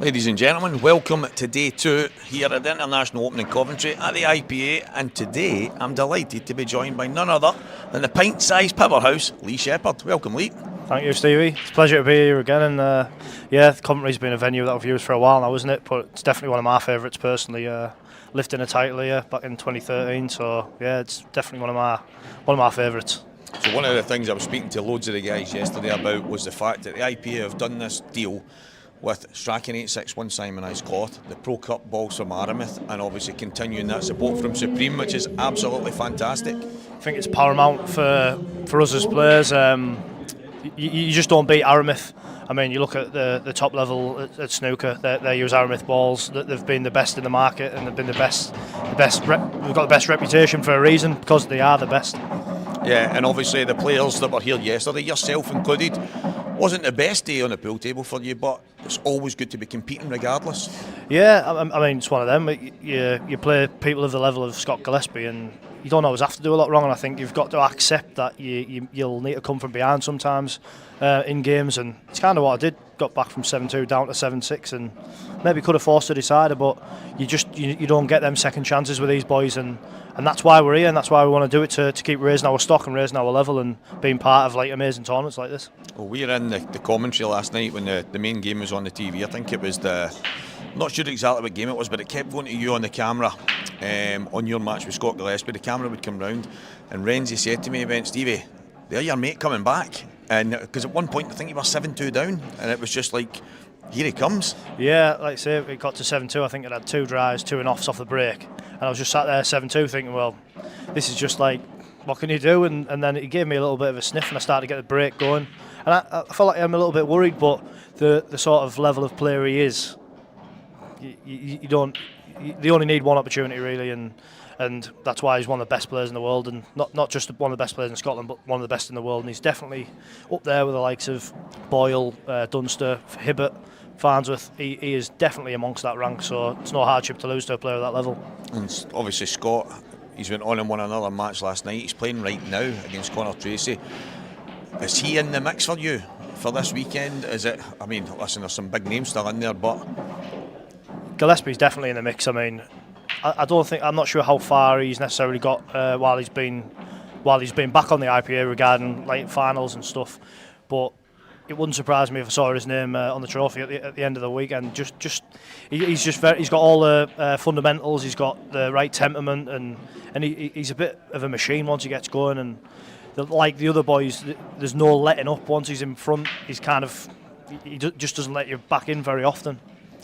Ladies and gentlemen, welcome to day 2 here at the International Open in Coventry at the IPA, and today I'm delighted to be joined by none other than the pint-sized powerhouse, Lee Shepherd. Welcome, Lee. Thank you, Stevie. It's a pleasure to be here again, and Coventry's been a venue that I've used for a while now, isn't it? But it's definitely one of my favourites personally. Lifting a title here back in 2013, so yeah, it's definitely one of my favourites. So one of the things I was speaking to loads of the guys yesterday about was the fact that the IPA have done this deal with Strachan 861 Simonized cloth, the Pro Cup balls from Aramith, and obviously continuing that support from Supreme, which is absolutely fantastic. I think it's paramount for us as players. You just don't beat Aramith. I mean, you look at the top level at snooker, they use Aramith balls. They've been the best in the market, and they've been the best. We've got the best reputation for a reason, because they are the best. Yeah, and obviously the players that were here yesterday, yourself included, wasn't the best day on the pool table for you, but it's always good to be competing regardless. Yeah, I mean, it's one of them. You play people of the level of Scott Gillespie, and you don't always have to do a lot wrong, and I think you've got to accept that you'll need to come from behind sometimes in games, and it's kind of what I did. Got back from 7-2 down to 7-6, and maybe could have forced a decider, but you don't get them second chances with these boys, and that's why we're here, and that's why we want to do it, to keep raising our stock and raising our level and being part of like amazing tournaments like this. Well, we were in the commentary last night when the main game was on the TV. I think it was I'm not sure exactly what game it was, but it kept going to you on the camera on your match with Scott Gillespie. The camera would come round, and Renzi said to me, he went, "Stevie, there's your mate coming back." And because at one point I think you were 7-2 down, and it was just like, here he comes. Yeah, like I say, it got to 7-2. I think it had 2 drives, 2 and offs off the break, and I was just sat there 7-2 thinking, well, this is just like, what can you do? And then he gave me a little bit of a sniff, and I started to get the break going, and I felt like I'm a little bit worried, but the sort of level of player he is, you only need one opportunity really, and that's why he's one of the best players in the world, and not just one of the best players in Scotland, but one of the best in the world. And he's definitely up there with the likes of Boyle, Dunster, Hibbert, Farnsworth. He is definitely amongst that rank, so it's no hardship to lose to a player at that level. And obviously Scott, he's went on and won another match last night. He's playing right now against Conor Tracy. Is he in the mix for you for this weekend? Is it? I mean, listen, there's some big names still in there, but Gillespie's definitely in the mix. I mean, I'm not sure how far he's necessarily got while he's been back on the IPA regarding like finals and stuff, but it wouldn't surprise me if I saw his name on the trophy at the end of the weekend. He's got all the fundamentals. He's got the right temperament, and he's a bit of a machine once he gets going. And like the other boys, there's no letting up once he's in front. He just doesn't let you back in very often.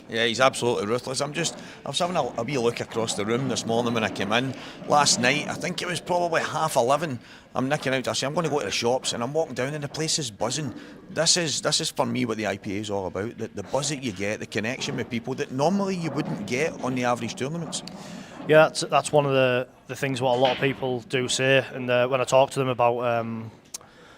Yeah, he's absolutely ruthless. I was having a wee look across the room this morning when I came in. Last night, I think it was probably 11:30. I'm nicking out. I say I'm going to go to the shops, and I'm walking down, and the place is buzzing. This is for me what the IPA is all about. The buzz that you get, the connection with people that normally you wouldn't get on the average tournaments. Yeah, that's one of the things what a lot of people do say, and when I talk to them about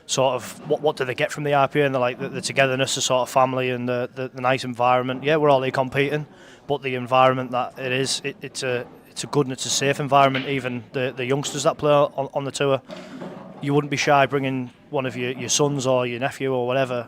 sort of what do they get from the IPA, and they're like the togetherness, the sort of family, and the nice environment. Yeah, we're all here competing, but the environment that it is, it's a good and it's a safe environment. Even the youngsters that play on the tour, you wouldn't be shy bringing one of your sons or your nephew or whatever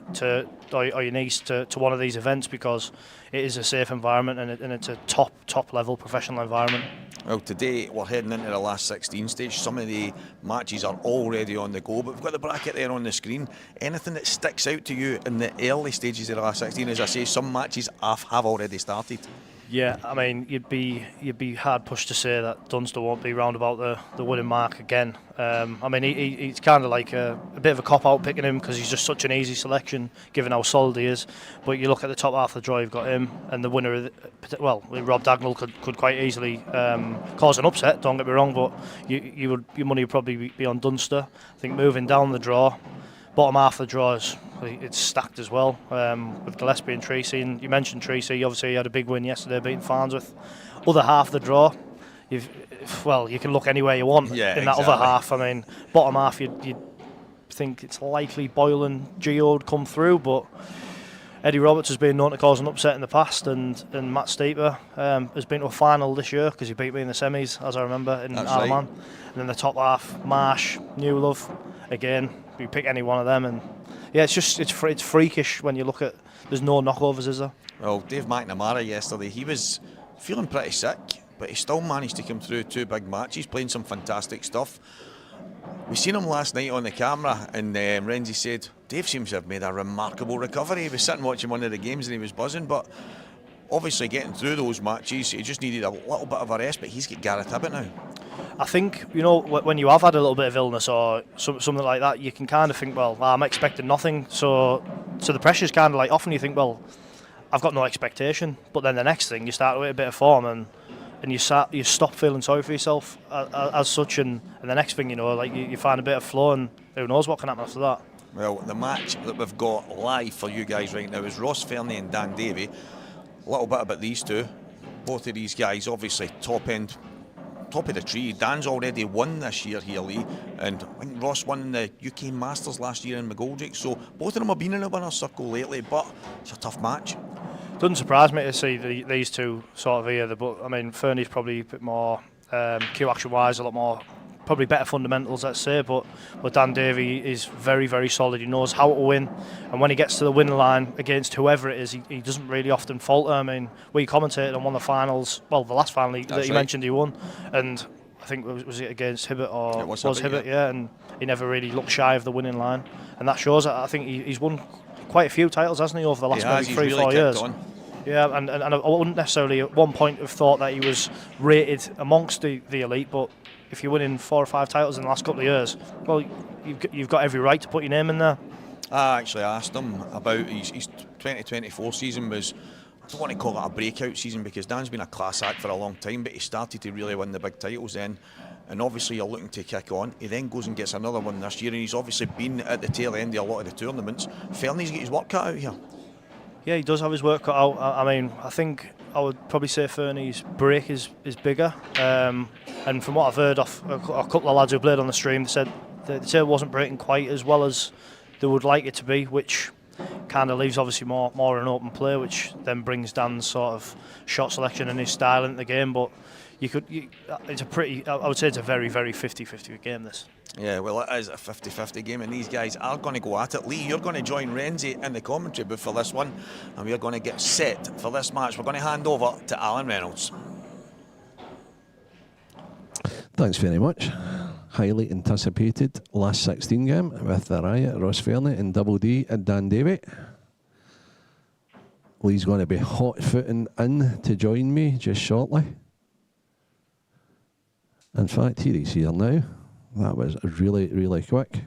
or your niece to one of these events, because it is a safe environment, and it's a top level professional environment. Well, today we're heading into the last 16 stage. Some of the matches are already on the go, but we've got the bracket there on the screen. Anything that sticks out to you in the early stages of the last 16? As I say, some matches have already started. Yeah, I mean, you'd be hard pushed to say that Dunster won't be round about the winning mark again. I mean, he's kind of like a bit of a cop-out picking him, because he's just such an easy selection given how solid he is. But you look at the top half of the draw, you've got him, and the winner, Rob Dagnall could quite easily cause an upset, don't get me wrong, but your money would probably be on Dunster. I think moving down the draw, bottom half of the draw it's stacked as well, with Gillespie and Tracy. And you mentioned Tracy, obviously he had a big win yesterday beating Farnsworth. Other half of the draw, you can look anywhere you want in that other half. I mean, bottom half you'd think it's likely Boyle and Gio would come through, but Eddie Roberts has been known to cause an upset in the past, and Matt Steeper has been to a final this year because he beat me in the semis, as I remember, in Ireland. Right. And then the top half, Marsh, Newlove, again, you pick any one of them, and yeah, it's freakish when you look at. There's no knockovers, is there? Well, Dave McNamara yesterday, he was feeling pretty sick, but he still managed to come through 2 big matches, playing some fantastic stuff. We seen him last night on the camera, and Renzi said Dave seems to have made a remarkable recovery. He was sitting watching one of the games and he was buzzing, but obviously getting through those matches, he just needed a little bit of a rest, but he's got Gareth Hibbett now. I think, when you have had a little bit of illness or something like that, you can kind of think, well, I'm expecting nothing. So the pressure's kind of like, often you think, well, I've got no expectation. But then the next thing, you start with a bit of form and you stop feeling sorry for yourself as such. And the next thing, you find a bit of flow, and who knows what can happen after that. Well, the match that we've got live for you guys right now is Ross Fernie and Dan Davy. A little bit about these two. Both of these guys, obviously, top of the tree. Dan's already won this year here, Lee, and I think Ross won the UK Masters last year in McGoldrick, so both of them have been in the winner's circle lately, but it's a tough match. Doesn't surprise me to see these two sort of here, but I mean, Fernie's probably a bit more cue action wise, a lot more, probably better fundamentals, let's say, but Dan Davy is very, very solid. He knows how to win, and when he gets to the winning line against whoever it is, he doesn't really often falter. I mean, we commentated on one of the finals, well, the last final that you mentioned he won, and I think was it against Hibbett or it was Hibbett, yeah, and he never really looked shy of the winning line, and that shows that. I think he's won quite a few titles, hasn't he, over the last maybe 3-4 years. On. Yeah, and I wouldn't necessarily at one point have thought that he was rated amongst the elite, but if you're winning 4 or 5 titles in the last couple of years, well, you've got every right to put your name in there. I actually asked him about his 2024 season was, I don't want to call it a breakout season because Dan's been a class act for a long time, but he started to really win the big titles then, and obviously you're looking to kick on. He then goes and gets another one this year, and he's obviously been at the tail end of a lot of the tournaments. Fernie's got his work cut out here. Yeah, he does have his work cut out. I mean, I think I would probably say Fernie's break is bigger. And from what I've heard off a couple of lads who played on the stream, they said it wasn't breaking quite as well as they would like it to be, which kind of leaves obviously more an open play, which then brings Dan's sort of shot selection and his style into the game. But I would say it's a very, very 50-50 game, this. Yeah, well, it is a 50-50 game, and these guys are going to go at it. Lee, you're going to join Renzi in the commentary booth for this one, and we're going to get set for this match. We're going to hand over to Alan Reynolds. Thanks very much. Highly anticipated last 16 game with the Riot, Ross Fernie and Double D and Dan Davy. Lee's going to be hot-footing in to join me just shortly. In fact, here he's here now. That was really, really quick.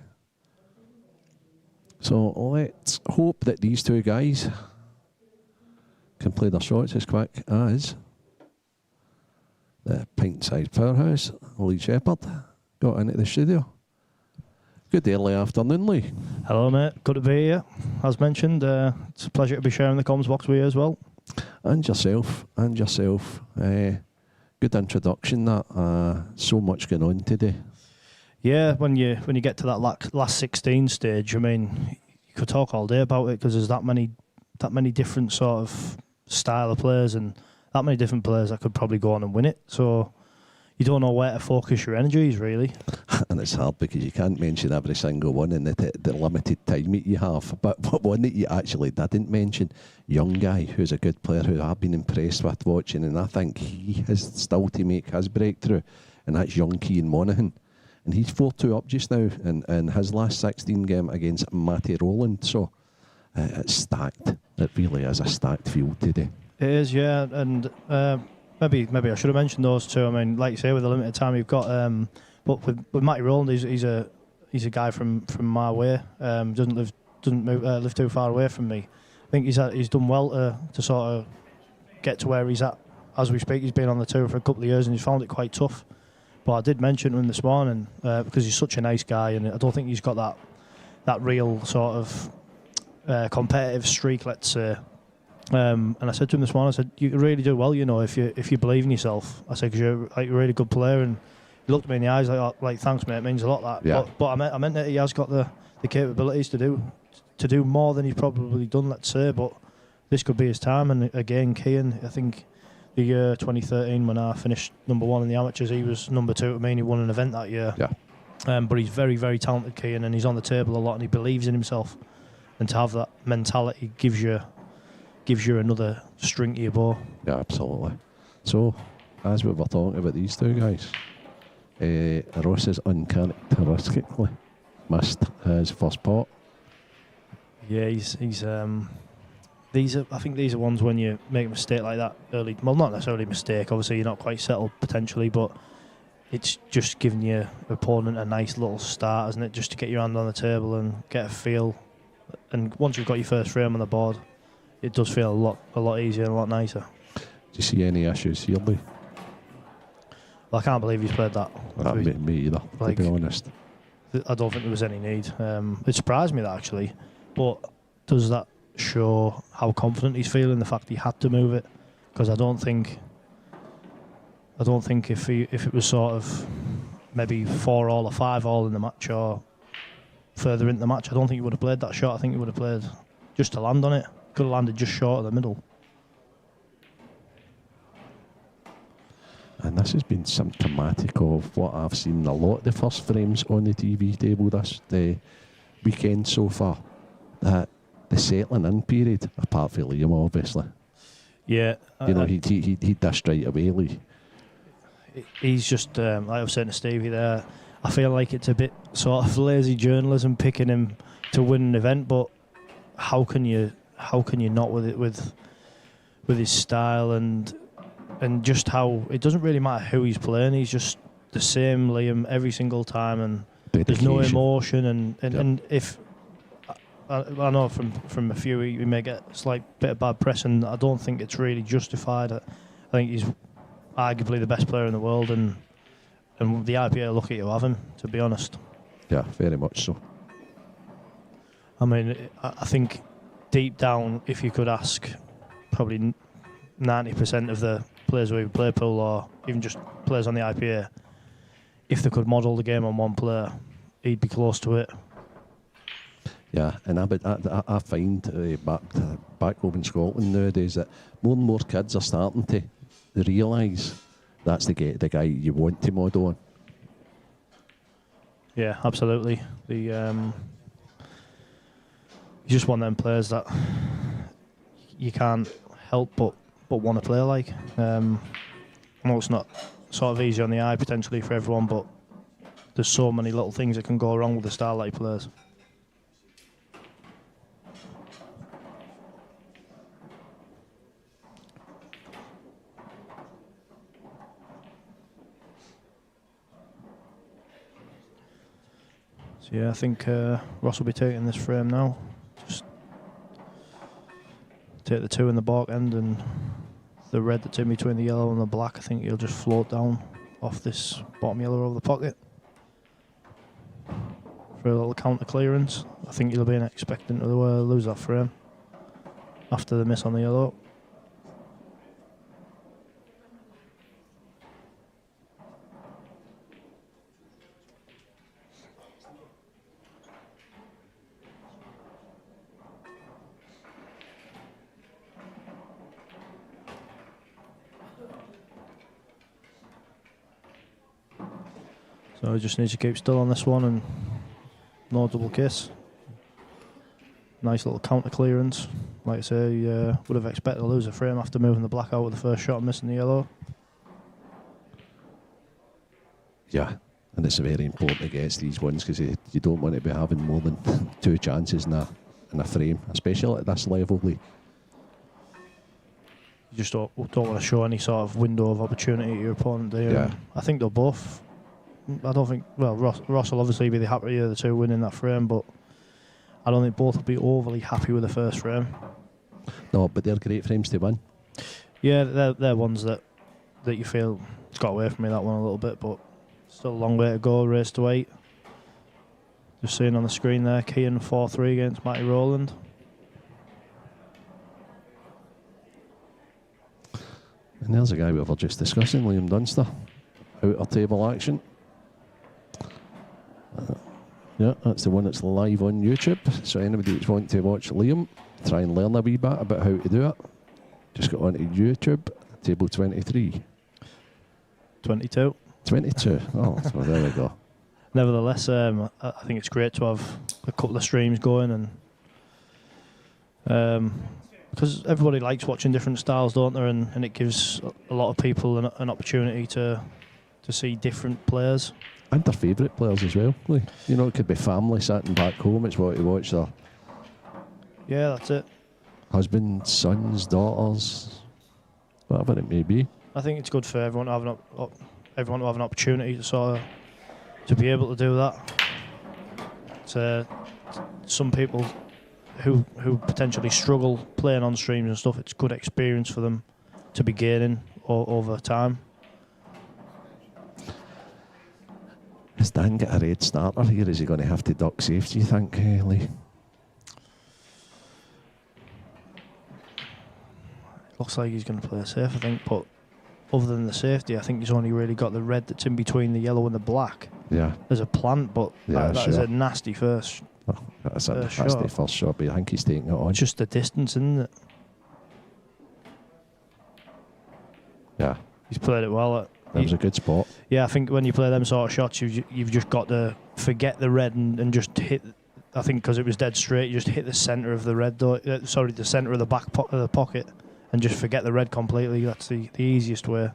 So let's hope that these two guys can play their shots as quick as the pint-sized powerhouse, Lee Shepherd, got into the studio. Good early afternoon, Lee. Hello, mate. Good to be here. As mentioned, it's a pleasure to be sharing the comms box with you as well. And yourself. Good introduction. That so much going on today. Yeah, when you get to that last 16 stage, I mean, you could talk all day about it because there's that many different sort of style of players and that many different players that could probably go on and win it. So you don't know where to focus your energies, really. And it's hard because you can't mention every single one in the limited time that you have. But one that you actually didn't mention, young guy who's a good player who I've been impressed with watching, and I think he has still to make his breakthrough, and that's young Cian Monaghan. And he's 4-2 up just now in his last 16 game against Matty Rowland. So it's stacked. It really is a stacked field today. It is, yeah. And maybe I should have mentioned those two. I mean, like you say, with the limited time you've got, but with Matty Rowland, he's a guy from my way. Doesn't live too far away from me. I think he's done well to sort of get to where he's at as we speak. He's been on the tour for a couple of years and he's found it quite tough. But I did mention him this morning because he's such a nice guy, and I don't think he's got that real sort of competitive streak, let's say. And I said to him this morning, I said, you really do well, if you believe in yourself. I said, because you're like a really good player. And he looked at me in the eyes like thanks, mate, it means a lot, that. Yeah. But I meant that he has got the capabilities to do more than he's probably done, let's say. But this could be his time. And again, Cian, I think the year 2013 when I finished number 1 in the amateurs, he was number 2 to me, and he won an event that year. Yeah. But he's very, very talented, Cian, and he's on the table a lot, and he believes in himself. and to have that mentality gives you another string to your bow. Yeah, absolutely. So, as we were talking about these two guys, Ross has uncharacteristically missed his first pot. Yeah, he's I think these are ones when you make a mistake like that early. Well, not necessarily a mistake. Obviously, you're not quite settled potentially, but it's just giving your opponent a nice little start, isn't it? Just to get your hand on the table and get a feel. And once you've got your first frame on the board, it does feel a lot easier and a lot nicer. Do you see any issues here, Lee? Well, I can't believe he's played that. Me either, like, to be honest. I don't think there was any need. It surprised me that actually, but does that show how confident he's feeling? The fact he had to move it, because I don't think if it was sort of maybe 4-all or 5-all in the match or further into the match, I don't think he would have played that shot. I think he would have played just to land on it. Could have landed just short of the middle. And this has been symptomatic of what I've seen in a lot of the first frames on the TV table the weekend so far. That the settling in period, apart from Liam, obviously. Yeah. He dashed straight away, Lee. He's just, like I was saying to Stevie there, I feel like it's a bit sort of lazy journalism picking him to win an event, but how can you not with his style and just how it doesn't really matter who he's playing. He's just the same Liam every single time, and there's no emotion. And if I know from a few, he may get a slight bit of bad press, and I don't think it's really justified. I think he's arguably the best player in the world, and the IPA are lucky to have him, to be honest. Yeah, very much so. I mean, I think deep down, if you could ask probably 90% of the players who play pool or even just players on the IPA, if they could model the game on one player, he'd be close to it. Yeah, and I find back home in Scotland nowadays that more and more kids are starting to realise that's the guy you want to model on. Yeah, absolutely. You just want them players that you can't help but want to play like. I know it's not sort of easy on the eye potentially for everyone, but there's so many little things that can go wrong with the style that he plays. So yeah, I think Ross will be taking this frame now. Just take the 2 in the baulk end, and the red that's in between the yellow and the black, I think he'll just float down off this bottom yellow over the pocket for a little counter clearance. I think he'll be expecting to lose that frame after the miss on the yellow. So he just needs to keep still on this one and no double kiss. Nice little counter clearance. Like I say, would have expected to lose a frame after moving the black out with the first shot and missing the yellow. Yeah, and it's very important against these ones because you don't want to be having more than 2 chances in a frame, especially at this level. Lee. You just don't want to show any sort of window of opportunity to your opponent there. Yeah. I think they'll both. I don't think. Well, Ross will obviously be the happier of the 2 winning that frame, but I don't think both will be overly happy with the first frame. No, but they're great frames to win. Yeah, they're ones that you feel it's got away from me, that one a little bit, but still a long way to go. Race to 8. Just seeing on the screen there, Kean 4-3 against Matty Rowland. And there's a guy we were just discussing, Liam Dunster, out of table action. Yeah, that's the one that's live on YouTube. So anybody that's wanting to watch Liam, try and learn a wee bit about how to do it, just go onto YouTube, table 23. 22. 22. Oh, so there we go. Nevertheless, I think it's great to have a couple of streams going, and Because everybody likes watching different styles, don't they? And it gives a lot of people an opportunity to see different players. And their favourite players as well. Like, you know, it could be family sitting back home, it's what you watch their Yeah, that's it. husbands, sons, daughters, whatever it may be. I think it's good for everyone to have an opportunity to sort of to be able to do that. To some people who potentially struggle playing on streams and stuff, it's good experience for them to be gaining over time. Has Dan got a red starter here? Is he going to have to duck safe, do you think, Lee? Looks like he's going to play safe, I think, but other than the safety, I think he's only really got the red that's in between the yellow and the black. Yeah. There's a plant, but that is a nasty first. Oh, that's a nasty first shot, but I think he's taking it on. It's just the distance, isn't it? Yeah. He's played it well. That was a good spot. Yeah, I think when you play them sort of shots, you've just got to forget the red and just hit. I think because it was dead straight, you just hit the centre of the red, the centre of the back of the pocket, and just forget the red completely. That's the easiest way.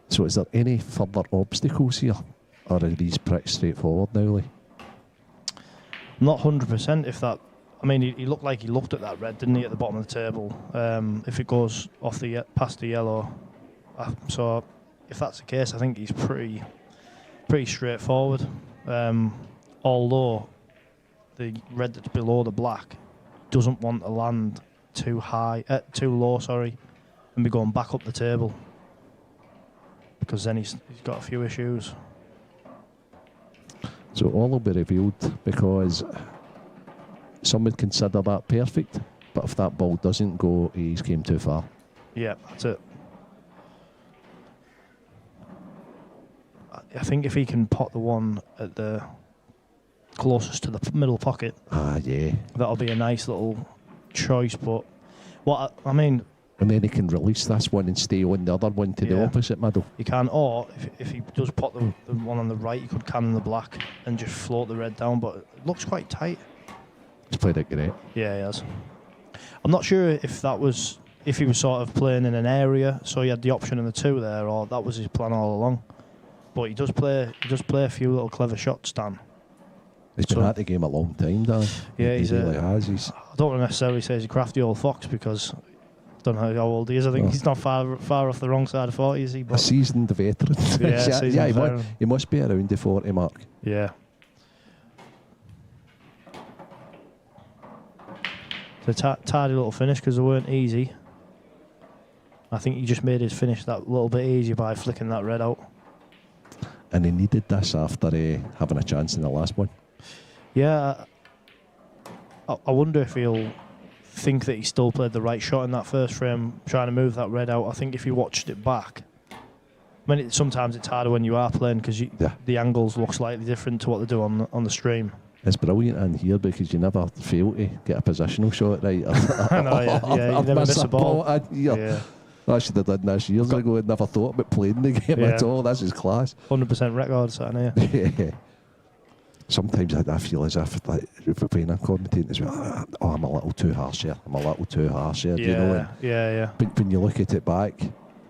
So is there any further obstacles here? Or are these pretty straightforward now, Lee? Not 100% if that... I mean, he looked like he looked at that red, didn't he, at the bottom of the table? If it goes off past the yellow. So if that's the case, I think he's pretty straightforward. Although the red that's below the black doesn't want to land too low, and be going back up the table, because then he's got a few issues. So all will be revealed, because some would consider that perfect, but if that ball doesn't go, he's came too far. Yeah, that's it. I think if he can pot the one at the closest to the middle pocket, yeah, that'll be a nice little choice. But what I mean, and then he can release this one and stay on the other one to the opposite middle. He can, or if he does pot the one on the right, he could cannon the black and just float the red down. But it looks quite tight. He's played it great. Yeah, he has. I'm not sure if he was sort of playing in an area, so he had the option in the two there, or that was his plan all along. But he does play a few little clever shots, Dan. He's been at the game a long time, Dan. Yeah, he really has. I don't necessarily say he's a crafty old fox, because I don't know how old he is. I think he's not far off the wrong side of 40, is he? But a seasoned veteran. Yeah, he must be around the 40 mark. Yeah. It's a tidy little finish, because they weren't easy. I think he just made his finish that little bit easier by flicking that red out. And he needed this after having a chance in the last one. Yeah. I wonder if he'll think that he still played the right shot in that first frame, trying to move that red out. I think if you watched it back, I mean, sometimes it's harder when you are playing, because the angles look slightly different to what they do on the stream. It's brilliant in here, because you never fail to get a positional shot right. I know, yeah, you never miss a ball. I should have done this years ago and never thought about playing the game at all. This is class. 100% record sitting here. Yeah. Sometimes I feel as if, like, when I'm commentating as well, I'm a little too harsh here. Yeah, do you know? Yeah. But when you look at it back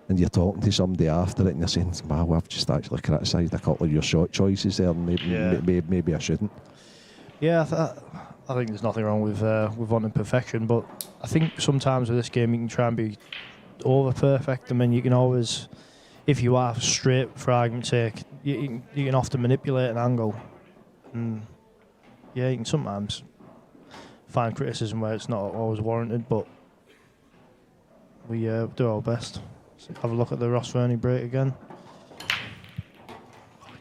and you're talking to somebody after it and you're saying, wow, I've just actually criticised a couple of your shot choices there, and maybe I shouldn't. Yeah, I think there's nothing wrong with wanting perfection, but I think sometimes with this game you can try and be over perfect. I mean, you can always, if you are straight, for argument's sake, you can often manipulate an angle, and you can sometimes find criticism where it's not always warranted, but we do our best. So have a look at the Ross Fernie break again.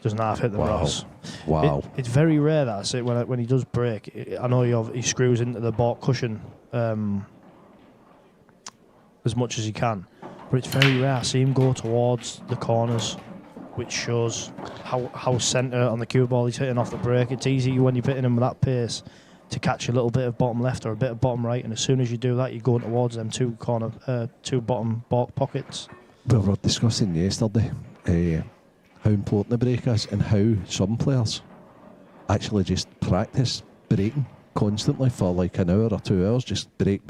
Doesn't half hit the Ross. Wow. It's very rare that I see when he does break. I know he screws into the baulk cushion as much as he can, but it's very rare I see him go towards the corners, which shows how centre on the cue ball he's hitting off the break. It's easy when you're hitting him with that pace to catch a little bit of bottom left or a bit of bottom right, and as soon as you do that, you're going towards them two bottom baulk pockets. We were discussing yesterday how important the break is, and how some players actually just practice breaking constantly for like an hour or 2 hours, just break.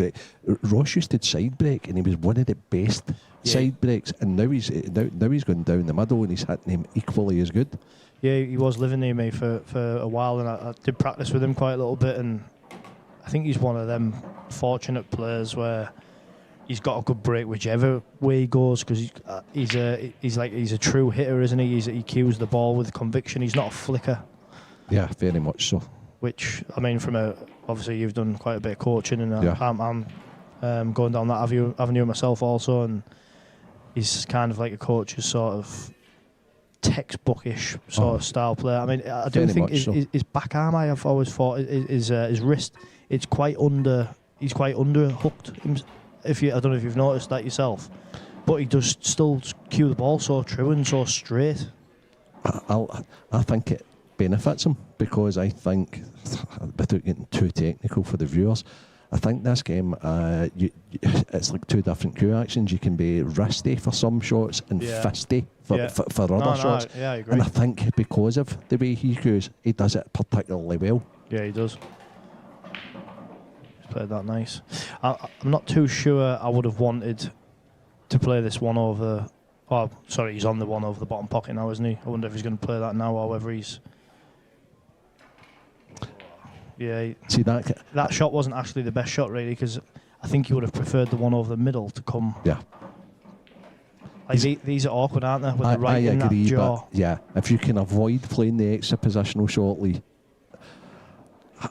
Ross used to side break, and he was one of the best side breaks. And now he's going down the middle, and he's hitting him equally as good. Yeah, he was living near me for a while, and I did practice with him quite a little bit. And I think he's one of them fortunate players where he's got a good break whichever way he goes, because he's a true hitter, isn't he? He cues the ball with conviction. He's not a flicker. Yeah, very much so. Which, I mean, obviously you've done quite a bit of coaching, and I'm going down that avenue myself also, and he's kind of like a coach's sort of textbookish sort of style player. I mean, I do think his back arm, I've always thought, his wrist, it's quite he's quite underhooked. I don't know if you've noticed that yourself, but he does still cue the ball so true and so straight. I think it benefits him, because I think, without getting too technical for the viewers, I think this game, it's like two different cue actions. You can be wristy for some shots and fisty for other shots. Yeah, I agree. And I think because of the way he cues, he does it particularly well. Yeah, he does. He's played that nice. I'm not too sure I would have wanted to play this one over... Oh, sorry, he's on the one over the bottom pocket now, isn't he? I wonder if he's going to play that now or whether he's... Yeah, see that shot wasn't actually the best shot, really, because I think you would have preferred the one over the middle to come. Yeah. Like these are awkward, aren't they? With the right I in agree, that jaw. but yeah, if you can avoid playing the extra positional shortly,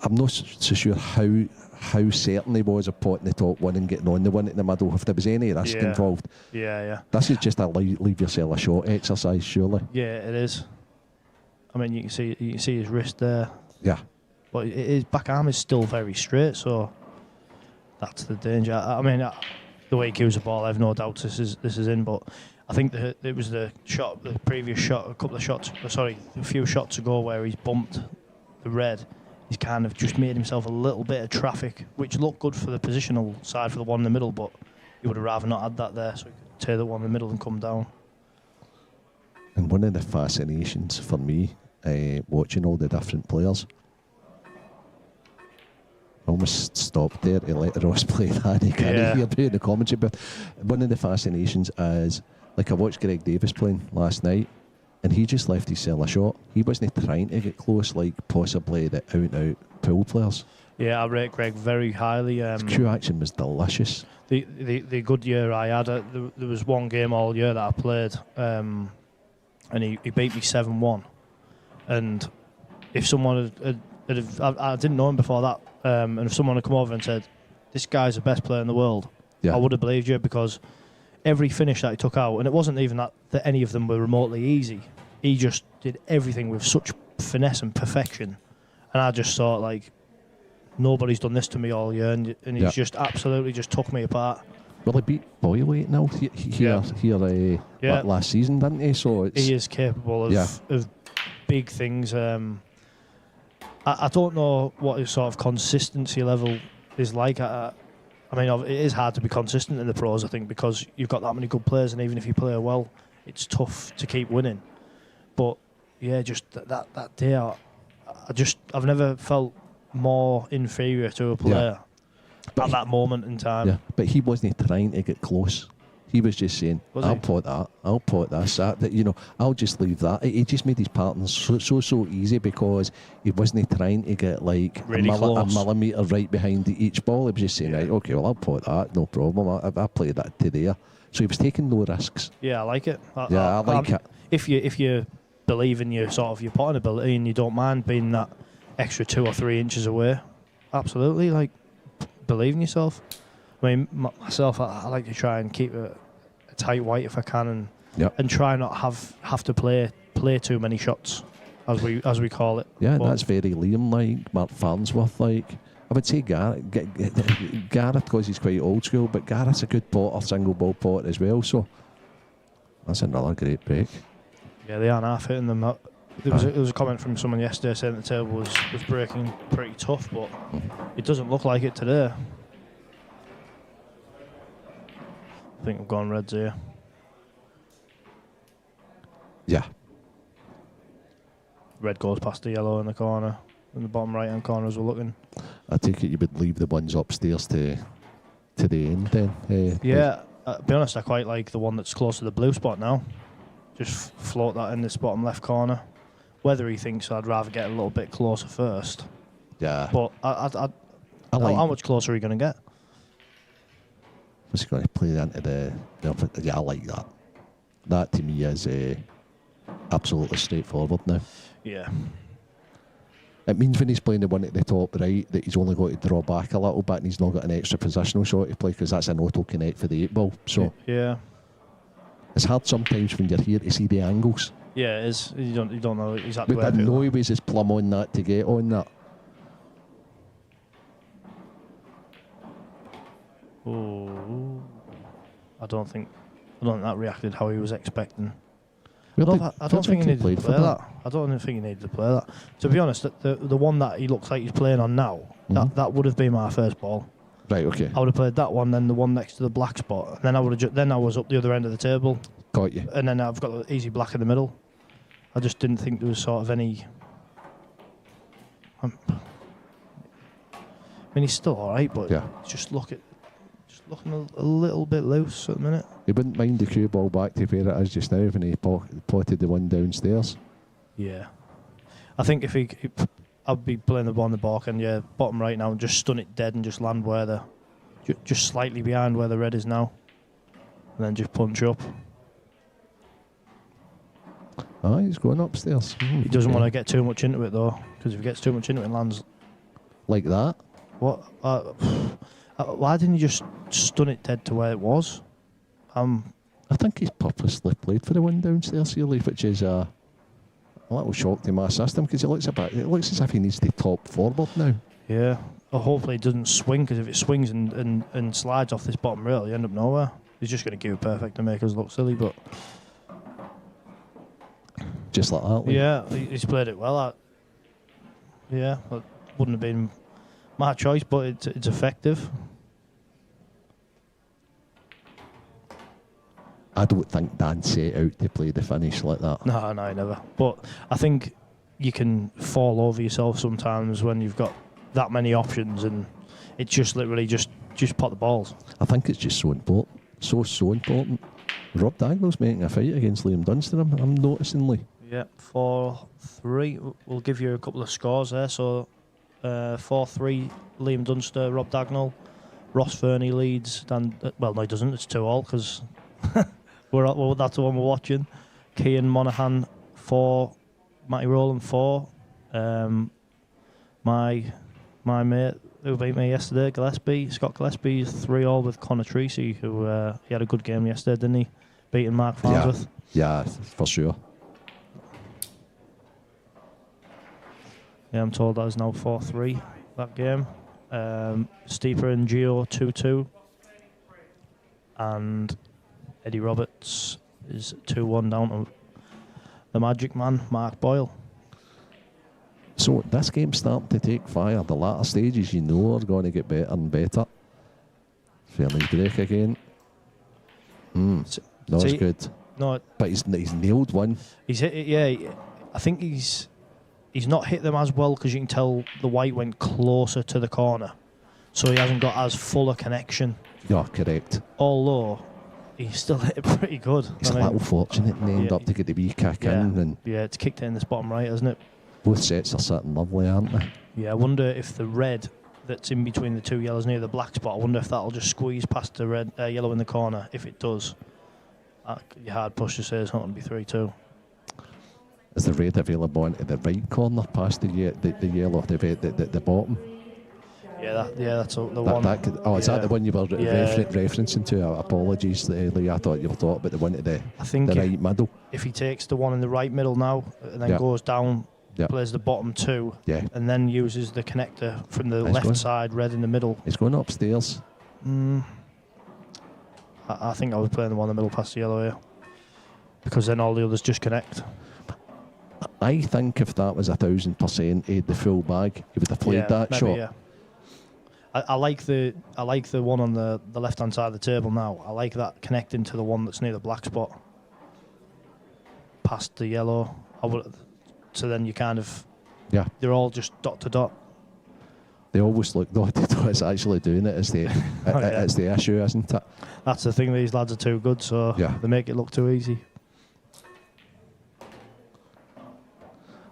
I'm not so sure how certain he was of potting the top one and getting on the one in the middle, if there was any risk involved. Yeah. This is just a leave yourself a shot exercise, surely. Yeah, it is. I mean, you can see his wrist there. Yeah. But his back arm is still very straight, so that's the danger. I mean, the way he cues the ball, I have no doubt this is in. But I think it was the previous shot, a few shots ago, where he's bumped the red. He's kind of just made himself a little bit of traffic, which looked good for the positional side for the one in the middle, but he would have rather not had that there, so he could take the one in the middle and come down. And one of the fascinations for me, watching all the different players, almost stopped there to let Ross play that. He can't hear me in the commentary, but one of the fascinations is, like, I watched Greg Davis playing last night, and he just left his cell a shot. He wasn't trying to get close like possibly the out pool players. Yeah, I rate Greg very highly. His cue action was delicious. The good year I had, there was one game all year that I played, and he beat me 7-1. And if someone I didn't know him before that, and if someone had come over and said, this guy's the best player in the world, I would have believed you, because every finish that he took out, and it wasn't even that any of them were remotely easy, he just did everything with such finesse and perfection, and I just thought, like, nobody's done this to me all year, and he's just absolutely just took me apart. Well, he beat Boyley now here last season, didn't he? So he is capable of big things. I don't know what his sort of consistency level is like. I mean, it is hard to be consistent in the pros, I think, because you've got that many good players, and even if you play well, it's tough to keep winning. But yeah, just that day, I've never felt more inferior to a player at that moment in time. Yeah, but he wasn't trying to get close. He was just saying, I'll pot this, I'll just leave that. He just made his partners so easy, because he wasn't trying to get like really a millimetre right behind each ball. He was just saying, right, okay, well, I'll pot that, no problem. I played that to there. So he was taking no risks. Yeah, I like it. I like it. If you believe in your potting ability and you don't mind being that extra 2 or 3 inches away, absolutely, like, believe in yourself. I mean, myself, I like to try and keep a tight white if I can, and try not have to play too many shots, as we call it. Yeah, but that's very Liam like, Mark Farnsworth like. I would say Gareth, because he's quite old school, but Gareth's a good potter, single ball potter as well. So that's another great break. Yeah, they aren't half hitting them. There was a comment from someone yesterday saying the table was breaking pretty tough, but it doesn't look like it today. I think we've gone reds here. Yeah. Red goes past the yellow in the corner, in the bottom right-hand corner as we're looking. I take it you would leave the ones upstairs to the end then. Yeah, to be honest, I quite like the one that's close to the blue spot now. Just float that in this bottom left corner. Whether he thinks I'd rather get a little bit closer first. Yeah. But I like, how much closer are you going to get? was he going to play that into the yeah, I like that. That to me is absolutely straightforward now. Yeah. It means when he's playing the one at the top right that he's only got to draw back a little bit and he's not got an extra positional shot to play because that's an auto connect for the 8-ball. So yeah, it's hard sometimes when you're here to see the angles. yeah, it is. You don't know exactly But where. I know he was his plumb on that to get on that. Oh, I don't think that reacted how he was expecting. Well, I don't think he needed to play that. I don't think he needed to play that. To be honest, the one that he looks like he's playing on now, that would have been my first ball. Right, okay. I would have played that one, then the one next to the black spot, and then I would have. Then I was up the other end of the table. Got you. And then I've got the easy black in the middle. I just didn't think there was sort of any. I mean, he's still all right, but Yeah. just looking a little bit loose at the minute. He wouldn't mind the cue ball back to where it is just now when he potted the one downstairs. Yeah, I think if I'd be playing the ball on the balk and bottom right now and just stun it dead and just land where just slightly behind where the red is now, and then just punch up. Ah, he's going upstairs. He doesn't want to get too much into it though, because if he gets too much into it and lands like that. What? Why didn't he just stun it dead to where it was? I think he's purposely played for the one downstairs here, which is a little shock to my system because it looks as if he needs to top forward now. Yeah. Well, hopefully it doesn't swing, because if it swings and slides off this bottom rail, you end up nowhere. He's just going to give it perfect to make us look silly, but just like that. Yeah, he's played it well. Yeah, it wouldn't have been my choice, but it's effective. I don't think Dan set out to play the finish like that. No, never. But I think you can fall over yourself sometimes when you've got that many options, and it's just literally just pot the balls. I think it's just so important. So important. Rob Dagnall's making a fight against Liam Dunster, I'm noticing, Lee. Yeah, 4-3. We'll give you a couple of scores there. So 4-3, Liam Dunster, Rob Dagnall. Ross Fernie leads. Well, no, he doesn't. It's 2-2 because that's the one we're watching. Cian Monaghan 4, Matty Rowland 4. My mate who beat me yesterday, Scott Gillespie, is 3-3 with Connor Treacy, who he had a good game yesterday, didn't he? Beating Mark Farnsworth. Yeah, for sure. Yeah, I'm told that is now 4-3, that game. Steeper and Gio 2-2. And Eddie Roberts is 2-1 down to the Magic Man, Mark Boyle. So this game's starting to take fire. The latter stages, you know, are going to get better and better. Fernie's break again. That was good. No, but he's nailed one. He's hit it, yeah. I think he's not hit them as well because you can tell the white went closer to the corner, so he hasn't got as full a connection. Yeah, correct. Although he still hit it pretty good. He's a little fortunate and end up to get the wee kick in. And yeah, it's kicked in this bottom right, hasn't it? Both sets are sitting lovely, aren't they? Yeah, I wonder if the red that's in between the two yellows near the black spot, I wonder if that'll just squeeze past the red yellow in the corner. If it does, you're hard pushed to say it's not going to be 3-2. Is the red available into the right corner past the yellow, the bottom? Yeah, that's the one. Is that the one you were referencing to? Apologies, Lee. I thought you were talking about the one to the right middle. If he takes the one in the right middle now and then goes down, plays the bottom two, and then uses the connector from the left side, red in the middle. He's going upstairs. I think I was playing the one in the middle past the yellow here, because then all the others just connect. I think if that was 1,000% he'd the full bag, he would have played that shot. Yeah. I like the one on the left hand side of the table now. I like that connecting to the one that's near the black spot, past the yellow. So then you kind of they're all just dot to dot. They always look dotted. What's actually doing it is the it's the issue, isn't it? That's the thing. These lads are too good, so they make it look too easy.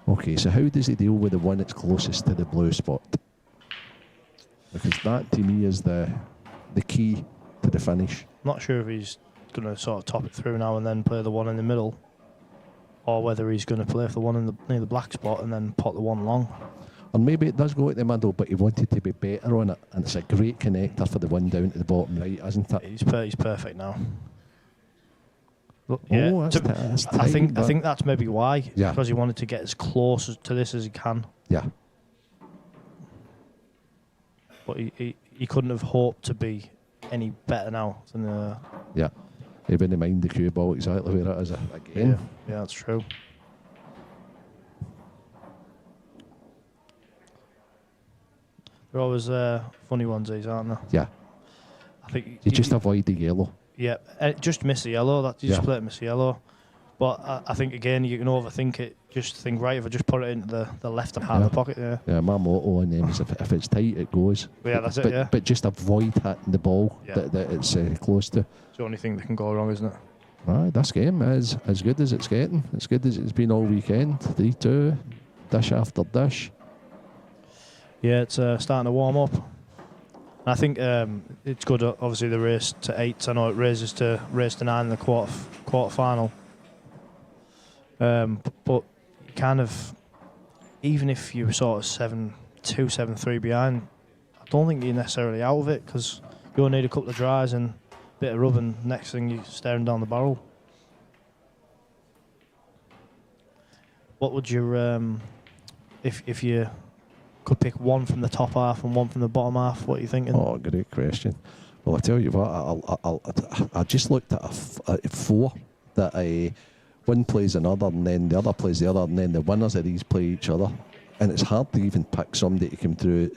Okay, so how does he deal with the one that's closest to the blue spot? Because that to me is the key to the finish. Not sure if he's going to sort of top it through now and then play the one in the middle, or whether he's going to play for the one near the black spot and then pot the one long. Or maybe it does go at the middle, but he wanted to be better on it, and it's a great connector for the one down to the bottom right, isn't it? He's perfect now. Look, that's tight, I think that's maybe why. Yeah. Because he wanted to get as close to this as he can. Yeah. But he couldn't have hoped to be any better now than. Yeah. He wouldn't mind the cue ball exactly where it is again. Yeah, that's true. They're always funny ones, these, aren't they? Yeah. I think you just avoid the yellow. Yeah, just miss the yellow. You just play it, miss the yellow. But I think again you can overthink it. Just think, right, if I just put it into the left hand of the pocket there. Yeah, my motto on them is if it's tight, it goes. Yeah, that's it. Yeah. But just avoid hitting the ball that it's close to. It's the only thing that can go wrong, isn't it? Right, this game is as good as it's getting. As good as it's been all weekend. 3-2, dish after dish. Yeah, it's starting to warm up. I think it's good. Obviously, the race to 8. I know it raises to 9 in the quarter final. But kind of, even if you were sort of 7-2, 7-3 behind, I don't think you're necessarily out of it, because you only need a couple of dries and a bit of rub, and next thing you're staring down the barrel. What would your if you could pick one from the top half and one from the bottom half, what are you thinking? Oh, great question. Well, I tell you what, I just looked at a 4 that one plays another, and then the other plays the other, and then the winners of these play each other. And it's hard to even pick somebody to come through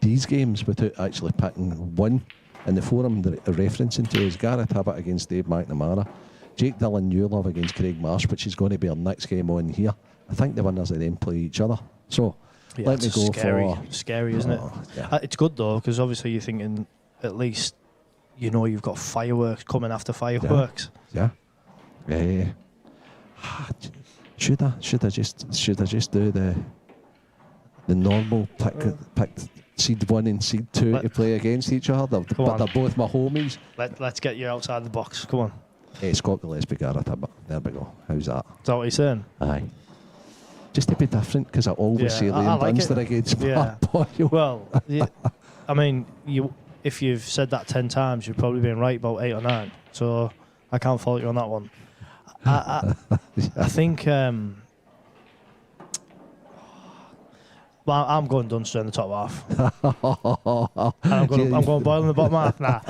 these games without actually picking one. And the 4 I'm referencing to is Gareth Hibbett against Dave McNamara, Jake Dillon Newlove against Craig Marsh, which is going to be our next game on here. I think the winners of them play each other. So let me go for... Scary, isn't it? Yeah. It's good, though, because obviously you're thinking at least you've got fireworks coming after fireworks. Yeah. Should I just do the normal pick seed 1 and seed 2 to play against each other? But they're both my homies. Let's get you outside the box. Come on. Hey, Scott Gillespie, Gareth Hibbett. There we go. How's that? Is that what you're saying? Aye. Just to be different, because I always say Liam like Dunster against Mark Boyle. Well, I mean, if you've said that 10 times, you've probably been right about 8 or 9. So I can't fault you on that one. I think... well, I'm going Dunster in the top half. And I'm going Boyle in the bottom half. Nah.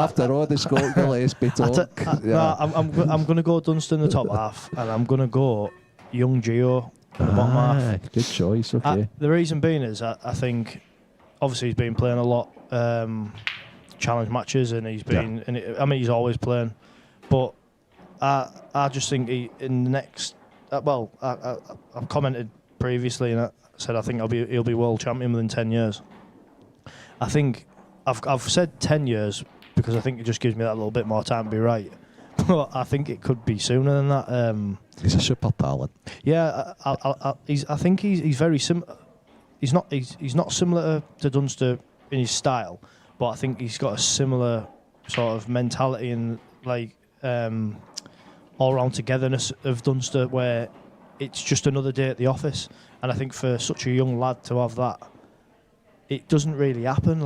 After all the Scott Gillespie talk. I'm going to go Dunster in the top half, and I'm going to go young Gio in the bottom half. Good choice, okay. The reason being is I think obviously he's been playing a lot challenge matches, and he's been. I mean, he's always playing, but I just think in the next. I've commented previously, and I said I think he'll be world champion within 10 years. I think I've said 10 years because I think it just gives me that little bit more time to be right. But I think it could be sooner than that. He's a super talent. Yeah, I think he's very similar. He's not similar to Dunster in his style, but I think he's got a similar sort of mentality and all-round togetherness of Dunster, where it's just another day at the office. And I think for such a young lad to have that, it doesn't really happen.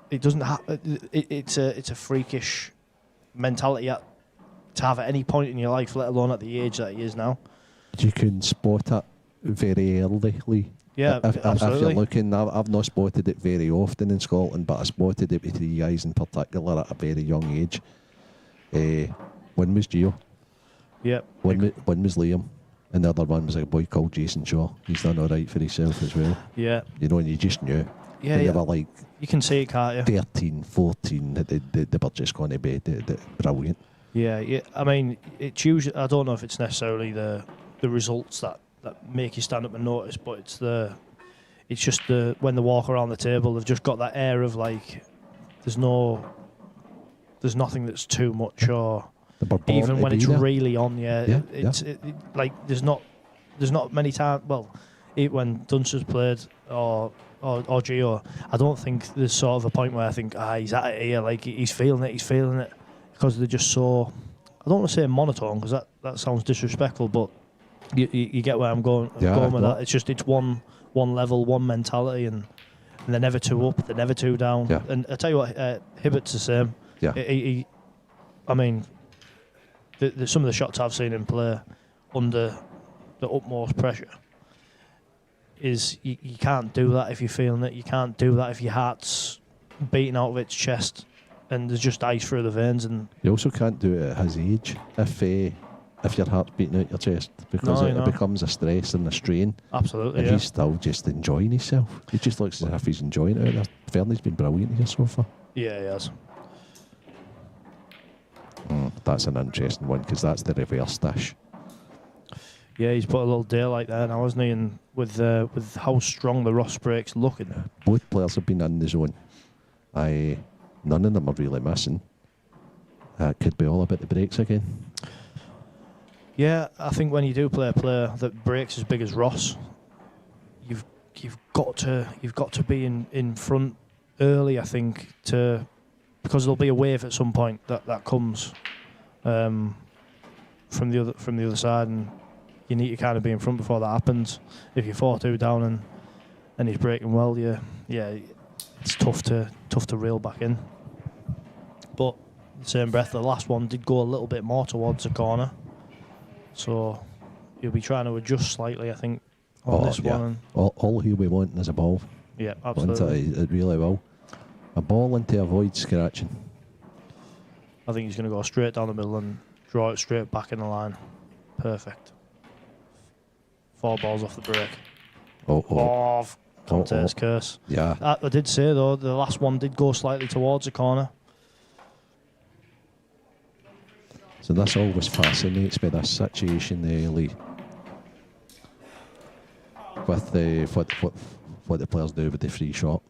It doesn't happen. It's a freakish mentality to have at any point in your life, let alone at the age that he is now. You can spot it very early. Yeah, absolutely. If you're looking, I've not spotted it very often in Scotland, but I spotted it with 3 guys in particular at a very young age. One was Gio. Yep. One was Liam. And the other one was a boy called Jason Shaw. He's done all right for himself as well. Yeah. And you just knew. Yeah, they were like... You can see it, can't you? 13, 14, they were just going to be brilliant. Yeah. I mean, it's usually... I don't know if it's necessarily the results that make you stand up and notice, but It's just when they walk around the table, they've just got that air of like there's nothing that's too much, or even when it's really on. Like there's not many times. Well, when Dunster's played or Gio, I don't think there's sort of a point where I think he's at it here. Like he's feeling it because they're just so. I don't want to say monotone because that sounds disrespectful, but you get where I'm going with that. It's one level, one mentality, and they're never too up, they're never too down. Yeah. And I tell you what, Hibbert's the same. Yeah. I mean, some of the shots I've seen him play under the utmost pressure is you can't do that if you're feeling it. You can't do that if your heart's beating out of its chest and there's just ice through the veins. And you also can't do it at his age if your heart's beating out your chest, because it becomes a stress and a strain. Absolutely, and he's still just enjoying himself. He just looks as if he's enjoying it. Fernie's been brilliant here so far. Yeah, he has. That's an interesting one because that's the reverse dish. Yeah, he's put a little daylight there now, hasn't he? And with how strong the Ross break's looking. Both players have been in the zone. None of them are really missing. It could be all about the breaks again. Yeah, I think when you do play a player that breaks as big as Ross, you've got to be in front early. I think because there'll be a wave at some point that comes from the other side, and you need to kind of be in front before that happens. If you're 4-2 down and he's breaking well, it's tough to reel back in. But in the same breath, the last one did go a little bit more towards the corner. So he'll be trying to adjust slightly, I think, on this one. All he'll be wanting is a ball. Yeah, absolutely. It really will. A ball and to avoid scratching. I think he's going to go straight down the middle and draw it straight back in the line. Perfect. 4 balls off the break. Conte's curse. Yeah. I did say, though, the last one did go slightly towards the corner. So this always fascinates me, this situation there, Lee, with what the players do with the free shot.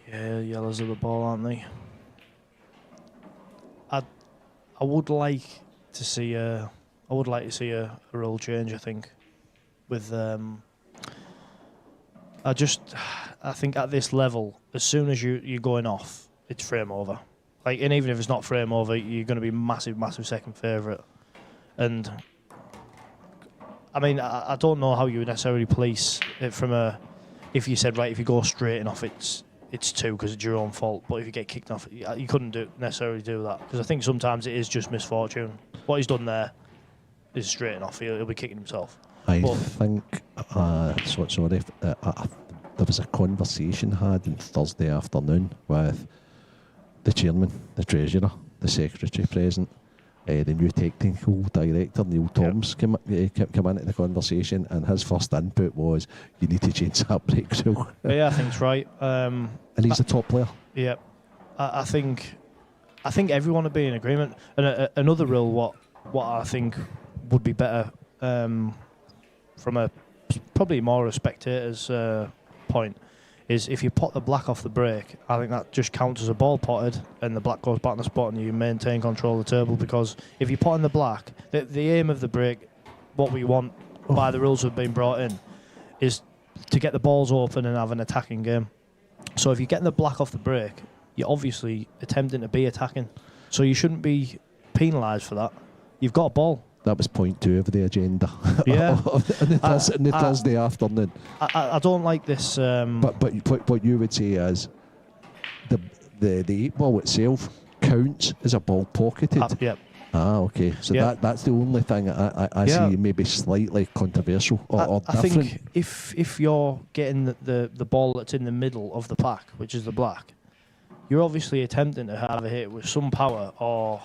Yeah, yellows of the ball, aren't they? I would like to see a rule change. I think with I think at this level, as soon as you're going off, it's frame over. Like, and even if it's not frame over, you're going to be massive second favourite. And I mean, I don't know how you would necessarily police it from if you said, right, if you go straight off, it's 2 because it's your own fault. But if you get kicked off, you couldn't necessarily do that, because I think sometimes it is just misfortune. What he's done there is straight off. He'll be kicking himself. I think there was a conversation had on Thursday afternoon with the chairman, the treasurer, the secretary present, the new technical director, Neil Toms, came into the conversation, and his first input was, you need to change that break rule. Yeah, I think it's right. And he's a top player. Yeah. I think everyone would be in agreement. And another rule, what I think would be better from a probably more a spectator's point, is if you pot the black off the break, I think that just counts as a ball potted and the black goes back in the spot and you maintain control of the table. Because if you pot in the black, the aim of the break, what we want by the rules that have been brought in, is to get the balls open and have an attacking game. So if you're getting the black off the break, you're obviously attempting to be attacking. So you shouldn't be penalised for that. You've got a ball. That was point 2 of the agenda. Yeah. in the Thursday afternoon. I don't like this. But what you would say is the 8 ball itself counts as a ball pocketed. Yep. Okay. So that's the only thing I see maybe slightly controversial or different. I think if you're getting the ball that's in the middle of the pack, which is the black, you're obviously attempting to have a hit with some power, or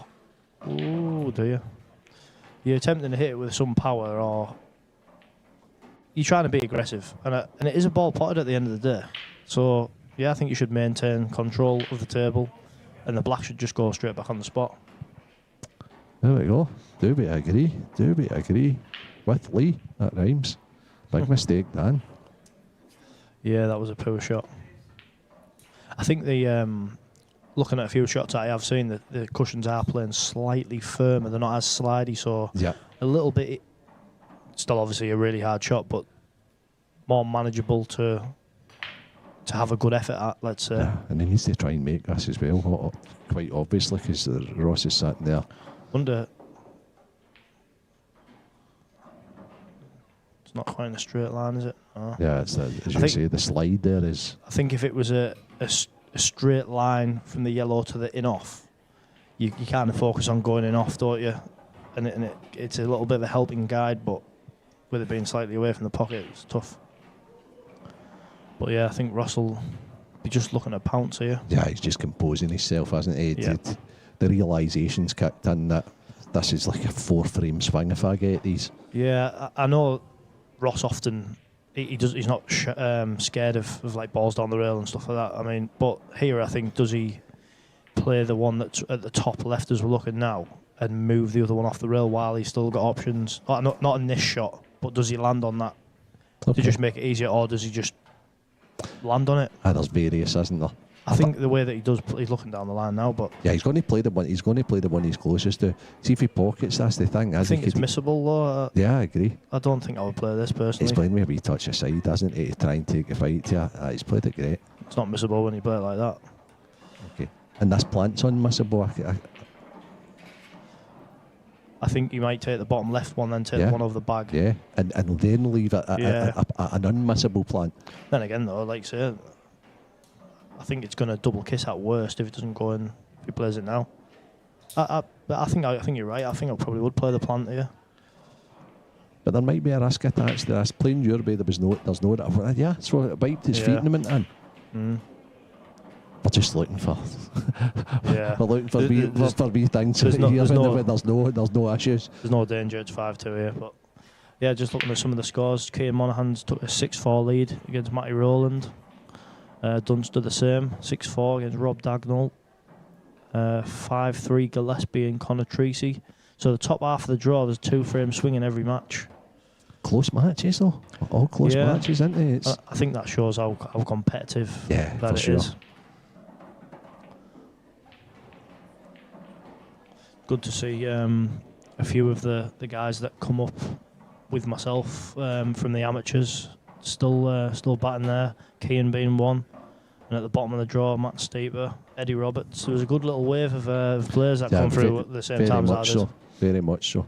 you're attempting to hit it with some power, or you're trying to be aggressive. And it is a ball potted at the end of the day. So, yeah, I think you should maintain control of the table, and the black should just go straight back on the spot. There we go. Do we agree with Lee? That rhymes. Big mistake, Dan. Yeah, that was a poor shot. I think looking at a few shots I have seen, the cushions are playing slightly firmer. They're not as slidey, so a little bit. Still, obviously, a really hard shot, but more manageable to have a good effort at, let's say. Yeah, and he needs to try and make this as well, quite obviously, because Ross is sitting there. Wonder. It's not quite in a straight line, is it? Oh. Yeah, it's as you say, the slide there is. I think if it was a straight line from the yellow to the in-off, you kind of focus on going in-off, don't you? And it's a little bit of a helping guide, but with it being slightly away from the pocket, it's tough. But yeah, I think Ross will be just looking to pounce here. Yeah, he's just composing himself, hasn't he? Yeah. The realisation's kicked in that this is like a 4-frame swing if I get these. Yeah, I know Ross often, he's not scared of like balls down the rail and stuff like that. I mean, but here I think, does he play the one that's at the top left as we're looking now and move the other one off the rail while he's still got options? Not in this shot, but does he land on that to just make it easier, or does he just land on it? There's various, isn't there? I think the way that he does, he's looking down the line now, but yeah, he's going to play the one. He's going to play the one he's closest to. See if he pockets. That's the thing. I think it's missable though. Yeah, I agree. I don't think I would play this personally. He's playing with a wee touch aside, hasn't he, to try and take a fight to you. He's played it great. It's not missable when you play it like that. Okay, and this plant's unmissable. I think you might take the bottom left one, then take the one over the bag. Yeah, and then leave an unmissable plant. Then again, though, like I say, I think it's going to double kiss at worst if it doesn't go in, if he plays it now. But I think you're right. I think I probably would play the plant here. But there might be a risk attached to this. Playing your way, there's no. Yeah, so it wiped his feet in the meantime. We're just looking for. Yeah. We're looking for wee things. There's no issues. There's no danger. It's 5-2 here, but yeah, just looking at some of the scores. Kane Monaghan's took a 6-4 lead against Matty Rowland. Dunster the same, 6-4 against Rob Dagnall. 5-3 Gillespie and Connor Treacy. So the top half of the draw, there's 2 frames swing in every match. Close matches though. All close matches, isn't it? I think that shows how competitive that it sure. is. Good to see a few of the guys that come up with myself from the amateurs still batting there. Keane being one, and at the bottom of the draw, Matt Steeper, Eddie Roberts. There was a good little wave of players that come through at the same time as others. Very much so.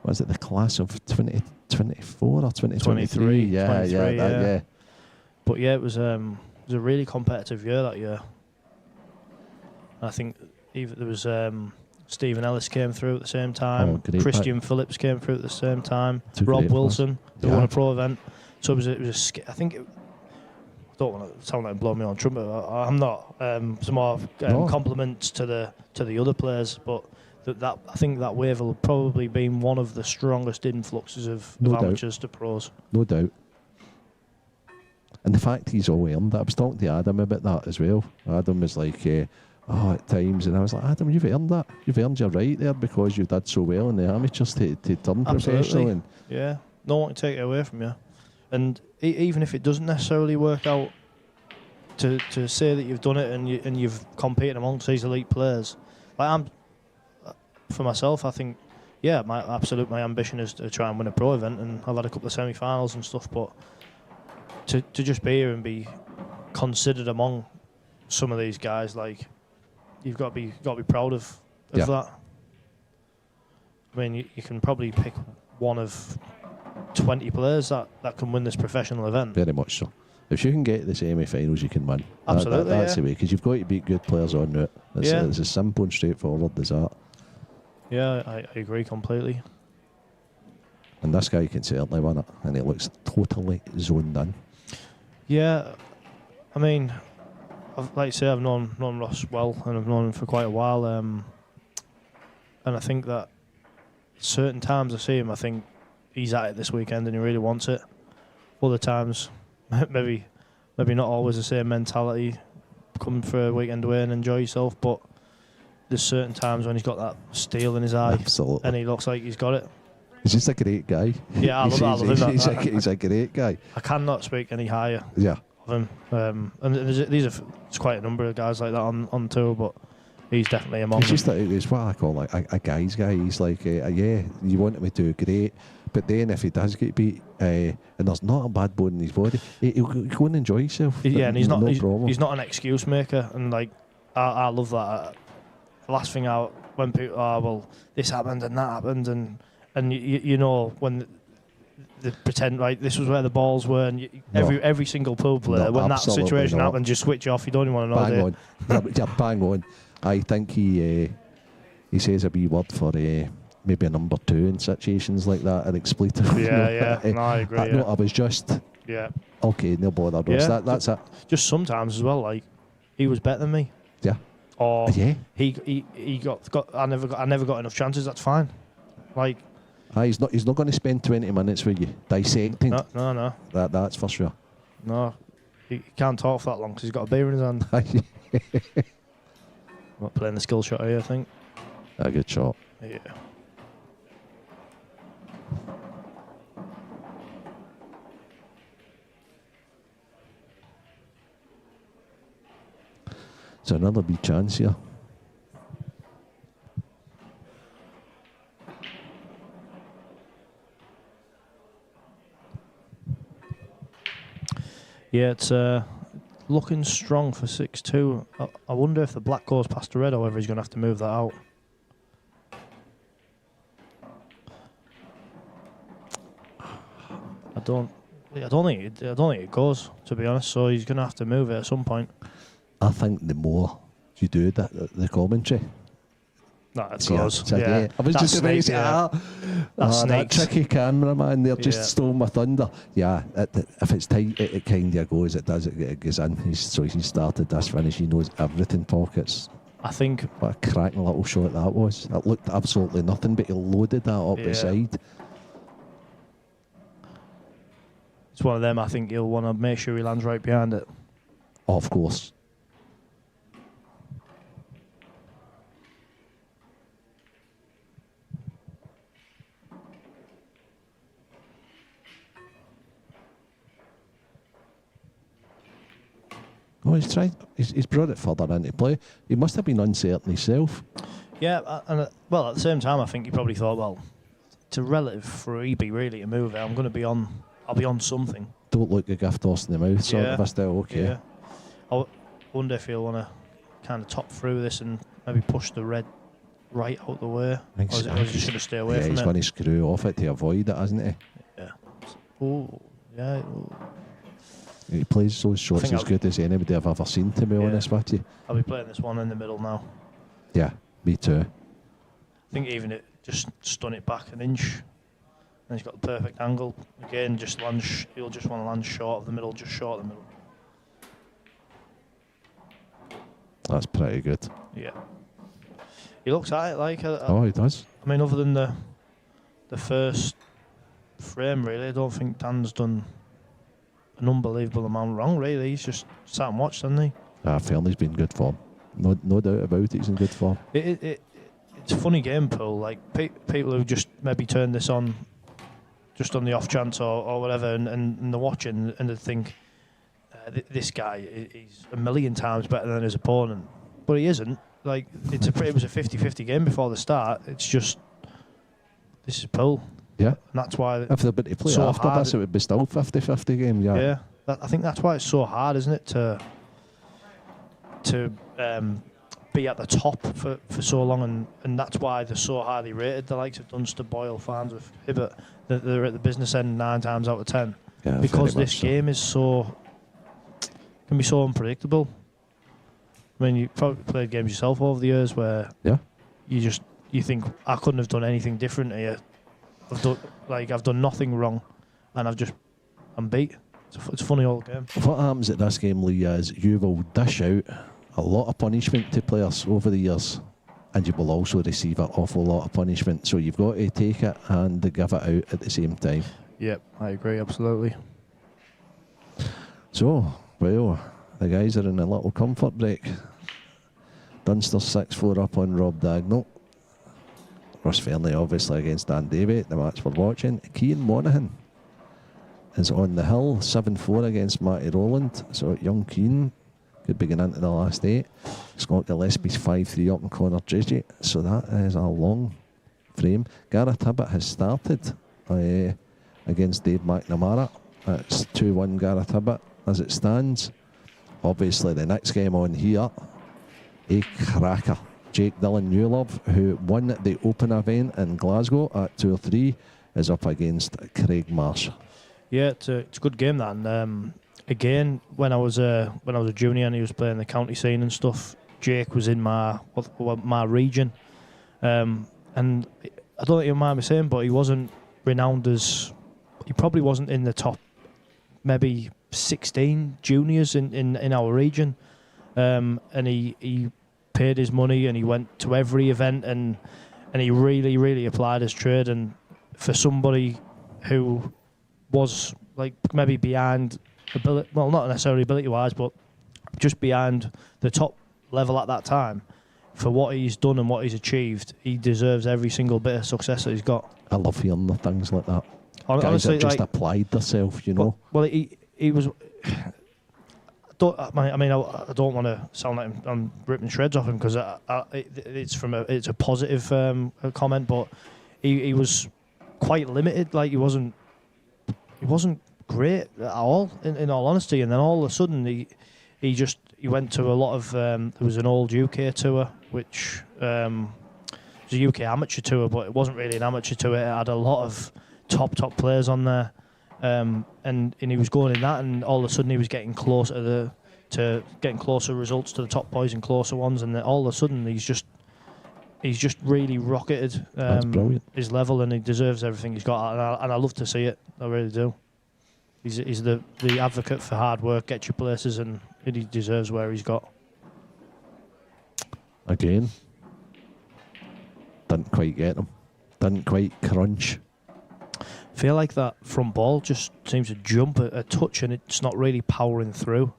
Was it the class of 2024 or 2023? Yeah. But yeah, it was a really competitive year that year. I think there was Stephen Ellis came through at the same time. Christian Phillips came through at the same time. Rob Wilson, who won a pro event. So it was I think. I don't want to sound like blowing me on trumpet. I'm not. Some more compliments to the other players, but I think that wave will have probably been one of the strongest influxes of amateurs to pros. No doubt. And the fact he's all earned that. I was talking to Adam about that as well. Adam was like, at times, and I was like, Adam, you've earned that. You've earned your right there because you did so well in the amateurs to turn professional. And yeah, no one can take it away from you. And even if it doesn't necessarily work out, to say that you've done it and you've competed amongst these elite players, like for myself, I think, yeah, my ambition is to try and win a pro event, and I've had a couple of semi-finals and stuff, but to just be here and be considered among some of these guys, like, you've got to be proud of that. I mean, you can probably pick one of 20 players that can win this professional event. Very much so. If you can get to the semi-finals, you can win. Absolutely, that's the way, because you've got to beat good players on route. It's as simple and straightforward as that. Yeah, I agree completely. And this guy can certainly win it, and he looks totally zoned in. Yeah, I mean, like I say, I've known Ross well, and I've known him for quite a while. And I think that certain times I see him, I think he's at it this weekend and he really wants it. Other times, maybe not always the same mentality. Come for a weekend away and enjoy yourself, but there's certain times when he's got that steel in his eye. Absolutely. And he looks like he's got it. He's just a great guy. Yeah, I love him. He's a great guy. I cannot speak any higher Yeah. of him. And there's quite a number of guys like that on tour, but he's definitely among them. He's what I call like a guy's guy. He's like, yeah, you want him to do great, but then if he does get beat, and there's not a bad bone in his body, he'll go and enjoy himself. Yeah, and he's not problem. an excuse maker, and like I love that. The last thing out when people well, this happened and that happened, and you know when they pretend like this was where the balls were, and every single pool player when that situation happened, just switch off. You don't even want to know. Bang on, yeah, bang on. I think he says a wee word for maybe a number 2 in situations like that, an expletive. Yeah, no, I agree. No, I was just okay. No bother, Ross. Yeah, that's it. Just sometimes as well, like he was better than me. Yeah. Or yeah. he got. I never got enough chances. That's fine. Like. He's not going to spend 20 minutes with you dissecting. No. That's for sure. No, he can't talk for that long because he's got a beer in his hand. Not playing the skill shot here, I think. A good shot. Yeah. It's another big chance here. Yeah, it's looking strong for 6-2. I wonder if the black goes past the red or whether he's going to have to move that out. I don't think it goes, to be honest. So he's going to have to move it at some point. I think the more you do that, the commentary. No, it goes. Yeah. I was That's just about to say, that tricky cameraman there just stole my thunder. Yeah, if it's tight, it kind of goes. It does. It goes in. He started this finish. He knows everything. Pockets. I think. What a cracking little shot that was. It looked absolutely nothing, but he loaded that up the side. It's one of them. I think he'll want to make sure he lands right behind it. Oh, of course. Oh, he's tried. He's brought it further into play. He must have been uncertain himself. Yeah, and well, at the same time, I think he probably thought, well, it's a relative freebie really to move it. I'll be on something. Don't look a gift horse in the mouth, sort of a still okay. Yeah. I wonder if he'll want to kind of top through this and maybe push the red right out the way. Or is he just going to stay away from it? He's going to screw off it to avoid it, isn't he? Yeah. Oh, yeah. He plays those shots as good as anybody I've ever seen, to be honest with you. I'll be playing this one in the middle now. Yeah, me too. I think even it just stun it back an inch. And he's got the perfect angle. Again, just lunge. He'll just want to land short of the middle, just short of the middle. That's pretty good. Yeah. He looks at it like... oh, he does. I mean, other than the first frame, really, I don't think Dan's done an unbelievable amount wrong, really. He's just sat and watched, hasn't he? Fernie's been good form. No doubt about it, he's in good form. It's a funny game, Paul. Like, people who just maybe turn this on just on the off chance or whatever, and they're watching and they think, this guy is a million times better than his opponent. But he isn't. Like, it was a 50-50 game before the start. It's just, this is Paul. Yeah. And that's why if they'd been to play so after hard. this, it would be still 50-50 game, yeah. Yeah. I think that's why it's so hard, isn't it, to be at the top for so long, and that's why they're so highly rated. The likes of Dunster, Boyle, Farnsworth, Hibbert, they're at the business end 9 times out of 10. Yeah, because this game is can be so unpredictable. I mean, you probably played games yourself over the years where you think, I couldn't have done anything different here. I've done nothing wrong, and I'm beat. It's a funny old game. What happens at this game, Lee, is you will dish out a lot of punishment to players over the years, and you will also receive an awful lot of punishment. So you've got to take it and give it out at the same time. Yep, I agree, absolutely. So, well, the guys are in a little comfort break. Dunster 6-4 up on Rob Dagnall. Ross Fernie obviously against Dan Davy, the match we're watching. Cian Monaghan is on the hill, 7-4 against Matty Rowland. So young Cian could be getting into the last 8. Scott Gillespie's 5-3 up in Connor Gigi. So that is a long frame. Gareth Hibbett has started against Dave McNamara. It's 2-1 Gareth Hibbett as it stands. Obviously the next game on here, a cracker. Jake Dillon Newlove, who won the Open event in Glasgow at 2-3, is up against Craig Marsh. Yeah, it's a good game that. And again, when I was a junior and he was playing the county scene and stuff, Jake was in my region, and I don't think you mind me saying, but he wasn't renowned as, he probably wasn't in the top maybe 16 juniors in our region, and he paid his money and he went to every event and he really applied his trade. And for somebody who was like maybe behind ability, well, not necessarily ability wise, but just behind the top level at that time, for what he's done and what he's achieved, he deserves every single bit of success that he's got. I love hearing the things like that. Honestly, guys that just applied themselves, you know. Well, he was. I mean, I don't want to sound like I'm ripping shreds off him, because it's a positive comment, but he was quite limited. Like he wasn't great at all, in all honesty. And then all of a sudden he went to a lot of there was an old UK tour, which was a UK amateur tour, but it wasn't really an amateur tour. It had a lot of top players on there. And he was going in that, and all of a sudden he was getting closer to getting closer results to the top boys and closer ones, and then all of a sudden he's just really rocketed his level, and he deserves everything he's got, and I love to see it. I really do. He's the advocate for hard work, get you places, and he deserves where he's got. Again, didn't quite get him, didn't quite crunch. Feel like that front ball just seems to jump a touch, and it's not really powering through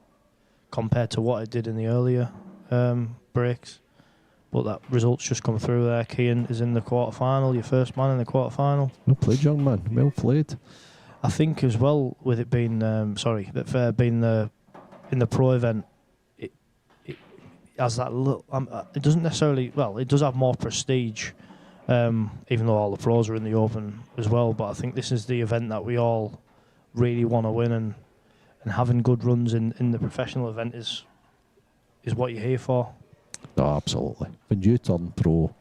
compared to what it did in the earlier breaks. But that result's just come through there. Cian is in the quarter-final, your first man in the quarter-final. Well played, young man, well played. I think as well, with it being being in the pro event, it has that little. It doesn't necessarily. Well, it does have more prestige. Even though all the pros are in the Open as well, but I think this is the event that we all really want to win, and having good runs in the professional event is what you're here for. Oh, absolutely. When you turn pro,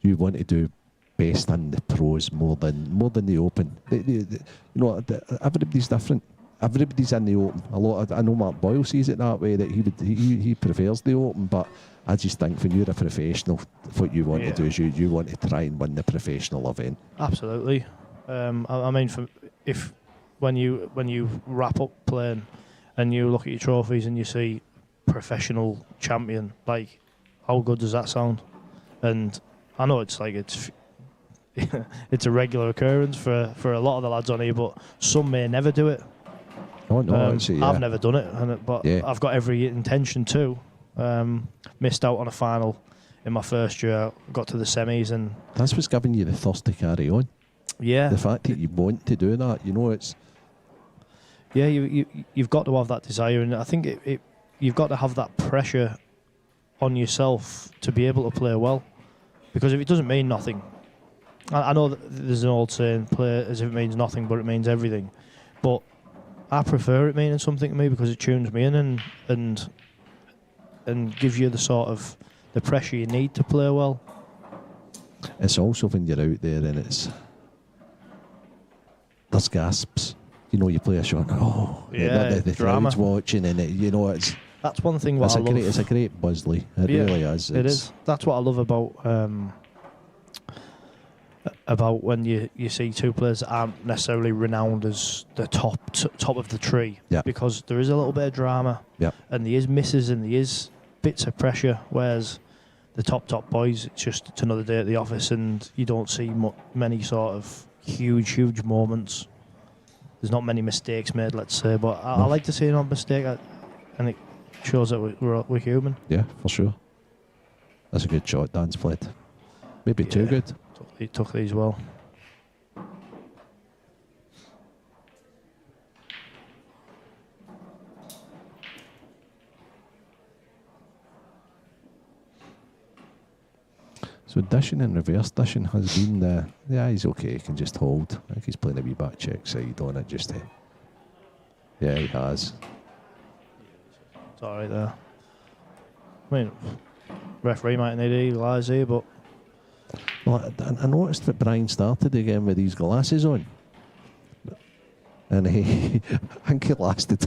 you want to do best in the pros more than the Open. You know, everybody's different. Everybody's in the Open. I know Mark Boyle sees it that way, that he prefers the Open, but I just think when you're a professional, what you want to do is you want to try and win the professional event. Absolutely. I mean, when you wrap up playing and you look at your trophies and you see professional champion, like, how good does that sound? And I know it's it's a regular occurrence for a lot of the lads on here, but some may never do it. Oh no, I've never done it, but I've got every intention to. Missed out on a final in my first year, got to the semis, and that's what's giving you the thirst to carry on. Yeah, the fact that you want to do that, you know, it's you've got to have that desire, and I think you've got to have that pressure on yourself to be able to play well, because if it doesn't mean nothing, I know that there's an old saying, play as if it means nothing but it means everything, but I prefer it meaning something to me, because it tunes me in and gives you the sort of the pressure you need to play well. It's also when you're out there and there's gasps. You know, you play a shot, the crowd's watching, and that's one thing what I love. It's a great buzz, Lee. It really is. It is. That's what I love about when you see two players that aren't necessarily renowned as the top of the tree, because there is a little bit of drama, and there is misses and there is bits of pressure, whereas the top boys, it's another day at the office, and you don't see many sort of huge moments. There's not many mistakes made, let's say, but I like to see an odd mistake, and it shows that we're human. Yeah, for sure. That's a good shot Dan's played. Maybe too good. took these well. So dishing and reverse dishing has been the... Yeah, he's okay, he can just hold. I think he's playing a wee back check side on it just to... Yeah, he has. It's alright there. I mean, referee might need to equalise here, but... Well, I noticed that Brian started again with these glasses on. And he... I think they lasted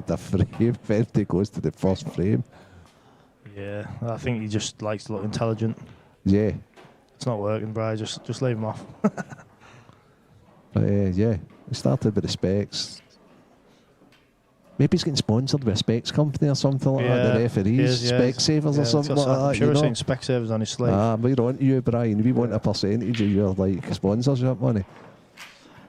the frame. Fernie goes to the first frame. Yeah, I think he just likes to look intelligent. Yeah. It's not working, Brian. Just leave him off. But yeah, he started with the specs. Maybe he's getting sponsored by a specs company or something like that. The referees, Specsavers or something like that. I'm sure I've seen Specsavers on his slate. We're on to you, Brian. We want a percentage of your sponsorship money.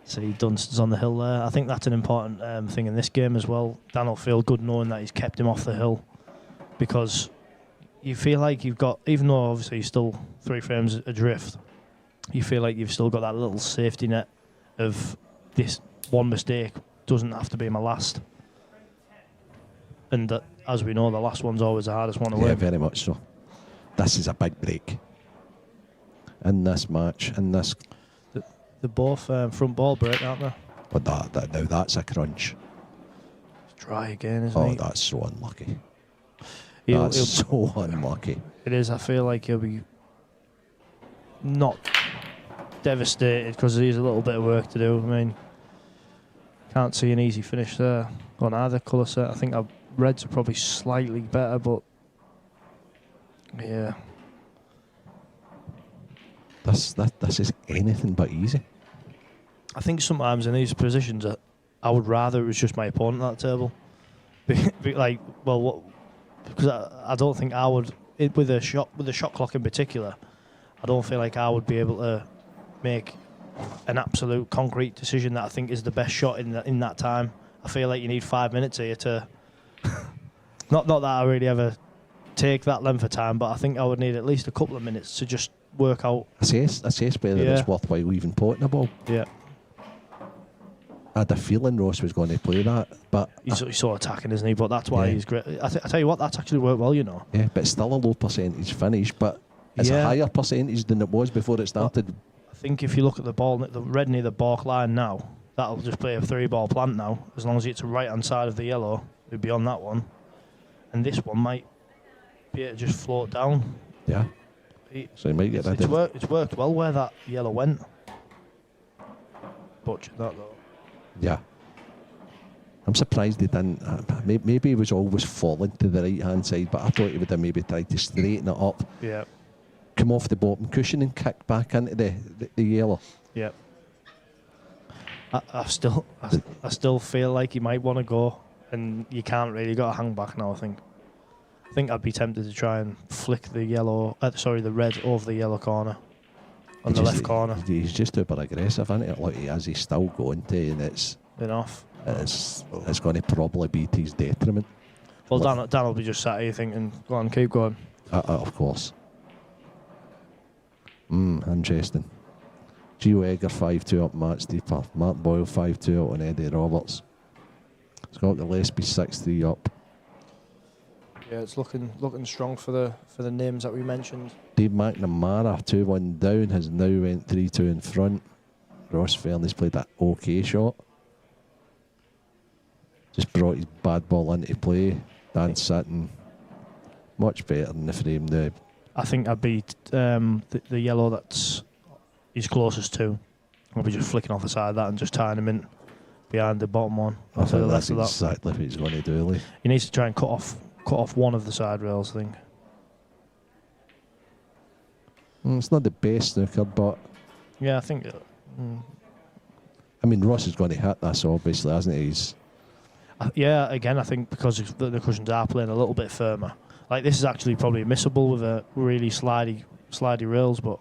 See, Dunst's on the hill there. I think that's an important thing in this game as well. Dan will feel good knowing that he's kept him off the hill, because you feel like you've got, even though obviously you're still 3 frames adrift, you feel like you've still got that little safety net of this one mistake doesn't have to be my last. And as we know, the last one's always the hardest one to win. Yeah, very much so. This is a big break in this match. They're both front ball break, aren't they? But now that's a crunch. It's dry again, isn't it? Oh, that's so unlucky. He'll So unlucky. It is. I feel like he'll be not devastated because there's a little bit of work to do. I mean, can't see an easy finish there on either colour set. I think our reds are probably slightly better, but yeah. This is anything but easy. I think sometimes in these positions, I would rather it was just my opponent at that table. Because I don't think I would, with the shot clock in particular, I don't feel like I would be able to make an absolute concrete decision that I think is the best shot in that time. I feel like you need 5 minutes here to... not that I really ever take that length of time, but I think I would need at least a couple of minutes to just work out... Assess whether it's worthwhile even potting a ball. Yeah. I had a feeling Ross was going to play that, but... He's so attacking, isn't he? But that's why he's great. I tell you what, that's actually worked well, you know. Yeah, but still a low percentage finish, but it's a higher percentage than it was before it started. Well, I think if you look at the ball, the red near the balk line now, that'll just play a 3-ball plant now, as long as it's right-hand side of the yellow, it'd be on that one. And this one might be able to just float down. Yeah. So you might get that. It's worked well where that yellow went. Butchered that, though. Yeah. I'm surprised he didn't. Maybe he was always falling to the right-hand side, but I thought he would have maybe tried to straighten it up. Yeah. Come off the bottom cushion and kick back into the yellow. Yeah. I still feel like you might want to go, and you can't really. Got to hang back now. I think I'd be tempted to try and flick the the red over the yellow corner on the left corner. He's just super aggressive, isn't it? Like he's still going to, and it's enough. It's going to probably be to his detriment. Well, Dan will be just sat here thinking, "Go on, keep going." Of course. Interesting. Gio Egger 5-2 up Matt Steeper. Mark Boyle 5-2 out on Eddie Roberts. Scott Gillespie 6-3 up. Yeah, it's looking strong for the names that we mentioned. Dave McNamara 2-1 down has now went 3-2 in front. Ross Fernie's played that okay shot. Just brought his bad ball into play. Dan sitting much better than the frame now. I think I'd be the yellow that's he's closest to. I'll be just flicking off the side of that and just tying him in behind the bottom one. I think that's exactly what he's going to do. Like. He needs to try and cut off one of the side rails, I think. It's not the best snooker, but... Yeah, I think... I mean, Ross is going to hit this, obviously, hasn't he? Yeah, again, I think because the cushions are playing a little bit firmer. Like, this is actually probably missable with a really slidey rails, but...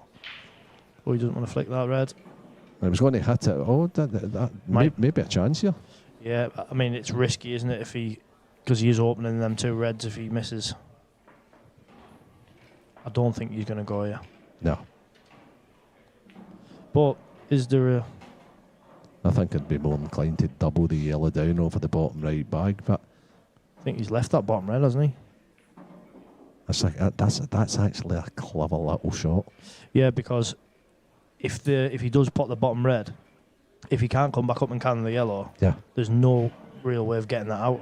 Oh, he doesn't want to flick that red. I was going to hit it. Oh, maybe a chance here. Yeah, I mean, it's risky, isn't it, because he is opening them 2 reds if he misses. I don't think he's going to go here. No. But is there a... I think I'd be more inclined to double the yellow down over the bottom right bag, but I think he's left that bottom red, hasn't he? that's actually a clever little shot. Yeah, because if he does pot the bottom red, if he can't come back up and can the yellow, Yeah. there's no real way of getting that out.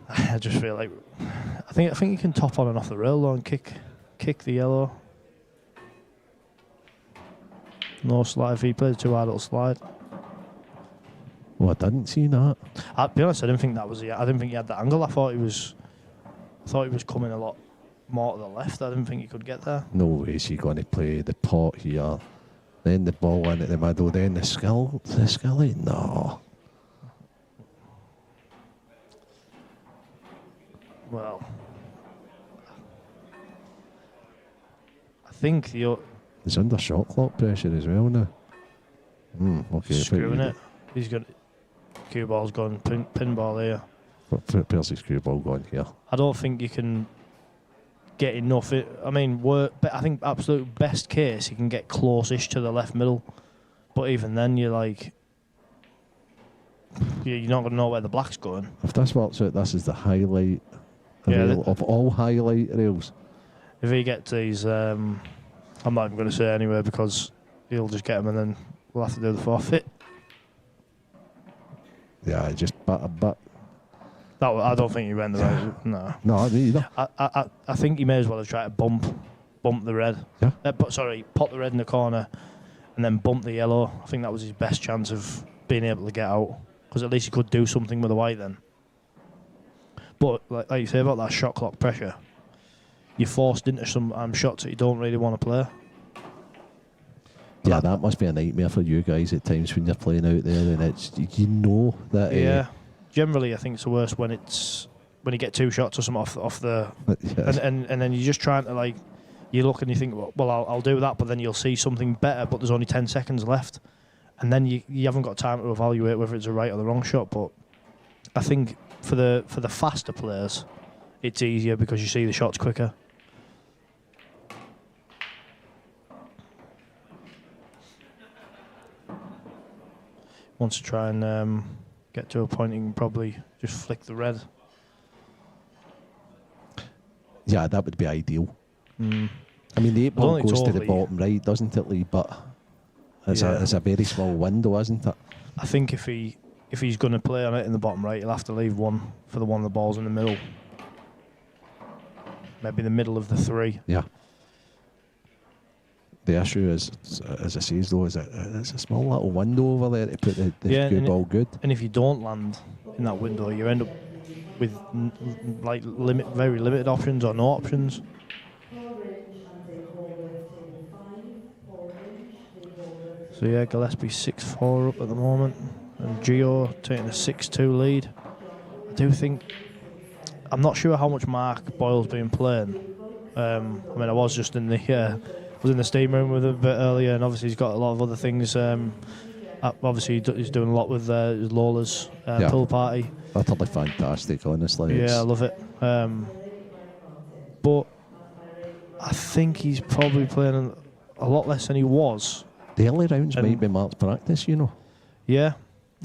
I just feel like I think you can top on and off the rail though and kick the yellow. No slide. If he plays too hard, it'll slide. Oh, I didn't see that. I'll be honest, I didn't think that was I didn't think he had that angle. I thought he was coming a lot more to the left. I didn't think he could get there. No way is he going to play the pot here. Then the ball in at the middle. Then the skilly. No. Well, I think He's under shot clock pressure as well now. Okay. Screwing it. He's got cue ball's gone pinball here. Where's his cue ball gone here? I don't think you can get enough. I think absolute best case you can get close-ish to the left middle, but even then you're like you're not going to know where the black's going. If this works out, this is the highlight rail of all highlight rails. If he gets these, I'm not even going to say anywhere because he'll just get them and then we'll have to do the forfeit. Yeah, but I don't think he went the right. No. No, me either. I think he may as well have tried to bump the red. Yeah. Pop the red in the corner, and then bump the yellow. I think that was his best chance of being able to get out, because at least he could do something with the white then. But like you say about that shot clock pressure, you're forced into some shots that you don't really want to play. Yeah, that must be a nightmare for you guys at times when you're playing out there, and it's that. Yeah. Generally, I think it's the worst when you get two shots or something off the, Yes. and then you're just trying to you look and you think, well, I'll do that, but then you'll see something better, but there's only 10 seconds left, and then you haven't got time to evaluate whether it's a right or the wrong shot. But I think for the faster players, it's easier because you see the shots quicker. Wants to try and get to a point, you can probably just flick the red. Yeah, that would be ideal. I mean, the 8 ball goes to the bottom right, doesn't it, Lee? But it's a very small window, isn't it? I think if he's going to play on it in the bottom right, he'll have to leave one for the one of the balls in the middle. Maybe the middle of the 3. Yeah. The issue is, as I say, though, it's a small little window over there to put the cue ball good. And if you don't land in that window, you end up with very limited options or no options. So yeah, Gillespie 6-4 up at the moment, and Gio taking a 6-2 lead. I do think, I'm not sure how much Mark Boyle's been playing. I was just in the steam room with him a bit earlier, and obviously he's got a lot of other things. Obviously he's doing a lot with Lola's pool party. Utterly fantastic, honestly. Yeah, I love it. But I think he's probably playing a lot less than he was. The early rounds might be Mark's practice, you know. Yeah,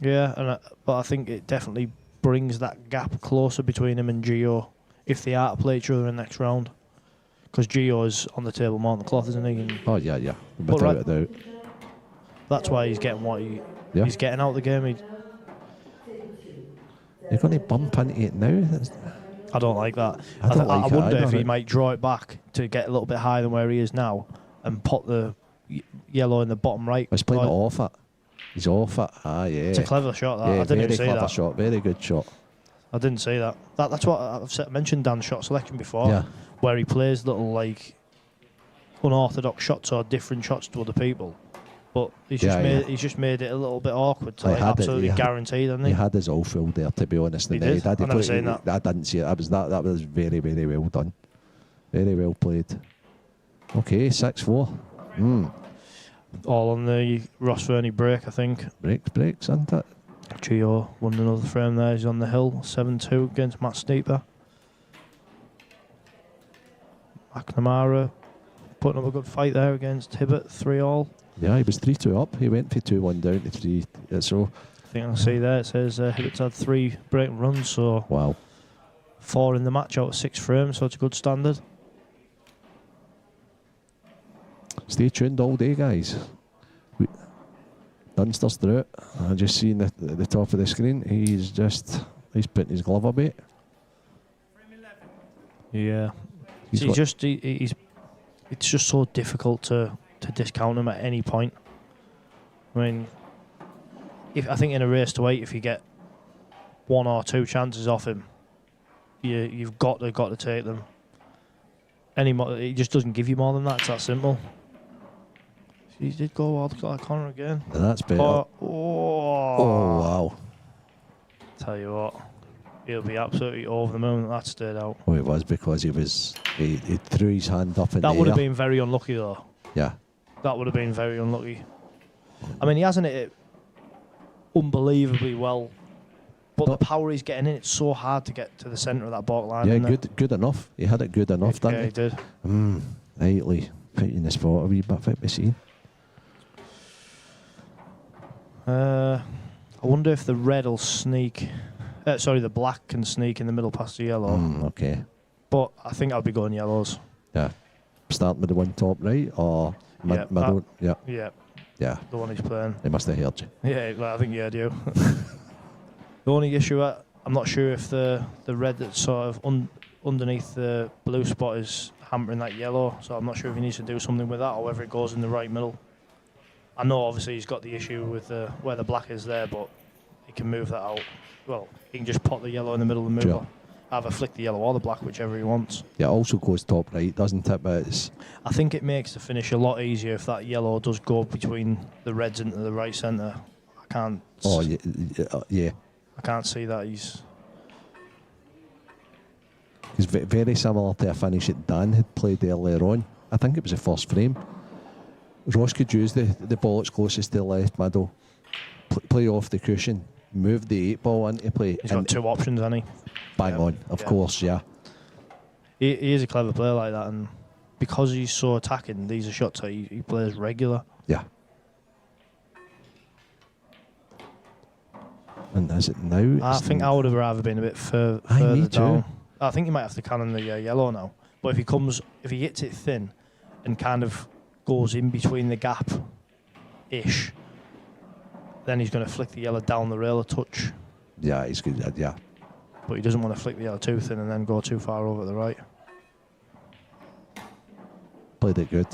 but I think it definitely brings that gap closer between him and Gio if they are to play each other in the next round. Because Gio is on the table more than the cloth, isn't he? And yeah. Without a doubt. That's why he's getting what he's getting out of the game. You're going to bump into it now? I don't like that. I wonder if he might draw it back to get a little bit higher than where he is now and pot the yellow in the bottom right. He's playing it off it. He's off it. Yeah. It's a clever shot, that. Yeah, I didn't even see very clever that. shot. Very good shot. I didn't see that. That's what I've mentioned Dan's shot selection before, where he plays little unorthodox shots or different shots to other people. But he's just made it a little bit awkward to absolutely guaranteed, hasn't he? He had his all filled there, to be honest. He did. I've never seen that. I didn't see it. That was very, very well done. Very well played. Okay, 6-4. All on the Ross Fernie break, I think. Breaks, isn't it? Gio won another frame there. He's on the hill, 7-2 against Matt Steeper. McNamara putting up a good fight there against Hibbert, 3-all. Yeah, he was 3-2 up. He went for 2-1 down to 3. So I think I see there it says Hibbert's had 3 breaking runs, so wow. 4 in the match out of 6 frames, so it's a good standard. Stay tuned all day, guys. Dunster's through it. I just seen at the top of the screen. He's putting his glove up it. Yeah, He's it's just so difficult to discount him at any point. I mean, I think in a race to 8, if you get 1 or 2 chances off him, you've got to take them. He just doesn't give you more than that. It's that simple. He did go wild, got that corner again. And that's better. Oh, wow. Tell you what, he'll be absolutely over the moon that stayed out. Oh, it was because he threw his hand up in the air. That would have been very unlucky though. Yeah. That would have been very unlucky. I mean, he hasn't hit it unbelievably well, but the power he's getting in, it's so hard to get to the centre of that baulk line. Yeah, good enough. He had it good enough, didn't he? Yeah, he did. Rightly putting the spot a wee bit for the scene. I wonder if the red will sneak. The black can sneak in the middle past the yellow. Okay. But I think I'll be going yellows. Yeah. Starting with the one top right or middle? Yeah. Yeah. The one he's playing. They must have heard you. Yeah, well, I think yeah, I do. The only issue, I'm not sure if the red that's sort of underneath the blue spot is hampering that yellow, so I'm not sure if he needs to do something with that or whether it goes in the right middle. I know obviously he's got the issue with where the black is there, but he can move that out. Well, he can just pop the yellow in the middle and move it. Either flick the yellow or the black, whichever he wants. Yeah, it also goes top right, doesn't it? But I think it makes the finish a lot easier if that yellow does go between the reds into the right centre. I can't. Oh, yeah. I can't see that he's very similar to a finish that Dan had played earlier on. I think it was the first frame. Ross could use the ball that's closest to the left middle, play off the cushion, move the 8 ball into play. He's got 2 options, hasn't he? Bang on, of course, yeah. He is a clever player like that, and because he's so attacking, these are shots that he plays regular. Yeah. And is it now? I think I would have rather been a bit further down. I think he might have to cannon the yellow now. But if he hits it thin and kind of goes in between the gap-ish, then he's going to flick the yellow down the rail a touch. Yeah, he's good. Yeah. But he doesn't want to flick the yellow too thin and then go too far over to the right. Played it good.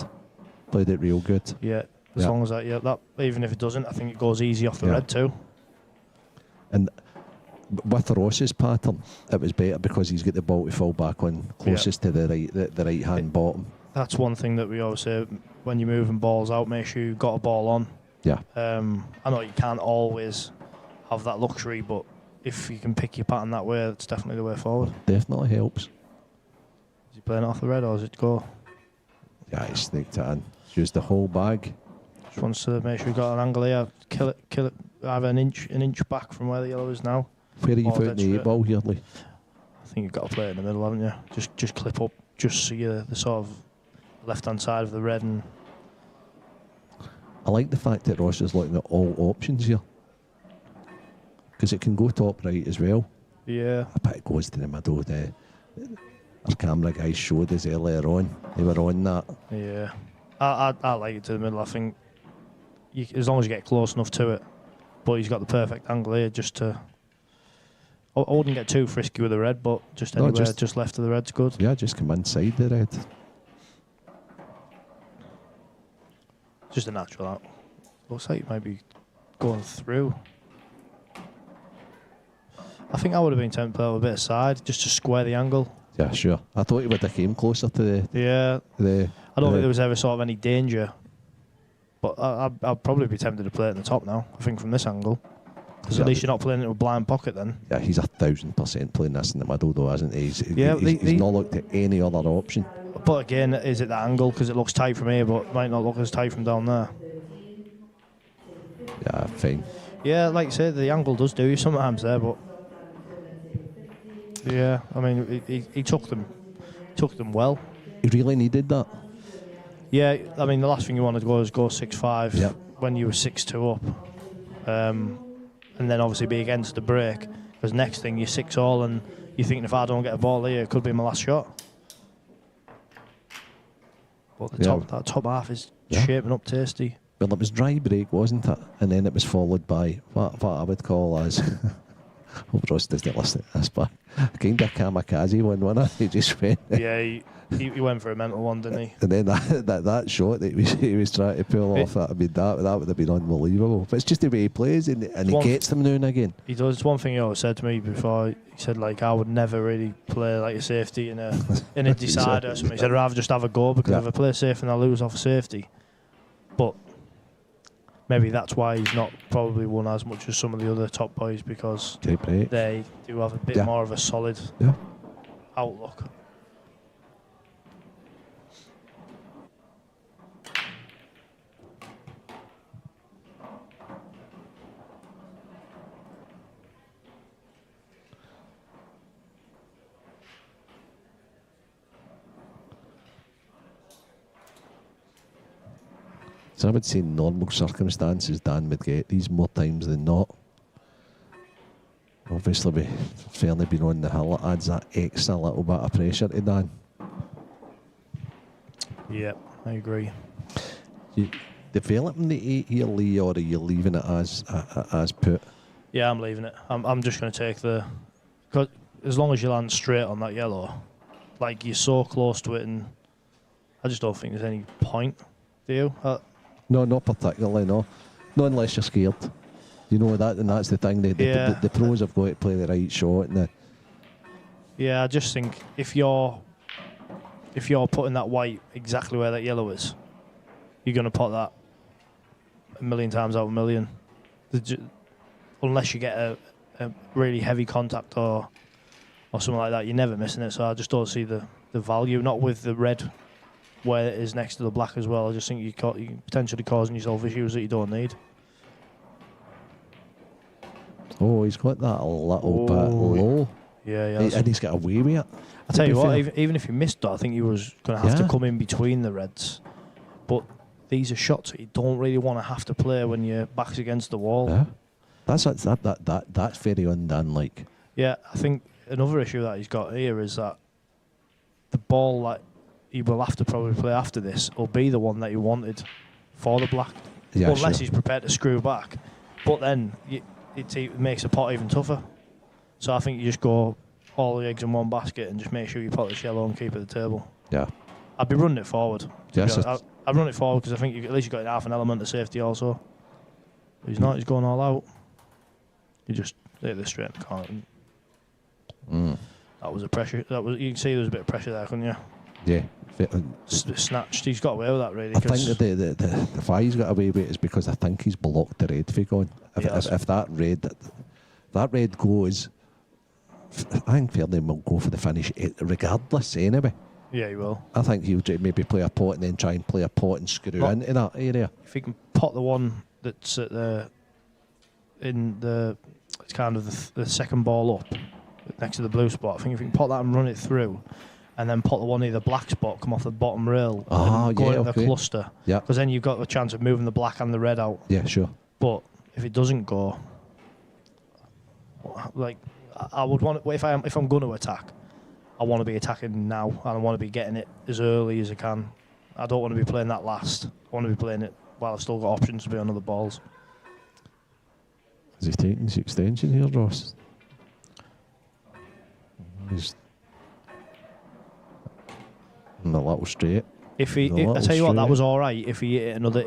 Played it real good. Yeah, as long as that, even if it doesn't, I think it goes easy off the red too. And with Ross's pattern, it was better because he's got the ball to fall back on closest to the right hand bottom. That's one thing that we always say when you're moving balls out, make sure you've got a ball on. Yeah. I know you can't always have that luxury, but if you can pick your pattern that way, it's definitely the way forward. Definitely helps. Is he playing it off the red or does it go? Yeah, he sneaked it in. Used the whole bag. Just wants to make sure you've got an angle here. Kill it. Either an inch back from where the yellow is now. Where are you putting the 8 ball here, Lee? I think you've got to play it in the middle, haven't you? Just clip up, just see the sort of left-hand side of the red. And I like the fact that Ross is looking at all options here. Because it can go top right as well. Yeah. I bet it goes to the middle. Our camera guys showed us earlier on. They were on that. Yeah. I like it to the middle. I think as long as you get close enough to it. But he's got the perfect angle here just to... I wouldn't get too frisky with the red, but just anywhere just left of the red's good. Yeah, just come inside the red. Just a natural out. Looks like it might be going through. I think I would have been tempted to play a bit of side just to square the angle. Yeah, sure. I thought he would have came closer to the... Yeah. I don't think there was ever sort of any danger. But I'd probably be tempted to play it in the top now, I think, from this angle. Because at least you're not playing it with a blind pocket then. Yeah, he's 1,000% playing this in the middle though, isn't he? He's not looked at any other option. But again, is it that angle? Because it looks tight from here, but it might not look as tight from down there. Yeah, fine. Yeah, like you said, the angle does do you sometimes there, but... Yeah, I mean, he took them well. He really needed that. Yeah, I mean, the last thing you want to go is go 6-5 Yep. when you were 6-2 up. And then obviously be against the break. Because next thing, you're 6-all and you're thinking, if I don't get a ball here, it could be my last shot. But that top half is shaping up tasty. Well, it was dry break, wasn't it? And then it was followed by what I would call as... hope Ross doesn't listen to this, but kind of kamikaze one, wasn't it? He just went... Yeah, he went for a mental one, didn't he? And then that shot that he was trying to pull off, that would have been unbelievable. But it's just the way he plays, and he gets them now and again. He does. It's one thing he always said to me before. He said, like, I would never really play like a safety in a decider or something. He said, I'd rather just have a go, because if I play safe and I lose off a safety. But maybe that's why he's not probably won as much as some of the other top boys, because they do have a bit more of a solid outlook. So I would say in normal circumstances, Dan would get these more times than not. Obviously, with Fernie being on the hill, it adds that extra little bit of pressure to Dan. Yeah, I agree. You developing the 8 here, Lee, or are you leaving it as put? Yeah, I'm leaving it. I'm just going to take because as long as you land straight on that yellow, like, you're so close to it, and I just don't think there's any point. Do you? No, not particularly, no. Not unless you're scared. You know that, and that's the thing. The pros have got to play the right shot. Yeah, I just think if you're putting that white exactly where that yellow is, you're going to put that a million times out of a million. Unless you get a really heavy contact or something like that, you're never missing it. So I just don't see the value, not with the red where it is next to the black as well. I just think you're potentially causing yourself issues that you don't need. Oh, he's got that a little bit low. Yeah. And he's got away with it. I tell you what, even if he missed that, I think he was going to have to come in between the reds. But these are shots that you don't really want to have to play when your back's against the wall. Yeah. That's very undone, like. Yeah, I think another issue that he's got here is that the ball that he will have to probably play after this will be the one that he wanted for the black. Yeah, unless he's prepared to screw back. But then it makes the pot even tougher. So I think you just go all the eggs in one basket and just make sure you put this yellow and keep it at the table. Yeah. I'd be running it forward. Yes, I'd run it forward because I think at least you've got half an element of safety also. But he's not, he's going all out. You just hit this straight in the corner. That was a pressure. You can see there was a bit of pressure there, couldn't you? Yeah. Snatched. He's got away with that, really. I think the why he's got away with it is because I think he's blocked the red for going. If that red goes, I think Fernie will go for the finish regardless anyway. Yeah, he will. I think he'll maybe play a pot and then try and play a pot and screw into that area. If he can pot the one that's at it's kind of the second ball up next to the blue spot, I think if he can pot that and run it through, and then pot the one near the black spot, come off the bottom rail, and go into the cluster. Yeah. Because then you've got the chance of moving the black and the red out. Yeah, sure. But if it doesn't go, like, I would want, if I'm going to attack, I want to be attacking now, and I want to be getting it as early as I can. I don't want to be playing that last. I want to be playing it while I've still got options to be on other balls. Is he taking his extension here, Ross? He's in a little straight. I tell you what, that was all right. If he hit another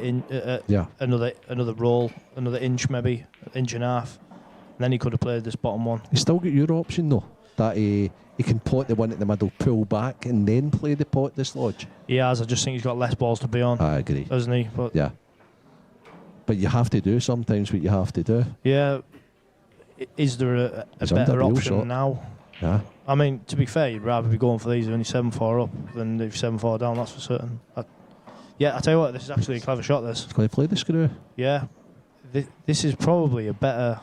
another roll, another inch maybe, inch and a half, and then he could have played this bottom one. He's still got your option though, that he can pot the one at the middle, pull back, and then play the pot dislodge. He has. I just think he's got less balls to be on. I agree, doesn't he? But yeah. But you have to do sometimes what you have to do. Yeah. Is there a better option now? Yeah. I mean, to be fair, you'd rather be going for these when you're 7-4 up than if you're 7-4 down, that's for certain. I tell you what, this is actually a clever shot, this. It's going to play the screw. Yeah. This is probably a better...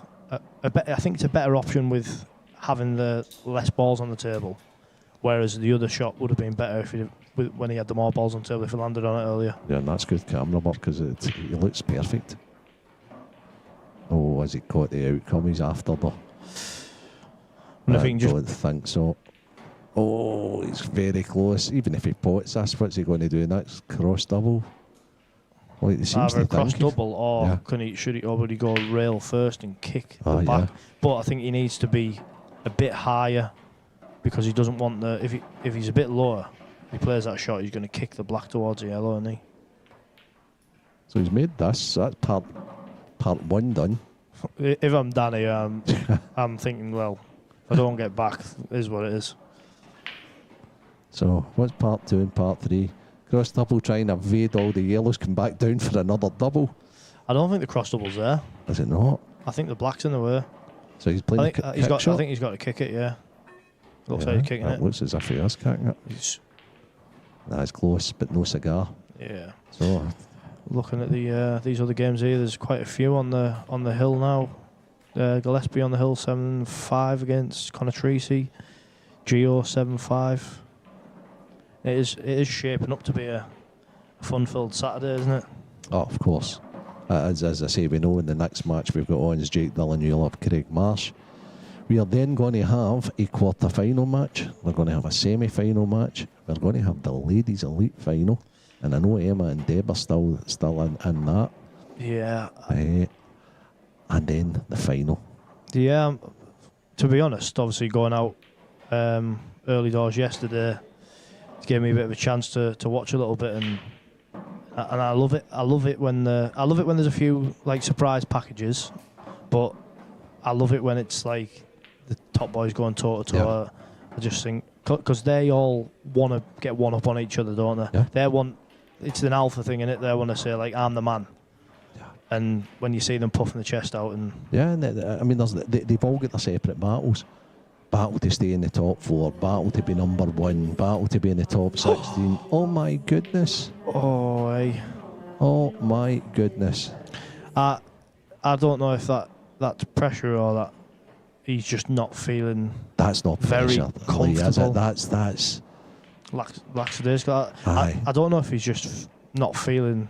I think it's a better option with having the less balls on the table. Whereas the other shot would have been better if when he had the more balls on table, if he landed on it earlier. Yeah, and that's good camera work because he looks perfect. Oh, has he caught the outcome he's after though? And if I he can just don't think so. Oh, he's very close. Even if he pots this, what's he going to do next? Cross double? Well, he seems either to a cross think double or yeah. should he already go rail first and kick Oh, the back? yeah. But I think he needs to be a bit higher because he doesn't want the if he's a bit lower, he plays that shot, he's going to kick the black towards the yellow, isn't he? So he's made this. So that's part one done. If I'm Danny, I'm thinking, well, if I don't get back, it is what it is. So what's part two and part three? Cross double trying to evade all the yellows, come back down for another double. I don't think the cross double's there. Is it not? I think the black's in the way. So he's playing I think he's got to kick it, yeah. Looks like he's kicking it. Looks as if he is kicking it. That's close, but no cigar. Yeah. So looking at these other games here, there's quite a few on the hill now. Gillespie on the hill 7-5 against Coventry. Gio 7-5. It is shaping up to be a fun-filled Saturday, isn't it? oh, of course. As I say, we know in the next match we've got on is Jake Dillon, Newlove, Craig Marsh. We are then going to have a quarter-final match. We're going to have a semi-final match. We're going to have the Ladies Elite Final. And I know Emma and Deb are still in that. Yeah. And then the final. Yeah, to be honest, obviously going out early doors yesterday gave me a bit of a chance to watch a little bit, and I love it. I love it when there's a few like surprise packages, but I love it when it's like the top boys going toe to toe. I just think because they all want to get one up on each other, don't they? Yeah. It's an alpha thing, innit? They want to say like, I'm the man. Yeah. And when you see them puffing the chest out and I mean, they've all got their separate battles. Battle to stay in the top 4, battle to be number 1, battle to be in the top 16. Oh my goodness. Oh, aye. Oh my goodness. I don't know if that's pressure or that he's just not feeling. That's not very pressure, comfortable. That's lackadaisical. I don't know if he's just not feeling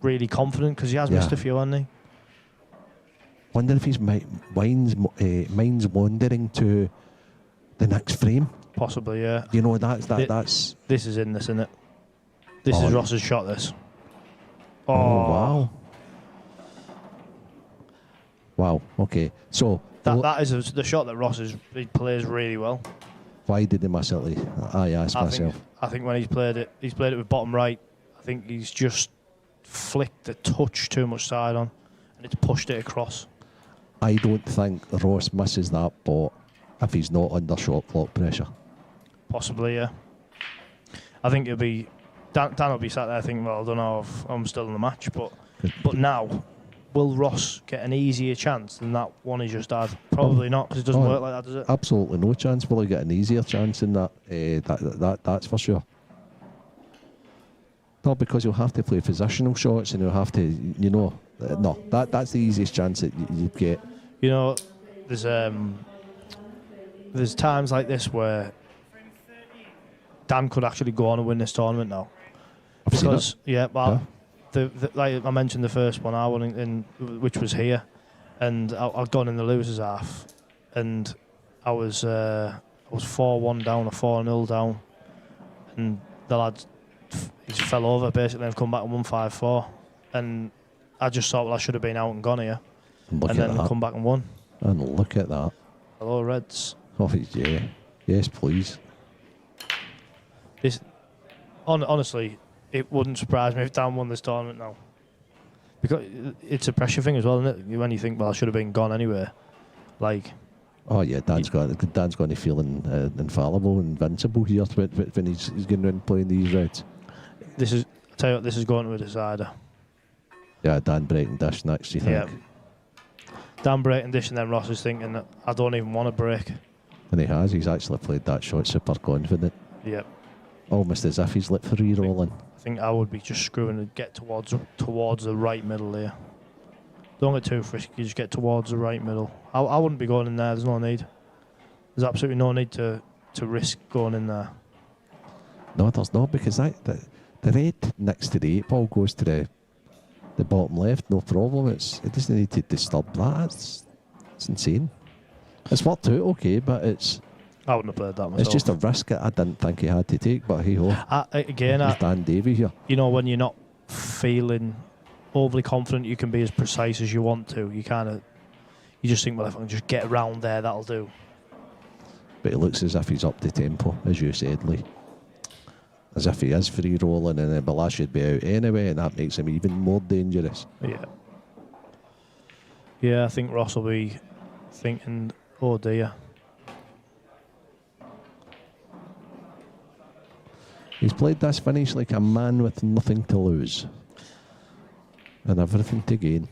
really confident because he has missed a few, hasn't he? Wonder if his mind's wandering to the next frame. Possibly, yeah. You know, that's. This is in this, isn't it? This is Ross's shot. This. Oh wow. Wow. Okay. So that is the shot that he plays really well. Why did he miss it? I asked myself. I think when he's played it with bottom right. I think he's just flicked the touch too much side on, and it's pushed it across. I don't think Ross misses that ball if he's not under shot clock pressure. Possibly, yeah. I think it'll be Dan will be sat there thinking, well, I don't know if I'm still in the match, but now, will Ross get an easier chance than that one he just had? Probably not, because it doesn't work like that, does it? Absolutely no chance. Will he get an easier chance than that? That's for sure. Not because he'll have to play positional shots and he'll have to, no, that's the easiest chance that you'd get. You know, there's times like this where Dan could actually go on and win this tournament now. Because like I mentioned, the first one I won in which was here, and I'd gone in the losers half, and I was 4-1 down or 4-0 down, and the lads he just fell over basically and come back and won 5-4, and I just thought, well, I should have been out and gone here, and then come back and won. And look at that. Hello, Reds. Oh yeah, yes please. This honestly, it wouldn't surprise me if Dan won this tournament now, because it's a pressure thing as well, isn't it? When you think, well, I should have been gone anyway, like. Oh yeah, Dan's going to feel infallible, invincible here when he's going around playing these Reds. I tell you what, this is going to a decider. Yeah, Dan breaking dish next, you think? Yeah. Dan breaking dish, and then Ross is thinking that I don't even want to break. And he has. He's actually played that shot super confident. Yeah. Almost as if he's lit for re-rolling. I think I would be just screwing and get towards the right middle there. Don't get too frisky, just get towards the right middle. I wouldn't be going in there, there's no need. There's absolutely no need to to risk going in there. No, there's not, because the red next to the 8 ball goes to the bottom left, no problem. It doesn't need to disturb that. It's insane. It's worked out okay, but I wouldn't have played that myself. it's just a risk that I didn't think he had to take, but hey ho. Again, Dan Davy here. you know, when you're not feeling overly confident, you can be as precise as you want to. You just think, well, if I can just get around there, that'll do. But it looks as if he's up to tempo, as you said, Lee. As if he is free rolling, and the ball should be out anyway, and that makes him even more dangerous. Yeah, I think Ross will be thinking, oh dear. He's played this finish like a man with nothing to lose and everything to gain.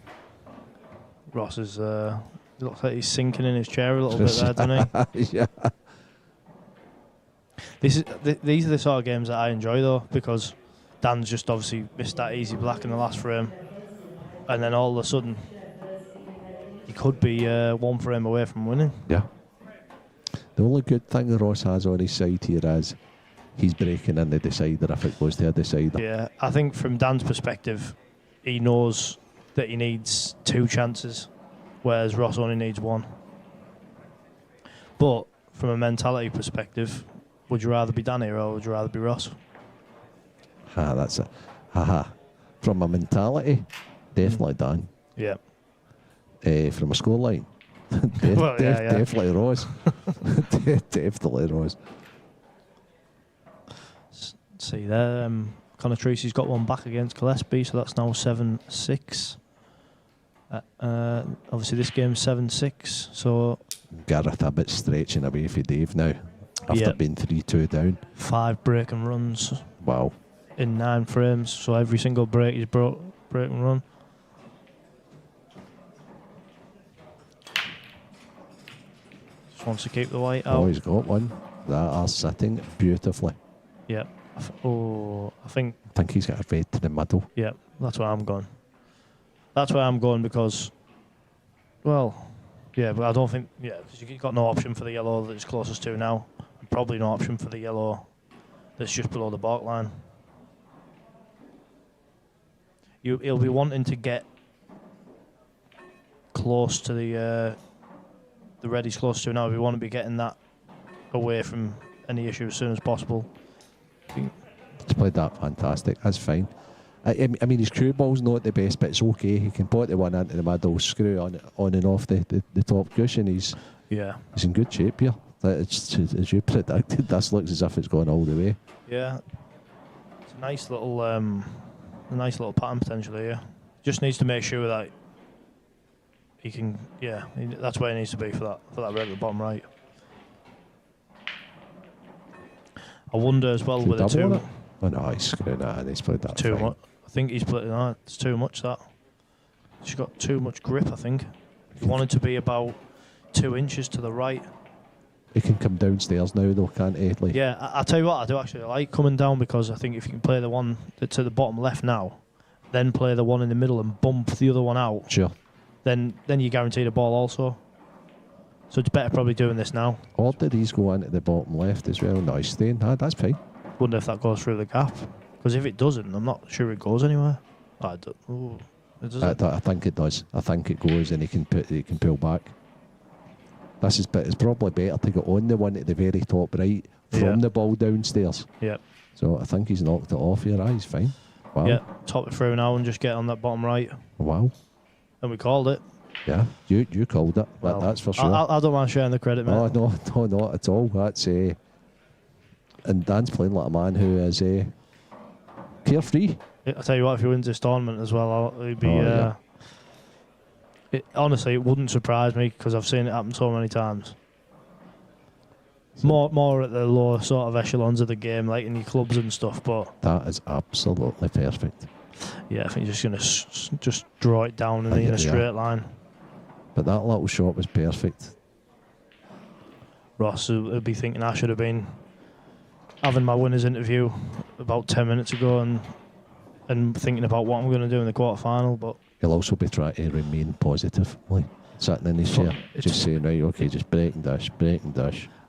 Ross is, looks like he's sinking in his chair a little bit there, doesn't he? Yeah. These are the sort of games that I enjoy, though, because Dan's just obviously missed that easy black in the last frame, and then all of a sudden he could be 1 frame away from winning. Yeah. The only good thing that Ross has on his side here is he's breaking in the decider if it goes to a decider. Yeah, I think from Dan's perspective, he knows that he needs 2 chances, whereas Ross only needs 1. But from a mentality perspective, would you rather be Dan here or would you rather be Ross? That's it. From a mentality, definitely Dan. Yeah. From a scoreline, definitely Ross. Definitely Ross. See there, Conor Treacy's got 1 back against Gillespie, so that's now 7-6. Obviously this game's 7-6, so... Gareth a bit stretching away for Dave now, after being 3-2 down. 5 break and runs. Wow. In 9 frames, so every single break he's break and run. Just wants to keep the white out. Oh, he's got one. That are sitting beautifully. Yeah. I think he's got a red to the middle. Yeah, that's where I'm going. That's where I'm going because, well, yeah, but I don't think, because you've got no option for the yellow that it's closest to now. And probably no option for the yellow that's just below the balk line. He'll be wanting to get close to the red he's close to now. We want to be getting that away from any issue as soon as possible. He's played that fantastic. That's fine. I mean, his cue ball's not the best, but it's okay. He can put the one into the middle, screw on and off the top cushion. He's in good shape here. It's, as you predicted, this looks as if it's going all the way. Yeah, it's a nice little pattern potentially here. Just needs to make sure that he can. That's where he needs to be for that red at the bottom right. I wonder as well with the 2. Oh no, he's screwing that and he's played that too fine. much. I think he's played. No, it's too much. That she's got too much grip. I think he wanted to be about 2 inches to the right. He can come downstairs now though, can't he? Like, yeah, I tell you what, I do actually like coming down because I think if you can play the one to the bottom left now, then play the one in the middle and bump the other one out. Sure. Then you guarantee the ball also. So it's better probably doing this now. Or did these go into the bottom left as well? No, he's staying. That's fine. Wonder if that goes through the gap. Because if it doesn't, I'm not sure it goes anywhere. It doesn't. I think it does. I think it goes and he can pull back. It's probably better to get on the one at the very top right from the ball downstairs. Yeah. So I think he's knocked it off here. He's fine. Wow. Yeah, top it through now and just get on that bottom right. Wow. And we called it. Yeah, you called it. Well, that's for sure. I don't mind sharing the credit, mate. Oh, no, not at all. That's and Dan's playing like a man who is carefree. I tell you what, if he wins this tournament as well, he'd be. Honestly, it wouldn't surprise me because I've seen it happen so many times. More at the lower sort of echelons of the game, like in your clubs and stuff. But that is absolutely perfect. Yeah, I think he's just going to just draw it down in a straight line. But that little shot was perfect. Ross will be thinking I should have been having my winners interview about 10 minutes ago and thinking about what I'm going to do in the quarter-final. But he'll also be trying to remain positive, like sitting in his chair, just saying, right, okay, just break and dash.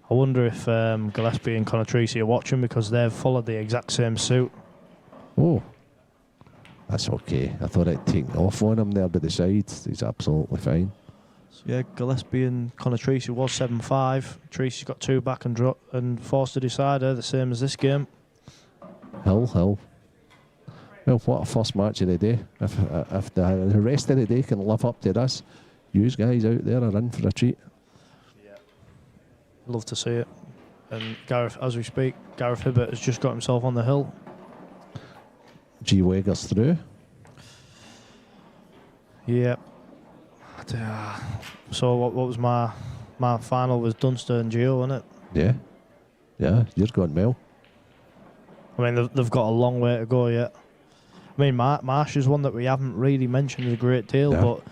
I wonder if Gillespie and Conatrisi are watching because they've followed the exact same suit. Oh, that's okay. I thought I'd taken off on him there by the side. He's absolutely fine. So yeah, Gillespie and Conatrisi was 7-5. Trisi's got 2 back and forced to decider, the same as this game. Hill. Well, what a first match of the day. If the rest of the day can live up to this, you guys out there are in for a treat. Love to see it. And Gareth, as we speak, Gareth Hibbert has just got himself on the hill. G Wager's through. Yeah. So what was my final was Dunster and Gio, wasn't it? Yeah, you're going well. I mean, they've got a long way to go yet. I mean, Marsh is one that we haven't really mentioned a great deal, but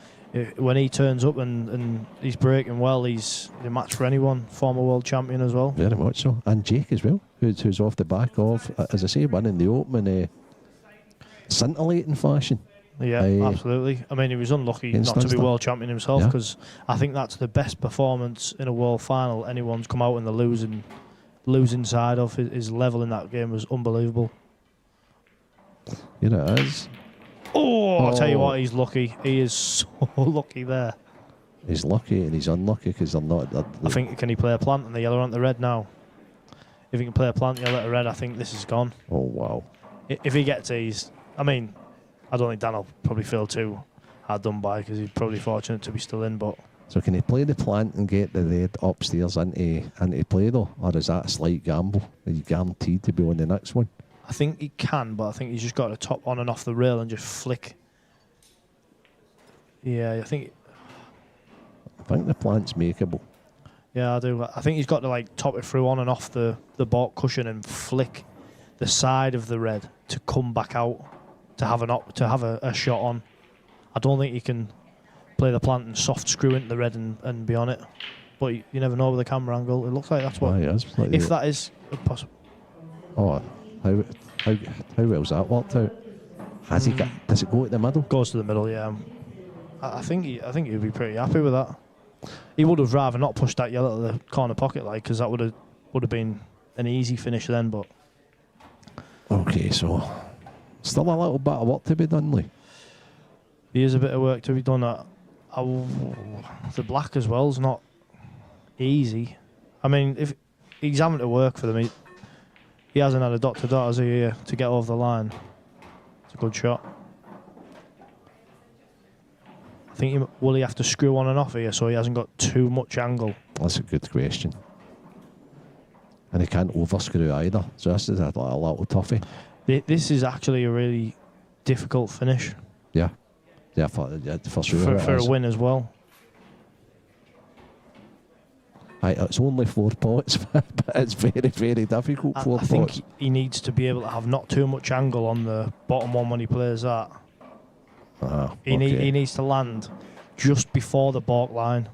when he turns up and he's breaking well, he's a match for anyone. Former world champion as well. Very much so. And Jake as well, who's off the back of, as I say, winning the Open in scintillating fashion. Yeah, absolutely. I mean, he was unlucky not to be world champion himself because I think that's the best performance in a world final anyone's come out in the losing side of. His level in that game was unbelievable. You know it is. Oh, I'll tell you what, he's lucky. He is so lucky there. He's lucky and he's unlucky because they're not. I think, can he play a plant on the yellow and the red now? If he can play a plant yellow and red, I think this is gone. Oh, wow. If he gets these, I mean, I don't think Dan will probably feel too hard done by because he's probably fortunate to be still in. But so can he play the plant and get the red upstairs into play though, or is that a slight gamble? Are you guaranteed to be on the next one? I think he can, but I think he's just got to top on and off the rail and just flick. Yeah, I think the plant's makeable. Yeah, I do. I think he's got to like top it through on and off the baulk cushion and flick the side of the red to come back out to have a shot on. I don't think he can play the plant and soft screw into the red and be on it. But you never know with the camera angle. It looks like that's what. If that is possible. Oh, how well's that worked out? Has he got? Does it go to the middle? Goes to the middle, yeah. I think he'd be pretty happy with that. He would have rather not pushed that yellow to the corner pocket, like, because that would have been an easy finish then. But okay, so still a little bit of work to be done, Lee. There is a bit of work to be done. The black as well is not easy. I mean, if he's having to work for them, he hasn't had a dot-to-dot, has he, to get over the line. It's a good shot. I think will he have to screw on and off here so he hasn't got too much angle? That's a good question. And he can't overscrew either, so this is a little toughie. This is actually a really difficult finish. Yeah, for sure. For a win as well. It's only 4 pots, but it's very, very difficult. 4 pots. I think he needs to be able to have not too much angle on the bottom one when he plays that. He needs to land just before the baulk line,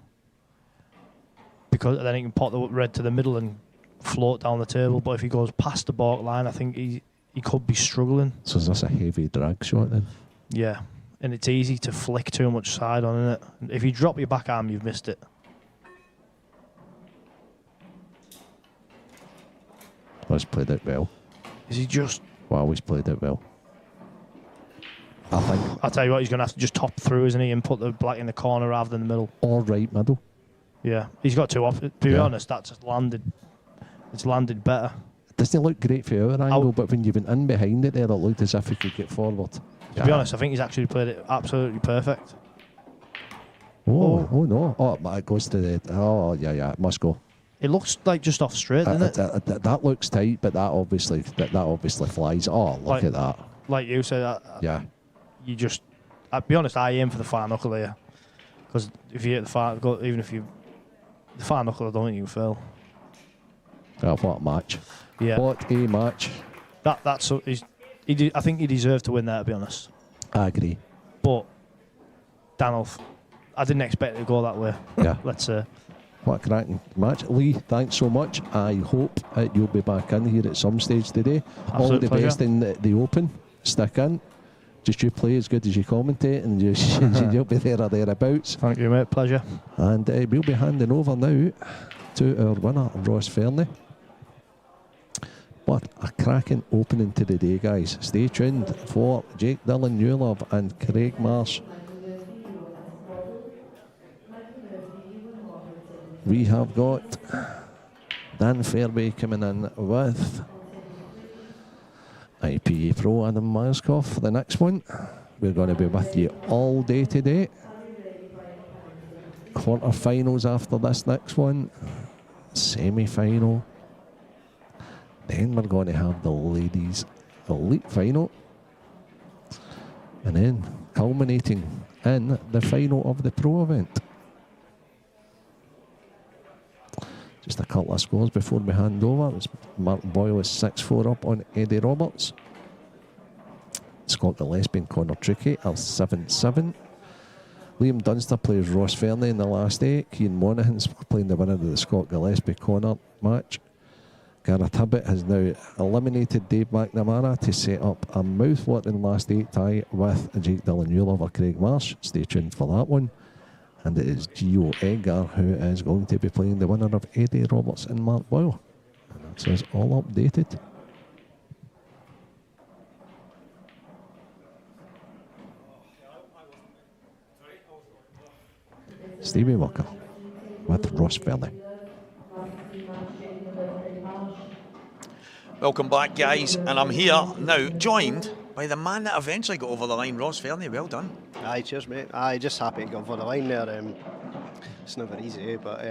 because then he can pot the red to the middle and float down the table. But if he goes past the baulk line, I think he could be struggling. So is this a heavy drag shot then? Yeah, and it's easy to flick too much side on, isn't it? If you drop your back arm, you've missed it. Well, he's played it well. Is he just? Wow, he's played it well. I think. I'll tell you what, he's going to have to just top through, isn't he, and put the black in the corner rather than the middle. Or right middle. Yeah, he's got 2 off. To be honest, that's landed. It's landed better. It doesn't look great for our angle, but when you've been in behind it there, it looked as if he could get forward. To be honest, I think he's actually played it absolutely perfect. Oh no! Oh, but it goes to the. Oh yeah, it must go. It looks like just off straight, doesn't it? That looks tight, but that obviously flies. Oh, look at that! Like you said, yeah. You just. I'll be honest, I aim for the far knuckle here, because if you hit the far, even if you, the far knuckle, I don't think you can fail. Oh, what a match! Yeah. What a match! That's. I think he deserved to win that, to be honest. I agree. But Danilf, I didn't expect it to go that way. Yeah. Let's say. What a cracking match. Lee, thanks so much. I hope you'll be back in here at some stage today. All the pleasure. best in the Open. Stick in. Just you play as good as you commentate, and you'll be there or thereabouts. Thank you, mate. Pleasure. And we'll be handing over now to our winner, Ross Fernie. What a cracking opening to the day, guys. Stay tuned for Jake Dillon, Newlove and Craig Marsh. We have got Dan Fairway coming in with IPA Pro Adam Myerskoff for the next one. We're going to be with you all day today. Quarter-finals after this next one. Semi-final. Then we're going to have the ladies' elite final. And then culminating in the final of the pro event. Just a couple of scores before we hand over. Mark Boyle is 6-4 up on Eddie Roberts. Scott Gillespie and Connor Trickey are 7-7. Liam Dunster plays Ross Fernie in the last 8. Cian Monaghan's playing the winner of the Scott Gillespie-Connor match. Gareth Hibbett has now eliminated Dave McNamara to set up a mouth-watering last 8 tie with Jake Dillon, Newlove or Craig Marsh. Stay tuned for that one. And it is Gio Edgar who is going to be playing the winner of Eddie Roberts and Mark Boyle. And that's us all updated. Stevie Walker with Ross Fernie. Welcome back, guys, and I'm here now, joined by the man that eventually got over the line, Ross Fernie. Well done. Aye, cheers, mate. Aye, just happy to get over the line there. It's never easy, but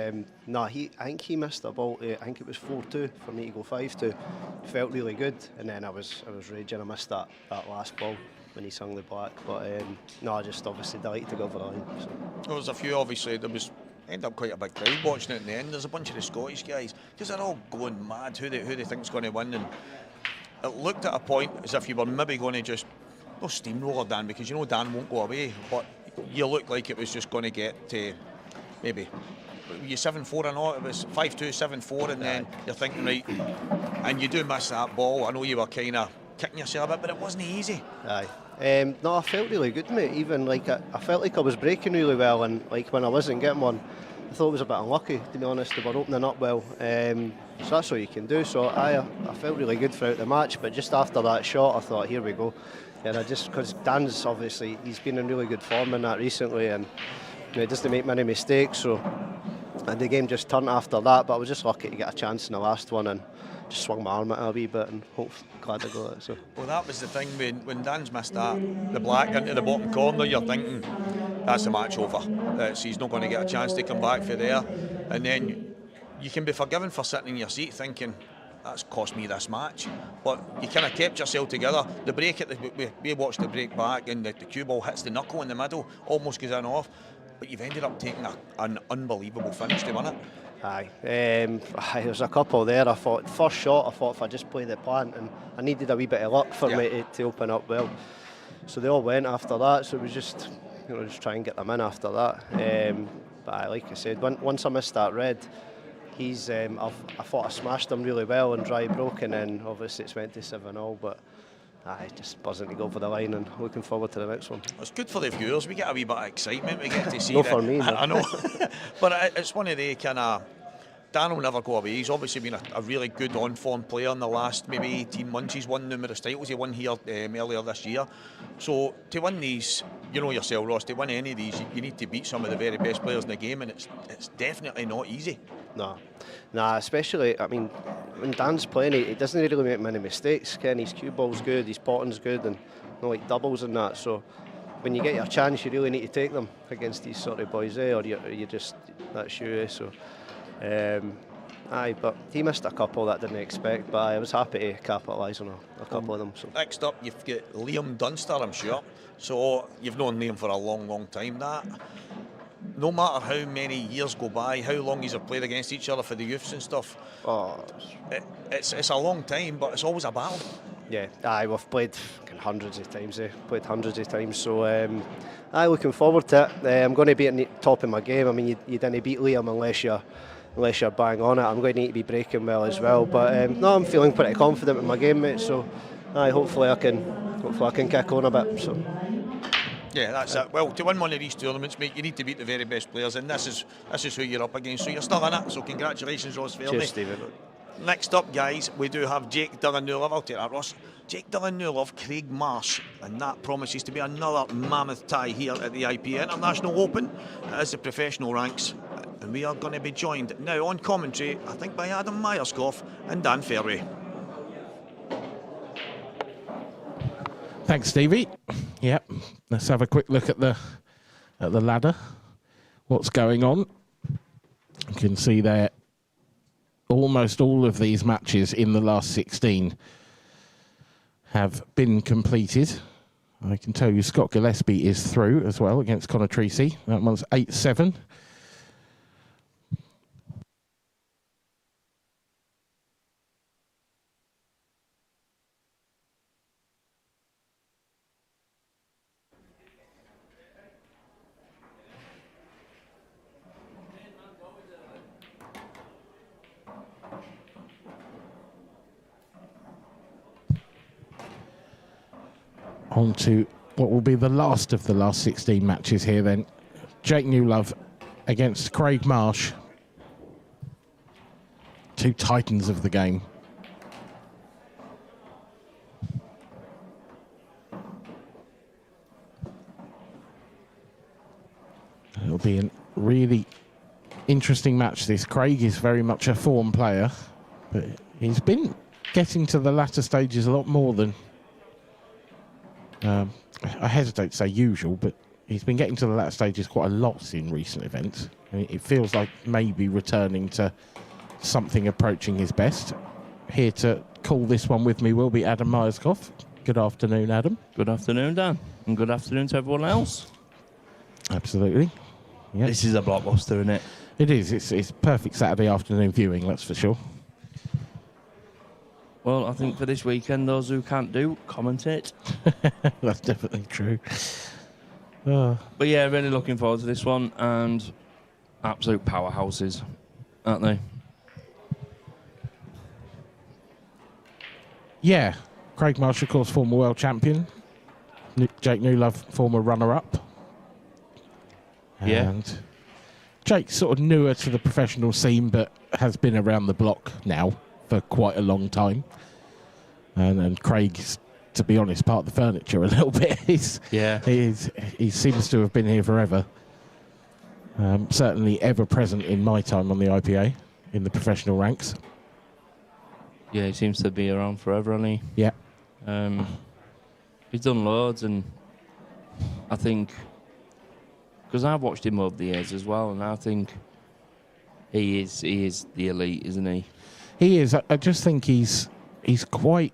no, I think he missed a ball. I think it was 4-2 for me to go 5-2. Felt really good, and then I was raging. I missed that last ball when he sung the black, but no, I just obviously delighted to go over the line. So. There was a few, obviously. There was ended up quite a big crowd watching it in the end. There's a bunch of the Scottish guys because they're all going mad who they think's going to win, and it looked at a point as if you were maybe going to just steamroller Dan, because you know Dan won't go away, but you looked like it was just going to get to maybe you 7-4 or not. It was 5-2, 7-4, and then you're thinking, right, and you do miss that ball. I know you were kind of kicking yourself a bit, but it wasn't easy. Aye. No, I felt really good, mate. Even like I felt like I was breaking really well, and like when I wasn't getting one, I thought it was a bit unlucky, to be honest. They were opening up well, so that's all you can do. So I felt really good throughout the match, but just after that shot, I thought, here we go. And I just, because Dan's obviously, he's been in really good form in that recently, and he doesn't make many mistakes. So, and the game just turned after that. But I was just lucky to get a chance in the last one, and just swung my arm at it a wee bit, and glad I got it. So. Well, that was the thing when Dan's missed the black into the bottom corner. You're thinking that's the match over. He's not going to get a chance to come back for there, and then you can be forgiven for sitting in your seat thinking that's cost me this match. But you kind of kept yourself together. The break we watched the break back, and the cue ball hits the knuckle in the middle, almost goes in off. But you've ended up taking an unbelievable finish to win it. Aye, there was a couple there. I thought first shot, I thought if I just play the plant, and I needed a wee bit of luck for me to open up well. So they all went after that. So it was just just try and get them in after that. But like I said, once I missed that red, I thought I smashed him really well and dry broke, and then obviously it's went to 7-all. But just buzzing to go over the line and looking forward to the next one. It's good for the viewers. We get a wee bit of excitement. We get to see. Not for me. I know, but it's one of the kind of. Dan will never go away. He's obviously been a really good on-form player in the last maybe 18 months. He's won numerous titles. He won here earlier this year. So to win these, you know yourself, Ross, to win any of these, you need to beat some of the very best players in the game, and it's definitely not easy. No, especially, I mean, when Dan's playing, he doesn't really make many mistakes. His cue ball's good, his potting's good, and like doubles and that. So when you get your chance, you really need to take them against these sort of boys, or you just, that's you. So. But he missed a couple that I didn't expect, but I was happy to capitalise on a couple of them. So. Next up, you've got Liam Dunster, I'm sure. So you've known Liam for a long, long time. That no matter how many years go by, how long he's played against each other for the youths and stuff, it's a long time, but it's always a battle. Yeah, we've played hundreds of times. Played hundreds of times. So looking forward to it. I'm going to be at the top of my game. I mean, you didn't beat Liam unless you're bang on it. I'm going to need to be breaking well as well. But no, I'm feeling pretty confident in my game, mate. So hopefully I can kick on a bit. So. Yeah, that's it. Well, to win one of these tournaments, mate, you need to beat the very best players, and this is who you're up against. So you're still in it. So congratulations, Ross Fernie. Cheers, Stephen. Next up, guys, we do have Jake Dillon-Newlove. I'll take that, Ross. Jake Dillon-Newlove, Craig Marsh, and that promises to be another mammoth tie here at the IPA International Open as the professional ranks. And we are going to be joined now on commentary, I think, by Adam Myerscough and Dan Fairway. Thanks, Davy. Yep, let's have a quick look at the ladder. What's going on? You can see there almost all of these matches in the last 16 have been completed. I can tell you Scott Gillespie is through as well against Connor Treacy. That one's 8-7. On to what will be the last of the last 16 matches here then. Jake Newlove against Craig Marsh. Two titans of the game. It'll be a really interesting match this. Craig is very much a form player, but he's been getting to the latter stages a lot more than I hesitate to say usual, but he's been getting to the latter stages quite a lot in recent events. I mean, it feels like maybe returning to something approaching his best. Here to call this one with me will be Adam Myerscough. Good afternoon, Adam. Good afternoon, Dan. And good afternoon to everyone else. Absolutely. Yep. This is a blockbuster, isn't it? It is. It's perfect Saturday afternoon viewing, that's for sure. Well, I think for this weekend, those who can't do, commentate. That's definitely true. But yeah, really looking forward to this one, and absolute powerhouses, aren't they? Yeah. Craig Marsh, of course, former world champion. Jake Newlove, former runner-up. Yeah. And Jake's sort of newer to the professional scene, but has been around the block now for quite a long time. And Craig's, to be honest, part of the furniture a little bit. He seems to have been here forever. Certainly ever present in my time on the IPA, in the professional ranks. Yeah, he seems to be around forever, hasn't he? Yeah. He's done loads, and I think, because I've watched him over the years as well, and I think he is the elite, isn't he? He is. I just think he's quite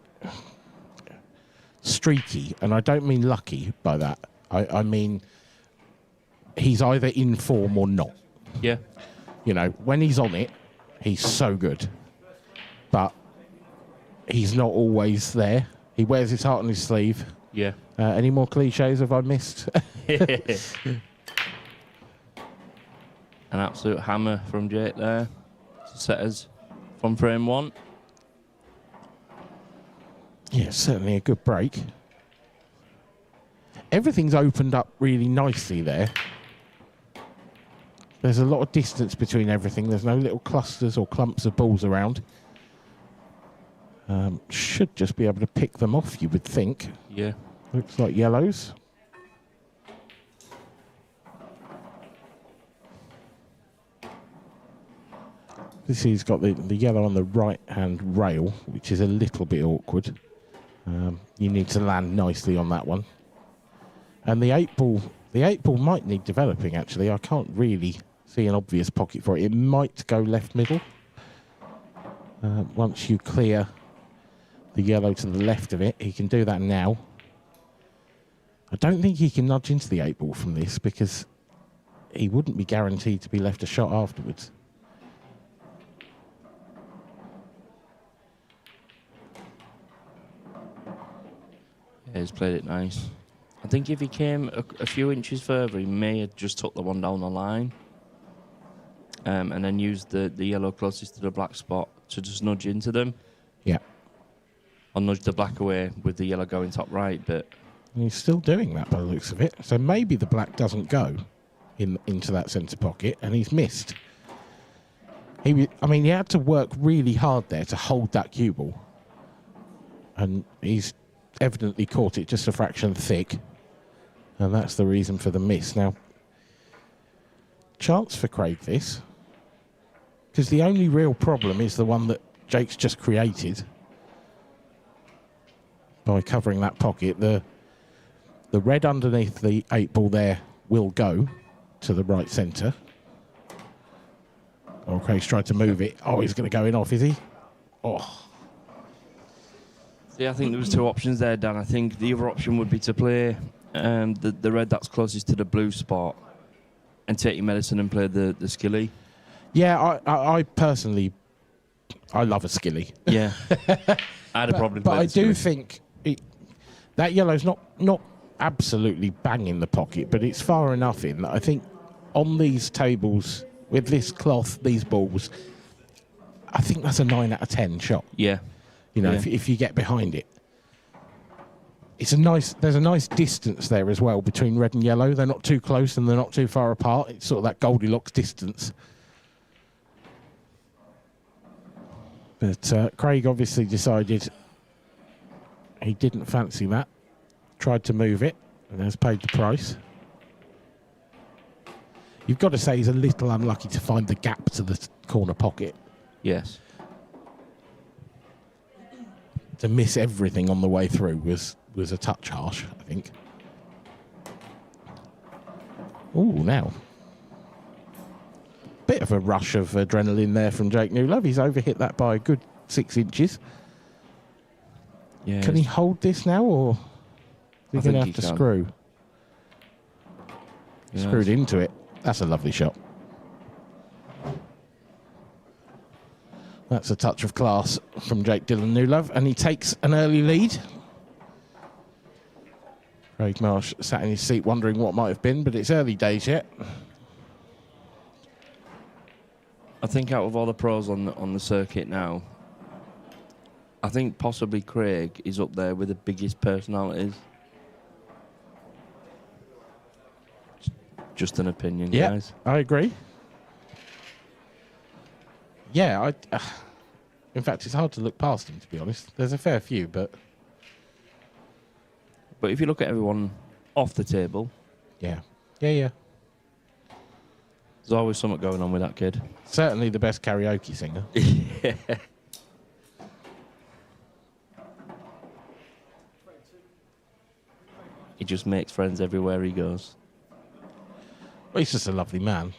streaky, and I don't mean lucky by that. I mean he's either in form or not. Yeah. You know, when he's on it, he's so good. But he's not always there. He wears his heart on his sleeve. Yeah. Any more cliches have I missed? An absolute hammer from Jake there to set us from frame one. Yeah, certainly a good break. Everything's opened up really nicely there. There's a lot of distance between everything. There's no little clusters or clumps of balls around. Should just be able to pick them off, you would think. Yeah. Looks like yellows. He's got the yellow on the right-hand rail, which is a little bit awkward. You need to land nicely on that one. And the 8-ball might need developing, actually. I can't really see an obvious pocket for it. It might go left middle. Once you clear the yellow to the left of it, he can do that now. I don't think he can nudge into the 8-ball from this, because he wouldn't be guaranteed to be left a shot afterwards. Yeah, he's played it nice. I think if he came a few inches further, he may have just took the one down the line. And then used the yellow closest to the black spot to just nudge into them. Yeah. Or nudge the black away with the yellow going top right, but And he's still doing that by the looks of it. So maybe the black doesn't go into that centre pocket, and he's missed. He had to work really hard there to hold that cue ball. And he's evidently caught it just a fraction thick. And that's the reason for the miss. Now, chance for Craig this. Because the only real problem is the one that Jake's just created. By covering that pocket, the red underneath the 8 ball there will go to the right centre. Oh, Craig's tried to move it. Oh, he's going to go in off, is he? Oh. Yeah, I think there was 2 options there, Dan. I think the other option would be to play the red that's closest to the blue spot and take your medicine and play the skilly. Yeah, I personally, I love a skilly. Yeah. I had a problem But with I do think that yellow's not absolutely banging the pocket, but it's far enough in that I think on these tables, with this cloth, these balls, I think that's a 9 out of 10 shot. Yeah. You know, Yeah. if you get behind it. There's a nice distance there as well between red and yellow. They're not too close and they're not too far apart. It's sort of that Goldilocks distance. But Craig obviously decided he didn't fancy that. Tried to move it and has paid the price. You've got to say he's a little unlucky to find the gap to the corner pocket. Yes. To miss everything on the way through was a touch harsh, I think. Oh, now. Bit of a rush of adrenaline there from Jake Newlove. He's overhit that by a good 6 inches. Yeah. Can he hold this now, or is he going to have to screw? Yes. Screwed into it. That's a lovely shot. That's a touch of class from Jake Newlove, and he takes an early lead. Craig Marsh sat in his seat wondering what might have been, but it's early days yet. I think out of all the pros on the circuit now, I think possibly Craig is up there with the biggest personalities. Just an opinion, Yeah, guys. I agree. Yeah, in fact, it's hard to look past him, to be honest. There's a fair few, but... But if you look at everyone off the table... Yeah. There's always something going on with that kid. Certainly the best karaoke singer. Yeah. He just makes friends everywhere he goes. Well, he's just a lovely man.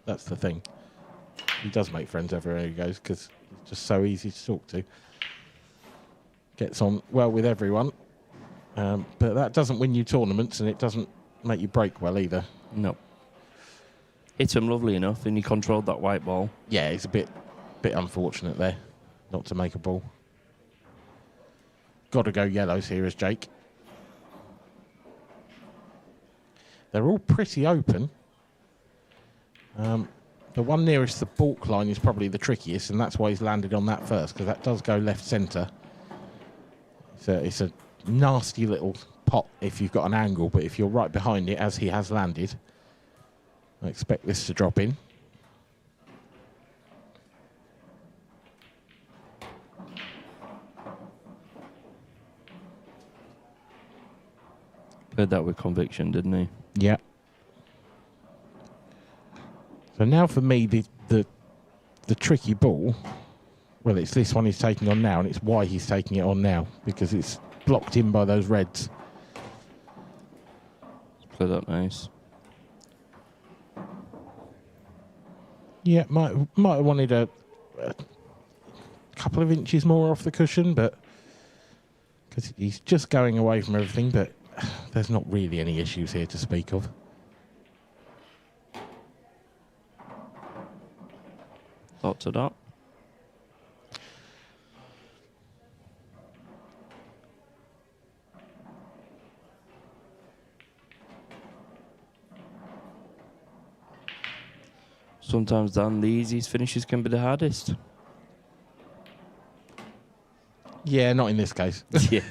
That's the thing. He does make friends everywhere he goes because he's just so easy to talk to. Gets on well with everyone. But that doesn't win you tournaments, and it doesn't make you break well either. No. Hit him lovely enough, and he controlled that white ball. Yeah, it's a bit unfortunate there not to make a ball. Got to go yellows here as Jake. They're all pretty open. The one nearest the balk line is probably the trickiest, and that's why he's landed on that first, because that does go left centre. It's a nasty little pot if you've got an angle, but if you're right behind it, as he has landed, I expect this to drop in. Played that with conviction, didn't he? Yeah. So now for me, the tricky ball, well, it's this one he's taking on now, and it's why he's taking it on now, because it's blocked in by those reds. Played that nice. Yeah, might have wanted a couple of inches more off the cushion, but because he's just going away from everything, but there's not really any issues here to speak of. Dot to dot. Sometimes, Dan, the easiest finishes can be the hardest. Yeah, not in this case. Yeah.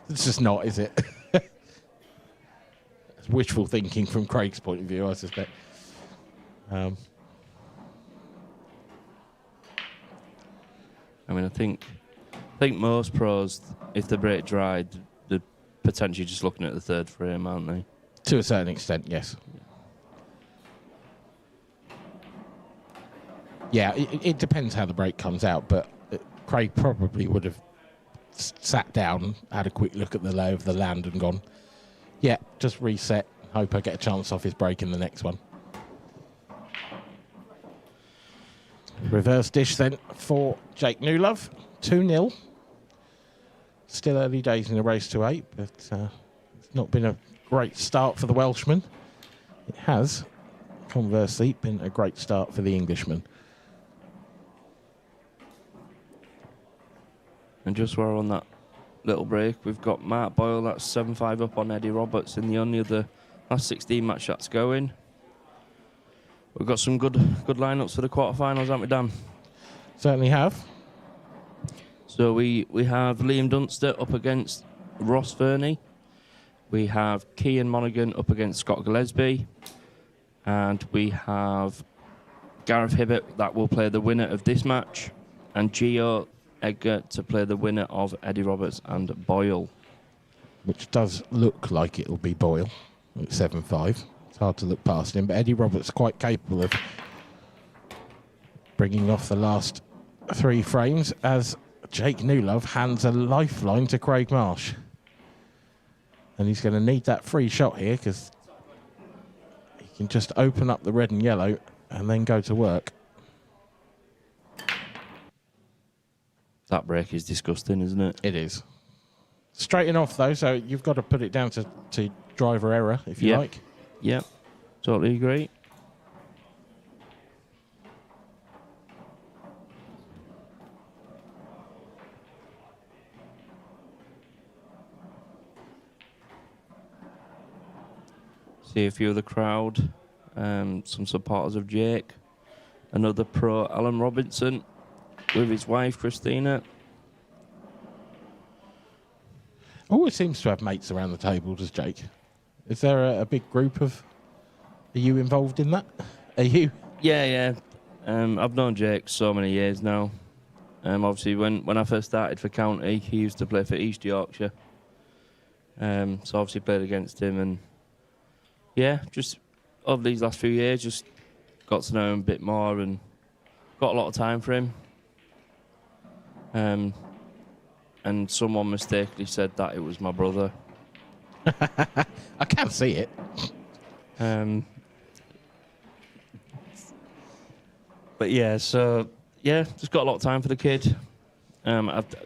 It's just not, is it? It's wishful thinking from Craig's point of view, I suspect. I mean, I think most pros, if they break dry, they're potentially just looking at the third frame, aren't they? To a certain extent, yes. Yeah, it depends how the break comes out, but Craig probably would have sat down, had a quick look at the lay of the land and gone, yeah, just reset, hope I get a chance off his break in the next one. Reverse dish then for Jake Newlove, 2-0. Still early days in the race to 8, but it's not been a great start for the Welshman. It has, conversely, been a great start for the Englishman. And just while we're on that little break, we've got Mark Boyle, that's 7-5 up on Eddie Roberts in the only other last 16 match that's going. We've got some good lineups for the quarterfinals, haven't we, Dan? Certainly have. So we have Liam Dunster up against Ross Fernie. We have Cian Monaghan up against Scott Gillespie. And we have Gareth Hibbert that will play the winner of this match. And Gio Edgar to play the winner of Eddie Roberts and Boyle. Which does look like it'll be Boyle at 7-5. It's hard to look past him, but Eddie Roberts quite capable of bringing off the last 3 frames as Jake Newlove hands a lifeline to Craig Marsh. And he's going to need that free shot here because he can just open up the red and yellow and then go to work. That break is disgusting, isn't it? It is. Straighten off, though, so you've got to put it down to driver error, if you like. Yep, totally agree. See a few of the crowd, some supporters of Jake. Another pro, Alan Robinson, with his wife, Christina. Always seems to have mates around the table, does Jake? Is there a big group of... Are you involved in that? Are you? Yeah. I've known Jake so many years now. Obviously, when I first started for County, he used to play for East Yorkshire. So obviously played against him, and yeah, just over these last few years, just got to know him a bit more and got a lot of time for him. And someone mistakenly said that it was my brother. I can see it. But yeah, so yeah, just got a lot of time for the kid.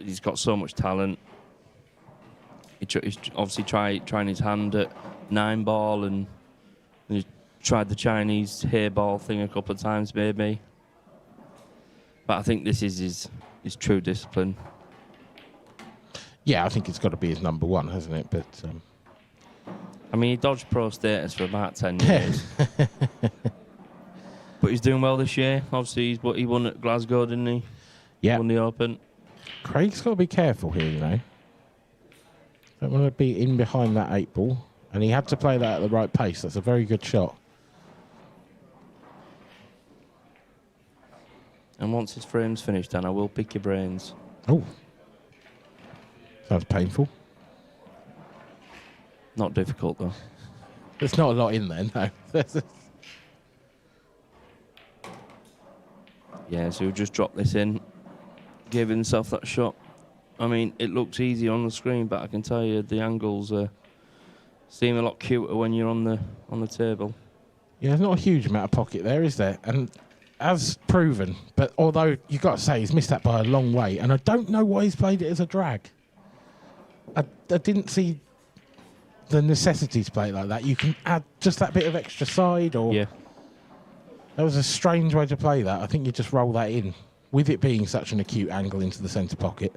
He's got so much talent. He's obviously trying his hand at 9-ball, and he tried the Chinese hair ball thing a couple of times, maybe. But I think this is his true discipline. Yeah, I think it's got to be his number one, hasn't it? But I mean, he dodged pro status for about 10 years. But he's doing well this year. Obviously, he won at Glasgow, didn't he? Yeah. Won the Open. Craig's got to be careful here, you know. Don't want to be in behind that 8-ball. And he had to play that at the right pace. That's a very good shot. And once his frame's finished, Dan, I will pick your brains. Oh. Sounds painful. Not difficult, though. There's not a lot in there, no. Yeah, so he'll just drop this in. Give himself that shot. I mean, it looks easy on the screen, but I can tell you the angles seem a lot cuter when you're on the table. Yeah, there's not a huge amount of pocket there, is there? And as proven, but although you've got to say he's missed that by a long way, and I don't know why he's played it as a drag. I didn't see the necessity to play it like that. You can add just that bit of extra side, or... Yeah. That was a strange way to play that. I think you just roll that in, with it being such an acute angle into the centre pocket.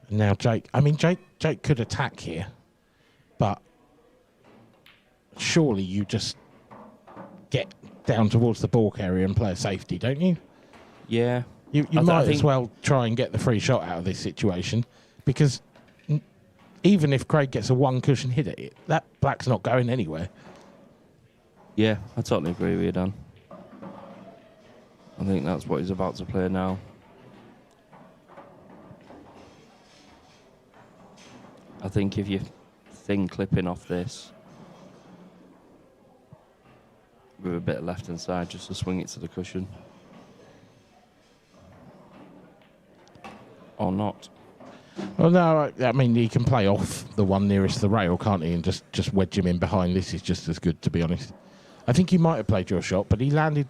And now Jake could attack here, but surely you just get down towards the balk area and play a safety, don't you? Yeah. You might as well try and get the free shot out of this situation, because even if Craig gets a one cushion hit at it, that black's not going anywhere. Yeah, I totally agree with you, Dan. I think that's what he's about to play now. I think if you thin clipping off this with a bit of left hand side, just to swing it to the cushion. Or not. Well, no, I mean, he can play off the one nearest the rail, can't he? And just wedge him in behind. This is just as good, to be honest. I think he might have played your shot, but he landed...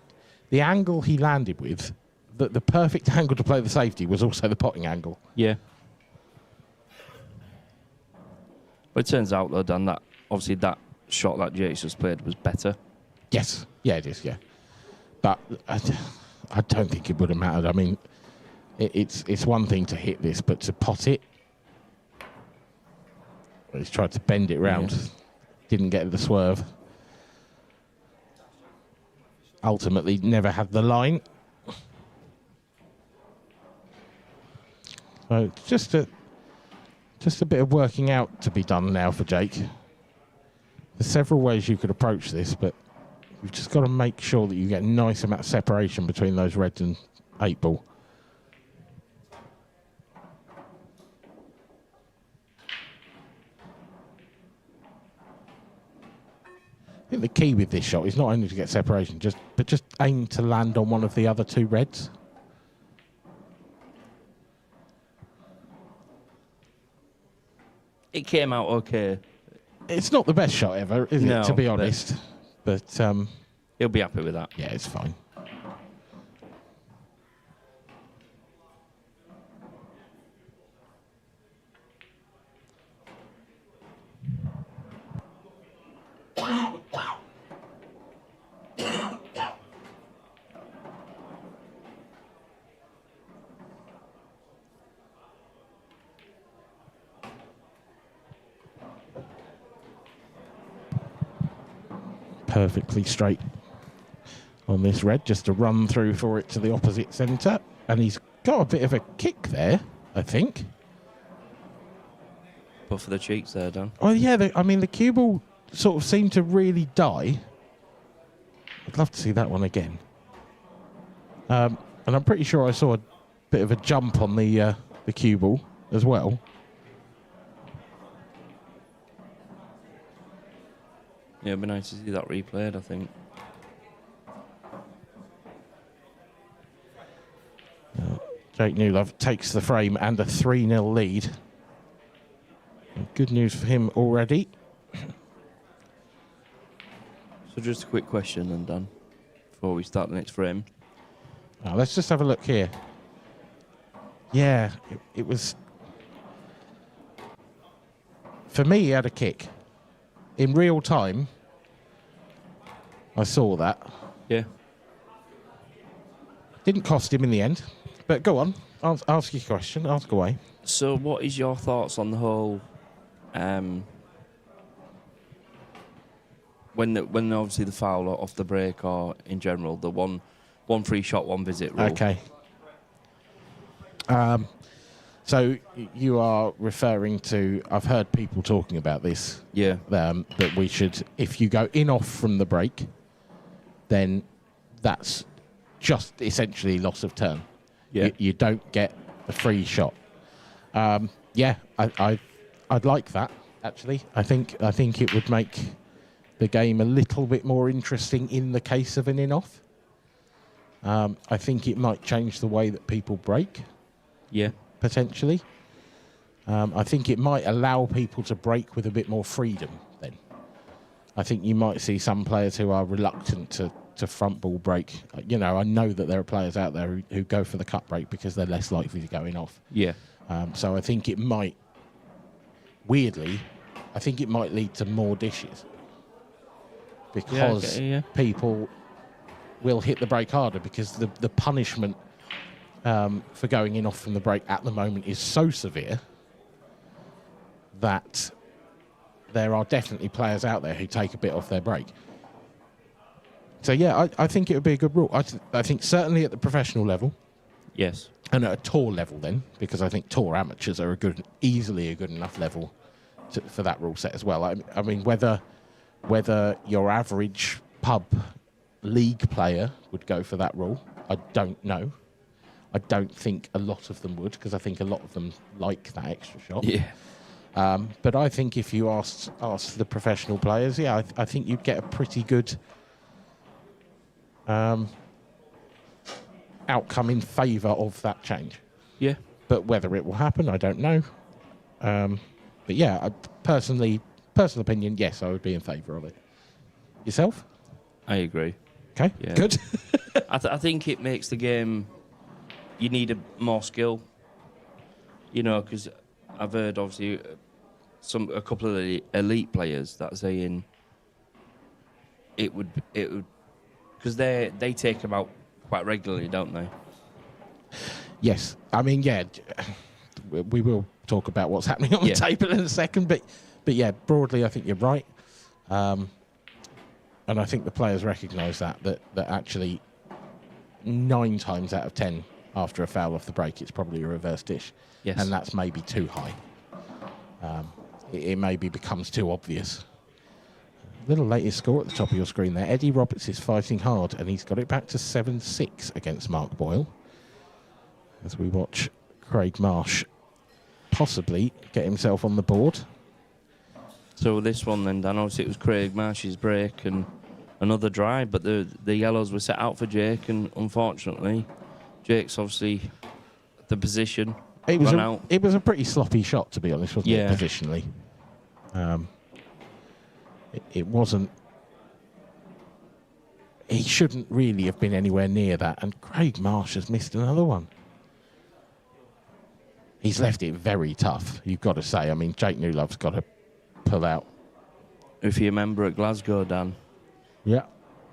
The angle he landed with, the perfect angle to play the safety was also the potting angle. Yeah. But it turns out, though, Dan, that obviously that shot that Jake's just played was better. Yes. Yeah, it is, yeah. But I don't think it would have mattered. I mean... It's one thing to hit this, but to pot it, he's tried to bend it round, didn't get the swerve. Ultimately, never had the line. So just a bit of working out to be done now for Jake. There's several ways you could approach this, but you've just got to make sure that you get a nice amount of separation between those reds and 8-ball. I think the key with this shot is not only to get separation, but just aim to land on one of the other two reds. It came out okay. It's not the best shot ever, is it, to be honest? But he'll be happy with that. Yeah, it's fine. Perfectly straight on this red, just a run through for it to the opposite centre, and he's got a bit of a kick there, I think. But for the cheeks there, Dan. Oh yeah, I mean the cue ball sort of seemed to really die. I'd love to see that one again. And I'm pretty sure I saw a bit of a jump on the cue ball as well. Yeah, it'd be nice to see that replayed, I think. Jake Newlove takes the frame and a 3-0 lead. Good news for him already. So just a quick question then, Dan, before we start the next frame. Now, let's just have a look here. Yeah, it was... For me, he had a kick. In real time, I saw that. Yeah. Didn't cost him in the end. But go on, ask your question, ask away. So what is your thoughts on the whole... when obviously the foul or off the break or in general, the one free shot, one visit rule? Okay. So you are referring to, I've heard people talking about this. Yeah. That we should, if you go in off from the break, then that's just essentially loss of turn. Yeah. You don't get a free shot. Yeah, I'd like that, actually. I think it would make the game a little bit more interesting in the case of an in-off. I think it might change the way that people break. Yeah. Potentially. I think it might allow people to break with a bit more freedom then. I think you might see some players who are reluctant to front ball break. You know, I know that there are players out there who go for the cut break because they're less likely to go in off. Yeah. So I think it might, weirdly, I think it might lead to more dishes. Because people will hit the break harder because the punishment for going in off from the break at the moment is so severe that there are definitely players out there who take a bit off their break. So yeah, I think it would be a good rule. I think certainly at the professional level, Yes. And at a tour level then, because I think tour amateurs are easily a good enough level for that rule set as well. I mean, whether your average pub league player would go for that rule, I don't know. I don't think a lot of them would, because I think a lot of them like that extra shot. Yeah. But I think if you ask the professional players, I think you'd get a pretty good outcome in favour of that change. Yeah. But whether it will happen, I don't know. But yeah, personal opinion, yes, I would be in favour of it. Yourself? I agree. Okay, Yeah. good. I think it makes the game. You need more skill. You know, because I've heard obviously a couple of the elite players that saying it would because they take them out quite regularly, don't they? Yes, I mean, yeah, we will talk about what's happening on the table in a second, but yeah, broadly, I think you're right, and I think the players recognise that actually 9 times out of 10 after a foul off the break, it's probably a reverse dish, and that's maybe too high. It maybe becomes too obvious. Little latest score at the top of your screen there. Eddie Roberts is fighting hard, and he's got it back to 7-6 against Mark Boyle. As we watch Craig Marsh possibly get himself on the board. So this one then, Dan, obviously it was Craig Marsh's break and another drive, but the yellows were set out for Jake, and unfortunately, Jake's obviously the position It was a pretty sloppy shot, to be honest, wasn't it, positionally? It wasn't... He shouldn't really have been anywhere near that, and Craig Marsh has missed another one. He's left it very tough, you've got to say. I mean, Jake Newlove's got to pull out. If you remember at Glasgow, Dan,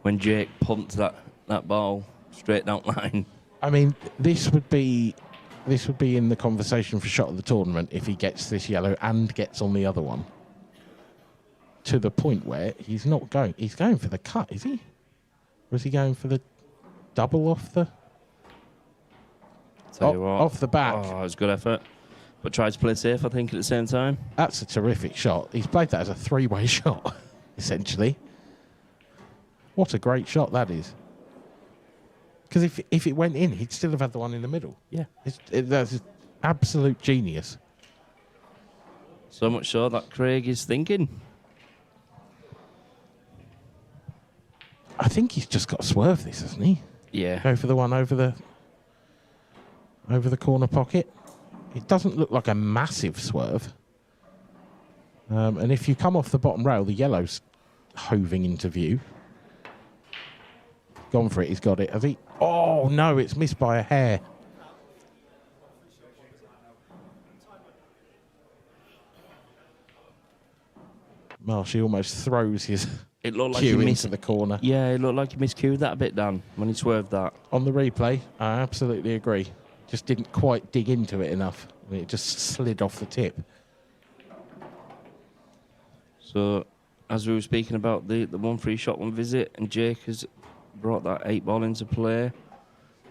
when Jake pumped that ball straight down line. I mean, this would be in the conversation for shot of the tournament if he gets this yellow and gets on the other one. To the point where he's not going. He's going for the cut, is he? Or is he going for the double off the... off the back. Oh, it was a good effort. But tried to play safe, I think, at the same time. That's a terrific shot. He's played that as a 3-way shot, essentially. What a great shot that is. Because if it went in, he'd still have had the one in the middle. Yeah. That's absolute genius. So much so that Craig is thinking. I think he's just got to swerve this, hasn't he? Yeah. Go for the one over the corner pocket. It doesn't look like a massive swerve. And if you come off the bottom rail, the yellow's hoving into view. Gone for it, he's got it. Has he? Oh, no, it's missed by a hair. Marshy almost throws his cue into the corner. Yeah, it looked like he miscued that a bit, Dan, when he swerved that. On the replay, I absolutely agree. Just didn't quite dig into it enough. It just slid off the tip. So, as we were speaking about the 1-3 shot, 1 visit, and Jake has brought that 8 ball into play.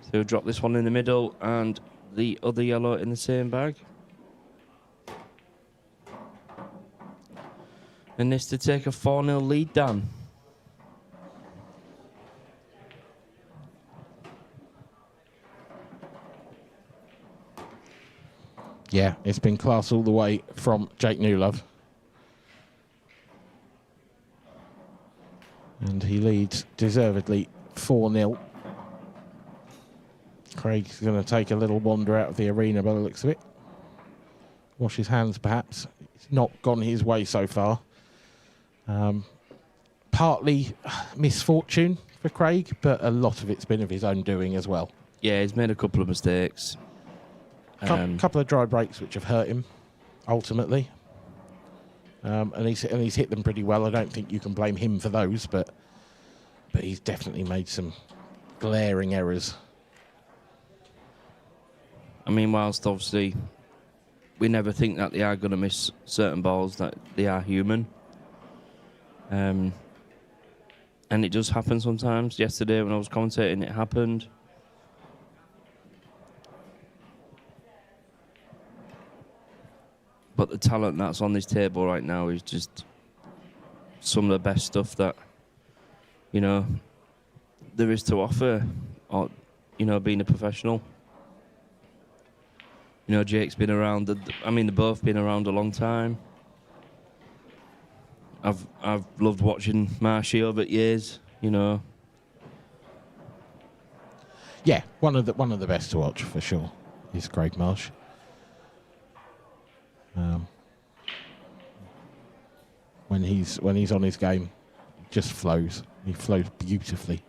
So he'll drop this one in the middle and the other yellow in the same bag. And this to take a 4-0 lead, Dan. Yeah, it's been class all the way from Jake Newlove. And he leads deservedly 4-0. Craig's going to take a little wander out of the arena by the looks of it. Wash his hands, perhaps. It's not gone his way so far. Partly misfortune for Craig, but a lot of it's been of his own doing as well. Yeah, he's made a couple of mistakes. Couple of dry breaks which have hurt him, ultimately. And he's hit them pretty well. I don't think you can blame him for those, but he's definitely made some glaring errors. I mean, whilst obviously we never think that they are going to miss certain balls, that they are human. And it does happen sometimes. Yesterday when I was commentating, it happened. But the talent that's on this table right now is just some of the best stuff that, there is to offer, or, being a professional. Jake's been around, they've both been around a long time. I've loved watching Marshy over the years, Yeah, one of the best to watch for sure is Craig Marsh. When he's on his game, it just flows. He flows beautifully.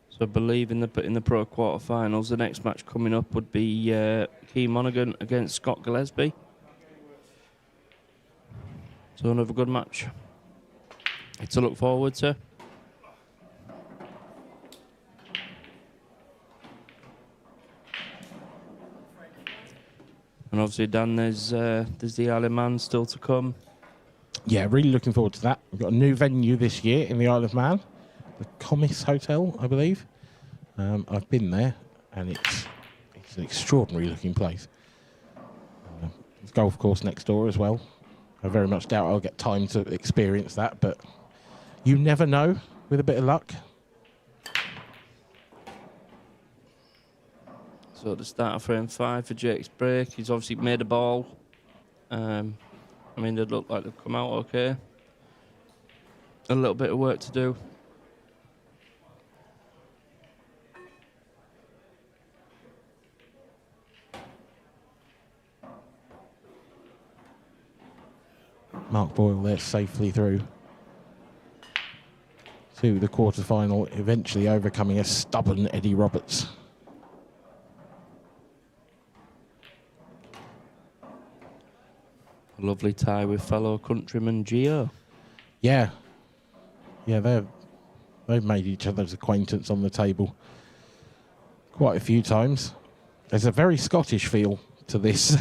So I believe in the pro quarterfinals, the next match coming up would be Key Monaghan against Scott Gillespie. So another good match to look forward to. And obviously, Dan, there's the Isle of Man still to come. Yeah, really looking forward to that. We've got a new venue this year in the Isle of Man, the Comis Hotel, I believe. I've been there, and it's an extraordinary looking place. There's a golf course next door as well. I very much doubt I'll get time to experience that, but you never know with a bit of luck. So the start of frame 5 for Jake's break. He's obviously made a ball. They look like they've come out okay. A little bit of work to do. Mark Boyle there safely through to the quarter-final, eventually overcoming a stubborn Eddie Roberts. A lovely tie with fellow countryman Gio. Yeah, they've made each other's acquaintance on the table quite a few times. There's a very Scottish feel to this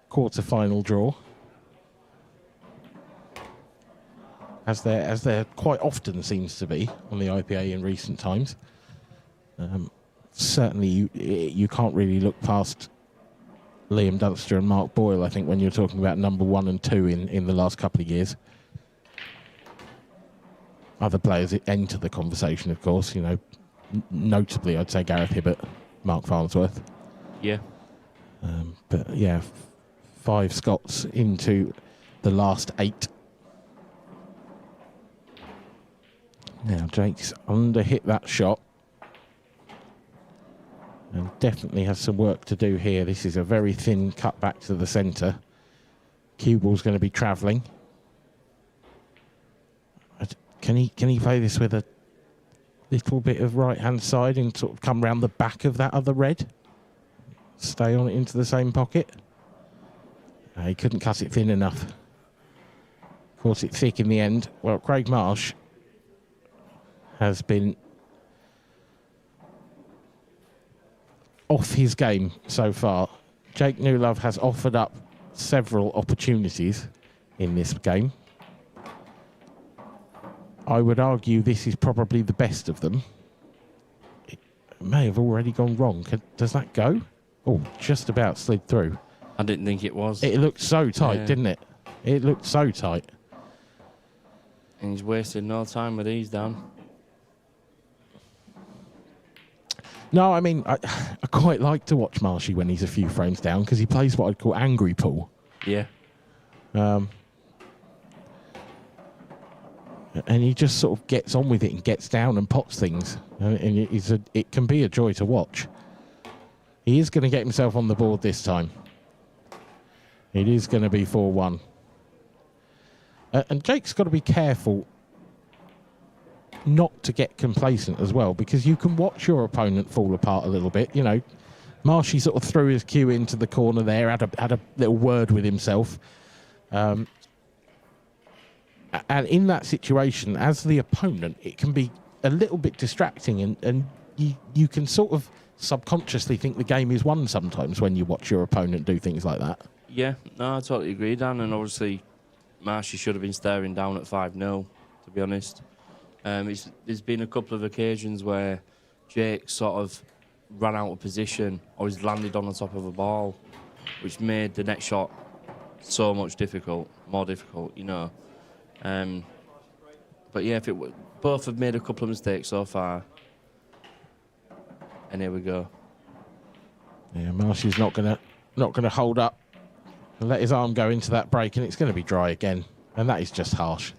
quarter-final draw, as there quite often seems to be on the IPA in recent times. Certainly, you can't really look past Liam Dunster and Mark Boyle, I think, when you're talking about number 1 and 2 in the last couple of years. Other players enter the conversation, of course, notably I'd say Gareth Hibbert, Mark Farnsworth. Yeah. But yeah, 5 Scots into the last 8. Now Jake's under-hit that shot. And definitely has some work to do here. This is a very thin cut back to the centre. Cue ball's going to be travelling. Can he play this with a little bit of right-hand side and sort of come round the back of that other red? Stay on it into the same pocket? He couldn't cut it thin enough. Caught it thick in the end. Well, Craig Marsh has been off his game so far. Jake Newlove has offered up several opportunities in this game. I would argue this is probably the best of them. It may have already gone wrong. Does that go? Oh, just about slid through. I didn't think it was. It looked so tight, didn't it? It looked so tight. And he's wasting no time with these down. No, I quite like to watch Marshy when he's a few frames down because he plays what I'd call angry pool. Yeah. And he just sort of gets on with it and gets down and pots things. And it can be a joy to watch. He is going to get himself on the board this time. It is going to be 4-1. And Jake's got to be careful not to get complacent as well, because you can watch your opponent fall apart a little bit. Marshy sort of threw his cue into the corner there, had a little word with himself. And in that situation, as the opponent, it can be a little bit distracting and you can sort of subconsciously think the game is won sometimes when you watch your opponent do things like that. Yeah, no, I totally agree, Dan. And obviously, Marshy should have been staring down at 5-0, to be honest. There's been a couple of occasions where Jake sort of ran out of position or he's landed on the top of a ball, which made the next shot so much more difficult, you know. But yeah, both have made a couple of mistakes so far. And here we go. Yeah, Marshy's not gonna hold up and let his arm go into that break, and it's going to be dry again, and that is just harsh.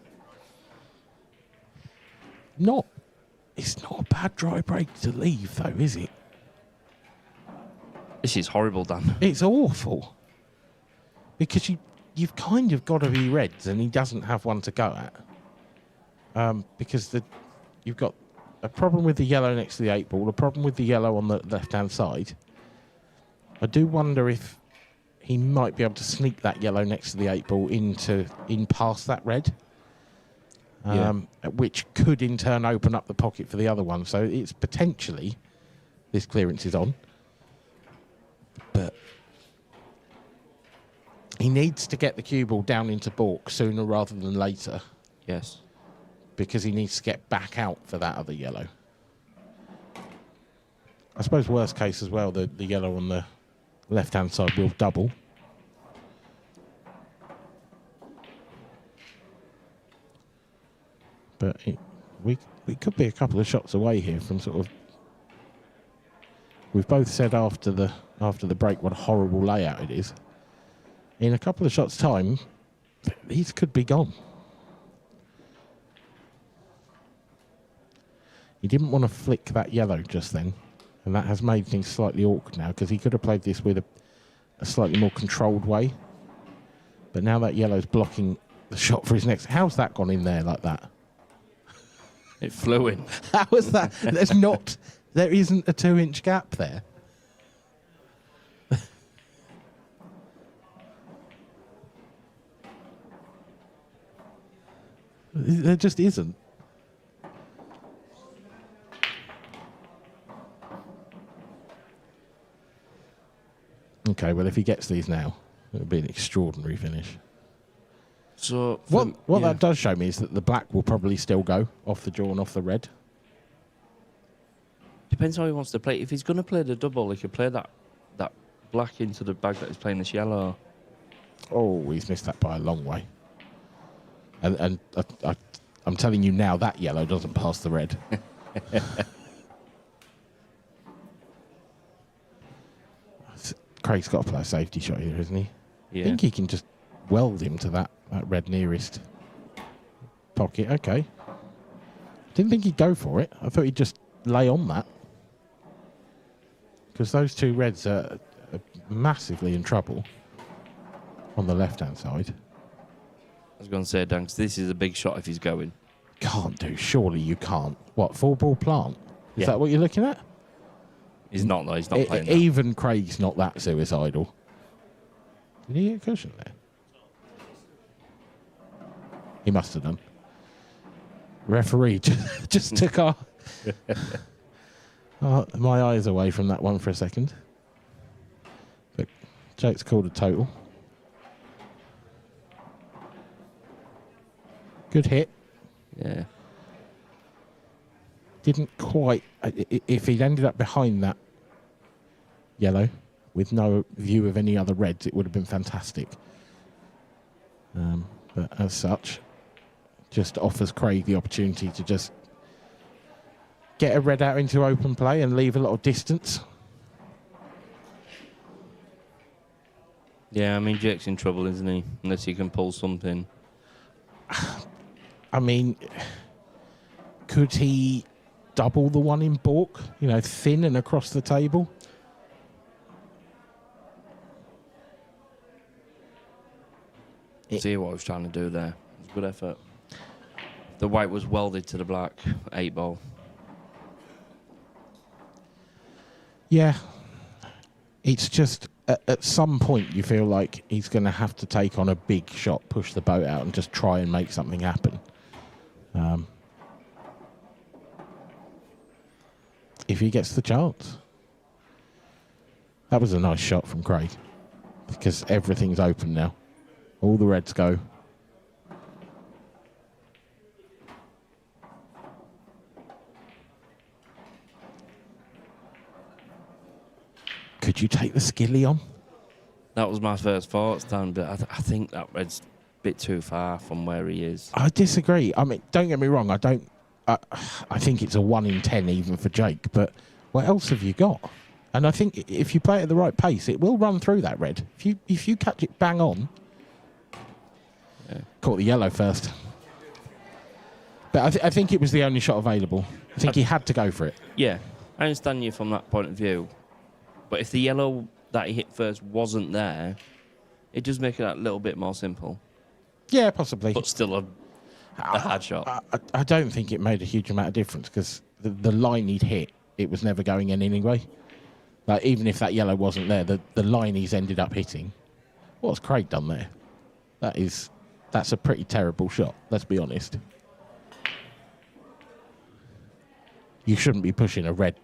It's not a bad dry break to leave, though, is it? This is horrible, Dan. It's awful. Because you've kind of got to be reds, and he doesn't have one to go at. Because you've got a problem with the yellow next to the 8 ball, a problem with the yellow on the left-hand side. I do wonder if he might be able to sneak that yellow next to the 8 ball in past that red. Which could in turn open up the pocket for the other one. So it's potentially this clearance is on. But he needs to get the cue ball down into balk sooner rather than later. Yes. Because he needs to get back out for that other yellow. I suppose worst case as well, the yellow on the left-hand side will double. But we could be a couple of shots away here from sort of... We've both said after the break what a horrible layout it is. In a couple of shots' time, these could be gone. He didn't want to flick that yellow just then, and that has made things slightly awkward now, because he could have played this with a slightly more controlled way. But now that yellow's blocking the shot for his next... How's that gone in there like that? It flew in. How was that? There isn't a 2-inch gap there. There just isn't. Okay, well, if he gets these now, it'll be an extraordinary finish. So what that does show me is that the black will probably still go off the draw and off the red. Depends how he wants to play. If he's going to play the double, he could play that black into the bag that he's playing this yellow. Oh, he's missed that by a long way. And I'm telling you now, that yellow doesn't pass the red. Craig's got to play a safety shot here, isn't he? Yeah. I think he can just weld him to that red nearest pocket. Okay. Didn't think he'd go for it. I thought he'd just lay on that. Because those two reds are massively in trouble on the left-hand side. I was going to say, Dan, 'cause this is a big shot if he's going. Can't do. Surely you can't. What, 4-ball plant? Is Yeah. that what you're looking at? He's not, though. He's not playing that. Even Craig's not that suicidal. Did he get a cushion there? He must have done. Referee just took my eyes away from that one for a second. But Jake's called a total. Good hit. Yeah. Didn't quite... If he'd ended up behind that yellow with no view of any other reds, it would have been fantastic. But as such, just offers Craig the opportunity to just get a red out into open play and leave a lot of distance. Yeah, I mean, Jake's in trouble, isn't he? Unless he can pull something. I mean, could he double the one in balk? You know, thin and across the table? See what I was trying to do there. It was a good effort. The white was welded to the black 8 ball. Yeah. It's just, at some point, you feel like he's going to have to take on a big shot, push the boat out, and just try and make something happen. if he gets the chance. That was a nice shot from Craig, because everything's open now. All the reds go. Could you take the skilly on? That was my first thoughts, Dan, but I think that red's a bit too far from where he is. I disagree. I mean, don't get me wrong. I think it's a 1 in 10 even for Jake, but what else have you got? And I think if you play it at the right pace, it will run through that red. If you catch it bang on. Yeah. Caught the yellow first. But I think it was the only shot available. I think he had to go for it. Yeah, I understand you from that point of view. But if the yellow that he hit first wasn't there, it does make it a little bit more simple. Yeah, possibly. But still a hard shot. I don't think it made a huge amount of difference, because the line he'd hit, it was never going in anyway. Like, even if that yellow wasn't there, the line he's ended up hitting, what's Craig done there? That's a pretty terrible shot, let's be honest. You shouldn't be pushing a red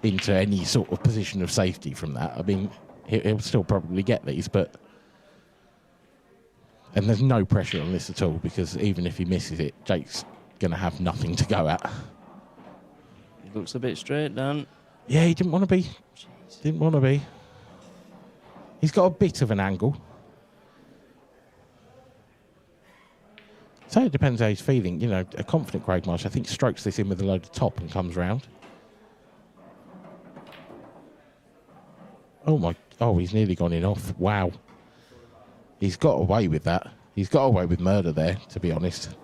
into any sort of position of safety from that. I mean, he'll still probably get these, but... And there's no pressure on this at all, because even if he misses it, Jake's going to have nothing to go at. He looks a bit straight, Dan. Yeah, he didn't want to be. Jeez. Didn't want to be. He's got a bit of an angle. So it depends how he's feeling. You know, a confident Craig Marsh, I think, strokes this in with a load of top and comes round. Oh, he's nearly gone in off. Wow. He's got away with that. He's got away with murder there, to be honest.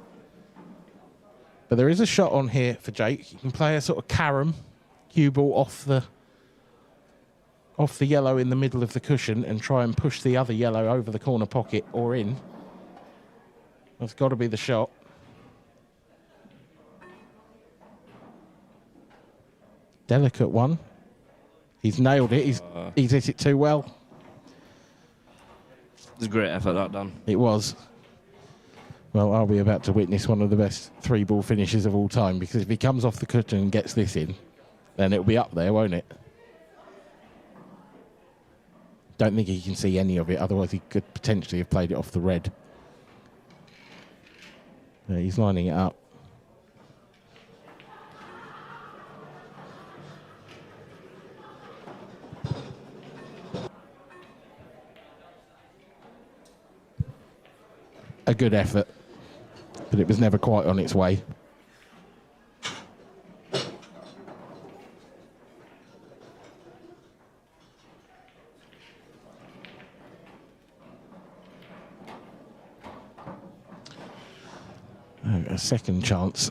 But there is a shot on here for Jake. You can play a sort of carom, cue ball off the yellow in the middle of the cushion and try and push the other yellow over the corner pocket or in. That's got to be the shot. Delicate one. He's nailed it. He's hit it too well. It was a great effort, that, Dan. It was. Well, are we about to witness one of the best 3-ball finishes of all time? Because if he comes off the cushion and gets this in, then it'll be up there, won't it? Don't think he can see any of it, otherwise he could potentially have played it off the red. Yeah, he's lining it up. A good effort, but it was never quite on its way. A second chance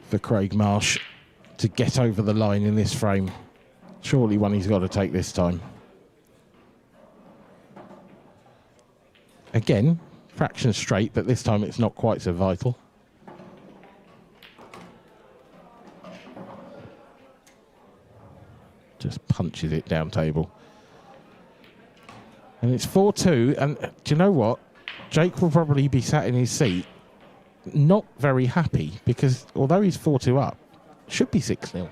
for Craig Marsh to get over the line in this frame. Surely one he's got to take this time. Again, fraction straight, but this time it's not quite so vital. Just punches it down table. And it's 4-2, and do you know what? Jake will probably be sat in his seat not very happy, because although he's 4-2 up, it should be 6-0.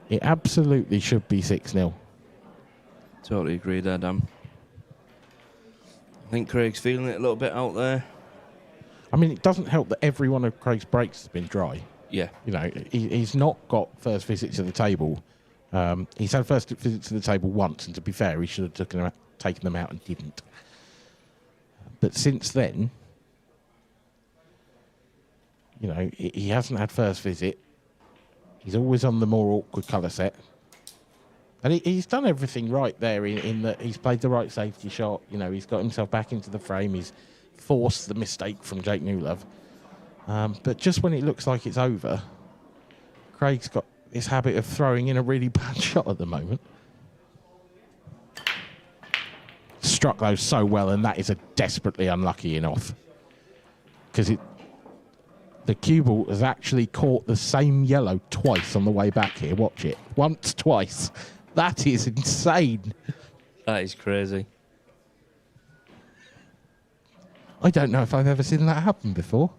It absolutely should be 6-0. Totally agree there, Dan. I think Craig's feeling it a little bit out there. I mean, it doesn't help that every one of Craig's breaks has been dry. Yeah. You know, he's not got first visit to the table. He's had first visit to the table once, and to be fair, he should have taken them out and didn't. But since then, you know, he hasn't had first visit. He's always on the more awkward colour set. And he's done everything right there in that he's played the right safety shot. You know, he's got himself back into the frame. He's forced the mistake from Jake Newlove. But just when it looks like it's over, Craig's got this habit of throwing in a really bad shot at the moment. Struck those so well, and that is a desperately unlucky in off. Because the cue ball has actually caught the same yellow twice on the way back here. Watch it. Once, twice. That is insane. That is crazy. I don't know if I've ever seen that happen before.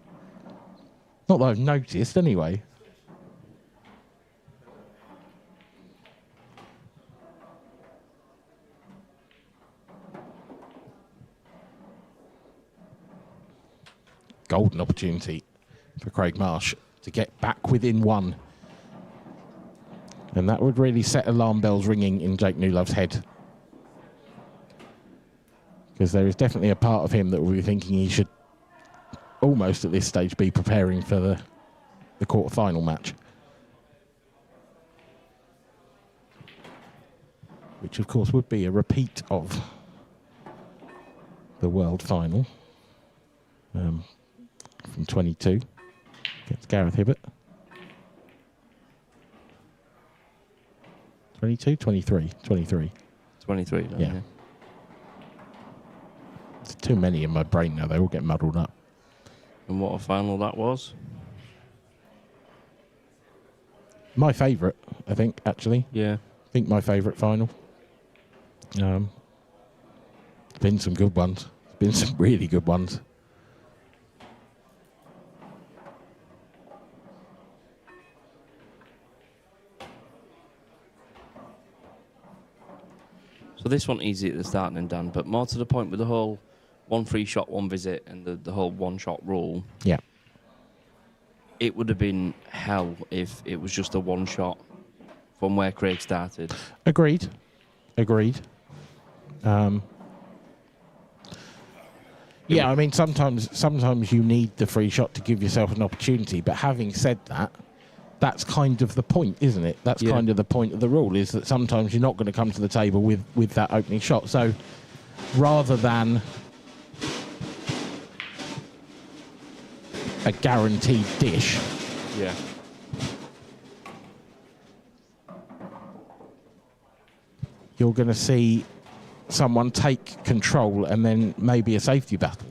Not that I've noticed, anyway. an opportunity for Craig Marsh to get back within one. And that would really set alarm bells ringing in Jake Newlove's head. Because there is definitely a part of him that will be thinking he should almost at this stage be preparing for the quarter-final match. Which, of course, would be a repeat of the World Final from 22 against Gareth Hibbert. 22, 23, 23. 23, Yeah. There's too many in my brain now. They all get muddled up. And what a final that was. My favourite, I think, actually. Yeah. I think my favourite final. There's been some good ones. There's been some really good ones. So this one easy at the start and done, but more to the point with the whole one free shot, one visit, and the whole one shot rule. Yeah. It would have been hell if it was just a one shot from where Craig started. Agreed. Yeah, I mean, sometimes you need the free shot to give yourself an opportunity. But having said that, that's kind of the point, isn't it? That's kind of the point of the rule, is that sometimes you're not going to come to the table with that opening shot. So rather than a guaranteed dish, Yeah. you're going to see someone take control and then maybe a safety battle.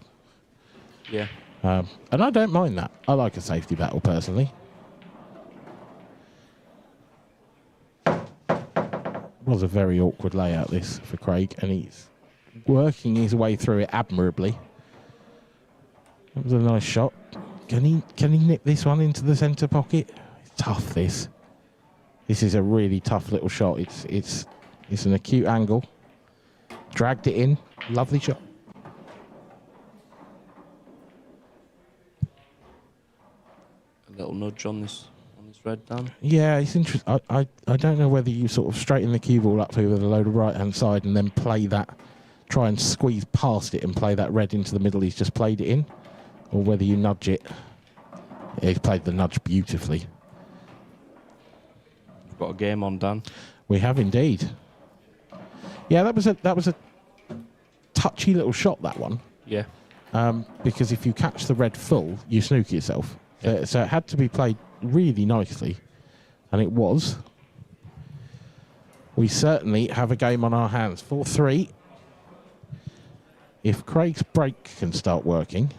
Yeah. And I don't mind that. I like a safety battle personally. Was a very awkward layout this for Craig, and he's working his way through it admirably. That was a nice shot. Can he nip this one into the centre pocket? It's tough, this. This is a really tough little shot. It's an acute angle. Dragged it in. Lovely shot. A little nudge on this red, Dan. Yeah, it's interesting. I don't know whether you sort of straighten the cue ball up here with a load of right-hand side and then play that, try and squeeze past it and play that red into the middle he's just played it in, or whether you nudge it. Yeah, he's played the nudge beautifully. We've got a game on, Dan. We have indeed. Yeah, that was a touchy little shot, that one. Yeah. Because if you catch the red full, you snook yourself. Yeah. So it had to be played really nicely, and it was. We certainly have a game on our hands. 4-3. If Craig's break can start working,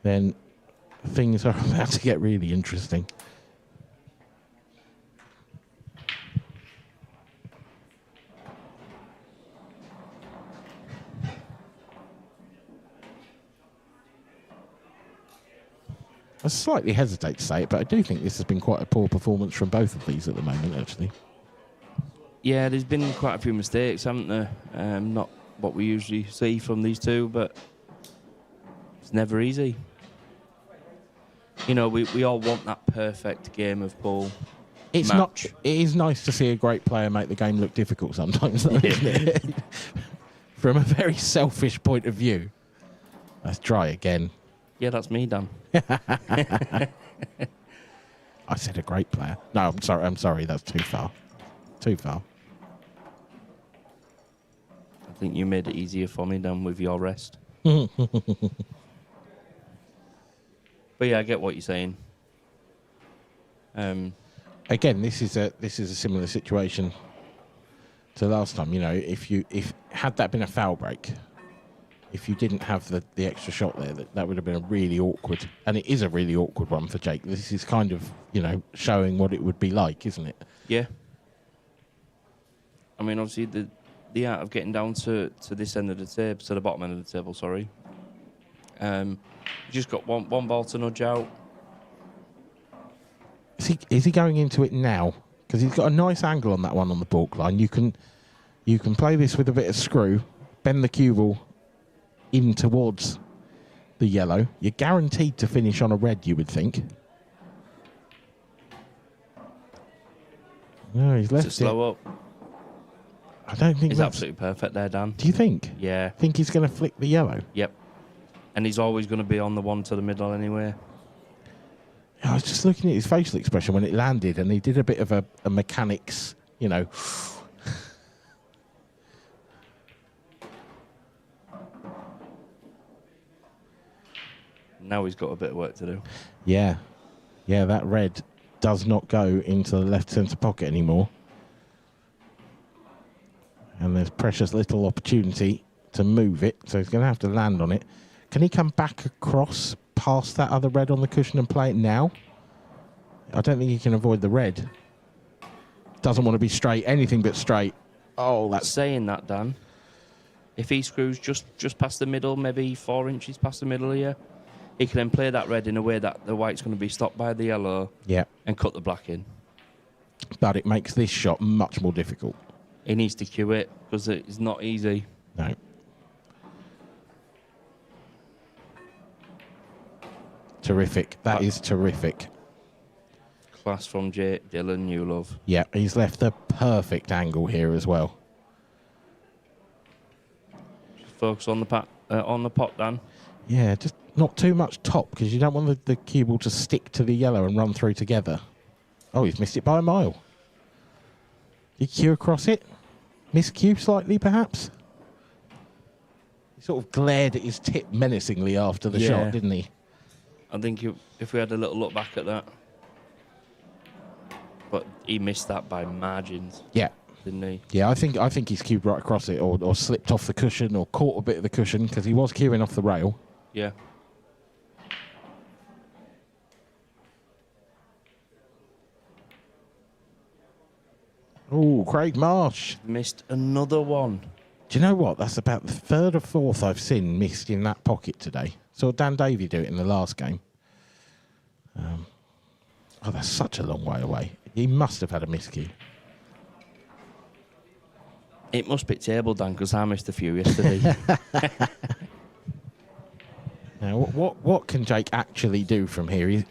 then things are about to get really interesting. I slightly hesitate to say it, but I do think this has been quite a poor performance from both of these at the moment, actually. Yeah, there's been quite a few mistakes, haven't there? Not what we usually see from these two, but it's never easy. You know, we all want that perfect game of pool. It's match. not. It is nice to see a great player make the game look difficult sometimes, though, isn't it? From a very selfish point of view. Let's try again. Yeah, that's me, Dan. I said a great player. No, I'm sorry. That's too far. Too far. I think you made it easier for me, Dan, with your rest. But yeah, I get what you're saying. Again, this is a similar situation to last time. You know, if had that been a foul break, if you didn't have the extra shot there, that would have been a really awkward, and it is a really awkward one for Jake. This is kind of, you know, showing what it would be like, isn't it? Yeah. I mean, obviously, the art of getting down to this end of the table, to the bottom end of the table, sorry. Just got one ball to nudge out. Is he going into it now? Because he's got a nice angle on that one on the baulk line. You can play this with a bit of screw, bend the cue ball in towards the yellow. You're guaranteed to finish on a red, you would think. No, he's left To slow up. I don't think He's that's... absolutely perfect there, Dan. Do you think? Yeah. Think he's going to flick the yellow? Yep. And he's always going to be on the one to the middle anyway. I was just looking at his facial expression when it landed, and he did a bit of a mechanics, you know. Now he's got a bit of work to do. Yeah. Yeah, that red does not go into the left centre pocket anymore. And there's precious little opportunity to move it, so he's going to have to land on it. Can he come back across past that other red on the cushion and play it now? I don't think he can avoid the red. Doesn't want to be straight, anything but straight. Oh, that's... Saying that, Dan, if he screws just past the middle, maybe 4 inches past the middle here, he can then play that red in a way that the white's going to be stopped by the yellow, yeah, and cut the black in. But it makes this shot much more difficult. He needs to cue it, because it's not easy. No. Terrific. That is terrific. Class from Dylan Newlove. Yeah, he's left the perfect angle here as well. Focus on the pot, Dan. Yeah, just not too much top, because you don't want the cue ball to stick to the yellow and run through together. Oh, he's missed it by a mile. Did he cue across it? Miscue slightly, perhaps? He sort of glared at his tip menacingly after the shot, didn't he? I think if we had a little look back at that. But he missed that by margins. Yeah. Didn't he? Yeah, I think he's cued right across it, or slipped off the cushion, or caught a bit of the cushion, because he was cueing off the rail. Yeah. Oh, Craig Marsh. Missed another one. Do you know what? That's about the third or fourth I've seen missed in that pocket today. Saw Dan Davy do it in the last game. Oh, that's such a long way away. He must have had a miscue. It must be table, Dan, because I missed a few yesterday. Now, what can Jake actually do from here?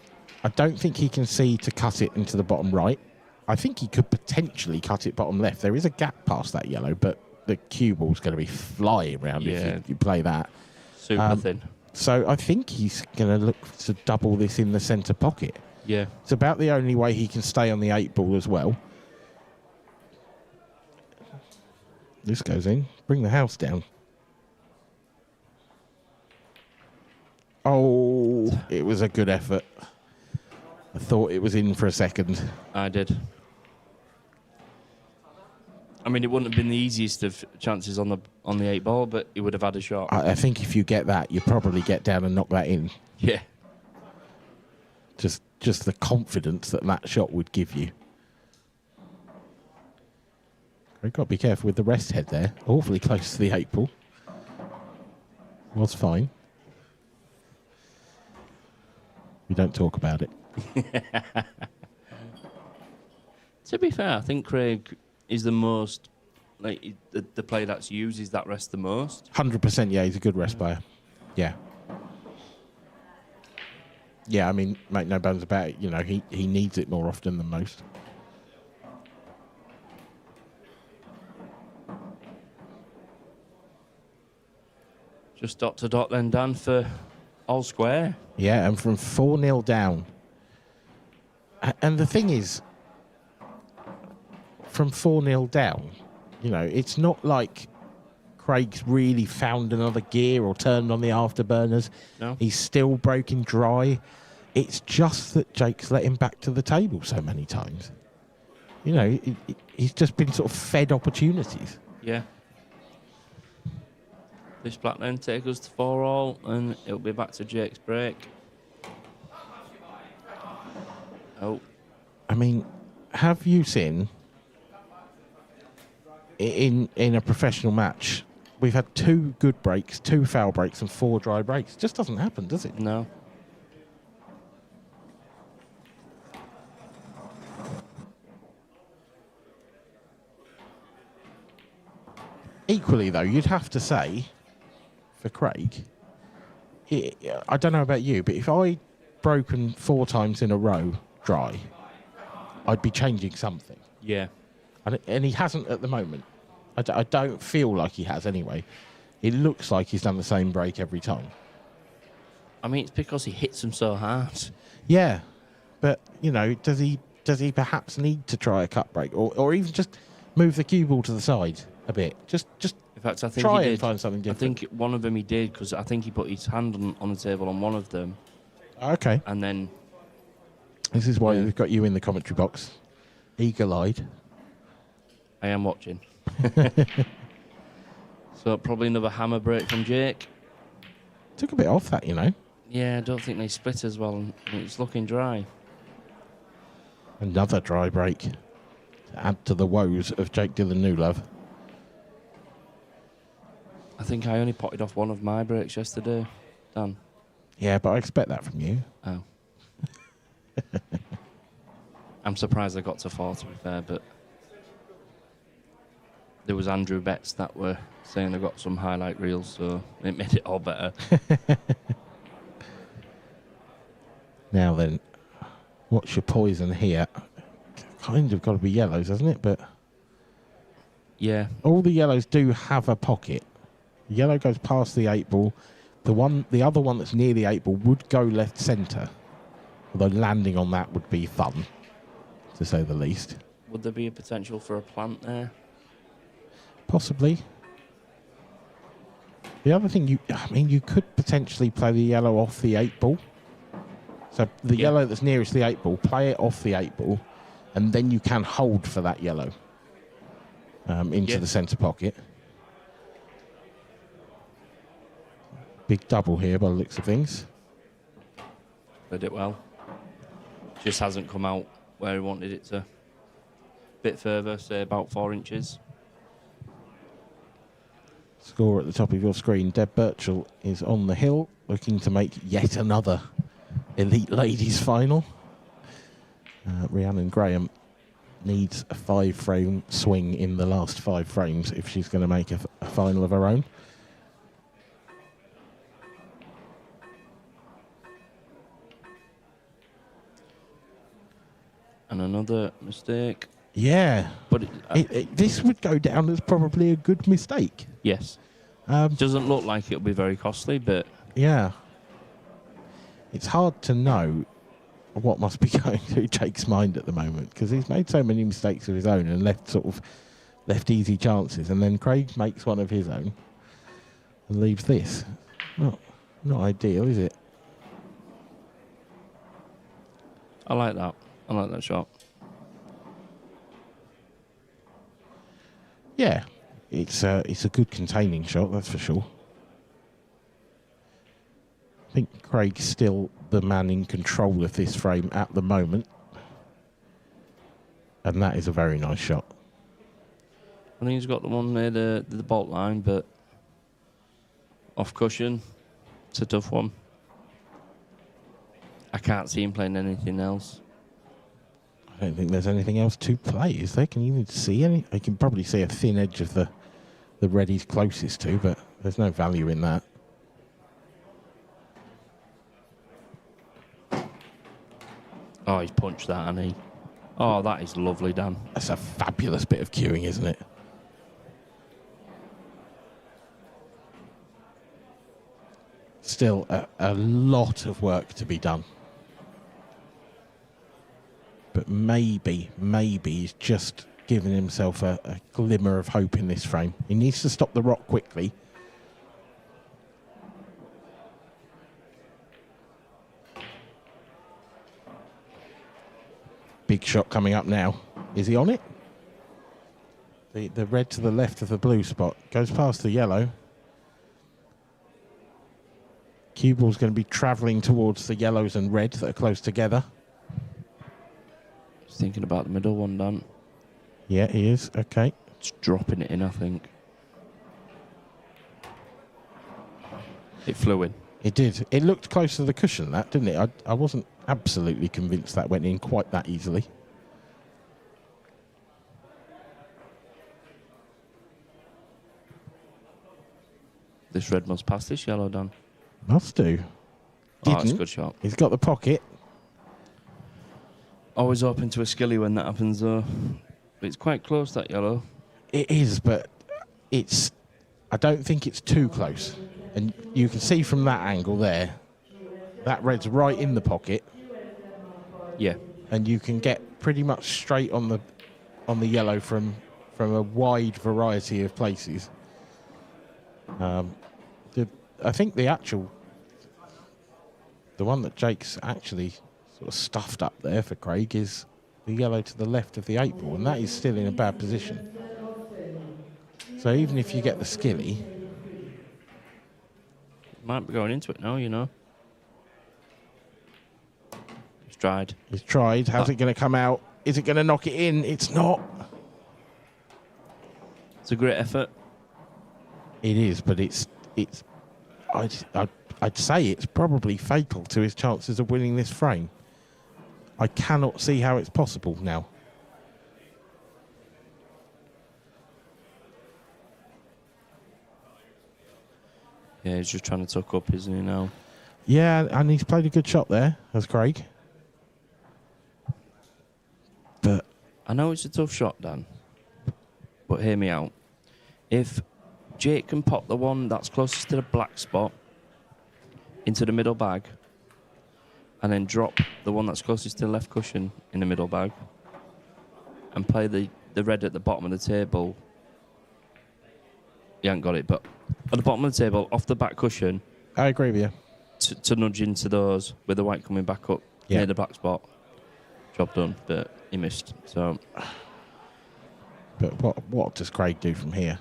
I don't think he can see to cut it into the bottom right. I think he could potentially cut it bottom left. There is a gap past that yellow, but the cue ball's going to be flying around if you play that. Super thin. So I think he's going to look to double this in the centre pocket. Yeah. It's about the only way he can stay on the 8 ball as well. This goes in. Bring the house down. Oh, it was a good effort. I thought it was in for a second. I did. I mean, it wouldn't have been the easiest of chances on the 8 ball, but he would have had a shot. I think if you get that, you probably get down and knock that in. Yeah. Just the confidence that shot would give you. You've got to be careful with the rest head there. Awfully close to the 8 ball. Was fine. We don't talk about it. To be fair, I think Craig is the most, like, the player that uses that rest the most. 100%, yeah, he's a good rest player. Yeah. Yeah, I mean, make no bones about it. You know, he needs it more often than most. Just dot to dot then, Dan, for all square. Yeah, and from 4-0 down. And the thing is, from 4-0 down, you know, it's not like Craig's really found another gear or turned on the afterburners. No. He's still broken dry. It's just that Jake's let him back to the table so many times. You know, he's just been sort of fed opportunities. Yeah. This black then take us to 4-all, and it'll be back to Jake's break. Oh. I mean, have you seen in a professional match, we've had 2 good breaks, 2 foul breaks, and 4 dry breaks? It just doesn't happen, does it? No. Equally, though, you'd have to say, for Craig, I don't know about you, but if I'd broken 4 times in a row dry, I'd be changing something. Yeah. And he hasn't at the moment. I don't feel like he has anyway. It looks like he's done the same break every time. I mean, it's because he hits them so hard. Yeah, but, you know, does he perhaps need to try a cut break? Or even just move the cue ball to the side a bit? Just In fact, I think try he and did. find something different. I think one of them he did, because I think he put his hand on the table on one of them. Okay. And then... This is why Yeah. we've got you in the commentary box. Eagle-eyed. I am watching. So probably another hammer break from Jake. Took a bit off that, you know. Yeah, I don't think they split as well, and it's looking dry. Another dry break to add to the woes of Jake Dillon Newlove. I think I only potted off one of my breaks yesterday. Dan. Yeah, but I expect that from you. Oh. I'm surprised I got to 4, to be fair, but there was Andrew Betts that were saying they got some highlight reels, so it made it all better. Now then, what's your poison here? Kind of got to be yellows, hasn't it? But Yeah. all the yellows do have a pocket. Yellow goes past the 8 ball. The other one that's near the 8 ball would go left centre. Although landing on that would be fun, to say the least. Would there be a potential for a plant there? Possibly. The other thing, you could potentially play the yellow off the 8 ball. So the yellow that's nearest the 8 ball, play it off the 8 ball, and then you can hold for that yellow into the centre pocket. Big double here by the looks of things. Did it well. Just hasn't come out where he wanted it to. Bit further, say about 4 inches. Score at the top of your screen. Deb Birchall is on the hill, looking to make yet another Elite Ladies final. Rhiannon Graham needs a 5-frame swing in the last 5 frames if she's going to make a final of her own. And another mistake. Yeah, But this would go down as probably a good mistake. yes. Doesn't look like it'll be very costly, but Yeah. It's hard to know what must be going through Jake's mind at the moment, because he's made so many mistakes of his own and left easy chances, and then Craig makes one of his own and leaves this. Not ideal, is it? I like that. I like that shot. Yeah, it's a good containing shot, that's for sure. I think Craig's still the man in control of this frame at the moment, and that is a very nice shot. I think he's got the one near the bolt line, but off cushion. It's a tough one. I can't see him playing anything else. I don't think there's anything else to play, is there? Can you even see any? I can probably see a thin edge of the red he's closest to, but there's no value in that. Oh, he's punched that, hasn't he? Oh, that is lovely, Dan. That's a fabulous bit of cueing, isn't it? Still a lot of work to be done. But maybe he's just given himself a glimmer of hope in this frame. He needs to stop the rock quickly. Big shot coming up now. Is he on it? The red to the left of the blue spot goes past the yellow. Cue ball's going to be travelling towards the yellows and red that are close together. He's thinking about the middle one, Dan. Yeah, he is. Okay. It's dropping it in, I think. It flew in. It did. It looked close to the cushion, that, didn't it? I wasn't absolutely convinced that went in quite that easily. This red must pass this yellow, Dan. Must do. Oh, that's a Didn't. good shot. He's got the pocket. Always open to a skilly when that happens, though. But it's quite close, that yellow. It is, but it's. I don't think it's too close. And you can see from that angle there, that red's right in the pocket, Yeah. and you can get pretty much straight on the yellow from a wide variety of places. I think the one that Jake's actually sort of stuffed up there for Craig is the yellow to the left of the 8 ball, and that is still in a bad position. So even if you get the skilly, Might be going into it now, you know. It's tried. he's tried. How's it going to come out? Is it going to knock it in? It's not. It's a great effort. It is, but I'd say it's probably fatal to his chances of winning this frame. I cannot see how it's possible now. Yeah, he's just trying to tuck up, isn't he, now? Yeah, and he's played a good shot there, as Craig. But I know it's a tough shot, Dan, but hear me out. If Jake can pop the one that's closest to the black spot into the middle bag and then drop the one that's closest to the left cushion in the middle bag and play the red at the bottom of the table, you haven't got it, but at the bottom of the table, off the back cushion, I agree with you. to nudge into those with the white coming back up near the black spot. Job done, but he missed. So, But what does Craig do from here?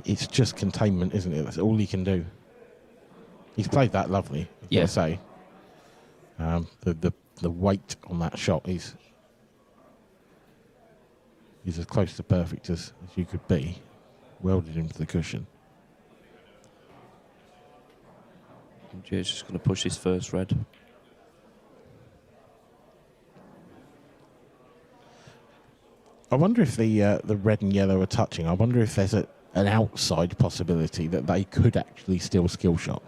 It's just containment, isn't it? That's all he can do. He's played that lovely, I've got to say. The weight on that shot is as close to perfect as you could be. Welded him to the cushion. Jake's just going to push his first red. I wonder if the red and yellow are touching. I wonder if there's an outside possibility that they could actually still skill shot.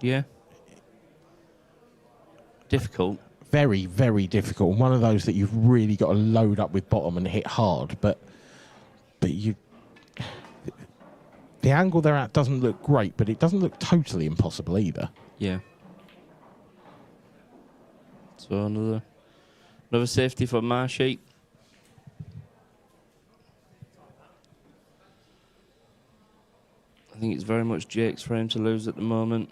Yeah. Difficult. Very, very difficult. One of those that you've really got to load up with bottom and hit hard. But you, the angle they're at doesn't look great, but it doesn't look totally impossible either. Yeah. So another safety for Marshy. I think it's very much Jake's frame to lose at the moment.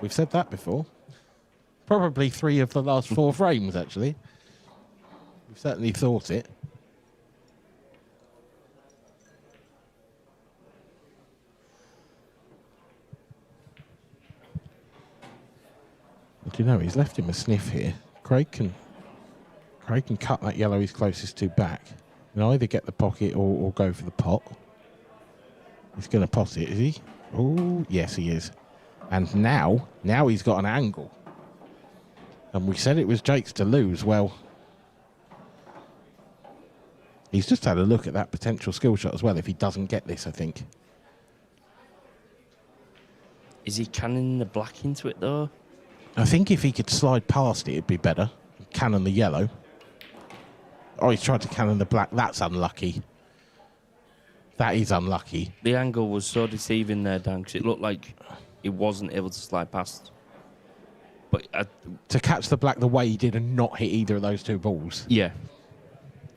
We've said that before. Probably 3 of the last 4 frames, actually. We've certainly thought it. Do you know, he's left him a sniff here. Craig can cut that yellow he's closest to back and either get the pocket or go for the pot. He's going to pot it, is he? Oh, yes, he is. And now he's got an angle. And we said it was Jake's to lose. Well, he's just had a look at that potential skill shot as well if he doesn't get this, I think. Is he canning the black into it, though? I think if he could slide past it, it'd be better. Cannon the yellow. Oh, he's tried to cannon the black. That's unlucky. That is unlucky. The angle was so deceiving there, Dan, because it looked like he wasn't able to slide past. But to catch the black the way he did and not hit either of those 2 balls. Yeah.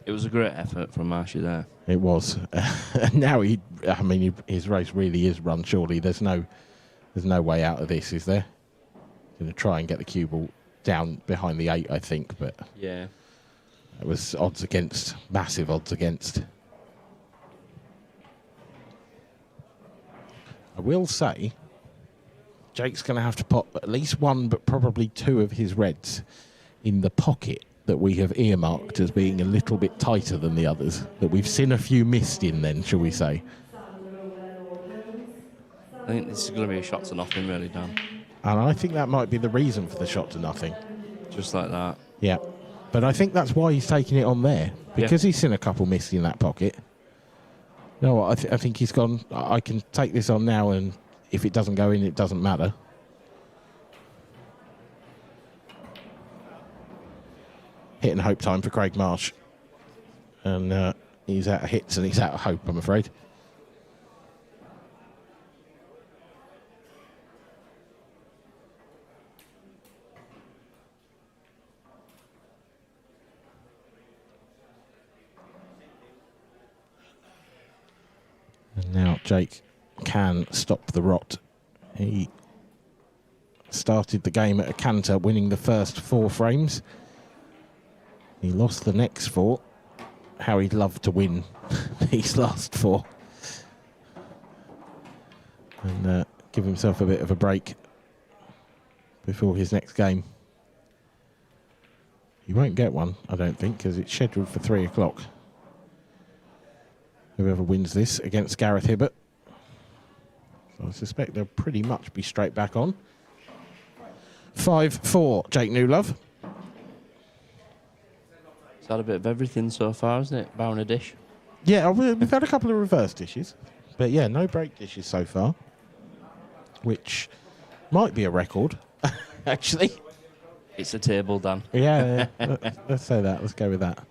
It was a great effort from Marshy there. It was. Now his race really is run, surely. There's no way out of this, is there? Going to try and get the cue ball down behind the 8, I think, but yeah, it was odds against, massive odds against. I will say, Jake's going to have to pop at least 1, but probably 2 of his reds in the pocket that we have earmarked as being a little bit tighter than the others, that we've seen a few missed in then, shall we say. I think this is going to be a shot to nothing, really, Dan. And I think that might be the reason for the shot to nothing. Just like that. Yeah. But I think that's why he's taking it on there, because he's seen a couple missed in that pocket. You know what, I think he's gone, I can take this on now, and if it doesn't go in, it doesn't matter. Hit and hope time for Craig Marsh. And he's out of hits and he's out of hope, I'm afraid. And now Jake can stop the rot. He started the game at a canter, winning the first 4 frames. He lost the next 4. How he'd love to win these last 4. And give himself a bit of a break before his next game. He won't get one, I don't think, because it's scheduled for 3 o'clock. Whoever wins this against Gareth Hibbert. So I suspect they'll pretty much be straight back on. 5-4, Jake Newlove. It's had a bit of everything so far, hasn't it? Bar and a dish. Yeah, we've had a couple of reverse dishes. But yeah, no break dishes so far. Which might be a record, actually. It's a table, Dan. Yeah, let's say that. Let's go with that.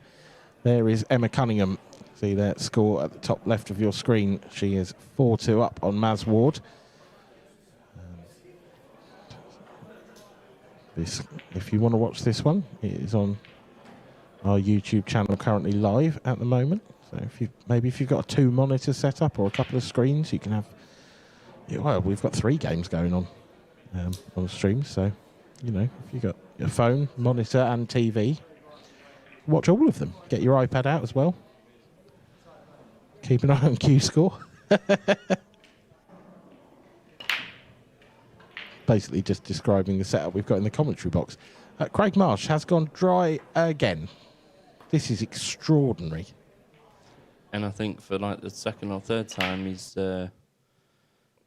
There is Emma Cunningham. See that score at the top left of your screen. She is 4-2 up on Maz Ward. If you want to watch this one, it is on our YouTube channel currently live at the moment. So if you've got a 2 monitor setup or a couple of screens, you can have. Well, we've got 3 games going on stream. So, you know, if you've got your phone, monitor, and TV, watch all of them. Get your iPad out as well. Keep an eye on Cuescore. Basically just describing the setup we've got in the commentary box. Craig Marsh has gone dry again. This is extraordinary. And I think for like the second or third time, he's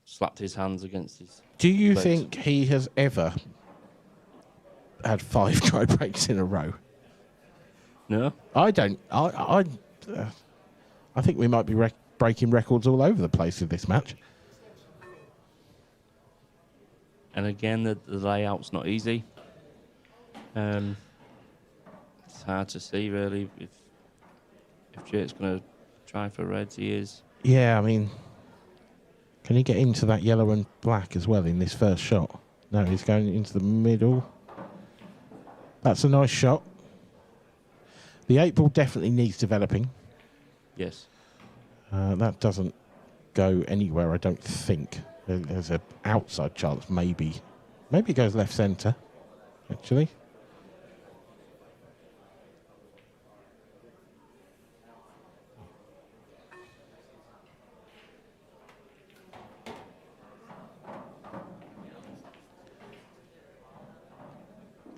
slapped his hands against his Do you legs. think he has ever had 5 dry breaks in a row? No. I don't. I think we might be breaking records all over the place with this match. And again, the layout's not easy. It's hard to see, really, if Jake's going to try for reds. He is. Yeah, I mean, can he get into that yellow and black as well in this first shot? No, he's going into the middle. That's a nice shot. The 8 ball definitely needs developing. Yes. That doesn't go anywhere, I don't think. There's an outside chance, maybe. Maybe it goes left centre, actually.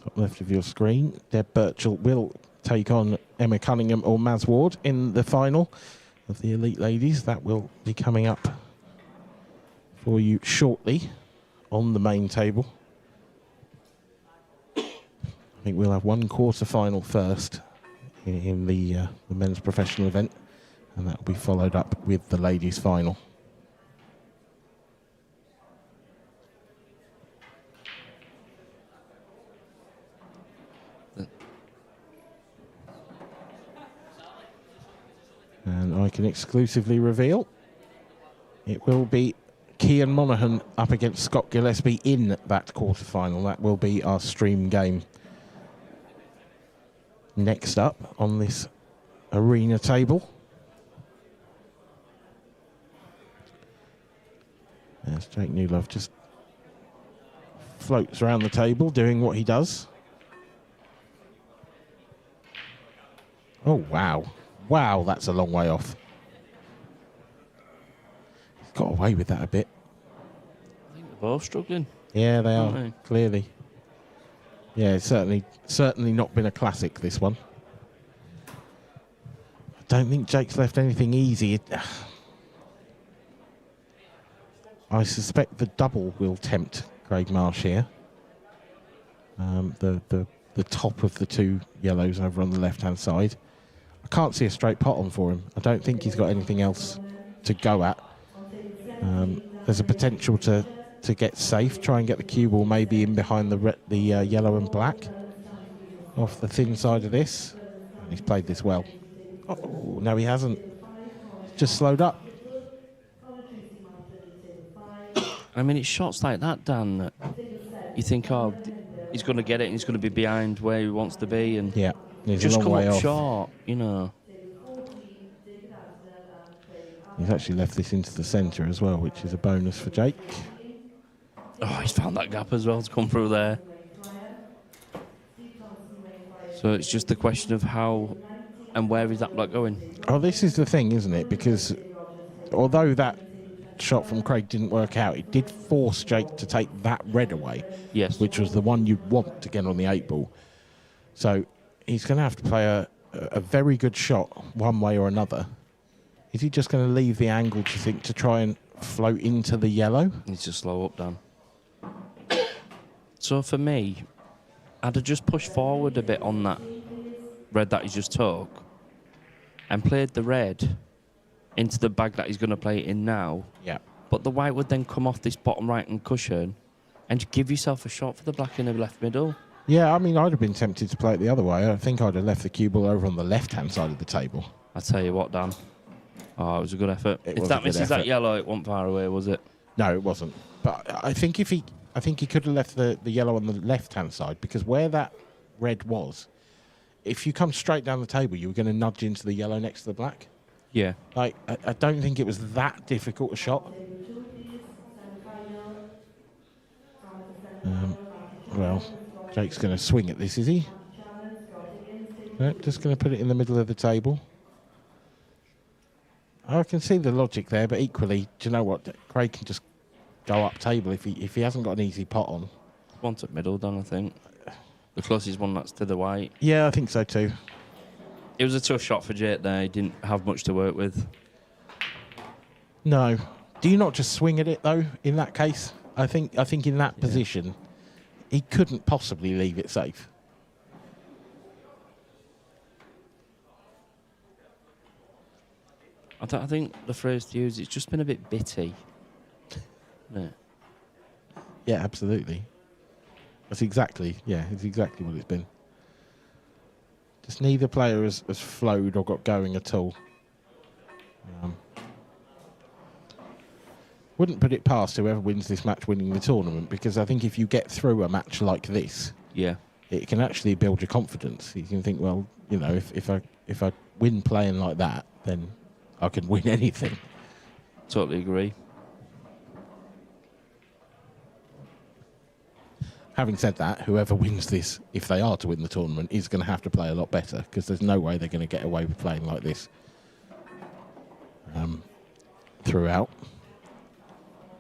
Top left of your screen, Deb Birchall will take on Emma Cunningham or Maz Ward in the final of the Elite Ladies. That will be coming up for you shortly on the main table. I think we'll have one quarter final first in the men's professional event, and that will be followed up with the ladies final. And I can exclusively reveal it will be Cian Monaghan up against Scott Gillespie in that quarter-final. That will be our stream game. Next up on this arena table. There's Jake Newlove just floats around the table doing what he does. Oh, wow. Wow, that's a long way off. He's got away with that a bit. I think they're both struggling. Yeah, they are, Aren't they? clearly. Yeah, it's certainly not been a classic, this one. I don't think Jake's left anything easy. I suspect the double will tempt Craig Marsh here. The the top of the two yellows over on the left-hand side. I can't see a straight pot on for him. I don't think he's got anything else to go at. There's a potential to get safe, try and get the cue ball maybe in behind the yellow and black off the thin side of this. And he's played this well. Oh, no, he hasn't. Just slowed up. I mean, it's shots like that, Dan, that you think, oh, he's going to get it and he's going to be behind where he wants to be. And yeah, he's just a long come way up off. short, you know. He's actually left this into the centre as well, which is a bonus for Jake. Oh, he's found that gap as well to come through there. So it's just the question of how and where is that black going? Oh, this is the thing, isn't it? Because although that shot from Craig didn't work out, it did force Jake to take that red away. Yes. Which was the one you'd want to get on the 8-ball. So he's going to have to play a very good shot one way or another. Is he just going to leave the angle, do you think, to try and float into the yellow? Needs to slow up, Dan. So for me, I'd have just pushed forward a bit on that red that he just took and played the red into the bag that he's going to play it in now. Yeah. But the white would then come off this bottom right-hand cushion and give yourself a shot for the black in the left middle. Yeah, I mean, I'd have been tempted to play it the other way. I think I'd have left the cue ball over on the left-hand side of the table. I tell you what, Dan. Oh, it was a good effort. If that misses that yellow, it wasn't far away, was it? No, it wasn't. But I think he could have left the yellow on the left-hand side, because where that red was, if you come straight down the table, you were going to nudge into the yellow next to the black. Yeah. Like, I don't think it was that difficult a shot. Well, Jake's going to swing at this, is he? No, just going to put it in the middle of the table. I can see the logic there, but equally, do you know what? Craig can just go up table if he hasn't got an easy pot on. One to middle, Dan, I think. The closest one that's to the white. Yeah, I think so too. It was a tough shot for Jake there. He didn't have much to work with. No. Do you not just swing at it, though, in that case? I think in that position, he couldn't possibly leave it safe. I think the phrase to use, it's just been a bit bitty. Yeah. Yeah, absolutely. It's exactly what it's been. Just neither player has flowed or got going at all. Wouldn't put it past whoever wins this match winning the tournament, because I think if you get through a match like this, it can actually build your confidence. You can think, well, you know, if I win playing like that, then I can win anything. Totally agree. Having said that, whoever wins this, if they are to win the tournament, is going to have to play a lot better, because there's no way they're going to get away with playing like this throughout.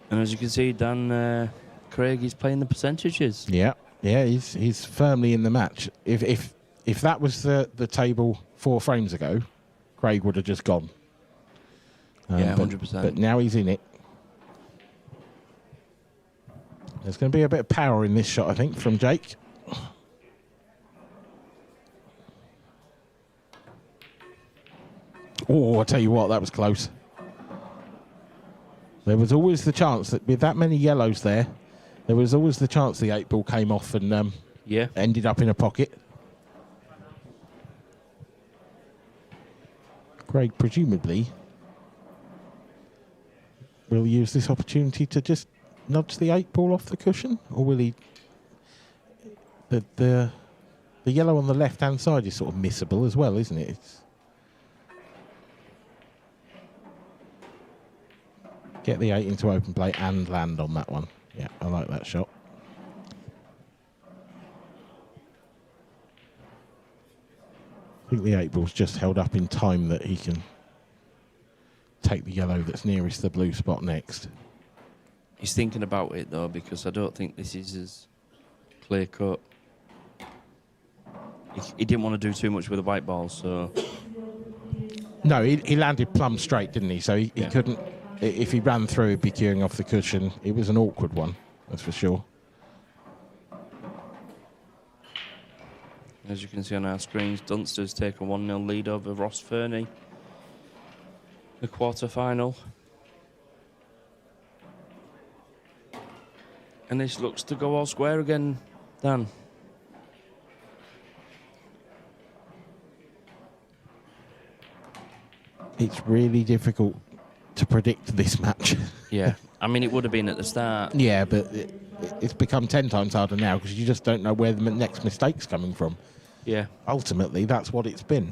And as you can see, Dan, Craig is playing the percentages. Yeah, he's firmly in the match. If that was the table 4 frames ago, Craig would have just gone. 100%. But now he's in it. There's going to be a bit of power in this shot, I think, from Jake. Oh, I tell you what, that was close. There was always the chance that with that many yellows there was always the chance the 8-ball came off and ended up in a pocket. Craig presumably will use this opportunity to just nudge the 8-ball off the cushion, or will he? The yellow on the left-hand side is sort of missable as well, isn't it? Get the 8 into open play and land on that one. Yeah, I like that shot. I think the 8-ball's just held up in time that he can take the yellow that's nearest the blue spot next. He's thinking about it, though, because I don't think this is as clear-cut. He didn't want to do too much with the white ball, so... No, he landed plumb straight, didn't he? So he couldn't... If he ran through, he'd be queuing off the cushion. It was an awkward one, that's for sure. As you can see on our screens, Dunster's take a 1-0 lead over Ross Fernie. The quarter-final. And this looks to go all square again, Dan. It's really difficult to predict this match. Yeah, I mean, it would have been at the start. Yeah, but it's become 10 times harder now because you just don't know where the next mistake's coming from. Yeah. Ultimately, that's what it's been.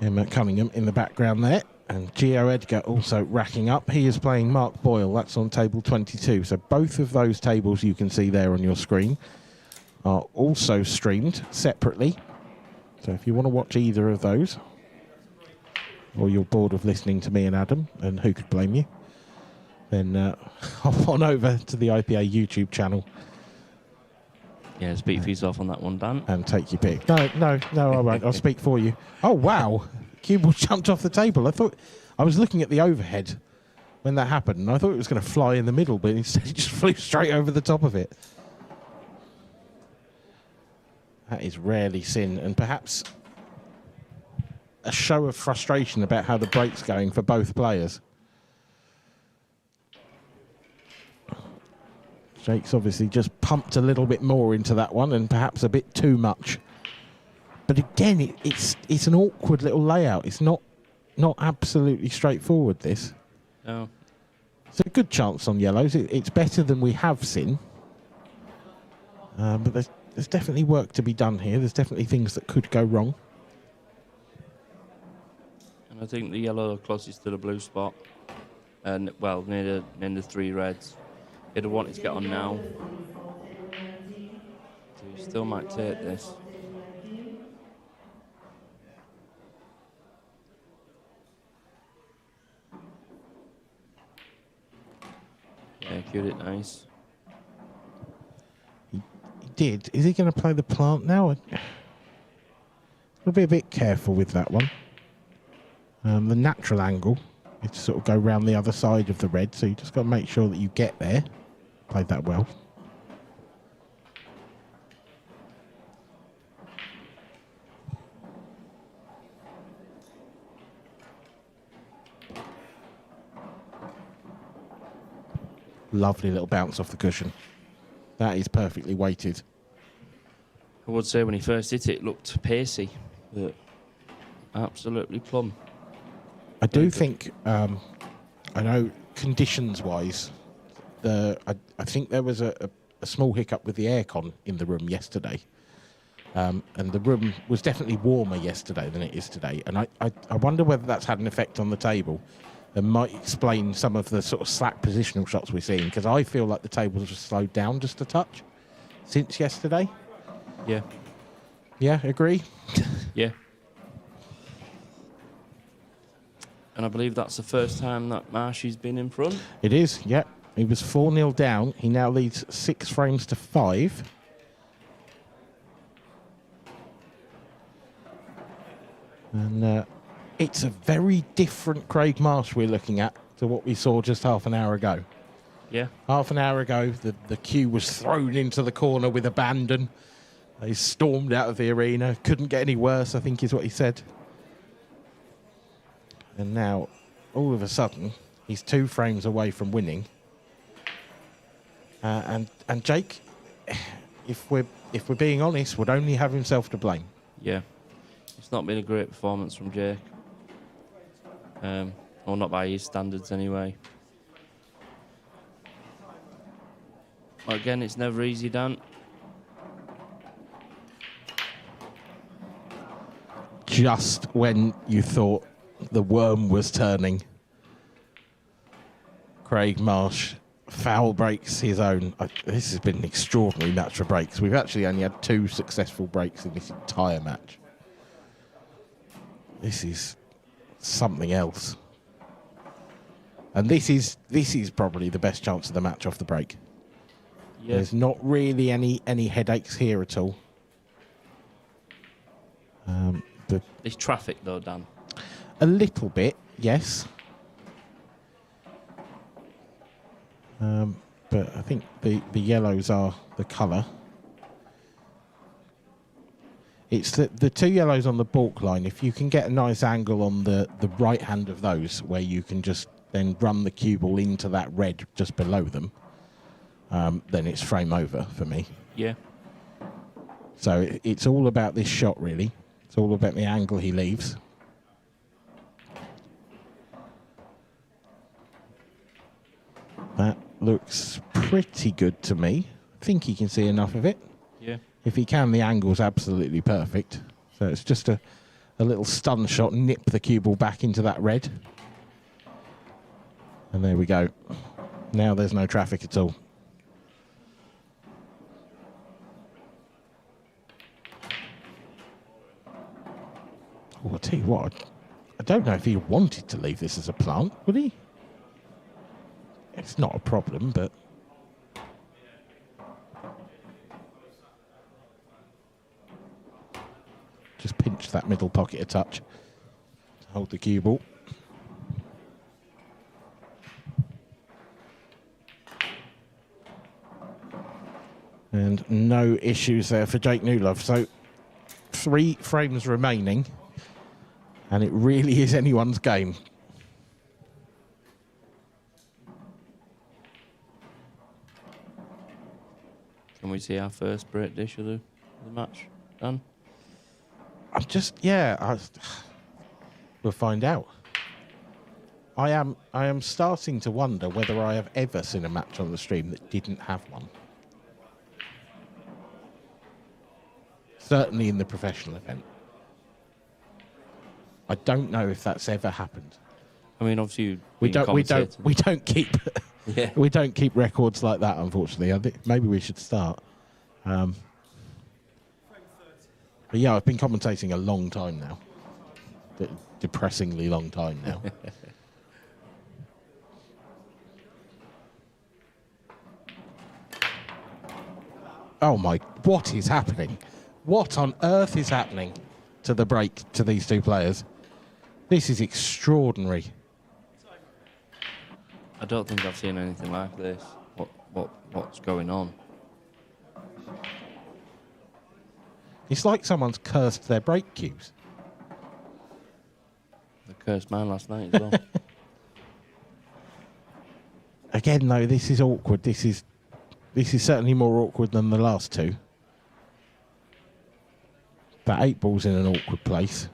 Emma Cunningham in the background there, and Gio Edgar also racking up. He is playing Mark Boyle. That's on table 22. So both of those tables you can see there on your screen are also streamed separately. So if you want to watch either of those, or you're bored of listening to me and Adam, and who could blame you, then hop on over to the IPA YouTube channel. Yeah, speak for yourself on that one, Dan. And take your pick. No, I won't. I'll speak for you. Oh, wow. Cue ball jumped off the table. I was looking at the overhead when that happened, and I thought it was going to fly in the middle, but instead it just flew straight over the top of it. That is rarely seen, and perhaps a show of frustration about how the break's going for both players. Jake's obviously just pumped a little bit more into that one, and perhaps a bit too much. But again, it's an awkward little layout. It's not absolutely straightforward, this. No. It's a good chance on yellows. It's better than we have seen. But there's definitely work to be done here. There's definitely things that could go wrong. And I think the yellow closest to the blue spot, and well, near the three reds. He'd have wanted to get on now. So he still might take this. Yeah, cued it nice. He did. Is he going to play the plant now? I'll be a bit careful with that one. The natural angle is to sort of go round the other side of the red, so you just got to make sure that you get there. Played that well. Lovely little bounce off the cushion. That is perfectly weighted. I would say when he first hit it, it looked pacey, but absolutely plumb. I do think, I know conditions-wise, I think there was a small hiccup with the aircon in the room yesterday. And the room was definitely warmer yesterday than it is today. And I wonder whether that's had an effect on the table and might explain some of the sort of slack positional shots we're seeing, because I feel like the tables have slowed down just a touch since yesterday. Yeah. Yeah, agree? Yeah. And I believe that's the first time that Marshy's been in front. It is, yeah. He was 4-0 down. He now leads 6 frames to 5. And it's a very different Craig Marsh we're looking at to what we saw just half an hour ago. Yeah. Half an hour ago, the cue was thrown into the corner with abandon. They stormed out of the arena. Couldn't get any worse, I think is what he said. And now, all of a sudden, he's 2 frames away from winning. And Jake, if we're being honest, would only have himself to blame. Yeah. It's not been a great performance from Jake. Or not by his standards anyway. But again, it's never easy, Dan. Just when you thought the worm was turning, Craig Marsh foul breaks his own. This has been an extraordinary match for breaks. We've actually only had 2 successful breaks in this entire match. This is something else. And this is probably the best chance of the match off the break. Yeah. There's not really any headaches here at all. There's traffic though, Dan. A little bit, yes. But I think the yellows are the colour. It's the 2 yellows on the balk line. If you can get a nice angle on the right hand of those, where you can just then run the cue ball into that red just below them, then it's frame over for me. Yeah. So it's all about this shot, really. It's all about the angle he leaves. That looks pretty good to me. I think he can see enough of it. Yeah. If he can, the angle's absolutely perfect. So it's just a little stun shot, nip the cue ball back into that red. And there we go. Now there's no traffic at all. Oh, I'll tell you what, I don't know if he wanted to leave this as a plant, would he? It's not a problem, but... Just pinch that middle pocket a touch to hold the cue ball. And no issues there for Jake Newlove. So 3 frames remaining, and it really is anyone's game. Can we see our first break dish of the match, Dan? I'm just, we'll find out. I am starting to wonder whether I have ever seen a match on the stream that didn't have one. Certainly in the professional event. I don't know if that's ever happened. I mean, obviously we don't keep yeah. we don't keep records like that, unfortunately. I think maybe we should start. But yeah, I've been commentating a long time now. Depressingly long time now. Oh my, what is happening? What on earth is happening to the break to these 2 players? This is extraordinary. I don't think I've seen anything like this. What's going on? It's like someone's cursed their break cues. The cursed man last night as well. Again, though, this is awkward. This is certainly more awkward than the last 2. That 8 ball's in an awkward place.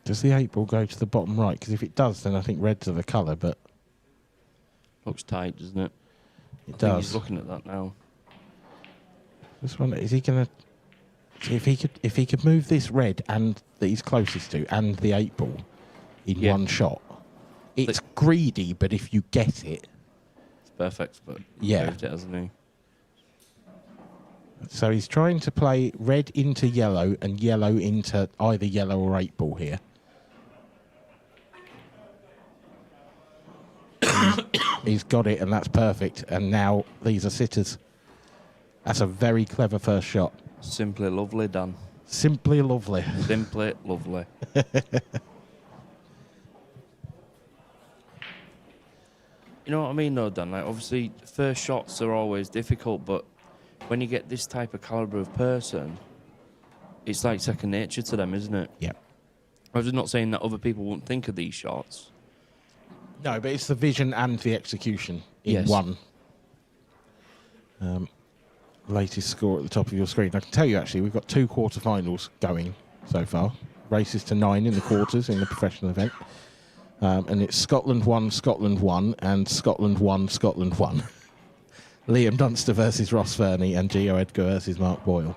Does the 8 ball go to the bottom right? Because if it does, then I think reds are the colour, but... Looks tight, doesn't it? It I think does. he's looking at that now. Just wonder, is he going to... If he could move this red and that he's closest to and the 8 ball in one shot, it's greedy, but if you get it... It's perfect, but yeah. moved it, hasn't he? So he's trying to play red into yellow and yellow into either yellow or 8 ball here. He's got it, and that's perfect. And now these are sitters. That's a very clever first shot. Simply lovely, Dan. Simply lovely. Simply lovely. You know what I mean, though, Dan? Like, obviously, first shots are always difficult, but when you get this type of calibre of person, it's like second nature to them, isn't it? Yep. I was not saying that other people won't think of these shots. No, but it's the vision and the execution in one. Latest score at the top of your screen. I can tell you, actually, we've got 2 quarterfinals going so far. Races to 9 in the quarters in the professional event. And it's Scotland 1, Scotland 1, and Scotland 1, Scotland 1. Liam Dunster versus Ross Fernie and Gio Edgar versus Mark Boyle.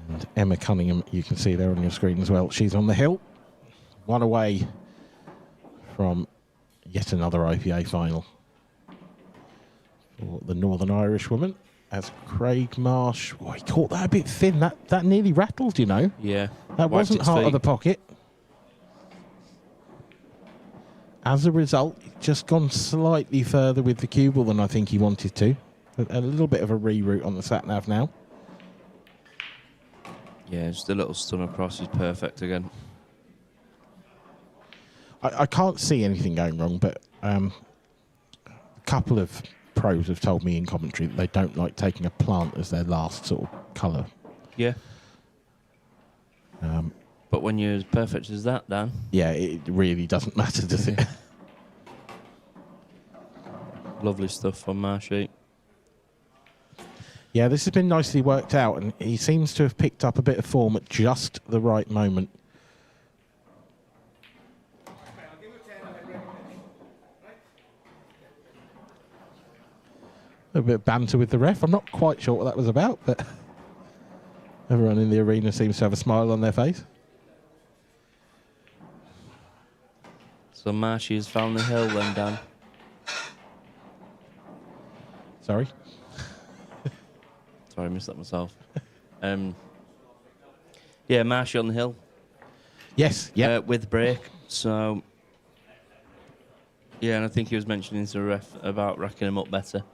And Emma Cunningham, you can see there on your screen as well. She's on the hill. one away from yet another IPA final for the Northern Irish woman. As Craig Marsh, oh, he caught that a bit thin. That nearly rattled, you know. Yeah. That Wiped wasn't its heart of feet. the pocket. As a result, he's just gone slightly further with the cue ball than I think he wanted to. A little bit of a reroute on the sat-nav now. Yeah, just a little stun across is perfect again. I can't see anything going wrong, but a couple of pros have told me in Coventry that they don't like taking a plant as their last sort of colour. Yeah. But when you're as perfect as that, Dan. Yeah, it really doesn't matter, does it? Lovely stuff from Marshy. Yeah, this has been nicely worked out, and he seems to have picked up a bit of form at just the right moment. A bit of banter with the ref. I'm not quite sure what that was about, but everyone in the arena seems to have a smile on their face. So Marshy has found the hill then, Dan. Sorry. Sorry, I missed that myself. Yeah, Marshy on the hill. Yes, yeah. With break. So, yeah, and I think he was mentioning to the ref about racking him up better.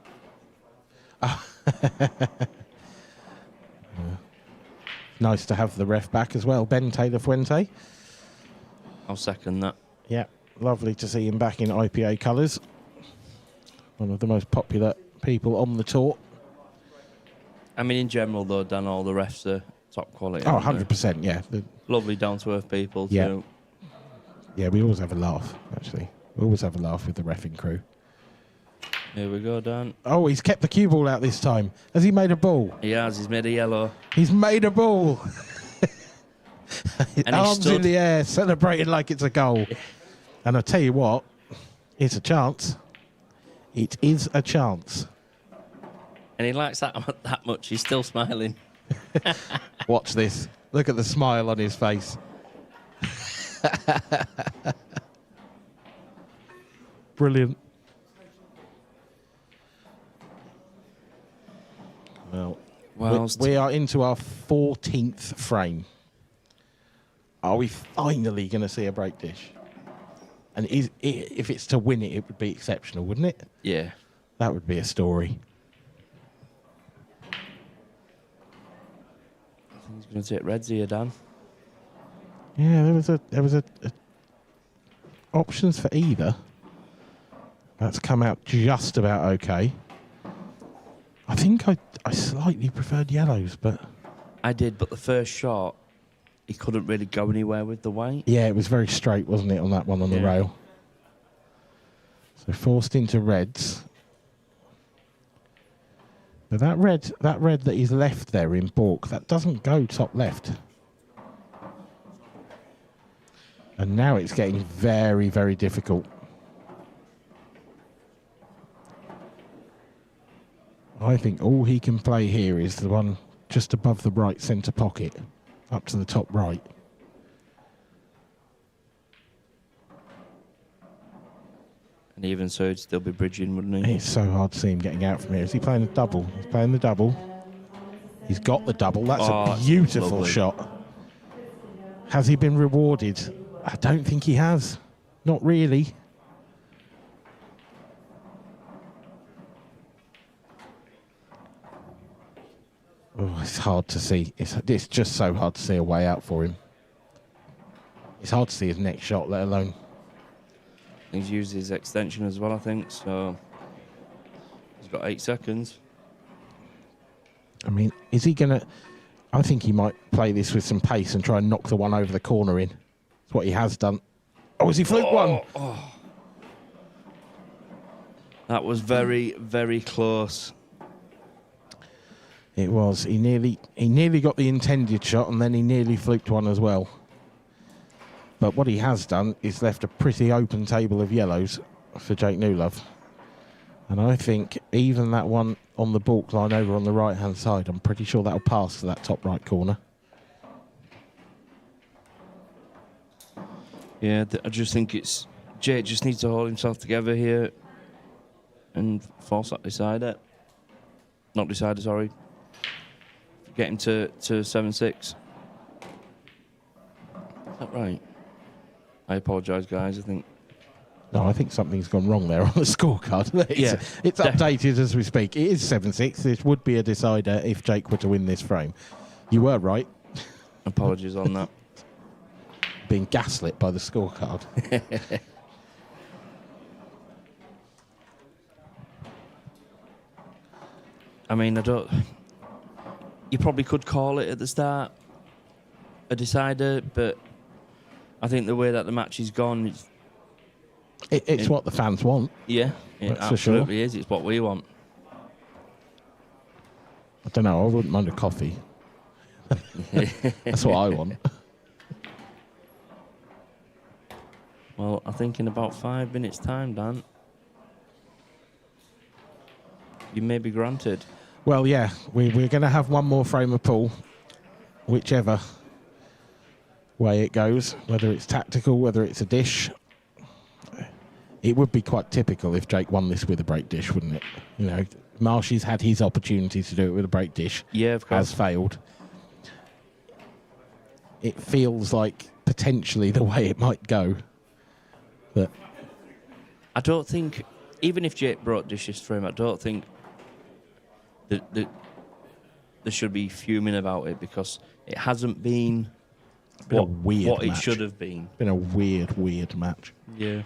Nice to have the ref back as well. Ben Taylor Fuente. I'll second that. Yeah, lovely to see him back in IPA colours. One of the most popular people on the tour. I mean, in general, though, Dan, all the refs are top quality. Oh, aren't they? 100%, yeah. Lovely, down-to-earth people, Yeah. too. Yeah, we always have a laugh, actually. We always have a laugh with the reffing crew. Here we go, Dan. Oh, he's kept the cue ball out this time. Has he made a ball? He has. He's made a yellow. He's made a ball. And he Arms in stood. the air, celebrating like it's a goal. And I tell you what, it's a chance. It is a chance. And he likes that much. He's still smiling. Watch this. Look at the smile on his face. Brilliant. Well, we are into our 14th frame. Are we finally going to see a break dish? And if it's to win it, it would be exceptional, wouldn't it? Yeah. That would be a story. I think he's going to take reds here, Dan. Yeah, there was a options for either. That's come out just about okay. I think I slightly preferred yellows, but I did, but the first shot, he couldn't really go anywhere with the white. yeah, it was very straight, wasn't it, on that one on the rail? So forced into reds. But that red that he's left there in balk, that doesn't go top left. And now it's getting very, very difficult. I think all he can play here is the one just above the right centre pocket, up to the top right. And even so, he'd still be bridging, wouldn't he? It's so hard to see him getting out from here. Is he playing a double? He's playing the double. He's got the double. That's a beautiful lovely shot. Has he been rewarded? I don't think he has. Not really. Oh, it's hard to see. It's just so hard to see a way out for him. It's hard to see his next shot, let alone... He's used his extension as well, I think, so he's got 8 seconds. I mean, is he going to... I think he might play this with some pace and try and knock the one over the corner in. That's what he has done. Oh, has he fluked one? Oh. That was very, very close. It was. He nearly got the intended shot, and then he nearly fluked one as well. But what he has done is left a pretty open table of yellows for Jake Newlove. And I think even that one on the balk line over on the right-hand side, I'm pretty sure that'll pass to that top right corner. Yeah, I just think Jake just needs to hold himself together here and force that decider. Not decider, sorry. Get him to 7-6. Is that right? I apologise, guys. I think. No, I think something's gone wrong there on the scorecard. It's Def- updated as we speak. It is 7-6. This would be a decider if Jake were to win this frame. You were right. Apologies on that. Being gaslit by the scorecard. I mean, you probably could call it at the start a decider, but I think the way that the match is gone, It's what the fans want. yeah, it That's for sure. absolutely is. It's what we want. I don't know. I wouldn't mind a coffee. That's what I want. Well, I think in about 5 minutes' time, Dan, you may be granted. Well, yeah, we're going to have one more frame of pool, whichever way it goes, whether it's tactical, whether it's a dish. It would be quite typical if Jake won this with a break dish, wouldn't it? You know, Marshy's had his opportunity to do it with a break dish. Yeah, of course. Has failed. It feels like potentially the way it might go. But I don't think, even if Jake brought dishes for him, I don't think that they should be fuming about it, because it hasn't been been a weird what it match. should have been. Been a weird match. Yeah.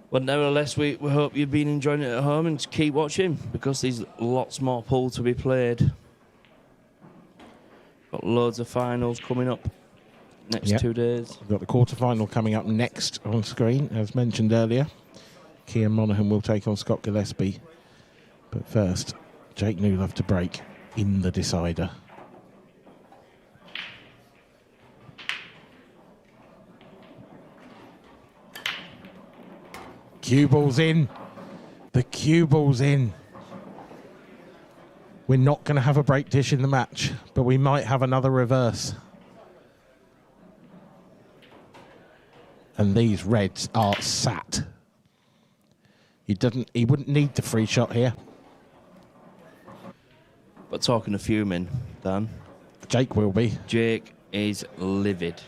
But nevertheless, we hope you've been enjoying it at home, and keep watching, because there's lots more pool to be played. Got loads of finals coming up next 2 days. We've got the quarter-final coming up next on screen, as mentioned earlier. Cian Monaghan will take on Scott Gillespie. But first, Jake Newlove to break in the decider. Cue ball's in. The cue ball's in. We're not going to have a break dish in the match, but we might have another reverse. And these reds are sat. He wouldn't need the free shot here. But talking of fuming, Dan, Jake will be. Jake is livid.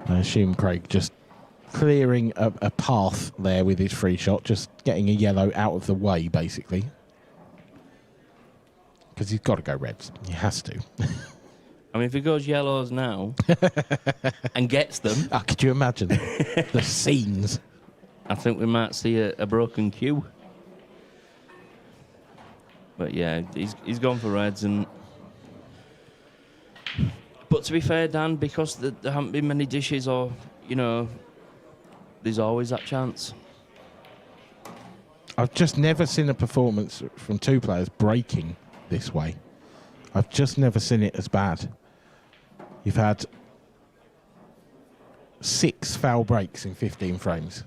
I assume Craig just clearing a path there with his free shot, just getting a yellow out of the way, basically. Because he's got to go reds. He has to. I mean, if he goes yellows now and gets them... Oh, could you imagine the scenes? I think we might see a broken cue. But yeah, he's gone for reds. But to be fair, Dan, because there haven't been many dishes, or, you know, there's always that chance. I've just never seen a performance from two players breaking this way. I've just never seen it as bad. You've had 6 foul breaks in 15 frames.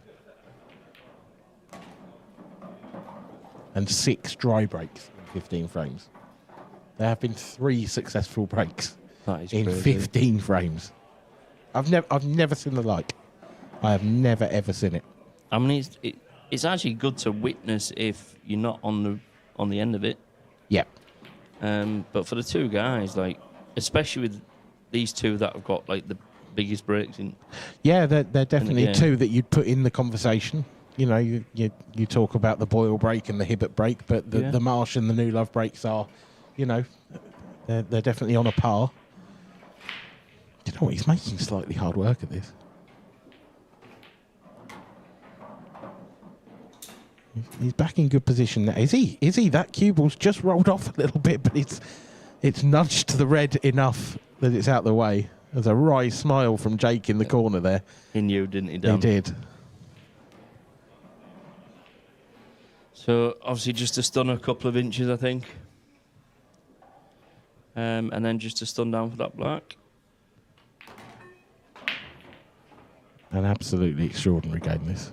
And 6 dry breaks in 15 frames. There have been 3 successful breaks in crazy. 15 frames. I've never seen the like. I have never ever seen it. I mean, it's actually good to witness if you're not on the end of it. Yeah. But for the two guys, like, especially with these two that have got like the biggest breaks in. Yeah, they're definitely game. two that you'd put in the conversation. You know, you talk about the Boyle break and the Hibbert break, but the Marsh and the Newlove breaks are, you know, they're definitely on a par. Do you know what? He's making slightly hard work at this. He's back in good position now. Is he? That cue ball's just rolled off a little bit, but it's nudged to the red enough that it's out the way. There's a wry smile from Jake in the corner there. He knew, didn't he, Dan? He did. So, obviously, just to stun a couple of inches, I think. And then just to stun down for that black. An absolutely extraordinary game, this.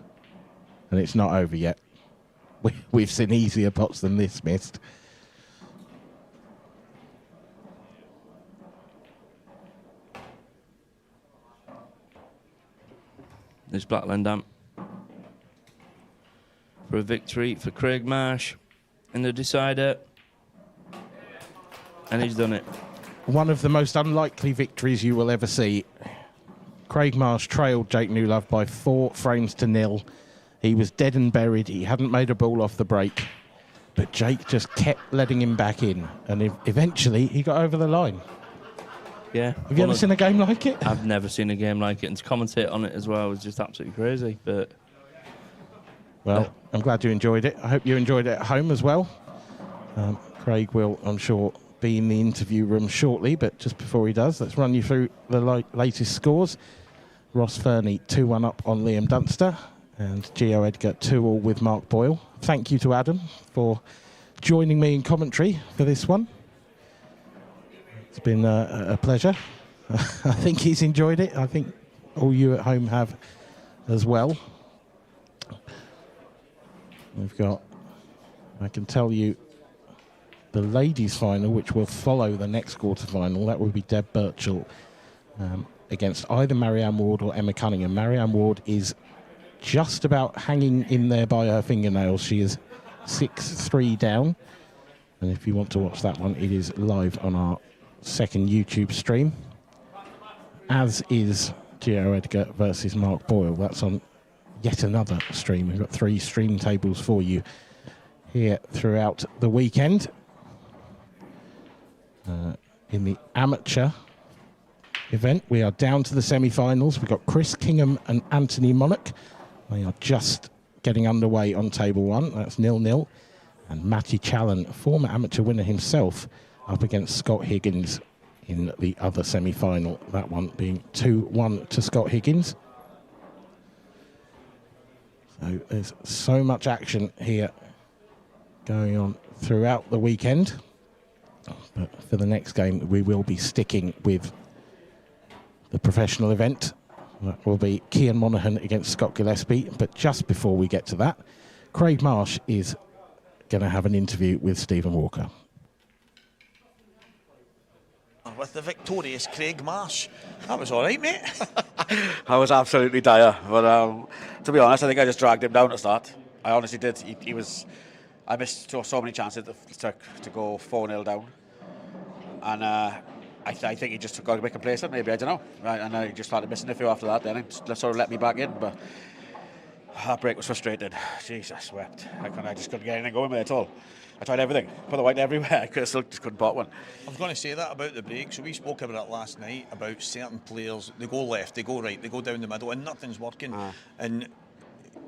and it's not over yet. We've seen easier pots than this missed. This Black Lendam for a victory for Craig Marsh in the decider. And he's done it. One of the most unlikely victories you will ever see. Craig Marsh trailed Jake Newlove by 4 frames to 0. He was dead and buried. He hadn't made a ball off the break. But Jake just kept letting him back in. And eventually he got over the line. Yeah. Have you ever seen a game like it? I've never seen a game like it. And to commentate on it as well was just absolutely crazy. But well, I'm glad you enjoyed it. I hope you enjoyed it at home as well. Craig will, I'm sure, be in the interview room shortly, but just before he does, let's run you through the latest scores. Ross Fernie 2-1 up on Liam Dunster, and Gio Edgar 2-2 with Mark Boyle. Thank you to Adam for joining me in commentary for this one. It's been a pleasure. I think he's enjoyed it. I think all you at home have as well. We've got, I can tell you, the ladies' final, which will follow the next quarter-final. That will be Deb Birchall against either Marianne Ward or Emma Cunningham. Marianne Ward is just about hanging in there by her fingernails. She is 6-3 down. And if you want to watch that one, it is live on our second YouTube stream, as is Gio Edgar versus Mark Boyle. That's on yet another stream. We've got 3 stream tables for you here throughout the weekend. In the amateur event, we are down to the semi-finals. We've got Chris Kingham and Anthony Monarch. They are just getting underway on table 1. That's 0-0. And Matty Challen, former amateur winner himself, up against Scott Higgins in the other semi-final. That one being 2-1 to Scott Higgins. So there's so much action here going on throughout the weekend. But for the next game, we will be sticking with the professional event. That will be Cian Monaghan against Scott Gillespie. But just before we get to that, Craig Marsh is going to have an interview with Stephen Walker. With the victorious Craig Marsh. That was all right, mate. I was absolutely dire. But to be honest, I think I just dragged him down to start. I honestly did. He was... I missed so many chances to go 4-0 down. And I think he just got a bit complacent, maybe, I don't know. Right, and I just started missing a few after that then. It sort of let me back in. But that break was frustrated. Jeez, I swept. I just couldn't get anything going with it at all. I tried everything. Put the white everywhere. I still just couldn't pot one. I was going to say that about the break. So we spoke about it last night, about certain players. They go left, they go right, they go down the middle, and nothing's working. And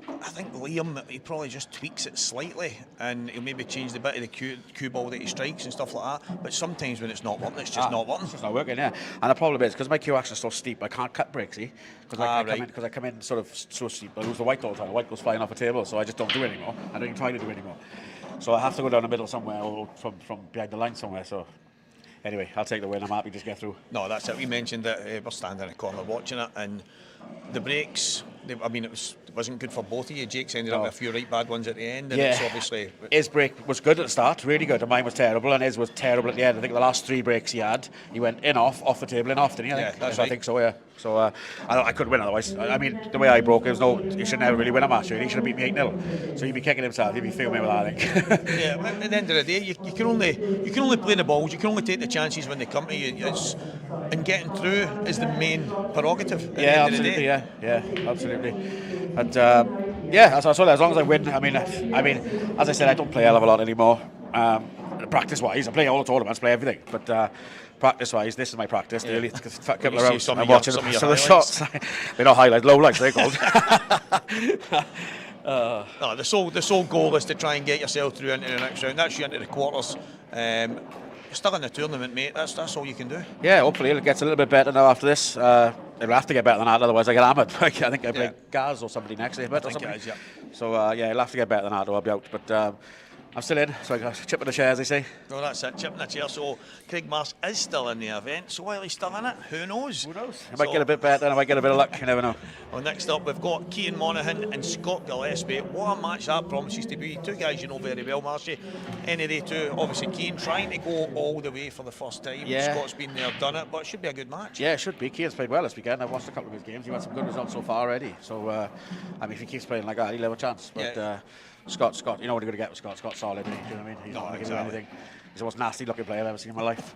I think Liam, he probably just tweaks it slightly, and he'll maybe change the bit of the cue ball that he strikes and stuff like that. But sometimes when it's not working, it's just not working. It's just not working, yeah. And the problem is, because my cue action is so steep, I can't cut breaks, see? Because I come in sort of so steep. I lose the white all the time. The white goes flying off the table, so I just don't do it anymore. I don't even try to do it anymore. So I have to go down the middle somewhere, or from behind the line somewhere. So anyway, I'll take the win. I'm happy to just get through. No, that's it. We mentioned that we're standing in the corner watching it, and the breaks, it wasn't good for both of you. Jake's ended up with a few right bad ones at the end, and it's obviously... His break was good at the start, really good, and mine was terrible, and his was terrible at the end. I think the last 3 breaks he had, he went in, off the table, and off, didn't he? I think so, yeah. So I couldn't win otherwise. I mean, the way I broke, he should never really win a match, really. He should have beat me 8-0. So he'd be kicking himself, he'd be fuming with that, I think. Yeah, at the end of the day, you can only play the balls, you can only take the chances when they come to you. And getting through is the main prerogative. Yeah, absolutely, yeah, absolutely. And that's all. As long as I win, I mean, as I said, I don't play a hell of a lot anymore. Practice-wise, I play all the tournaments, play everything, but practice-wise, this is my practice. Yeah. Nearly a couple of rounds. I'm watching some of the shots. They're not highlights, low lights, they're called. No, the sole goal is to try and get yourself through into the next round. That's you into the quarters. You're still in the tournament, mate. That's all you can do. Yeah, hopefully it gets a little bit better now after this. It'll have to get better than that, otherwise I get hammered. I think I play Gaz or somebody next. I think it is, yeah. So it'll have to get better than that, or I'll be out. But I'm still in, so I got chip in the chair, as they say. No, that's it, chip in the chair. So Craig Marsh is still in the event. So while he's still in it, who knows? Who knows? I might get a bit better, and I might get a bit of luck. You never know. Well, next up we've got Cian Monaghan and Scott Gillespie. What a match that promises to be. Two guys you know very well, Marshy. Any day two. Obviously Cian trying to go all the way for the first time. Yeah. Scott's been there, done it, but it should be a good match. Yeah, it should be. Cian's played well this weekend. I've watched a couple of his games. He's had some good results so far already. So, I mean, if he keeps playing like that, he'll have a chance. But Scott, you know what you're going to get with Scott. Scott's solid, isn't he? Do you know what I mean? He's not going to give you anything. He's the most nasty looking player I've ever seen in my life.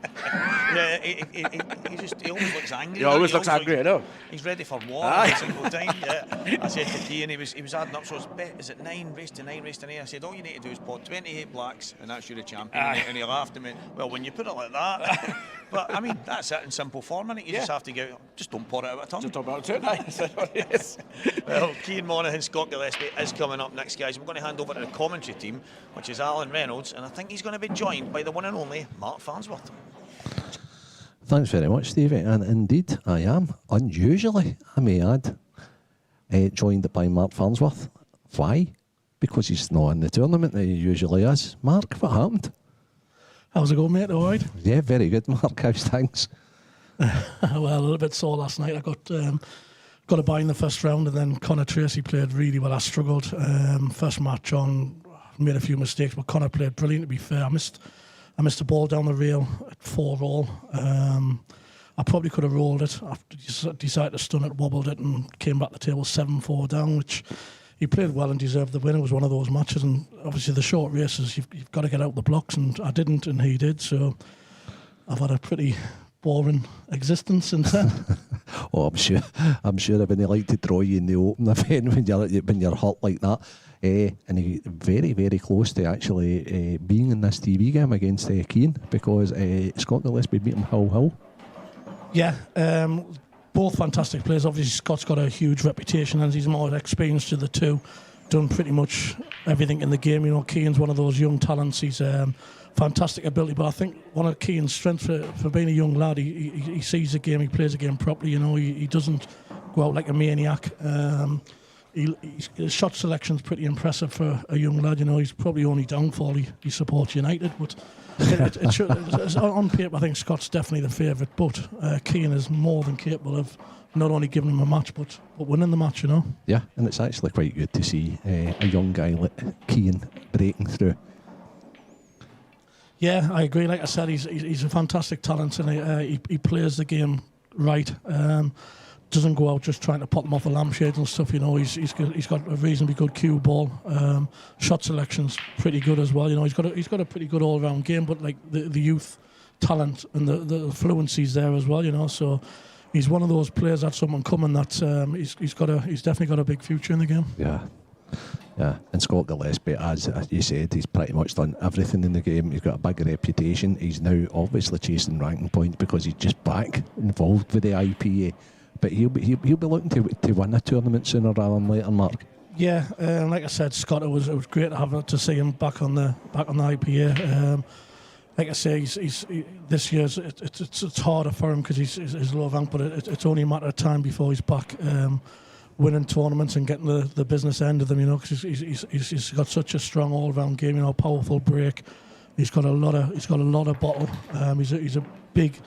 Yeah, he always looks angry. He always looks angry, I know. He's ready for war every single time. Yeah. I said to Cian, he was adding up, so is it 9 race to 9 race to 9? I said, all you need to do is pot 28 blacks and that's you the champion. And he laughed at me. Well, when you put it like that, but I mean, that's it in simple form, innit? You just have to go, just don't pot it out of a ton. Just don't pot it out. That's what it is. Well, Cian Monaghan, Scott Gillespie is coming up next, guys. I'm going to hand over to the commentary team, which is Alan Reynolds, and I think he's going to be joined by the one and only Mark Farnsworth. Thanks very much, Stevie. And indeed, I am, unusually, I may add, joined by Mark Farnsworth. Why? Because he's not in the tournament that he usually is. Mark, what happened? How's it going, mate? All right? Yeah, very good, Mark. How's things? Well, a little bit sore last night. I got a bye in the first round, and then Connor Tracy played really well. I struggled. First match on, made a few mistakes, but Connor played brilliant, to be fair. I missed a ball down the rail at 4-all. I probably could have rolled it. I decided to stun it, wobbled it, and came back to the table 7-4 down, which he played well and deserved the win. It was one of those matches, and obviously the short races, you've got to get out the blocks, and I didn't, and he did, so I've had a pretty boring existence since then. Oh, I'm sure I wouldn't like to draw you in the open event when you're hot like that. And he very, very close to actually being in this TV game against Cian, because Scott Gillespie beat him Hull. Yeah, both fantastic players. Obviously, Scott's got a huge reputation and he's more experienced of the two. Done pretty much everything in the game. You know, Cian's one of those young talents. He's fantastic ability, but I think one of Cian's strengths for being a young lad, he sees the game, he plays the game properly. You know, he doesn't go out like a maniac. His shot selection's pretty impressive for a young lad. You know, he's probably only downfall he supports United, but it's on paper I think Scott's definitely the favourite. But Cian is more than capable of not only giving him a match but winning the match. You know. Yeah, and it's actually quite good to see a young guy like Cian breaking through. Yeah, I agree. Like I said, he's a fantastic talent, and he plays the game right. Doesn't go out just trying to pop them off the lampshades and stuff. You know, he's got a reasonably good cue ball. Shot selection's pretty good as well. You know, he's got a pretty good all round game. But like the youth talent and the fluency's there as well. You know, so he's one of those players that's someone coming that he's definitely got a big future in the game. Yeah. Yeah, and Scott Gillespie, as you said, he's pretty much done everything in the game. He's got a big reputation. He's now obviously chasing ranking points because he's just back involved with the IPA. But he'll be looking to win a tournament sooner rather than later, Mark. Yeah, like I said, Scott, it was great to see him back on the IPA. Like I say, this year it's harder for him because he's low rank, but it's only a matter of time before he's back. Winning tournaments and getting the business end of them, you know, because he's got such a strong all-round game, you know, powerful break. He's got a lot of bottle. He's a big,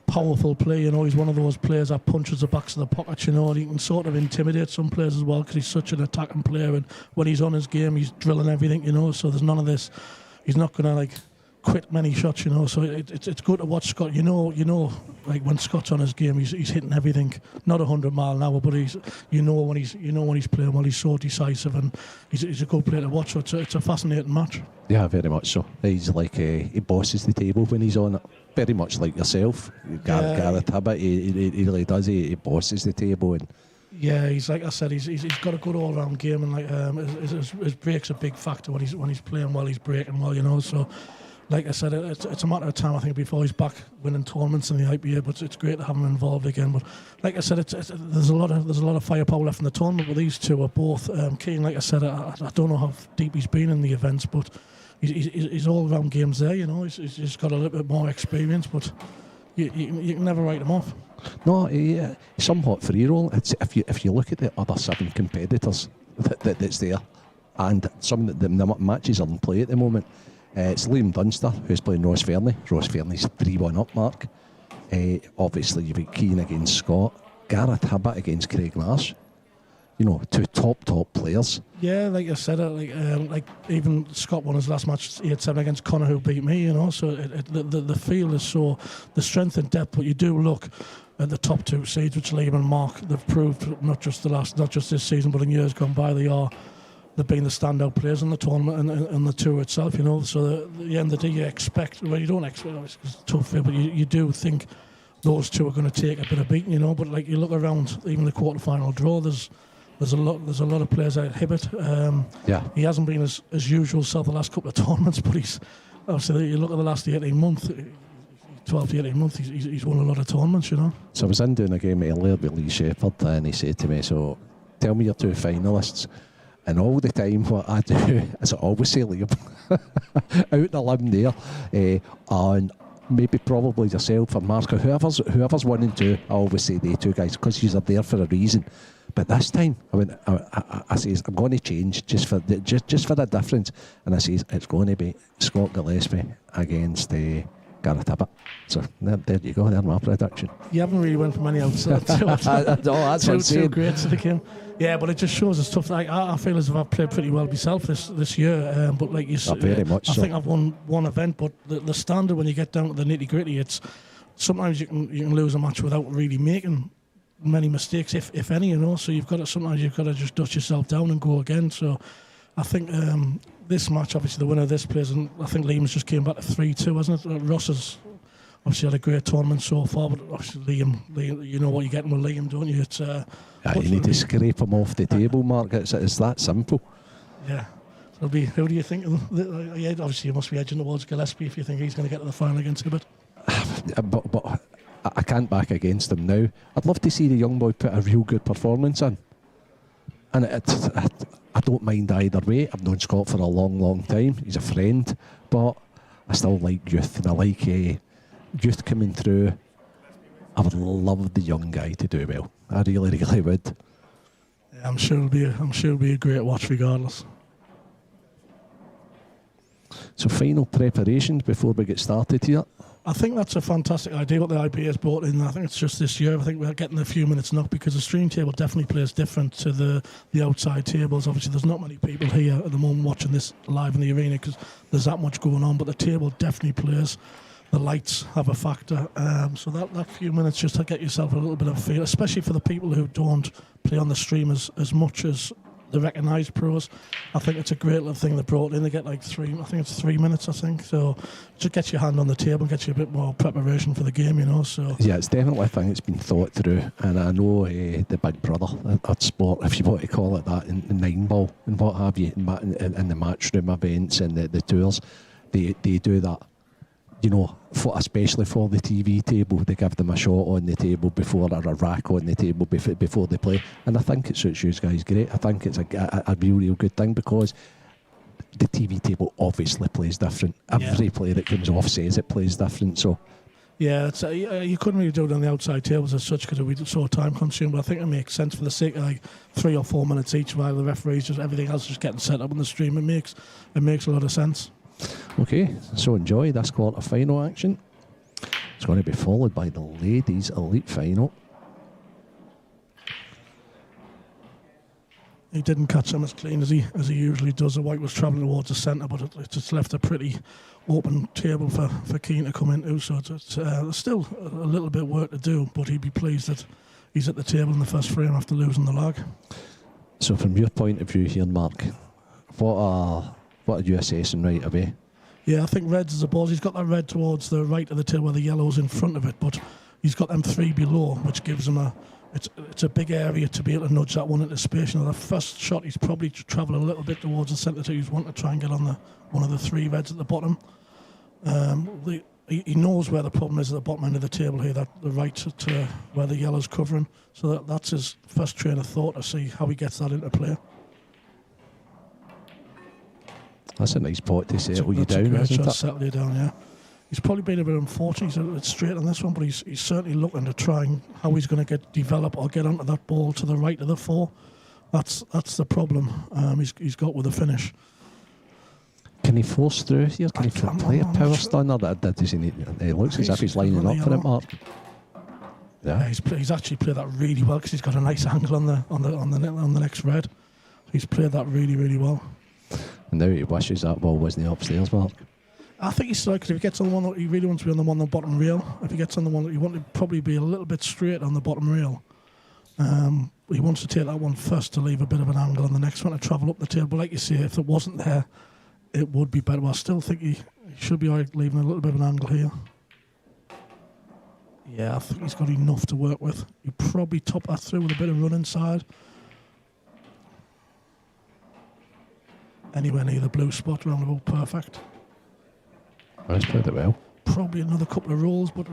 powerful player. You know, he's one of those players that punches the backs of the pockets. You know, and he can sort of intimidate some players as well because he's such an attacking player. And when he's on his game, he's drilling everything. You know, so there's none of this. He's not going to like quit many shots, you know, so it's good to watch Scott. You know, like when Scott's on his game, he's hitting everything. Not 100 mile an hour, but when he's playing well, he's so decisive, and he's a good player to watch. So it's a fascinating match. Yeah, very much so. He's like he bosses the table when he's on it, very much like yourself, Gareth Hibbert. He really does. He bosses the table and. Yeah, he's like I said, he's got a good all round game, and like his break's a big factor when he's playing well. He's breaking well, you know. So. Like I said, it's a matter of time, I think, before he's back winning tournaments in the IPA. But it's great to have him involved again. But like I said, there's a lot of firepower left in the tournament. But these two are both Cian. Like I said, I don't know how deep he's been in the events, but his all-round game's there. You know, he's just got a little bit more experience. But you can never write him off. No, somewhat free roll. It's if you look at the other 7 competitors that's there, and some of the matches are in play at the moment. It's Liam Dunster who's playing Ross Fernie. Ross Fernie's 3-1 up, Mark. Obviously, you've got Cian against Scott. Gareth Hibbert against Craig Marsh. two top players. Yeah, like I said, like even Scott won his last match 8-7 against Connor, who beat me. So the field is so the strength and depth. But you do look at the top two seeds, which Liam and Mark, they've proved not just this season, but in years gone by, they've been the standout players in the tournament and the tour itself. So at the end of the day, you expect. Well, you don't expect. It's tough, but you do think those two are going to take a bit of beating. But like you look around, even the quarter-final draw, there's a lot of players out. Hibbert, he hasn't been as usual self the last couple of tournaments, but he's obviously, you look at the last 18 months, 12 to 18 months, he's won a lot of tournaments. So I was in doing a game earlier with Lee Shepherd, and he said to me, "So tell me your two finalists." And all the time, what I do is I always say Liam out the limb there, and maybe probably yourself or Mark, or whoever's 1 and 2. I always say they two guys because you're there for a reason. But this time, I says I'm going to change just for the difference, and I says it's going to be Scott Gillespie against Gareth Hibbert. So there you go. There's my prediction. You haven't really went from any outside. That's two greats of the game. Yeah, but it just shows it's tough. Like I feel as if I've played pretty well myself this year. But like you said, very much I so. think I've won one event. But the standard when you get down to the nitty gritty, it's sometimes you can lose a match without really making many mistakes, if any. So sometimes you've got to just dust yourself down and go again. So I think this match, obviously the winner of this plays, and I think Liam's just came back to 3-2, hasn't it? Ross has obviously had a great tournament so far, but obviously Liam, you know what you're getting with Liam, don't you? It's you need to scrape him off the table, Mark. It's that simple. Yeah. So who do you think? Obviously you must be edging towards Gillespie if you think he's going to get to the final against Hibbert. But I can't back against him now. I'd love to see the young boy put a real good performance in. And I don't mind either way. I've known Scott for a long time. He's a friend. But I still like youth. And I like youth coming through. I would love the young guy to do well. I really would. Yeah, I'm sure it'll be a great watch regardless. So final preparations before we get started here. I think that's a fantastic idea what the IPA has brought in. I think it's just this year. I think we're getting a few minutes knocked because the stream table definitely plays different to the outside tables. Obviously, there's not many people here at the moment watching this live in the arena because there's that much going on. But the table definitely plays. The lights have a factor. So that few minutes just to get yourself a little bit of a feel, especially for the people who don't play on the stream as much as the recognised pros. I think it's a great little thing they brought in. They get like 3 minutes, I think. So just get your hand on the table, get you a bit more preparation for the game, So yeah, it's definitely a thing that's been thought through. And I know the big brother at sport, if you want to call it that, in 9-ball and what have you, in the matchroom events and the tours, they do that. Especially for the TV table, they give them a shot on the table before, or a rack on the table before they play. And I think it suits you guys great. I think it's a real good thing because the TV table obviously plays different. Every player that comes off says it plays different. So yeah, you couldn't really do it on the outside tables as such because it would be so time consuming. But I think it makes sense for the sake of like 3 or 4 minutes each while the referees just everything else just getting set up on the stream. It makes a lot of sense. Okay, so enjoy this quarter-final action. It's going to be followed by the ladies' elite final. He didn't catch them as clean as he usually does. The white was travelling towards the centre, but it just left a pretty open table for Keane to come into. So there's still a little bit of work to do, but he'd be pleased that he's at the table in the first frame after losing the lag. So from your point of view here, Mark, what are you assessing right away? Yeah, I think reds is a balls. He's got that red towards the right of the table where the yellow's in front of it, but he's got them 3 below, which gives him it's a big area to be able to nudge that one into space. The first shot, he's probably travel a little bit towards the centre too. He's wanting to try and get on one of the 3 reds at the bottom. He knows where the problem is at the bottom end of the table here, that the right to where the yellow's covering. So that's his first train of thought to see how he gets that into play. That's a nice pot to settle you down, isn't isn't it? Settle you down, yeah. He's probably been a bit unfortunate. He's a bit straight on this one, but he's certainly looking to try and how he's going to develop or get onto that ball to the right of the 4. That's the problem he's got with the finish. Can he force through here? Can he play a power stun, or does he need? It looks as if he's lining up for it, Mark. Yeah. He's actually played that really well because he's got a nice angle on the next red. He's played that really, really well. And now he wishes that ball wasn't upstairs, Mark. I think he's like, if he gets on the one that he really wants to be on the one on the bottom rail. If he gets on the one that he wants to probably be a little bit straight on the bottom rail. He wants to take that one first to leave a bit of an angle on the next one to travel up the tail. But like you say, if it wasn't there, it would be better. But I still think he should be leaving a little bit of an angle here. Yeah, I think he's got enough to work with. He probably top that through with a bit of run inside. Anywhere near the blue spot, round about perfect. He's played it well. Probably another couple of rolls, but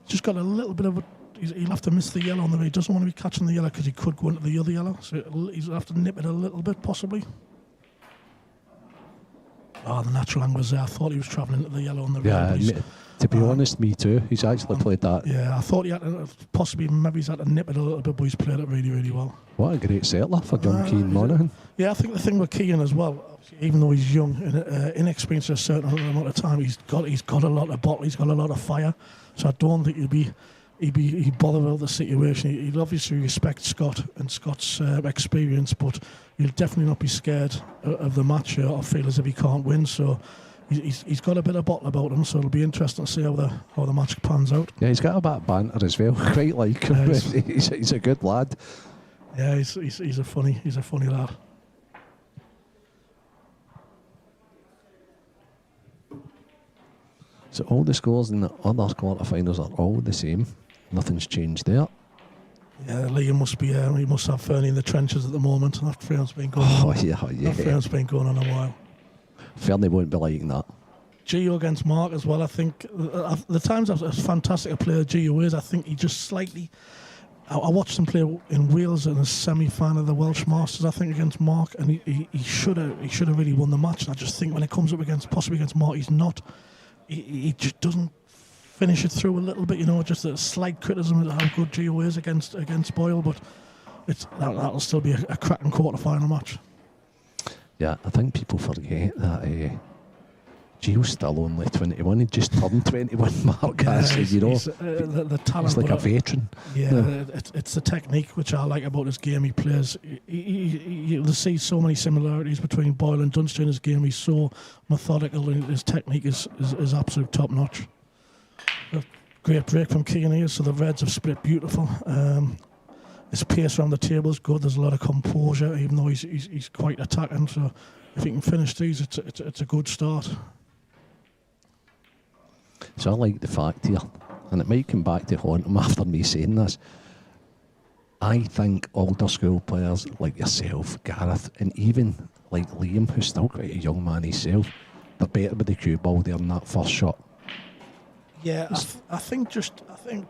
just got a little bit of a... He'll have to miss the yellow on the way. He doesn't want to be catching the yellow because he could go into the other yellow. So he'll have to nip it a little bit, possibly. Oh, the natural angle was there. I thought he was travelling into the yellow on the rail. Yeah, to be honest, me too. He's actually played that. Yeah, I thought he had to, possibly, maybe he's had to nip it a little bit, but he's played it really, really well. What a great settler for John Keane Monaghan. Yeah, I think the thing with Keane as well, even though he's young and inexperienced a certain amount of time, he's got a lot of bottle, he's got a lot of fire. So I don't think he'd bother about the situation. He'd obviously respect Scott and Scott's experience, but he'll definitely not be scared of the match or feel as if he can't win. So he's got a bit of bottle about him. So it'll be interesting to see how the match pans out. Yeah, he's got a bit of banter as well. Quite like him. He's a good lad. Yeah, he's a funny lad. So all the scores in the other quarterfinals are all the same. Nothing's changed there. Yeah, Liam must be. He must have Fernie in the trenches at the moment. That frame's been going on. That frame's been going on a while. Fernie won't be liking that. Gio against Mark as well. I think the times as fantastic a player Gio is, I think he just slightly. I watched him play in Wales in a semi-final of the Welsh Masters, I think, against Mark, and he should have really won the match. And I just think when it comes up possibly against Mark, he's not. He just doesn't finish it through a little bit, just a slight criticism of how good Gio is against Boyle, but that'll still be a cracking quarter-final match. Yeah, I think people forget that Gio's still only 21. He just turned 21, Mark has. The talent. He's like a veteran. Yeah, it's the technique which I like about his game. He plays. You'll see so many similarities between Boyle and Dunster in his game. He's so methodical, and his technique is absolute top notch. A great break from Keane here, so the Reds have split beautiful. His pace around the table is good. There's a lot of composure, even though he's quite attacking. So if he can finish these, it's a good start. So I like the fact here, and it might come back to haunt him after me saying this. I think older school players like yourself, Gareth, and even like Liam, who's still quite a young man himself, they're better with the cue ball there in that first shot. Yeah, I think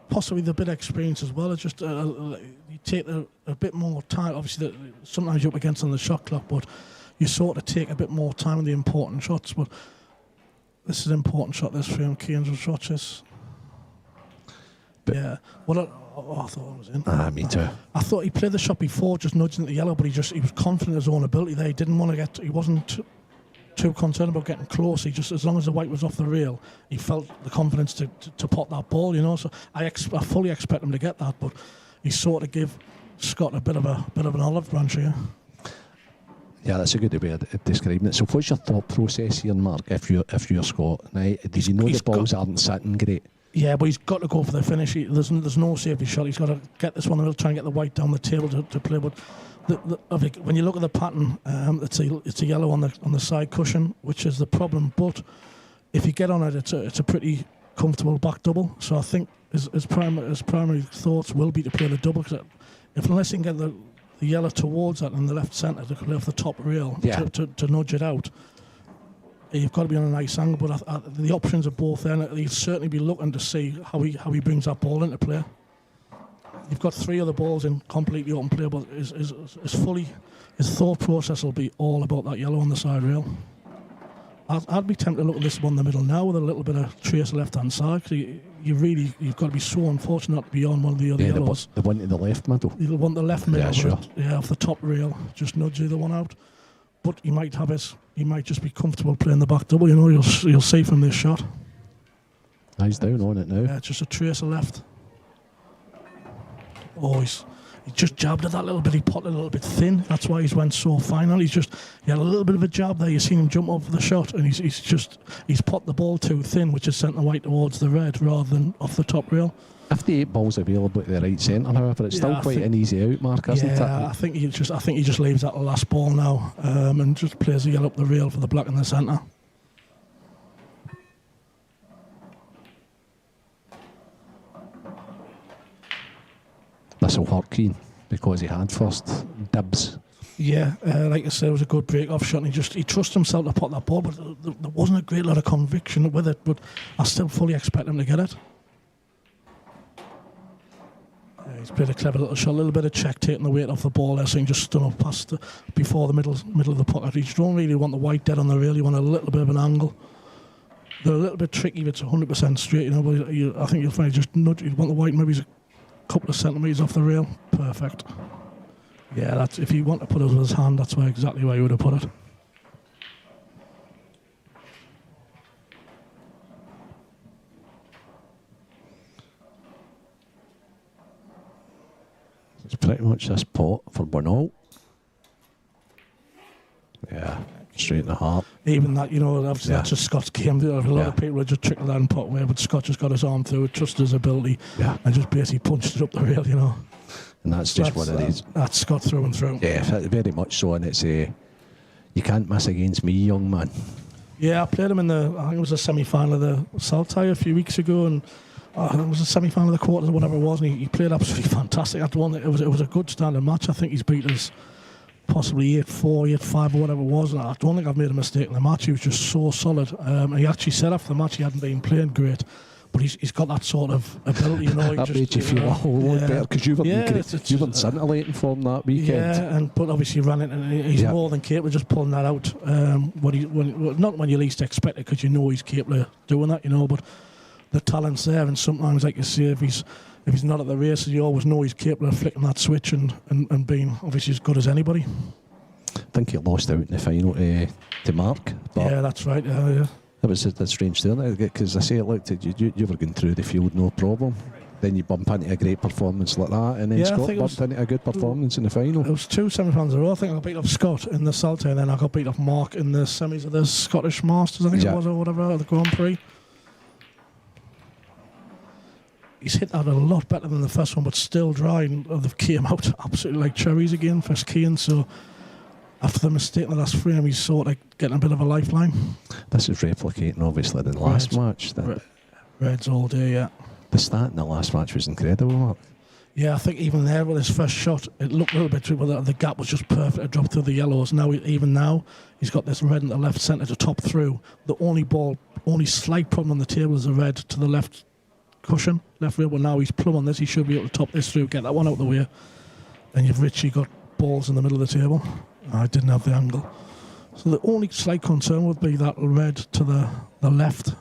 possibly the bit of experience as well. It's just you take a bit more time. Obviously, sometimes you're up against on the shot clock, but you sort of take a bit more time on the important shots. But this is an important shot. This frame, Keane's shot is. Yeah. Well, I thought it was in. Me too. I thought he played the shot before, just nudging at the yellow, but he was confident in his own ability there. He didn't want to get. He wasn't too concerned about getting close. He just, as long as the white was off the rail, he felt the confidence to pop that ball. So I fully expect him to get that, but he sort of give Scott a bit of an olive branch here. Yeah, that's a good way of describing it. So what's your thought process here, Mark, if you're Scott? Right? Did you know the balls aren't sitting great? Yeah, but he's got to go for the finish. There's no safety shot. He's got to get this one. He'll try and get the white down the table to play. But when you look at the pattern, it's a yellow on the side cushion, which is the problem. But if you get on it, it's a pretty comfortable back double. So I think his primary thoughts will be to play the double, because unless he can get the yellow towards that in the left centre to play off the top rail to nudge it out, you've got to be on a nice angle. But the options are both there, and he'll certainly be looking to see how he brings that ball into play. You've got three other balls in completely open play, but his thought process will be all about that yellow on the side rail. I'd be tempted to look at this one in the middle now with a little bit of trace left hand side, because you've got to be so unfortunate not to be on one of the other yellows. The one to the left middle. You'll want the left middle. Yeah, sure. Off the top rail, just nudge the other one out. But he might just be comfortable playing the back double. You'll see from this shot. He's down on it now. Yeah, just a trace of left. He just jabbed it that little bit. He potted a little bit thin. That's why he's went so final. He had a little bit of a jab there. You seen him jump over the shot, and he's pot the ball too thin, which has sent the white towards the red rather than off the top rail. 58 balls available at the right centre, however, it's still quite an easy out mark, isn't it? Yeah, I think he just leaves that last ball now, and just plays the yellow up the rail for the black in the centre. This will work, Keane, because he had first dibs. Yeah, like I said, it was a good break-off shot, and he trusted himself to pot that ball, but there wasn't a great lot of conviction with it, but I still fully expect him to get it. Yeah, he's played a clever little shot, a little bit of check, taking the weight off the ball there, so he can just stun up past before the middle of the pocket. You don't really want the white dead on the rail, you want a little bit of an angle. They're a little bit tricky if it's 100% straight, but I think you'll find just nudge. You want the white maybe a couple of centimetres off the rail. Perfect. Yeah, that's if you want to put it with his hand, that's exactly where you would have put it. It's pretty much this pot for 1-0. Yeah, straight in the heart. Even that, obviously that's just Scott's game. A lot of people would just trickle that and pot away, but Scott just got his arm through it, trusted his ability, and just basically punched it up the rail, And that's just what it is. That's Scott through and through. Yeah, very much so, and it's you can't miss against me, young man. Yeah, I played him I think it was a semi-final of the Saltire a few weeks ago, and it was a semi-final of the quarters or whatever it was, and he played absolutely fantastic. It was a good standard match. I think he's beat us possibly 8-4, 8-5 or whatever it was, and I don't think I've made a mistake in the match. He was just so solid. And he actually said after the match he hadn't been playing great, but he's got that sort of ability, That made you feel a whole lot better, because you weren't scintillating for him that weekend. Yeah, but obviously ran it, and he's more than capable of just pulling that out. Not when you least expect it, because he's capable of doing that, but the talent's there, and sometimes, like you say, if he's not at the races, you always know he's capable of flicking that switch and being obviously as good as anybody. I think he lost out in the final to Mark. Yeah, that's right. Yeah. It was a strange thing, because I say it looked at you were going through the field no problem. Then you bump into a great performance like that, and then Scott bumped into a good performance in the final. It was 2 semi-finals in a row. I think I got beat off Scott in the Saltire, and then I got beat off Mark in the semis of the Scottish Masters, I think it was, or whatever, the Grand Prix. He's hit that a lot better than the first one, but still dry, and they've came out absolutely like cherries again, first keying, so after the mistake in the last frame, he's sort of getting a bit of a lifeline. This is replicating, obviously, the last match. Reds all day, yeah. The start in the last match was incredible, Mark. Yeah, I think even there with his first shot, it looked a little bit tricky, but the gap was just perfect to drop through the yellows. Even now, he's got this red in the left centre to top through. The only slight problem on the table is the red to the left cushion, left rail, but now he's plumb on this. He should be able to top this through, get that one out of the way, and you've richly got balls in the middle of the table. I didn't have the angle. So the only slight concern would be that red to the left.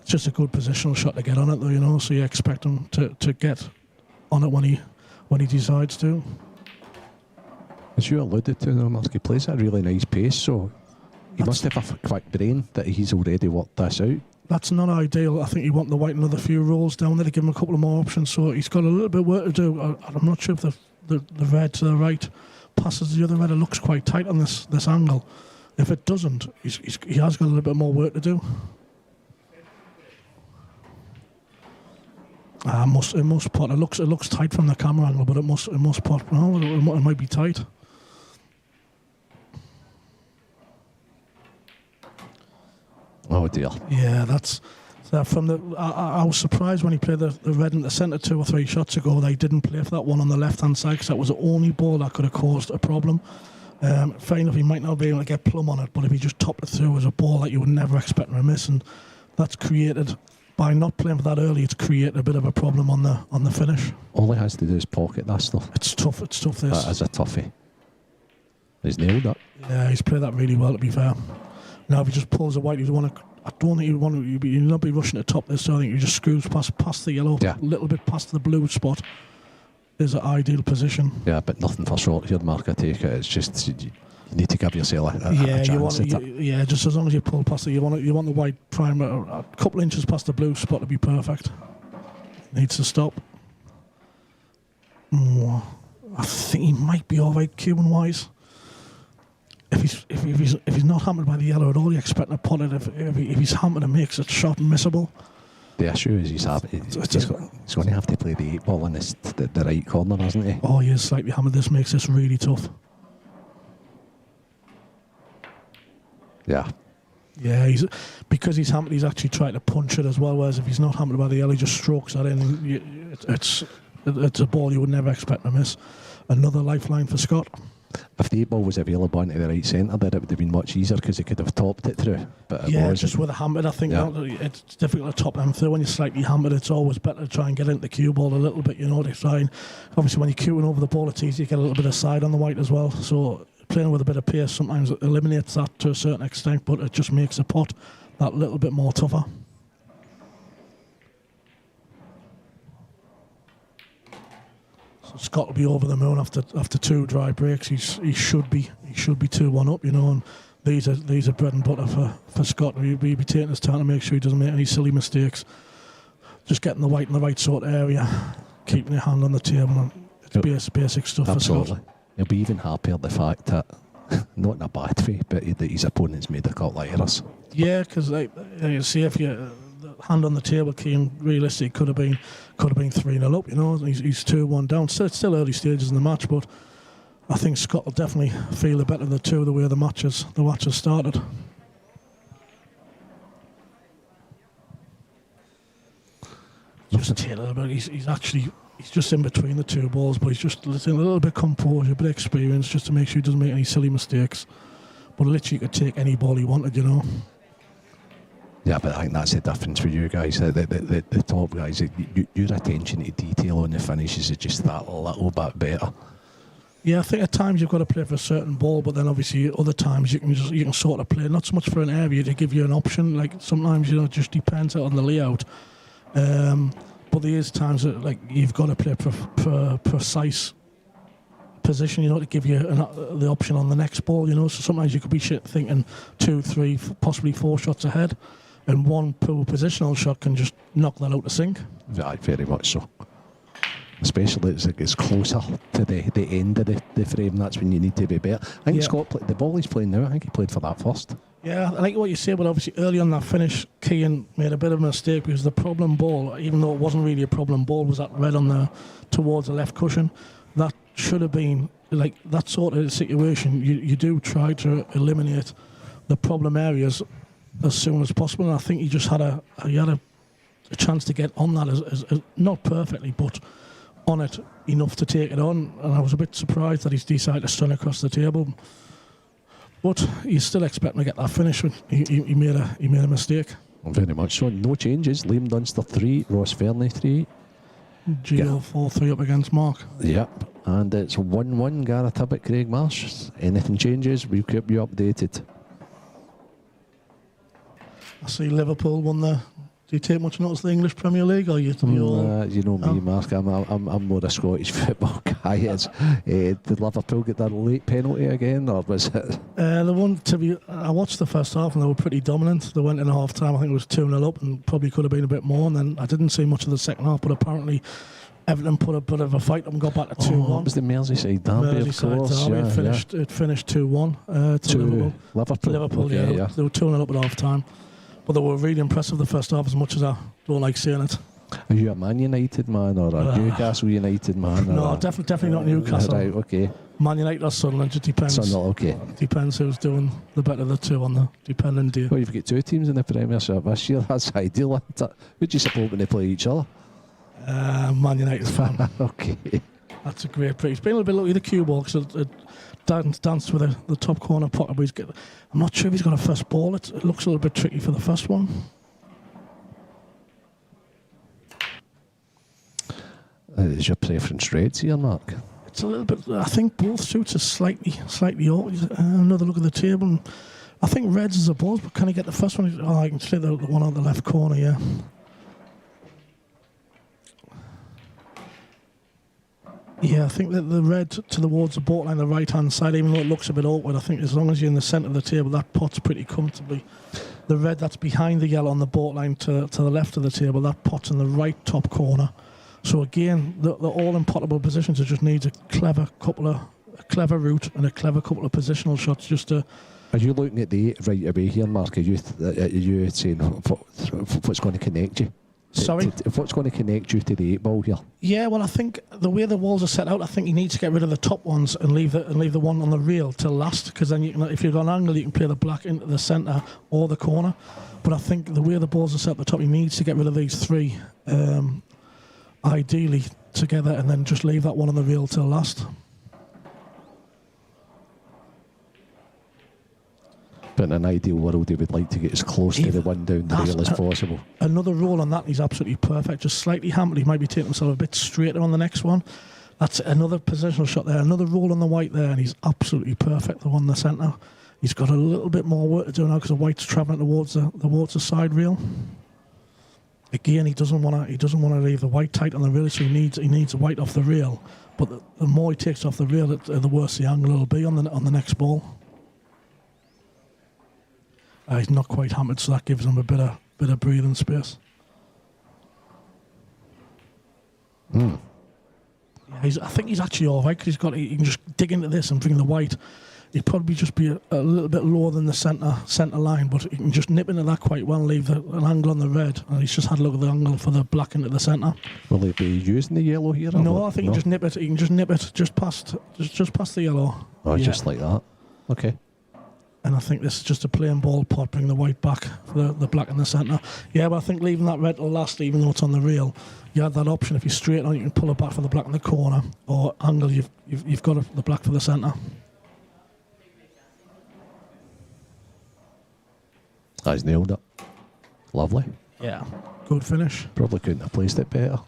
It's just a good positional shot to get on it, though, so you expect him to get on it when he decides to. As you alluded to, Mark, he plays at a really nice pace, so he must have a quick brain that he's already worked this out. That's not ideal. I think you want the white another few rolls down there to give him a couple of more options, so he's got a little bit of work to do. I'm not sure if the red to the right passes the other red. It looks quite tight on this angle. If it doesn't, he has got a little bit more work to do. It must pot. It looks tight from the camera angle, but it must pot. No, it might be tight. Oh dear. Yeah, that's from the. I was surprised when he played the red in the centre 2 or 3 shots ago. They didn't play for that one on the left hand side, because that was the only ball that could have caused a problem. Fair enough, he might not be able to get plumb on it, but if he just topped it through as a ball that you would never expect him to miss, and that's created by not playing for that early. It's created a bit of a problem on the finish. All he has to do is pocket that stuff. It's tough. This That is a toughie. He's nailed that. Yeah, he's played that really well, to be fair. Now, if he just pulls a white, I don't think you'd not be rushing to top this. So I think he just screws past the yellow, a little bit past the blue spot. Is an ideal position. Yeah, but nothing for short here, Mark. I take it. It's just you need to give yourself a chance. Just as long as you pull past it, you want the white primer a couple inches past the blue spot to be perfect. Needs to stop. I think he might be all right Cuban wise. If he's not hammered by the yellow at all, you expect to pot it. If he's hammered and makes it shot and missable. The issue is he's going to have to play the 8-ball in the right corner, isn't he? Oh, he is slightly hammered. This makes this really tough. Yeah. Yeah, because he's hammered, he's actually trying to punch it as well, whereas if he's not hammered by the yellow, he just strokes that in. And it's a ball you would never expect to miss. Another lifeline for Scott. If the 8-ball was available into the right centre there, it would have been much easier because he could have topped it through. But just with a hammered, I think it's difficult to top them through. When you're slightly hammered, it's always better to try and get into the cue ball a little bit, to try and... Obviously, when you're cueing over the ball, it's easy to get a little bit of side on the white as well. So playing with a bit of pace sometimes eliminates that to a certain extent, but it just makes the pot that little bit more tougher. Scott will be over the moon after 2 dry breaks. He should be 2-1 up, and these are bread and butter for Scott. He'll be taking his time to make sure he doesn't make any silly mistakes. Just getting the white in the right sort of area, keeping your hand on the table. It's basic stuff. Absolutely. For Scott. He'll be even happier the fact that, not in a bad way, but that his opponent's made a couple of errors. Yeah, because you see if you hand on the table, Keane realistically could have been 3-0 up. He's 2-1 down. Still early stages in the match, but I think Scott will definitely feel the better of the two the way the match has started. Just a little bit. He's just in between the 2 balls, but he's just letting a little bit of composure, a bit of experience, just to make sure he doesn't make any silly mistakes. But literally, he could take any ball he wanted, Yeah, but I think that's the difference for you guys. The top guys, your attention to detail on the finishes is just that little bit better. Yeah, I think at times you've got to play for a certain ball, but then obviously other times you can sort of play not so much for an area to give you an option. Like sometimes it just depends on the layout. But there is times that you've got to play for precise position, to give you the option on the next ball. So sometimes you could be thinking 2, 3, possibly 4 shots ahead, and one poor positional shot can just knock that out of sync. Right, very much so. Especially as it gets closer to the end of the frame, that's when you need to be better. I think Scott, the ball he's playing now, I think he played for that first. Yeah, I like what you say, but obviously early on that finish, Keane made a bit of a mistake because the problem ball, even though it wasn't really a problem ball, was that red towards the left cushion. That should have been, that sort of situation, you do try to eliminate the problem areas as soon as possible, and I think he just had a chance to get on that, as not perfectly, but on it enough to take it on, and I was a bit surprised that he's decided to stun across the table. But you still expect him to get that finish. He made a mistake. Very much so. No changes. Liam Dunster 3, Ross Fernie 3. Gio 4-3 up against Mark. Yep. And it's 1-1 Gareth Tibbett, Craig Marsh. Anything changes, we'll keep you updated. I see Liverpool won the... Do you take much notice of the English Premier League, or you know me, Mark. I'm more a Scottish football guy. Did Liverpool get that late penalty again, or was it? I watched the first half and they were pretty dominant. They went in half time. I think it was 2-0 up, and probably could have been a bit more. And then I didn't see much of the second half, but apparently Everton put a bit of a fight up and got back to 2-1. It was the Merseyside derby, of course. It finished 2-1 to Liverpool. Okay, yeah. They were 2-0 up at half time. But they were really impressive the first half, as much as I don't like saying it. Are you a Man United man or a Newcastle United man? No, definitely not Newcastle. Right, okay. Man United or Sunderland, just depends. Sunderland, okay. Depends who's doing the better of the two on the depending day. Well, you've got 2 teams in the Premiership this year. That's ideal, isn't it? Who do you support when they play each other? Man United fan. Okay. That's a great pick. It's been a little bit lucky, the cue ball, because it danced with the top corner pocket. But I'm not sure if he's got a first ball. It looks a little bit tricky for the first one. Is your preference reds here, Mark? It's a little bit. I think both suits are slightly off. Another look at the table. And I think reds is a balls, but can he get the first one? Oh, I can see the one on the left corner, yeah. Yeah, I think that the red towards the ball line, the right-hand side, even though it looks a bit awkward, I think as long as you're in the centre of the table, that pot's pretty comfortably. The red that's behind the yellow on the ball line to the left of the table, that pot's in the right top corner. So again, the all impossible positions. It just needs a clever route and a clever couple of positional shots just to. Are you looking at the 8 right away here, Mark? Are you saying what's going to connect you? Sorry? What's going to connect you to the 8 ball here? Yeah, well, I think the way the walls are set out, I think you need to get rid of the top ones and leave the one on the rail till last, because then you can, if you've got an angle, you can play the black into the centre or the corner. But I think the way the balls are set at the top, he needs to get rid of these 3, ideally together, and then just leave that one on the rail till last. But in an ideal world, he would like to get as close to the one down the rail as possible. Another roll on that, he's absolutely perfect. Just slightly hammered, he might be taking himself a bit straighter on the next one. That's another positional shot there. Another roll on the white there, and he's absolutely perfect, the one in the centre. He's got a little bit more work to do now because the white's travelling towards the side rail. Again, he doesn't want to leave the white tight on the rail, so he needs the white off the rail. But the more he takes off the rail, the worse the angle will be on the next ball. He's not quite hammered, so that gives him a bit of breathing space. Mm. Yeah, I think he's actually all right because he can just dig into this and bring the white. He'd probably just be a little bit lower than the centre line, but he can just nip into that quite well and leave an angle on the red. And he's just had a look at the angle for the black into the centre. Will he be using the yellow here? No, I think he can just nip it. He can just nip it just past the yellow. Oh, yeah. Just like that. Okay. And I think this is just a plain ball pot, bring the white back for the black in the centre. Yeah, but I think leaving that red till last, even though it's on the rail, you had that option. If you're straight on, you can pull it back for the black in the corner, or angle, you've got the black for the centre. He's nailed it. Lovely. Yeah, good finish. Probably couldn't have placed it better.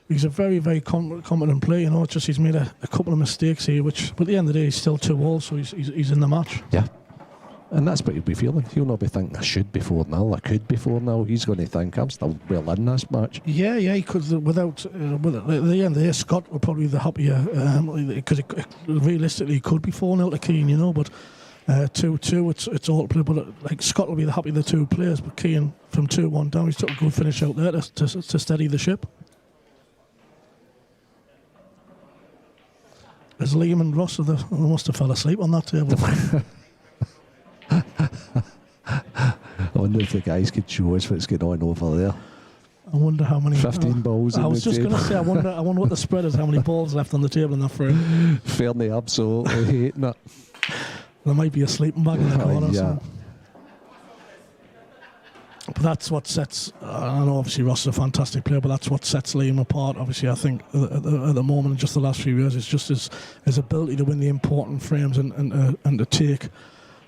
He's a very, very competent player. You know, it's just he's made a couple of mistakes here, but at the end of the day, he's still 2-all, so he's in the match. Yeah. And that's what he'll be feeling. He'll not be thinking, I should be 4-0, I could be 4-0. He's going to think, I'm still well in this match. Yeah, he could. With at the end of the day, Scott would probably be the happier, because realistically, he could be 4-0 to Keane, you know, but 2-2, it's all to play. But like Scott will be the happy of the 2 players, but Keane from 2-1 down, he's took a good finish out there to steady the ship. As Liam and Ross they must have fell asleep on that table. I wonder if the guys could show us what's going on over there. I wonder how many 15 balls. I was just going to say, I wonder what the spread is. How many balls left on the table in that frame? Fernie absolutely hating it. There might be a sleeping bag in the corner. Yeah. But that's what sets. I know obviously Ross is a fantastic player, but that's what sets Liam apart. Obviously, I think at the moment, in just the last few years, it's just his ability to win the important frames and to take.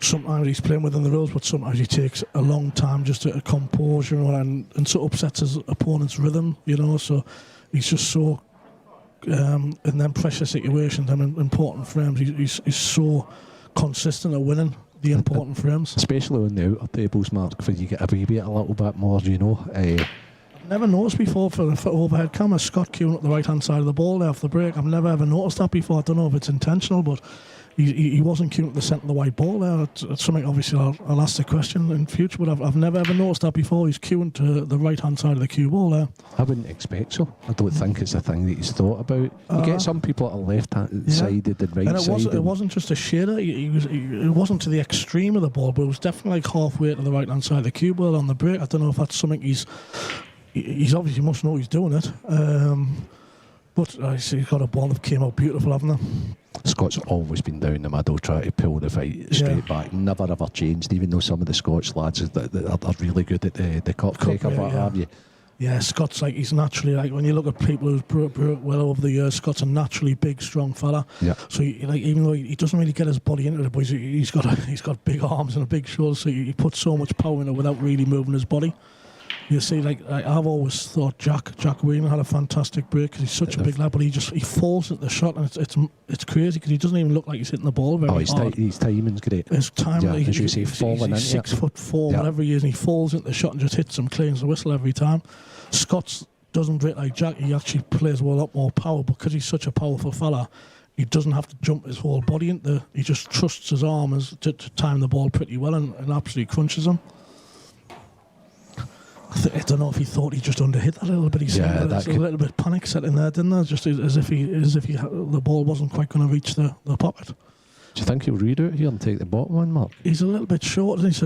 Sometimes he's playing within the rules, but sometimes he takes a long time just to composure and so upsets his opponent's rhythm. You know, so he's just so in them pressure situations and important frames. He's so consistent at winning the important frames, especially on the outer tables, Mark, where you get abbreviate a little bit more, you know. I've never noticed before for overhead camera, Scott queuing up the right hand side of the ball there off the break. I've never ever noticed that before. I don't know if it's intentional, but he wasn't queuing up the centre of the white ball there. It's something obviously I'll ask the question in future, but I've never ever noticed that before. He's queuing to the right hand side of the cue ball there. I wouldn't expect so. I don't think it's a thing that he's thought about. You get some people at the left hand sided and right and sided. It wasn't just a shader. It wasn't to the extreme of the ball, but it was definitely like halfway to the right hand side of the cue ball on the break. I don't know if that's something he's obviously must know he's doing it. But he's got a ball that came out beautiful, haven't they? Scott's always been down the middle trying to pull the fight straight back. Never ever changed, even though some of the Scotch lads are really good at the cup taker, what have you. Yeah, Scott's like, he's naturally, like, when you look at people who've broke well over the years, Scott's a naturally big, strong fella. Yeah. So, even though he doesn't really get his body into it, but he's got big arms and a big shoulder, so he puts so much power in it without really moving his body. You see, like I've always thought Jack Whelan had a fantastic break because he's such a big lad, but he falls at the shot, and it's crazy because he doesn't even look like he's hitting the ball very hard. His timing's great. His timing, as you say, falling he's 6'4", whatever he is, and he falls into the shot and just hits him clean as a whistle every time. Scott's doesn't break like Jack. He actually plays with a lot more power because he's such a powerful fella. He doesn't have to jump his whole body into. He just trusts his arms to time the ball pretty well and absolutely crunches him. I don't know if he thought he just underhit that a little bit. He seemed a little bit panic set in there, didn't there? Just as if the ball wasn't quite going to reach the pocket. Do you think he'll read out here and take the bottom one, Mark? He's a little bit short, isn't he? So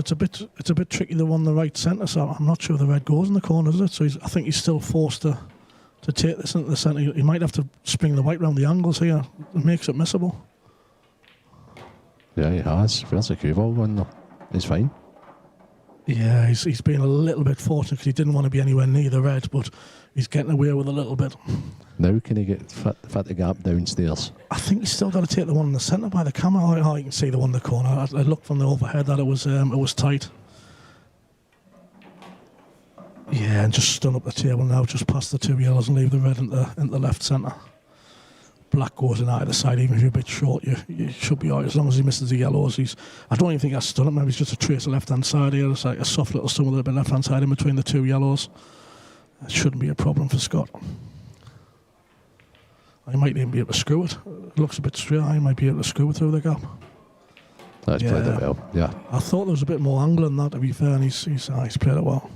it's a bit tricky the one the right centre. So I'm not sure the red goes in the corner, is it? So I think he's still forced to take this into the centre. He might have to spring the white round the angles here. It makes it missable. Yeah, he has. Where's the cue ball going though? It's fine. Yeah, he's been a little bit fortunate because he didn't want to be anywhere near the red, but he's getting away with a little bit. Now can he get fit the gap downstairs? I think he's still got to take the one in the centre by the camera. Oh, you can see the one in the corner. I looked from the overhead that it was tight. Yeah, and just stun up the table now, just past the two yellows and leave the red into the left centre. Black goes in either side, even if you're a bit short, you should be alright as long as he misses the yellows. I don't even think that's stun up, maybe it's just a trace of left hand side here. It's like a soft little stun with a bit left hand side in between the two yellows. It shouldn't be a problem for Scott. I might even be able to screw it. It looks a bit straight. I might be able to screw it through the gap. That's played it well, yeah. I thought there was a bit more angle in that, to be fair, and he's played it well.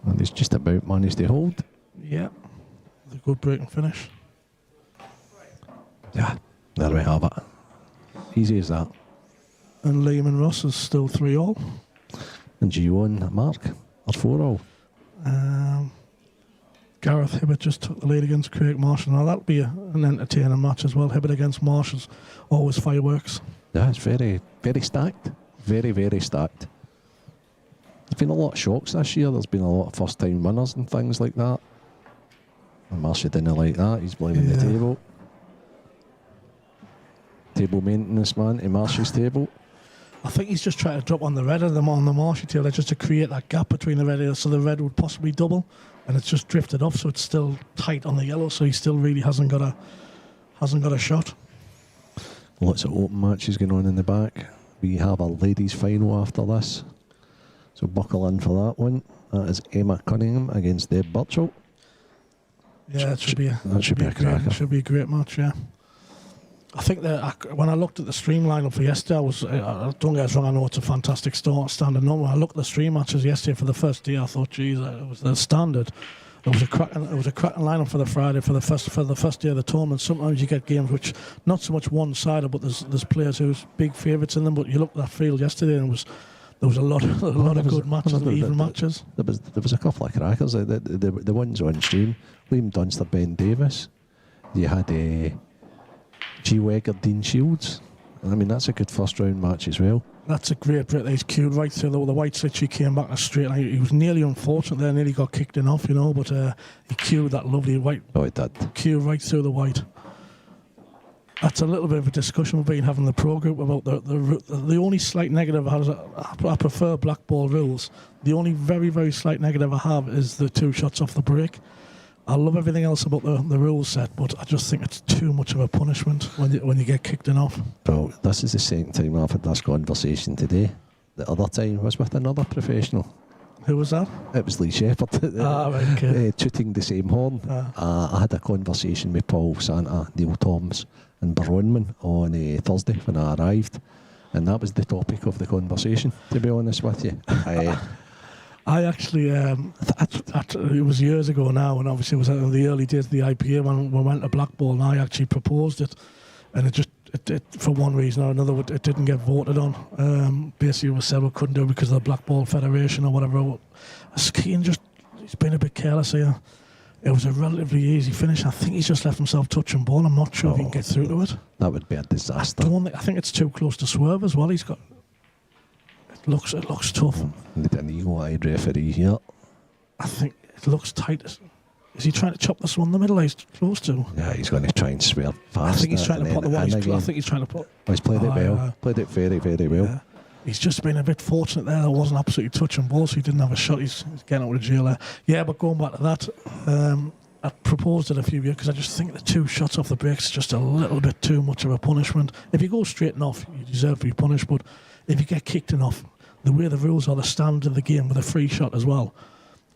And he's just about managed to hold. Yeah, a good break and finish. Yeah, there we have it. Easy as that. And Liam and Ross is still 3-all. And Gio and Mark are 4-all. Gareth Hibbert just took the lead against Craig Marsh. Now that'll be an entertaining match as well. Hibbert against Marsh is always fireworks. Yeah, it's very, very stacked. Very, very stacked. There's been a lot of shocks this year. There's been a lot of first-time winners and things like that. And Marshy didn't like that. He's blaming the table. Table maintenance man to Marshy's table. I think he's just trying to drop on the red of them on the Marshy tail just to create that gap between the red so the red would possibly double, and it's just drifted off, so it's still tight on the yellow. So he still really hasn't got a shot. Lots of open matches going on in the back. We have a ladies' final after this. So buckle in for that one. That is Emma Cunningham against Deb Birchall. Yeah, it should be a cracker. It should be a great match, yeah. I think that when I looked at the stream lineup for yesterday, don't get us wrong, I know it's a fantastic standard number. When I looked at the stream matches yesterday for the first day, I thought, geez, it was the standard. It was a cracking lineup for the Friday for the first day of the tournament. Sometimes you get games which not so much one-sided, but there's players who's big favourites in them. But you looked at that field yesterday, and there was a lot of good matches, even matches. There was a couple of crackers. The ones on stream, Liam Dunster, Ben Davis. You had G. Wegger, Dean Shields. I mean, that's a good first round match as well. That's a great break. He's cued right through the white switch. He came back straight. He was nearly unfortunate there, nearly got kicked in off, but he cued that lovely white. Oh, he did. Cued right through the white. That's a little bit of a discussion we've been having in the pro group about the only slight negative I have. I prefer blackball rules. The only very, very slight negative I have is the 2 shots off the break. I love everything else about the rules set, but I just think it's too much of a punishment when you get kicked in off. Well, this is the second time I've had this conversation today. The other time was with another professional. Who was that? It was Lee Shepherd. Right, okay. Tooting the same horn. I had a conversation with Paul Santa, Neil Toms and Baronman on Thursday when I arrived, and that was the topic of the conversation, to be honest with you. I actually, it was years ago now, and obviously it was in the early days of the IPA when we went to blackball, and I actually proposed it, and it for one reason or another, it didn't get voted on. Basically, it was said we couldn't do it because of the Blackball Federation or whatever. Skiing he's been a bit careless here. It was a relatively easy finish. I think he's just left himself touching ball. I'm not sure if he can get through to it. That would be a disaster. I think it's too close to swerve as well. It looks tough. An eagle-eyed referee here. I think it looks tight. Is he trying to chop this one in the middle? He's close to. Yeah, he's going to try and swerve fast. I think he's trying to put the one. I think he's trying to put. Oh, he's played it well. Played it very, very well. Yeah. He's just been a bit fortunate there. It wasn't absolutely touching ball, so he didn't have a shot. He's getting out of jail there. Yeah, but going back to that, I proposed it a few years because I just think the 2 shots off the breaks is just a little bit too much of a punishment. If you go straight and off, you deserve to be punished. But if you get kicked in off, the way the rules are, the standard of the game with a free shot as well,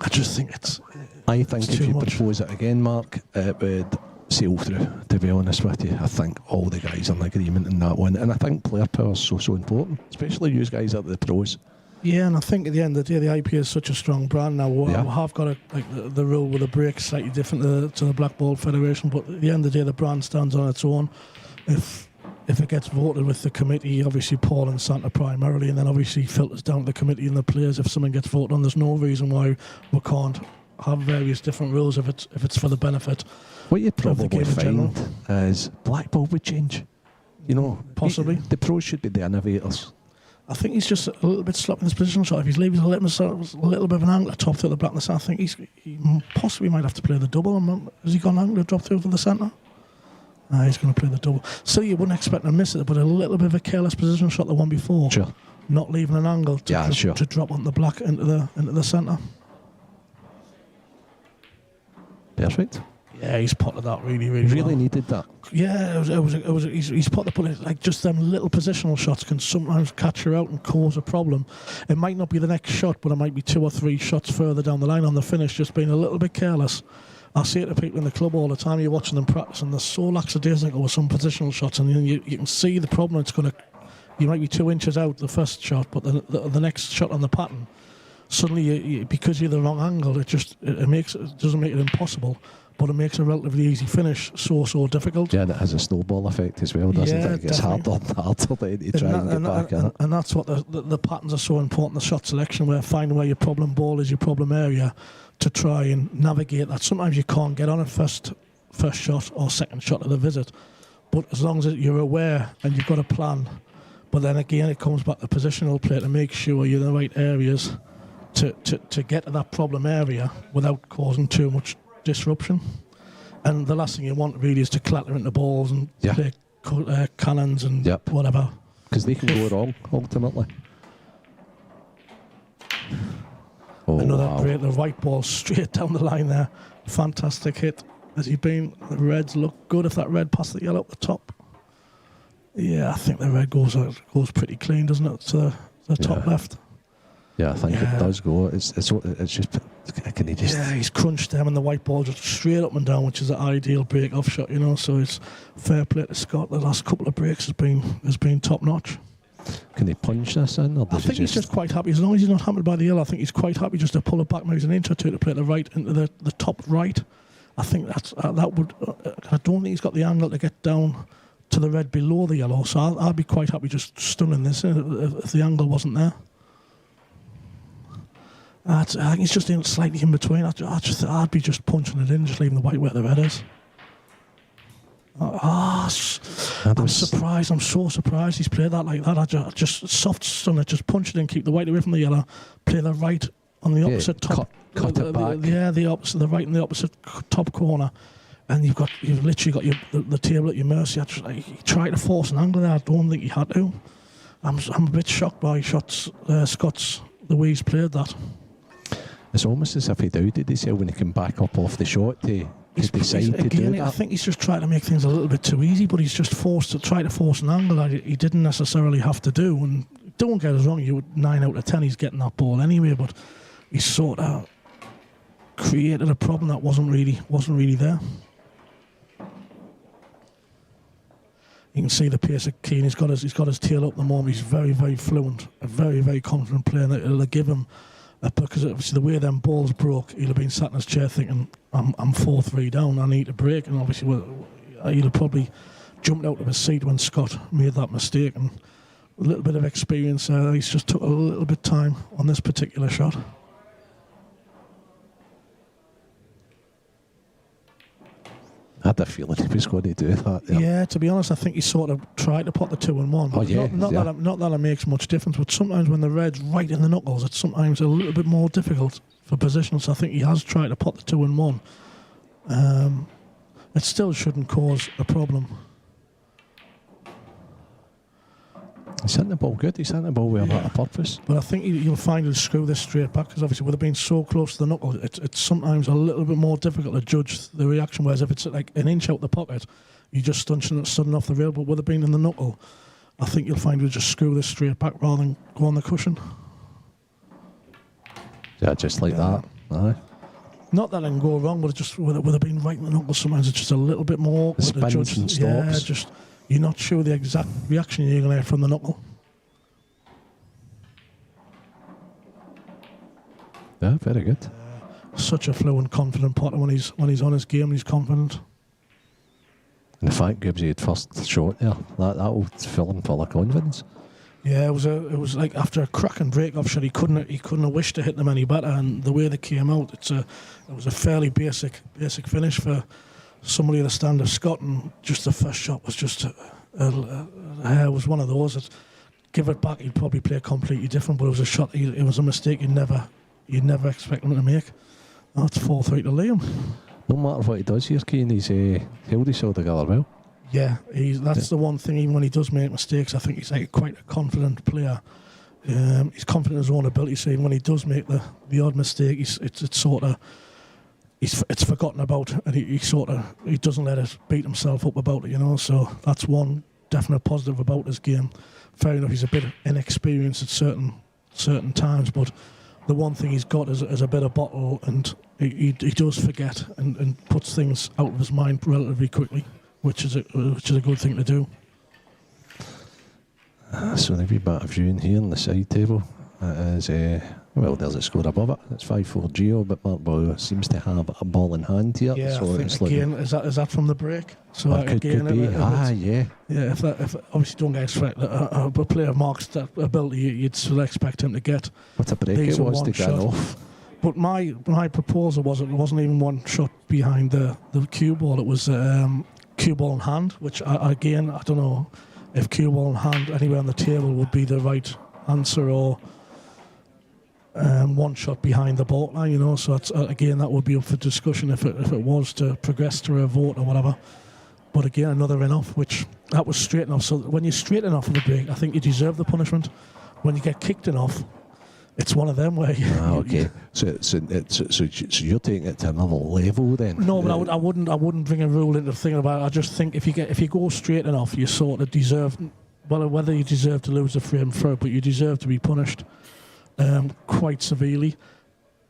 I just think it's. I think it's if you much. propose it again, Mark, it would sail through, to be honest with you. I think all the guys are in agreement in that one, and I think player power is so important, especially you guys at the pros. Yeah, and I think at the end of the day, the IPA is such a strong brand now. We have got the rule with the break slightly different to the Blackball Federation, but at the end of the day, the brand stands on its own. If it gets voted with the committee, obviously Paul and Santa primarily, and then obviously filters down to the committee and the players. If something gets voted on, there's no reason why we can't have various different rules if it's for the benefit. What you of the probably game in general. find is Blackball would change. You know, Possibly. The pros should be the innovators. I think he's just a little bit sloppy in his position shot. If he's leaving a little bit of an angle top through the blackness, I think he possibly might have to play the double. Has he got an angle to drop through for the centre? He's going to play the double. So you wouldn't expect him to miss it, but a little bit of a careless position shot the one before. Sure. Not leaving an angle to drop on the black into the centre. Perfect. Yeah, he's potted that really Really well. needed that. Yeah, he's potted, but like just them little positional shots can sometimes catch you out and cause a problem. It might not be the next shot, but it might be 2 or 3 shots further down the line on the finish, just being a little bit careless. I say it to people in the club all the time. You're watching them practice, and they're so lackadaisical with some positional shots, and you can see the problem. You might be 2 inches out the first shot, but the next shot on the pattern, suddenly because you're the wrong angle, it doesn't make it impossible. But it makes a relatively easy finish so difficult. Yeah, and it has a snowball effect as well, doesn't it? It gets harder and harder to try and get back in it. And that's what the patterns are so important, the shot selection, where finding where your problem ball is, your problem area, to try and navigate that. Sometimes you can't get on it first shot or second shot of the visit. But as long as you're aware and you've got a plan, but then again it comes back to positional play to make sure you're in the right areas to get to that problem area without causing too much disruption. And the last thing you want really is to clatter into balls and play cannons and whatever, because they can go wrong ultimately. Another great, the white ball straight down the line there. Fantastic hit. Has he been? The reds look good if that red passed the yellow up the top. Yeah, I think the red goes pretty clean, doesn't it, to the top left? Yeah, I think it does go. It's just, can he just... Yeah, he's crunched them and the white ball just straight up and down, which is an ideal break-off shot, you know, so it's fair play to Scott. The last couple of breaks has been top-notch. Can he punch this in? Or I think he's just quite happy. As long as he's not hammered by the yellow, I think he's quite happy just to pull it back maybe an inch or two to play the right into the top right. I think that would... I don't think he's got the angle to get down to the red below the yellow, so I'd be quite happy just stunning this if the angle wasn't there. I think it's just slightly in between. I'd be just punching it in, just leaving the white where the red is. I'm surprised. I'm so surprised he's played that like that. I just soft stun it, just punch it in, keep the white away from the yellow, play the right on the opposite top. Cut it back. The opposite, the right in the opposite top corner, and you've literally got the table at your mercy. He tried to force an angle there. I don't think he had to. I'm a bit shocked by Scott's the way he's played that. It's almost as if he doubted himself when he came back up off the shot to decide to do that. I think he's just trying to make things a little bit too easy, but he's just try to force an angle that he didn't necessarily have to do. And don't get us wrong, 9 out of 10 he's getting that ball anyway, but he sort of created a problem that wasn't really there. You can see the pace of Keane. He's got his tail up at the moment. He's very, very fluent, a very, very confident player. And it'll give him, because obviously the way them balls broke, he'll have been sat in his chair thinking, I'm 4-3 down, I need to break. And obviously he'll have probably jumped out of his seat when Scott made that mistake. And a little bit of experience, he's just took a little bit of time on this particular shot. I had a feeling he was going to do that. Yeah, to be honest, I think he sort of tried to put the 2-1. Oh, yeah. Not that it makes much difference, but sometimes when the red's right in the knuckles, it's sometimes a little bit more difficult for positionals. So I think he has tried to put the 2-1. It still shouldn't cause a problem. He's hitting the ball good. He's hitting the ball with a lot of purpose. But I think you'll find he'll screw this straight back, because obviously with it being so close to the knuckle, it's sometimes a little bit more difficult to judge the reaction. Whereas if it's like an inch out the pocket, you just sudden off the rail. But with it being in the knuckle, I think you'll find he'll just screw this straight back rather than go on the cushion. Yeah, just like that. Aye. Not that it can go wrong, but it just with it being right in the knuckle, sometimes it's just a little bit more awkward. Spins and stops. Yeah, just you're not sure the exact reaction you're going to get from the knuckle. Yeah, very good. Such a fluent, confident Potter when he's on his game. He's confident. And the fact gives you the first shot there. That'll fill him full of confidence. Yeah, it was like after a cracking break-off shot, he couldn't have wished to hit them any better. And the way they came out, it was a fairly basic finish for somebody of the stand of Scott. And just the first shot was just it was one of those that give it back, he'd probably play completely different. But it was a shot. It was a mistake you'd never expect him to make. That's 4-3 to Liam. No matter what he does here, Keane, he's held his all together well. Yeah, that's the one thing. Even when he does make mistakes, I think he's like quite a confident player. He's confident in his own ability. So even when he does make the odd mistake, it's forgotten about, and he doesn't let it beat himself up about it. You know, so that's one definite positive about his game. Fair enough, he's a bit inexperienced at certain times, but the one thing he's got is a bit of bottle, and he does forget and puts things out of his mind relatively quickly, which is a good thing to do. So the wee bit of viewing here on the side table is there's a score above it. It's 5-4 Geo, but Mark Boyle seems to have a ball in hand here. Yeah, so I think again, is that from the break? So could be. Yeah. If obviously don't get expect a player of Mark's ability, you'd still expect him to get. What a break it was to get off. But my proposal was it wasn't even one shot behind the cue ball. It was cue ball in hand, which I don't know if cue ball in hand anywhere on the table would be the right answer, or one shot behind the baulk line, you know. So that's, again, that would be up for discussion if it was to progress to a vote or whatever. But again, another in-off, which that was straight enough. So when you're straight enough for the break, I think you deserve the punishment. When you get kicked enough, it's one of them where okay. So you're taking it to another level then? No, but I wouldn't bring a rule into thinking about it. I just think if you go straight enough, you sort of deserve, well, whether you deserve to lose the frame for it, but you deserve to be punished quite severely.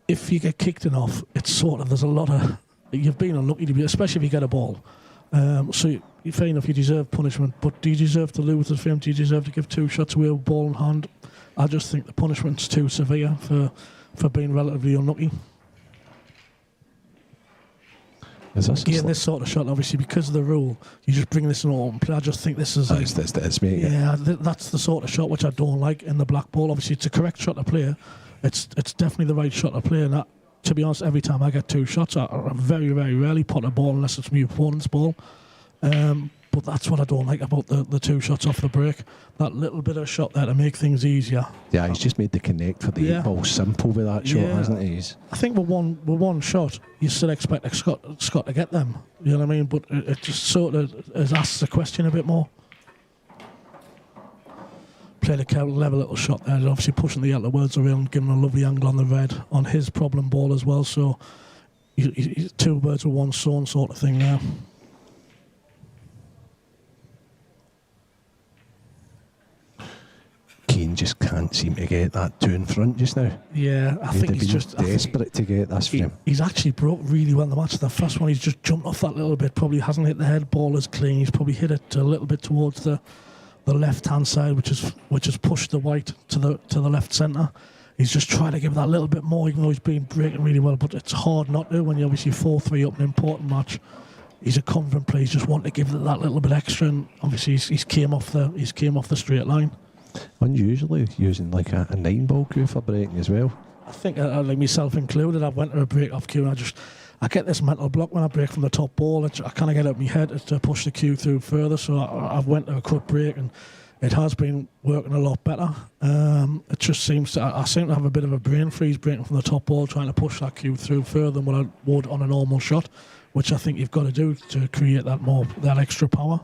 If you get kicked enough, it's sort of, there's a lot of, you've been unlucky to be, especially if you get a ball. So fair enough, you deserve punishment, but do you deserve to lose the frame? Do you deserve to give 2 shots away with ball in hand? I just think the punishment's too severe for being relatively unlucky. Again, this sort of shot, obviously, because of the rule, you just bring this in open play. I just think this is... that's the sort of shot which I don't like in the black ball. Obviously, it's a correct shot to play. It's definitely the right shot to play. And that, to be honest, every time I get 2 shots, I very, very rarely put a ball unless it's my opponent's ball. But that's what I don't like about the 2 shots off the break. That little bit of shot there to make things easier. Yeah, he's just made the connect for the 8 ball simple with that shot, hasn't he? I think with one shot, you still expect Scott to get them. You know what I mean? But it just sort of asks the question a bit more. Played a level little shot there, obviously pushing the yellow words around, giving a lovely angle on the red on his problem ball as well. So 2 birds with one stone sort of thing there. Keane just can't seem to get that 2 in front just now. Yeah, I think he's just desperate to get this frame. He's actually broke really well in the match. The first one, he's just jumped off that little bit. Probably hasn't hit the head ball as clean. He's probably hit it a little bit towards the left-hand side, which has pushed the white to the left centre. He's just trying to give that little bit more, even though he's been breaking really well. But it's hard not to when you're obviously 4-3 up in an important match. He's a confident player. He's just wanting to give that little bit extra, and obviously he's came off the straight line. Unusually using like a 9-ball cue for breaking as well. I think, like myself included, I went to a break off cue and I get this mental block when I break from the top ball. I kind of get out of my head to push the cue through further, so I've went to a cut break and it has been working a lot better. It just seems I seem to have a bit of a brain freeze breaking from the top ball, trying to push that cue through further than what I would on a normal shot, which I think you've got to do to create that extra power.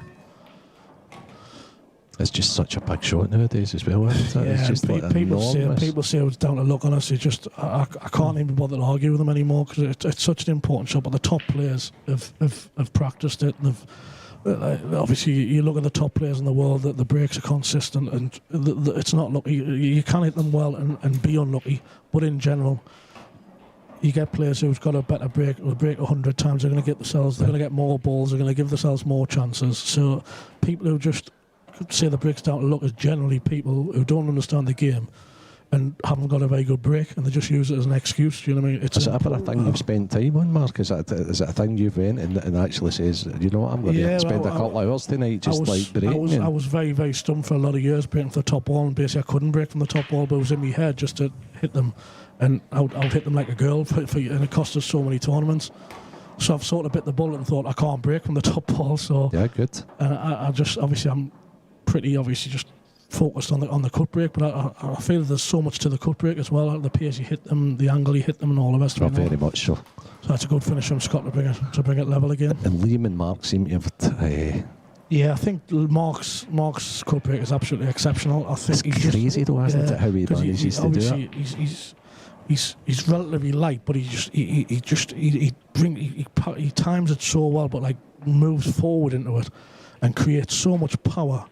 It's just such a big shot nowadays as well, isn't it? Yeah, it's just people say it's down to luck on us. I can't even bother to argue with them anymore because it's such an important shot. But the top players have practiced it, and obviously you look at the top players in the world, that the breaks are consistent, and it's not lucky. You can hit them well and be unlucky, but in general, you get players who's got a better break, will break 100 times, they're going to get themselves, they're going to get more balls, they're going to give themselves more chances. So people who just say the breaks down to luck is generally people who don't understand the game and haven't got a very good break, and they just use it as an excuse. Do you know what I mean? Is it ever a thing you've spent time on, Mark? Is it a thing you've went and actually says, you know what, I'm going to spend a couple of hours tonight just breaking? I was very, very stumped for a lot of years breaking from the top wall, and basically I couldn't break from the top wall, but it was in my head just to hit them, and I would hit them like a girl, and it cost us so many tournaments. So I've sort of bit the bullet and thought I can't break from the top wall. So yeah, good. And I just I'm pretty obviously just focused on the cut break, but I feel there's so much to the cut break as well. The pace you hit them, the angle you hit them, and all the rest of it. Very much so. So that's a good finish from Scott to bring it level again. And Liam and Mark seem to have. Yeah, I think Mark's cut break is absolutely exceptional. I think it's crazy though, isn't it? How he manages to do it. He's relatively light, but he times it so well, but like moves forward into it and creates so much power.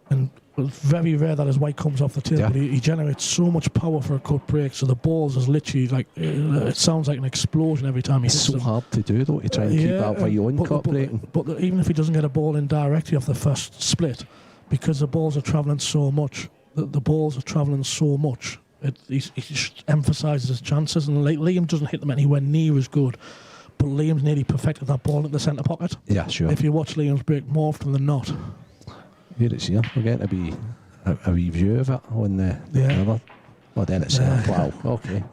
And it's very rare that his weight comes off the table. But he generates so much power for a cut break. So the balls is literally like it sounds like an explosion every time he hits them. It's so hard to do though, to try and keep that for your own cut breaking. But even if he doesn't get a ball in directly off the first split, because the balls are travelling so much, the balls are travelling so much. He just emphasises his chances, and like Liam doesn't hit them anywhere near as good, but Liam's nearly perfected that ball in the centre pocket. Yeah, sure. If you watch Liam's break, more often than not. Here it's here. We're getting to be a review of it on the other. Well, then it's wow. Okay.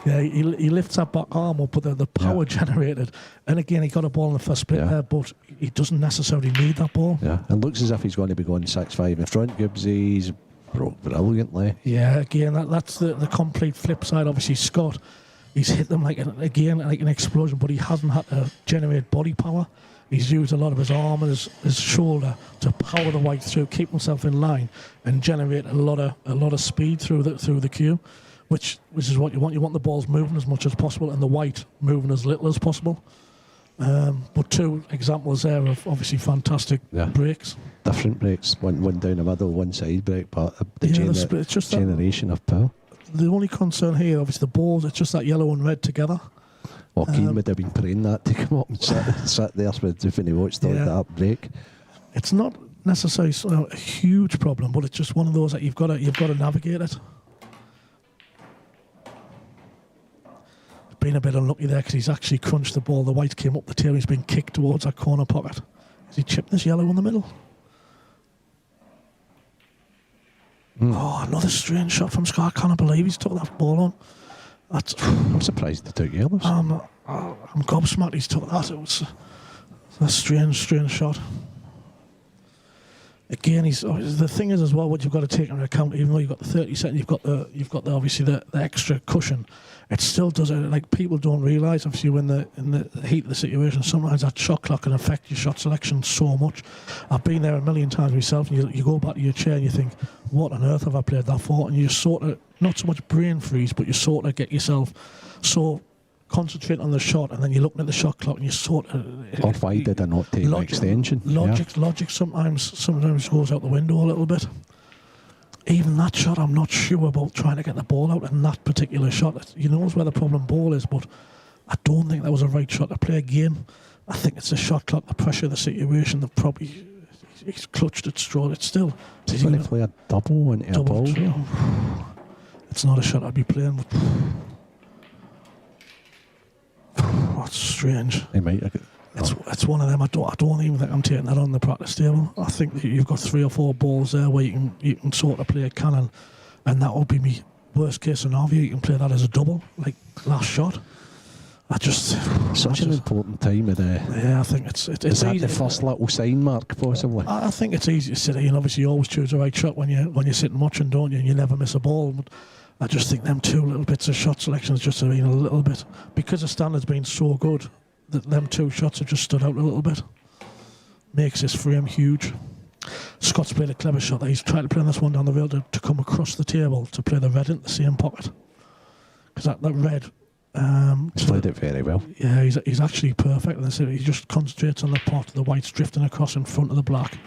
Yeah, he lifts that back arm up, but the power generated, and again he got a ball in the first split there, but he doesn't necessarily need that ball. Yeah, it looks as if he's going to be going 6-5 in front. Gibbsy's brilliantly. Yeah, again that's the complete flip side. Obviously Scott, he's hit them like an explosion, but he hasn't had to generate body power. He's used a lot of his arm and his shoulder to power the white through, keep himself in line, and generate a lot of speed through the cue, which is what you want. You want the balls moving as much as possible and the white moving as little as possible. But two examples there of obviously fantastic breaks. Different breaks, one down the middle, one side break, but the it's just generation of power. The only concern here, obviously, the balls, it's just that yellow and red together. Well, Keane would have been praying that to come up and sit there when he watched that break. It's not necessarily a huge problem, but it's just one of those that you've got to navigate it. Been a bit unlucky there because he's actually crunched the ball. The white came up the tail. He's been kicked towards that corner pocket. Has he chipped this yellow in the middle? Oh, another strange shot from Scott. I can't believe he's took that ball on. I'm surprised he took yellows. I'm gobsmacked he's took that. It was a strange shot. Again, the thing is as well, what you've got to take into account, even though you've got the 30 seconds, you've got the obviously the extra cushion. It still does it. Like people don't realise, obviously, when in the heat of the situation, sometimes that shot clock can affect your shot selection so much. I've been there a million times myself, and you go back to your chair and you think, what on earth have I played that for? And you sort of, not so much brain freeze, but you sort of get yourself so concentrate on the shot, and then you're looking at the shot clock and you sort of... Or why did I not take the extension? Logic sometimes goes out the window a little bit. Even that shot, I'm not sure about trying to get the ball out in that particular shot. You know where the problem ball is, but I don't think that was a right shot to play again. I think it's the shot clock, the pressure of the situation, that probably he's clutched at straw. It's still... He's going to play a double into a ball. It's not a shot I'd be playing with. That's strange. He might. It's one of them. I don't even think I'm taking that on the practice table. I think that you've got 3 or 4 balls there where you can sort of play a cannon, and that would be me worst case scenario. You can play that as a double, like last shot. Such an important time of the... Yeah, I think it's is that the first little sign mark, possibly? I think it's easy to sit here, and obviously you always choose the right shot when you're sitting watching, don't you? And you never miss a ball. But I just think them 2 little bits of shot selections just have been a little bit, because the standard's been so good, that them 2 shots have just stood out a little bit. Makes this frame huge. Scott's played a clever shot. He's tried to play this one down the rail to come across the table to play the red into the same pocket, because that red... he's played it very well. Yeah, he's actually perfect. He just concentrates on the pot. The white's drifting across in front of the black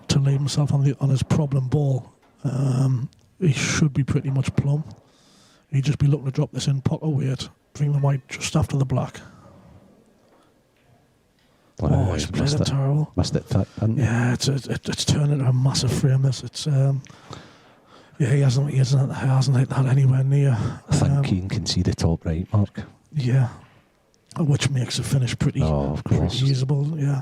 to leave himself on his problem ball. He should be pretty much plumb. He'd just be looking to drop this in pocket weight bring the white just after the black. Oh, he's played it terrible. Missed it thick, didn't he? Yeah, it's turned into a massive frame. This, he hasn't hit that anywhere near. I think Keane can see the top right mark. Yeah, which makes the finish pretty usable. Yeah.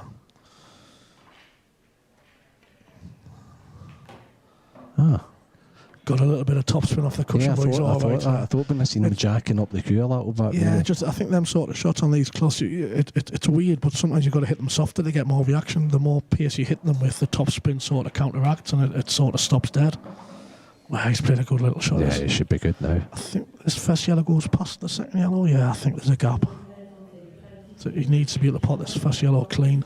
Got a little bit of topspin off the cushion, but he's all right. I thought when I seen him jacking up the queue a little bit. Yeah, I think them sort of shots on these close, it's weird, but sometimes you've got to hit them softer to get more reaction. The more pace you hit them with, the topspin sort of counteracts and it sort of stops dead. Well, he's played a good little shot. Yeah, it should be good now. I think this first yellow goes past the second yellow. Yeah, I think there's a gap. So he needs to be able to pot this first yellow clean.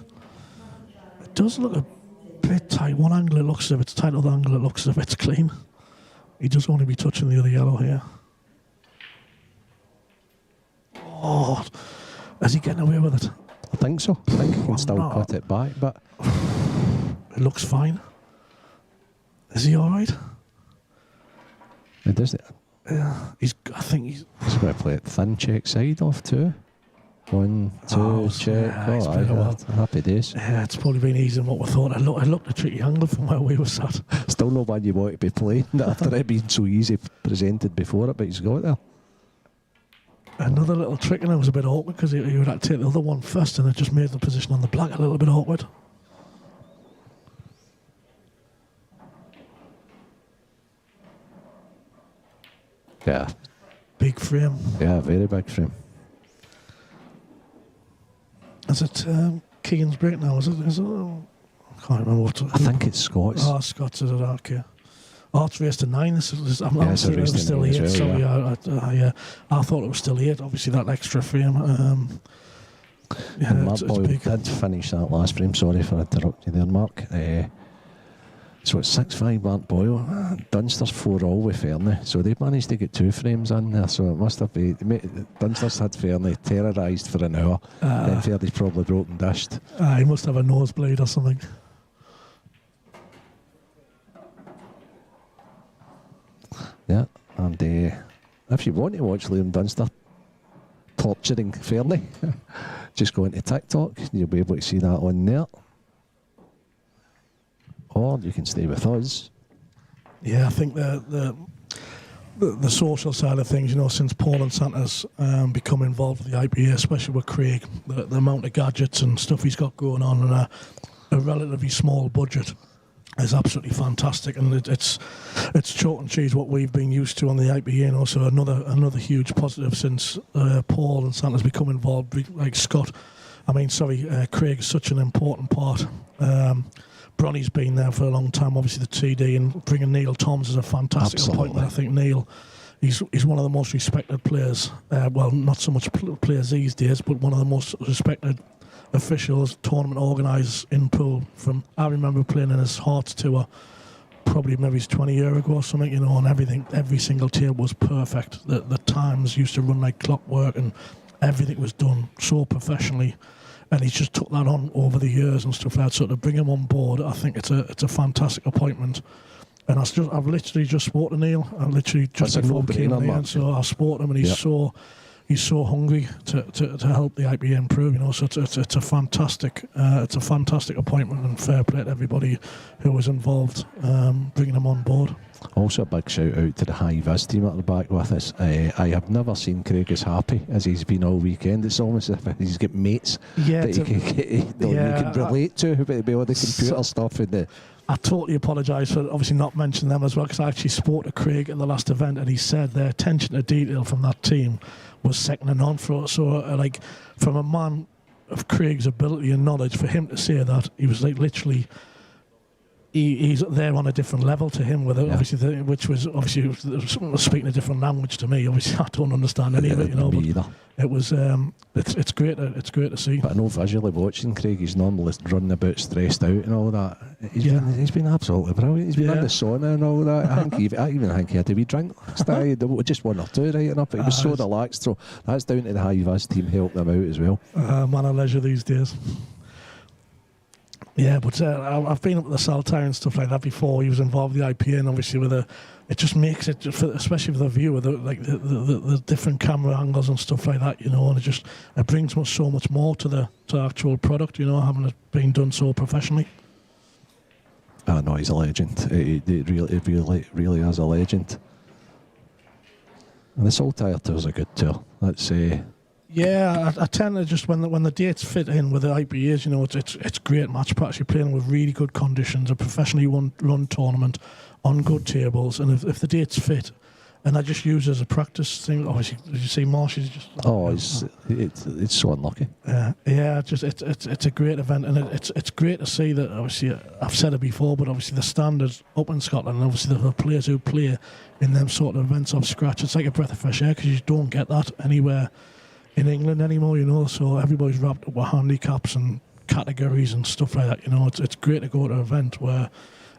It does look a bit tight. One angle it looks as if it's tight, other angle it looks as if it's clean. He does only be touching the other yellow here. Oh, is he getting away with it? I think so. I think he can still cut it back, but it looks fine. Is he all right? It does it. Yeah, I think he's going to play it thin, check side off too. 1, 2, check. Yeah, happy days. Yeah, it's probably been easier than what we thought. I looked a tricky angle from where we were sat. Still no one you want to be playing after it being so easy presented before it, but he's got there. Another little trick, and it was a bit awkward because he would have to take the other one first, and it just made the position on the black a little bit awkward. Yeah. Big frame. Yeah, very big frame. Is it Keegan's break now? Is it? I can't remember what. I think it's Scott's. Oh, Scott's is it? Okay. Oh, it's race to 9. I'm it's thinking it was still 8. Well, Sorry, yeah. I thought it was still 8. Obviously, that extra frame. And it's Boyle big. did finish that last frame. Sorry for interrupting you there, Mark. So it's 6-5 Mark Boyle. Dunster's 4-all with Fernie. So they managed to get 2 frames in there. So it must have been. Dunster's had Fernie terrorised for an hour. Then Fernie's probably broken dished. He must have a nosebleed or something. Yeah, and if you want to watch Liam Dunster torturing Fernie, just go into TikTok. You'll be able to see that on there. Or you can stay with us. Yeah, I think the social side of things, since Paul and Santa's become involved with the IPA, especially with Craig, the amount of gadgets and stuff he's got going on and a relatively small budget is absolutely fantastic, and it's chalk and cheese what we've been used to on the IPA, and also another huge positive since Paul and Santa's become involved, like Scott. Craig is such an important part. Bronny's been there for a long time, obviously the TD, and bringing Neil Toms is a fantastic appointment. I think Neil, he's one of the most respected players, well, not so much players these days, but one of the most respected officials, tournament organisers in pool. I remember playing in his Hearts tour, probably maybe 20 years ago or something, and every single table was perfect. The times used to run like clockwork, and everything was done so professionally. And he's just took that on over the years and stuff like that. So to bring him on board, I think it's a fantastic appointment. And I've literally just spoken to Neil. I literally just before we came here, so I spoke to him, and he's so hungry to help the IPA improve. So it's a fantastic appointment, and fair play to everybody who was involved bringing him on board. Also a big shout out to the High Vis team at the back with us. I have never seen Craig as happy as he's been all weekend. It's almost as if he's got mates that he can relate to, but it'll be all the computer stuff and the. I totally apologise for obviously not mentioning them as well, because I actually spoke to Craig at the last event, and he said their attention to detail from that team was second to none for us. So from a man of Craig's ability and knowledge, for him to say that, he was like literally. He's there on a different level to him, with obviously, which was obviously speaking a different language to me. Obviously, I don't understand any of it, Me either. It was it's great to see. But I know visually watching Craig, he's normally running about stressed out and all that. He's been absolutely brilliant. He's been in the sauna and all that. I even think he had a wee drink last night. Just 1 or 2 right enough. But he was so relaxed. So that's down to the High Vis team helping him out as well. Man of leisure these days. Yeah, but I've been up at the Saltire and stuff like that before. He was involved with the IPA, and obviously it just makes it, especially for the viewer, the different camera angles and stuff like that, and it brings so much more to the actual product, having it being done so professionally. Oh no, he's a legend. He really is a legend. And the Saltire tour's a good tour. Let's say. Yeah, I tend to just when the dates fit in with the IPAs, it's great match practice. You're playing with really good conditions, a professionally run tournament on good tables, and if the dates fit, and I just use it as a practice thing. Obviously, did you see Marsh is just? Oh, it's so unlucky. Yeah, it's a great event, and it's great to see that. Obviously, I've said it before, but obviously the standards up in Scotland, and obviously the players who play in them sort of events off scratch, it's like a breath of fresh air because you don't get that anywhere in England anymore, so everybody's wrapped up with handicaps and categories and stuff like that. It's great to go to an event where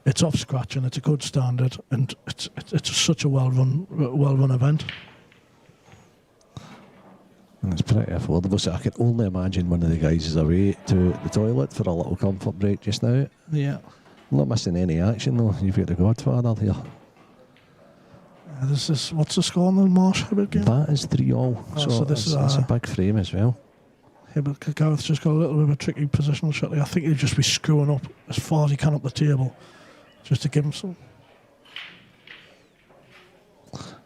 it's off scratch and it's a good standard, and it's such a well run event. And it's pretty affordable, so I can only imagine one of the guys is away to the toilet for a little comfort break just now. Yeah. Not missing any action though. You've got the Godfather here. What's the score on the Marsh Hibbert game? That is 3-all. So this is a big frame as well. Hibbert, Gareth's just got a little bit of a tricky positional shot there. I think he'll just be screwing up as far as he can up the table, just to give him some.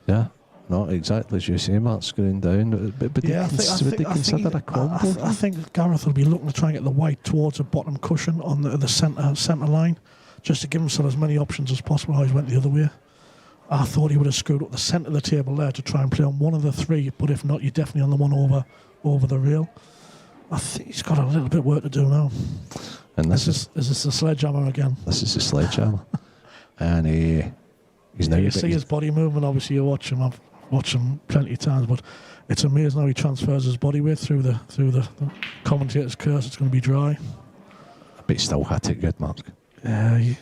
Yeah, not exactly as you say, Mark, screwing down. But yeah, would they consider a combo? I think Gareth will be looking to try and get the white towards the bottom cushion on the centre line, just to give himself as many options as possible. How he went the other way. I thought he would have screwed up the centre of the table there to try and play on one of the three, but if not, you're definitely on the one over the rail. I think he's got a little bit of work to do now. And is this the sledgehammer again? This is the sledgehammer. And he's now... You see his body movement, obviously you watch him. I've watched him plenty of times, but it's amazing how he transfers his body weight through the commentator's curse. It's going to be dry. But he still had it good, Mark. Yeah,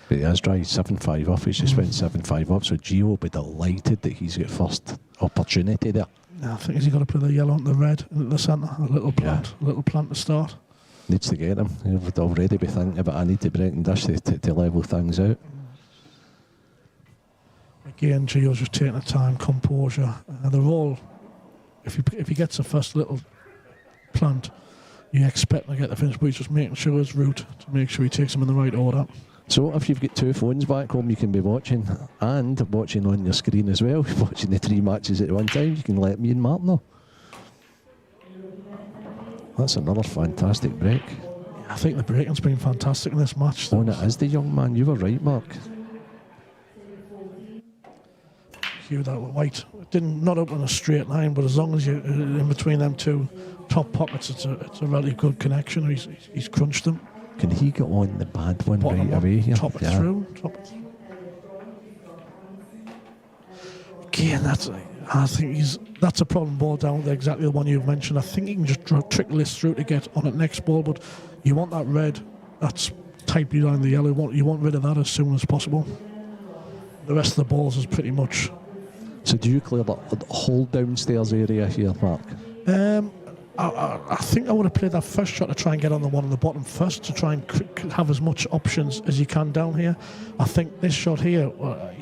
but he is dry. He's 7-5 off. He's just went 7-5 up. So Gio will be delighted that he's got first opportunity there. Yeah, I think he's got to put the yellow and the red in the centre. A little plant to start. Needs to get him. He would already be thinking about I need to break and dash to level things out. Again, Gio's just taking the time, composure. They're all, if he gets the first little plant, you expect to get the finish, but he's just making sure his route to make sure he takes them in the right order. So if you've got two phones back home you can be watching, and watching on your screen as well, watching the three matches at one time, you can let me and Mark know. That's another fantastic break. I think the breaking's been fantastic in this match. Oh, and it is the young man. You were right, Mark. Hugh, that white not up on a straight line, but as long as you're in between them two top pockets, it's a really good connection. He's crunched them. Can he get on the bad one Bottom right away here? Top it through. Again, I think that's a problem ball down there, exactly the one you've mentioned. I think he can just trickle this through to get on it next ball, but you want that red that's tightly down the yellow. You want rid of that as soon as possible. The rest of the balls is pretty much. So do you clear the whole downstairs area here, Mark? I think I would have played that first shot to try and get on the one on the bottom first, to try and have as much options as you can down here. I think this shot here, I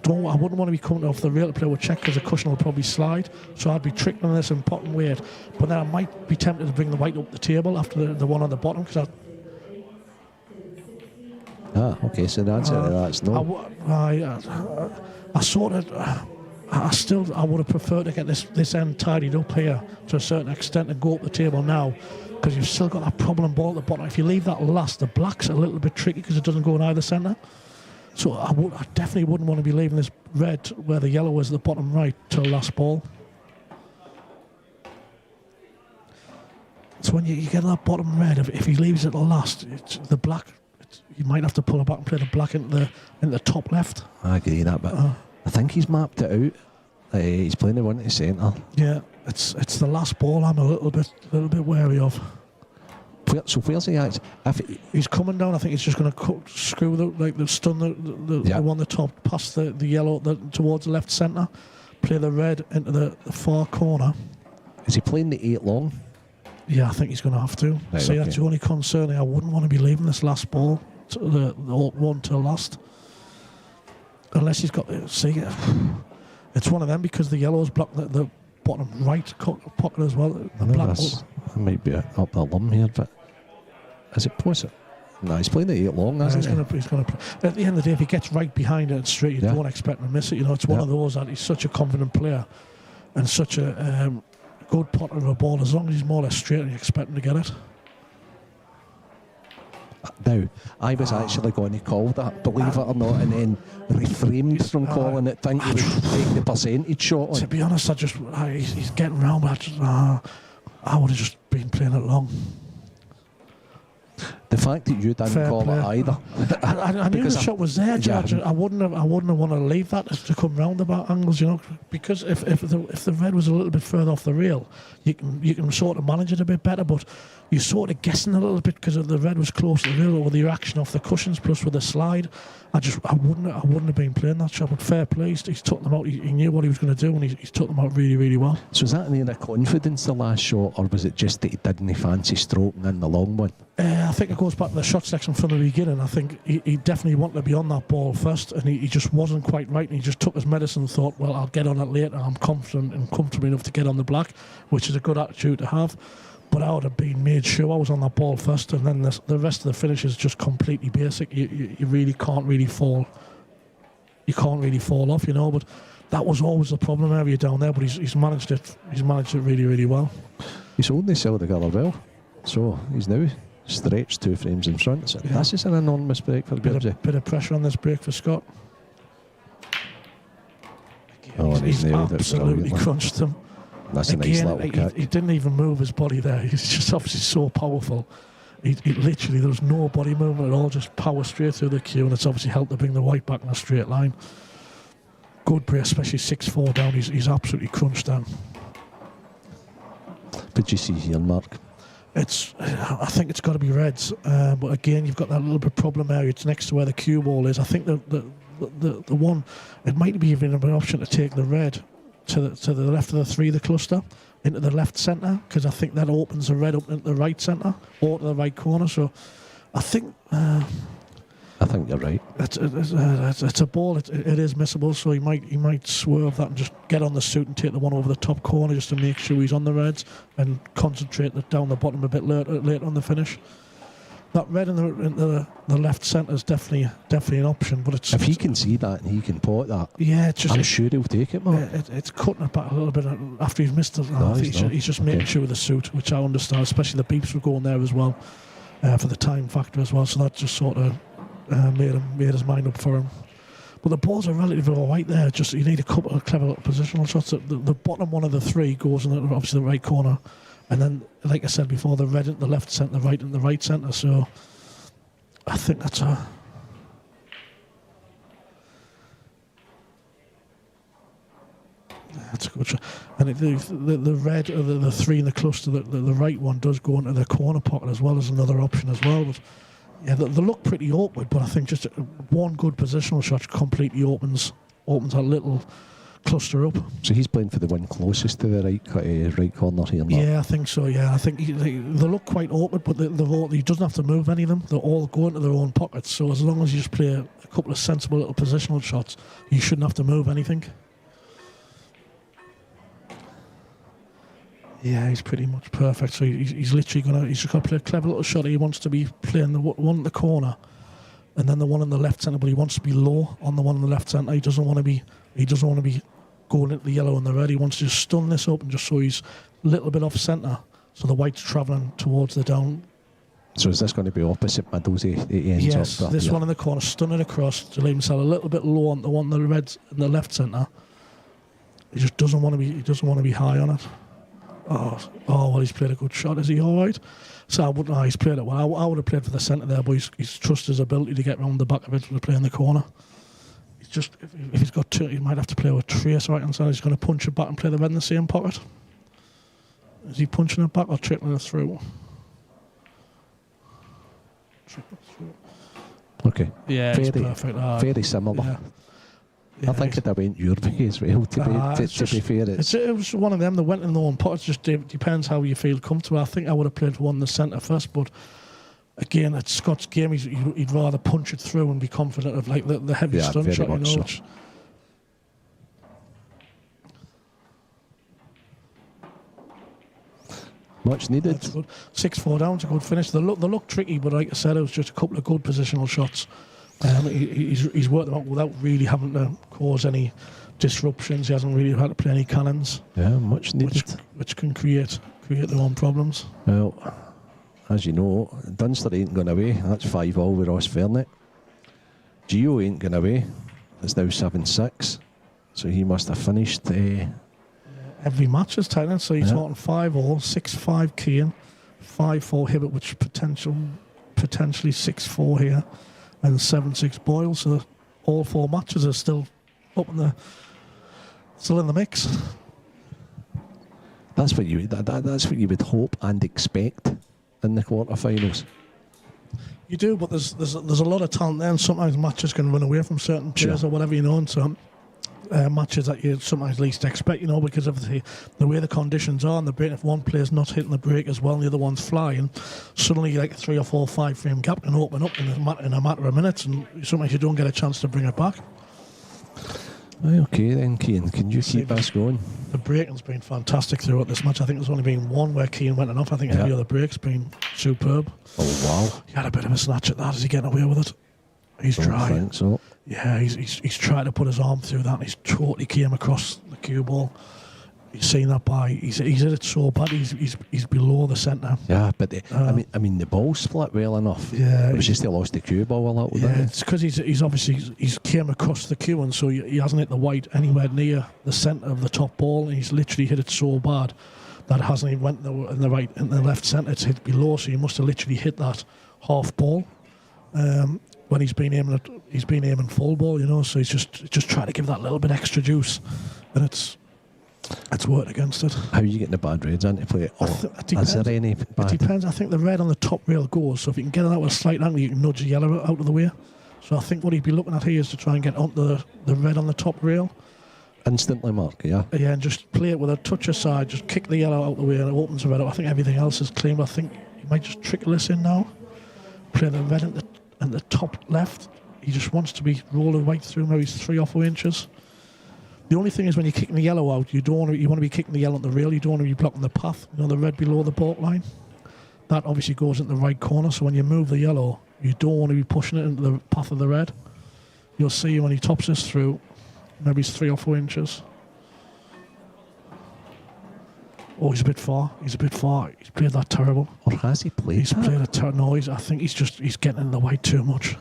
wouldn't want to be coming off the rail to play with check because the cushion will probably slide. So I'd be trickling this and potting weight. But then I might be tempted to bring the white up the table after the one on the bottom because okay, so the answer to that's no. I would have preferred to get this end tidied up here to a certain extent and go up the table now, because you've still got that problem ball at the bottom. If you leave that last, the black's a little bit tricky because it doesn't go in either centre. So I definitely wouldn't want to be leaving this red where the yellow is at the bottom right till last ball. So when you get that bottom red, if he leaves it last, the black, you might have to pull it back and play the black into the top left. I agree that, but I think he's mapped it out. He's playing the one to the centre. Yeah, it's the last ball I'm a little bit wary of. So where's he at? If he's coming down, I think he's just going to screw the stun the one on the top past the yellow towards the left centre, play the red into the far corner. Is he playing the 8 long? Yeah, I think he's going to have to. Right, See, okay. that's the only concern. I wouldn't want to be leaving this last ball, to the one to last. Unless he's got... See, it's one of them because the yellows block the bottom right pocket as well. The I know black this might be up the limb here, but is it possible? No, he's playing it 8 long, hasn't he? He's going to. At the end of the day, if he gets right behind it and straight, you Yeah. don't expect him to miss it. You know, it's one Yeah. of those that he's such a confident player and such a good potter of a ball. As long as he's more or less straight, you expect him to get it. Now, I was actually going to call that, believe it or not, and then refrained from calling it, think he would take the percentage shot To on. be honest, he's getting round, but I would have just been playing it long. The fact that you didn't Fair call play. it either. I knew the Because shot was there, George. Yeah. I wouldn't have wanted to leave that to come round about angles, you know, because if the red was a little bit further off the rail, you can sort of manage it a bit better. But you're sort of guessing a little bit because the red was close to the rail with the reaction off the cushions plus with the slide. I wouldn't have been playing that shot. But fair play, he's took them out. He knew what he was going to do, and he's took them out really, really well. So was that in the confidence, the last shot, or was it just that he didn't fancy stroking in the long one? I think it goes back to the shot section from the beginning. I think he definitely wanted to be on that ball first, and he just wasn't quite right, and he just took his medicine and thought, well, I'll get on it later. I'm confident and comfortable enough to get on the black, which is a good attitude to have. But I would have made sure I was on that ball first, and then the rest of the finish is just completely basic. You really can't really fall. You can't really fall off, you know. But that was always the problem area down there. But he's managed it. He's managed it really, really well. He's holding his together well, so he's now stretched 2 frames in front. So this is an enormous break for Gibbsy. Bit of pressure on this break for Scott. Oh, and He's nailed it absolutely brilliantly. crunched him. That's a nice little kick. He didn't even move his body there. He's just obviously so powerful. He literally, there was no body movement at all, just power straight through the queue, and it's obviously helped to bring the white back in a straight line. Good break, especially 6-4 down. He's absolutely crunched down. Did you see here, Mark? I think it's got to be reds, but again, you've got that little bit problem area. It's next to where the cue ball is. I think the one, it might be even an option to take the red to the left of the 3, the cluster, into the left centre, because I think that opens the red up into the right centre or to the right corner. So I think you're right. it's a ball. It is missable, so he might swerve that and just get on the suit and take the one over the top corner just to make sure he's on the reds and concentrate down the bottom a bit later on the finish. That red in the left centre is definitely an option, but it's If he can see that and he can pot that, yeah, it's just I'm sure he'll take it, Mark. it's cutting it back a little bit after he's missed it. No, He's just making sure with the suit, which I understand, especially the beeps were going there as well for the time factor as well. So that just sort of made his mind up for him. But the balls are relatively all right there. Just you need a couple of clever little positional shots. The bottom one of the 3 goes in obviously the right corner, and then, like I said before, the red in the left centre, the right in the right centre. So I think that's a. That's a good shot. And the red, or the 3 in the cluster, the right one does go into the corner pocket as well as another option as well. But yeah, they look pretty awkward, but I think just one good positional shot completely opens that little cluster up. So he's playing for the one closest to the right corner here, Mark. Yeah, I think so. Yeah, I think they look quite awkward, but he doesn't have to move any of them. They're all going to their own pockets. So as long as you just play a couple of sensible little positional shots, you shouldn't have to move anything. Yeah, he's pretty much perfect. So he's literally he's just got to play a clever little shot. He wants to be playing the one in the corner, and then the one in the left centre. But he wants to be low on the one in the left centre. He doesn't want to be going into the yellow and the red. He wants to just stun this up and just so he's a little bit off centre, so the white's travelling towards the down. So is this going to be opposite middles? He ends Yes, up this one in the corner, stun it across to leave himself a little bit low on the one in the red in the left centre. He just doesn't want to be. He doesn't want to be high on it. Oh, well, he's played a good shot. Is he all right? So I wouldn't. He's played it well. I would have played for the centre there, but he's trusted his ability to get round the back of it to play in the corner. He's just if he's got 2, he might have to play with Trace right hand side. He's going to punch it back and play the red in the same pocket. Is he punching it back or trickling it through? Okay. Yeah, it's perfect. Very similar. I think it'd have went your way as well, to be fair. It was one of them that went in the one pot. It just depends how you feel comfortable. I think I would have played one in the centre first, but again, it's Scott's game. He'd rather punch it through and be confident of like the heavy stun shot, you know. So. Much needed. That's good. 6-4 down, it's a good finish. They look tricky, but like I said, it was just a couple of good positional shots. He's worked them out without really having to cause any disruptions. He hasn't really had to play any cannons. Yeah, much needed. Which can create their own problems. Well, as you know, Dunster ain't going away. That's 5-all with Ross Fernie. Gio ain't going away. It's now 7-6. So he must have finished every match is tight, so he's talking 5-all, 6-5 Keane, 5-4 Hibbert, which potentially 6-4 here, and 7-6 Boyle. So all 4 matches are still up in the mix. That's what you would hope and expect in the quarterfinals. You do, but there's a lot of talent there, and sometimes matches can run away from certain players or whatever, you know. And so matches that you sometimes least expect, you know, because of the way the conditions are and the break. If one player's not hitting the break as well and the other one's flying, suddenly like a 3 or 4 5 frame gap can open up in a matter of minutes, and sometimes you don't get a chance to bring it back. Okay then, Keane, can you keep us going? The breaking's been fantastic throughout this match. I think there's only been one where Keane went enough. I think every other break's been superb. Oh wow! He had a bit of a snatch at that. Is he getting away with it? He's trying. I think so. Yeah, he's tried to put his arm through that, and he's totally came across the cue ball. He's seen that by. He's hit it so bad. He's below the centre. Yeah, but I mean the ball split well enough. Yeah, it was just he lost the cue ball a little bit. Yeah, it's because he's obviously came across the cue, and so he hasn't hit the white anywhere near the centre of the top ball, and he's literally hit it so bad that it hasn't even went in the left centre. It's hit below, so he must have literally hit that half ball. When he's been aiming full ball, you know, so he's just trying to give that little bit extra juice, and it's worked against it. How are you getting the bad reds into play? Is there any bad? It depends. I think the red on the top rail goes, so if you can get it out with a slight angle, you can nudge the yellow out of the way. So I think what he'd be looking at here is to try and get onto the red on the top rail. Instantly, Mark, yeah? Yeah, and just play it with a touch aside, just kick the yellow out of the way, and it opens the red up. I think everything else is clean, but I think he might just trickle this in now. Play the red in the top left. He just wants to be rolling right through, maybe 3 or 4 inches. The only thing is when you're kicking the yellow out, you want to be kicking the yellow on the rail. You don't want to be blocking the path. You know, the red below the baulk line. That obviously goes into the right corner. So when you move the yellow, you don't want to be pushing it into the path of the red. You'll see when he tops this through, maybe it's 3 or 4 inches. Oh, he's a bit far. He's played that terrible. Or has he played? He's played it terrible. No, I think he's getting in the white too much.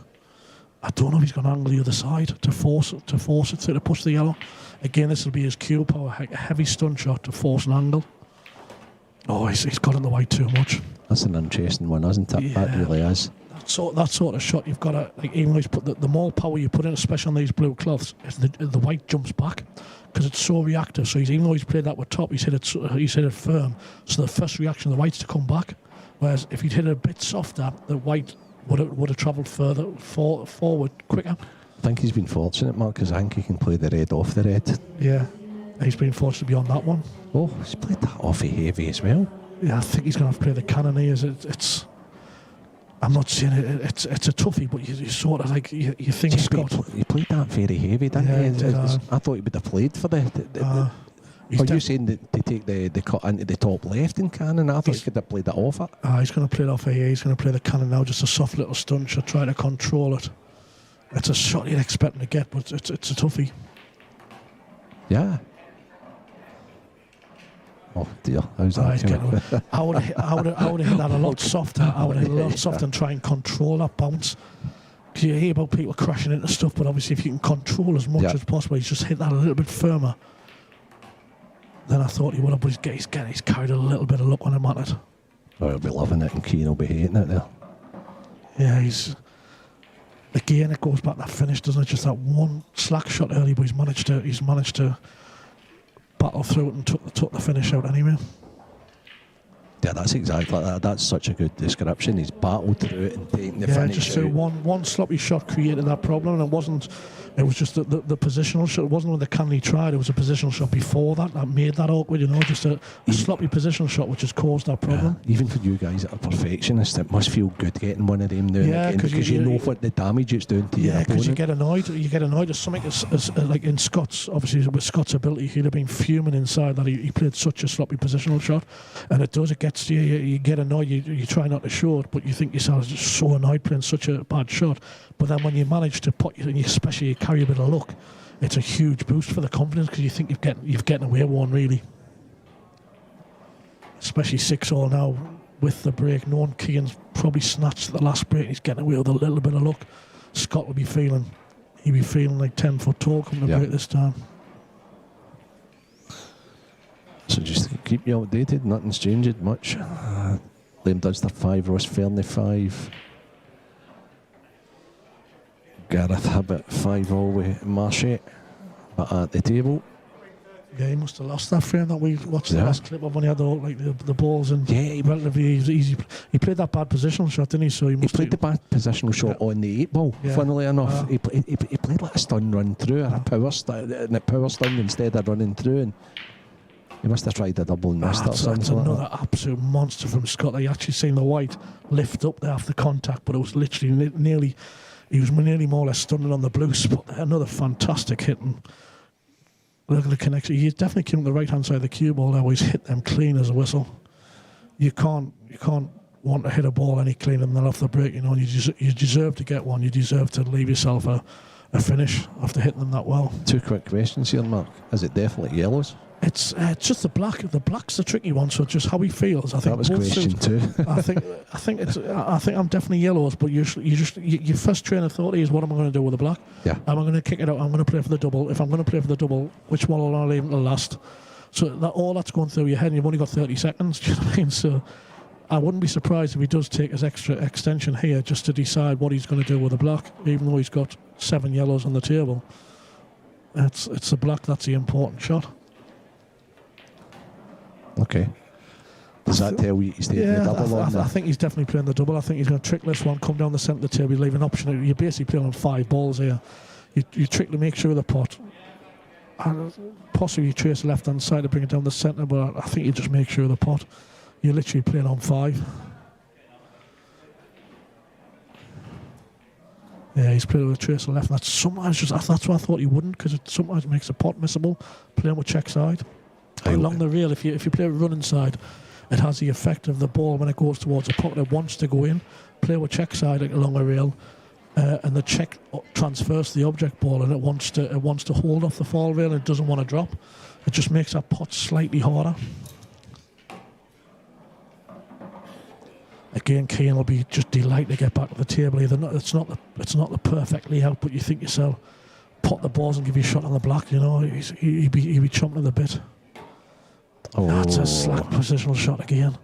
I don't know if he's going to angle the other side to force it to push the yellow. Again, this will be his cue power, a heavy stun shot to force an angle. Oh, he's got in the white too much. That's an interesting one, isn't it? Yeah. That really is. That sort of shot, you've got to, like, even though he's put the more power you put in, especially on these blue cloths, the white jumps back because it's so reactive. So even though he's played that with top, he's hit it firm. So the first reaction of the white's to come back. Whereas if he'd hit it a bit softer, the white would have travelled further forward quicker. I think he's been fortunate, Mark, because I think he can play the red off the red. Yeah, he's been fortunate to be on that one. Oh, he's played that offy heavy as well. Yeah, I think he's going to have to play the cannoneers. I'm not saying it's a toughie, but you sort of like you think Scott. He played that very heavy, didn't he? I thought he would have played for the are you saying that to take the cut into the top left in cannon? I thought he could have played that off it. He's going to play it off here. He's going to play the cannon now, just a soft little stun shot, try to control it. It's a shot you'd expect him to get, but it's a toughie. Yeah. Oh dear, how's that? I would have hit that a lot softer. I would have hit a lot softer and try and control that bounce. Because you hear about people crashing into stuff, but obviously if you can control as much as possible, he's just hit that a little bit firmer. Then I thought he would have, but he's carried a little bit of luck on him on it. Oh, he'll be loving it, and Keane will be hating it there. Yeah, again, it goes back to that finish, doesn't it? Just that one slack shot early, but he's managed to battle through it and took the finish out anyway. Yeah, that's exactly that. That's such a good description. He's battled through it and taken the finish just out. one sloppy shot created that problem, and it wasn't. It was just the positional shot. It wasn't when the can he tried. It was a positional shot before that made that awkward. Just a sloppy positional shot, which has caused that problem. Even for you guys that are perfectionists, it must feel good getting one of them now and again, because you know what the damage it's doing to your opponent. Because you get annoyed. You get annoyed at something as like in Scott's. Obviously, with Scott's ability, he'd have been fuming inside that he played such a sloppy positional shot, and it gets to you. You get annoyed. You try not to show it, but you think yourself just so annoyed playing such a bad shot. But then when you manage to put, and especially you carry a bit of luck, it's a huge boost for the confidence, because you think you've getting away with one, really. Especially 6-all now with the break. Knowing Keane's probably snatched the last break, he's getting away with a little bit of luck. Scott will be feeling, he'll be feeling like 10 foot tall coming to break this time. So just keep you updated. Nothing's changed much. Liam Dudster 5, Ross Fernie 5. Gareth Hibbett 5-all with Marsh, but at the table. Yeah, he must have lost that frame that we watched the last clip of when he had the balls and relatively easy. He played that bad positional shot, didn't he? So he played the bad positional shot on the 8-ball. Funnily enough, he played like a stun run through, or a power stun, and a power stun instead of running through. And he must have tried a double and missed it or something. That's another absolute monster from Scott. You actually seen the white lift up there after contact, but it was literally nearly. He was nearly more or less stunning on the blue spot. Another fantastic hit. And look at the connection. He definitely came on the right hand side of the cue ball there, where he's hit them clean as a whistle. You can't want to hit a ball any cleaner than that off the break, and you deserve to get one. You deserve to leave yourself a finish after hitting them that well. 2 quick questions here, Mark. Is it definitely yellows? It's just the black. The black's the tricky one. So just how he feels. I think that was question 2. I think I'm definitely yellows. But your first train of thought is, what am I going to do with the black? Yeah. Am I going to kick it out? I'm going to play for the double. If I'm going to play for the double, which one will I leave until last? So all that's going through your head, and you've only got 30 seconds. Do you know what I mean? So I wouldn't be surprised if he does take his extra extension here just to decide what he's going to do with the black, even though he's got 7 yellows on the table. It's the black that's the important shot. Okay. Does that tell you he's taking the double on there? I think he's definitely playing the double. I think he's going to trick this one, come down the centre of the table, leave an option. You're basically playing on 5 balls here. You trick to make sure of the pot. Possibly you trace the left-hand side to bring it down the centre, but I think you just make sure of the pot. You're literally playing on 5. Yeah, he's playing with a trace of left. And that's why I thought he wouldn't, because it sometimes makes a pot missable, playing with check side. Along the rail, if you play a running side, it has the effect of the ball when it goes towards a pocket it wants to go in. Play with check side along the rail, and the check transfers to the object ball, and it wants to hold off the fall rail, and it doesn't want to drop. It just makes that pot slightly harder. Again, Keane will be just delighted to get back to the table. It's not the perfect layout, but you think yourself, pot the balls and give you a shot on the black. He'd be chomping at the bit. That's a slack positional shot again.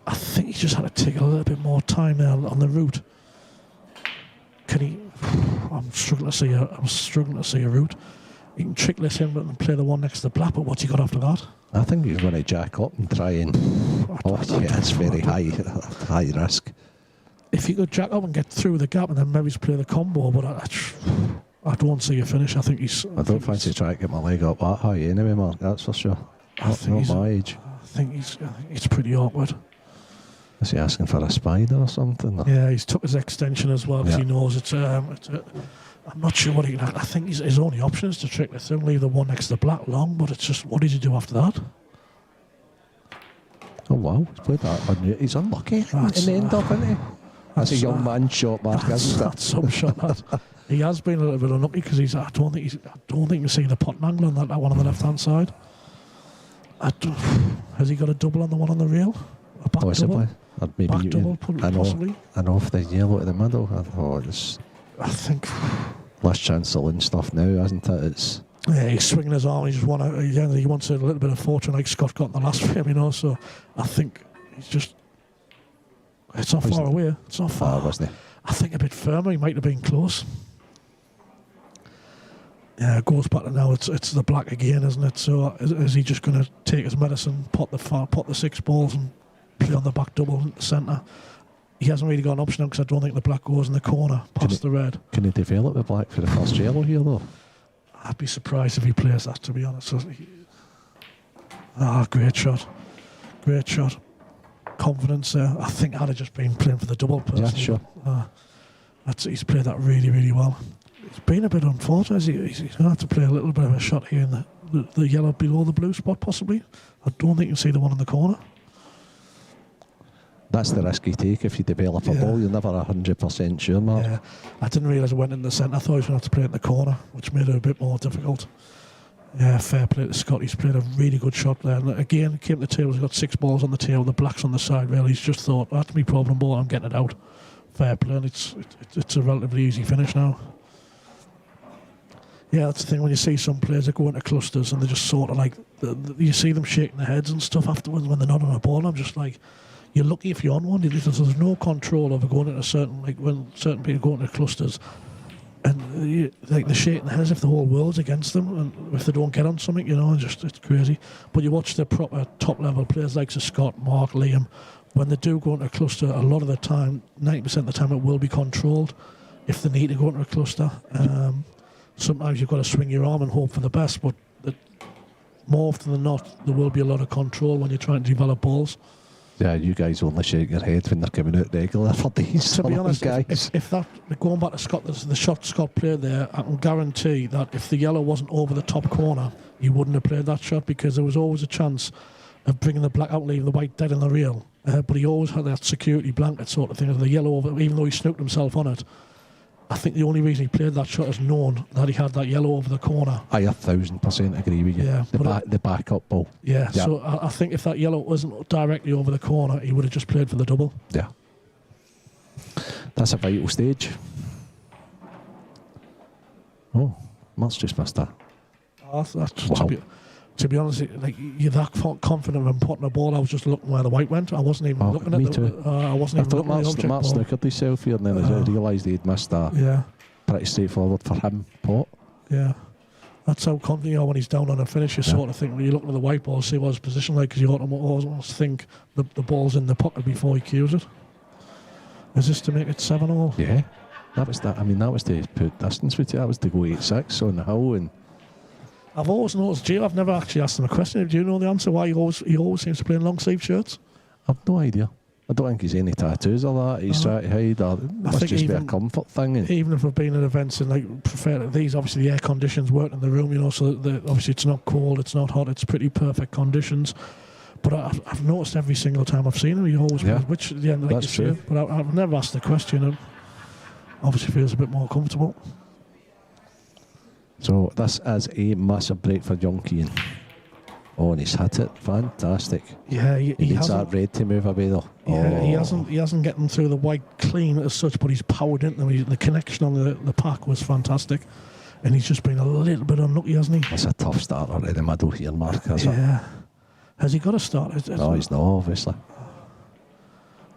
I think he just had to take a little bit more time there on the route. Can he? I'm struggling to see a route. He can trick this in and play the one next to the black, but what's he got after that? I think he's going to jack up and try and. It's very high risk. If he could jack up and get through the gap and then maybe play the combo, but I don't see a finish. I don't fancy trying to get my leg up that high anyway, Mark. That's for sure. Not my age. I think it's pretty awkward. Is he asking for a spider or something? Or? Yeah, he's took his extension as well because he knows it's I'm not sure what he can. I think his only option is to trick the thing, leave the one next to the black long, but it's just, what does he do after that? Oh wow, he's played that. He's unlucky in the end up, isn't he? That's a young man's shot, Mark, isn't it? That's some shot. That. He has been a little bit unlucky because I don't think we've seen a pot angle on that one on the left hand side. Has he got a double on the one on the rail? A back possibly. Double? Maybe back double, possibly. And off the yellow to the middle. I think. Last chance to win stuff now, hasn't it? Yeah, he's swinging his arm. He wants a little bit of fortune like Scott got in the last frame, So I think he's just. It's not far away. It's not far, wasn't he? I think a bit firmer. He might have been close. Yeah, it goes back to now. It's the black again, isn't it? So is he just going to take his medicine, pot the 6 balls, and play on the back double in the centre? He hasn't really got an option because I don't think the black goes in the corner past the red. Can he develop the black for the first yellow here though? I'd be surprised if he plays that, to be honest. Great shot. Great shot. Confidence there. I think I'd have just been playing for the double personally. Yeah, sure. He's played that really, really well. It's been a bit unfortunate. He's going to have to play a little bit of a shot here in the yellow below the blue spot, possibly. I don't think you can see the one in the corner. That's the risk you take if you develop a ball. You're never 100% sure, Mark. Yeah, I didn't realise it went in the centre. I thought he was going to have to play it in the corner, which made it a bit more difficult. Yeah, fair play to Scott. He's played a really good shot there. And again, came to the table. He's got 6 balls on the table. The black's on the side rail. He's just thought, that's my problem ball. I'm getting it out. Fair play. And it's a relatively easy finish now. Yeah, that's the thing when you see some players that go into clusters and they're just sort of like, you see them shaking their heads and stuff afterwards when they're not on a ball. I'm just like, you're lucky if you're on one. There's no control over going into certain, like when certain people go into clusters and they're shaking their heads if the whole world's against them and if they don't get on something, it's crazy. But you watch the proper top level players like Scott, Mark, Liam, when they do go into a cluster, a lot of the time, 90% of the time it will be controlled if they need to go into a cluster. Sometimes you've got to swing your arm and hope for the best, but more often than not, there will be a lot of control when you're trying to develop balls. Yeah, you guys only shake your head when they're coming out regular for these. To be honest, guys. If that, going back to Scott, the shot Scott played there, I can guarantee that if the yellow wasn't over the top corner, he wouldn't have played that shot because there was always a chance of bringing the black out, leaving the white dead in the reel. But he always had that security blanket sort of thing of the yellow over, even though he snooked himself on it. I think the only reason he played that shot is known that he had that yellow over the corner. I 1,000% agree with you. Yeah, the backup ball. Yeah, so I think if that yellow wasn't directly over the corner, he would have just played for the double. Yeah. That's a vital stage. Oh, Mark's just missed that. Wow. To be honest, like you're that confident in putting a ball. I was just looking where the white went. I wasn't even looking at me the. Too. I wasn't even looking at the object. Mark snookered himself here, and then I realised he'd missed that. Yeah. Pretty straightforward for him, pot. Yeah. That's how confident you are when he's down on a finish. You sort of think when you're looking at the white ball, see what his position like, because you almost think the ball's in the pocket before he cues it. Is this to make it 7-all? Yeah. That was that. I mean, that was to put distance with you. That was to go 8-6 on the hill and. I've always noticed, Gio, I've never actually asked him a question. Do you know the answer why he always seems to play in long sleeve shirts? I've no idea. I don't think he's any tattoos or that. He's trying to hide. Or it must just be a comfort thing. Even if I've been at events and prefer these, obviously the air conditions work in the room, so obviously it's not cold, it's not hot, it's pretty perfect conditions. But I've noticed every single time I've seen him, he always plays, which that's true. But I've never asked the question, and obviously feels a bit more comfortable. So this is a massive break for young Keane. Oh, and he's hit it. Fantastic. Yeah, he needs that red to move away though. Yeah, he hasn't gotten through the white clean as such, but he's powered into them. The connection on the pack was fantastic, and he's just been a little bit unlucky, hasn't he? That's a tough start right in the middle here, Mark. Yeah. Has he got a start? No, he's not, obviously.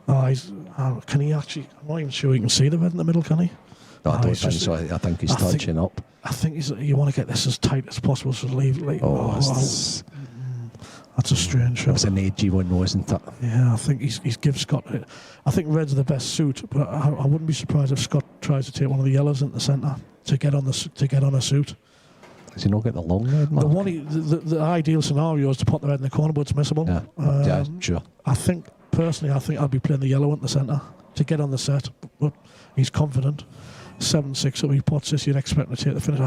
Can he actually? I'm not even sure he can see the red in the middle, can he? No, I don't think so. I think he's touching up. I think you want to get this as tight as possible to leave. That's a strange shot. It's an edgy one, wasn't it? Yeah, I think he's give Scott. I think red's the best suit, but I wouldn't be surprised if Scott tries to take one of the yellows into the centre to get on a suit. Does he not get the long red, Mark? The ideal scenario is to put the red in the corner, but it's missable. Yeah, sure. I think I'd be playing the yellow in the centre to get on the set, but he's confident. 7-6, so he pots this, you'd expect him to take the finish.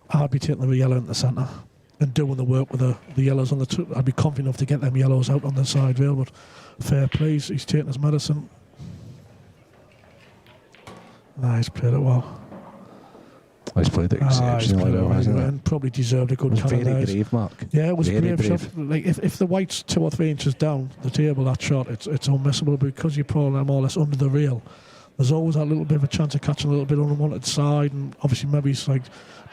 I'd be taking the yellow in the centre and doing the work with the yellows on the two. I'd be confident enough to get them yellows out on the side rail, but fair play, he's taking his medicine. He's played it well. He's played it exceptionally well, hasn't he? And probably deserved a good count. It was very brave, Mark. Yeah, it was very brave. Shot. Like if the white's 2 or 3 inches down the table, that shot, it's unmissable because you're probably more or less under the rail. There's always that little bit of a chance of catching a little bit on the wanted side, and obviously maybe he's like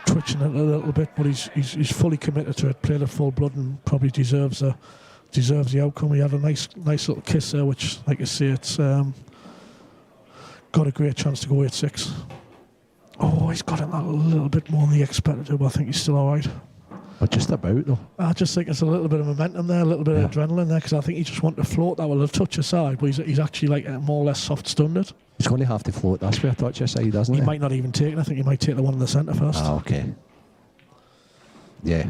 twitching it a little bit, but he's fully committed to it, played it full blood, and probably deserves the outcome. He had a nice little kiss there, which, like I say, it's got a great chance to go 8-6. Oh, he's got it a little bit more than he expected to, but I think he's still all right. But just about, though. I just think there's a little bit of momentum there, a little bit of adrenaline there, because I think he just wanted to float that with a touch aside, but he's actually like more or less soft stunned it. He's going to have to float this way a touch aside, doesn't he? He might not even take it. I think he might take the one in the centre first. Ah, okay. Yeah.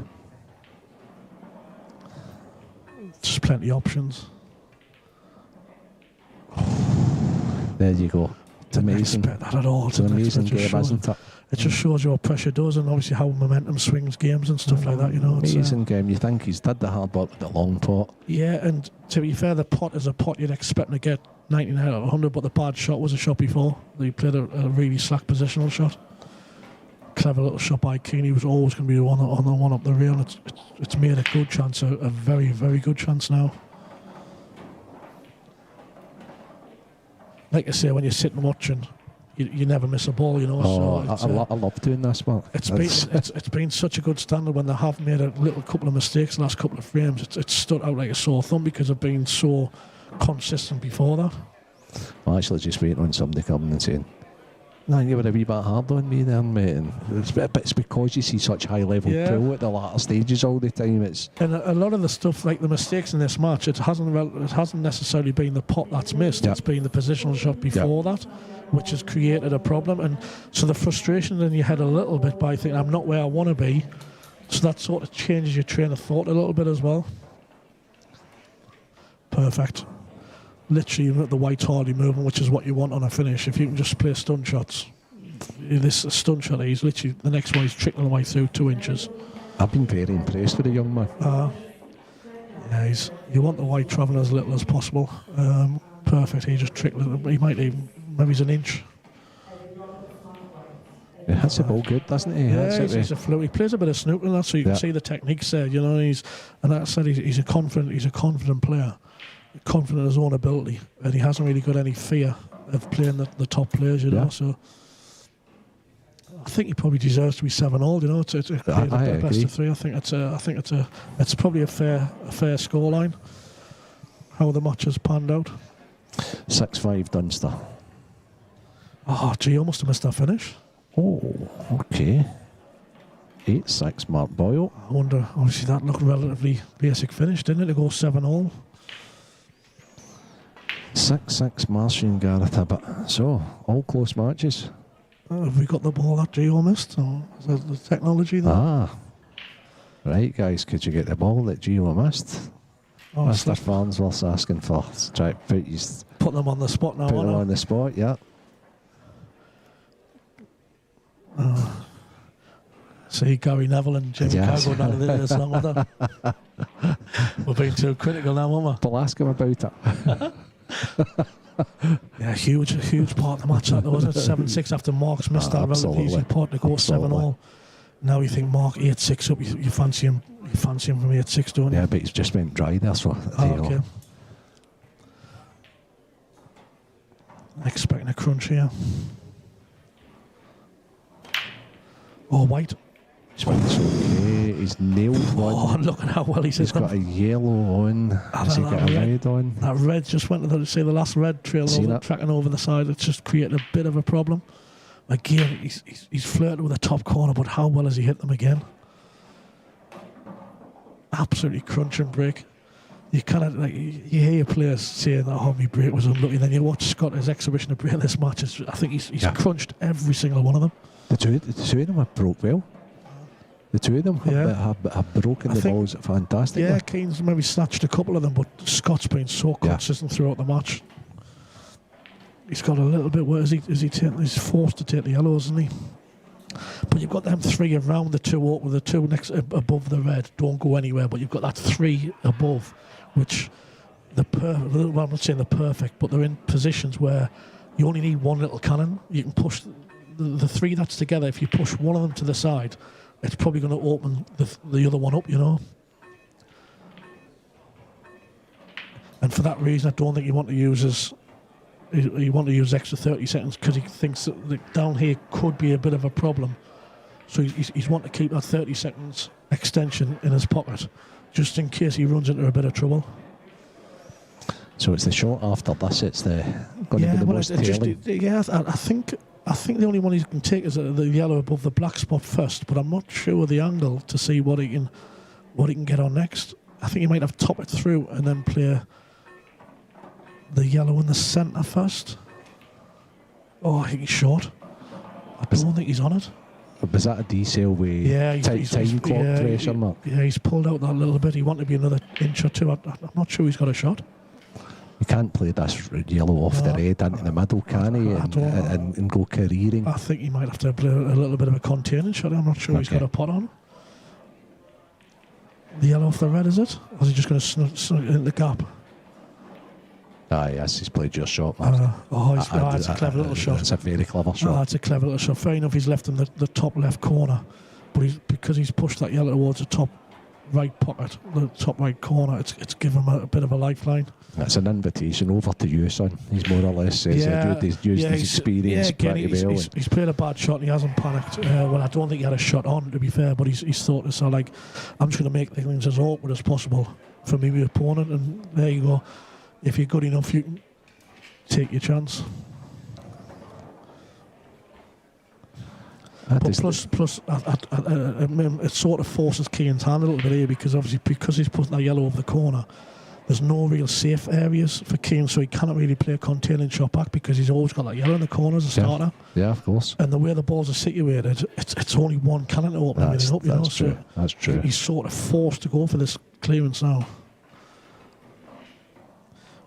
Just plenty of options. There you go. It's amazing. Didn't expect that at all. It's an amazing game, isn't it? It just shows you what pressure does, and obviously how momentum swings games and stuff like that. You know, Amazing game. You think he's did the hard work with the long pot. Yeah, and to be fair, the pot is a pot you'd expect to get 99 out of 100, but the bad shot was a shot before. He played a really slack positional shot. Clever little shot by Keane. He was always going to be the one up the rail. It's made a good chance, a very, very good chance now. Like I say, when you're sitting watching, you never miss a ball, you know. Oh, so I love doing this, man. It's been such a good standard when they have made a little couple of mistakes the last couple of frames. It's stood out like a sore thumb because they've been so consistent before that. I'm actually just waiting on somebody coming and saying, "No, you were a wee bit hard on me there, mate." And it's because you see such high level pool at the latter stages all the time. And a lot of the stuff, like the mistakes in this match, it hasn't necessarily been the pot that's missed. It's been the positional shot before that, which has created a problem. And so the frustration in your head a little bit by thinking I'm not where I want to be. So that sort of changes your train of thought a little bit as well. Perfect. Literally the white hardy movement, which is what you want on a finish. If you can just play stun shots, this stun shot, he's literally the next one. He's trickling away through 2 inches. I've been very impressed with the young man. Yeah, you want the white travelling as little as possible. Perfect. He just trickled. He might even, maybe he's an inch. He hits the ball good, doesn't he? Yeah, he's a fluid. He plays a bit of snooker, and that, so you can see the techniques there. You know, and like I said, he's a confident player. Confident in his own ability, and he hasn't really got any fear of playing the top players, you know. So I think he probably deserves to be 7-all. You know, it's a best of 3. I think it's probably a fair scoreline. How the match has panned out. 6-5 Dunster. Oh, gee, almost missed that finish. Oh, okay. 8-6 Mark Boyle. I wonder. Obviously, that looked relatively basic finish, didn't it? To go 7-all. 6-6 Marsh and Gareth Hibbert. So, all close matches. Have we got the ball that Gio missed? Or is that the technology there? Right, guys, could you get the ball that Gio missed? Mr. Farnsworth's asking for try to put them on the spot now. Put them on the spot, yeah. See Gary Neville and Jimmy Cargo down this long with that. We're being too critical now, aren't we? We'll ask him about it. Yeah, huge part of the match that wasn't it? 7-6 after Mark's missed that relatively easy pot to go 7-all. Now you think Mark 8-6 up, you fancy him from 8-6, don't you? Yeah, but he's just went dry there, so okay. Expecting a crunch here. Oh, white. It's okay. He's nailed one. Oh, look at how well he's got a yellow on. Has he got a red on? That red just went to the last red trail tracking over the side. It's just created a bit of a problem. Again, he's flirting with the top corner, but how well has he hit them again? Absolutely crunch and break. You kind of you hear players saying that my break was unlucky. Then you watch Scott's exhibition of break in this match. I think he's crunched every single one of them. The two of them have broke well. The two of them have broken the balls fantastically. Yeah, Keane's maybe snatched a couple of them, but Scott's been so consistent throughout the match. He's got a little bit where he's forced to take the yellows, isn't he? But you've got them 3 around the 2 up with the 2 next above the red. Don't go anywhere, but you've got that 3 above, which I'm not saying they're perfect, but they're in positions where you only need one little cannon. You can push the 3 that's together. If you push one of them to the side, it's probably going to open the other one up, you know. And for that reason, I don't think you want to use extra 30 seconds because he thinks that down here could be a bit of a problem. So he's wanting to keep that 30 seconds extension in his pocket just in case he runs into a bit of trouble. So it's the shot after this. It's going to be the most telling. I think I think the only one he can take is the yellow above the black spot first, but I'm not sure of the angle to see what he can get on next. I think he might have top it through and then play the yellow in the centre first. Oh, I think he's short. I don't think he's on it. Was that a decel with time clock pressure, Mark? Yeah, he's pulled out that little bit. He wanted to be another inch or two. I'm not sure he's got a shot. You can't play this yellow off the red into the middle, can he? And go careering. I think he might have to play a little bit of a containing shot. I'm not sure he's got a pot on. The yellow off the red, is it? Or is he just going to snug it in the gap? Yes, he's played your shot, Mark. It's a clever little shot. It's a very clever shot. It's a clever little shot. Fair enough, he's left in the top left corner, but because he's pushed that yellow towards the top right pocket, the top right corner, it's given him a bit of a lifeline. It's an invitation over to you, son. He's more or less says he's used his experience pretty well. He's played a bad shot and he hasn't panicked. Well, I don't think he had a shot on, to be fair, but he's thought it's like, I'm just going to make things as awkward as possible for me, my opponent, and there you go. If you're good enough, you can take your chance. Plus, it sort of forces Keane's hand a little bit here because he's put that yellow over the corner. There's no real safe areas for Keane, so he cannot really play a containing shot back because he's always got that yellow in the corner as a starter. Yeah, of course. And the way the balls are situated, it's only one cannon to open it up. That's true. That's true. He's sort of forced to go for this clearance now.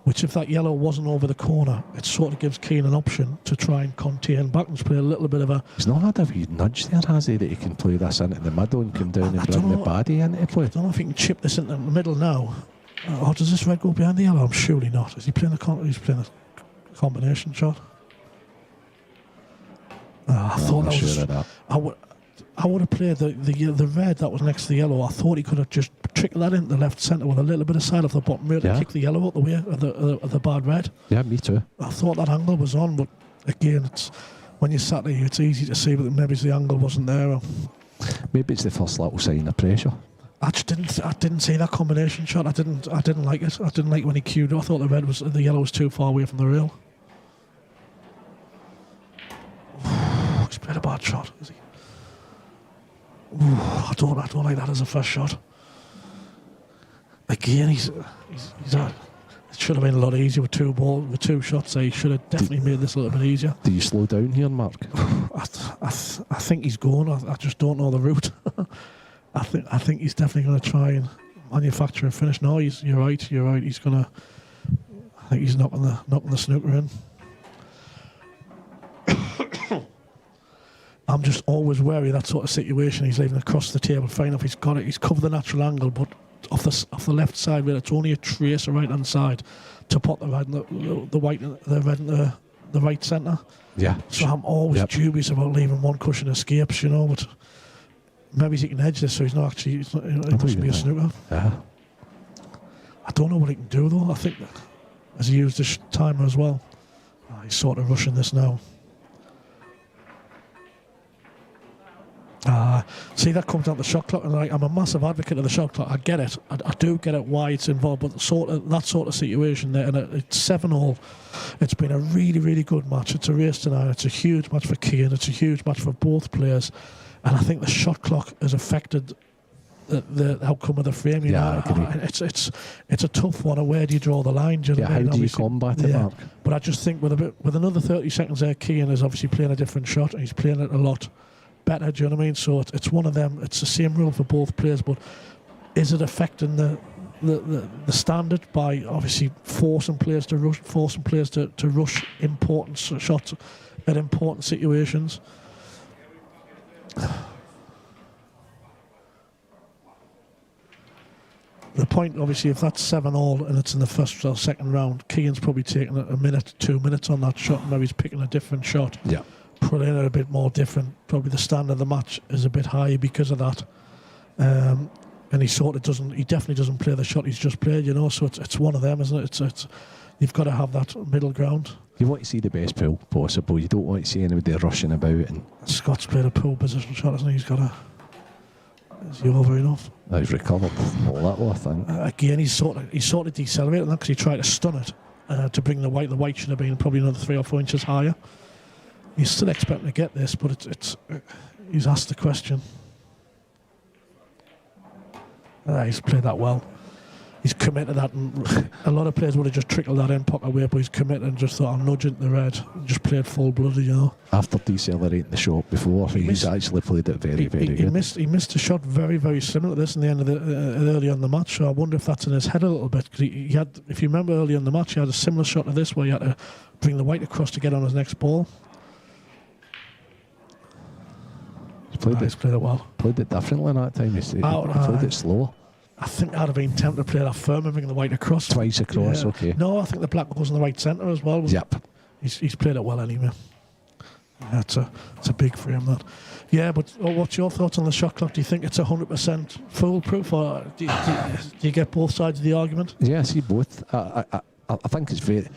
Which, if that yellow wasn't over the corner, it sort of gives Keane an option to try and contain back and play a little bit of a... He's not had a wee nudge there, has he, that he can play this into the middle and come down and bring the baddie into play? I don't know if he can chip this into the middle now. Or does this red go behind the yellow? I'm surely not. Is he playing he's playing a combination shot? I thought that was... Sure of that. I would have played the red that was next to the yellow. I thought he could have just trickled that into the left centre with a little bit of side off the bottom rail to kick the yellow out the way of the bad red. Yeah, me too. I thought that angle was on, but again, it's when you're sat there, it's easy to see, but maybe the angle wasn't there. Maybe it's the first little sign of pressure. I didn't see that combination shot. I didn't like it. I didn't like when he cued. I thought the yellow was too far away from the rail. He's played a bad shot, is he? I don't like that as a first shot. Again, he's it should have been a lot easier with two shots. He should have definitely made this a little bit easier. Do you slow down here, Mark? I think he's going. I just don't know the route. I think he's definitely going to try and manufacture a finish. No, you're right. He's going to. I think he's knocking the snooker in. I'm just always wary of that sort of situation. He's leaving across the table. Fine enough, he's got it. He's covered the natural angle, but off the left side where it's only a trace of right hand side to put the red and the white and the red and the right centre. Yeah. So I'm always dubious about leaving one cushion escapes, but maybe he can edge this, so he's not actually. It must be a snooker. Yeah. I don't know what he can do though. I think as he used this timer as well, he's sort of rushing this now. See, that comes down to the shot clock, and I'm a massive advocate of the shot clock. I get it. I do get it why it's involved, but that sort of situation there, and it's 7-all. It's been a really, really good match. It's a race tonight. It's a huge match for Keane. It's a huge match for both players, and I think the shot clock has affected the outcome of the frame. I agree. It's a tough one. Where do you draw the line? Do you know how do you combat it, Mark? But I just think with another 30 seconds there, Keane is obviously playing a different shot, and he's playing it a lot better, do you know what I mean? So it's one of them. It's the same rule for both players, but is it affecting the standard by obviously forcing players to rush important shots at important situations? The point, obviously, if that's 7-all and it's in the first or second round, Keane's probably taking a minute, 2 minutes on that shot, and maybe he's picking a different shot. Yeah. Putting it a bit more different. Probably the standard of the match is a bit higher because of that. And he definitely doesn't play the shot he's just played, so it's one of them, isn't it? It's you've got to have that middle ground. You want to see the best pool possible. You don't want to see anybody rushing about. And Scott's played a pool position shot, hasn't he? He's got is he over enough? He's recovered all that way, I think. Again, he's sort of decelerating that because he tried to stun it to bring the white. The white should have been probably another 3 or 4 inches higher. He's still expecting to get this, but he's asked the question. He's played that well. He's committed that, and a lot of players would have just trickled that in, pocket away, but he's committed and just thought, I'll nudge into the red, and just played full-blooded, you know. After decelerating the shot before, he's actually played it very good. He missed a shot very, very similar to this in the end of the early on in the match, so I wonder if that's in his head a little bit, because he had, if you remember early in the match, he had a similar shot to this where he had to bring the white across to get on his next ball. He's played it well. Played it differently that time. He played it slower. I think I'd have been tempted to play that firm and bring the white across. Twice across, okay. No, I think the black goes in the right centre as well. Yep. He's played it well anyway. Yeah, it's a big frame, that. Yeah, but what's your thoughts on the shot clock? Do you think it's 100% foolproof, or do you get both sides of the argument? Yeah, I see both. I think it's very...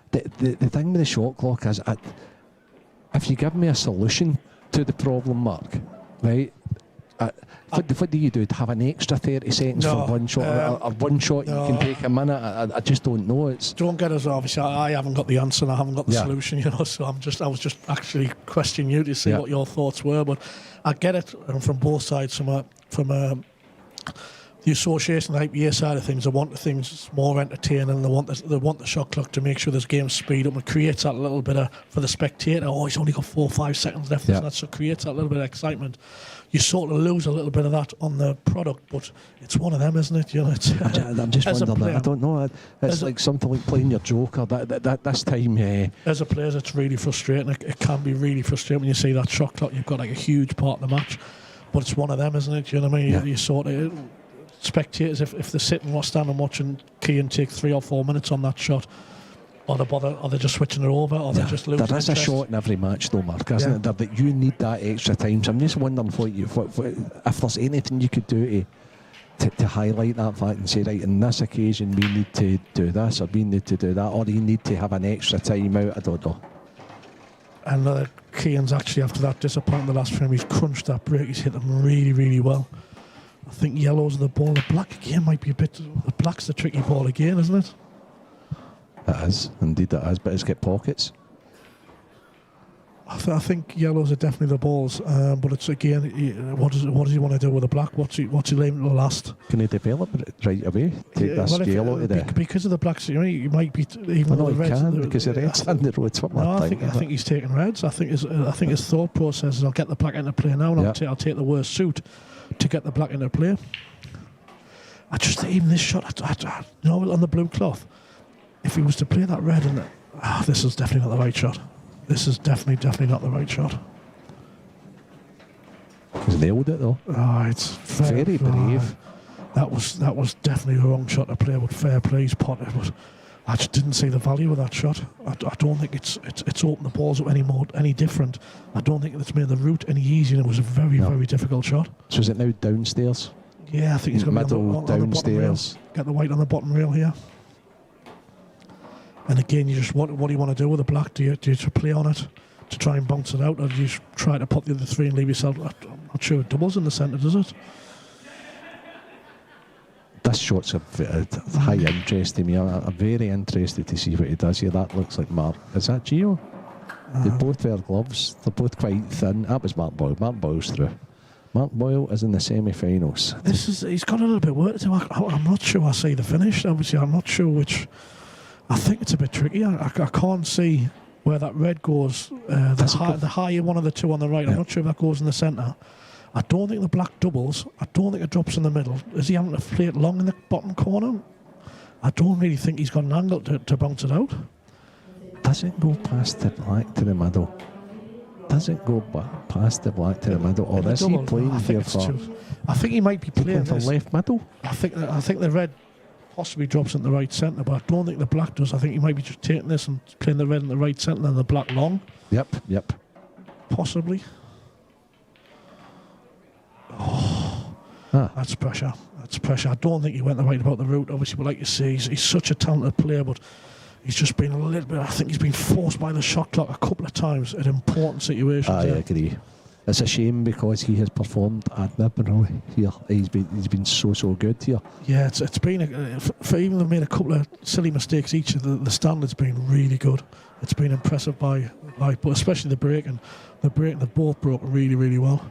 The thing with the shot clock is, if you give me a solution to the problem, Mark, right... what do you do? To have an extra 30 seconds for one shot, or one shot you can take a minute? I just don't know. Don't get us. Obviously, I haven't got the answer, and I haven't got the solution. You know, so I was just actually questioning you to see what your thoughts were. But I get it from both sides. From the association, the IPA side of things, they want the things more entertaining. They want the shot clock to make sure this game speed up and creates that little bit of, for the spectator. Oh, he's only got 4 or 5 seconds left. Yeah. So it creates that little bit of excitement. You sort of lose a little bit of that on the product, but it's one of them, isn't it? You know, I'm just wondering. I don't know. It's like something like playing your Joker. This time, as a player, it's really frustrating. It can be really frustrating when you see that shot clock. You've got like a huge part of the match, but it's one of them, isn't it? You know what I mean? Yeah. You sort of spectators, if they're sitting or standing watching Keane take 3 or 4 minutes on that shot, or they're just switching it over, or they're just losing. There is a shot in every match, though, Mark, isn't it? That you need that extra time. So I'm just wondering if there's anything you could do to highlight that fact and say, right, in this occasion we need to do this, or we need to do that, or you need to have an extra time out. I don't know. And Keane's actually, after that disappointing the last frame, he's crunched that break. He's hit them really, really well. I think yellow's the ball. The black again might be a bit. The black's the tricky ball again, isn't it? It is, indeed it is, but it's got pockets. I think yellows are definitely the balls, but it's again, what does he want to do with the black? What's he leaving to last? Can he develop it right away? Take this yellow to there? Because of the blacks, you know, he might be even though the reds. He can, because the reds on the road. I think he's taking reds. I think his thought process is, I'll get the black into play now, and I'll take the worst suit to get the black into play. I just think even this shot, you know, on the blue cloth, if he was to play that red, and this is definitely not the right shot. This is definitely not the right shot. He's nailed it though. It's very brave. That was definitely the wrong shot to play. With fair play, he's potted, but I just didn't see the value of that shot. I don't think it's opened the balls up any different. I don't think it's made the route any easier. It was a very difficult shot. So is it now downstairs? Yeah, I think he's going to be on the bottom rail. Get the white on the bottom rail here. And again, you just what do you want to do with the black? Do you play on it to try and bounce it out, or do you try to pop the other 3 and leave yourself? I'm not sure it doubles in the centre, does it? This shot's of high interest to me. I'm very interested to see what he does here. That looks like Mark. Is that Gio? They both wear gloves. They're both quite thin. That was Mark Boyle. Mark Boyle's through. Mark Boyle is in the semi-finals. He's got a little bit work to do. I'm not sure I see the finish. Obviously, I'm not sure which. I think it's a bit tricky. I can't see where that red goes. The higher one of the 2 on the right. I'm not sure if that goes in the centre. I don't think the black doubles. I don't think it drops in the middle. Is he having to play it long in the bottom corner? I don't really think he's got an angle to bounce it out. Does it go past the black to the middle? Does it go past the black to the middle? Or is he playing here for... I think he might be playing for left middle. I think the red possibly drops in the right centre, but I don't think the black does. I think he might be just taking this and playing the red in the right centre and the black long. Yep. Possibly. That's pressure. I don't think he went the right about the route. Obviously, but like you say, he's such a talented player, but he's just been a little bit... I think he's been forced by the shot clock a couple of times at important situations. I agree. It's a shame because he has performed admirably here. He's been so good here. Yeah, it's been for even they've made a couple of silly mistakes each. The standard's been really good. It's been impressive but especially the breaking. They both broke really well.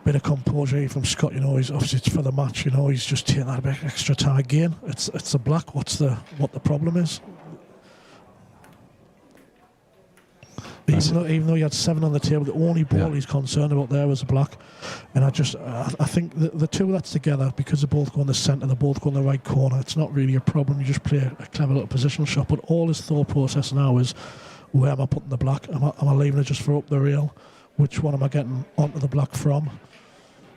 Bit of composure from Scott. He's obviously it's for the match. He's just taking that a bit extra time again. It's a black. What the problem is? Even though he had 7 on the table, the only ball he's concerned about there was a black. And I think the two that's together, because they both go in the centre, they both go in the right corner, it's not really a problem. You just play a clever little positional shot. But all his thought process now is, where am I putting the black? Am I leaving it just for up the rail? Which one am I getting onto the black from?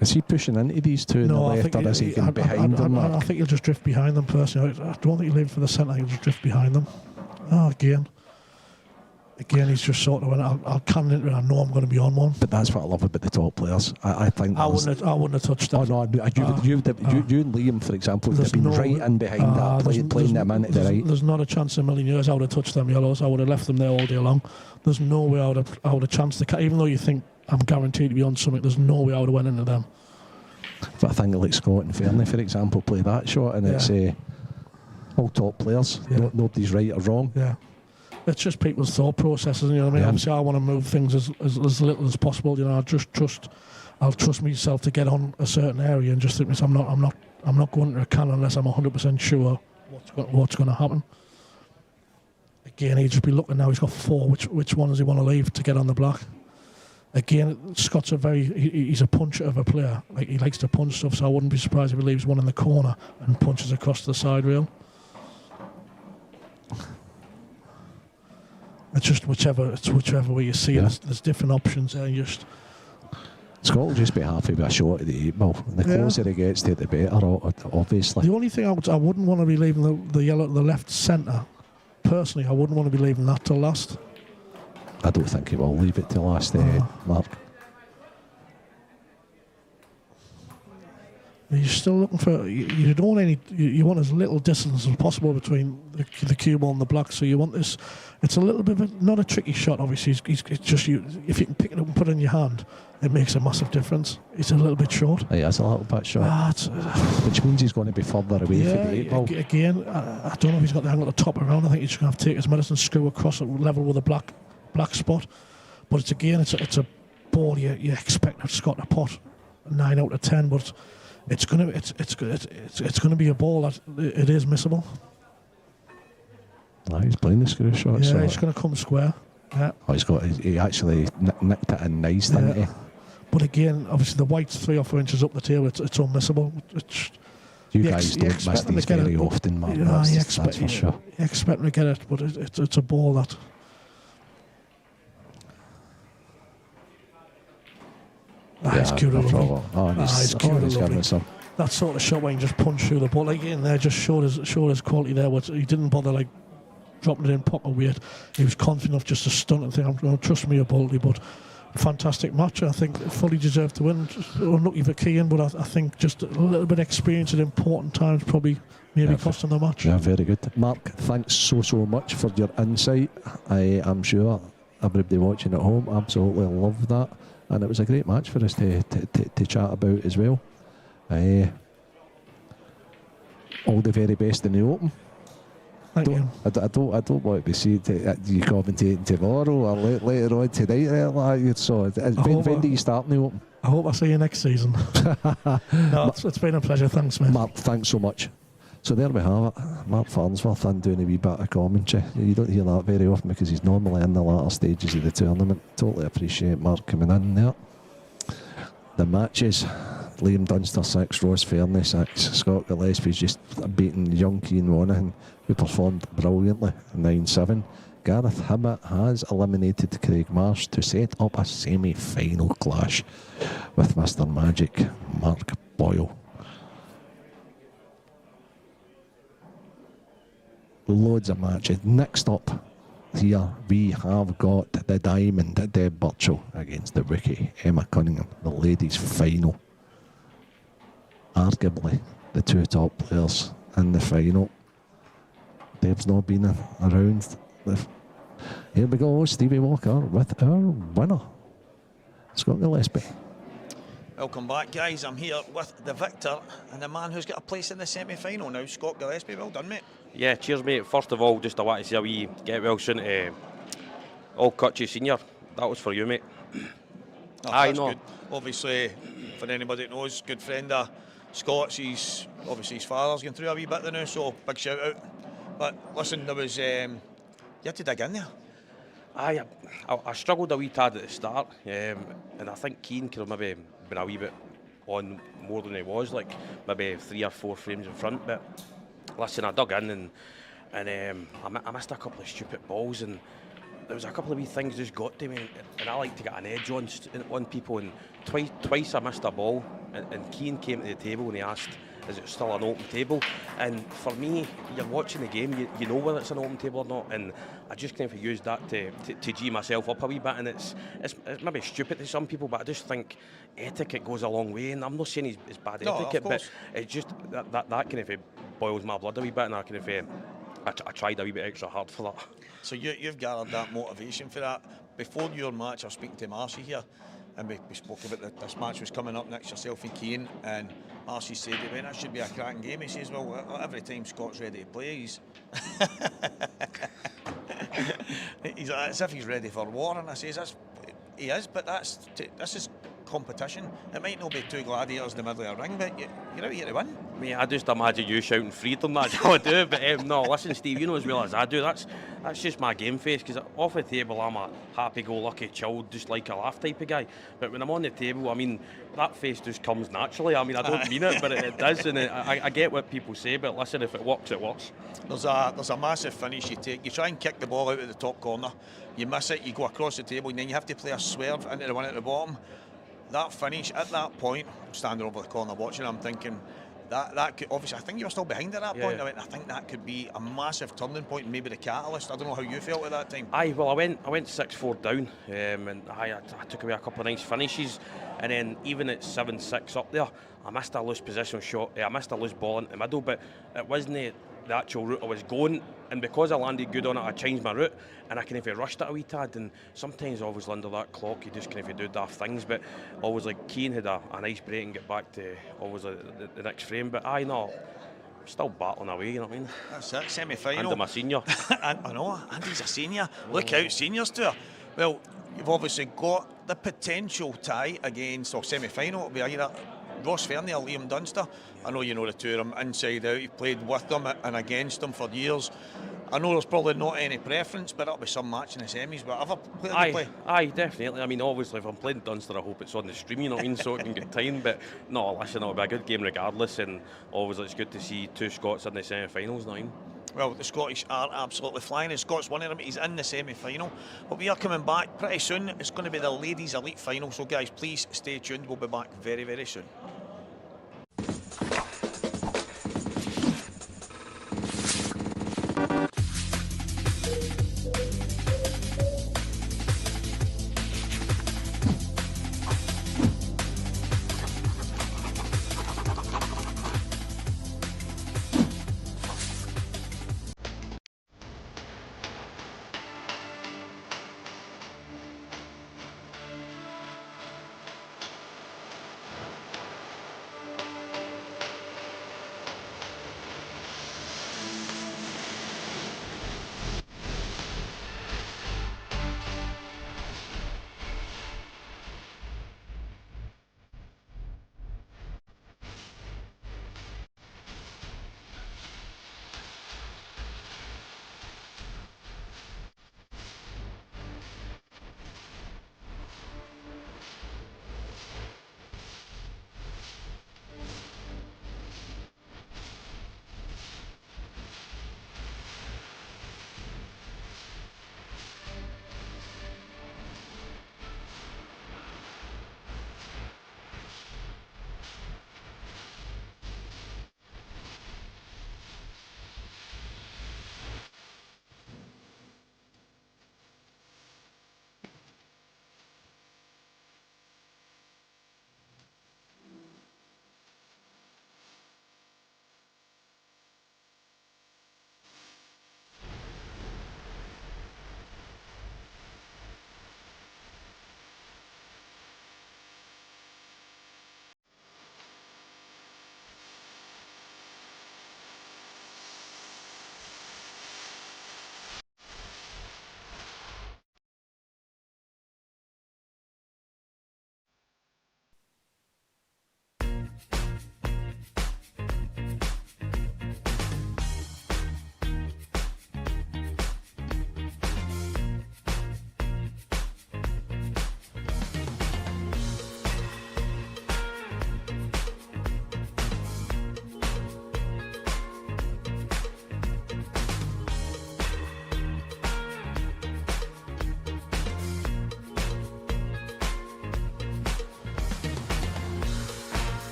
Is he pushing into these two in the left, or is he getting behind them? I think he'll just drift behind them personally. I don't think he'll leave for the centre, he'll just drift behind them. Again, he's just sort of went, I'll cannon into it, I know I'm going to be on one. But that's what I love about the top players. I think I wouldn't have touched that. Oh no, you and Liam, for example, would have been right in behind that, playing them into the right. There's not a chance in a million years I would have touched them yellows. I would have left them there all day long. There's no way I would have chanced to, even though you think I'm guaranteed to be on something, there's no way I would have went into them. But I think like Scott and Fernie, for example, play that shot, and it's all top players. Nobody's right or wrong. Yeah. It's just people's thought processes, you know what I mean? Obviously, I want to move things as little as possible. I'll trust myself to get on a certain area and just think I'm not going to a can unless I'm 100% sure what's going to happen. Again, he'd just be looking now. He's got 4. Which one does he want to leave to get on the black? Again, Scott's he's a puncher of a player. Like, he likes to punch stuff, so I wouldn't be surprised if he leaves one in the corner and punches across the side rail. It's just whichever way you see it. There's different options there. Scott will just be happy with a shot at the 8 ball. The closer he gets to it, the better, obviously. The only thing I wouldn't want to be leaving the yellow, the left centre. Personally, I wouldn't want to be leaving that till last. I don't think he will leave it till last, Mark. You're still looking for. You don't want you want as little distance as possible between the cue ball and the black. So you want this. It's a little bit of not a tricky shot. Obviously, it's just if you can pick it up and put it in your hand, it makes a massive difference. It's a little bit short. He is a little bit short, which means he's going to be further away from the 8 ball. Again, I don't know if he's got the angle to top around. I think he's just going to have to take his medicine, screw across at level with a black spot. But it's a ball you expect Scott to pot 9 out of 10, but. It's gonna be a ball that it is missable. No, he's playing the screw shot. Yeah, he's gonna come square. Yeah. Oh, he actually nicked it in nice, didn't he? But again, obviously the white's 3 or 4 inches up the table. It's unmissable. You guys don't miss these very often, man. That's for sure. You expect him to get it, but it's a ball that. It's cute. He's giving it some. That sort of shot where he just punched through the ball again there just showed his quality there. He didn't bother like dropping it in pocket weight. He was confident enough just to stunt and think, I'm going to trust me a Bolty, but fantastic match. I think fully deserved to win. Unlucky for Keane, but I think just a little bit of experience at important times probably maybe cost him the match. Yeah, very good. Mark, thanks so much for your insight. I am sure everybody watching at home absolutely loved that. And it was a great match for us to chat about as well. All the very best in the Open. Thank you. I don't want to be seen you commentating tomorrow or later on tonight. So when do you start in the Open? I hope I see you next season. No, it's been a pleasure. Thanks, mate. Mark, thanks so much. So there we have it. Mark Farnsworth and doing a wee bit of commentary. You don't hear that very often because he's normally in the latter stages of the tournament. Totally appreciate Mark coming in there. The matches: Liam Dunster 6, Ross Fernie 6, Scott Gillespie's just beating young Keane Monaghan, who performed brilliantly 9-7. Gareth Hibbett has eliminated Craig Marsh to set up a semi-final clash with Mr. Magic Mark Boyle. Loads of matches. Next up here we have got the Diamond, Deb Burchell against the rookie Emma Cunningham, the ladies final. Arguably the 2 top players in the final. Deb's not been around. Here we go, Stevie Walker with our winner. Scott Gillespie. Welcome back, guys. I'm here with the victor and the man who's got a place in the semi-final now, Scott Gillespie. Well done, mate. Yeah, cheers, mate. First of all, just I want to say a wee get well soon to All Cutchy Senior. That was for you, mate. Oh, that's good. Obviously, for anybody that knows, good friend of Scott's. He's obviously his father's going through a wee bit there now, so big shout out. But listen, there was you had to dig in there. I struggled a wee tad at the start, and I think Keane could have maybe been a wee bit on more than he was, like maybe 3 or 4 frames in front. But listen, I dug in and I missed a couple of stupid balls, and there was a couple of wee things just got to me, and I like to get an edge on people, and twice I missed a ball, and Keane came to the table and he asked, is it still an open table? And for me, you're watching the game, you know whether it's an open table or not, and I just kind of used that to G myself up a wee bit, and it's maybe stupid to some people, but I just think etiquette goes a long way, and I'm not saying it's bad etiquette, but it's just that kind of boils my blood a wee bit, and I kind of I tried a wee bit extra hard for that. So you've gathered that motivation for that. Before your match, I was speaking to Marshy here, and we spoke about this match was coming up next, yourself and Keane, and Marshy said, that should be a cracking game. He says, well, every time Scott's ready to play, he's as if he's ready for war, and I says, he is, but this is competition. It might not be 2 gladiators in the middle of a ring, but you're out here to win. Mate, I just imagine you shouting freedom, that's how I do, but no, listen Steve, you know as well as I do, that's just my game face, because off the table I'm a happy-go-lucky, chilled, just like a laugh type of guy, but when I'm on the table, I mean, that face just comes naturally. I mean, I don't mean it, but it does, and I get what people say, but listen, if it works, it works. There's a massive finish you take. You try and kick the ball out of the top corner, you miss it, you go across the table, and then you have to play a swerve into the one at the bottom. That finish, at that point, I'm standing over the corner watching, I'm thinking, that could, obviously, I think you were still behind at that point. I think that could be a massive turning point, maybe the catalyst. I don't know how you felt at that time. Well, I went 6-4 down, and I took away a couple of nice finishes, and then even at 7-6 up there, I missed a loose position shot. I missed a loose ball into the middle, but it wasn't the actual route I was going, and because I landed good on it, I changed my route, and I kind of rushed it a wee tad, and sometimes obviously under that clock you just kind of do daft things, but always like Keane had a nice break and get back to always the next frame, but I'm still battling away, you know what I mean? That's it, semi-final. And I'm a senior. I know, Andy's a senior. Look out, seniors too. Well, you've obviously got the potential tie against, or semi-final, it'll be either Ross Fernie or Liam Dunster. I know you know the two of them inside out. You've played with them and against them for years. I know there's probably not any preference, but it'll be some match in the semis. But ever play? Aye, definitely. I mean, obviously, if I'm playing Dunster, I hope it's on the stream, you know what I mean, so it can get time. But no, listen, it'll be a good game regardless. And obviously, it's good to see 2 Scots in the semi-finals, you know what I mean? Well, the Scottish are absolutely flying. The Scots one of them. He's in the semi-final. But we are coming back pretty soon. It's going to be the Ladies Elite Final. So, guys, please stay tuned. We'll be back very, very soon.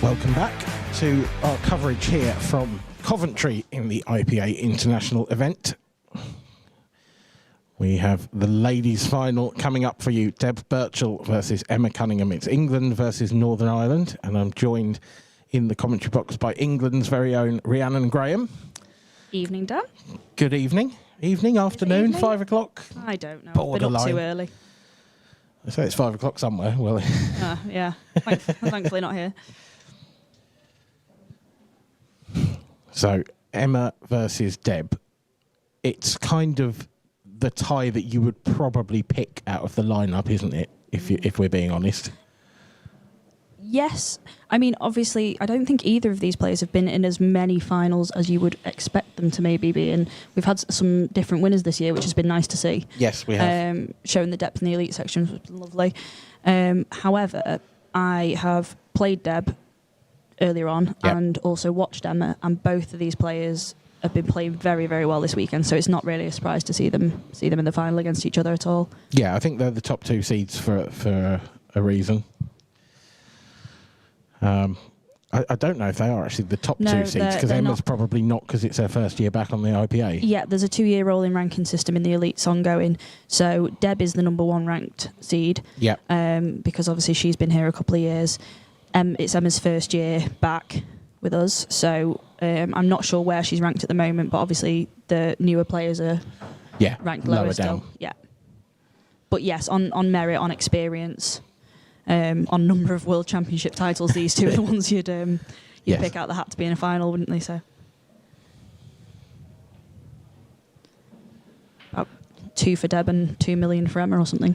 Welcome back to our coverage here from Coventry in the IPA International event. We have the ladies' final coming up for you. Deb Birchall versus Emma Cunningham. It's England versus Northern Ireland, and I'm joined in the commentary box by England's very own Rhiannon Graham. Evening, Dan. Good evening. Evening, afternoon, evening. 5 o'clock. I don't know. I've been Borderline. up too early. So it's 5 o'clock somewhere. Well, Yeah. Thankfully not here. so Emma versus Deb. It's kind of the tie that you would probably pick out of the lineup, isn't it? If we're being honest. Yes. I mean, obviously, I don't think either of these players have been in as many finals as you would expect them to maybe be in. We've had some different winners this year, which has been nice to see. Yes, we have. Showing the depth in the elite sections was lovely. However, I have played Deb earlier on and also watched Emma, and both of these players have been playing very, very well this weekend, so it's not really a surprise to see them in the final against each other at all. Yeah, I think they're the top two seeds for a reason. I don't know if they are actually the top two seeds, because Emma's probably not, because it's her first year back on the IPA. Yeah, there's a 2-year rolling ranking system in the elites ongoing, so Deb is the number 1 ranked seed. Yeah. Because obviously she's been here a couple of years. It's Emma's first year back with us, so I'm not sure where she's ranked at the moment, but obviously the newer players are ranked lower still. Down. Yeah. But yes, on merit, on experience, on number of World Championship titles, these two are the ones you'd pick out the hat to be in a final, wouldn't they? So about 2 for Deb and 2 million for Emma or something.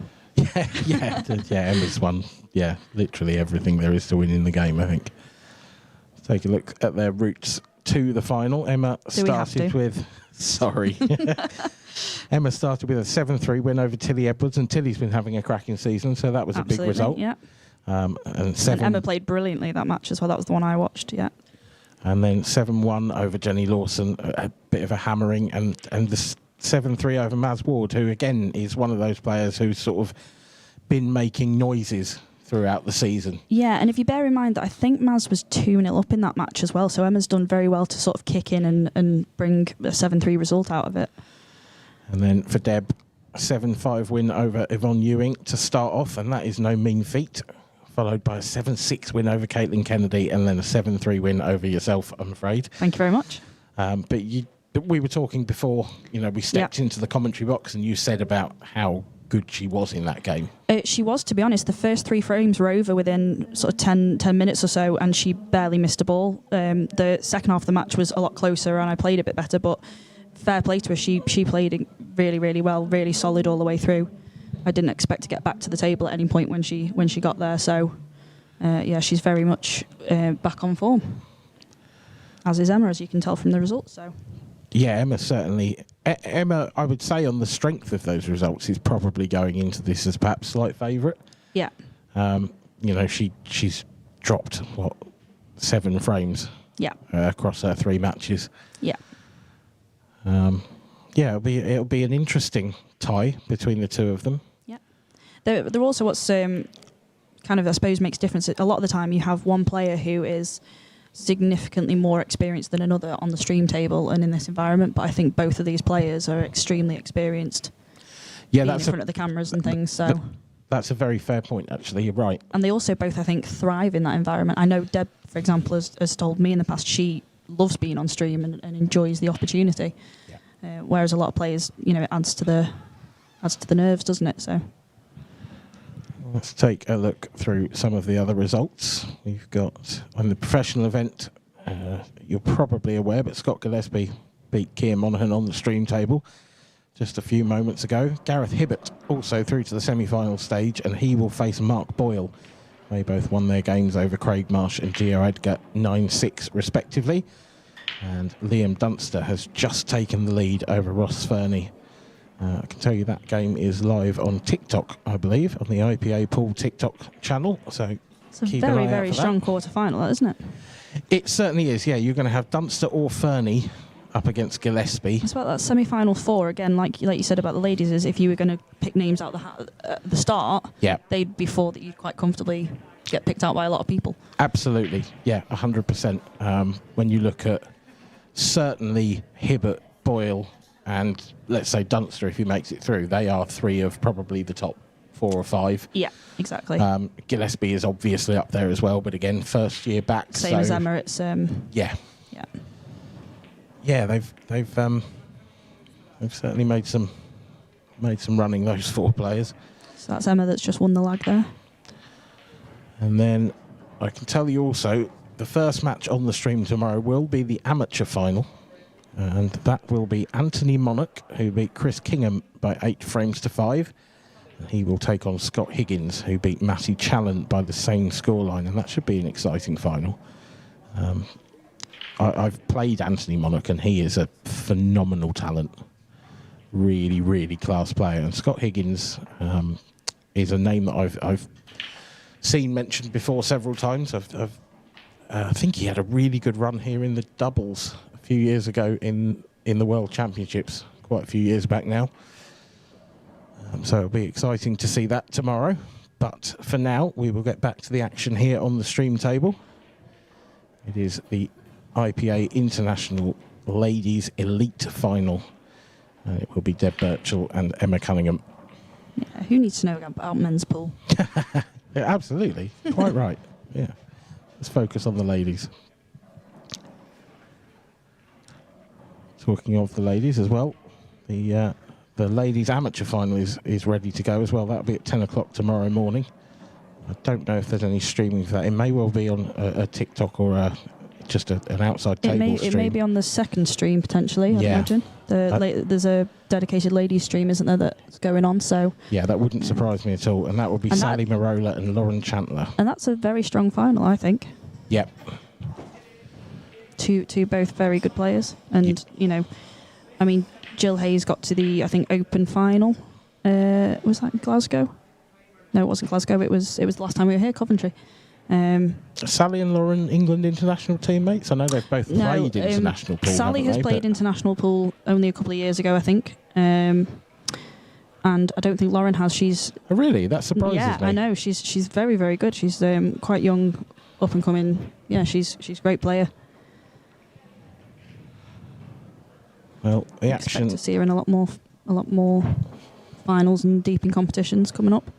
Yeah, Emma's won. Yeah, literally everything there is to win in the game, I think. Let's take a look at their routes to the final. Emma started with... Sorry. Emma started with a 7-3 win over Tilly Edwards, and Tilly's been having a cracking season, so that was a big result. Yeah. And Emma played brilliantly that match as well. That was the one I watched, yeah. And then 7-1 over Jenny Lawson, a bit of a hammering, and the 7-3 over Maz Ward, who again is one of those players who's sort of been making noises throughout the season. Yeah, and if you bear in mind that I think Maz was 2-0 up in that match as well, so Emma's done very well to sort of kick in and bring a 7-3 result out of it. And then for Deb, a 7-5 win over Yvonne Ewing to start off, and that is no mean feat, followed by a 7-6 win over Caitlin Kennedy, and then a 7-3 win over yourself, I'm afraid. Thank you very much. But we were talking before, we stepped into the commentary box, and you said about how good she was in that game. She was, to be honest. The first 3 frames were over within sort of 10 minutes or so, and she barely missed a ball. The second half of the match was a lot closer, and I played a bit better, but fair play to her. She played really, really well, really solid all the way through. I didn't expect to get back to the table at any point when she got there, so she's very much back on form. As is Emma, as you can tell from the results, so... Yeah, Emma certainly. Emma, I would say, on the strength of those results, is probably going into this as perhaps slight favourite. Yeah. She's dropped 7 frames. Yeah. Across her 3 matches. Yeah. It'll be an interesting tie between the two of them. Yeah. They're also what's kind of, I suppose, makes difference. A lot of the time, you have one player who is significantly more experienced than another on the stream table and in this environment, but I think both of these players are extremely experienced. Yeah, that's in front of the cameras and things. So that's a very fair point, actually. You're right. And they also both, I think, thrive in that environment. I know Deb, for example, has told me in the past she loves being on stream and enjoys the opportunity. Yeah. Whereas a lot of players, it adds to the nerves, doesn't it? So. Let's take a look through some of the other results. We've got, on the professional event, you're probably aware, but Scott Gillespie beat Keir Monaghan on the stream table just a few moments ago. Gareth Hibbert also through to the semi-final stage, and he will face Mark Boyle. They both won their games over Craig Marsh and Gio Edgar 9-6 respectively. And Liam Dunster has just taken the lead over Ross Fernie. I can tell you that game is live on TikTok, I believe, on the IPA Pool TikTok channel. So it's a very, very strong quarter-final, isn't it? It certainly is, yeah. You're going to have Dunster or Fernie up against Gillespie. It's about that semi-final 4, again, like you said about the ladies, is if you were going to pick names out the hat at the start, they'd be 4 that you'd quite comfortably get picked out by a lot of people. Absolutely, yeah, 100%. When you look at certainly Hibbert, Boyle, and let's say Dunster, if he makes it through, they are 3 of probably the top 4 or 5. Yeah, exactly. Gillespie is obviously up there as well, but again, first year back. Same as Emma. It's yeah, yeah. They've certainly made some running, those 4 players. So that's Emma that's just won the lag there. And then I can tell you also, the first match on the stream tomorrow will be the amateur final. And that will be Anthony Monarch, who beat Chris Kingham by 8 frames to 5. And he will take on Scott Higgins, who beat Matty Challen by the same scoreline. And that should be an exciting final. I've played Anthony Monarch, and he is a phenomenal talent. Really, really class player. And Scott Higgins is a name that I've seen mentioned before several times. I think he had a really good run here in the doubles a few years ago in the World Championships, quite a few years back now. So it'll be exciting to see that tomorrow. But for now, we will get back to the action here on the stream table. It is the IPA International Ladies Elite Final. And it will be Deb Birchall and Emma Cunningham. Yeah, who needs to know about men's pool? Yeah, absolutely. Quite right. Yeah. Let's focus on the ladies. Talking of the ladies as well, the ladies amateur final is ready to go as well. That'll be at 10 o'clock tomorrow morning. I don't know if there's any streaming for that. It may well be on a TikTok or just an outside table stream. It may be on the second stream potentially, I'd imagine. There's a dedicated ladies stream, isn't there, that's going on? So yeah, that wouldn't surprise me at all. And that will be Sally Marola and Lauren Chandler. And that's a very strong final, I think. Yep. Two both very good players. And, you know, I mean, Jill Hayes got to the, I think, open final. Was that in Glasgow? No, it wasn't Glasgow. It was the last time we were here, Coventry. Sally and Lauren, England international teammates? I know they've both played international pool. Sally has played international pool only a couple of years ago, I think. And I don't think Lauren has. She's... Oh, really? That surprises me. Yeah, I know. She's very, very good. She's quite young, up and coming. Yeah, she's a great player. Well, the Expect action... to see her in a lot more finals and deep in competitions coming up.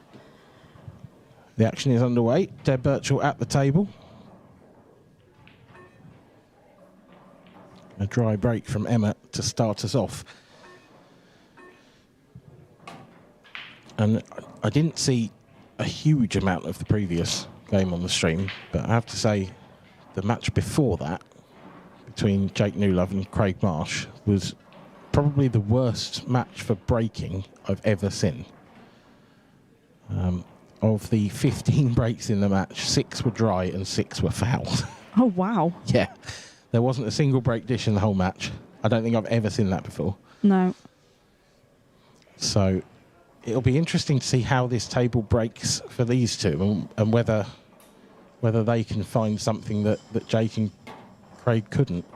The action is underway. Deb Birchall at the table. A dry break from Emma to start us off. And I didn't see a huge amount of the previous game on the stream, but I have to say the match before that between Jake Newlove and Craig Marsh was probably the worst match for breaking I've ever seen. Of the 15 breaks in the match, 6 were dry and 6 were fouled. Oh, wow. Yeah. There wasn't a single break dish in the whole match. I don't think I've ever seen that before. No. So it'll be interesting to see how this table breaks for these two and whether they can find something that Jake and Craig couldn't.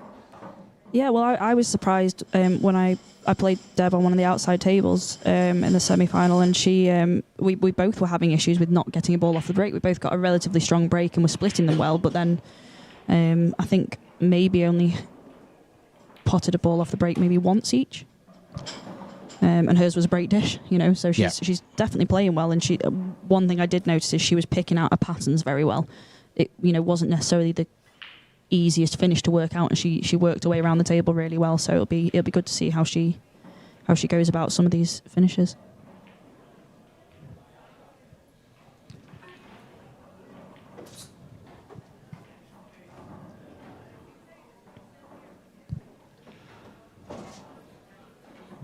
Yeah, well, I was surprised when I played Deb on one of the outside tables in the semi-final, and we both were having issues with not getting a ball off the break. We both got a relatively strong break and were splitting them well, but then I think maybe only potted a ball off the break maybe once each. And hers was a break dish, you know, so she's definitely playing well. And one thing I did notice is she was picking out her patterns very well. It, you know, wasn't necessarily the easiest finish to work out, and she worked her way around the table really well. So it'll be good to see how she goes about some of these finishes.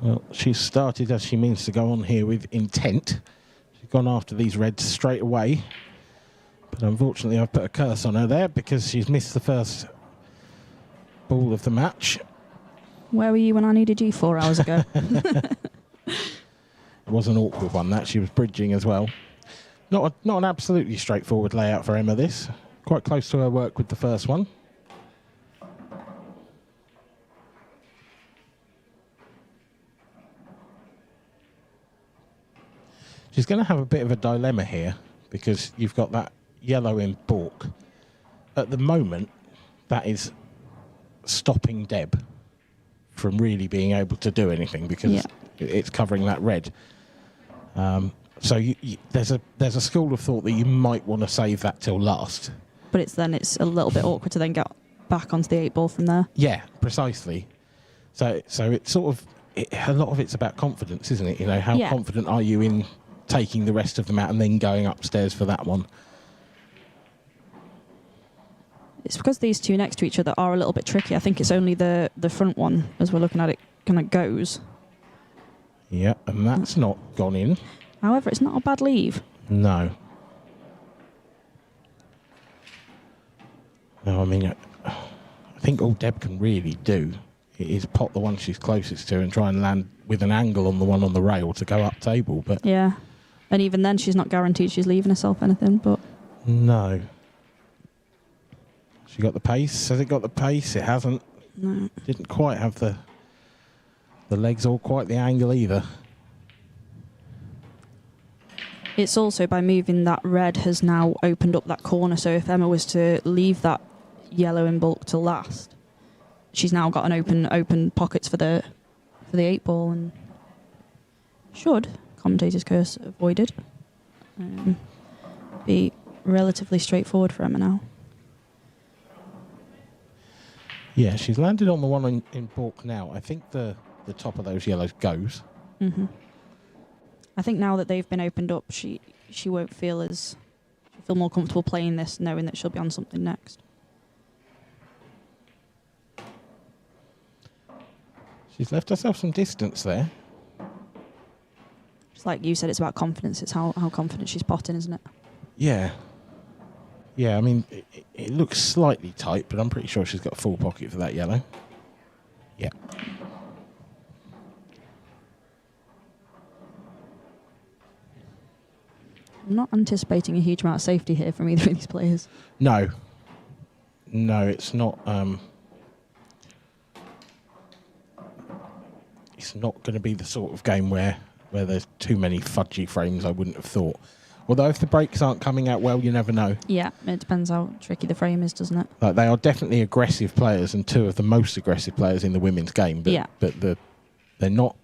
Well, she's started as she means to go on here with intent. She's gone after these reds straight away. But unfortunately, I've put a curse on her there because she's missed the first ball of the match. Where were you when I needed you 4 hours ago? It was an awkward one, that. She was bridging as well. Not an absolutely straightforward layout for Emma, this. Quite close to her work with the first one. She's going to have a bit of a dilemma here because you've got that yellow in balk, at the moment, that is stopping Deb from really being able to do anything because it's covering that red. So there's a school of thought that you might want to save that till last. But it's a little bit awkward to then get back onto the 8 ball from there. Yeah, precisely. So it's sort of a lot of it's about confidence, isn't it? You know, how confident are you in taking the rest of them out and then going upstairs for that one? It's because these two next to each other are a little bit tricky. I think it's only the front one, as we're looking at it, kind of goes. Yeah, and that's not gone in. However, it's not a bad leave. No. No, I mean, I think all Deb can really do is pot the one she's closest to and try and land with an angle on the one on the rail to go up table. But yeah, and even then, she's not guaranteed she's leaving herself anything. But no. She got the pace. Has it got the pace? It hasn't. No. Didn't quite have the legs or quite the angle either. It's also by moving that red has now opened up that corner. So if Emma was to leave that yellow in bulk to last, she's now got an open pockets for the 8 ball and should, commentator's curse avoided, be relatively straightforward for Emma now. Yeah, she's landed on the one in balk now. I think the top of those yellows goes. Mm-hmm. I think now that they've been opened up, she won't feel she'll feel more comfortable playing this, knowing that she'll be on something next. She's left herself some distance there. Just like you said, it's about confidence. It's how confident she's potting, isn't it? Yeah. Yeah, I mean, it looks slightly tight, but I'm pretty sure she's got a full pocket for that yellow. Yeah. I'm not anticipating a huge amount of safety here from either of these players. No. No, it's not. It's not going to be the sort of game where there's too many fudgy frames, I wouldn't have thought. Although if the breaks aren't coming out well, you never know. Yeah, it depends how tricky the frame is, doesn't it? Like, they are definitely aggressive players and two of the most aggressive players in the women's game. But, but they're not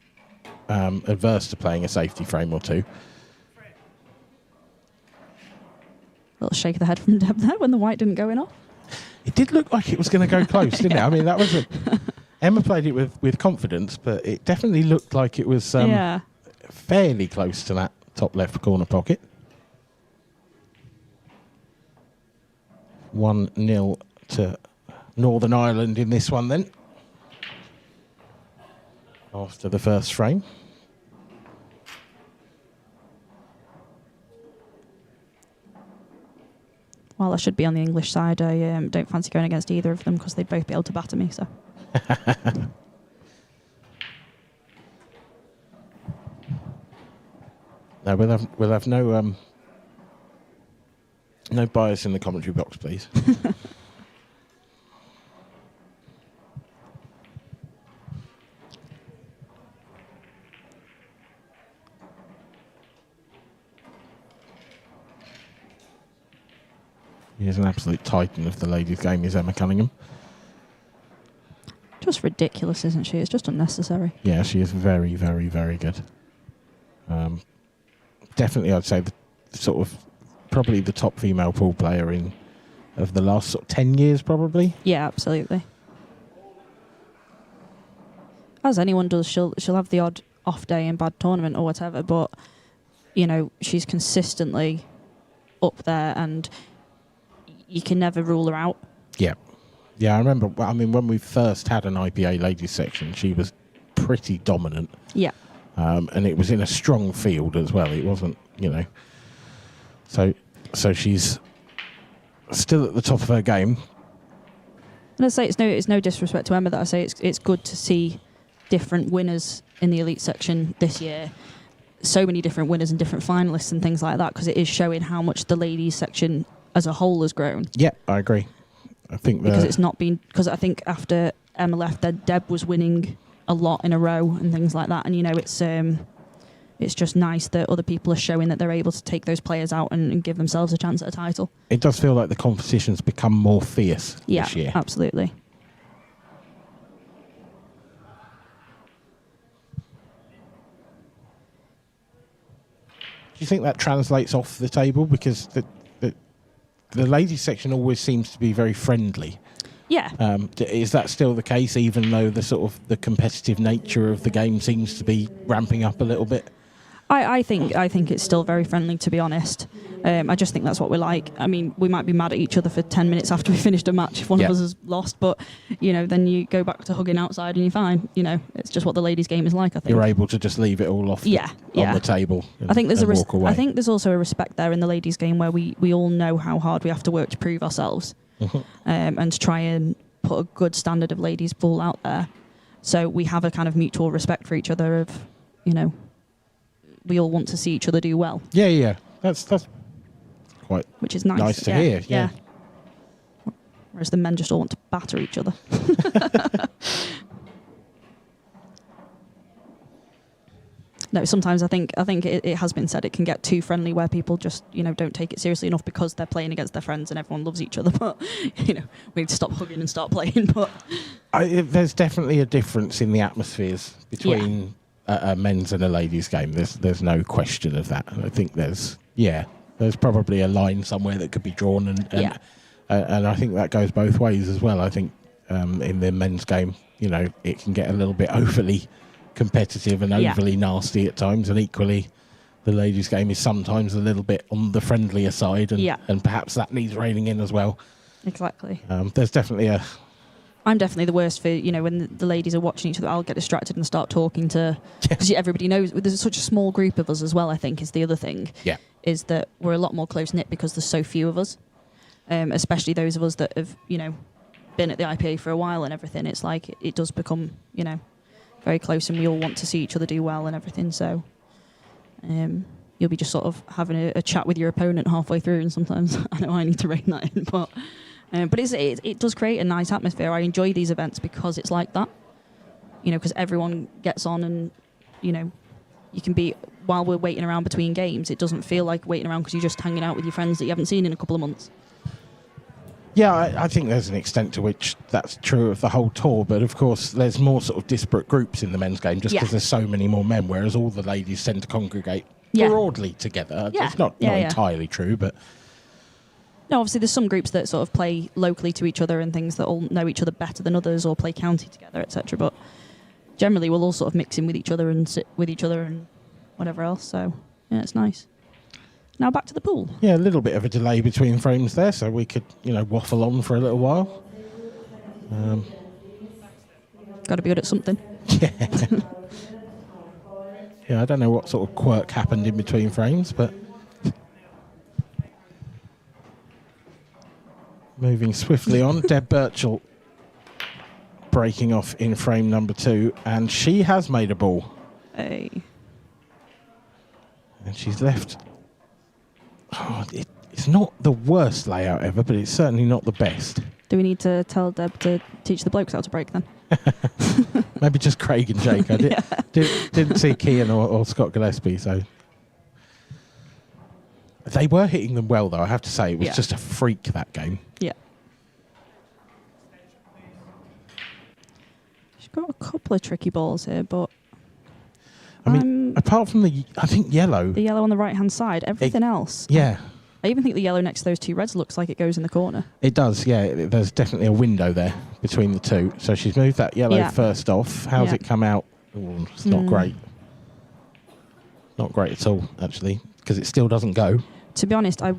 adverse to playing a safety frame or two. A little shake of the head from Deb there when the white didn't go in off. It did look like it was going to go close, didn't it? I mean, that was Emma played it with confidence, but it definitely looked like it was fairly close to that top left corner pocket. 1-0 to Northern Ireland in this one then, after the first frame. While I should be on the English side, I don't fancy going against either of them because they'd both be able to batter me. So. No, we'll have no bias in the commentary box, please. He is an absolute titan of the ladies' game, is Emma Cunningham. Just ridiculous, isn't she? It's just unnecessary. Yeah, she is very, very, very good. Definitely, I'd say the sort of probably the top female pool player of the last sort of 10 years, probably. Yeah, absolutely. As anyone does, she'll have the odd off day in bad tournament or whatever, but you know, she's consistently up there and you can never rule her out. Yeah. Yeah, I remember, I mean, when we first had an IPA ladies section, she was pretty dominant. Yeah. And it was in a strong field as well. It wasn't, you know. So she's still at the top of her game. And I say it's no disrespect to Emma that I say it's good to see different winners in the elite section this year. So many different winners and different finalists and things like that, because it is showing how much the ladies section as a whole has grown. Yeah, I agree. I think because it's not been, because I think after Emma left, Deb was winning a lot in a row and things like that. And you know, it's it's just nice that other people are showing that they're able to take those players out and give themselves a chance at a title. It does feel like the competition's become more fierce this year. Yeah, absolutely. Do you think that translates off the table? Because the ladies section always seems to be very friendly. Yeah. Is that still the case, even though the sort of the competitive nature of the game seems to be ramping up a little bit? I think it's still very friendly, to be honest. I just think that's what we like. I mean, we might be mad at each other for 10 minutes after we finished a match if one of us has lost, but then you go back to hugging outside and you're fine. It's just what the ladies' game is like. I think you're able to just leave it all off on the table. I think there's walk away. I think there's also a respect there in the ladies' game where we all know how hard we have to work to prove ourselves, and to try and put a good standard of ladies ball out there. So we have a kind of mutual respect for each other. Of we all want to see each other do well. Yeah. That's quite which is nice to hear. Yeah. Whereas the men just all want to batter each other. No, sometimes I think it has been said it can get too friendly where people just don't take it seriously enough because they're playing against their friends and everyone loves each other. But we need to stop hugging and start playing. But there's definitely a difference in the atmospheres between a men's and a ladies' game. There's no question of that. And I think there's probably a line somewhere that could be drawn, and I think that goes both ways as well. I think in the men's game, it can get a little bit overly competitive and overly nasty at times, and equally the ladies' game is sometimes a little bit on the friendlier side, and perhaps that needs reining in as well. Exactly. There's definitely I'm definitely the worst for, when the ladies are watching each other, I'll get distracted and start talking to... Because everybody knows... There's such a small group of us as well, I think, is the other thing. Yeah. Is that we're a lot more close-knit because there's so few of us. Especially those of us that have, been at the IPA for a while and everything. It's like it does become, very close, and we all want to see each other do well and everything. So you'll be just sort of having a chat with your opponent halfway through, and sometimes I know I need to rein that in, but it does create a nice atmosphere. I enjoy these events because it's like that, because everyone gets on, and you can be, while we're waiting around between games, it doesn't feel like waiting around because you're just hanging out with your friends that you haven't seen in a couple of months. Yeah, I think there's an extent to which that's true of the whole tour, but of course there's more sort of disparate groups in the men's game just because there's so many more men, whereas all the ladies tend to congregate broadly together. Yeah. It's not entirely true, but... No, obviously there's some groups that sort of play locally to each other and things that all know each other better than others or play county together, etc. But generally we'll all sort of mix in with each other and sit with each other and whatever else, so yeah, it's nice. Now back to the pool. Yeah, a little bit of a delay between frames there, so we could, waffle on for a little while. Got to be good at something. Yeah, I don't know what sort of quirk happened in between frames, but... Moving swiftly on, Deb Birchall breaking off in frame number 2, and she has made a ball. Hey. And she's left... it's not the worst layout ever, but it's certainly not the best. Do we need to tell Deb to teach the blokes how to break then? Maybe just Craig and Jake. I didn't see Kean or Scott Gillespie, so... They were hitting them well, though, I have to say. It was just a freak, that game. Yeah. She's got a couple of tricky balls here, but... I mean, apart from I think yellow... The yellow on the right-hand side, everything else... Yeah. I even think the yellow next to those two reds looks like it goes in the corner. It does, yeah. There's definitely a window there between the two. So she's moved that yellow first off. How's it come out? Ooh, it's not great. Not great at all, actually, because it still doesn't go. To be honest, I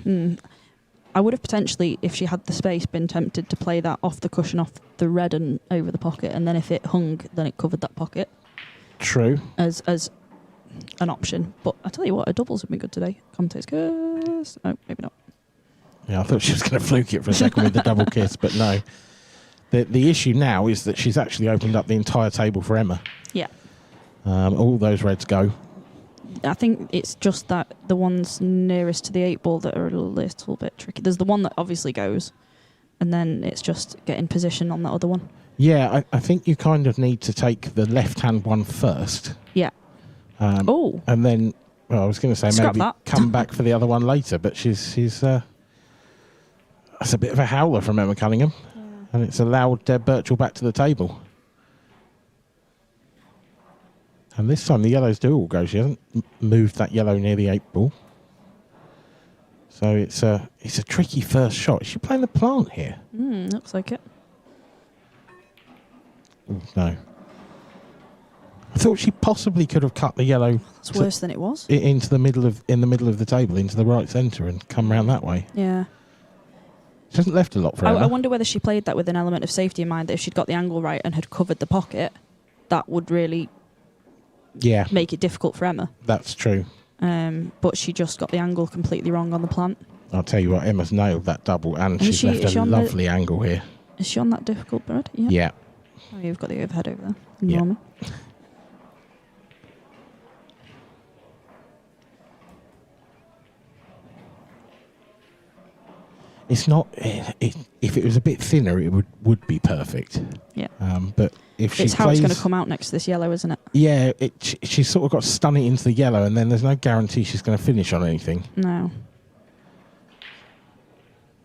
would have potentially, if she had the space, been tempted to play that off the cushion, off the red and over the pocket, and then if it hung, then it covered that pocket. True. As an option. But I tell you what, a doubles would be good today. Commentator's kiss. Oh, maybe not. Yeah, I thought she was going to fluke it for a second with the double kiss, but no. The issue now is that she's actually opened up the entire table for Emma. Yeah. All those reds go. I think it's just that the ones nearest to the 8 ball that are a little bit tricky. There's the one that obviously goes, and then it's just getting position on that other one. Yeah, I think you kind of need to take the left-hand one first. Yeah. And then, well, I was going to say Scrap maybe that. come back for the other one later, but she's that's a bit of a howler from Emma Cunningham. Yeah. And it's allowed Deb Birchall back to the table. And this time the yellows do all go. She hasn't moved that yellow near the 8 ball. So it's a tricky first shot. Is she playing the plant here? Looks like it. Ooh, no. I thought she possibly could have cut the yellow. It's worse than it was. Into the middle of the table, into the right centre, and come round that way. Yeah. She hasn't left a lot for Emma. I wonder whether she played that with an element of safety in mind, that if she'd got the angle right and had covered the pocket, that would really make it difficult for Emma. That's true. But she just got the angle completely wrong on the plant. I'll tell you what, Emma's nailed that double, and she's left a lovely angle here. Is she on that difficult bird? Yeah. Oh, you've got the overhead over there. Yeah. It's not. If it was a bit thinner, it would be perfect. Yeah. But if she it's how it's going to come out next to this yellow, isn't it? Yeah. She's sort of got to stun it into the yellow, and then there's no guarantee she's going to finish on anything. No.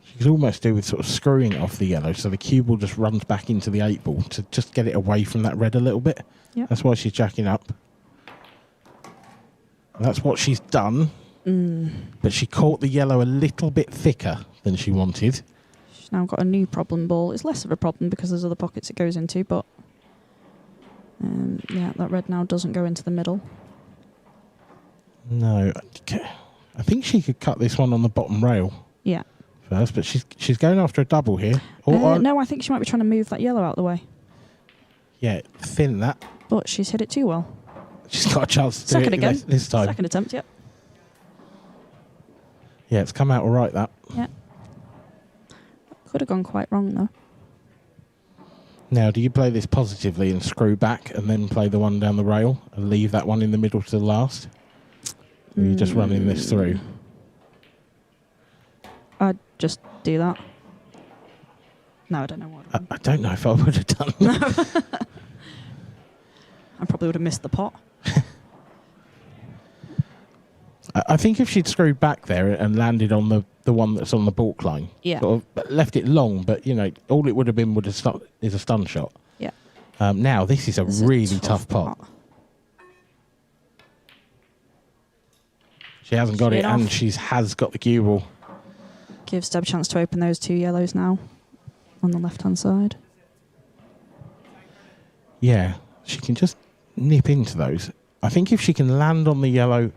She could almost do with sort of screwing it off the yellow, so the cue ball just runs back into the 8 ball to just get it away from that red a little bit. Yeah. That's why she's jacking up. And that's what she's done. But she caught the yellow a little bit thicker than she wanted. She's now got a new problem ball. It's less of a problem because there's other pockets it goes into, but that red now doesn't go into the middle. No, I think she could cut this one on the bottom rail. Yeah. First, but she's going after a double here. No, I think she might be trying to move that yellow out of the way. Yeah, thin that. But she's hit it too well. She's got a chance to do it again. This time. Second attempt, yep. Yeah, it's come out all right, that. Yeah. Could have gone quite wrong, though. Now, do you play this positively and screw back and then play the one down the rail and leave that one in the middle to the last? Or are you just running this through? I'd just do that. No, I don't know what. I don't know if I would have done that. I probably would have missed the pot. I think if she'd screwed back there and landed on the one that's on the balk line, sort of left it long, but all it would have been is a stun shot. Yeah. Now this is a really tough pot. She hasn't got it, and she has got the cue ball. Gives Deb a chance to open those 2 yellows now on the left-hand side. Yeah, she can just nip into those. I think if she can land on the yellow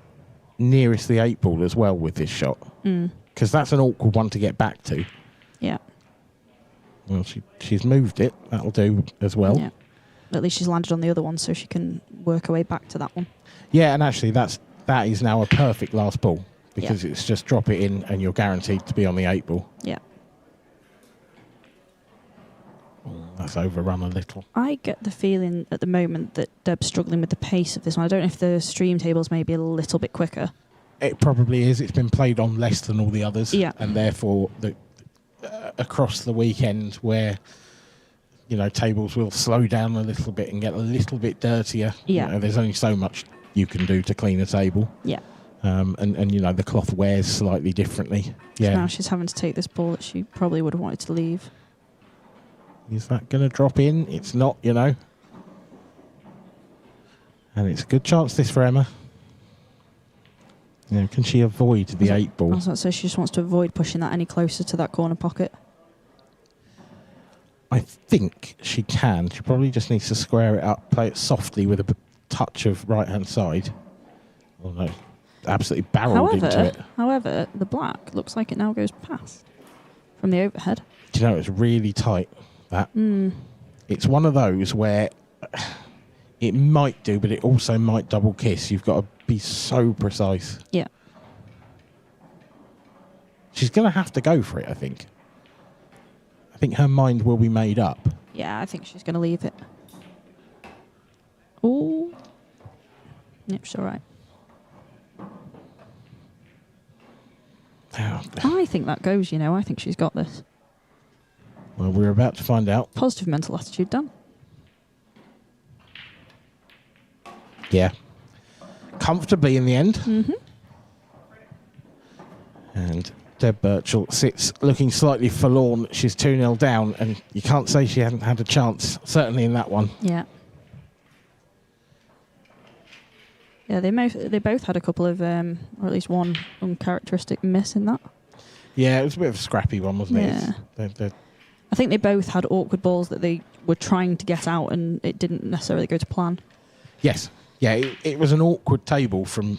nearest the 8 ball as well with this shot, because that's an awkward one to get back to. Yeah. Well, she's moved it. That'll do as well. Yeah. At least she's landed on the other one, so she can work her way back to that one. Yeah, and actually that is now a perfect last ball, because it's just drop it in and you're guaranteed to be on the 8 ball. Yeah. That's overrun a little. I get the feeling at the moment that Deb's struggling with the pace of this one. I don't know if the stream tables may be a little bit quicker. It probably is. It's been played on less than all the others. Yeah. And therefore, across the weekend where, tables will slow down a little bit and get a little bit dirtier. Yeah. There's only so much you can do to clean a table. Yeah. And the cloth wears slightly differently. Yeah. So now she's having to take this ball that she probably would have wanted to leave. Is that going to drop in? It's not, And it's a good chance this for Emma. Can she avoid the 8 ball? I was about to say she just wants to avoid pushing that any closer to that corner pocket. I think she can. She probably just needs to square it up, play it softly with a touch of right-hand side. Oh no, absolutely barreled into it. However, the black looks like it now goes past from the overhead. Do you know, it's really tight, that. It's one of those where it might do, but it also might double kiss. You've got to be so precise. Yeah. She's going to have to go for it, I think. I think her mind will be made up. Yeah, I think she's going to leave it. Oh. Yep, she's all right. I think that goes, I think she's got this. Well, we're about to find out. Positive mental attitude done. Yeah. comfortably in the end. Mm-hmm. And Deb Birchall sits looking slightly forlorn. She's 2-0 down, and you can't say she hasn't had a chance, certainly in that one. Yeah. Yeah, they both had a couple of, or at least one uncharacteristic miss in that. Yeah, it was a bit of a scrappy one, wasn't Yeah. it? I think they both had awkward balls that they were trying to get out, and it didn't necessarily go to plan. Yes. Yeah, it was an awkward table from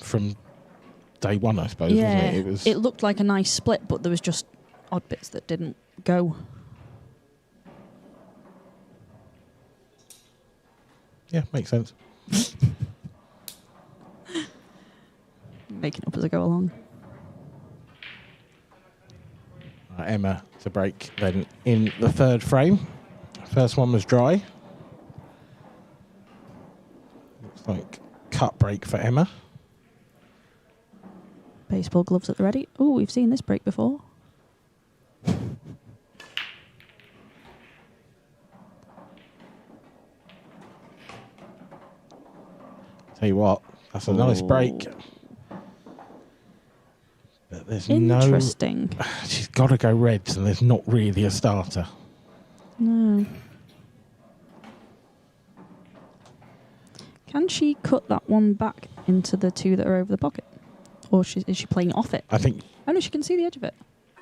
day one, I suppose, Yeah, wasn't it? it looked like a nice split, but there was just odd bits that didn't go. Yeah, makes sense. Making up as I go along. Emma to break then in the third frame. First one was dry. Looks like cut break for Emma. Baseball gloves at the ready. Oh, we've seen this break before. Tell you what, that's a nice break. But there's Interesting. no... She's got to go reds, and there's not really a starter. No. Can she cut that one back into the two that are over the pocket? Or is she playing off it? I think... Oh, no, she can see the edge of it.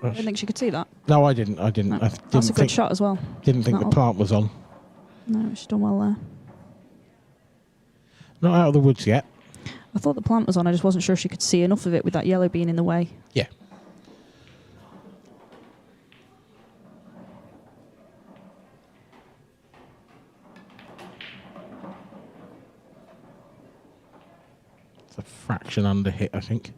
I don't think she could see that. No, I didn't. No. I didn't That's a good think, shot as well. Didn't think the plant was on. No, she's done well there. Not out of the woods yet. I thought the plant was on. I just wasn't sure she could see enough of it with that yellow being in the way. Yeah. It's a fraction under hit, I think.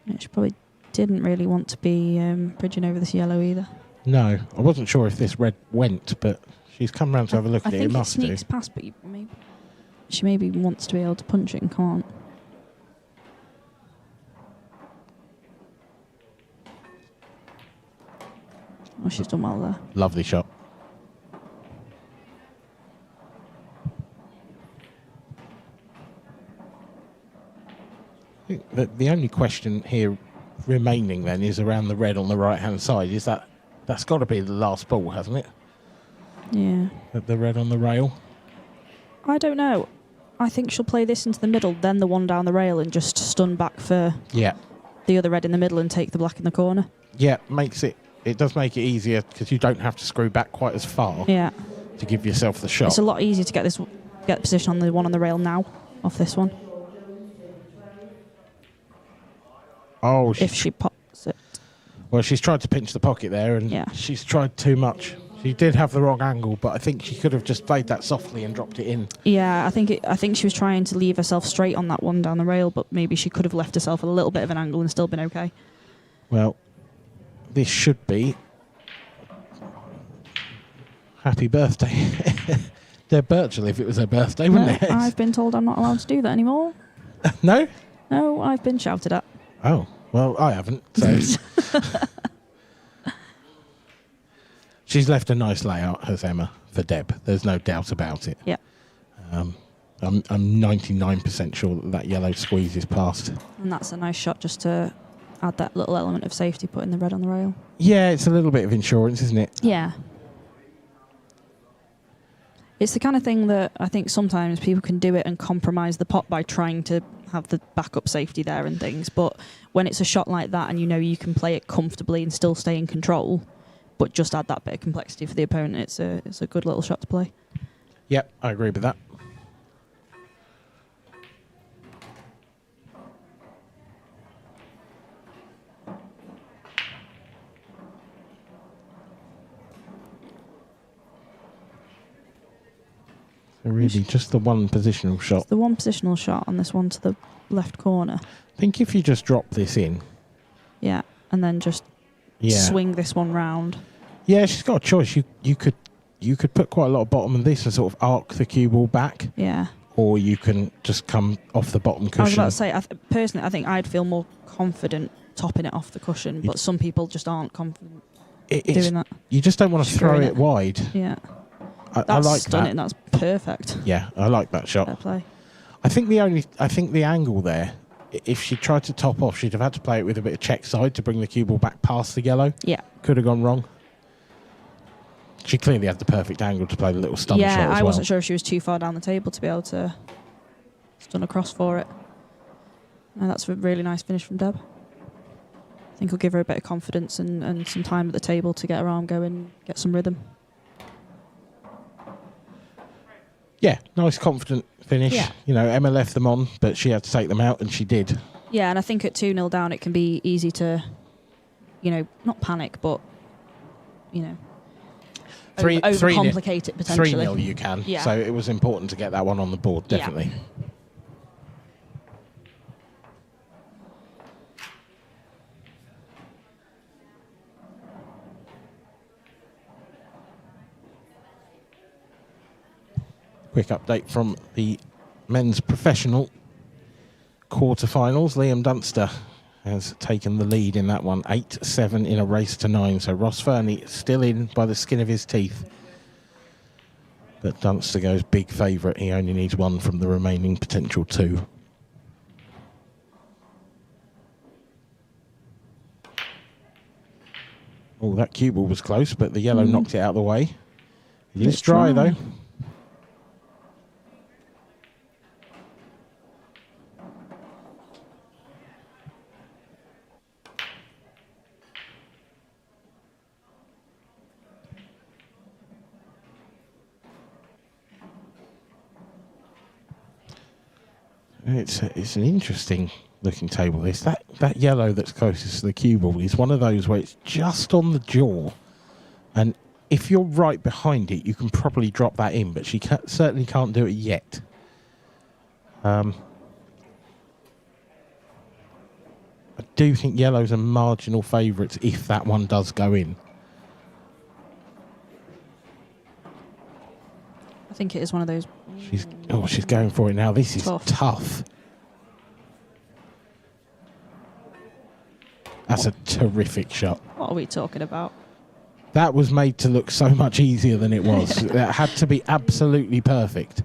Yeah, she probably didn't really want to be bridging over this yellow either. No, I wasn't sure if this red went, but she's come round to have a look at it. I think It must do. sneaks past, but she maybe wants to be able to punch it and can't. Oh, she's done well there. Lovely shot. I think the only question here remaining then is around the red on the right hand side. Is that's got to be the last ball, hasn't it? Yeah. The red on the rail. I don't know. I think she'll play this into the middle, then the one down the rail, and just stun back for the other red in the middle and take the black in the corner. Yeah, it does make it easier because you don't have to screw back quite as far. Yeah. To give yourself the shot. It's a lot easier to get the position on the one on the rail now off this one. Oh, if she pops it. Well, she's tried to pinch the pocket there, and she's tried too much. She did have the wrong angle, but I think she could have just played that softly and dropped it in. Yeah, I think she was trying to leave herself straight on that one down the rail, but maybe she could have left herself a little bit of an angle and still been okay. Well, this should be happy birthday. Deb Birchall, if it was her birthday, wouldn't it? I've been told I'm not allowed to do that anymore. No? No, I've been shouted at. Oh, well, I haven't. So she's left a nice layout, has Emma, for Deb. There's no doubt about it. Yeah. I'm 99% sure that yellow squeeze is past. And that's a nice shot just to add that little element of safety, putting the red on the rail. Yeah, it's a little bit of insurance, isn't it? Yeah. It's the kind of thing that I think sometimes people can do it and compromise the pot by trying to have the backup safety there and things. But when it's a shot like that and you know you can play it comfortably and still stay in control, but just add that bit of complexity for the opponent, it's a good little shot to play. Yep, I agree with that. So really, just the one positional shot. It's the one positional shot on this one to the left corner. I think if you just drop this in. Yeah, and then just swing this one round. Yeah, she's got a choice. You could put quite a lot of bottom in this and sort of arc the cue ball back. Yeah. Or you can just come off the bottom cushion. I was about to say, personally, I think I'd feel more confident topping it off the cushion, but some people just aren't confident doing that. You just don't want to throw it wide. Yeah. I like stunning. that. That's perfect. Yeah, I like that shot. Fair play. I think the angle there, if she tried to top off, she'd have had to play it with a bit of check side to bring the cue ball back past the yellow. Yeah. Could have gone wrong. She clearly had the perfect angle to play the little stun shot as well. Yeah, I wasn't sure if she was too far down the table to be able to stun across for it. No, that's a really nice finish from Deb. I think it'll give her a bit of confidence and some time at the table to get her arm going, get some rhythm. Yeah, nice confident finish. Yeah. You know, Emma left them on, but she had to take them out, and she did. Yeah, and I think at 2-0 down, it can be easy to, you know, not panic, but, you know, overcomplicate it potentially. 3-0 you can. Yeah. So it was important to get that one on the board, definitely. Yeah. Quick update from the men's professional quarterfinals. Liam Dunster has taken the lead in that one, 8-7 in a race to 9. So Ross Fernie still in by the skin of his teeth. But Dunster goes big favourite. He only needs one from the remaining potential 2. Oh, that cue ball was close, but the yellow knocked it out of the way. It's dry, though. It's an interesting looking table. This that yellow that's closest to the cue ball is one of those where it's just on the jaw, and if you're right behind it, you can probably drop that in. But she certainly can't do it yet. I do think yellows are marginal favourites if that one does go in. I think it is one of those. She's going for it now. This is tough. That's a terrific shot. What are we talking about? That was made to look so much easier than it was. That had to be absolutely perfect.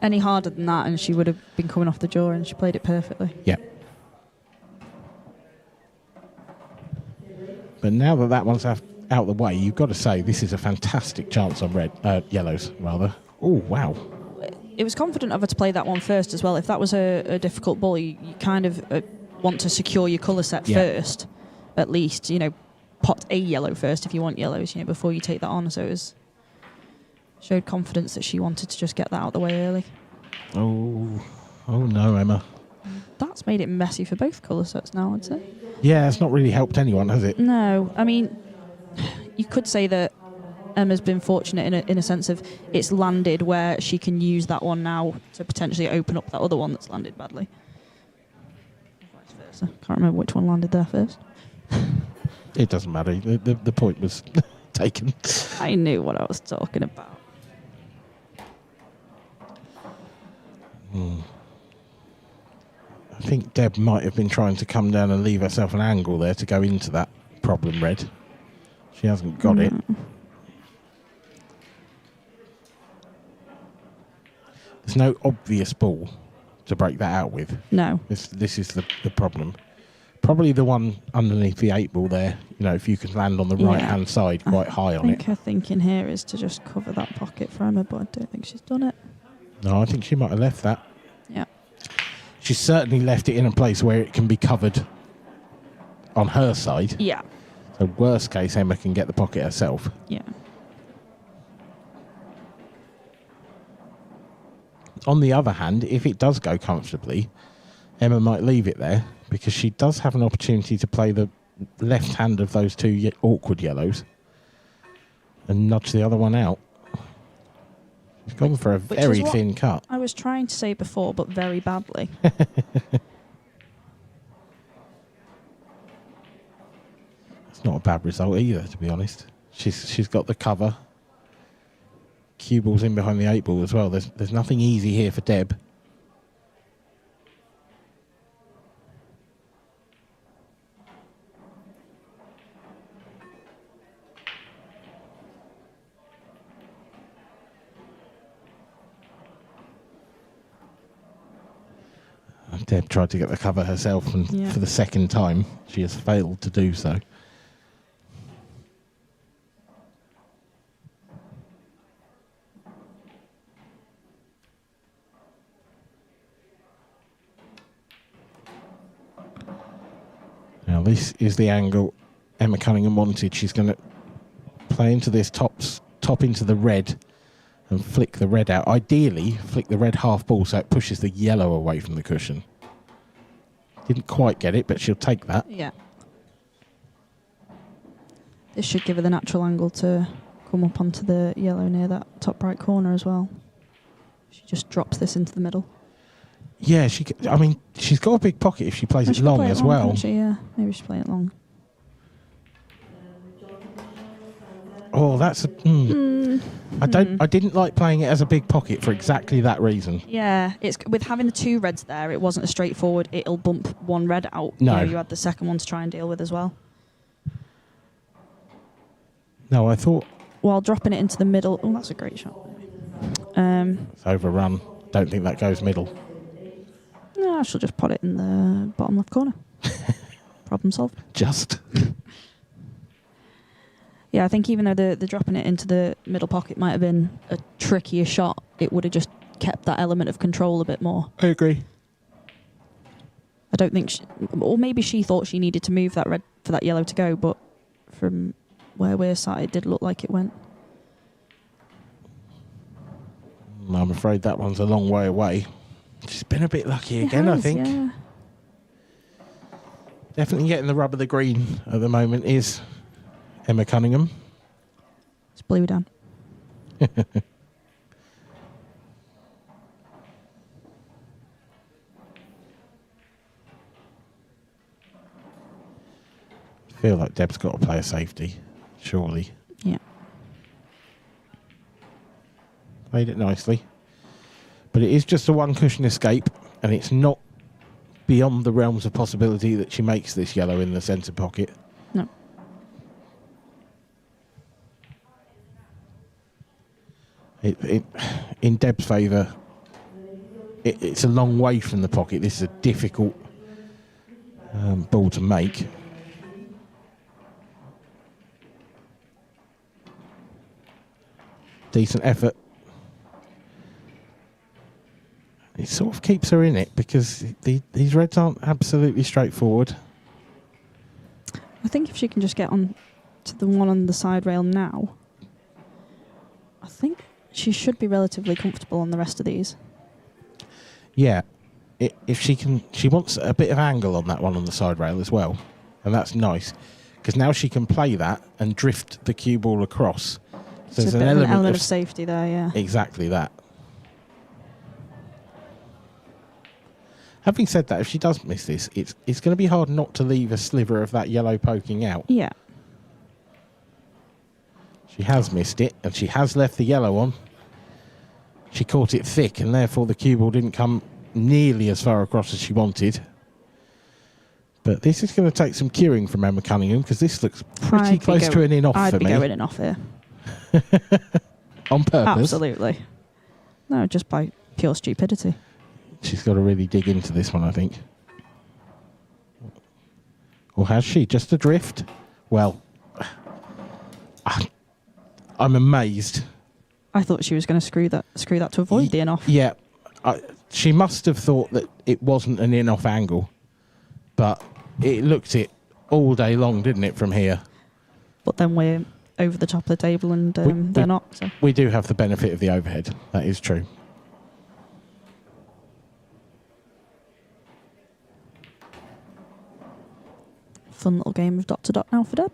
Any harder than that, and she would have been coming off the jaw, and she played it perfectly. Yeah. But now that one's out of the way, you've got to say this is a fantastic chance on yellows, rather. Oh, wow. It was confident of her to play that one first as well. If that was a difficult ball, you kind of want to secure your colour set first, at least. You know, pot a yellow first if you want yellows, you know, before you take that on. So it showed confidence that she wanted to just get that out of the way early. Oh no, Emma. That's made it messy for both colour sets now, I'd say. Yeah, it's not really helped anyone, has it? No, I mean, you could say that Emma's been fortunate in a sense of it's landed where she can use that one now to potentially open up that other one that's landed badly. Vice versa. Can't remember which one landed there first. It doesn't matter. The point was taken. I knew what I was talking about. I think Deb might have been trying to come down and leave herself an angle there to go into that problem red. She hasn't got it. There's no obvious ball to break that out with. No. This is the problem. Probably the one underneath the 8 ball there. You know, if you can land on the right-hand side quite high on it. I think her thinking here is to just cover that pocket for Emma, but I don't think she's done it. No, I think she might have left that. Yeah. She's certainly left it in a place where it can be covered on her side. Yeah. So worst case, Emma can get the pocket herself. Yeah. On the other hand, if it does go comfortably, Emma might leave it there because she does have an opportunity to play the left hand of those 2 awkward yellows and nudge the other one out. She's gone for a very thin cut. I was trying to say before, but very badly. It's not a bad result either, to be honest. She's got the cover. Cue ball's in behind the 8 ball as well. There's nothing easy here for Deb. Deb tried to get the cover herself, and for the second time, she has failed to do so. Now this is the angle Emma Cunningham wanted. She's going to play into this top into the red and flick the red out. Ideally, flick the red half ball so it pushes the yellow away from the cushion. Didn't quite get it, but she'll take that. Yeah. This should give her the natural angle to come up onto the yellow near that top right corner as well. She just drops this into the middle. Yeah, I mean, she's got a big pocket if she plays it long as well. Yeah, maybe she's playing it long. Oh, that's a. I didn't like playing it as a big pocket for exactly that reason. Yeah, it's with having the two reds there. It wasn't a straightforward. It'll bump one red out. No, you had the second one to try and deal with as well. No, I thought. While dropping it into the middle. Oh, that's a great shot. It's overrun. Don't think that goes middle. No, I shall just put it in the bottom left corner. Problem solved. Just. Yeah, I think even though the dropping it into the middle pocket might have been a trickier shot, it would have just kept that element of control a bit more. I agree. I don't think or maybe she thought she needed to move that red for that yellow to go, but from where we're sat, it did look like it went. I'm afraid that one's a long way away. She's been a bit lucky again, I think. Yeah. Definitely getting the rub of the green at the moment is Emma Cunningham. It's blue down. Feel like Deb's got to play a safety, surely. Yeah. Played it nicely. But it is just a one cushion escape, and it's not beyond the realms of possibility that she makes this yellow in the centre pocket. No. In Deb's favour, it's a long way from the pocket. This is a difficult ball to make. Decent effort. It sort of keeps her in it because these reds aren't absolutely straightforward. I think if she can just get on to the one on the side rail now, I think she should be relatively comfortable on the rest of these. Yeah, if she can, she wants a bit of angle on that one on the side rail as well, and that's nice because now she can play that and drift the cue ball across. So there's an element of safety there, yeah. Exactly that. Having said that, if she does miss this, it's going to be hard not to leave a sliver of that yellow poking out. Yeah. She has missed it, and she has left the yellow on. She caught it thick, and therefore the cue ball didn't come nearly as far across as she wanted. But this is going to take some cueing from Emma Cunningham, because this looks pretty close to an in-off for me. I'd be going in-off here. On purpose? Absolutely. No, just by pure stupidity. She's got to really dig into this one, I think. Or has she? Just a drift? Well, I'm amazed. I thought she was going to screw that to avoid the in-off. Yeah. She must have thought that it wasn't an in-off angle, but it looked it all day long, didn't it, from here? But then we're over the top of the table and they're not. So. We do have the benefit of the overhead. That is true. Fun little game of dot to dot now for Deb.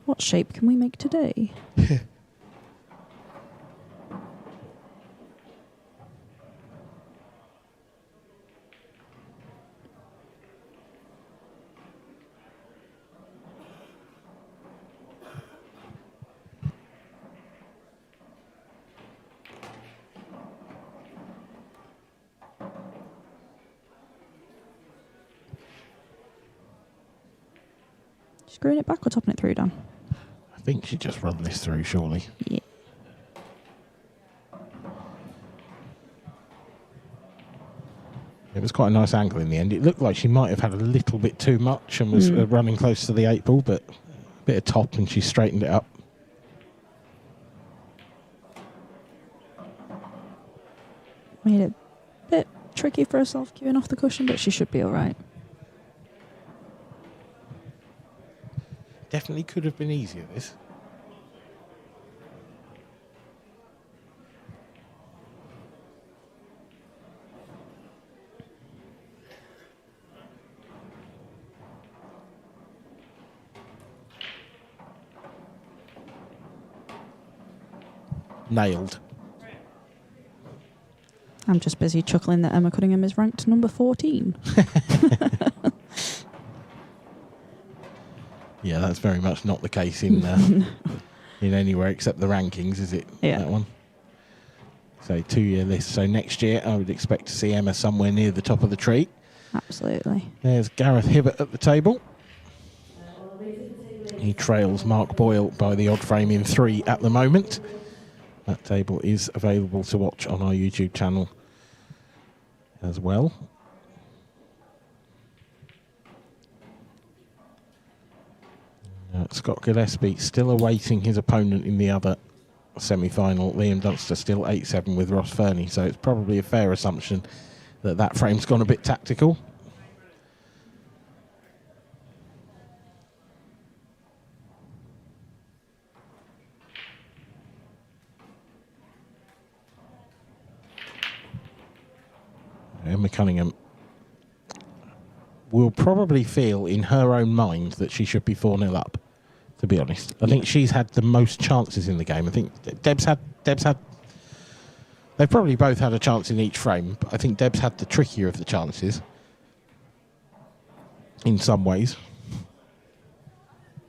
What shape can we make today? Screwing it back or topping it through, Dan? I think she just run this through, surely. Yeah. It was quite a nice angle in the end. It looked like she might have had a little bit too much and was running close to the 8 ball, but a bit of top and she straightened it up. Made it a bit tricky for herself queuing off the cushion, but she should be all right. Definitely could have been easier, this. Nailed. I'm just busy chuckling that Emma Cunningham is ranked number 14. Yeah, that's very much not the case in in anywhere except the rankings, is it? Yeah. That one. So 2-year list. So next year, I would expect to see Emma somewhere near the top of the tree. Absolutely. There's Gareth Hibbert at the table. He trails Mark Boyle by the odd frame in 3 at the moment. That table is available to watch on our YouTube channel as well. Scott Gillespie still awaiting his opponent in the other semi-final. Liam Dunster still 8-7 with Ross Fernie, so it's probably a fair assumption that that frame's gone a bit tactical. Emma Cunningham will probably feel in her own mind that she should be 4-0 up, to be honest. I think she's had the most chances in the game. I think Deb's had... They've probably both had a chance in each frame, but I think Deb's had the trickier of the chances in some ways.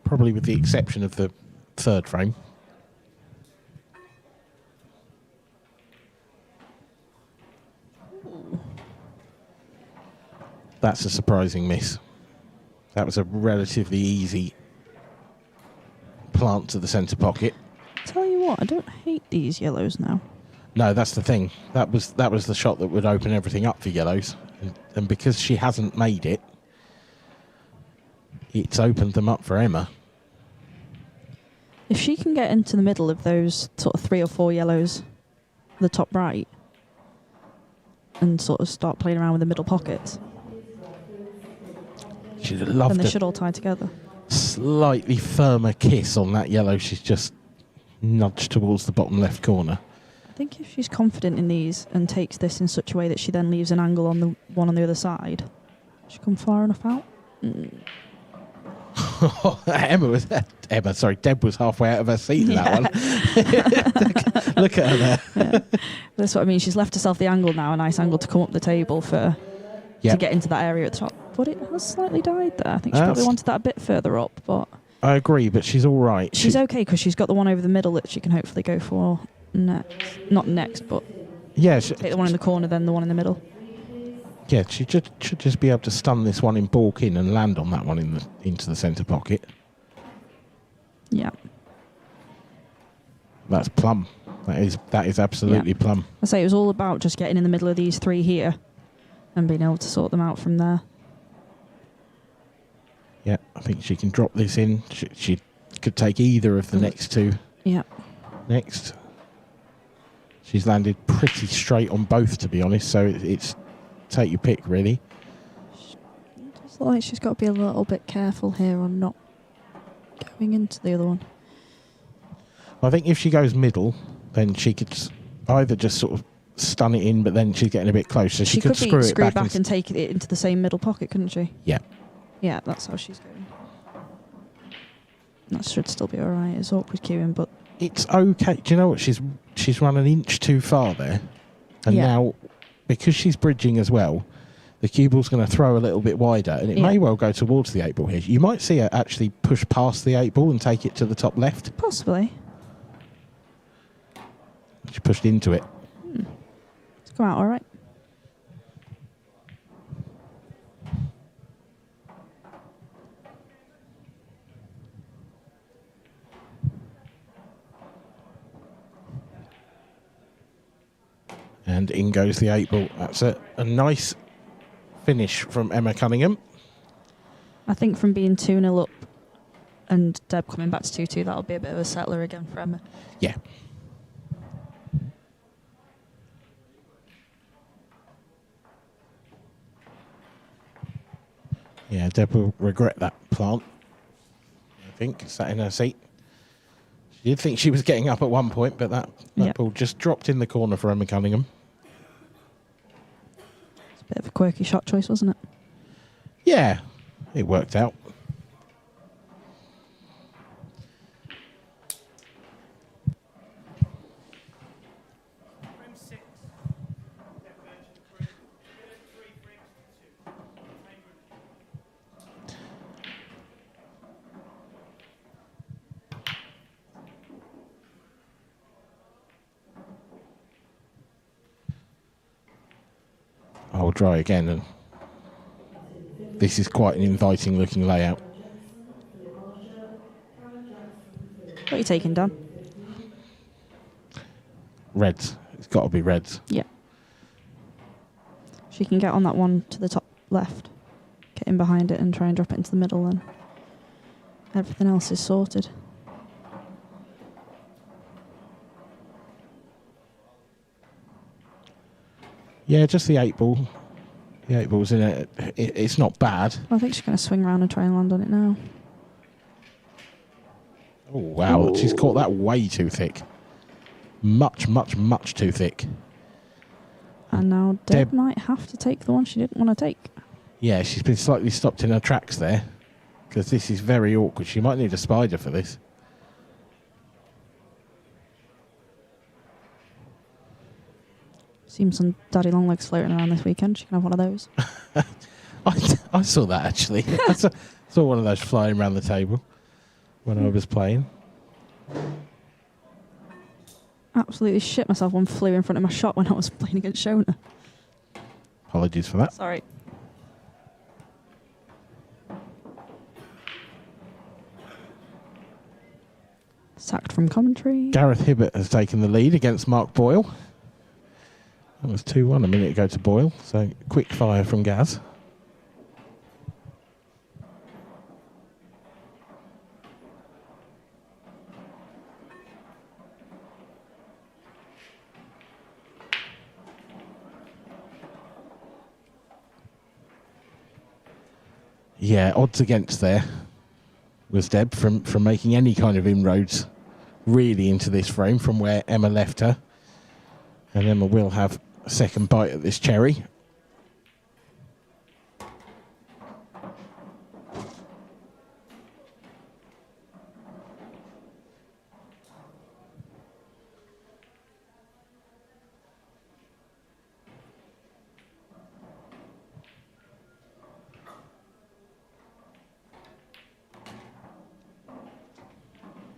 Probably with the exception of the 3rd frame. That's a surprising miss. That was a relatively easy plant to the centre pocket. Tell you what, I don't hate these yellows now. No, that's the thing. That was the shot that would open everything up for yellows. And because she hasn't made it, it's opened them up for Emma. If she can get into the middle of those sort of 3 or 4 yellows, the top right, and sort of start playing around with the middle pockets, She'd have loved then they a should all tie together. slightly firmer kiss on that yellow. She's just nudged towards the bottom left corner. I think if she's confident in these and takes this in such a way that she then leaves an angle on the one on the other side, she come far enough out. Deb was halfway out of her seat in that one. Look at her there. Yeah. That's what I mean. She's left herself the angle now, a nice angle to come up the table to get into that area at the top. But it has slightly died there. I think she probably wanted that a bit further up, but I agree, but she's all right. She's okay because she's got the one over the middle that she can hopefully go for next. Not next, but take the one in the corner, then the one in the middle. Yeah, she should just be able to stun this one in balk in and land on that one into the centre pocket. Yeah. That's plum. That is absolutely plum. I say it was all about just getting in the middle of these 3 here and being able to sort them out from there. Yeah, I think she can drop this in. She could take either of the next 2. Yeah. Next. She's landed pretty straight on both, to be honest, so it's take your pick, really. It does look like she's got to be a little bit careful here on not going into the other one. I think if she goes middle, then she could either just sort of stun it in, but then she's getting a bit close, so she could screw it back and take it into the same middle pocket, couldn't she? Yeah. Yeah, that's how she's going. That should still be all right. It's awkward queuing, but it's okay. Do you know what? She's run an inch too far there, and now because she's bridging as well, the cue ball's going to throw a little bit wider, and it may well go towards the 8 ball here. You might see her actually push past the 8 ball and take it to the top left. Possibly. She pushed into it. It's come out all right. And in goes the 8 ball. That's a nice finish from Emma Cunningham. I think from being 2-0 up and Deb coming back to 2-2, that'll be a bit of a settler again for Emma. Yeah. Yeah, Deb will regret that plant. I think, sat in her seat. She did think she was getting up at one point, but that ball just dropped in the corner for Emma Cunningham. It's a bit of a quirky shot choice, wasn't it? Yeah, it worked out. I'll try again, and this is quite an inviting looking layout. What are you taking, Dan? Reds. It's got to be reds. Yeah. She can get on that one to the top left, get in behind it and try and drop it into the middle, then everything else is sorted. Yeah, just the 8 ball. The 8 ball's in it. It's not bad. I think she's going to swing around and try and land on it now. Oh, wow. Ooh. She's caught that way too thick. Much, much, much too thick. And now Deb might have to take the one she didn't want to take. Yeah, she's been slightly stopped in her tracks there, because this is very awkward. She might need a spider for this. Seen some daddy long legs floating around this weekend. She can have one of those. I saw that, actually. I saw one of those flying around the table when I was playing. Absolutely shit myself. One flew in front of my shot when I was playing against Shona. Apologies for that. Sorry. Sacked from Coventry. Gareth Hibbert has taken the lead against Mark Boyle. That was 2-1 a minute ago to Boyle, so quick fire from Gaz. Yeah, odds against there was Deb from making any kind of inroads really into this frame from where Emma left her. And Emma will have a second bite at this cherry.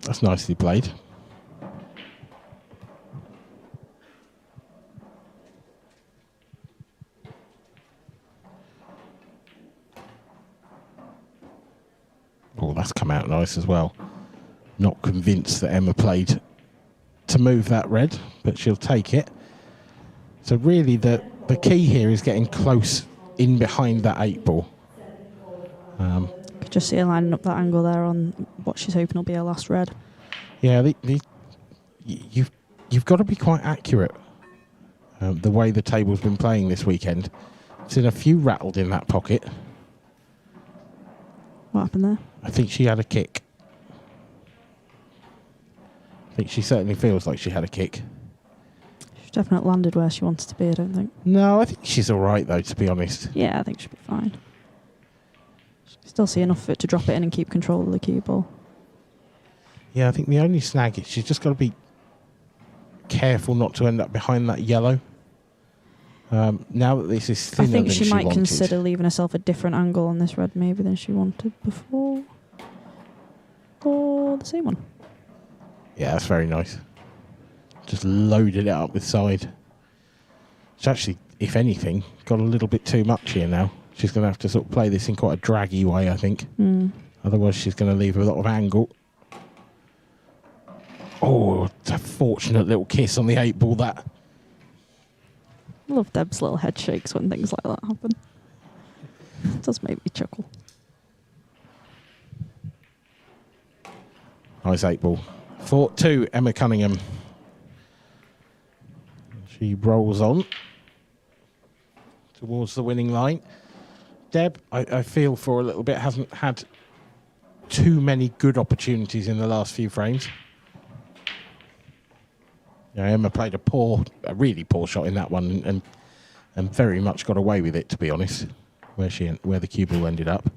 That's nicely played. Oh, that's come out nice as well. Not convinced that Emma played to move that red, but she'll take it. So really the key here is getting close in behind that 8 ball. Could just see her lining up that angle there on what she's hoping will be her last red. Yeah, you've got to be quite accurate. The way the table's been playing this weekend. I've seen a few rattled in that pocket. What happened there? I think she had a kick. I think she certainly feels like she had a kick. She's definitely landed where she wanted to be, I don't think. No, I think she's all right, though, to be honest. Yeah, I think she'll be fine. Still see enough of it to drop it in and keep control of the cue ball. Yeah, I think the only snag is she's just got to be careful not to end up behind that yellow. Now that this is thinner than I think she might wanted. consider leaving herself a different angle on this red maybe than she wanted before. Or the same one. Yeah, that's very nice. Just loaded it up with side. It's actually, if anything, got a little bit too much here now. She's going to have to sort of play this in quite a draggy way, I think. Otherwise, she's going to leave a lot of angle. Oh, it's a fortunate little kiss on the 8 ball, that. I love Deb's little head shakes when things like that happen. does make me chuckle. Nice 8 ball. 4-2, Emma Cunningham. She rolls on towards the winning line. Deb, I feel for a little bit, hasn't had too many good opportunities in the last few frames. Yeah, Emma played a really poor shot in that one and very much got away with it, to be honest, where the cue ball ended up.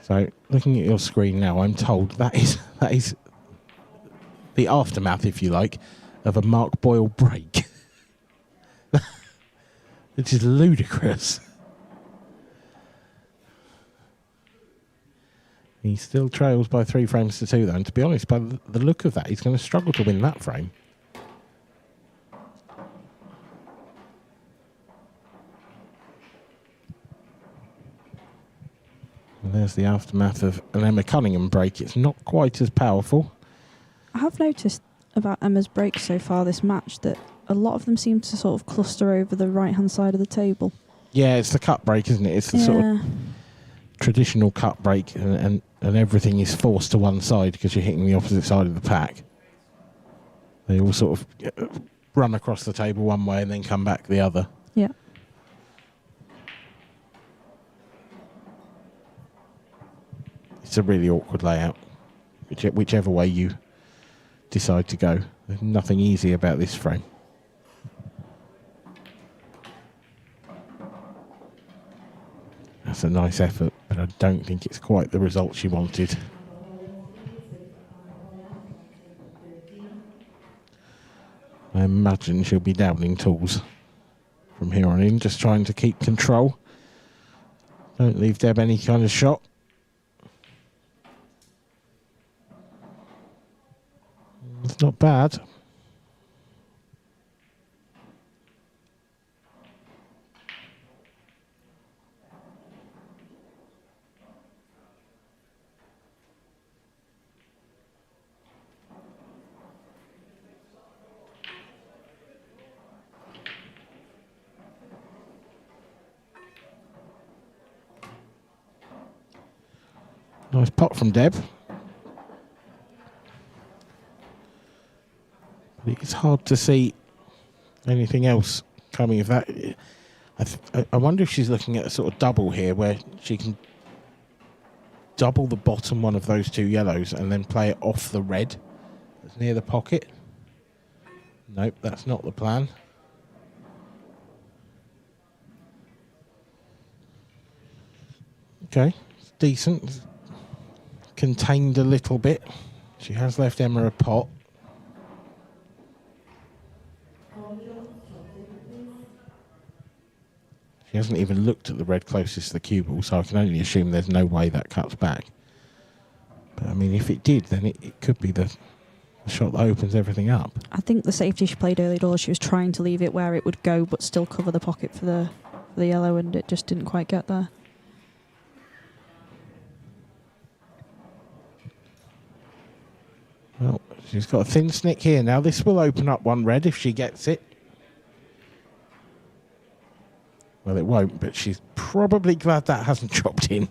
So, looking at your screen now, I'm told that is the aftermath, if you like, of a Mark Boyle break. Which is ludicrous. He still trails by 3 frames to 2, though, and to be honest, by the look of that, he's going to struggle to win that frame. And there's the aftermath of an Emma Cunningham break. It's not quite as powerful. I have noticed about Emma's breaks so far this match that a lot of them seem to sort of cluster over the right-hand side of the table. Yeah, it's the cut break, isn't it? It's the sort of traditional cut break, and everything is forced to one side because you're hitting the opposite side of the pack. They all sort of run across the table one way and then come back the other. Yeah. It's a really awkward layout, whichever way you decide to go. There's nothing easy about this frame. That's a nice effort, but I don't think it's quite the result she wanted. I imagine she'll be downing tools from here on in, just trying to keep control. Don't leave Deb any kind of shot. It's not bad. Nice pot from Deb. But it's hard to see anything else coming of that. I wonder if she's looking at a sort of double here where she can double the bottom one of those 2 yellows and then play it off the red that's near the pocket. Nope, that's not the plan. Okay, it's decent. It's contained a little bit. She has left Emma a pot. She hasn't even looked at the red closest to the cue ball, so I can only assume there's no way that cuts back. But I mean, if it did, then it could be the shot that opens everything up. I think the safety she played early doors, she was trying to leave it where it would go but still cover the pocket for the yellow, and it just didn't quite get there. Well, she's got a thin snick here now. This will open up one red if she gets it. Well, it won't, but she's probably glad that hasn't dropped in.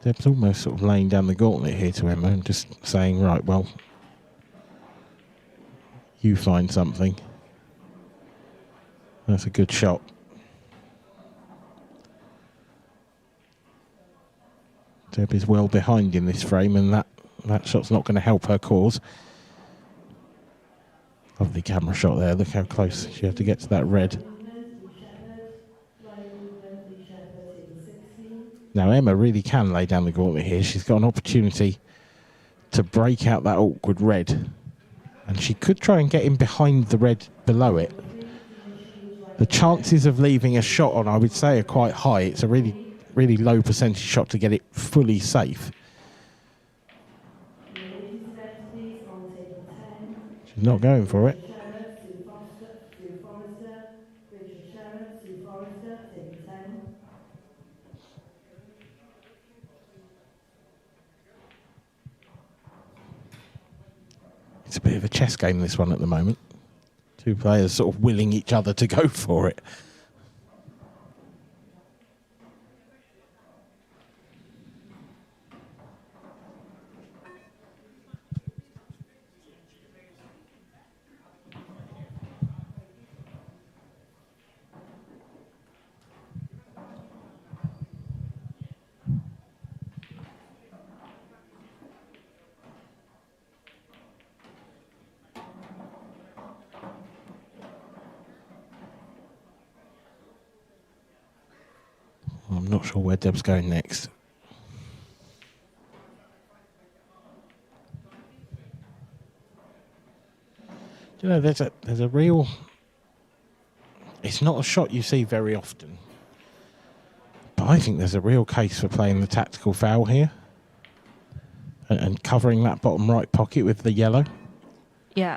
Deb's almost sort of laying down the gauntlet here to Emma and just saying, right, well, you find something. That's a good shot. Deb is well behind in this frame, and that shot's not going to help her cause. Lovely camera shot there. Look how close she had to get to that red. Now Emma really can lay down the gauntlet here. She's got an opportunity to break out that awkward red, and she could try and get in behind the red below it. The chances of leaving a shot on, I would say, are quite high. It's a really, really low percentage shot to get it fully safe. She's not going for it. It's a bit of a chess game, this one, at the moment. Two players sort of willing each other to go for it. I'm not sure where Deb's going next. Do you know, there's a real... It's not a shot you see very often, but I think there's a real case for playing the tactical foul here and covering that bottom right pocket with the yellow. Yeah.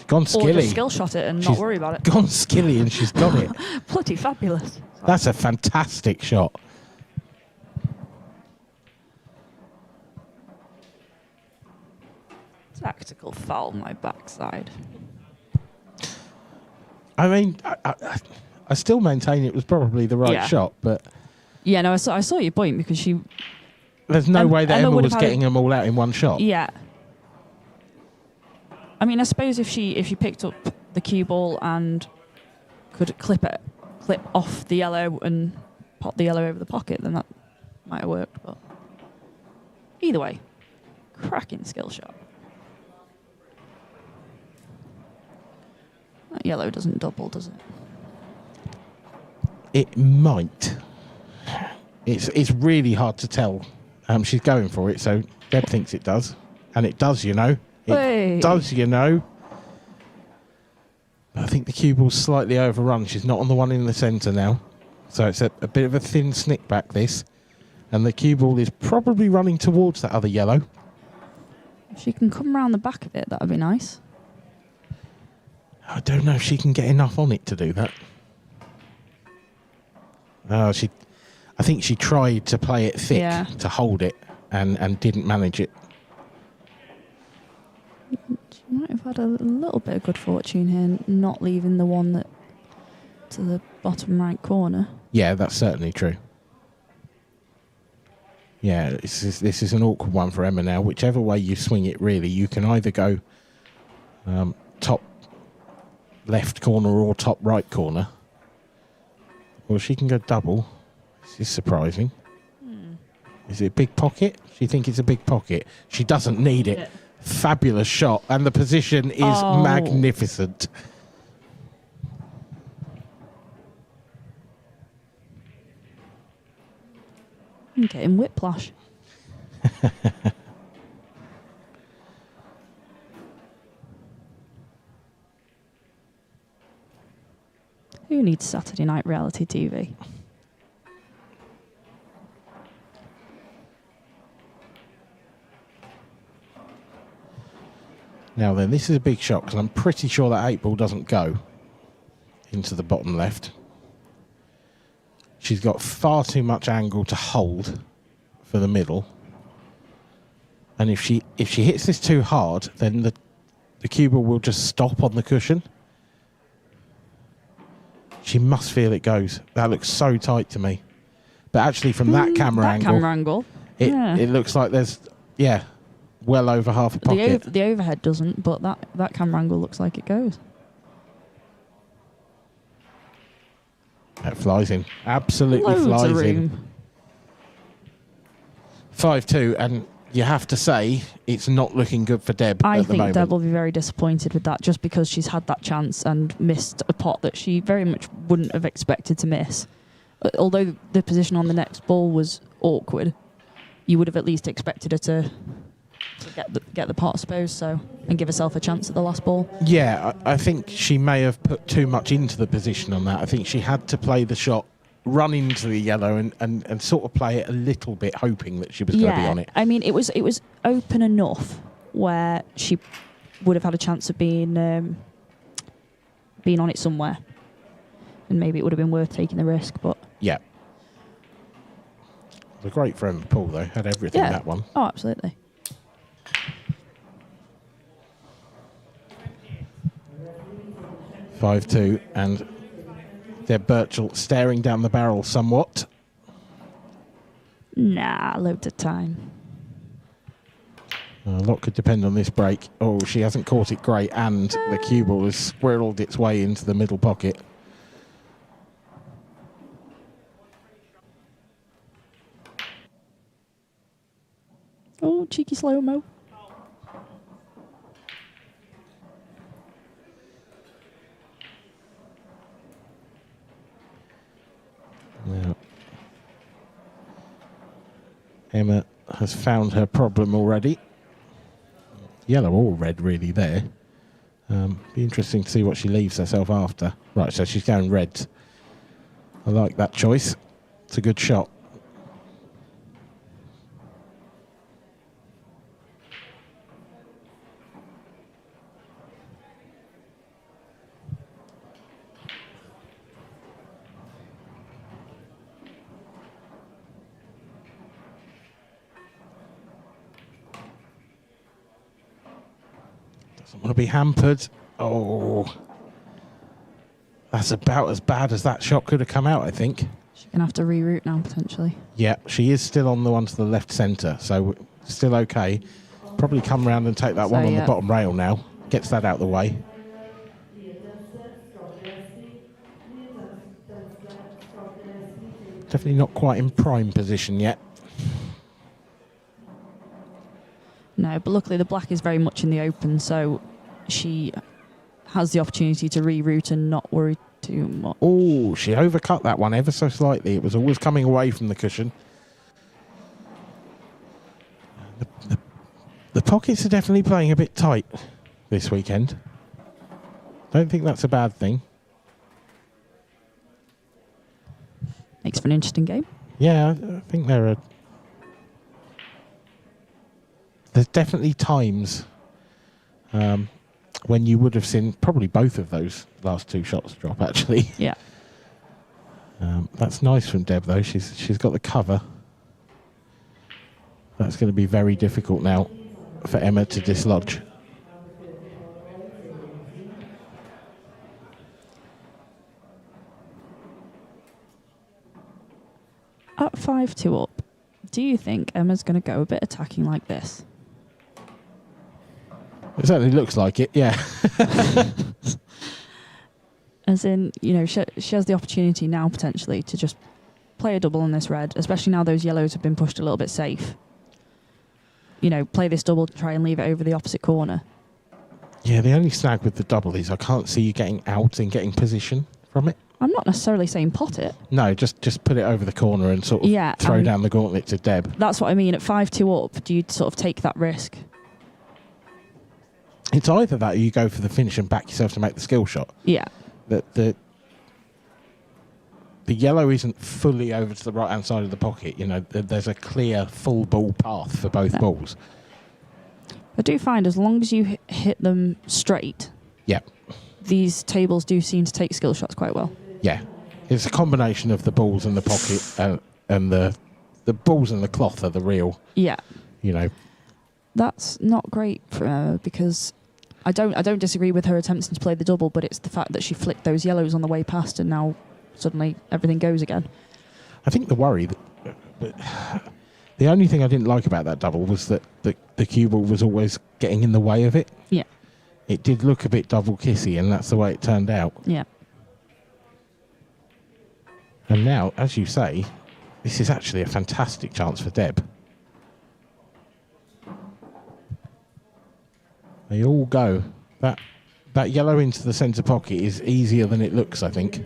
Gone skilly. Or just skill shot it and not worry about it. Gone skilly and she's got it. Bloody fabulous. That's a fantastic shot. Tactical foul my backside. I mean, I still maintain it was probably the right shot, but... Yeah, no, I saw your point because she... There's no way that Emma was getting them all out in one shot. Yeah. I mean, I suppose if she picked up the cue ball and could clip off the yellow and pop the yellow over the pocket, then that might have worked. But either way, cracking skill shot. That yellow doesn't double, does it? It might. It's really hard to tell. She's going for it, so Deb thinks it does, and it does, you know. It does, you know. But I think the cue ball's slightly overrun. She's not on the one in the centre now. So it's a bit of a thin snick back, this. And the cue ball is probably running towards that other yellow. If she can come round the back of it, that would be nice. I don't know if she can get enough on it to do that. I think she tried to play it thick to hold it and didn't manage it. She might have had a little bit of good fortune here, not leaving the one that to the bottom right corner. Yeah, that's certainly true. Yeah, this is an awkward one for Emma now. Whichever way you swing it, really, you can either go top left corner or top right corner, or she can go double. This is surprising. Is it a big pocket? She thinks it's a big pocket. She doesn't need it. Fabulous shot, and the position is magnificent. I'm getting whiplash. Who needs Saturday night reality TV? Now then, this is a big shot because I'm pretty sure that 8 ball doesn't go into the bottom left. She's got far too much angle to hold for the middle. And if she hits this too hard, then the cue ball will just stop on the cushion. She must feel it goes. That looks so tight to me. But actually from that camera angle, it looks like there's, well over half a pocket. The overhead doesn't, but that camera angle looks like it goes. That flies in. Absolutely Loads flies of room. in. 5-2, and you have to say it's not looking good for Deb I at the think moment. Deb will be very disappointed with that, just because she's had that chance and missed a pot that she very much wouldn't have expected to miss. Although the position on the next ball was awkward, you would have at least expected her to get the pot, I suppose, so, and give herself a chance at the last ball. Yeah, I think she may have put too much into the position on that. I think she had to play the shot, run into the yellow and sort of play it a little bit, hoping that she was going to be on it. I mean, it was open enough where she would have had a chance of being on it somewhere, and maybe it would have been worth taking the risk. But yeah, it was a great friend Paul though. Had everything that one. Oh, absolutely. (5-2) and Deb Birchall staring down the barrel somewhat. Nah, loads of time. A lot could depend on this break. Oh, she hasn't caught it great, and the cue ball has squirreled its way into the middle pocket. Oh, cheeky slow-mo. Now, Emma has found her problem already. Yellow or red really there. Be interesting to see what she leaves herself after. Right, so she's going red. I like that choice. It's a good shot. Doesn't want to be hampered. Oh, that's about as bad as that shot could have come out, I think. She's going to have to reroute now, potentially. Yeah, she is still on the one to the left centre, so still okay. Probably come round and take that one on the bottom rail now. Gets that out of the way. Definitely not quite in prime position yet. No, but luckily the black is very much in the open, so she has the opportunity to reroute and not worry too much. Oh, she overcut that one ever so slightly. It was always coming away from the cushion. The pockets are definitely playing a bit tight this weekend. Don't think that's a bad thing. Makes for an interesting game. Yeah, I think there's definitely times when you would have seen probably both of those last two shots drop, actually. Yeah. That's nice from Deb, though. She's got the cover. That's going to be very difficult now for Emma to dislodge. At 5-2 up, do you think Emma's going to go a bit attacking like this? It certainly looks like it, yeah. As in, you know, she has the opportunity now potentially to just play a double on this red, especially now those yellows have been pushed a little bit safe. You know, play this double, try and leave it over the opposite corner. Yeah, the only snag with the double is I can't see you getting out and getting position from it. I'm not necessarily saying pot it. No, just put it over the corner and sort of throw down the gauntlet to Deb. That's what I mean. At 5-2 up, do you sort of take that risk? It's either that or you go for the finish and back yourself to make the skill shot. Yeah. The yellow isn't fully over to the right-hand side of the pocket. You know, there's a clear full ball path for both balls. I do find as long as you hit them straight, these tables do seem to take skill shots quite well. Yeah. It's a combination of the balls and the pocket and the balls and the cloth are the real. Yeah. You know. That's not great for her because I don't disagree with her attempting to play the double, but it's the fact that she flicked those yellows on the way past and now suddenly everything goes again. I think the worry, the only thing I didn't like about that double was that the cue ball was always getting in the way of it. Yeah. It did look a bit double kissy, and that's the way it turned out. Yeah. And now, as you say, this is actually a fantastic chance for Deb. They all go. That yellow into the centre pocket is easier than it looks, I think.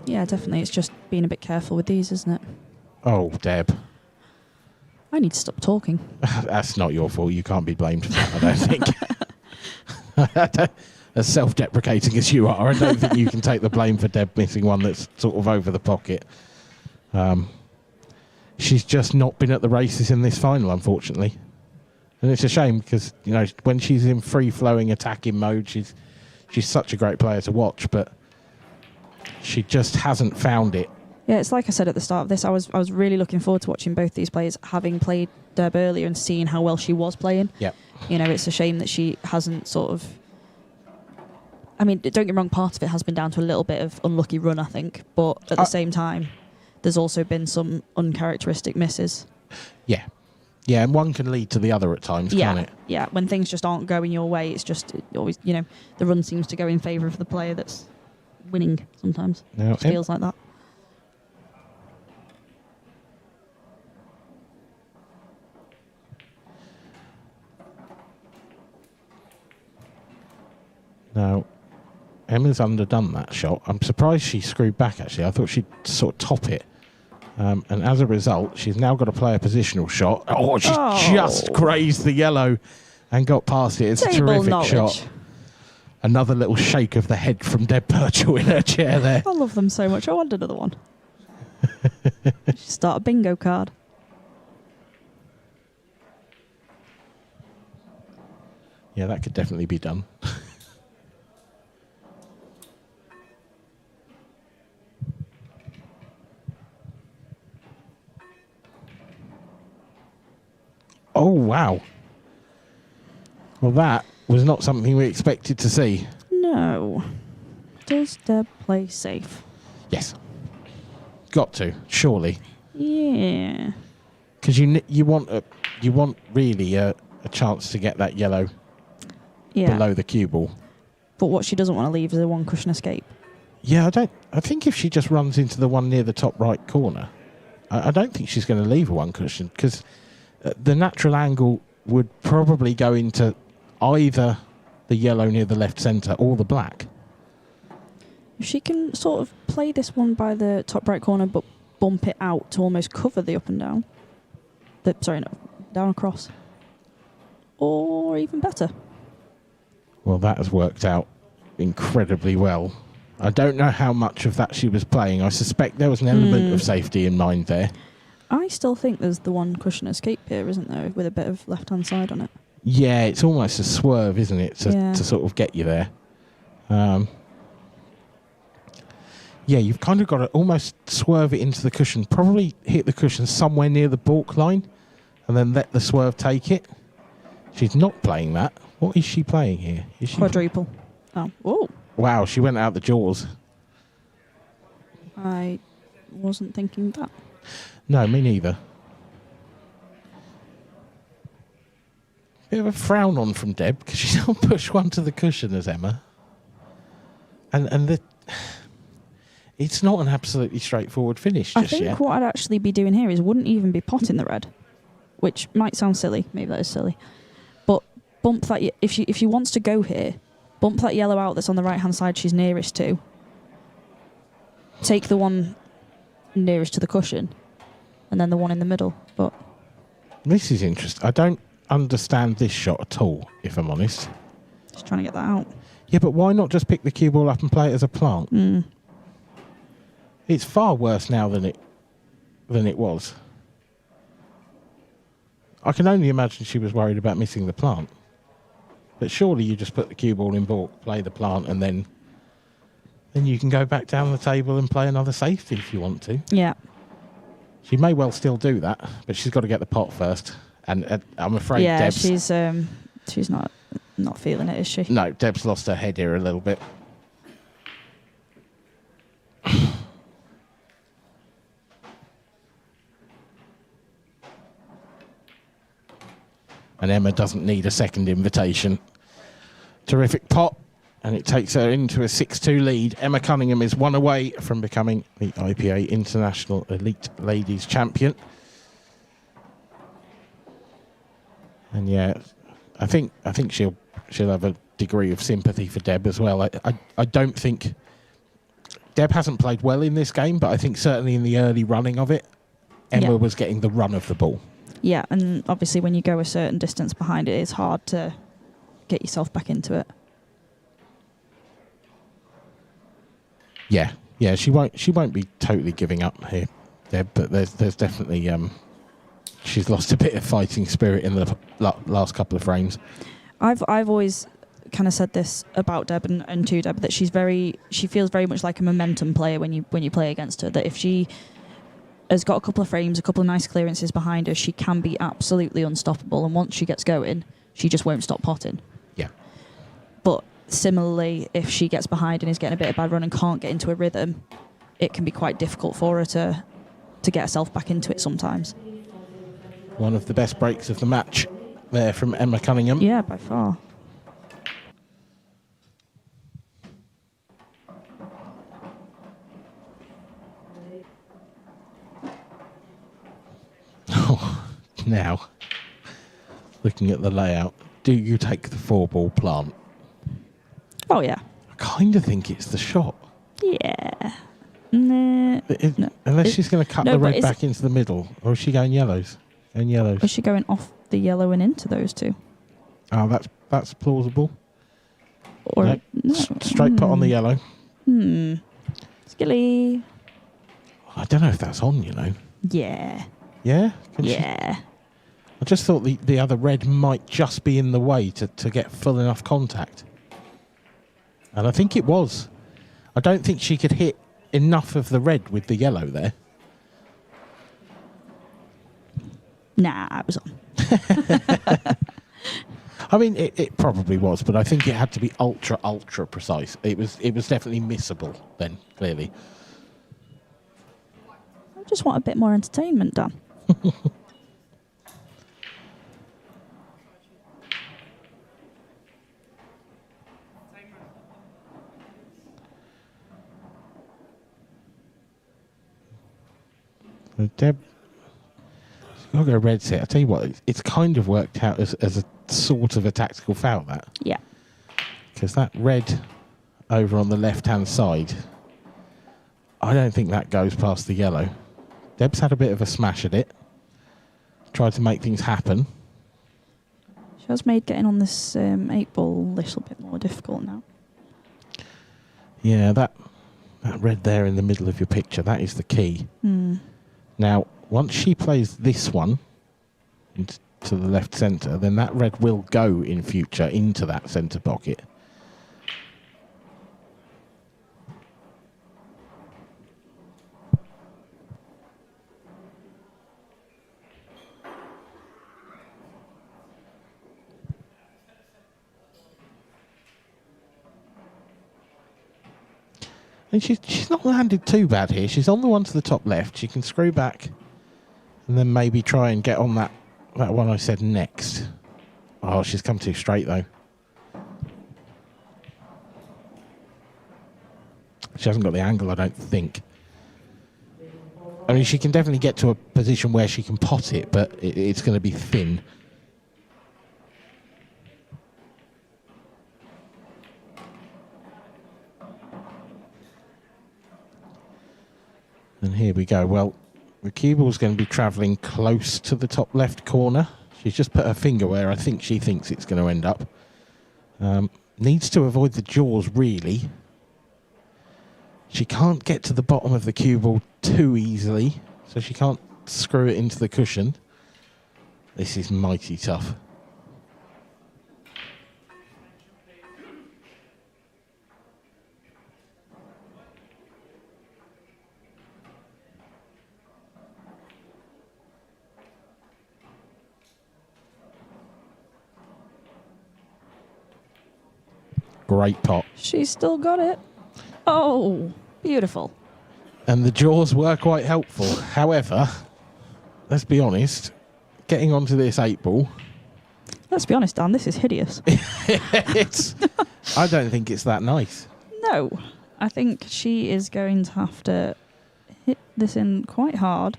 Yeah, definitely. It's just being a bit careful with these, isn't it? Oh, Deb. I need to stop talking. That's not your fault. You can't be blamed for that, I don't think. As self-deprecating as you are, I don't think you can take the blame for Deb missing one that's sort of over the pocket. She's just not been at the races in this final, unfortunately. And it's a shame because, you know, when she's in free-flowing attacking mode, she's such a great player to watch, but she just hasn't found it. Yeah, it's like I said at the start of this, I was really looking forward to watching both these players, having played Deb earlier and seeing how well she was playing. Yeah. You know, it's a shame that she hasn't sort of... I mean, don't get me wrong, part of it has been down to a little bit of unlucky run, I think, but at the same time, there's also been some uncharacteristic misses. Yeah. Yeah, and one can lead to the other at times, can't it? Yeah, when things just aren't going your way, it's just always, you know, the run seems to go in favour of the player that's winning sometimes. Now, It feels like that. Now, Emma's underdone that shot. I'm surprised she screwed back, actually. I thought she'd sort of top it. And as a result, she's now got to play a positional shot. Oh, she's just grazed the yellow and got past it. It's a terrific shot. Another little shake of the head from Deb Birchall in her chair there. I love them so much. I want another one. Start a bingo card. Yeah, that could definitely be done. Oh, wow. Well, that was not something we expected to see. No. Does Deb play safe? Yes. Got to, surely. Yeah. Because you want really a chance to get that yellow below the cue ball. But what she doesn't want to leave is a one cushion escape. Yeah, I think if she just runs into the one near the top right corner, I don't think she's going to leave a one cushion because the natural angle would probably go into either the yellow near the left centre or the black. If she can sort of play this one by the top right corner but bump it out to almost cover the up and down. Down across. Or even better. Well, that has worked out incredibly well. I don't know how much of that she was playing. I suspect there was an element of safety in mind there. I still think there's the one cushion escape here, isn't there, with a bit of left-hand side on it? Yeah, it's almost a swerve, isn't it, to sort of get you there. Yeah, you've kind of got to almost swerve it into the cushion, probably hit the cushion somewhere near the balk line, and then let the swerve take it. She's not playing that. What is she playing here? Is she quadruple. Oh. Wow, she went out the jaws. I wasn't thinking that. No, me neither. Bit of a frown on from Deb because she's not pushed one to the cushion as Emma. And it's not an absolutely straightforward finish just yet. I think what I'd actually be doing here is wouldn't even be potting the red, which might sound silly. Maybe that is silly. But bump that, if she wants to go here, bump that yellow out that's on the right-hand side she's nearest to. Take the one nearest to the cushion, and then the one in the middle. But this is interesting. I don't understand this shot at all, if I'm honest. Just trying to get that out. Yeah, but why not just pick the cue ball up and play it as a plant? It's far worse now than it was. I can only imagine she was worried about missing the plant. But surely you just put the cue ball in balk, play the plant, and then you can go back down the table and play another safety if you want to. Yeah. She may well still do that, but she's got to get the pot first. And I'm afraid Deb's... she's not feeling it, is she? No, Deb's lost her head here a little bit. And Emma doesn't need a second invitation. Terrific pot, and it takes her into a 6-2 lead. Emma Cunningham is one away from becoming the IPA International Elite Ladies Champion. And yeah, I think she'll have a degree of sympathy for Deb as well. I don't think Deb hasn't played well in this game, but I think certainly in the early running of it, Emma was getting the run of the ball. Yeah, and obviously when you go a certain distance behind it, it's hard to get yourself back into it. Yeah, she won't be totally giving up here, Deb, but there's definitely she's lost a bit of fighting spirit in the last couple of frames. I've always kind of said this about Deb and to Deb, that she feels very much like a momentum player when you play against her, that if she has got a couple of frames, a couple of nice clearances behind her, she can be absolutely unstoppable, and once she gets going, she just won't stop potting. Yeah. But similarly, if she gets behind and is getting a bit of bad run and can't get into a rhythm, it can be quite difficult for her to get herself back into it sometimes. One of the best breaks of the match there from Emma Cunningham. Yeah, by far. Now, looking at the layout, do you take the 4-ball plant? Oh, yeah. I kind of think it's the shot. Yeah. No. Unless she's going to cut the red back it, into the middle. Or is she going yellows? Going yellows. Is she going off the yellow and into those two? Oh, that's plausible. Or no. Straight put on the yellow. Skilly. I don't know if that's on, you know. Yeah. Yeah? Yeah. I just thought the other red might just be in the way to get full enough contact. And I think it was. I don't think she could hit enough of the red with the yellow there. Nah, it was on. I mean, it probably was, but I think it had to be ultra precise. It was definitely missable then, clearly. I just want a bit more entertainment, Dan. Deb, she's got to go red set. I tell you what, it's kind of worked out as a sort of a tactical foul, that. Yeah. Because that red over on the left-hand side, I don't think that goes past the yellow. Deb's had a bit of a smash at it. Tried to make things happen. She has made getting on this 8-ball a little bit more difficult now. Yeah, that red there in the middle of your picture, that is the key. Now, once she plays this one into the left centre, then that red will go in future into that centre pocket. And she's not landed too bad here. She's on the one to the top left. She can screw back and then maybe try and get on that one I said next. Oh, she's come too straight, though. She hasn't got the angle, I don't think. I mean, she can definitely get to a position where she can pot it, but it's going to be thin. And here we go. Well, the cue ball's going to be travelling close to the top left corner. She's just put her finger where I think she thinks it's going to end up. Needs to avoid the jaws, really. She can't get to the bottom of the cue ball too easily, so she can't screw it into the cushion. This is mighty tough. Great pot. She's still got it. Oh, beautiful. And the jaws were quite helpful. However, let's be honest, getting onto this 8-ball... Let's be honest, Dan, this is hideous. I don't think it's that nice. No. I think she is going to have to hit this in quite hard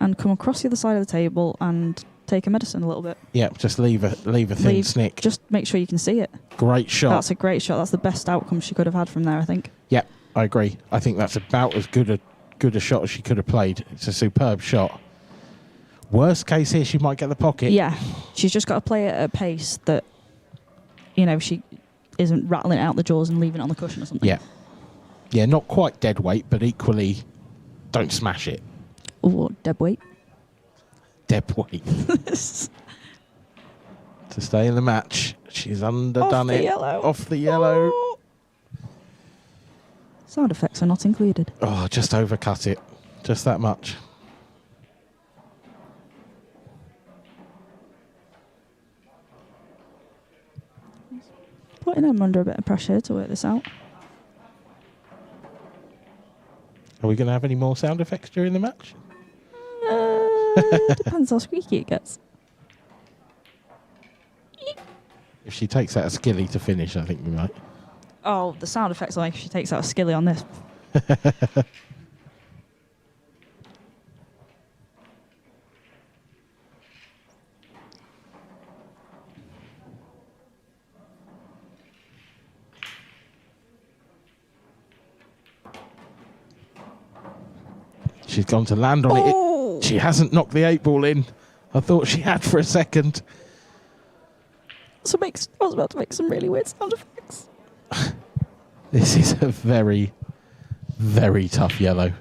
and come across the other side of the table and take a medicine a little bit. Yeah, just leave a thin snick. Just make sure you can see it. Great shot. That's a great shot. That's the best outcome she could have had from there, I think. Yeah, I agree. I think that's about as good a shot as she could have played. It's a superb shot. Worst case here, she might get the pocket. Yeah, she's just got to play it at a pace that, she isn't rattling it out the jaws and leaving it on the cushion or something. Yeah. Yeah, not quite dead weight, but equally don't smash it. Or dead weight. Dead weight. To stay in the match. She's underdone it. Yellow. Off the yellow. Oh. Sound effects are not included. Oh, just overcut it. Just that much. Putting them under a bit of pressure to work this out. Are we going to have any more sound effects during the match? Depends how squeaky it gets. If she takes out a skilly to finish, I think we might. Oh, the sound effects are like if she takes out a skilly on this. She's gone to land on Oh. it. She hasn't knocked the 8-ball in. I thought she had for a second. I was about to make some really weird sound effects. This is a very, very tough yellow.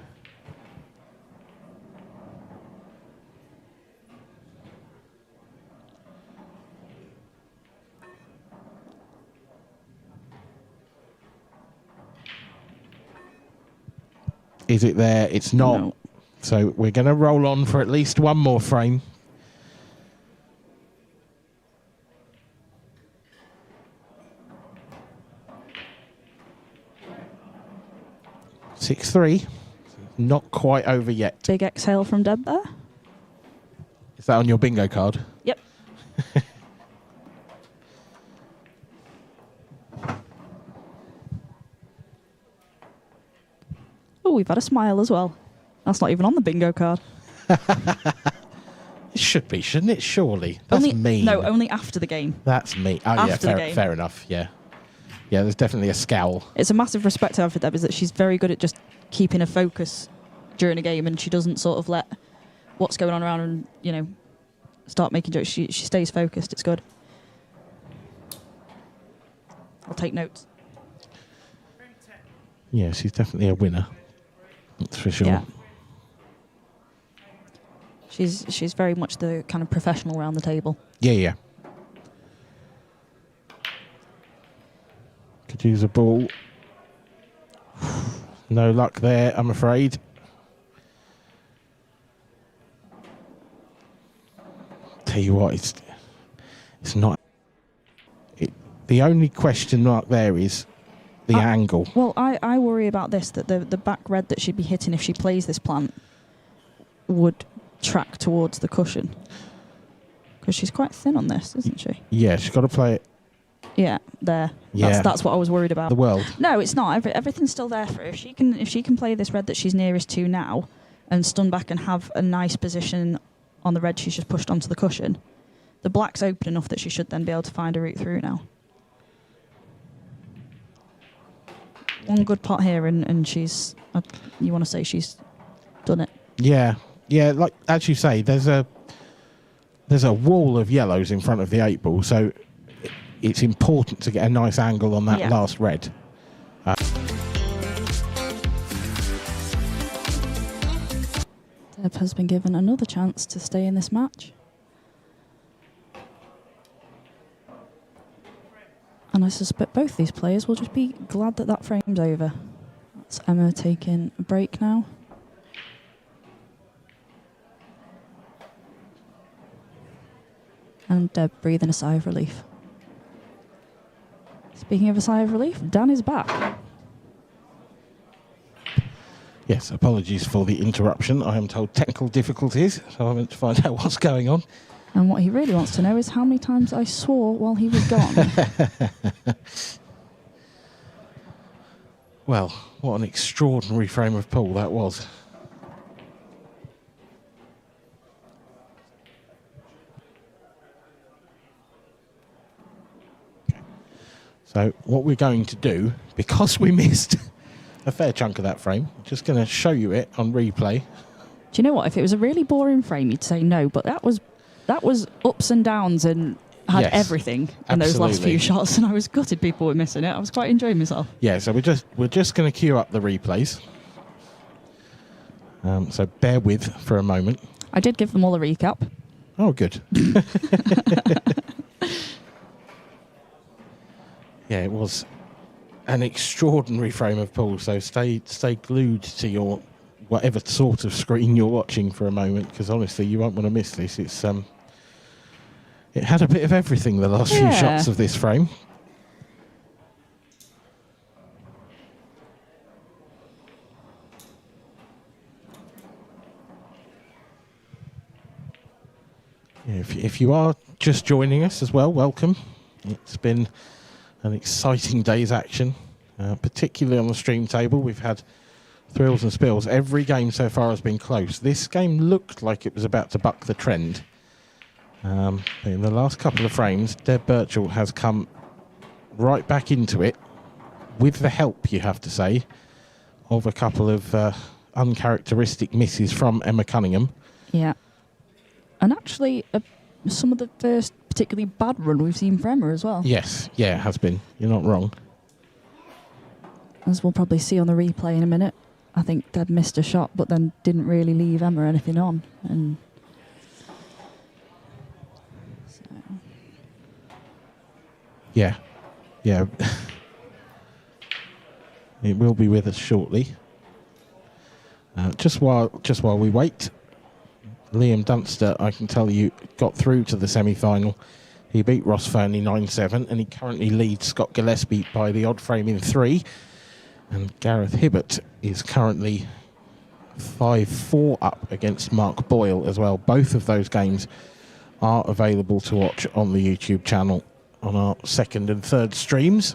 Is it there? It's not. No. So we're going to roll on for at least one more frame. Six three, not quite over yet. Big exhale from Deb there. Is that on your bingo card? Yep. Oh, we've had a smile as well. That's not even on the bingo card. It should be, shouldn't it? Surely. That's mean. No, only after the game. That's me. Oh, After the yeah, game. fair enough. Yeah. Yeah, there's definitely a scowl. It's a massive respect to have for Deb is that she's very good at just keeping a focus during a game, and she doesn't sort of let what's going on around and, start making jokes. She stays focused. It's good. I'll take notes. Yeah, she's definitely a winner. That's for sure. Yeah. She's very much the kind of professional around the table. Yeah. Could use a ball. No luck there, I'm afraid. Tell you what, it's not. The only question mark there is the angle. Well, I worry about this, that the back red that she'd be hitting if she plays this plant would track towards the cushion. Because she's quite thin on this, isn't she? Yeah, she's got to play it. Yeah, there. Yeah. That's what I was worried about. The world. No, it's not. Everything's still there for her. If she can play this red that she's nearest to now and stun back and have a nice position on the red she's just pushed onto the cushion, the black's open enough that she should then be able to find a route through now. One good pot here and she's, you want to say she's done it. Yeah, like as you say, there's a wall of yellows in front of the 8-ball, so it's important to get a nice angle on that last red. Deb has been given another chance to stay in this match. And I suspect both these players will just be glad that frame's over. That's Emma taking a break now. And Deb breathing a sigh of relief. Speaking of a sigh of relief, Dan is back. Yes, apologies for the interruption. I am told technical difficulties, so I went to find out what's going on. And what he really wants to know is how many times I swore while he was gone. Well, what an extraordinary frame of pool that was. So what we're going to do, because we missed a fair chunk of that frame, just going to show you it on replay. Do you know what? If it was a really boring frame, you'd say no, but that was ups and downs and had Yes, everything in those last absolutely. few shots, and I was gutted people were missing it. I was quite enjoying myself. Yeah, so we're just going to queue up the replays. So bear with for a moment. I did give them all a recap. Oh, good. Yeah, it was an extraordinary frame of pool. So stay glued to your whatever sort of screen you're watching for a moment, because honestly, you won't want to miss this. It's it had a bit of everything, the last few shots of this frame. Yeah, if you are just joining us as well, welcome. It's been an exciting day's action, particularly on the stream table. We've had thrills and spills. Every game so far has been close. This game looked like it was about to buck the trend. But in the last couple of frames, Deb Birchall has come right back into it, with the help, you have to say, of a couple of uncharacteristic misses from Emma Cunningham. Yeah. And actually, some of the first particularly bad run we've seen from Emma as well. Yes, yeah, it has been. You're not wrong. As we'll probably see on the replay in a minute. I think Deb missed a shot, but then didn't really leave Emma anything on. And so. Yeah, yeah. It will be with us shortly. Just while we wait, Liam Dunster, I can tell you, got through to the semi-final. He beat Ross Fernie 9-7, and he currently leads Scott Gillespie by the odd frame in 3. And Gareth Hibbert is currently 5-4 up against Mark Boyle as well. Both of those games are available to watch on the YouTube channel on our second and third streams.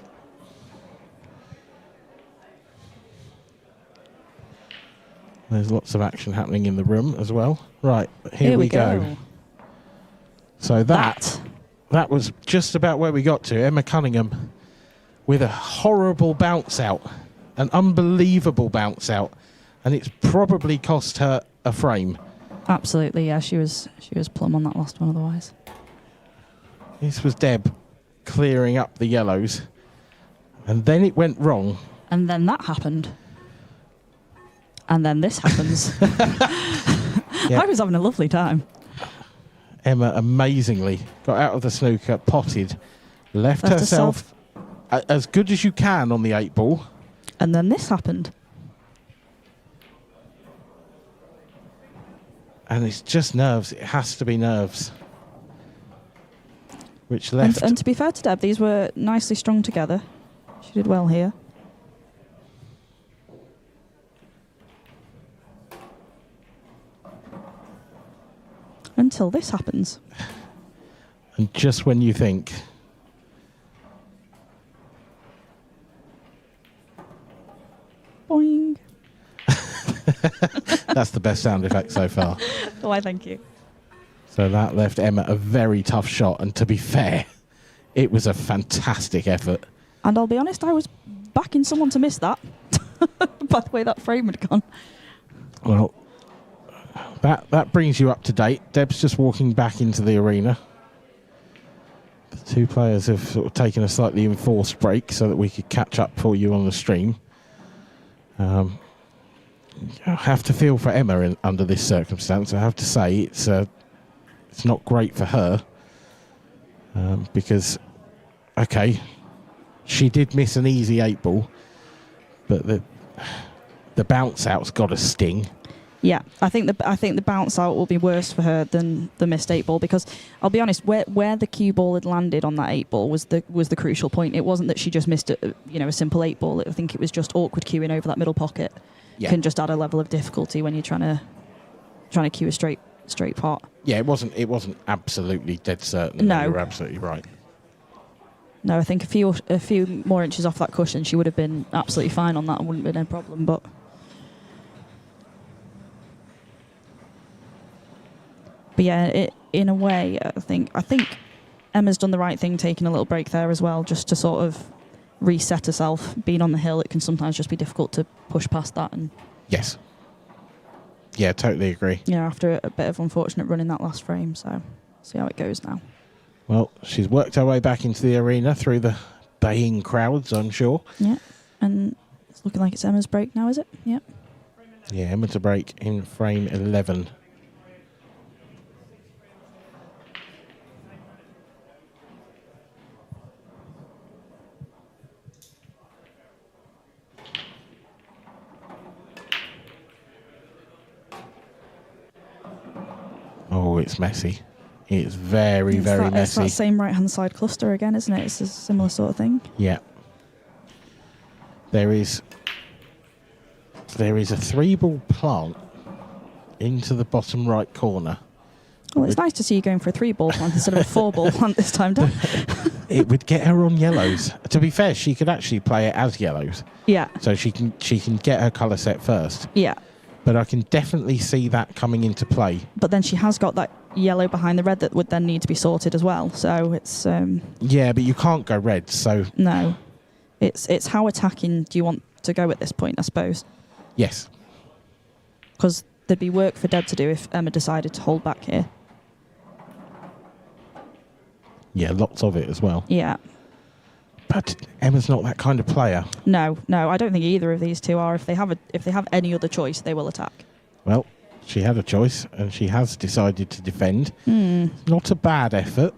There's lots of action happening in the room as well. Right, here we go. So that was just about where we got to. Emma Cunningham with a horrible bounce out, an unbelievable bounce out, and it's probably cost her a frame. Absolutely, yeah. She was plumb on that last one otherwise. This was Deb clearing up the yellows, and then it went wrong. And then that happened. And then this happens. Yeah. I was having a lovely time. Emma amazingly got out of the snooker, potted, left herself as good as you can on the 8 ball. And then this happened. And it's just nerves. It has to be nerves. Which left... And to be fair to Deb, these were nicely strung together. She did well here. Until this happens. And just when you think... Boing. That's the best sound effect so far. Why, thank you. So that left Emma a very tough shot. And to be fair, it was a fantastic effort. And I'll be honest, I was backing someone to miss that. By the way that frame had gone. Well, that brings you up to date. Deb's just walking back into the arena. The two players have sort of taken a slightly enforced break so that we could catch up for you on the stream. I have to feel for Emma under this circumstance. I have to say it's not great for her because, okay, she did miss an easy 8 ball, but the bounce out's got a sting. Yeah, I think the bounce out will be worse for her than the missed 8 ball, because I'll be honest, where the cue ball had landed on that 8 ball was the crucial point. It wasn't that she just missed a simple 8 ball. I think it was just awkward cueing over that middle pocket. Yeah. Can just add a level of difficulty when you're trying to cue a straight pot. Yeah, it wasn't absolutely dead certain. No, you're absolutely right. No, I think a few more inches off that cushion, she would have been absolutely fine on that and wouldn't have been a problem. But yeah, in a way, I think Emma's done the right thing taking a little break there as well, just to sort of reset herself. Being on the hill, it can sometimes just be difficult to push past that. And Yes. Yeah, totally agree. yeah, after a bit of unfortunate run in that last frame, so see how it goes now. Well, she's worked her way back into the arena through the baying crowds, I'm sure. Yeah, and it's looking like it's Emma's break now, is it? Yep. Yeah, Emma to break in frame 11. Oh, it's messy. It's very, very It's messy. that same right-hand side cluster again, isn't it? It's a similar sort of thing. Yeah. There is a 3-ball plant into the bottom right corner. Well, it's nice to see you going for a 3-ball plant instead of a 4-ball plant this time, Dan. It would get her on yellows. To be fair, she could actually play it as yellows. Yeah. So she can get her colour set first. Yeah. But I can definitely see that coming into play. But then she has got that yellow behind the red that would then need to be sorted as well. So it's Yeah, but you can't go red, so no. It's how attacking do you want to go at this point, I suppose. yes. Because there'd be work for Deb to do if Emma decided to hold back here. Yeah, lots of it as well. Yeah. But Emma's not that kind of player. No, I don't think either of these two are. If they have any other choice, they will attack. Well, she had a choice and she has decided to defend. Not a bad effort.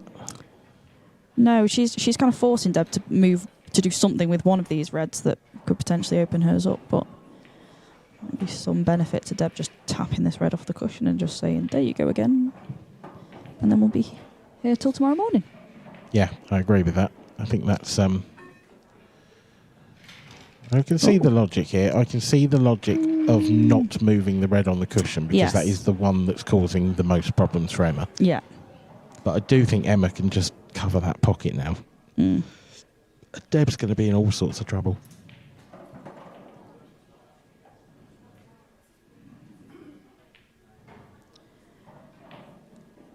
No, she's kind of forcing Deb to move to do something with one of these reds that could potentially open hers up, but maybe some benefit to Deb just tapping this red off the cushion and just saying, there you go again. And then we'll be here till tomorrow morning. Yeah, I agree with that. I think that's I can see the logic here. I can see the logic of not moving the red on the cushion because Yes. that is the one that's causing the most problems for Emma. Yeah. But I do think Emma can just cover that pocket now. Deb's going to be in all sorts of trouble.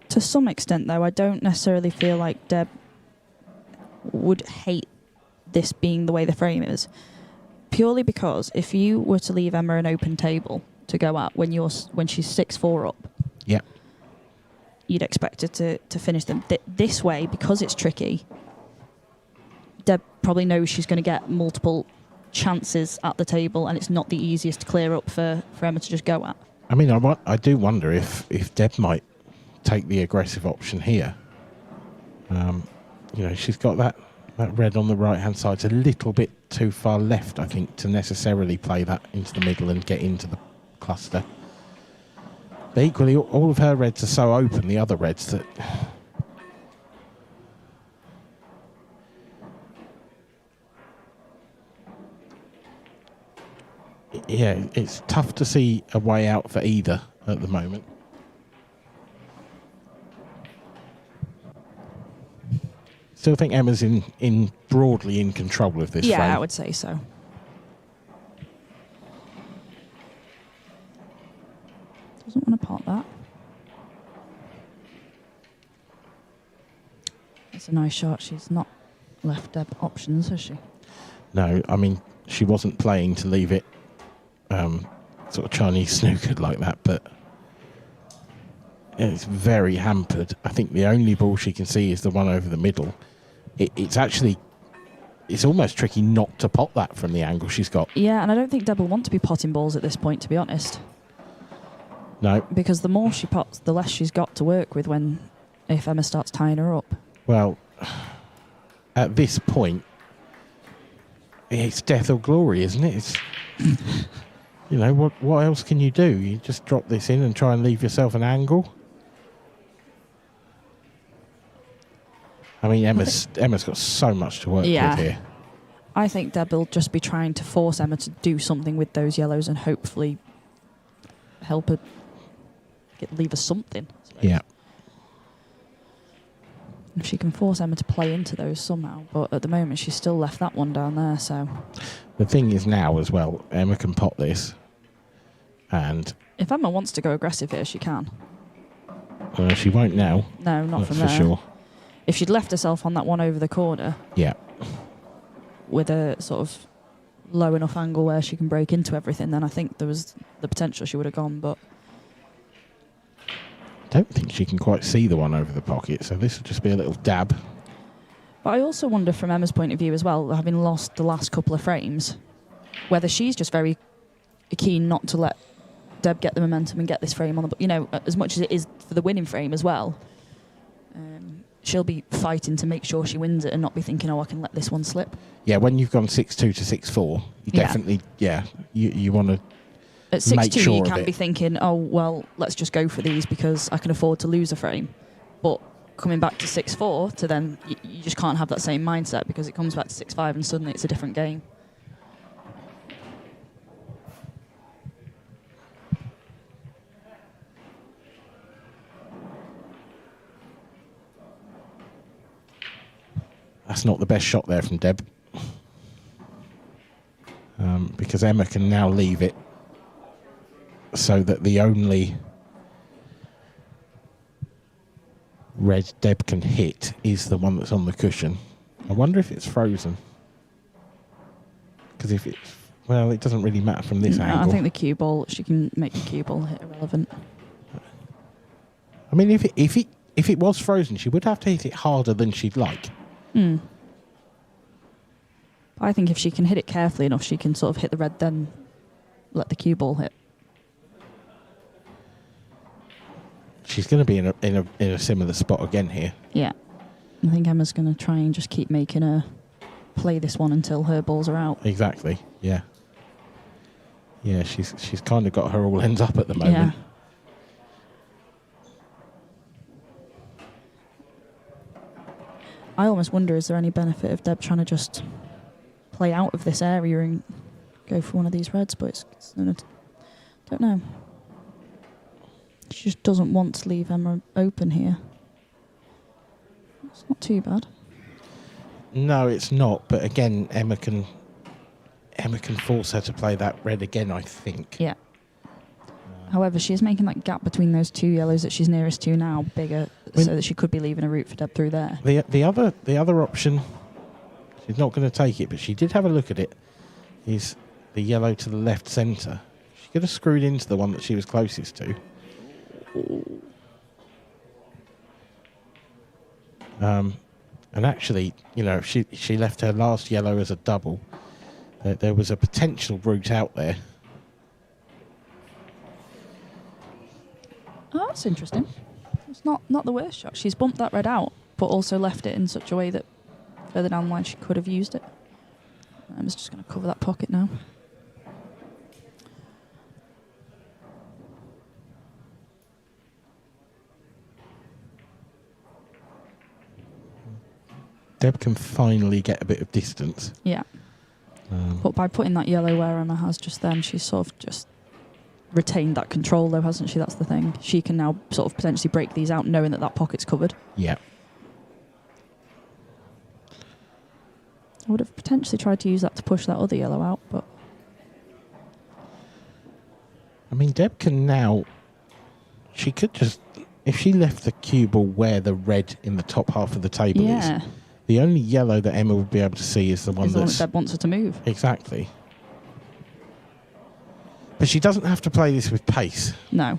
To some extent, though, I don't necessarily feel like Deb would hate this being the way the frame is. Purely because if you were to leave Emma an open table to go at when she's 6-4 up, Yeah. you'd expect her to finish them. This way, because it's tricky, Deb probably knows she's going to get multiple chances at the table and it's not the easiest to clear up for Emma to just go at. I mean, I do wonder if Deb might take the aggressive option here. You know, she's got that red on the right-hand side. It's a little bit too far left, I think, to necessarily play that into the middle and get into the cluster. But equally, all of her reds are so open, the other reds, that... Yeah, it's tough to see a way out for either at the moment. Still think Emma's broadly in control of this frame. Yeah, I would say so. Doesn't want to pot that. It's a nice shot. She's not left Deb options, has she? No, I mean, she wasn't playing to leave it sort of Chinese snookered like that, but it's very hampered. I think the only ball she can see is the one over the middle. It's almost tricky not to pot that from the angle she's got. Yeah, and I don't think Deb will want to be potting balls at this point, to be honest. No. Because the more she pots, the less she's got to work with if Emma starts tying her up. Well, at this point, it's death or glory, isn't it? It's, you know, what else can you do? You just drop this in and try and leave yourself an angle. I mean, Emma's got so much to work with here. I think Deb will just be trying to force Emma to do something with those yellows and hopefully help her leave her something. Yeah. If she can force Emma to play into those somehow. But at the moment, she's still left that one down there, so... The thing is now as well, Emma can pot this, and... If Emma wants to go aggressive here, she can. Well, she won't now. No, not that's from for there. sure. If she'd left herself on that one over the corner... Yeah. with a sort of low enough angle where she can break into everything, then I think there was the potential she would have gone, but... Don't think she can quite see the one over the pocket, so this will just be a little dab. But I also wonder from Emma's point of view as well, having lost the last couple of frames, whether she's just very keen not to let Deb get the momentum and get this frame on the... You know, as much as it is for the winning frame as well, she'll be fighting to make sure she wins it and not be thinking, oh, I can let this one slip. Yeah, when you've gone 6-2 to 6-4, you definitely, you want to at 6-2 you can be thinking, oh, well, let's just go for these because I can afford to lose a frame. But coming back to 6-4, to then you just can't have that same mindset because it comes back to 6-5 and suddenly it's a different game. That's not the best shot there from Deb. Because Emma can now leave it so that the only red Deb can hit is the one that's on the cushion. I wonder if it's frozen. Because if it's... Well, it doesn't really matter from this angle. I think the cue ball, she can make the cue ball hit irrelevant. I mean, if it was frozen, she would have to hit it harder than she'd like. I think if she can hit it carefully enough, she can sort of hit the red, then let the cue ball hit. She's going to be in a similar spot again here. Yeah. I think Emma's going to try and just keep making her play this one until her balls are out. Exactly, yeah. Yeah, she's kind of got her all ends up at the moment. Yeah. I almost wonder, is there any benefit of Deb trying to just play out of this area and go for one of these reds? But I don't know. She just doesn't want to leave Emma open here. It's not too bad. No, it's not. But again, Emma can force her to play that red again, I think. Yeah. However, she is making that gap between those two yellows that she's nearest to now bigger, so that she could be leaving a route for Deb through there. The other option, she's not going to take it, but she did have a look at it, is the yellow to the left centre. She could have screwed into the one that she was closest to. And actually, you know, if she left her last yellow as a double, there was a potential route out there. Oh, that's interesting. It's not the worst shot. She's bumped that red out, but also left it in such a way that further down the line she could have used it. I'm just going to cover that pocket now. Deb can finally get a bit of distance. Yeah. But by putting that yellow where Emma has just then, she's sort of just retained that control, though, hasn't she? That's the thing. She can now sort of potentially break these out knowing that pocket's covered. Yeah. I would have potentially tried to use that to push that other yellow out, but... I mean, Deb can now... She could just... If she left the cue ball where the red in the top half of the table is, the only yellow that Emma would be able to see is the one that Deb wants her to move. Exactly. But she doesn't have to play this with pace. No.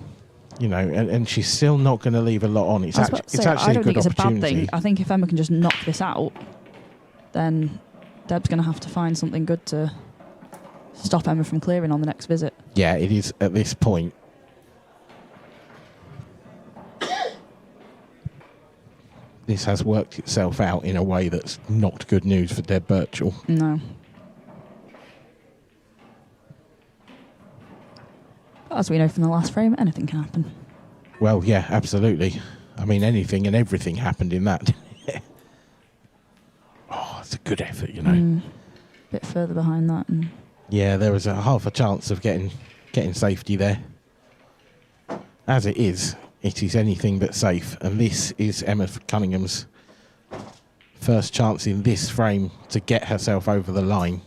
You know, and she's still not going to leave a lot on. It's actually I don't a good think it's opportunity. a bad thing. I think if Emma can just knock this out, then Deb's going to have to find something good to stop Emma from clearing on the next visit. Yeah, it is at this point. This has worked itself out in a way that's not good news for Deb Birchall. No. But as we know from the last frame, anything can happen. Well, yeah, absolutely. I mean, anything and everything happened in that. Oh, it's a good effort, you know. Bit further behind that. Yeah, there was a half a chance of getting safety there. As it is anything but safe. And this is Emma Cunningham's first chance in this frame to get herself over the line.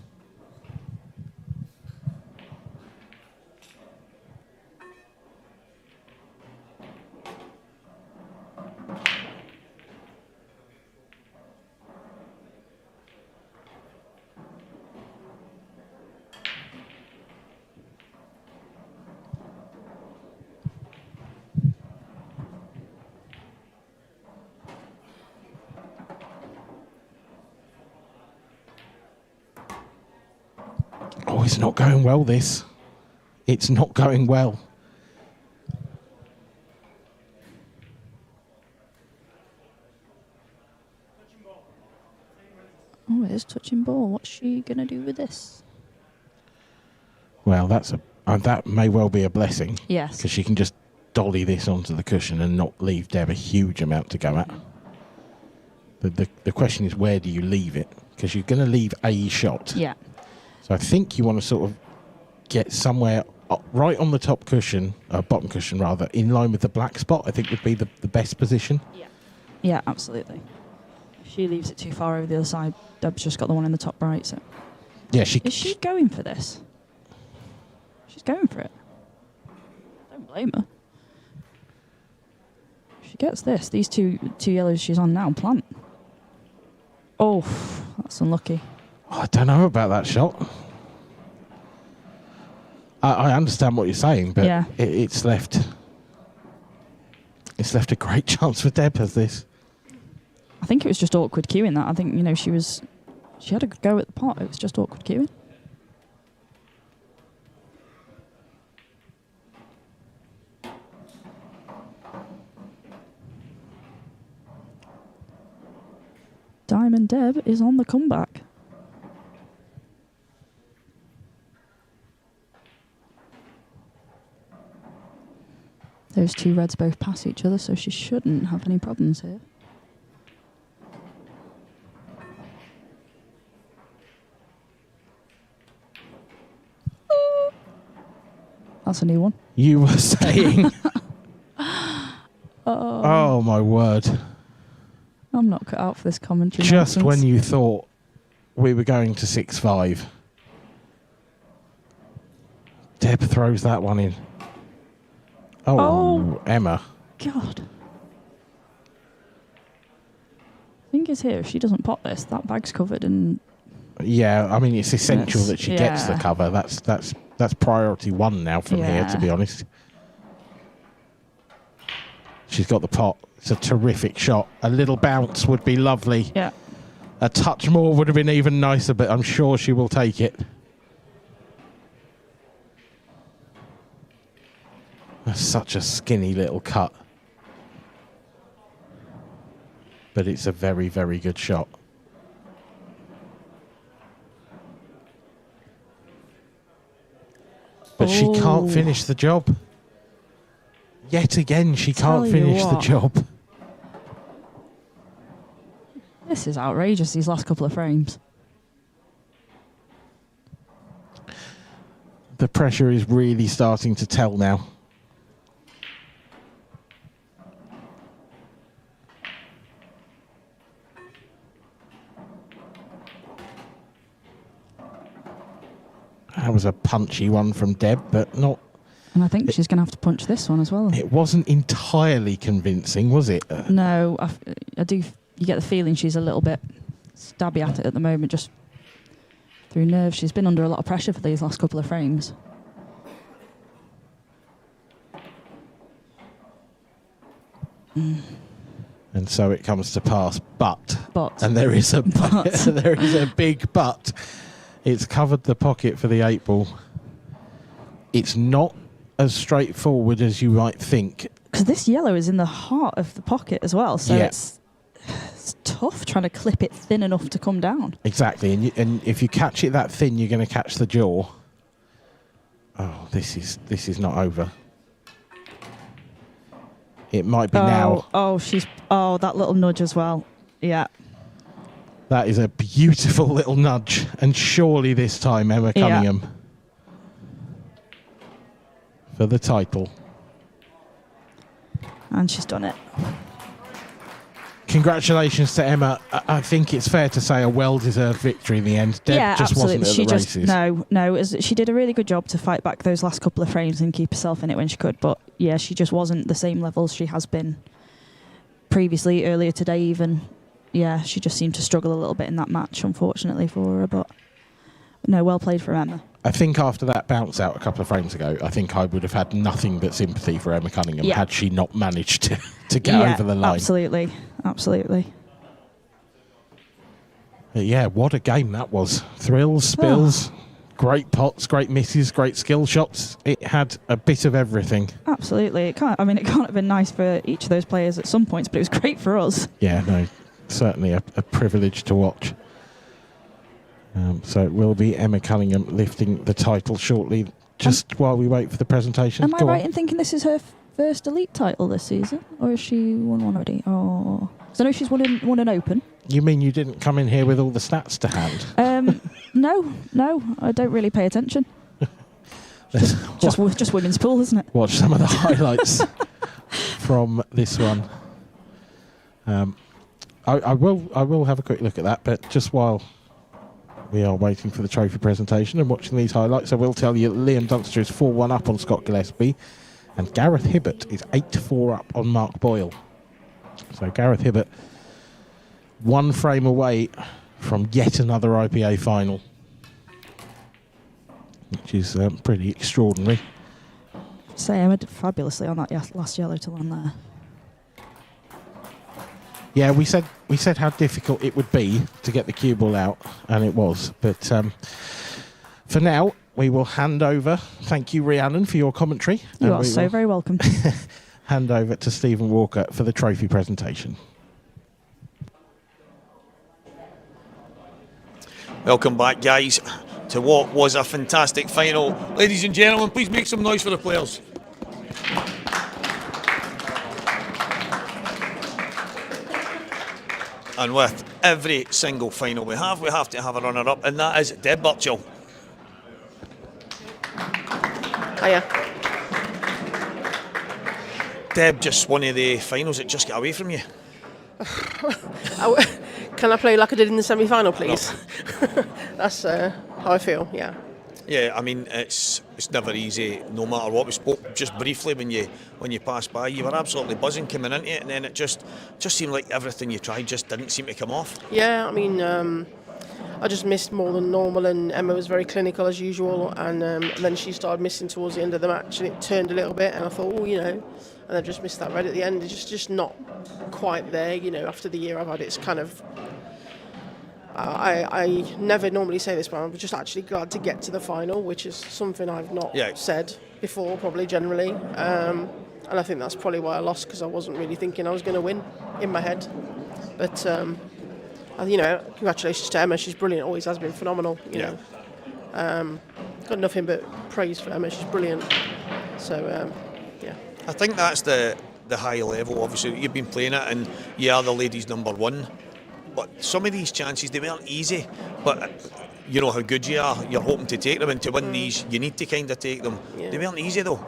Oh, it's not going well, this. It's not going well. Oh, it is touching ball. What's she going to do with this? Well, that may well be a blessing. Yes. Because she can just dolly this onto the cushion and not leave Deb a huge amount to go at. The question is, where do you leave it? Because you're going to leave a shot. Yeah. So I think you want to sort of get somewhere right on the top cushion, bottom cushion rather, in line with the black spot, I think would be the best position. Yeah. Yeah, absolutely. If she leaves it too far over the other side, Deb's just got the one in the top right. So Yeah, is she going for this? She's going for it. Don't blame her. If she gets this, these two yellows she's on now, plant. Oh, that's unlucky. I don't know about that shot. I understand what you're saying, but Yeah. it's left a great chance for Deb as this. I think it was just awkward cueing that. I think, she had a good go at the pot. It was just awkward cueing. Diamond Deb is on the comeback. Those two reds both pass each other, so she shouldn't have any problems here. That's a new one. You were saying... Oh, my word. I'm not cut out for this commentary. Just nonsense. when you thought we were going to 6-5, Deb throws that one in. Oh, Emma. God. Thing is here, if she doesn't pot this, that bag's covered and... Yeah, I mean, it's essential Yes, that she gets the yeah. cover. That's priority one now from here, to be honest. She's got the pot. It's a terrific shot. A little bounce would be lovely. Yeah. A touch more would have been even nicer, but I'm sure she will take it. That's such a skinny little cut. But it's a very, very good shot. But she can't finish the job. Yet again, she can't finish the job. This is outrageous, these last couple of frames. The pressure is really starting to tell now. That was a punchy one from Deb, but not... And I think she's going to have to punch this one as well. It wasn't entirely convincing, was it? No, I do. You get the feeling she's a little bit stabby at it at the moment, just through nerves. She's been under a lot of pressure for these last couple of frames. And so it comes to pass, but. And there is a But. there is a big but. It's covered the pocket for the 8 ball. It's not as straightforward as you might think. Because this yellow is in the heart of the pocket as well, so it's tough trying to clip it thin enough to come down. Exactly, and if you catch it that thin, you're going to catch the jaw. Oh, this is not over. It might be now. Oh, that little nudge as well. Yeah. That is a beautiful little nudge, and surely this time Emma Cunningham for the title. And she's done it. Congratulations to Emma. I think it's fair to say a well-deserved victory in the end. Deb just absolutely. wasn't at the races. She did a really good job to fight back those last couple of frames and keep herself in it when she could. But yeah, she just wasn't the same level she has been previously, earlier today even. Yeah, she just seemed to struggle a little bit in that match, unfortunately for her. But no, well played for Emma. I think after that bounce out a couple of frames ago, I think I would have had nothing but sympathy for Emma Cunningham had she not managed to get over the line. Absolutely. But yeah, what a game that was. Thrills, spills, Great pots, great misses, great skill shots. It had a bit of everything. Absolutely. It can't have been nice for each of those players at some points, but it was great for us. Yeah, no, certainly a privilege to watch. So it will be Emma Cunningham lifting the title shortly, just while we wait for the presentation. Am I right in thinking this is her first elite title this season? Or has she won one already? Oh, so I know she's won an Open. You mean you didn't come in here with all the stats to hand? No, I don't really pay attention. just women's pool, isn't it? Watch some of the highlights from this one. I will have a quick look at that, but just while we are waiting for the trophy presentation and watching these highlights, I will tell you that Liam Dunster is 4-1 up on Scott Gillespie, and Gareth Hibbert is 8-4 up on Mark Boyle. So Gareth Hibbert, one frame away from yet another IPA final, which is pretty extraordinary. Emma did fabulously on that last yellow to land there. Yeah, we said how difficult it would be to get the cue ball out, and it was. But for now, we will hand over. Thank you, Rhiannon, for your commentary. You are so very welcome. Hand over to Stephen Walker for the trophy presentation. Welcome back, guys, to what was a fantastic final. Ladies and gentlemen, please make some noise for the players. And with every single final we have to have a runner-up, and that is Deb Burchill. Hiya. Deb, just one of the finals that just got away from you. Can I play like I did in the semi-final, please? No. That's how I feel, yeah. Yeah, I mean, it's never easy, no matter what. We spoke just briefly when you passed by. You were absolutely buzzing coming into it, and then it just seemed like everything you tried just didn't seem to come off. Yeah, I mean, I just missed more than normal, and Emma was very clinical as usual, and then she started missing towards the end of the match, and it turned a little bit, and I thought, and I just missed that red at the end. It's just not quite there, after the year I've had. It's kind of... I never normally say this, but I'm just actually glad to get to the final, which is something I've not said before, probably generally. And I think that's probably why I lost, because I wasn't really thinking I was going to win in my head. But, congratulations to Emma. She's brilliant, always has been phenomenal. You know. Got nothing but praise for Emma. She's brilliant. So, yeah. I think that's the high level. Obviously, you've been playing it, and you are the ladies' number one. But some of these chances, they weren't easy. But you know how good you are. You're hoping to take them, and to win these, you need to kind of take them. Yeah. They weren't easy, though.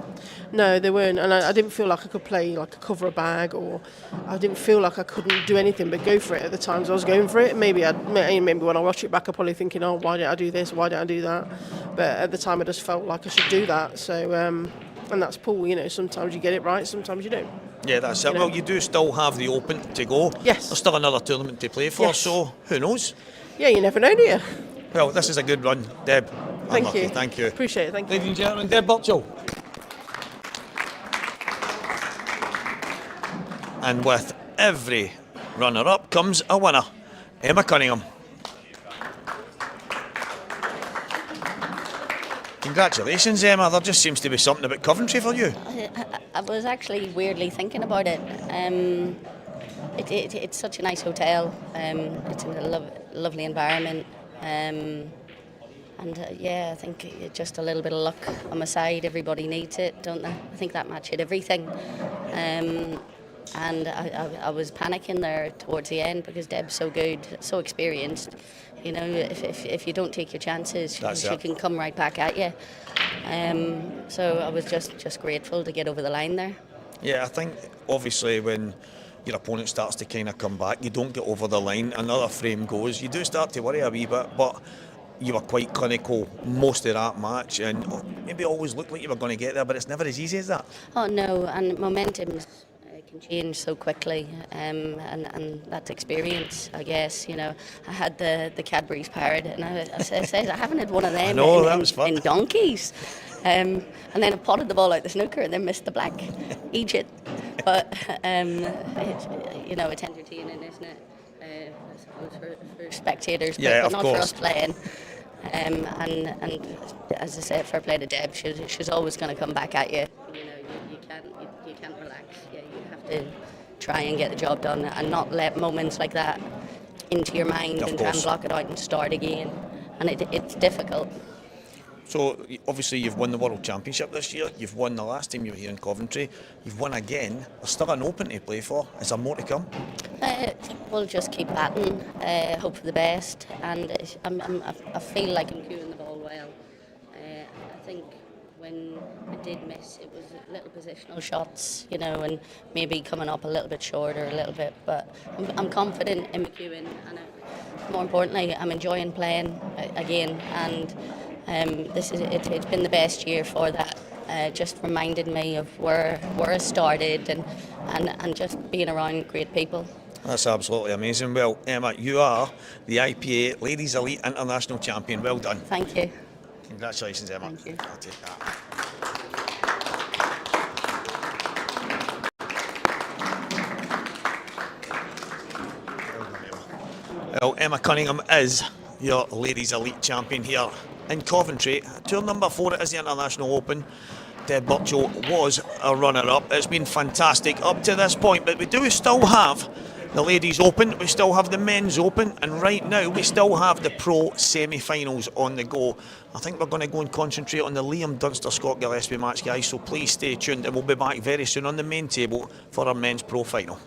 No, they weren't. And I didn't feel like I could play like a cover a bag, or I didn't feel like I couldn't do anything but go for it at the times I was going for it. Maybe when I watch it back, I'm probably thinking, oh, why didn't I do this? Why didn't I do that? But at the time, I just felt like I should do that. So, and that's pool. Sometimes you get it right, sometimes you don't. Yeah, that's it. Well, you do still have the Open to go. Yes. There's still another tournament to play for, so who knows? Yeah, you never know, do you? Well, this is a good run, Deb. Thank you. Thank you. Appreciate it, thank you. Ladies and gentlemen, Deb Burchill. And with every runner-up comes a winner, Emma Cunningham. Congratulations, Emma. There just seems to be something about Coventry for you. I was actually weirdly thinking about it. It's such a nice hotel. It's in a lovely environment. I think just a little bit of luck on my side. Everybody needs it, don't they? I think that match hit everything. And I was panicking there towards the end because Deb's so good, so experienced. If you don't take your chances, she can come right back at you. So I was just grateful to get over the line there. Yeah, I think obviously when your opponent starts to kind of come back, you don't get over the line, another frame goes, you do start to worry a wee bit, but you were quite clinical most of that match, and maybe always looked like you were going to get there, but it's never as easy as that. Oh no, and momentum can change so quickly, and that's experience, I guess. I had the Cadbury's Parrot, and I said I haven't had one of them in donkeys. And then I potted the ball out the snooker and then missed the black. Egypt. But, it's entertaining, isn't it? I suppose for spectators, but not for us playing. And as I said, fair play to Deb. She's always going to come back at you. You can't relax. You have to try and get the job done and not let moments like that into your mind and try and block it out and start again. And it's difficult. So obviously you've won the World Championship this year, you've won the last time you were here in Coventry, you've won again, there's still an Open to play for. Is there more to come? We'll just keep batting, hope for the best, and I feel like I'm cueing the ball well. I think when I did miss, it was little positional shots, and maybe coming up a little bit shorter, a little bit, but I'm confident in my cueing, and more importantly, I'm enjoying playing again, and it's been the best year for that. Just reminded me of where I started and just being around great people. That's absolutely amazing. Well, Emma, you are the IPA Ladies Elite International Champion. Well done. Thank you. Congratulations, Emma. Thank you. I'll take that. Well, Emma Cunningham is your Ladies Elite Champion here in Coventry. Tour number 4 it is the International Open. Deb Burcho was a runner-up. It's been fantastic up to this point, but we do still have the Ladies Open, we still have the Men's Open, and right now we still have the Pro semi-finals on the go. I think we're going to go and concentrate on the Liam Dunster Scott Gillespie match, guys, so please stay tuned and we'll be back very soon on the main table for our Men's Pro final.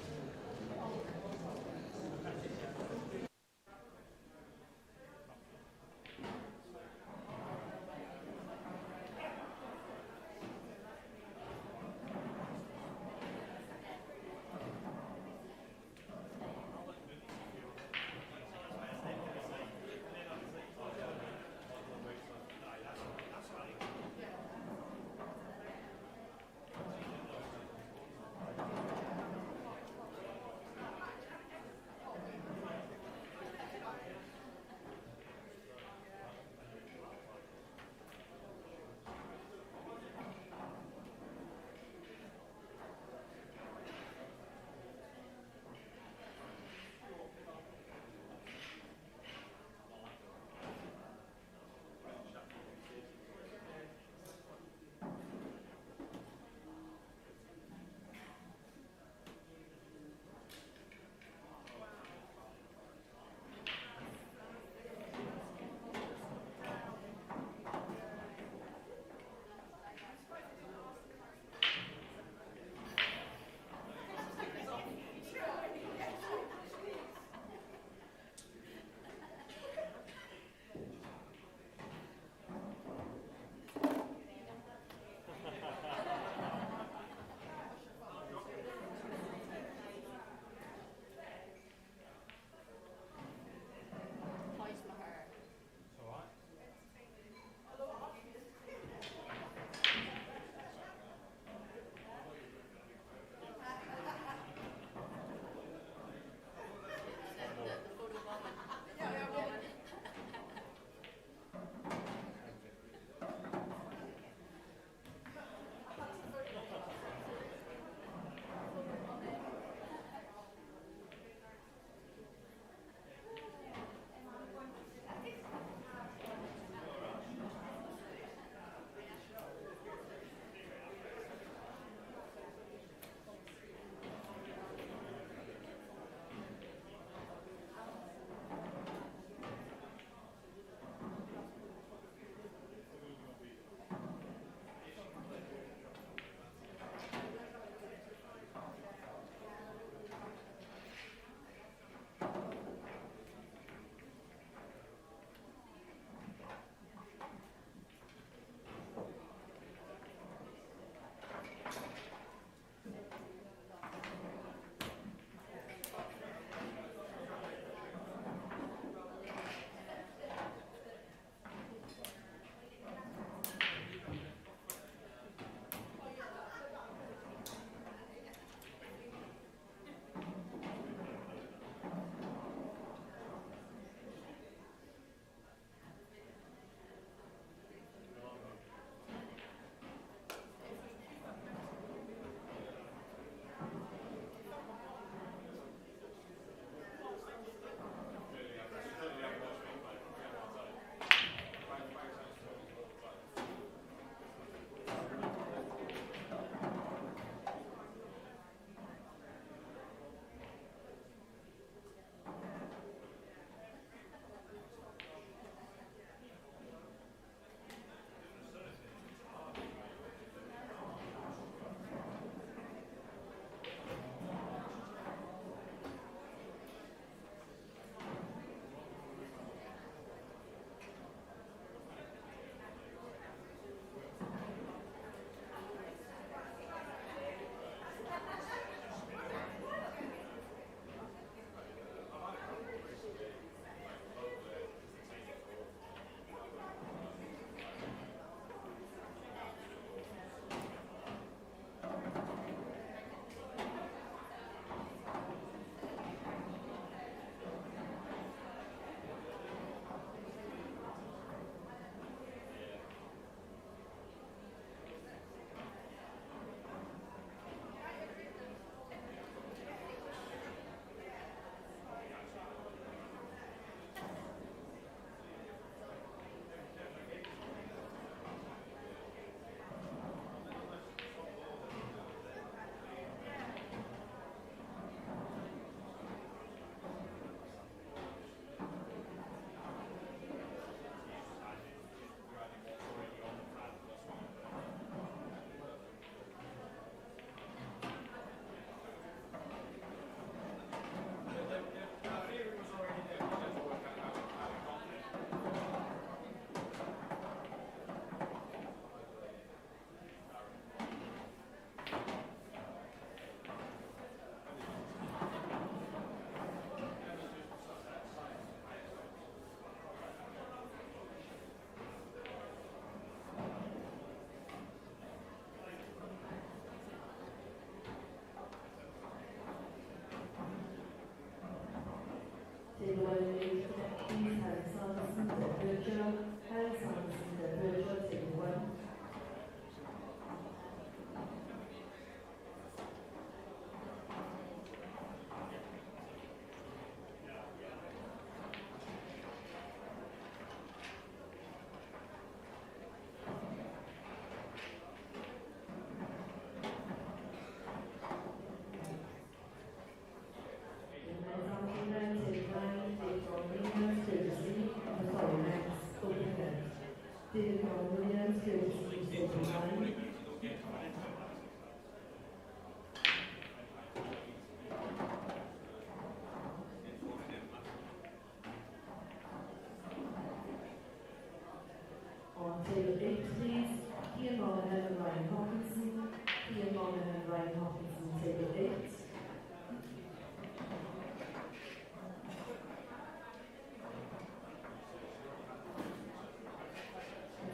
On table 8, please. Ian Monaghan and Ryan Hopkinson. Ian Monaghan and Ryan Hopkinson, table 8.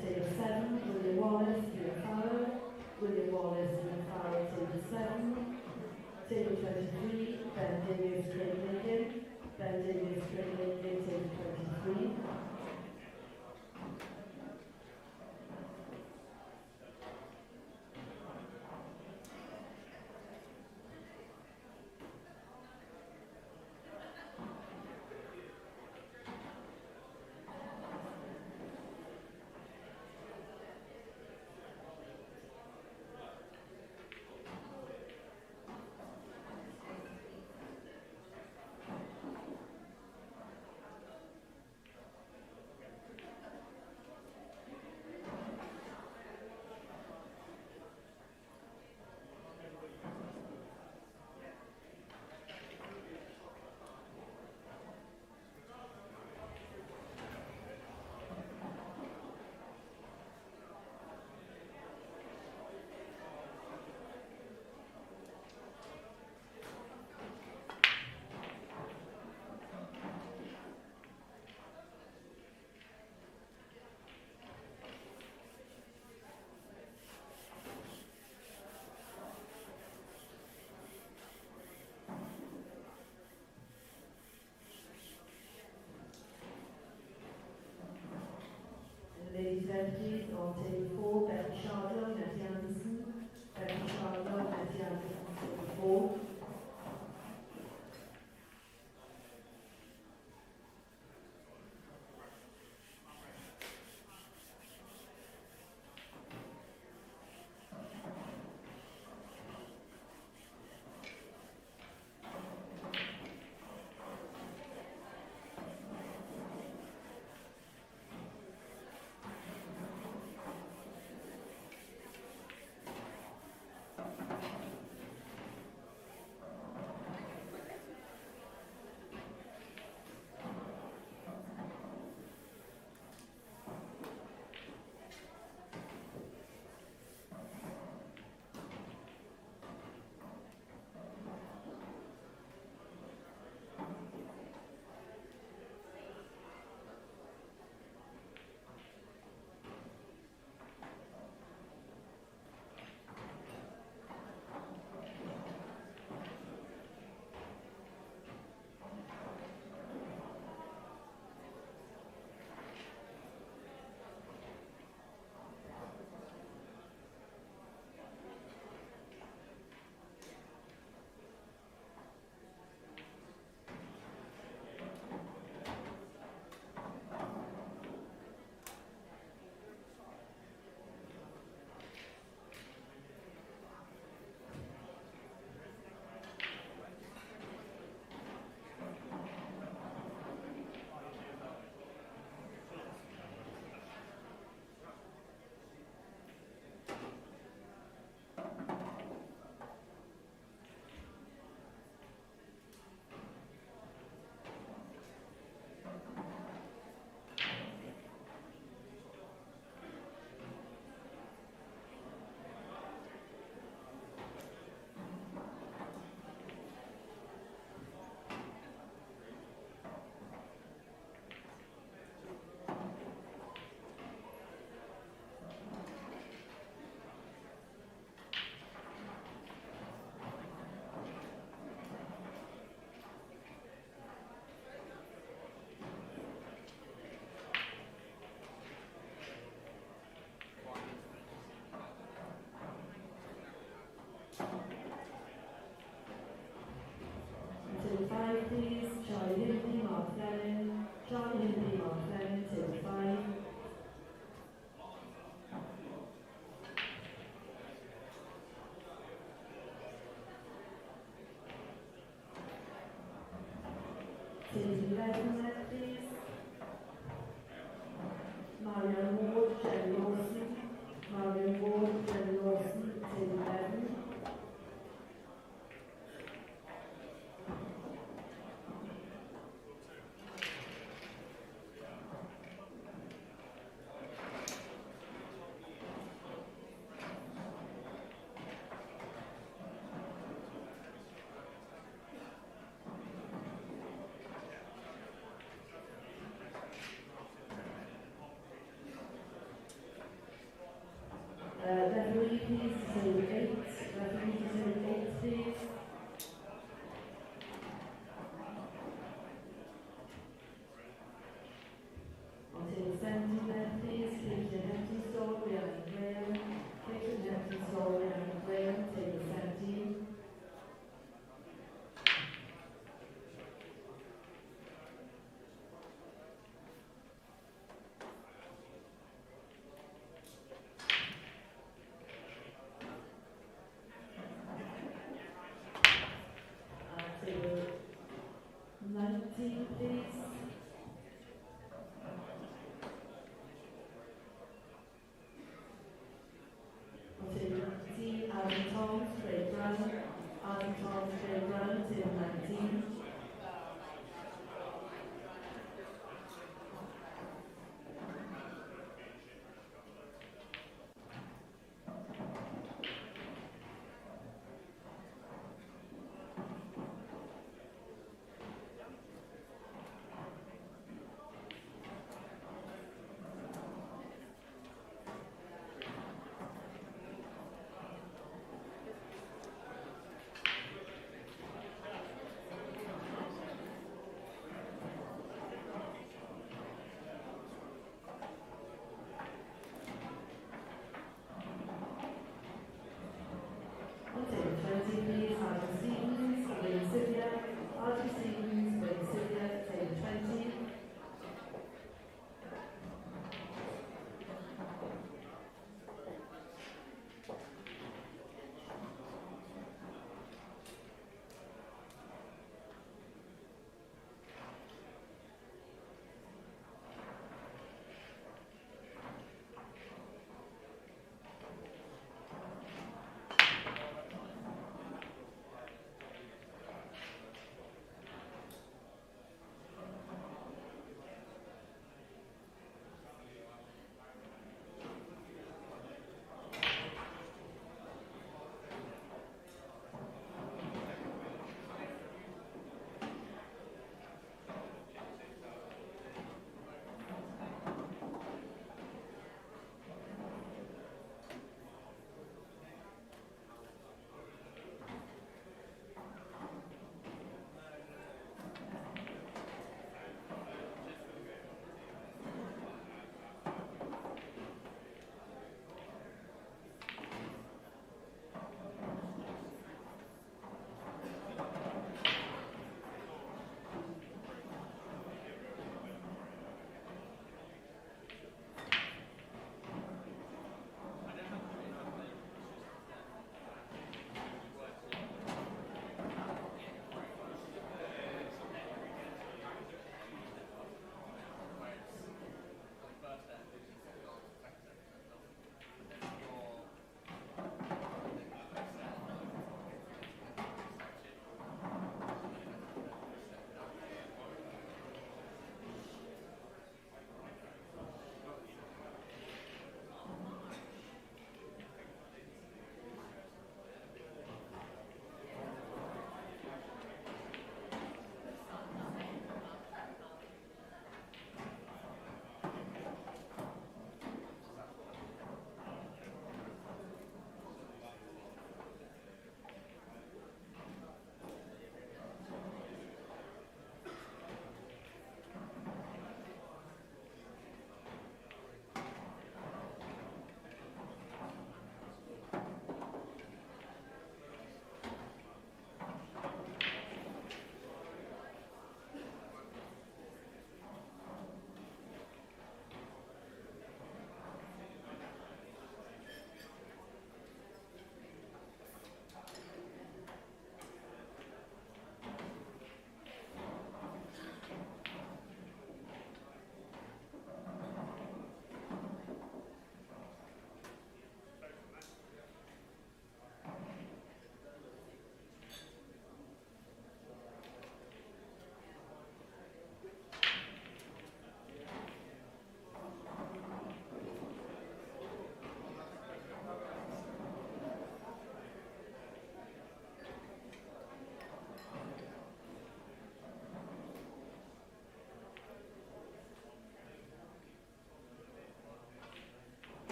Table 7, William Wallace, Ian Farrow. William Wallace, Ian Farrow, table 7. Table 23, Ben Davies, Craig Lincoln. Ben Davies, Craig Lincoln, table 23. Ladies and please, on table 4, Becky Shardlow, Nettie Anderson. Becky Shardlow, Nettie Anderson, table 4.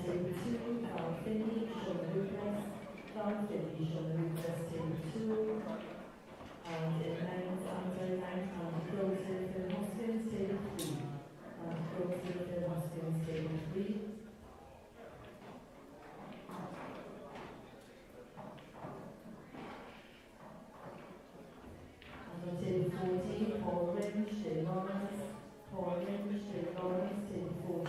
table 2, Val Finney, Sean Lucas. Val Finney, Sean Lucas, table 2. And in men's under 9, Andy Goldsmith, Phil Hoskins, table 3. Andy Goldsmith, Phil Hoskins, table 3. And on table 14, Paul Ringe, Dave Lawrence. Paul Ringe, Dave Lawrence, table 14.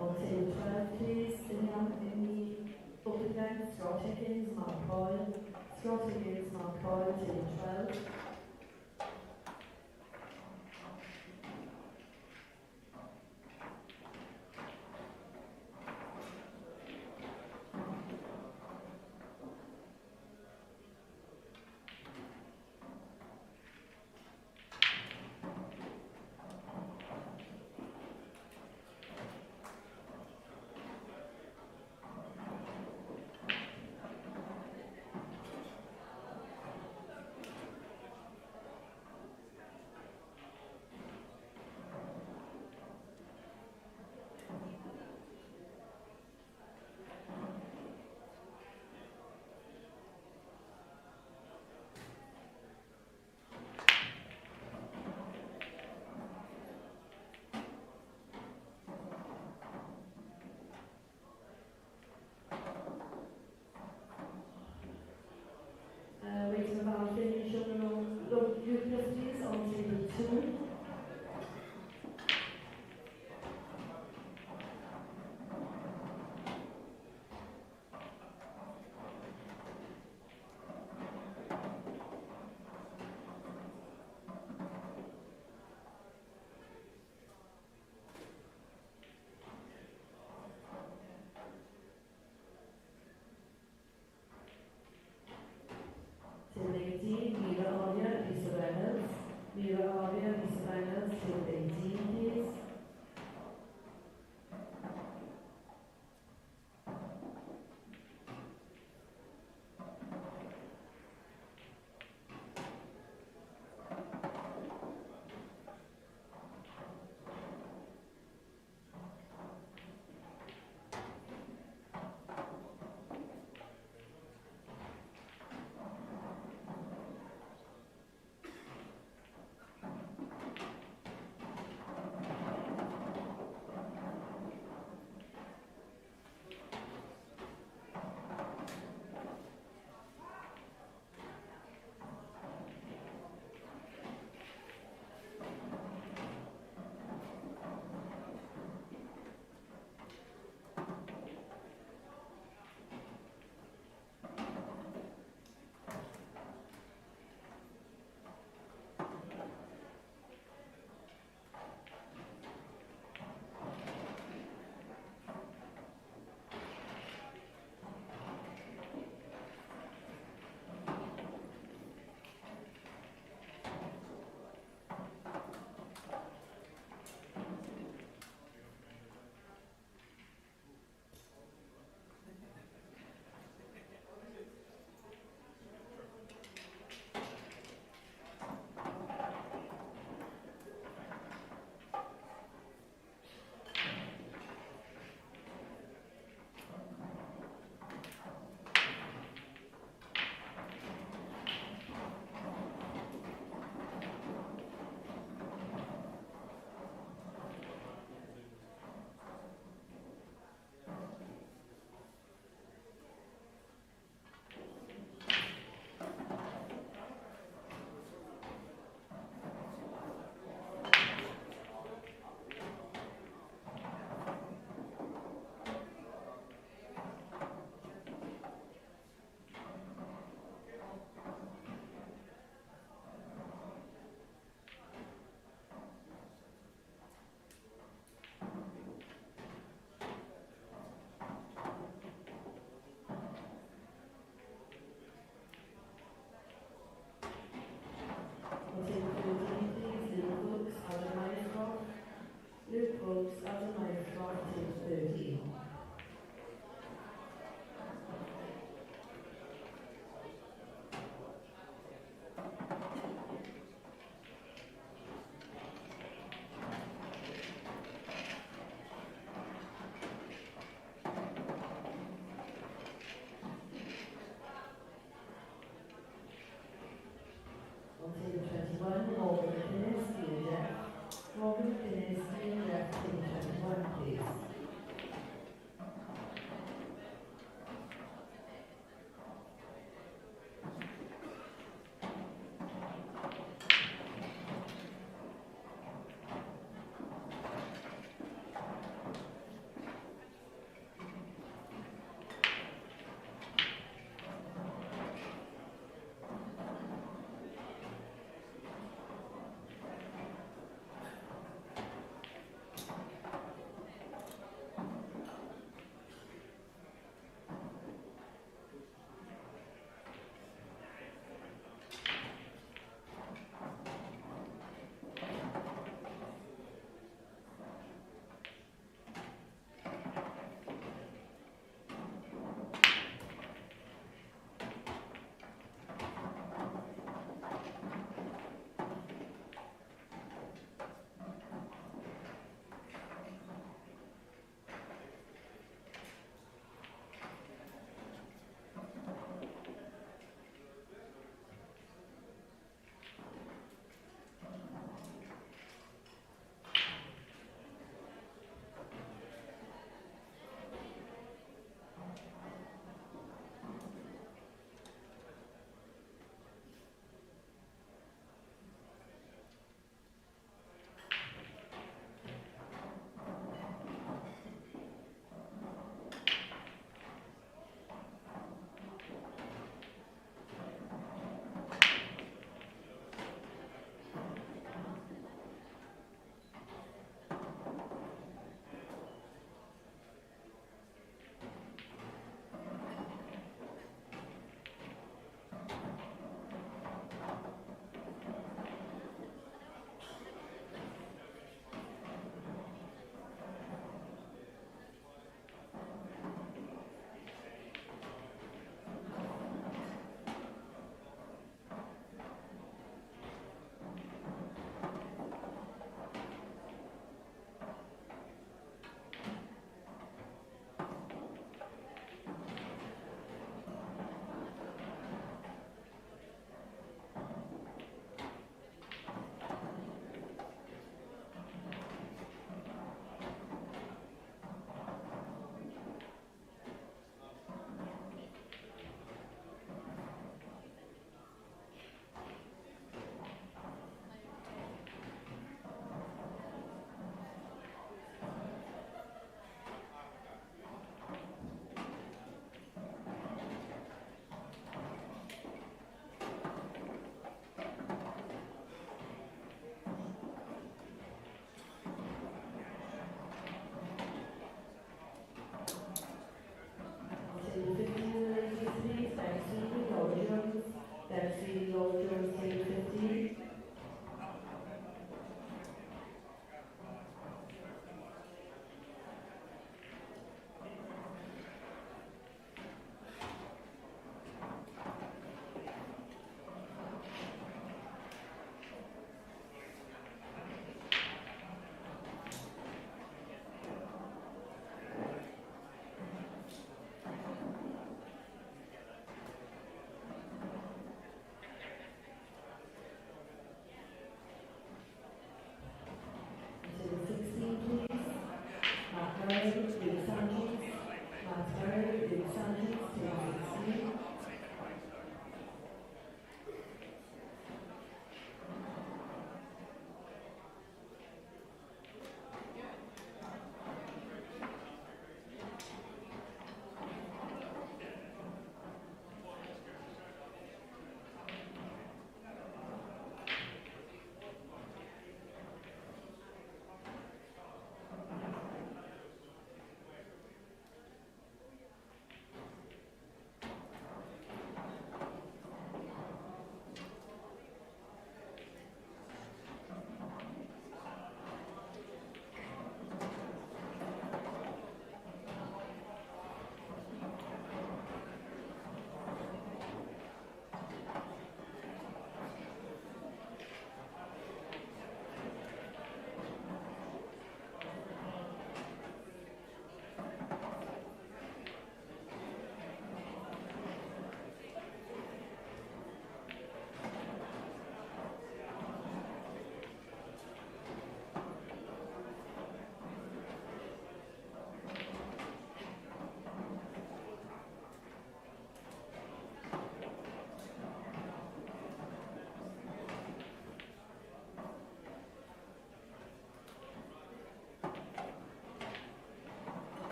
On table 12, please, in the open event, Scott Higgins, Mark Boyle. Scott Higgins, Mark Boyle, table 12. Waiting about finish on Lucas, please, on table 2. Table 18, Mira Arya, Lisa Reynolds. Mira Arya, Lisa Reynolds, table 18, please. team 14, please. Luke Brooks, Adam Mycroft. Luke Brooks, Adam Mycroft, team 13. On team 21, Morgan McInnes, Ian Jeff. Morgan McInnes, Ian Jeff, team 21, please.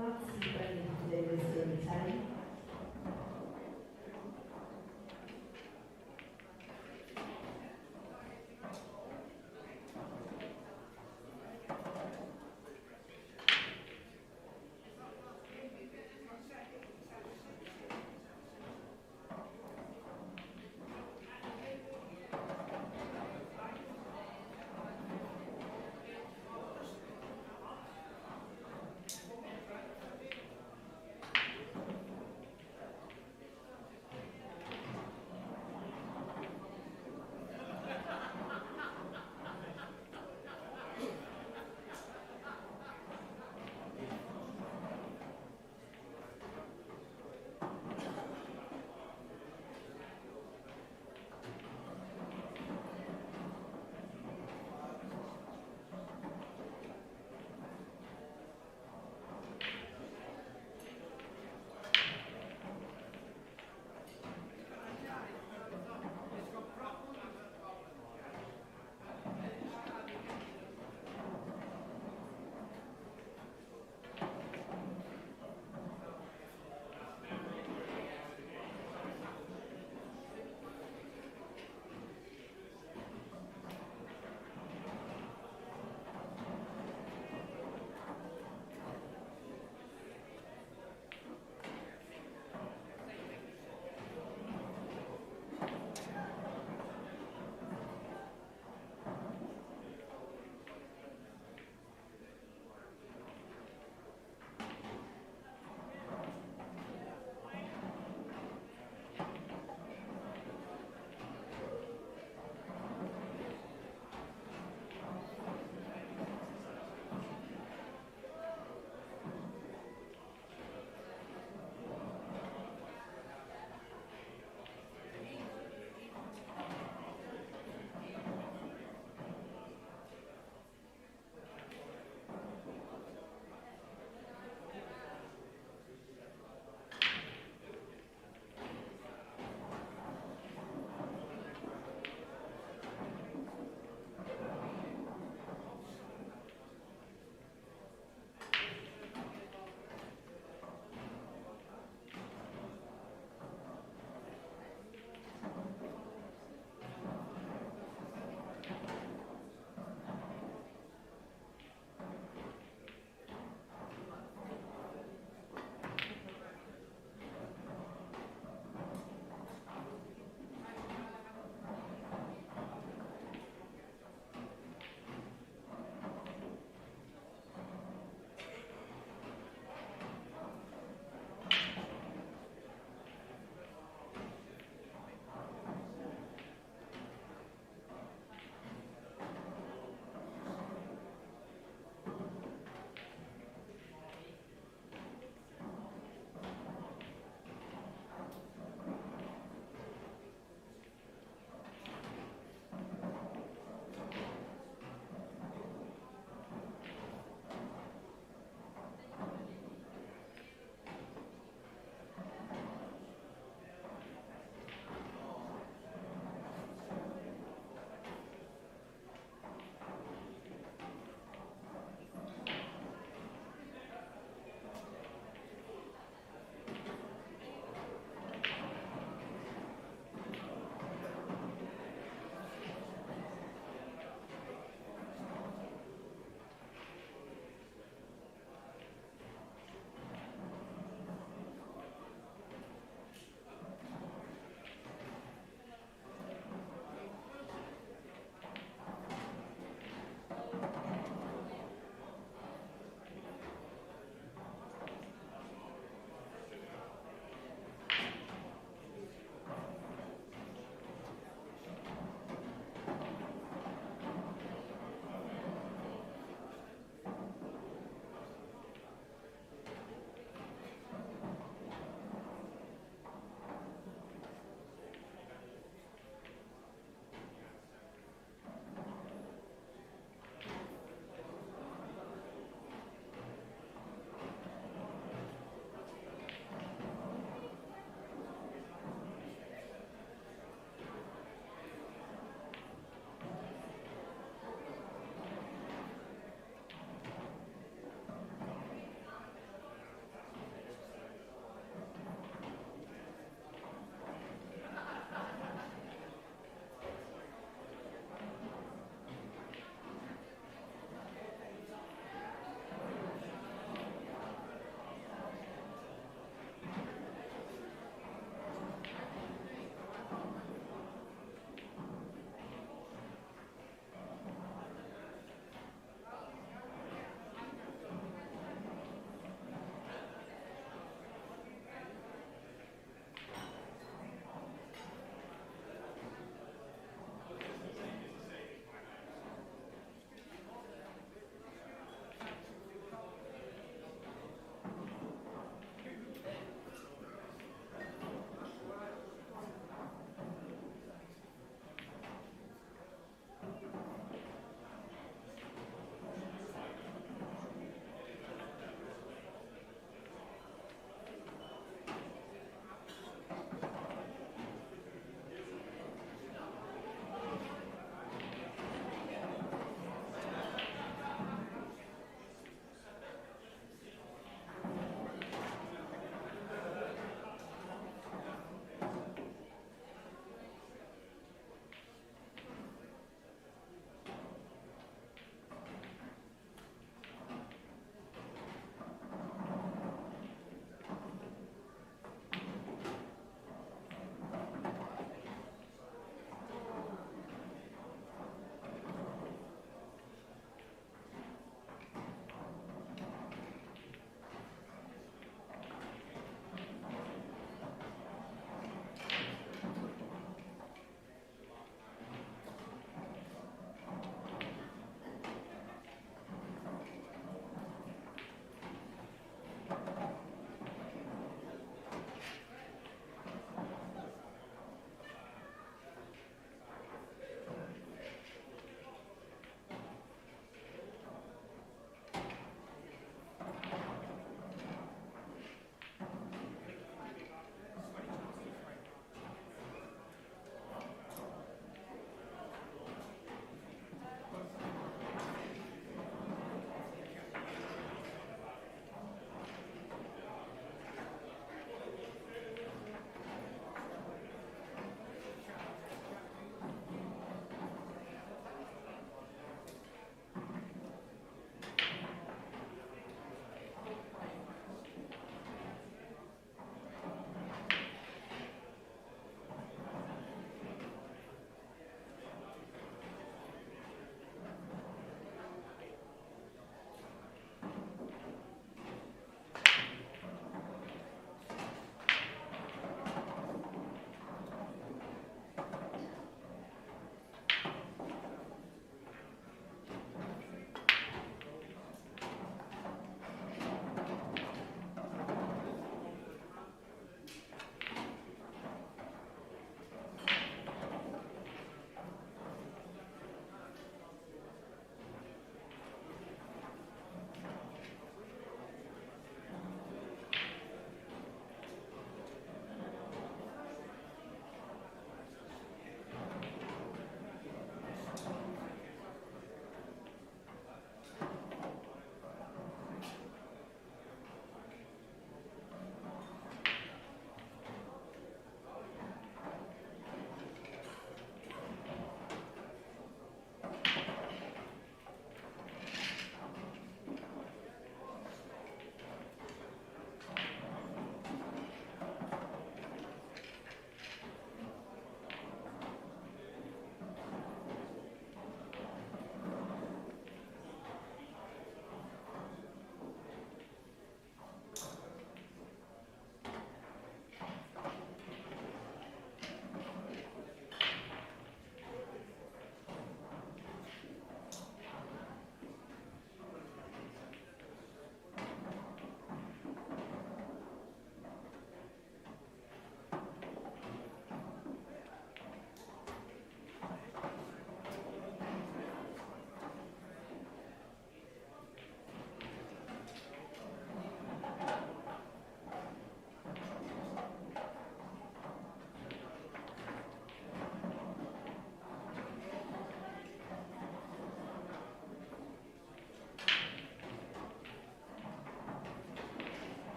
Matt Stephen, Davis, David 10.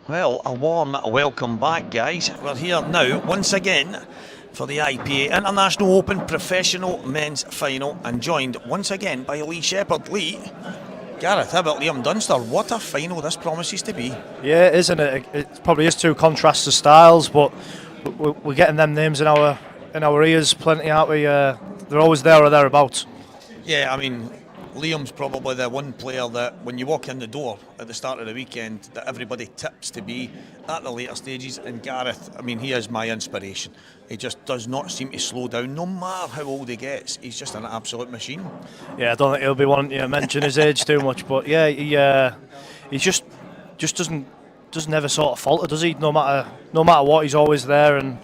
Well, a warm welcome back, guys. We're here now, once again, for the IPA International Open Professional Men's Final, and joined once again by Lee Shepherd. Lee, Gareth Hibbert, Liam Dunster, what a final this promises to be. Yeah, isn't it? It probably is two contrasts of styles, but we're getting them names in our ears plenty, aren't we? They're always there or thereabouts. Yeah, I mean, Liam's probably the one player that when you walk in the door at the start of the weekend that everybody tips to be at the later stages. And Gareth, I mean, he is my inspiration. He just does not seem to slow down no matter how old he gets. He's just an absolute machine. Yeah, I don't think he'll be wanting to mention his age too much, but yeah, he just doesn't ever sort of falter, does he? No matter what, he's always there. And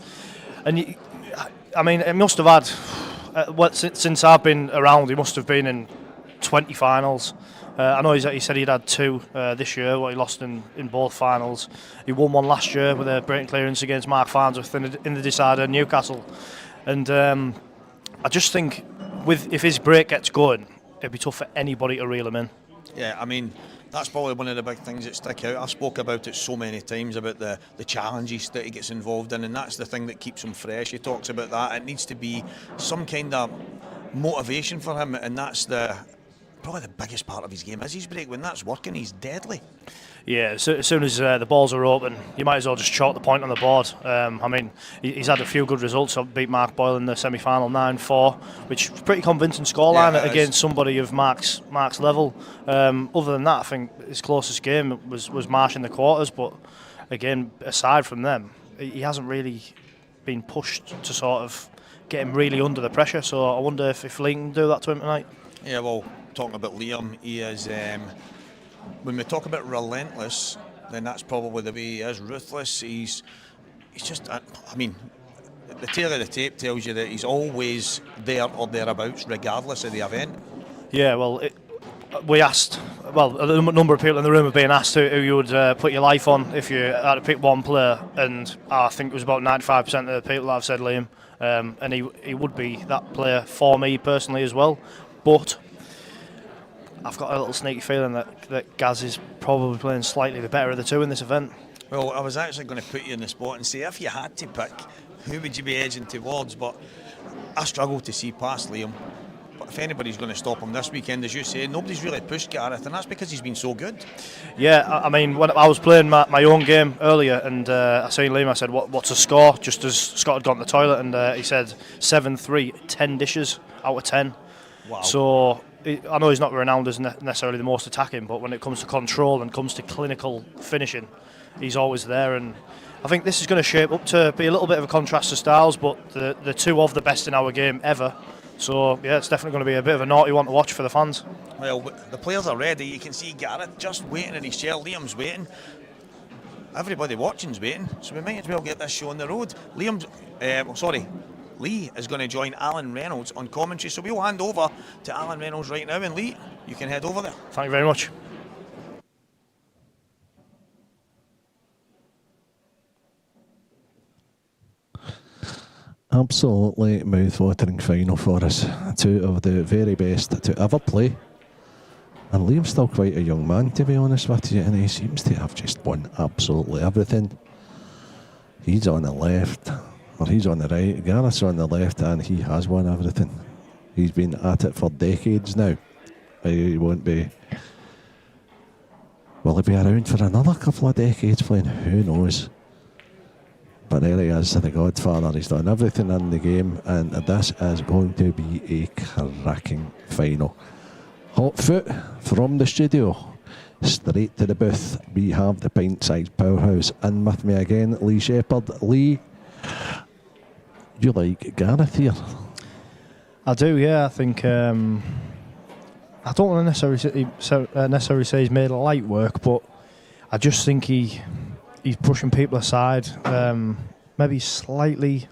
I mean, it must have had since I've been around, he must have been in 20 finals. I know he said he'd had 2 this year, what he lost in both finals. He won one last year with a breaking clearance against Mark Farnsworth in the decider in Newcastle. And I just think if his break gets going, it'd be tough for anybody to reel him in. Yeah, I mean, that's probably one of the big things that stick out. I spoke about it so many times, about the challenges that he gets involved in, and that's the thing that keeps him fresh. He talks about that. It needs to be some kind of motivation for him, and that's probably the biggest part of his game is his break. When that's working, he's deadly. Yeah, so as soon as the balls are open, you might as well just chalk the point on the board. I mean, he's had a few good results. Beat Mark Boyle in the semi-final 9-4, which is a pretty convincing scoreline against somebody of Mark's level. Other than that, I think his closest game was Marsh in the quarters. But again, aside from them, he hasn't really been pushed to sort of get him really under the pressure. So I wonder if Lee can do that to him tonight. Yeah, well, talking about Liam, he is, when we talk about relentless, then that's probably the way he is. Ruthless, he's just, I mean, the tail of the tape tells you that he's always there or thereabouts, regardless of the event. Yeah, well, we asked, a number of people in the room have been asked who you would put your life on if you had to pick one player, and I think it was about 95% of the people that have said Liam, and he would be that player for me personally as well. But I've got a little sneaky feeling that Gaz is probably playing slightly the better of the two in this event. Well, I was actually going to put you in the spot and say, if you had to pick, who would you be edging towards? But I struggle to see past Liam. But if anybody's going to stop him this weekend, as you say, nobody's really pushed Gareth, and that's because he's been so good. Yeah, I mean, when I was playing my own game earlier, and I seen Liam, I said, what's a score? Just as Scott had gone to the toilet, and he said 7-3, 10 dishes out of 10. Wow. So I know he's not renowned as necessarily the most attacking, but when it comes to control and comes to clinical finishing, he's always there. And I think this is going to shape up to be a little bit of a contrast to styles, but the two of the best in our game ever. So yeah, it's definitely going to be a bit of a naughty one to watch for the fans. Well, the players are ready. You can see Gareth just waiting in his chair. Liam's waiting. Everybody watching's waiting. So we might as well get this show on the road. Lee is going to join Alan Reynolds on commentary, so we'll hand over to Alan Reynolds right now, and Lee, you can head over there. Thank you very much. Absolutely mouth-watering final for us. Two of the very best to ever play. And Liam's still quite a young man, to be honest with you, and he seems to have just won absolutely everything. He's on the left, or he's on the right. Gareth's on the left, and he has won everything. He's been at it for decades now. He won't be... Will he be around for another couple of decades playing? Who knows? But there he is, the Godfather. He's done everything in the game, and this is going to be a cracking final. Hot foot from the studio, straight to the booth. We have the pint-sized powerhouse, and with me again, Lee Shepherd. Lee, you like Gareth here? I do, yeah. I think I don't want to necessarily say he's made light work, but I just think he's pushing people aside, maybe slightly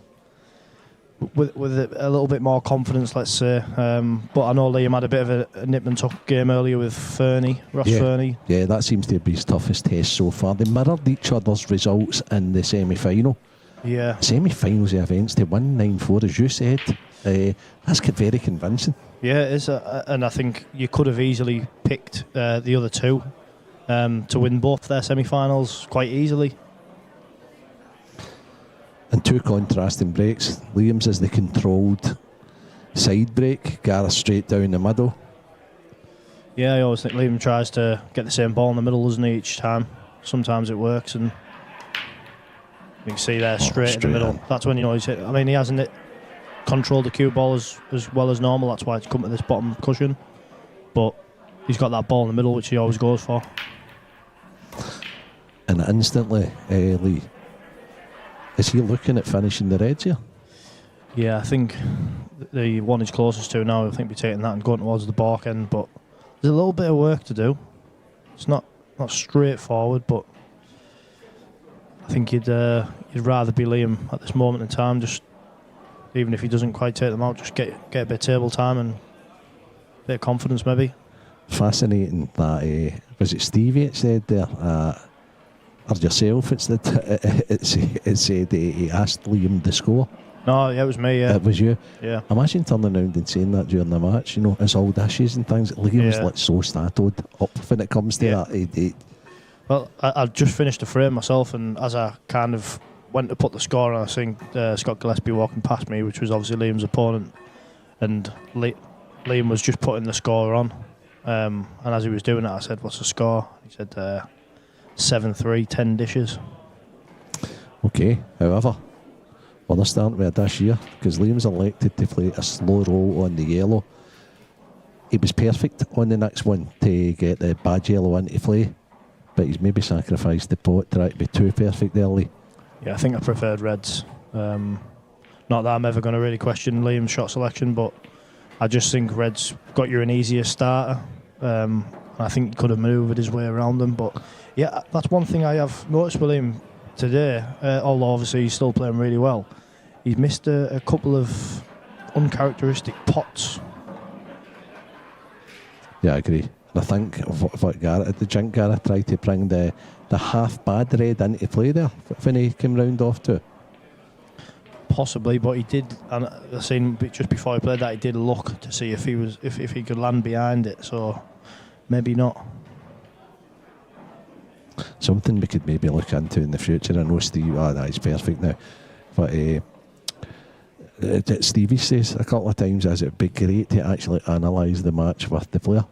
with a little bit more confidence, let's say. But I know Liam had a bit of a nip and tuck game earlier with Ross Fernie. Yeah, that seems to be his toughest test so far. They mirrored each other's results in the semi-final. Yeah. Semi-finals of events, they won 9-4, as you said. That's very convincing. Yeah, it is. And I think you could have easily picked the other two. to win both their semi-finals quite easily. And two contrasting breaks. Liam's is the controlled side break, Gareth straight down the middle. Yeah, I always think Liam tries to get the same ball in the middle, doesn't he, each time? Sometimes it works, and you can see there straight in the middle. That's when you know he's hit. I mean, he hasn't controlled the cue ball as well as normal. That's why it's come to this bottom cushion. But he's got that ball in the middle, which he always goes for. And instantly, Lee, is he looking at finishing the Reds here? Yeah, I think the one he's closest to now, I think, be taking that and going towards the bark end. But there's a little bit of work to do. It's not straightforward, but I think you'd rather be Liam at this moment in time. Just even if he doesn't quite take them out, just get a bit of table time and a bit of confidence, maybe. Fascinating that was it Stevie? It said there. Or yourself, it said he asked Liam to score. No, yeah, it was me, yeah. It was you? Yeah. Imagine turning around and saying that during the match, you know, it's all dishes and things. Liam's like so startled up when it comes to that. Well, I just finished the frame myself, and as I kind of went to put the score on, I seen Scott Gillespie walking past me, which was obviously Liam's opponent, and Liam was just putting the score on. And as he was doing it, I said, "What's the score?" He said, 7-3, 10 dishes. Okay, however, we're starting with a dish here because Liam's elected to play a slow roll on the yellow. He was perfect on the next one to get the bad yellow into play, but he's maybe sacrificed the pot, tried to be too perfect early. Yeah, I think I preferred reds. Not that I'm ever going to really question Liam's shot selection, but I just think reds got you an easier starter. I think he could have manoeuvred his way around them, but yeah, that's one thing I have noticed with him today, although obviously he's still playing really well. He's missed a couple of uncharacteristic pots. Yeah, I agree. And I think what Gareth tried to bring the half bad red into play there when he came round off to. Possibly, but he did. And I seen just before he played that, he did look to see if he could land behind it. So maybe not. Something we could maybe look into in the future. I know Steve, he's perfect now. But Stevie says a couple of times as it'd be great to actually analyse the match with the player.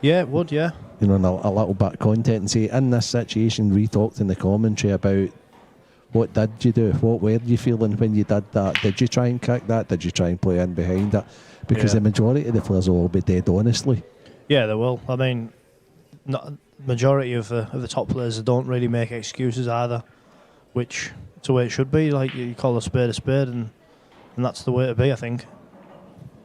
Yeah, it would, yeah. You know, and a little bit of content and say, in this situation, we talked in the commentary about what did you do? What were you feeling when you did that? Did you try and kick that? Did you try and play in behind it? Because the majority of the players will all be dead honestly. Yeah, they will. I mean, majority of the top players don't really make excuses either, which it's the way it should be. Like, you call a spade, and that's the way to be, I think.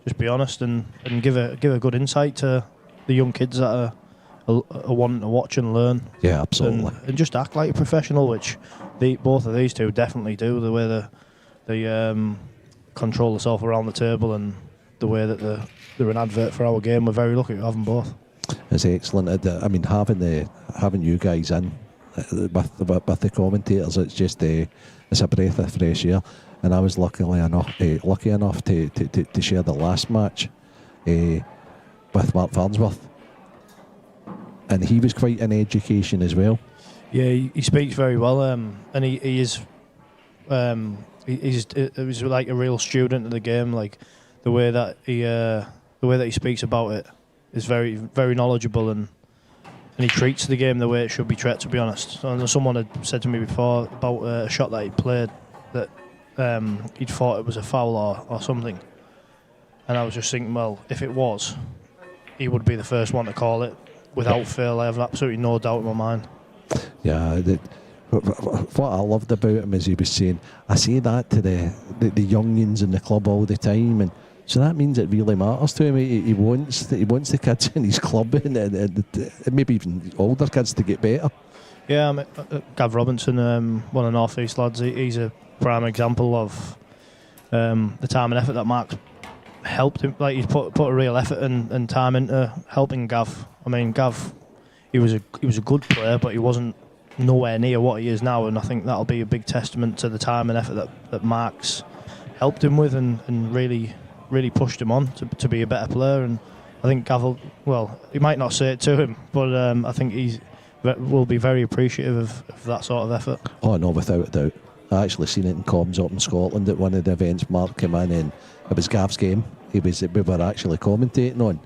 Just be honest and give a good insight to the young kids that are wanting to watch and learn. Yeah, absolutely. And just act like a professional, which both of these two definitely do. The way they control themselves around the table and the way that they're an advert for our game. We're very lucky to have them both. It's excellent. I mean, having you guys in with the commentators, it's just it's a breath of fresh air. And I was lucky enough to share the last match with Mark Farnsworth, and he was quite an education as well. Yeah, he speaks very well, and he is. He was like a real student of the game. Like the way that he speaks about it is very, very knowledgeable, and he treats the game the way it should be treated. To be honest, and someone had said to me before about a shot that he played that he'd thought it was a foul or something, and I was just thinking, well, if it was, he would be the first one to call it without fail. I have absolutely no doubt in my mind. Yeah, what I loved about him is he was saying, I say that to the youngins in the club all the time, and so that means it really matters to him. He wants the kids in his club and maybe even older kids to get better. Yeah, I mean, Gav Robinson, one of the North East lads, he's a prime example of the time and effort that Mark's helped him. Like, he's put a real effort and time into helping Gav. I mean, Gav, he was a good player, but he wasn't nowhere near what he is now, and I think that'll be a big testament to the time and effort that Mark's helped him with and really pushed him on to be a better player, and I think Gav he might not say it to him, but I think will be very appreciative of that sort of effort. Oh no, without a doubt. I actually seen it in comms up in Scotland at one of the events. Mark came in and it was Gav's game. We were actually commentating on,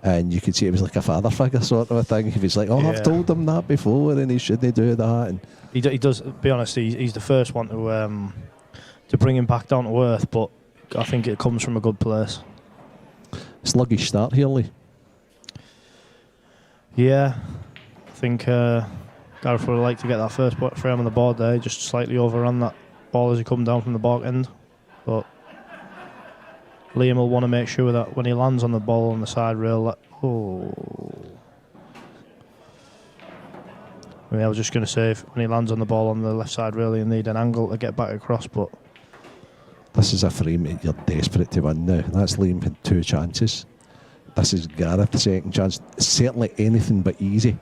and you could see it was like a father figure sort of a thing. He was like, "Oh, yeah. I've told him that before, and he shouldn't do that." And he does. To be honest, he's the first one to bring him back down to earth. But I think it comes from a good place. Sluggish start here, Lee. Yeah, I think Gareth would like to get that first frame on the board there. He just slightly overran that ball as he come down from the back end, but Liam will want to make sure that when he lands on the ball on the side rail, I was just going to say, when he lands on the ball on the left side rail, he'll need an angle to get back across, but this is a frame that you're desperate to win now. That's Liam had 2 chances. This is Gareth's second chance. Certainly anything but easy.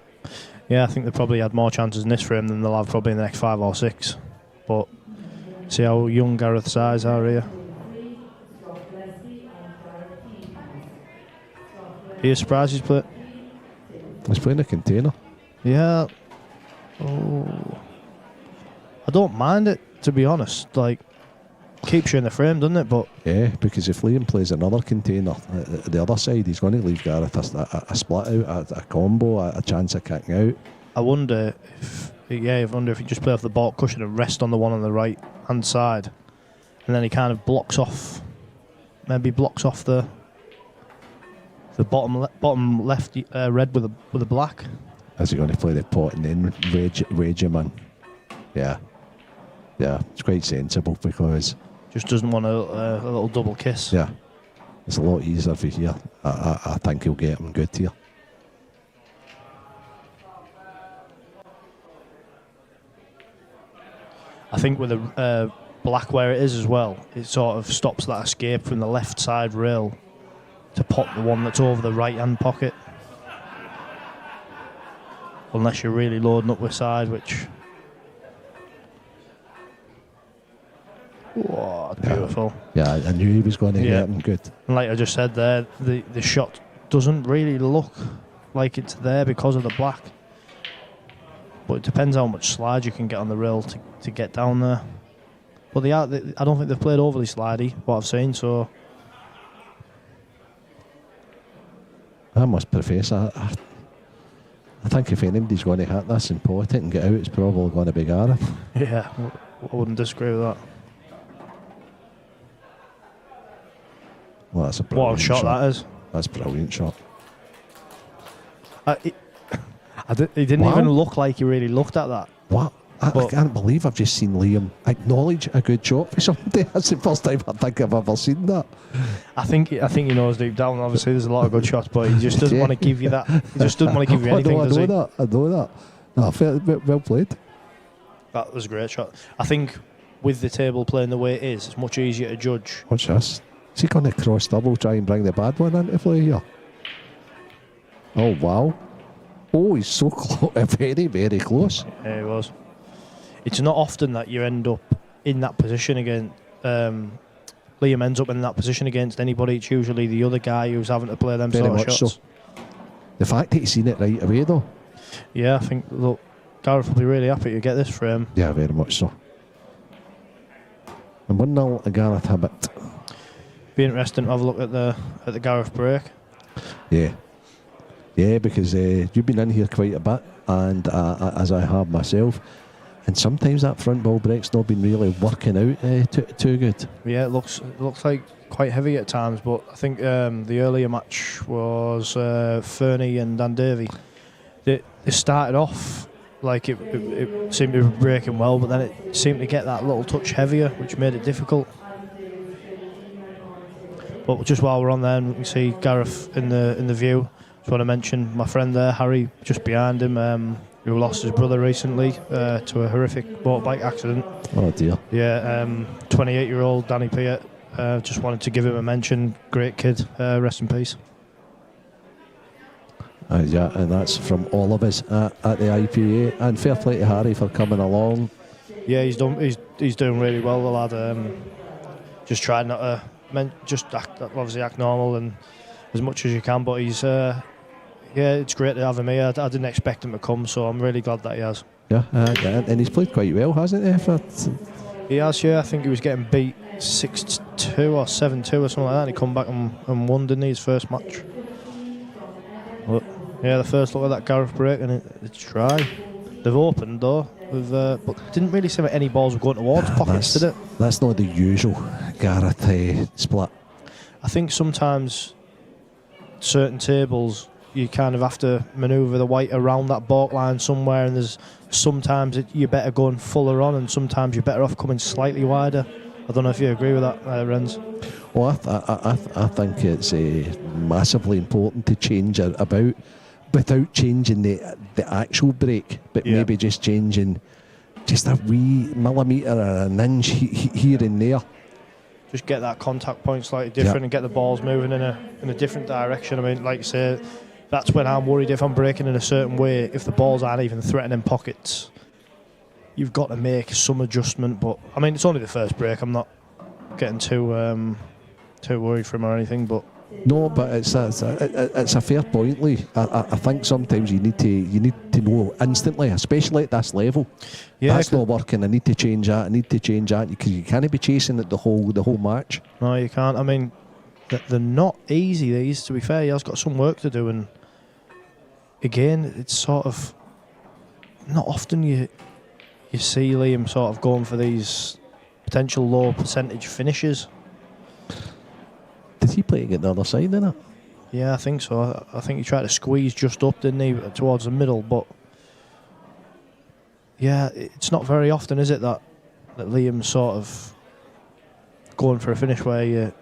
Yeah, I think they probably had more chances in this frame than they'll have probably in the next 5 or 6. But see how young Gareth's eyes are here. Are you surprised he's playing a container? Yeah. Oh, I don't mind it, to be honest. Like, keeps you in the frame, doesn't it? But yeah, because if Liam plays another container at the other side, he's going to leave Gareth a split out, a combo, a chance of kicking out. I wonder if you just play off the baulk cushion and rest on the one on the right hand side, and then he kind of blocks off the bottom left red with a black. Is he going to play the pot and then rage him in? Yeah, it's quite sensible because just doesn't want a little double kiss. Yeah, it's a lot easier for here. I think he'll get him good here. I think with the black where it is as well, it sort of stops that escape from the left side rail to pop the one that's over the right hand pocket. Unless you're really loading up with side, which... Whoa, beautiful. Yeah, I knew he was going to get him good. And like I just said there, the shot doesn't really look like it's there because of the black. But it depends how much slide you can get on the rail to get down there. But I don't think they've played overly slidey, what I've seen, so... I must profess, I think if anybody's going to hit this and pot it and get out, it's probably going to be Gareth. Yeah, I wouldn't disagree with that. Well, that's a brilliant shot that is. That's a brilliant shot. He didn't even look like he really looked at that. What? I can't believe I've just seen Liam acknowledge a good shot for somebody. That's the first time I think I've ever seen that. I think he knows deep down. Obviously, there's a lot of good shots, but he just doesn't want to give you that. He just doesn't want to give you anything. I know that. No, well played. That was a great shot. I think with the table playing the way it is, it's much easier to judge. Watch this. Is he going to cross double, try and bring the bad one into play here? Oh wow! Oh, he's so close. Very, very close. Yeah, he was. It's not often that you end up in that position again. Liam ends up in that position against anybody. It's usually the other guy who's having to play them sort of shots. So. The fact that he's seen it right away, though. Yeah, I think Gareth will be really happy to get this frame. Yeah, very much so. And 1-0 a Gareth Hibbett. Be interesting to have a look at the Gareth break. Yeah. Yeah, because you've been in here quite a bit, and as I have myself. And sometimes that front ball break's not been really working out too good. Yeah, it looks like quite heavy at times, but I think the earlier match was Fernie and Davy. They started off like it seemed to be breaking well, but then it seemed to get that little touch heavier, which made it difficult. But just while we're on there, we can see Gareth in the view. Just want to mention my friend there, Harry, just behind him. Who lost his brother recently to a horrific motorbike accident. Oh dear. Yeah, 28-year-old Danny Piet. Just wanted to give him a mention. Great kid. Rest in peace. Yeah, and that's from all of us at the IPA. And fair play to Harry for coming along. Yeah, he's doing really well, the lad. Just tried not to, obviously act normal and as much as you can. But he's it's great to have him here. I didn't expect him to come, so I'm really glad that he has. Yeah, and he's played quite well, hasn't he? He has, yeah. I think he was getting beat 6-2 or 7-2 or something like that. And he come back and won, didn't he, his first match? But yeah, the first look at that Gareth break, and it's dry. They've opened though, but didn't really seem like any balls were going towards pockets, did it? That's not the usual Gareth split. I think sometimes certain tables you kind of have to manoeuvre the white around that baulk line somewhere, and there's sometimes you're better going fuller on, and sometimes you're better off coming slightly wider. I don't know if you agree with that, Renz. Well, I think it's massively important to change it about without changing the actual break, but maybe just changing just a wee millimetre or an inch here and there. Just get that contact point slightly different and get the balls moving in a different direction. I mean, like you say, that's when I'm worried if I'm breaking in a certain way, if the balls aren't even threatening pockets. You've got to make some adjustment, but I mean, it's only the first break. I'm not getting too worried for him or anything, but no, but it's a fair point, Lee. I think sometimes you need to know instantly, especially at this level. Yeah, that's not working. I need to change that. Because you can't be chasing it the whole match. No, you can't. I mean, they're not easy. These, to be fair, he has got some work to do, and again, it's sort of not often you see Liam sort of going for these potential low percentage finishes. Did he play it the other side, didn't it? Yeah, I think so. I think he tried to squeeze just up, didn't he, towards the middle, but yeah, it's not very often, is it, that Liam's sort of going for a finish where you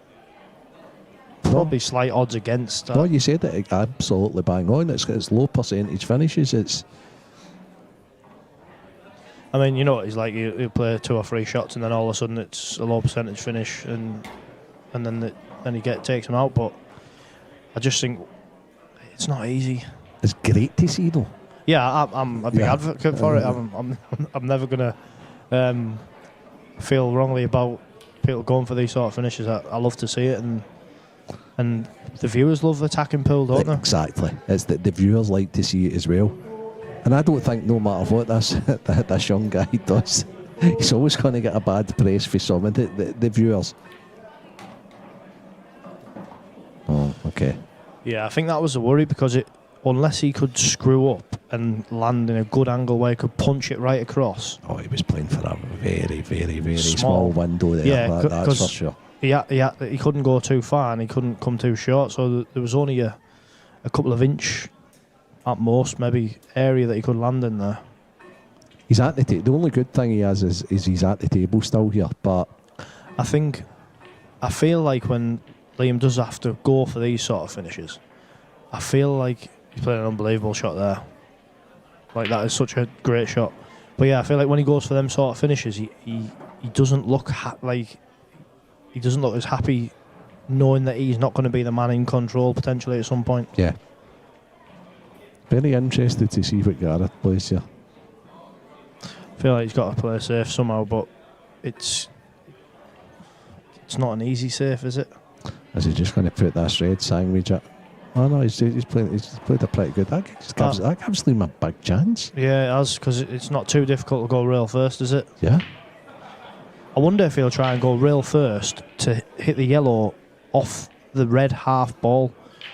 probably slight odds against that. No, you said it absolutely bang on. It's low percentage finishes. I mean, you know what he's like. He'll play 2 or 3 shots, and then all of a sudden it's a low percentage finish, and then he takes him out. But I just think it's not easy. It's great to see, though. Yeah, I'm a big advocate for it. I'm never gonna feel wrongly about people going for these sort of finishes. I love to see it, and the viewers love the attacking pool, don't they? Exactly. It's that the viewers like to see it as well. And I don't think no matter what this young guy does, he's always going to get a bad press for some of the viewers. Oh, okay. Yeah, I think that was the worry, because unless he could screw up and land in a good angle where he could punch it right across. Oh, he was playing for a very, very, very small window there. Yeah, that's for sure. He couldn't go too far and he couldn't come too short, so there was only a couple of inch at most, maybe, area that he could land in there. He's at the table. The only good thing he has is he's at the table still here, but I feel like when Liam does have to go for these sort of finishes, I feel like he's playing an unbelievable shot there. Like, that is such a great shot. But yeah, I feel like when he goes for them sort of finishes, he doesn't look he doesn't look as happy knowing that he's not going to be the man in control potentially at some point. Yeah. Very interested to see what Gareth plays here. I feel like he's got to play safe somehow, but it's not an easy safe, is it? Is he just going to put this red sandwich up? Oh no, he's played a pretty good. That gives Liam a big chance. Yeah, it has, because it's not too difficult to go rail first, is it? Yeah. I wonder if he'll try and go rail first to hit the yellow off the red half ball,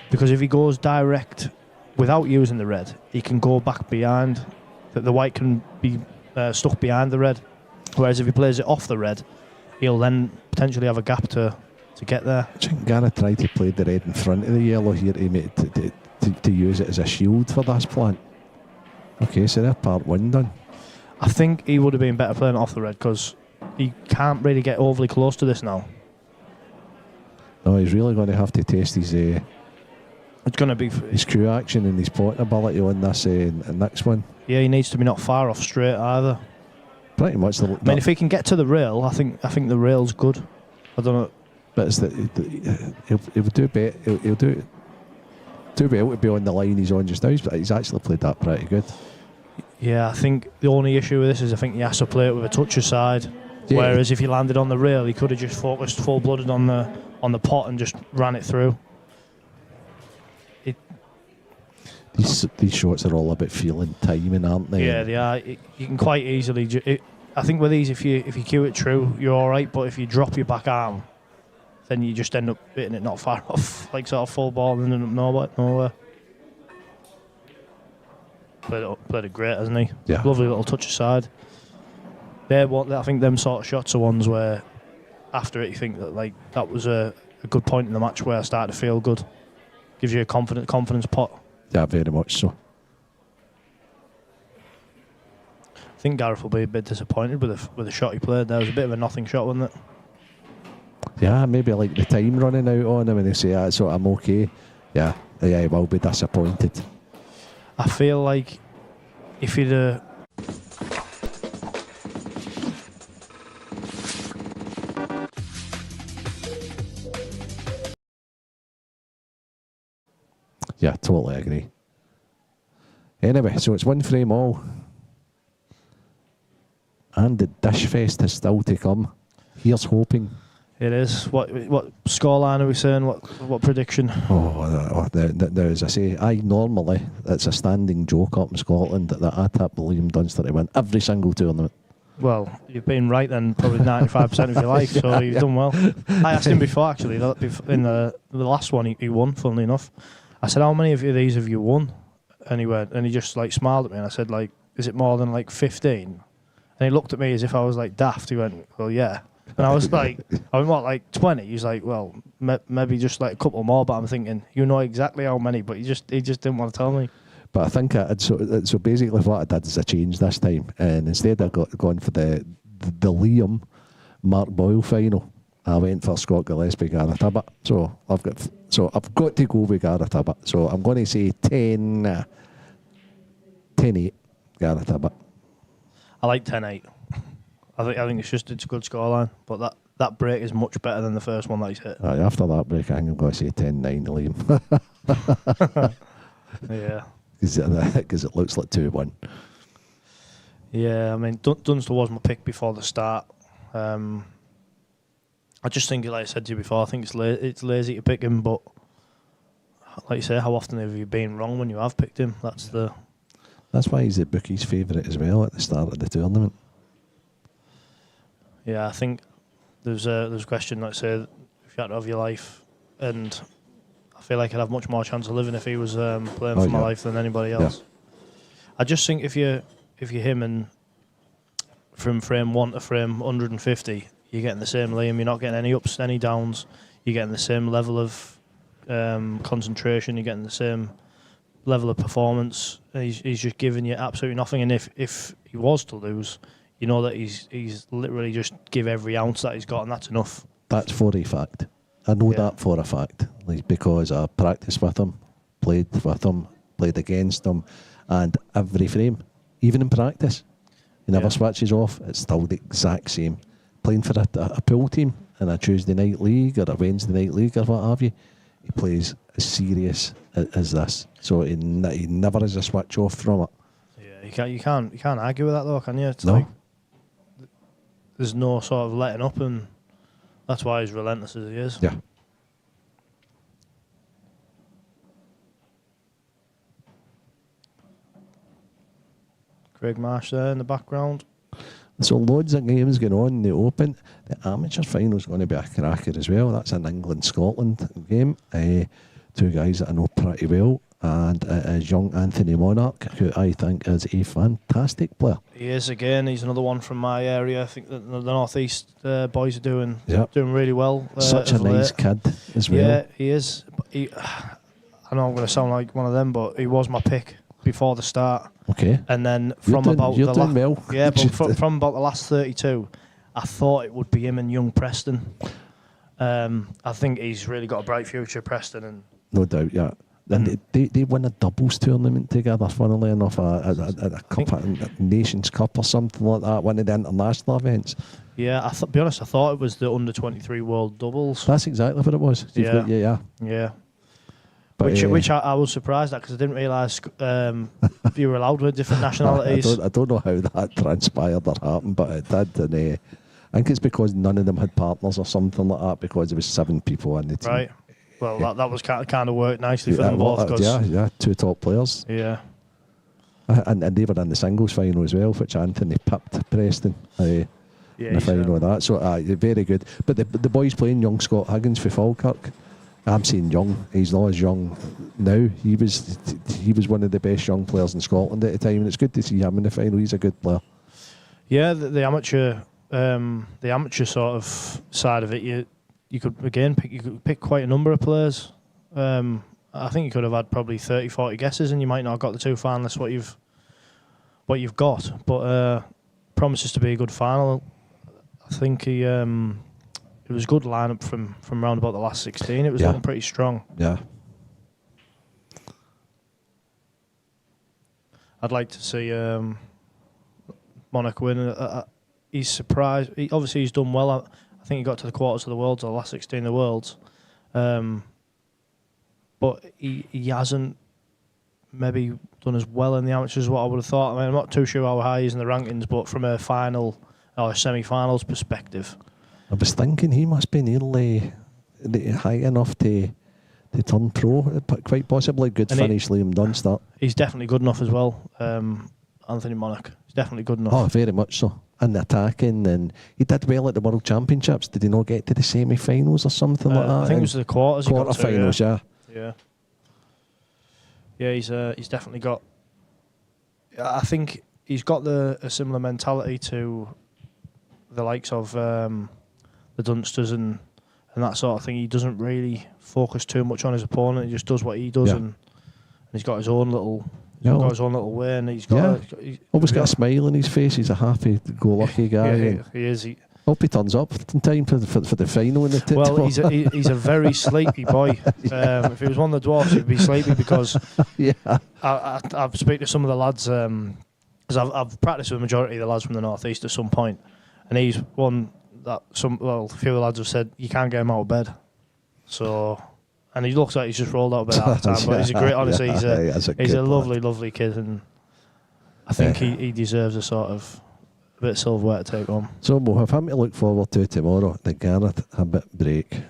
because if he goes direct without using the red, he can go back behind. That the white can be stuck behind the red. Whereas if he plays it off the red, he'll then potentially have a gap to get there. I think Gareth tried to play the red in front of the yellow here to use it as a shield for this plant. Okay, so they're part 1 done. I think he would have been better playing it off the red, because he can't really get overly close to this now. No, he's really going to have to test his it's going to be his crew action and his potting ability on this next one. Yeah, he needs to be not far off straight either. Pretty much. I mean, if he can get to the rail, I think the rail's good. I don't know. But it's he'll do better. He'll do well to be on the line he's on just now. But he's actually played that pretty good. Yeah, I think the only issue with this is I think he has to play it with a touch aside. Yeah. Whereas if he landed on the rail, he could have just focused full-blooded on the pot and just ran it through. These shots are all about feeling timing, aren't they? Yeah, they are. You can quite easily. I think with these, if you cue it true, you're all right. But if you drop your back arm, then you just end up hitting it not far off, like sort of full ball and then nowhere. Played it great, hasn't he? Yeah. Lovely little touch aside. I think them sort of shots are ones where after it you think that like that was a good point in the match where I started to feel good. Gives you a confidence pot. Yeah, very much so. I think Gareth will be a bit disappointed with the shot he played. There was a bit of a nothing shot, wasn't it? Yeah, maybe like the time running out on him and they say, so I'm okay. Yeah, he will be disappointed. I feel like if he'd Yeah, totally agree. Anyway, so it's 1 frame all. And the Dish Fest is still to come. Here's hoping. It is. What scoreline are we saying? What prediction? Now, as I say, normally it's a standing joke up in Scotland that I tip Liam Dunster to win every single tournament. Well, you've been right then, probably 95% if you like, so you've done well. I asked him before, actually, in the last one he won, funnily enough. I said, how many of these have you won? And he just like smiled at me and I said, like, is it more than like 15? And he looked at me as if I was like daft. He went, well, yeah. And I was like, what, like 20? He's like, well, maybe just like a couple more. But I'm thinking, you know exactly how many, but he just didn't want to tell me. But I think so basically what I did is I changed this time, and instead I gone for the Liam Mark Boyle final. I went for Scott Gillespie, Gareth Tibbett. So I've got to go with Gareth Tibbett. So I'm going to say 10-8 Gareth Tibbett. I like 10-8. I think it's a good scoreline, but that break is much better than the first one that he's hit. Right, after that break, I think I'm going to say 10-9 Liam. Yeah. Because it looks like 2-1. Yeah, I mean, Dunster was my pick before the start. I just think, like I said to you before, I think it's lazy to pick him, but like you say, how often have you been wrong when you have picked him? That's why he's the bookie's favourite as well at the start of the tournament. Yeah, I think there's a question, like I say, if you had to have your life, and I feel like I'd have much more chance of living if he was playing for my life than anybody else. Yeah. I just think if you're him and from frame 1 to frame 150, you're getting the same Liam. You're not getting any ups, any downs. You're getting the same level of concentration. You're getting the same level of performance. He's just giving you absolutely nothing. And if he was to lose, you know that he's literally just give every ounce that he's got, and that's enough. That's for a fact. I know that for a fact, like, because I practiced with him, played with him, played against him, and every frame, even in practice, he never switches off. It's still the exact same. Playing for a pool team in a Tuesday night league or a Wednesday night league or what have you, he plays as serious as this. So he never has a switch off from it. Yeah, you can't argue with that though, can you? It's no. Like, there's no sort of letting up, and that's why he's relentless as he is. Yeah. Craig Marsh there in the background. So loads of games going on in the Open. The amateur final's going to be a cracker as well. That's an England-Scotland game. Two guys that I know pretty well. And young Anthony Monarch, who I think is a fantastic player. He is, again. He's another one from my area. I think that the North East boys are doing really well. Such a nice kid as well. Yeah, he is. I know I'm going to sound like one of them, but he was my pick before the start. Okay. And then from about the last 32, I thought it would be him and young Preston. I think he's really got a bright future, Preston, and no doubt, yeah. And they won a doubles tournament together, funnily enough, a Nations Cup or something like that, one of the international events. Yeah, to be honest, I thought it was the under-23 World Doubles. That's exactly what it was. Yeah. Which I was surprised at, because I didn't realise you were allowed with different nationalities. I don't know how that transpired or happened, but it did. And I think it's because none of them had partners or something like that, because there was 7 people in the team. Right. Well, that was kind of worked nicely for them both. Yeah, 2 top players. Yeah. And they were in the singles final as well, which Anthony pipped Preston in the final of that. So very good. But the boys playing, young Scott Higgins for Falkirk. I'm saying young. He's not as young now. He was one of the best young players in Scotland at the time, and it's good to see him in the final. He's a good player. Yeah, the amateur sort of side of it, you could again pick quite a number of players. I think you could have had probably 30, 40 guesses, and you might not have got the 2 finalists what you've got. But promises to be a good final. I think it was a good lineup from round about the last 16. It was looking pretty strong. Yeah. I'd like to see Monarch win. He's surprised. Obviously, he's done well. I think he got to the quarters of the Worlds, or the last 16 of the Worlds. But he hasn't maybe done as well in the amateurs as what I would have thought. I mean, I'm not too sure how high he is in the rankings, but from a final or a semi-finals perspective, I was thinking he must be nearly high enough to turn pro, quite possibly. Good finish, Liam Dunster. He's definitely good enough as well, Anthony Monarch. He's definitely good enough. Oh, very much so. And attacking, and he did well at the World Championships. Did he not get to the semi-finals or something like that? I think it was the quarters. Quarter-finals, yeah. Yeah, he's definitely got... I think he's got a similar mentality to the likes of the Dunsters and that sort of thing. He doesn't really focus too much on his opponent. He just does what he does, and he's got his own little... He's got his own little way, and he's got... Always got a smile on his face. He's a happy-go-lucky guy. He is. Hope he turns up in time for the final. In the well, he's a very sleepy boy. If he was one of the dwarfs, he'd be sleepy because I've spoken to some of the lads, because I've practiced with the majority of the lads from the North East at some point, and he's one that a few of the lads have said you can't get him out of bed. So... And he looks like he's just rolled out of bed half the time, but he's a great, honestly, he's a lovely kid, and I think he deserves a sort of a bit of silverware to take home. So we'll have him to look forward to tomorrow. The Gareth a bit break.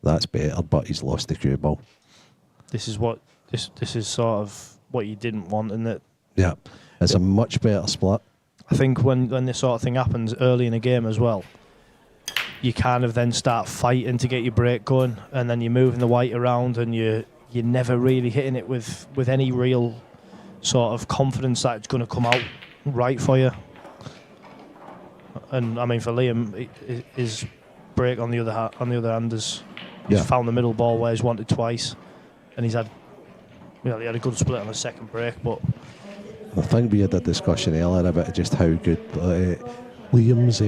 That's better, but he's lost the cue ball. This is sort of what you didn't want, isn't it? Yeah, it's a much better split. I think when this sort of thing happens early in a game as well, you kind of then start fighting to get your break going, and then you're moving the white around, and you're never really hitting it with any real sort of confidence that it's going to come out right for you. And I mean, for Liam, his break on the other hand he's found the middle ball where he's wanted twice, and he had a good split on the second break. But I think we had a discussion earlier about just how good Liam's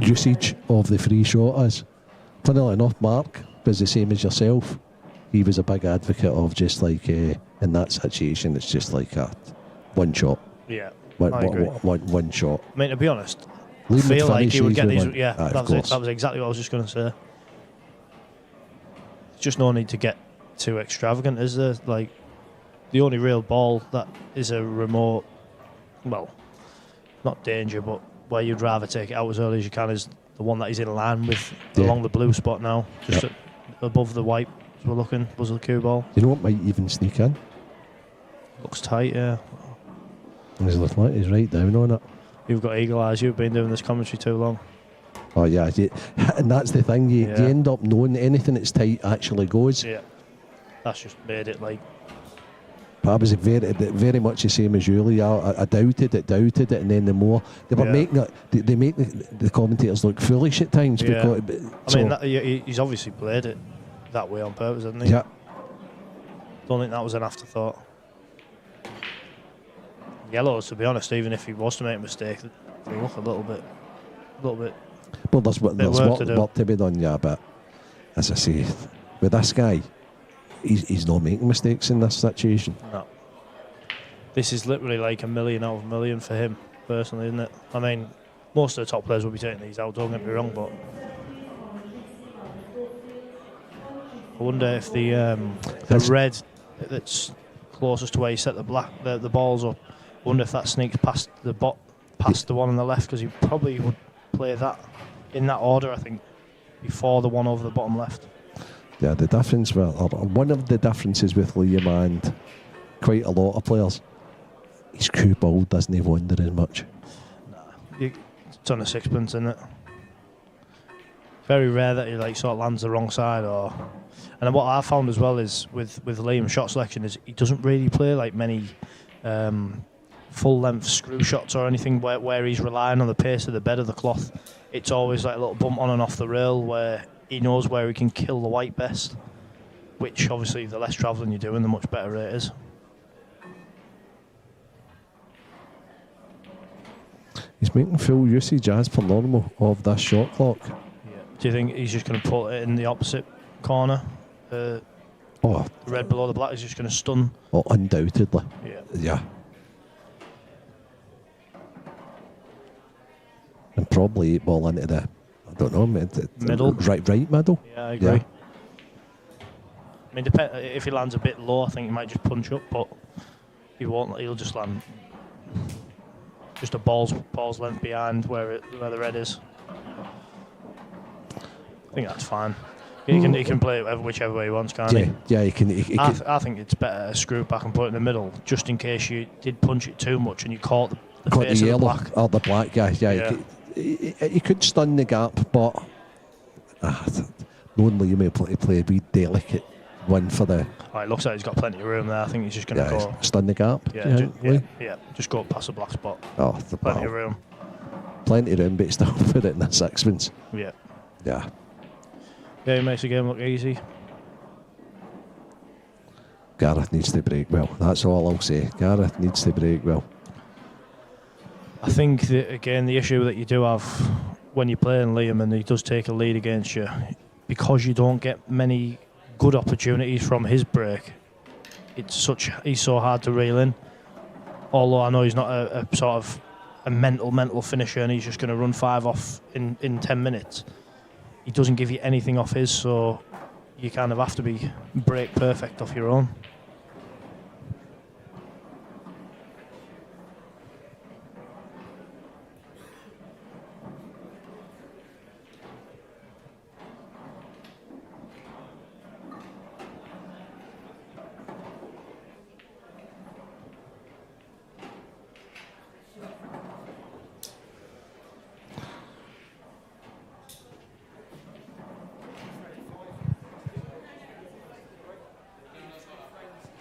usage of the free shot is. Funnily enough, Mark was the same as yourself. He was a big advocate of just like in that situation, it's just like a one shot. Yeah, I agree. One shot. I mean, to be honest, Liam I feel like he would get these. That was exactly what I was just going to say. There's just no need to get too extravagant, is there? Like, the only real ball that is a remote, well, not danger, but where you'd rather take it out as early as you can is the one that he's in line with along the blue spot now, just above the white as we're looking, was the cue ball. You know what might even sneak in? Looks tight, yeah. He's right down on it. You've got eagle eyes, you've been doing this commentary too long. Oh yeah, and that's the thing, you end up knowing anything that's tight actually goes. Yeah, that's just made it like... I was very much the same as you, Lee. I doubted it, and then the more they were making it, they make the commentators look foolish at times. Yeah. Because, he's obviously played it that way on purpose, hasn't he? Yeah. Don't think that was an afterthought. Yellows, to be honest, even if he was to make a mistake, they look a little bit. Well, there's work to be done, yeah. But as I say, with this guy, he's not making mistakes in this situation. No. This is literally like a million out of a million for him, personally, isn't it? I mean, most of the top players will be taking these out, don't get me wrong, but I wonder if the red that's closest to where you set the balls up, I wonder if that sneaks past the one on the left, because he probably would play that in that order, I think, before the one over the bottom left. Yeah, the difference, one of the differences with Liam and quite a lot of players, his cue ball doesn't wander as much. It's on a sixpence, isn't it? Very rare that he like sort of lands the wrong side, and then what I found as well is with Liam's shot selection is he doesn't really play like many full length screw shots or anything where he's relying on the pace of the bed of the cloth. It's always like a little bump on and off the rail where he knows where he can kill the white best, which obviously the less travelling you're doing, the much better it is. He's making full usage as per normal of this shot clock. Yeah. Do you think he's just going to put it in the opposite corner? The red below the black is just going to stun? Oh, undoubtedly. Yeah. And probably 8 ball into the, I don't know, middle. Right middle. Yeah, I agree. I mean, if he lands a bit low, I think he might just punch up, but he won't. He'll just land just a ball's length behind where the red is. I think that's fine. He can play it whichever way he wants, can't he? Yeah, he can. I think it's better to screw it back and put it in the middle, just in case you did punch it too much and you caught the face of the black. Or the black guy, yeah. He could stun the gap, but knowing Liam may play a wee delicate one for the... Oh, it looks like he's got plenty of room there. I think he's just going to go... Stun the gap? Yeah, just go past the black spot. Plenty of room. Plenty of room, but still put it in the sixpence. Yeah. Yeah. Yeah, he makes the game look easy. Gareth needs to break well. That's all I'll say. Gareth needs to break well. I think that, again, the issue that you do have when you're playing Liam and he does take a lead against you, because you don't get many good opportunities from his break, he's so hard to reel in. Although I know he's not a sort of a mental finisher and he's just going to run 5 off in 10 minutes. He doesn't give you anything off his, so you kind of have to be break perfect off your own.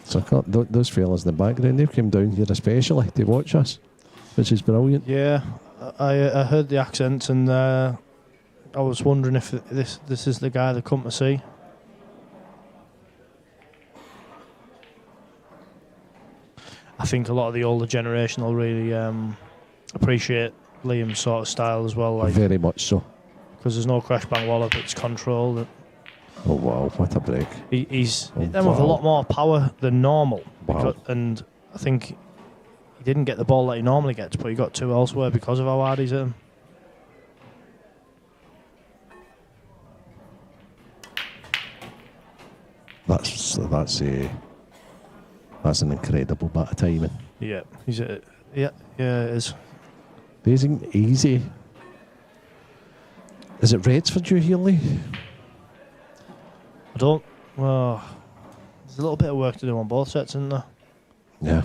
So those fellas in the background, they've come down here especially to watch us, which is brilliant. Yeah, I heard the accents and I was wondering if this is the guy they come to see. I think a lot of the older generation will really appreciate Liam's sort of style as well. Like, very much so. Because there's no crash bang wallop, it's control. Oh wow, what a break. He's with a lot more power than normal. Wow. And I think he didn't get the ball that he normally gets, but he got 2 elsewhere because of how hard he's hit him. That's an incredible bit of timing. Yeah, it is. Amazing, easy. Is it reds for you here, Lee? Well, there's a little bit of work to do on both sets, isn't there? Yeah.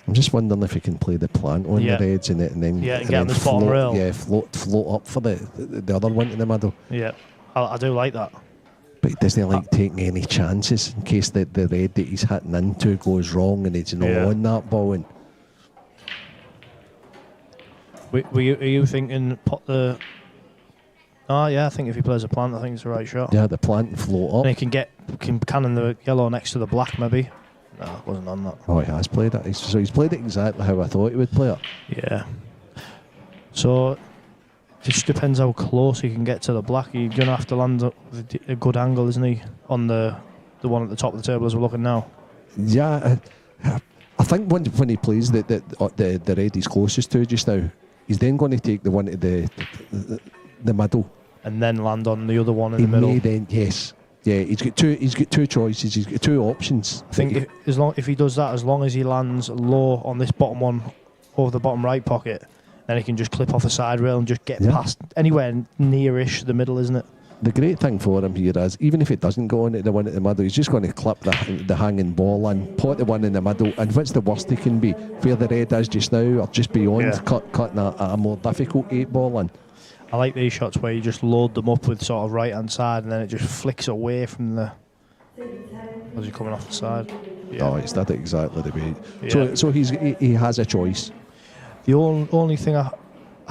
I'm just wondering if you can play the plant on the reds and then get on this bottom rail. Yeah, float up for the other one in the middle. Yeah, I do like that. But he doesn't like taking any chances in case the red that he's hitting into goes wrong and he's not on that ball. And are you thinking put the... Oh yeah, I think if he plays a plant, I think it's the right shot. Yeah, the plant and float up. And he can cannon the yellow next to the black, maybe. No, it wasn't on that. Oh, he has played it. So he's played it exactly how I thought he would play it. Yeah. So it just depends how close he can get to the black. You're going to have to land a good angle, isn't he, on the one at the top of the table as we're looking now? Yeah, I think when he plays the red he's closest to just now, he's then going to take the one to the middle, and then land on the other one in the middle. Yes, yeah. He's got two choices. He's got 2 options. I think if he does that, as long as he lands low on this bottom one over the bottom right pocket, then he can just clip off the side rail and just get past anywhere nearish the middle, isn't it? The great thing for him here is, even if it doesn't go on at the one at the middle, he's just going to clip the hanging ball in, pot the one in the middle, and what's the worst he can be? Where the red is just now, or just beyond, cutting a more difficult 8-ball in. I like these shots where you just load them up with sort of right-hand side, and then it just flicks away from the... as you're coming off the side. Yeah. Oh, it's did it exactly the way. Yeah. So he has a choice. The only thing I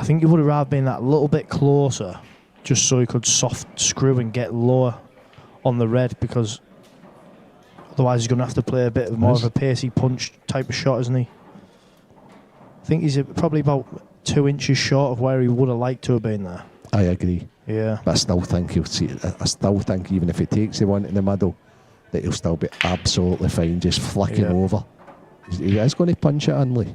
think he would have rather been that little bit closer, just so he could soft screw and get lower on the red, because otherwise he's going to have to play a bit more of a pacey punch type of shot, isn't he? I think he's probably about 2 inches short of where he would have liked to have been there. I agree. Yeah. But I still think he'll see it. I still think even if he takes the one in the middle, that he'll still be absolutely fine, just flicking over. He is going to punch it in, Lee.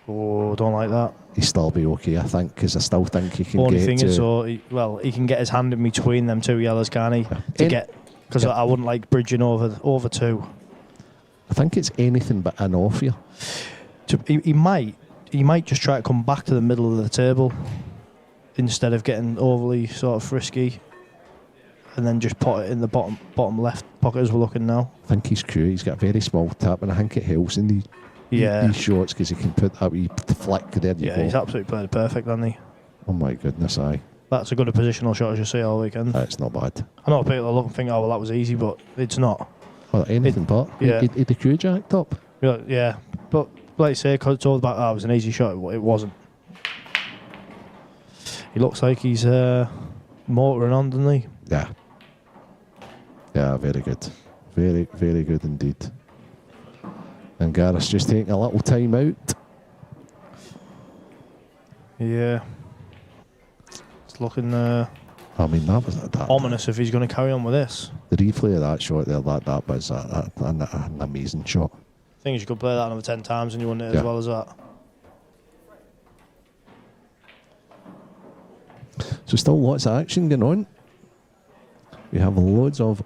Don't like that. He'll still be okay, I think, because I still think he can Only get thing to... is, he can get his hand in between them two yellows, can't he? Because I wouldn't like bridging over two. I think it's anything but an off you. He might just try to come back to the middle of the table instead of getting overly sort of frisky, and then just put it in the bottom left pocket as we're looking now. I think he's cute. He's got a very small tap, and I think it helps in these shots because he can put that wee flick there. Yeah, he's absolutely played it perfect, hasn't he? Oh my goodness, aye. That's a good positional shot as you see all weekend. It's not bad. I know people look and think, oh well, that was easy, but it's not. Well, anything but. Yeah. He the cue jacked up. Yeah, but like you say, 'cause it's all about, it was an easy shot. It wasn't. He looks like he's motoring on, doesn't he? Yeah. Yeah, very good. Very, very good indeed. And Gareth's just taking a little time out. Yeah. It's looking I mean, that was ominous if he's going to carry on with this. The replay of that shot there, that was an amazing shot. I think you could play that another 10 times and you wouldn't hit as well as that. So still lots of action going on. We have loads of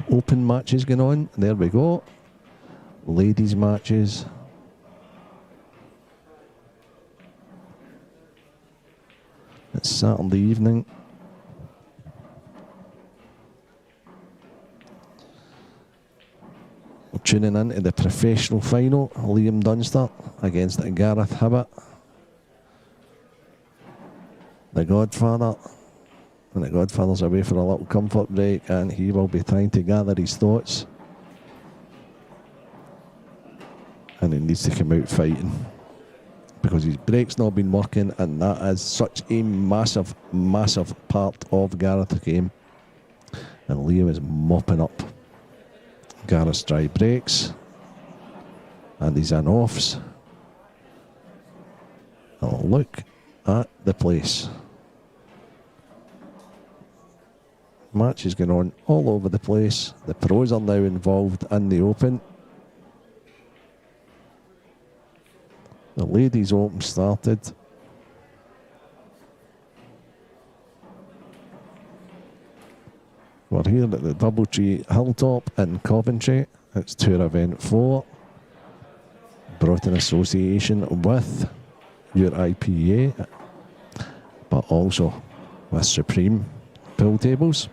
open matches going on. There we go. Ladies matches. It's Saturday evening. We're tuning in to the professional final. Liam Dunster against Gareth Hibbett. The Godfather. And the Godfather's away for a little comfort break, and he will be trying to gather his thoughts. And he needs to come out fighting, because his break's not been working, and that is such a massive, massive part of Gareth's game. And Liam is mopping up Gareth's dry breaks and his on-offs. Oh, look at the place. Match is going on all over the place. The pros are now involved in the Open. The Ladies Open started. We're here at the Doubletree Hilltop in Coventry. It's Tour Event 4, brought in association with your IPA, but also with Supreme Pool Tables,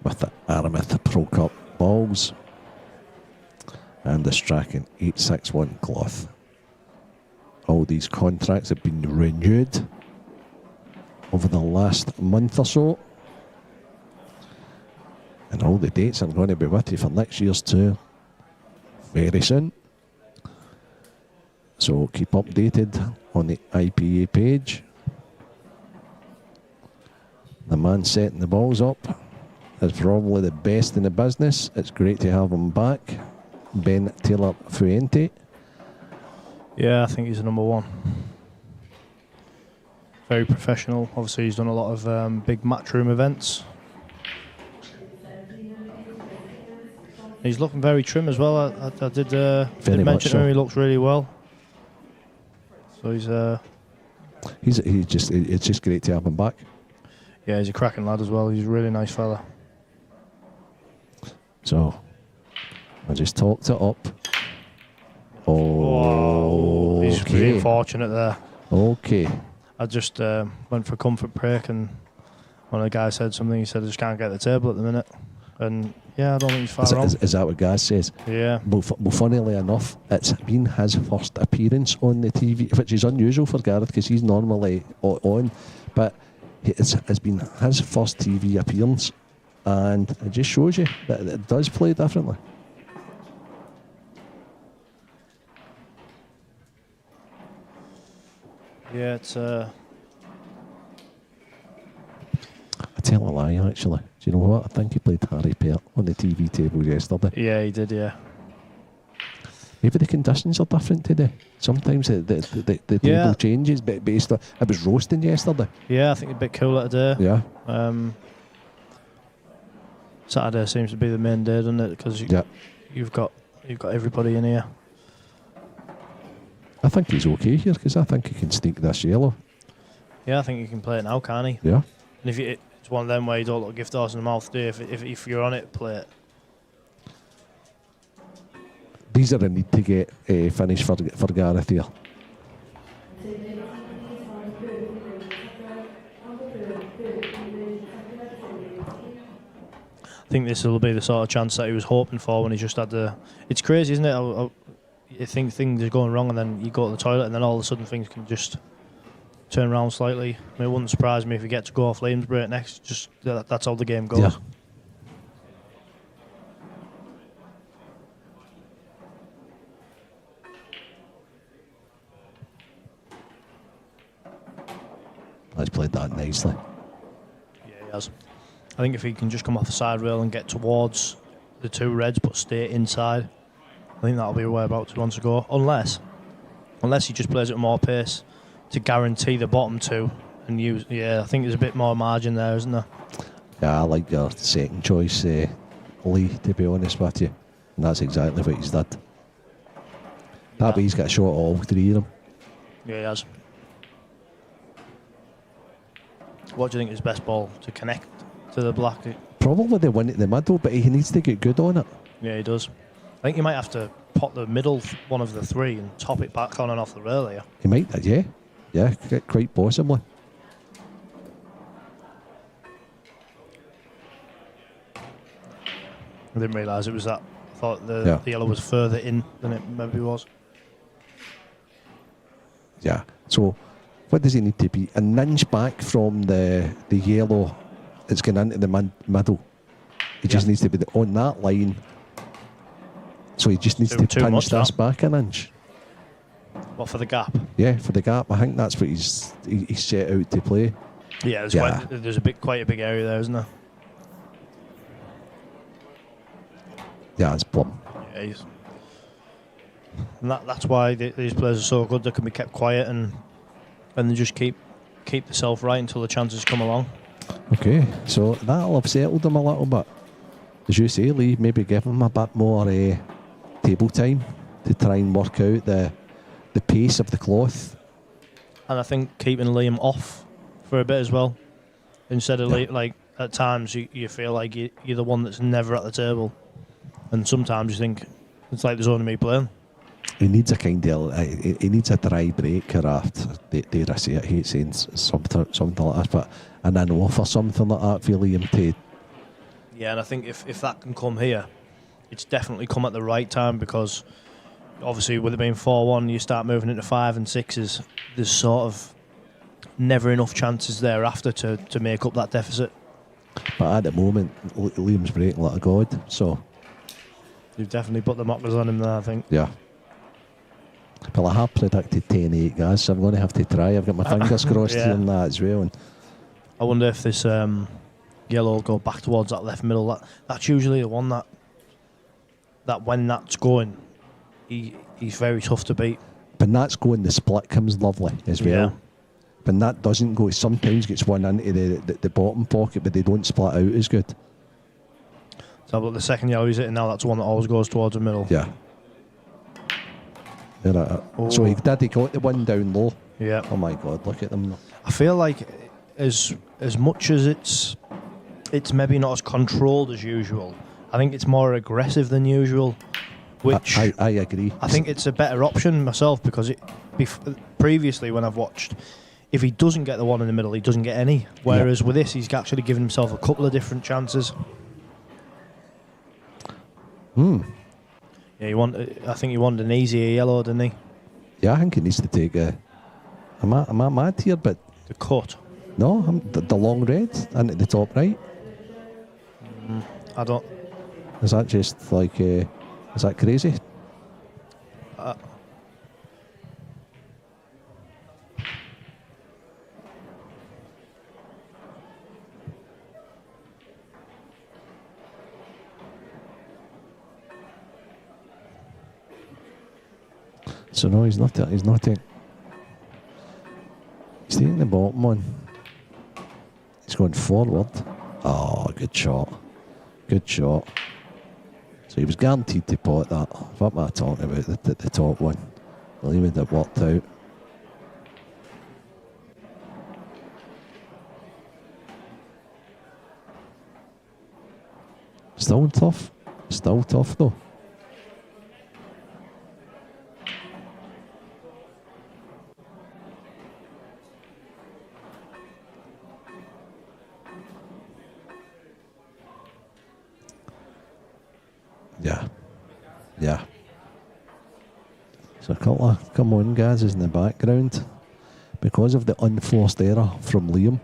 with the Aramith Pro Cup balls and the Strachan 861 cloth. All these contracts have been renewed over the last month or so, and all the dates are going to be with you for next year's tour very soon. So keep updated on the IPA page. The man setting the balls up is probably the best in the business. It's great to have him back. Ben Taylor Fuente. Yeah, I think he's the number one. Very professional. Obviously, he's done a lot of big matchroom events. He's looking very trim as well. I did mention him. He looks really well. So it's just great to have him back. Yeah, he's a cracking lad as well. He's a really nice fella. So I just talked it up. Oh, he's really fortunate there. Okay. I just went for a comfort break, and one of the guys said something. He said, I just can't get the table at the minute. And yeah, I don't think he's far wrong. Is that what Gaz says? Yeah. Well, funnily enough, it's been his first appearance on the TV, which is unusual for Gareth because he's normally on. But it's been his first TV appearance, and it just shows you that it does play differently. Yeah, it's... I tell a lie, actually. Do you know what? I think he played Harry Pert on the TV table yesterday. Yeah, he did, yeah. Maybe the conditions are different today. Sometimes the table changes based on... It was roasting yesterday. Yeah, I think it's a bit cooler today. Yeah. Saturday seems to be the main day, doesn't it? Because you've got everybody in here. I think he's okay here because I think he can sneak this yellow. Yeah, I think he can play it now, can't he? Yeah. And if it's one of them where you don't look gift horse in the mouth, do you? If you're on it, play it. These are a need to get finished for Gareth here. I think this will be the sort of chance that he was hoping for when he just had the... It's crazy, isn't it? You think things are going wrong and then you go to the toilet and then all of a sudden things can just turn around slightly. I mean, it wouldn't surprise me if we get to go off Liam's break next. Just that's how the game goes. Yeah. He's played that nicely. Yeah, he has. I think if he can just come off the side rail and get towards the two reds but stay inside, I think that'll be whereabouts he wants to go. Unless he just plays it at more pace to guarantee the bottom two and use. Yeah, I think there's a bit more margin there, isn't there? Yeah, I like your second choice, Lee, to be honest with you. And that's exactly what he's done. That way he's got a shot at all three of them. Yeah, he has. What do you think is best ball to connect to the black? Probably the one at the middle, but he needs to get good on it. Yeah, he does. I think you might have to pot the middle one of the three and top it back on and off the rail here. He might, yeah. Yeah, quite possibly. I didn't realise it was that. I thought the yellow was further in than it maybe was. Yeah, so what does he need to be? An inch back from the yellow that's going into the middle. He just needs to be on that line. So he just needs to pinch this back an inch. What, for the gap? Yeah, for the gap. I think that's what he's set out to play. Yeah, there's quite a big area there, isn't there? Yeah, it's plumb. Yeah, and that's why these players are so good. They can be kept quiet and they just keep themselves right until the chances come along. Okay, so that'll have settled them a little bit. As you say, Lee, maybe give them a bit more table time to try and work out the pace of the cloth. And I think keeping Liam off for a bit as well. Instead of like at times you feel like you're the one that's never at the table. And sometimes you think it's like there's only me playing. He needs a kind of he needs a dry break, or dare I say it, I hate saying something like that, but an offer something like that for Liam to. Yeah, and I think if that can come here, it's definitely come at the right time, because obviously with it being 4-1, you start moving into 5 and 6s. There's sort of never enough chances thereafter to make up that deficit. But at the moment, Liam's breaking like a god, so. You've definitely put the mockers on him there, I think. Yeah. Well, I have predicted 10-8, guys, so I'm going to have to try. I've got my fingers crossed here on that as well. And I wonder if this yellow will go back towards that left middle. That's usually the one that when that's going, he's very tough to beat. When that's going, the split comes lovely as well. Yeah. When that doesn't go, sometimes gets one into the bottom pocket, but they don't split out as good. So look, the second yellow he's hitting now, that's the one that always goes towards the middle. Yeah. So he got the one down low. Yeah. Oh my God, look at them. I feel like as much as it's maybe not as controlled as usual, I think it's more aggressive than usual. Which I agree. I think it's a better option myself, because previously when I've watched, if he doesn't get the one in the middle, he doesn't get any. Whereas with this, he's actually given himself a couple of different chances. Yeah, I think he wanted an easier yellow, didn't he? Yeah, I think he needs to take a... Am I mad here? But the cut? No, the long red into the top right. I don't... Is that just like... is that crazy? So no, he's not taking the bottom one. He's going forward. Oh, good shot. Good shot. So he was guaranteed to pot that. What am I talking about? The top one. Believe it worked out. Still tough. Still tough though. Yeah. So a couple of come on guys is in the background because of the unforced error from Liam.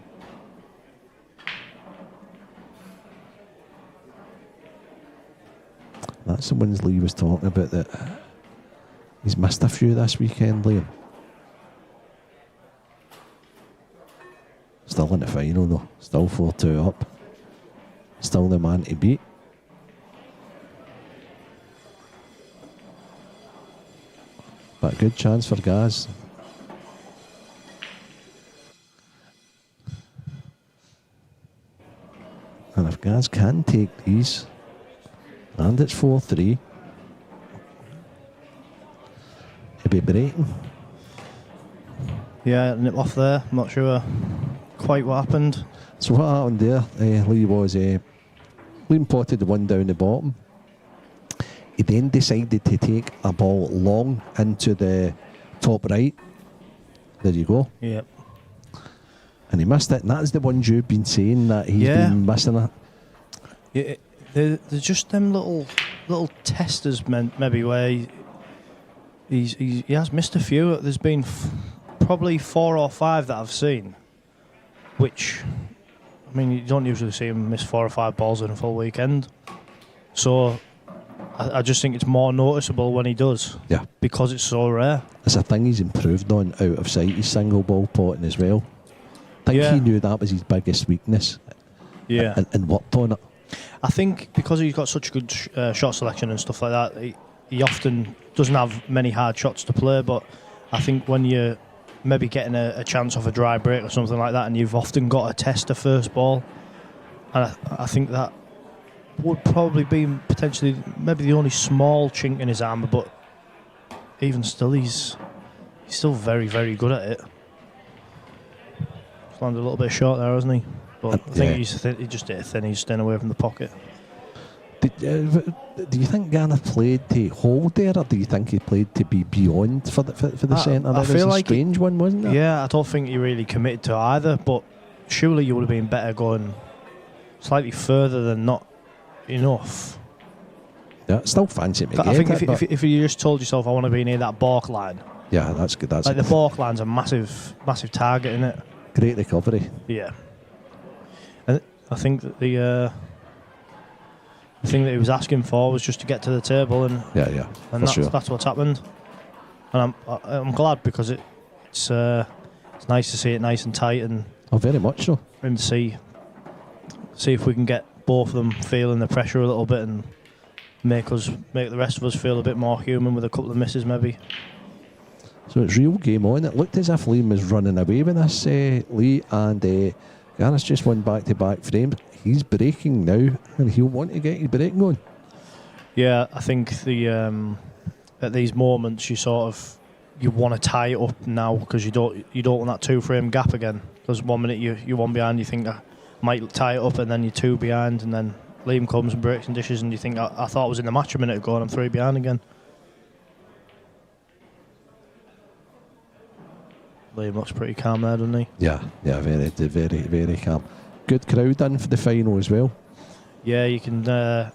That's the ones Lee was talking about, that he's missed a few this weekend, Liam. Still in the final though. Still 4-2 up. Still the man to beat. But a good chance for Gaz. And if Gaz can take these, and it's 4-3, he'll be breaking. Yeah, nip off there. I'm not sure quite what happened. So what happened there, Lee, was Liam potted the one down the bottom. He then decided to take a ball long into the top right. There you go. Yep. And he missed it, and that's the ones you've been saying that he's been missing it. Yeah, there's just them little testers, maybe where he has missed a few. There's been probably 4 or 5 that I've seen, which, I mean, you don't usually see him miss 4 or 5 balls in a full weekend. So I just think it's more noticeable when he does. Yeah. Because it's so rare. It's a thing he's improved on out of sight. He's single ball potting as well. I think he knew that was his biggest weakness. Yeah. And worked on it. I think because he's got such good shot selection and stuff like that, he often doesn't have many hard shots to play, but I think when you're maybe getting a chance off a dry break or something like that, and you've often got to test a first ball, and I think that would probably be potentially maybe the only small chink in his armour, but even still, he's still very, very good at it. He's landed a little bit short there, hasn't he? But I think he just did a thin. He's staying away from the pocket. Do you think Garner played to hold there, or do you think he played to be beyond for the centre? I feel like a strange one, wasn't it? Yeah, I don't think he really committed to either, but surely you would have been better going slightly further than not enough. Yeah, still fancy me. I think if you just told yourself, I want to be near that balk line. Yeah, that's good. That's like the balk line's a massive target, isn't it? Great recovery. Yeah. And I think that the thing that he was asking for was just to get to the table, and that's what's happened. And I'm glad, because it's nice to see it nice and tight, and very much so. And see if we can get both of them feeling the pressure a little bit and make the rest of us feel a bit more human with a couple of misses maybe. So it's real game on. It looked as if Liam was running away with this, Lee, and Gareth's just won back-to-back frames. He's breaking now, and he'll want to get his breaking on. Yeah, I think at these moments you want to tie it up now, because you don't want that 2-frame gap again. Because 1 minute you're 1 behind, you think I might tie it up, and then you're 2 behind, and then Liam comes and breaks and dishes, and you think I thought I was in the match a minute ago, and I'm 3 behind again. Liam looks pretty calm there, doesn't he? Yeah, very calm. Good crowd in for the final as well. Yeah, you can.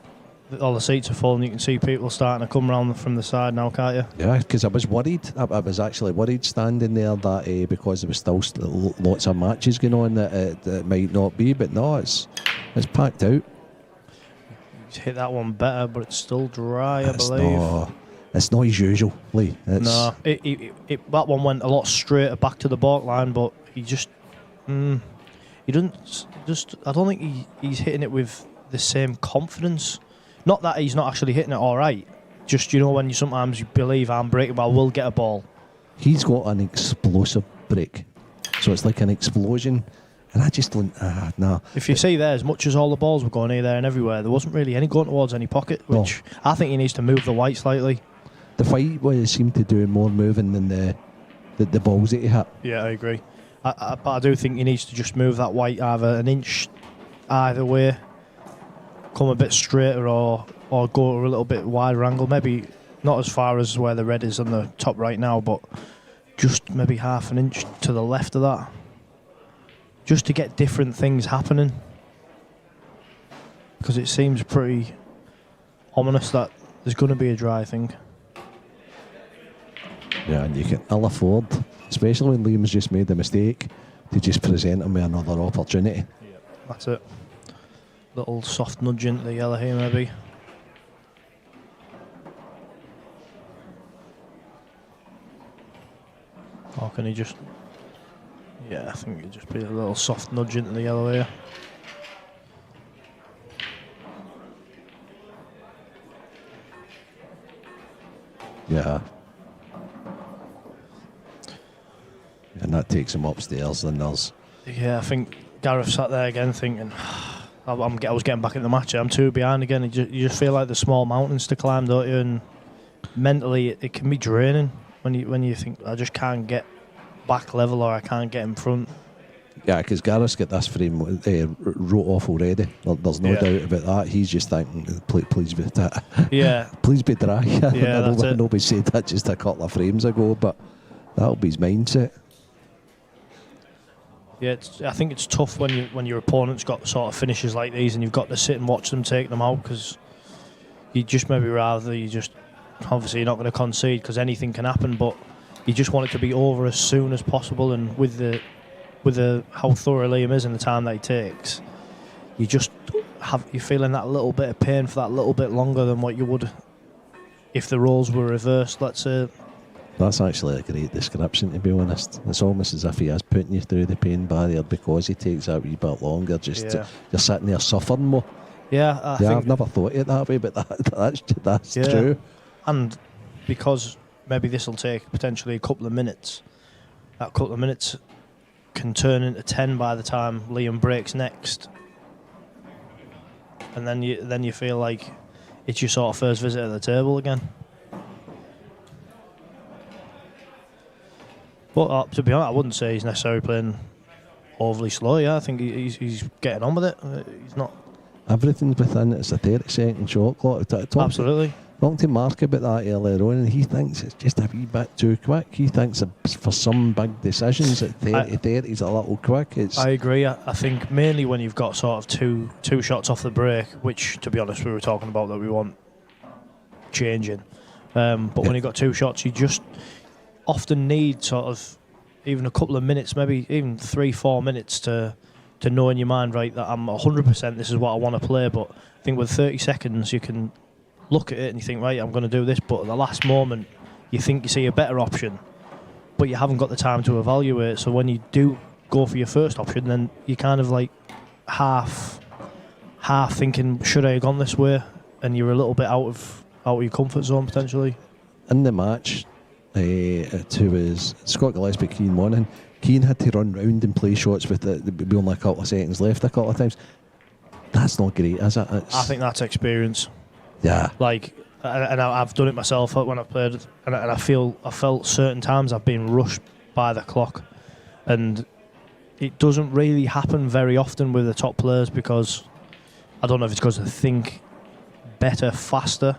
All the seats are full, and you can see people starting to come round from the side now, can't you? Yeah, because I was worried. I was actually worried standing there that because there was still lots of matches going on that it might not be, but no, it's packed out. He's hit that one better, but it's still dry, I believe. It's not as usual, Lee. No, that one went a lot straighter back to the back line, but he just, he doesn't. I don't think he's hitting it with the same confidence. Not that he's not actually hitting it all right. Just, when you sometimes believe I'm breakable, we'll get a ball. He's got an explosive break, so it's like an explosion, and I just don't. No. If you see there, as much as all the balls were going here, there, and everywhere, there wasn't really any going towards any pocket, which I think he needs to move the white slightly. The white seemed to do more moving than the balls that he hit. Yeah, I agree. But I do think he needs to just move that white either an inch either way, come a bit straighter or go a little bit wider angle. Maybe not as far as where the red is on the top right now, but just maybe half an inch to the left of that. Just to get different things happening. Because it seems pretty ominous that there's going to be a dry thing. Yeah, and you can ill afford, especially when Liam's just made the mistake, to just present him with another opportunity. Yeah, that's it. Little soft nudge into the yellow here, maybe. Or can he just... Yeah, I think it'd just be a little soft nudge into the yellow here. Yeah. And that takes him upstairs, and there's... Yeah, I think Gareth sat there again thinking, I was getting back in the match, I'm 2 behind again. You just feel like the small mountains to climb, don't you? And mentally, it can be draining when you think, I just can't get back level or I can't get in front. Yeah, because Gareth's got this frame wrote off already. There's no doubt about that. He's just thinking, please be that. Yeah. Please be dry. Yeah, that's it. Nobody said that just a couple of frames ago, but that'll be his mindset. Yeah, I think it's tough when your opponent's got sort of finishes like these and you've got to sit and watch them take them out, because you just maybe rather obviously you're not going to concede because anything can happen, but you just want it to be over as soon as possible. And with how thorough Liam is in the time that he takes, you're feeling that little bit of pain for that little bit longer than what you would if the roles were reversed, let's say. That's actually a great description, to be honest. It's almost as if he is putting you through the pain barrier because he takes a wee bit longer. You're sitting there suffering more. Yeah, I've never thought of it that way, but that's true. And because maybe this will take potentially a couple of minutes, that couple of minutes can turn into 10 by the time Liam breaks next, and then you feel like it's your sort of first visit at the table again. But to be honest, I wouldn't say he's necessarily playing overly slow. Yeah, I think he's getting on with it. He's not. Everything's within. It's a 30-second shot clock. Absolutely. Talking to Mark about that earlier on, and he thinks it's just a wee bit too quick. He thinks for some big decisions at 30 is a little quick. I agree. I think mainly when you've got sort of two shots off the break, which, to be honest, we were talking about that we want changing. But when you've got 2 shots, you just often need sort of even a couple of minutes, maybe even 3-4 minutes to know in your mind, right, that I'm 100%, this is what I want to play. But I think with 30 seconds, you can look at it and you think, right, I'm going to do this, but at the last moment, you think you see a better option, but you haven't got the time to evaluate. So when you do go for your first option, then you kind of like half thinking, should I have gone this way? And you're a little bit out of your comfort zone potentially. In the match, to his Scott Gillespie, Keane won, and Keane had to run round and play shots with it only a couple of seconds left a couple of times. That's not great, is it? I think that's experience. Yeah. Like, and I've done it myself when I've played, and I felt certain times I've been rushed by the clock, and it doesn't really happen very often with the top players, because I don't know if it's because they think better, faster,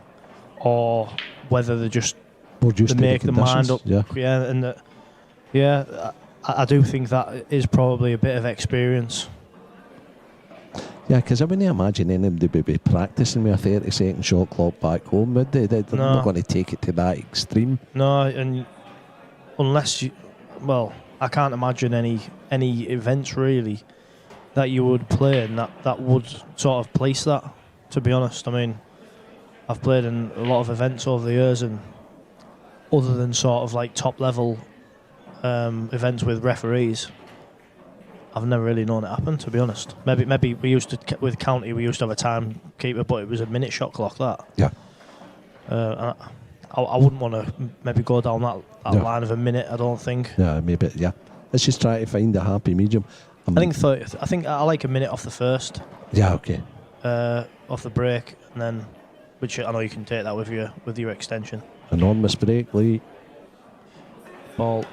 or whether they just they make the mind up. Yeah. Yeah, and I do think that is probably a bit of experience. Yeah, because I wouldn't imagine anybody would be practising with a 30-second shot clock back home, would they? They're not going to take it to that extreme. No, and unless you... Well, I can't imagine any events, really, that you would play and that would sort of place that, to be honest. I mean, I've played in a lot of events over the years, and other than sort of like top-level events with referees, I've never really known it happen, to be honest. Maybe we used to, with county, we used to have a timekeeper, but it was a minute shot clock, that. Yeah. I wouldn't want to maybe go down that line of a minute, I don't think. Yeah, maybe, yeah. Let's just try to find a happy medium. I think 30, I think I like a minute off the first. Yeah, okay. Off the break, and then, which I know you can take that with your extension. Enormous break, Lee. Ball.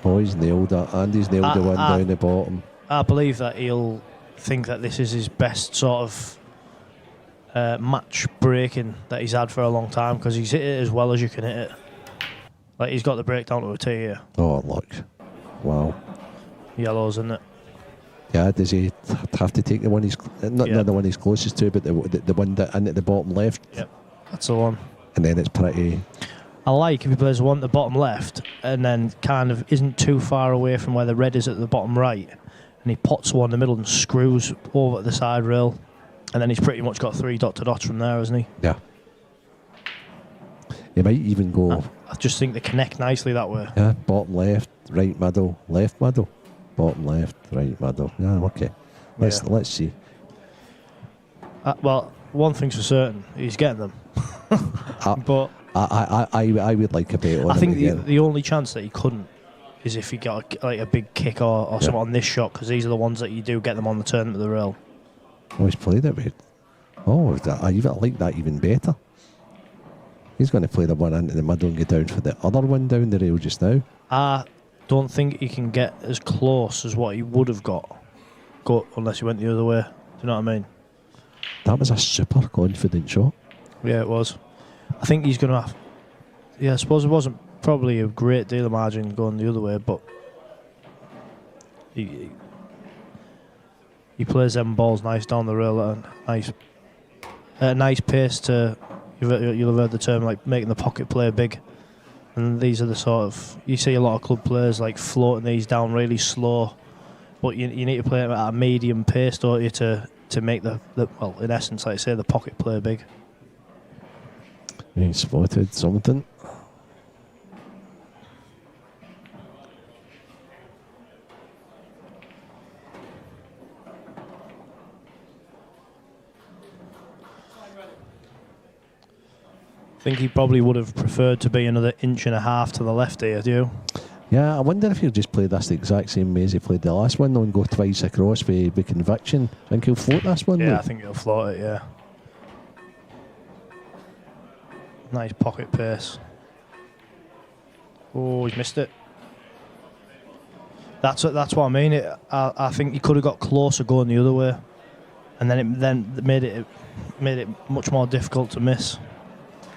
Oh, he's nailed it. Andy's nailed the one down the bottom. I believe that he'll think that this is his best sort of match breaking that he's had for a long time, because he's hit it as well as you can hit it. Like, he's got the break down to a T here. Oh, look. Wow. Yellows, isn't it? Yeah, does he have to take the one he's... Not the one he's closest to, but the one that in at the bottom left? Yep, that's the one. And then it's pretty... I like if he plays one at the bottom left and then kind of isn't too far away from where the red is at the bottom right, and he pots one in the middle and screws over at the side rail, and then he's pretty much got 3 dot-to-dots from there, hasn't he? Yeah. He might even go... I just think they connect nicely that way. Yeah, bottom left, right middle, left middle, bottom left, right middle. Yeah, okay. Let's see. Well, one thing's for certain, he's getting them. But I would like a bit on I think him the only chance that he couldn't is if he got a big kick or something on this shot, because these are the ones that you do get them on the turn of the rail. Oh, he's played it with... Oh, I even like that even better. He's going to play the one into the middle and get down for the other one down the rail just now. I don't think he can get as close as what he would have got unless he went the other way. Do you know what I mean? That was a super confident shot. Yeah, it was. I think he's going to have... Yeah, I suppose it wasn't probably a great deal of margin going the other way, but he plays them balls nice down the rail at a nice pace to... You'll have heard the term, like, making the pocket play big. And these are the sort of... You see a lot of club players, like, floating these down really slow, but you need to play them at a medium pace, don't you, to make the... Well, in essence, like I say, the pocket play big. He spotted something. I think he probably would have preferred to be another 1.5 inches to the left here, do you? Yeah, I wonder if he'll just play this the exact same way as he played the last one, though, and go twice across with conviction. I think he'll float this one. Yeah, I think he'll float it, yeah. Nice pocket pace. Oh, he's missed it. That's what I mean. I think he could have got closer going the other way, and then it made it much more difficult to miss.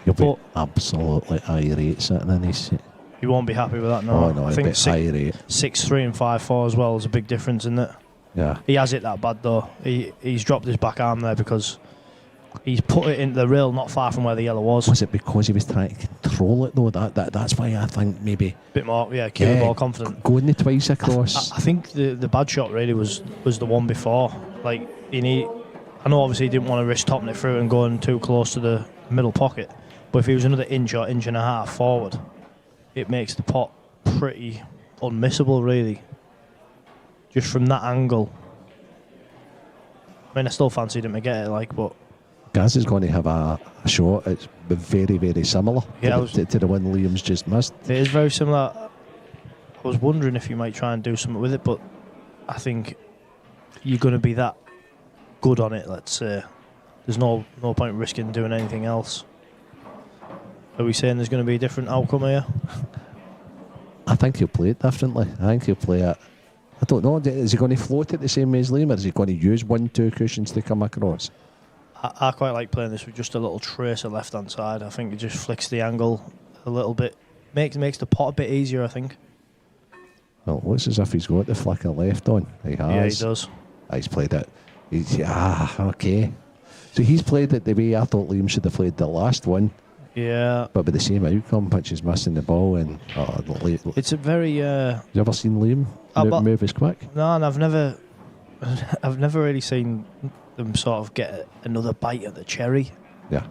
You'll be absolutely irate sitting in his seat. You won't be happy with that, no. Oh, no, I think 6-3 and 5-4 as well is a big difference, isn't it? Yeah. He has it that bad, though. He's dropped his back arm there because he's put it into the rail not far from where the yellow was. Was it because he was trying to control it, though? That's why I think maybe... Bit more, keep the ball confident. Going the twice across. I think the bad shot really was the one before. Like, I know obviously he didn't want to risk topping it through and going too close to the middle pocket, but if he was another inch or 1.5 inches forward, it makes the pot pretty unmissable, really. Just from that angle. I mean, I still fancied him to get it, but... Gaz is going to have a shot. It's very, very similar to the one Liam's just missed. It is very similar. I was wondering if you might try and do something with it, but I think you're going to be that good on it, let's say. There's no point risking doing anything else. Are we saying there's going to be a different outcome here? I think he'll play it differently. I think he'll play it... I don't know. Is he going to float it the same way as Liam, or is he going to use 1-2 cushions to come across? I quite like playing this with just a little tracer left-hand side. I think it just flicks the angle a little bit. Makes the pot a bit easier, I think. Well, it looks as if he's got the flicker left on. He has. Yeah, he does. He's played it. Okay. So he's played it the way I thought Liam should have played the last one. Yeah. But with the same outcome, which is missing the ball and it's a very. You ever seen Liam move as quick? No, and I've never really seen them sort of get another bite at the cherry. Yeah.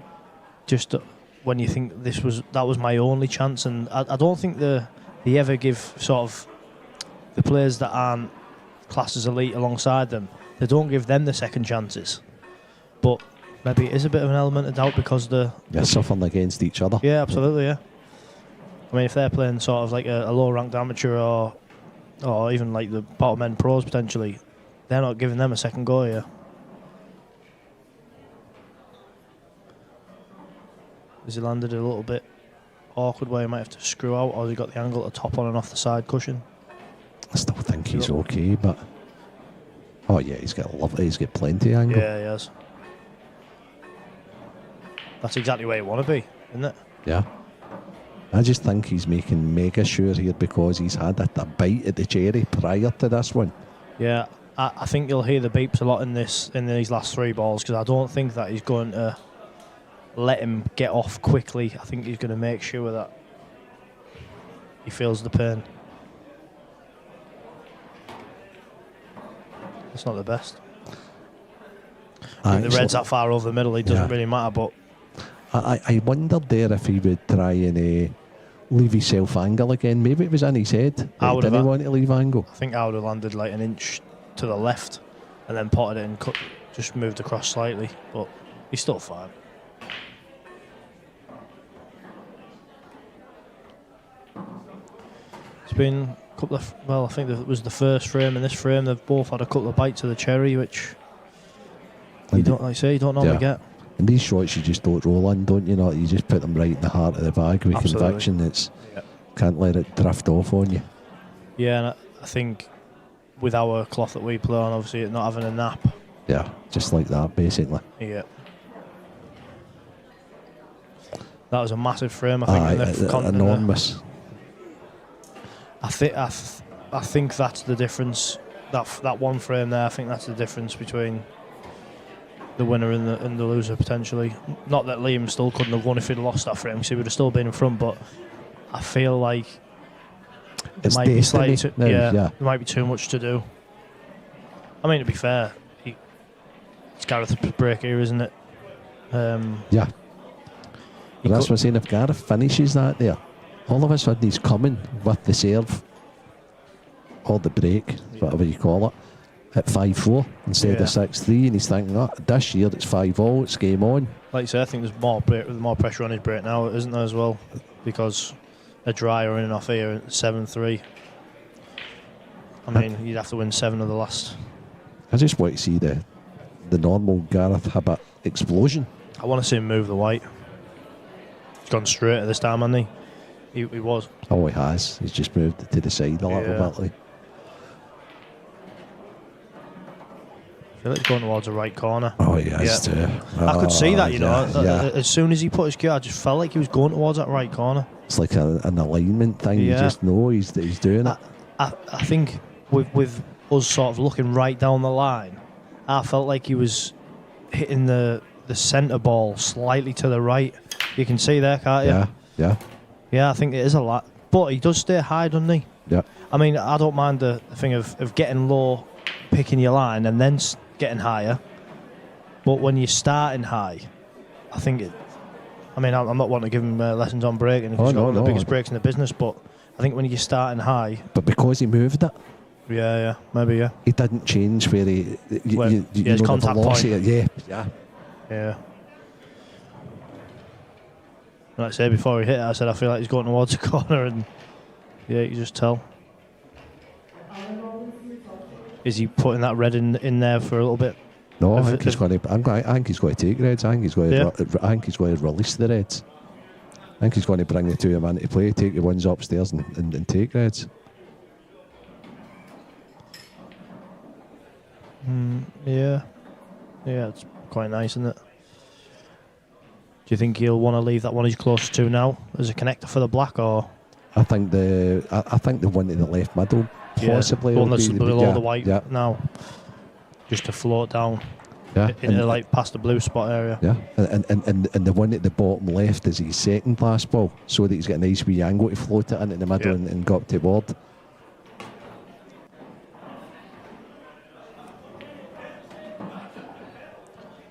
Just when you think that was my only chance, and I don't think they ever give sort of the players that aren't classed as elite alongside them. They don't give them the second chances, but maybe it is a bit of an element of doubt because they're suffering against each other. Yeah, absolutely. Yeah. I mean, if they're playing sort of like a low-ranked amateur or even like the bottom end pros potentially, they're not giving them a second go here. Has he landed a little bit awkward where he might have to screw out, or has he got the angle to top on and off the side cushion? I still think he's okay, but he's got plenty of angle. Yeah, he has. That's exactly where you want to be, isn't it? Yeah. I just think he's making mega sure here because he's had a bite at the cherry prior to this one. Yeah, I think you'll hear the beeps a lot in these last 3 balls because I don't think that he's going to let him get off quickly. I think he's going to make sure that he feels the pain. It's not the best. The red's that far over the middle, it doesn't really matter, but I wondered there if he would try and leave himself angle again. Maybe it was in his head. Didn't he want to leave angle? I think I would have landed like an inch to the left and then potted it and just moved across slightly, but he's still fine. It's been a couple of, I think it was the first frame and this frame, they've both had a couple of bites of the cherry, which you don't normally get. And these shots you just don't roll in, don't you? You just put them right in the heart of the bag with conviction. Can't let it drift off on you. Yeah, and I think with our cloth that we play on, obviously it not having a nap. Yeah, just like that, basically. Yeah. That was a massive frame, I think. Enormous. I think that's the difference. That one frame there, I think that's the difference between the winner and the loser potentially. Not that Liam still couldn't have won if he'd lost that frame, because he would have still been in front. But I feel like it might be slightly there might be too much to do. I mean, to be fair, it's Gareth's break here, isn't it? Yeah. But that's what I'm saying. If Gareth finishes that there, all of a sudden he's coming with the serve or the break, whatever you call it, at 5-4 instead of 6-3, and he's thinking, this year it's 5-all, it's game on. Like you say, I think there's more pressure on his break now, isn't there, as well? Because a dryer in and off here at 7-3. I mean, you'd have to win 7 of the last. I just want to see the normal Gareth Hibbert explosion. I want to see him move the white. He's gone straight at this time, hasn't he? He was. Oh, he has. He's just moved it to the side a little bit. I feel like he's going towards the right corner. Oh, he has too. I could see that, As soon as he put his cue, I just felt like he was going towards that right corner. It's like an alignment thing. You just know he's doing it. I think with us sort of looking right down the line, I felt like he was hitting the centre ball slightly to the right. You can see there, can't you? Yeah, I think it is a lot. But he does stay high, doesn't he? Yeah. I mean, I don't mind the thing of getting low, picking your line, and then getting higher. But when you're starting high, I think it. I mean, I'm not wanting to give him lessons on breaking. He's got one of the biggest breaks in the business, but I think when you're starting high. But because he moved it. Yeah, maybe. He didn't change where his contact point. Yeah. Like I said before he hit it, I said I feel like he's going towards the corner, and you just tell. Is he putting that red in there for a little bit? No, I think he's going to take reds. I think he's going to release the reds. I think he's going to bring the two of them into play, take the ones upstairs and take reds. Yeah, it's quite nice, isn't it? Do you think he'll want to leave that one he's closest to now as a connector for the black, or? I think the one in the left middle possibly the one will that's be below the white yeah. now, just to float down Yeah, into like past the blue spot area. Yeah, and the one at the bottom left is his second pass ball, so that he's got a nice wee angle to float it into the middle and go up to board.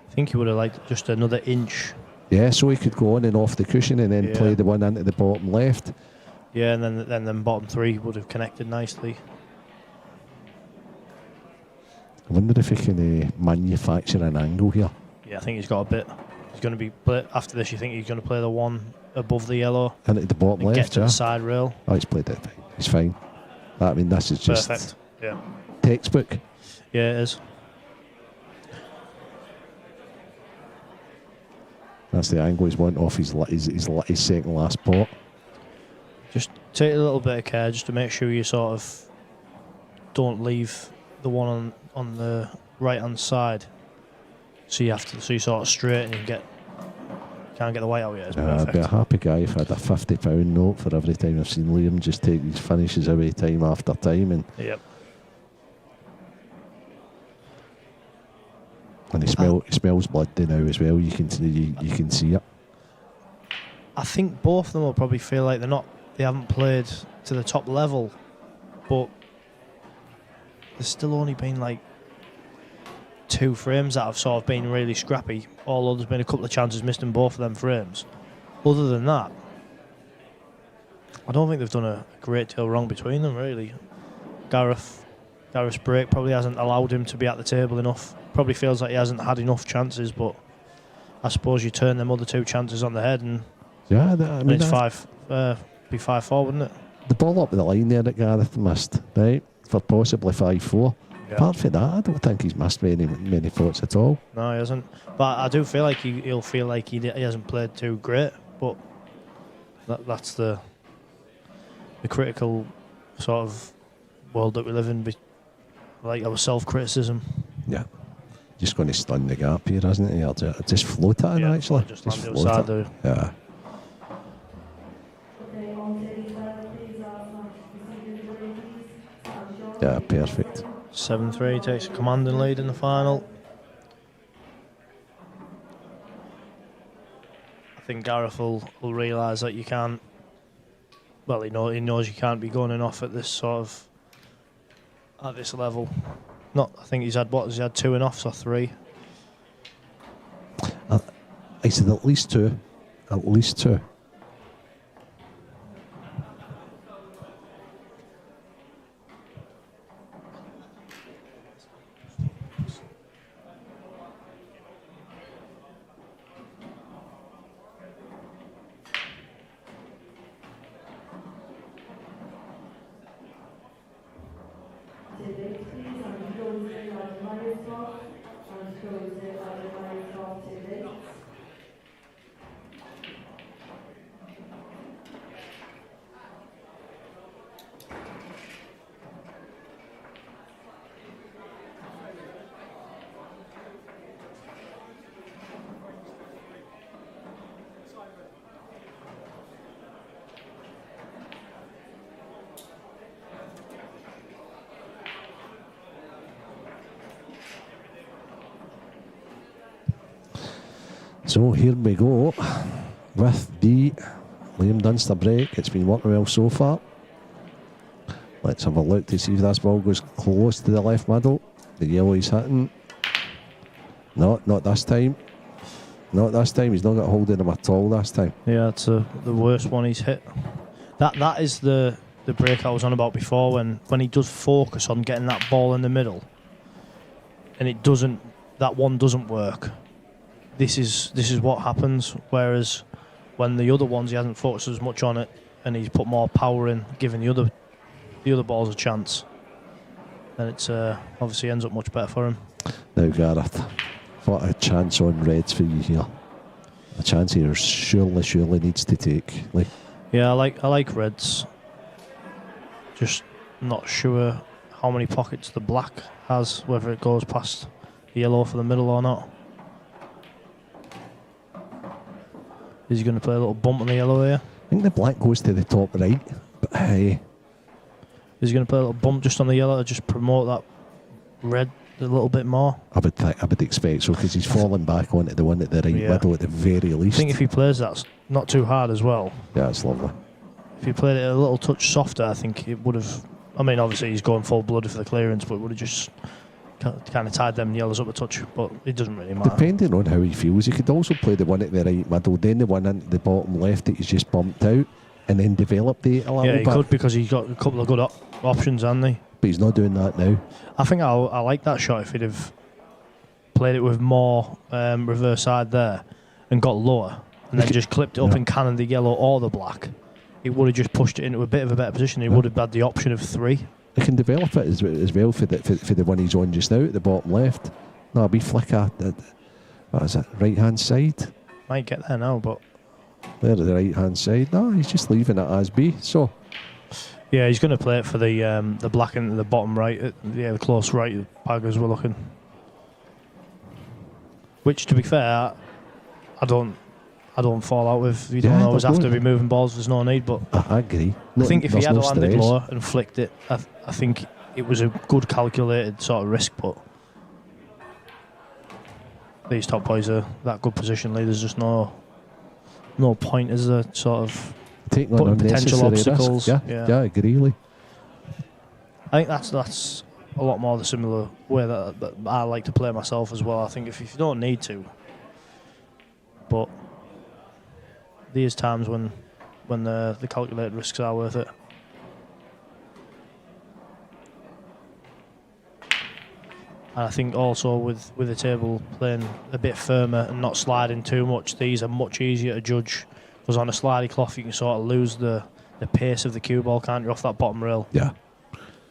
I think he would have liked just another inch. Yeah, so he could go on and off the cushion and then play Yeah. the one into the bottom left. Yeah, and then the bottom three would have connected nicely. I wonder if he can manufacture an angle here. Yeah, I think he's got a bit. He's going to be after this. You think he's going to play the one above the yellow And at the bottom and left, get to yeah. the side rail. Oh, he's played it. He's fine. I mean, this is just Perfect. Yeah. textbook. Yeah, it is. That's the angle he's wanting off his second last pot. Just take a little bit of care just to make sure you sort of don't leave the one on the right hand side. So you sort of straighten and can't get the white out yet. It's I'd be a perfect. happy guy if I had a £50 note for every time I've seen Liam just take these finishes away time after time, and Yep. he smells blood now as well. You can see it. I think both of them will probably feel like they haven't played to the top level, but there's still only been like 2 frames that have sort of been really scrappy, although there's been a couple of chances missed in both of them frames. Other than that, I don't think they've done a great deal wrong between them, really. Gareth's break probably hasn't allowed him to be at the table enough. Probably feels like he hasn't had enough chances, but I suppose you turn them other 2 chances on the head and Yeah, it's 5-4, wouldn't it? The ball up the line there that Gareth missed, right, for possibly 5-4. Yeah. Apart from that, I don't think he's missed many thoughts at all. No, he hasn't. But I do feel like he'll feel like he hasn't played too great. But that's the critical sort of world that we live in. Like our self-criticism. Yeah. Just going to stun the gap here, isn't he? Or just float it in, actually. Just land float outside it. the. Yeah. Yeah, perfect. 7-3 takes a commanding lead in the final. I think Gareth will realise that you can't. Well, he knows you can't be going off at this sort of at this level. I think he's had 2 in offs or 3. I said at least 2. At least 2. So here we go with the Liam Dunster break. It's been working well so far. Let's have a look to see if this ball goes close to the left middle. The yellow he's hitting. No, not this time. Not this time. He's not got hold of him at all this time. Yeah, it's the worst one he's hit. That is the break I was on about before, when he does focus on getting that ball in the middle and that one doesn't work. This is what happens. Whereas when the other ones he hasn't focused as much on it and he's put more power in, giving the other balls a chance, then it's obviously ends up much better for him. Now Gareth, what a chance on reds for you here. A chance here surely needs to take. Yeah, I like reds. Just not sure how many pockets the black has, whether it goes past the yellow for the middle or not. Is he going to play a little bump on the yellow here? I think the black goes to the top right, but Is he going to put a little bump just on the yellow to just promote that red a little bit more? I would expect so, because he's fallen back onto the one at the right middle at the very least. I think if he plays that not too hard as well. Yeah, it's lovely. If he played it a little touch softer, I think it would have. I mean, obviously he's going full blood for the clearance, but it would have just kind of tied them yellows up a touch. But it doesn't really matter. Depending on how he feels, he could also play the one at the right middle, then the one into the bottom left that he's just bumped out, and then develop the 8 a little bit. Yeah, he could, because he's got a couple of good options, hasn't he? But he's not doing that now. I think I like that shot if he'd have played it with more reverse side there and got lower, and then just clipped it up and cannoned the yellow or the black. It would have just pushed it into a bit of a better position. He would have had the option of 3. He can develop it as well for the one he's on just now at the bottom left. No, a wee flicker. What is it? Right hand side. Might get there now, but there the right hand side. No, he's just leaving it as be. So yeah, he's going to play it for the black into the bottom right. The close right pag as we're looking. Which, to be fair, I don't fall out with. You don't always have to be moving balls. There's no need. But I agree. I think if he had landed lower and flicked it, I think it was a good calculated sort of risk. But these top boys are that good positionally. There's just no point as a sort of taking on potential obstacles. Yeah, I agree. I think that's a lot more the similar way that I like to play myself as well. I think if you don't need to, but there's times when the calculated risks are worth it. And I think also with the table playing a bit firmer and not sliding too much, these are much easier to judge. Because on a slidey cloth, you can sort of lose the pace of the cue ball, can't you, off that bottom rail? Yeah.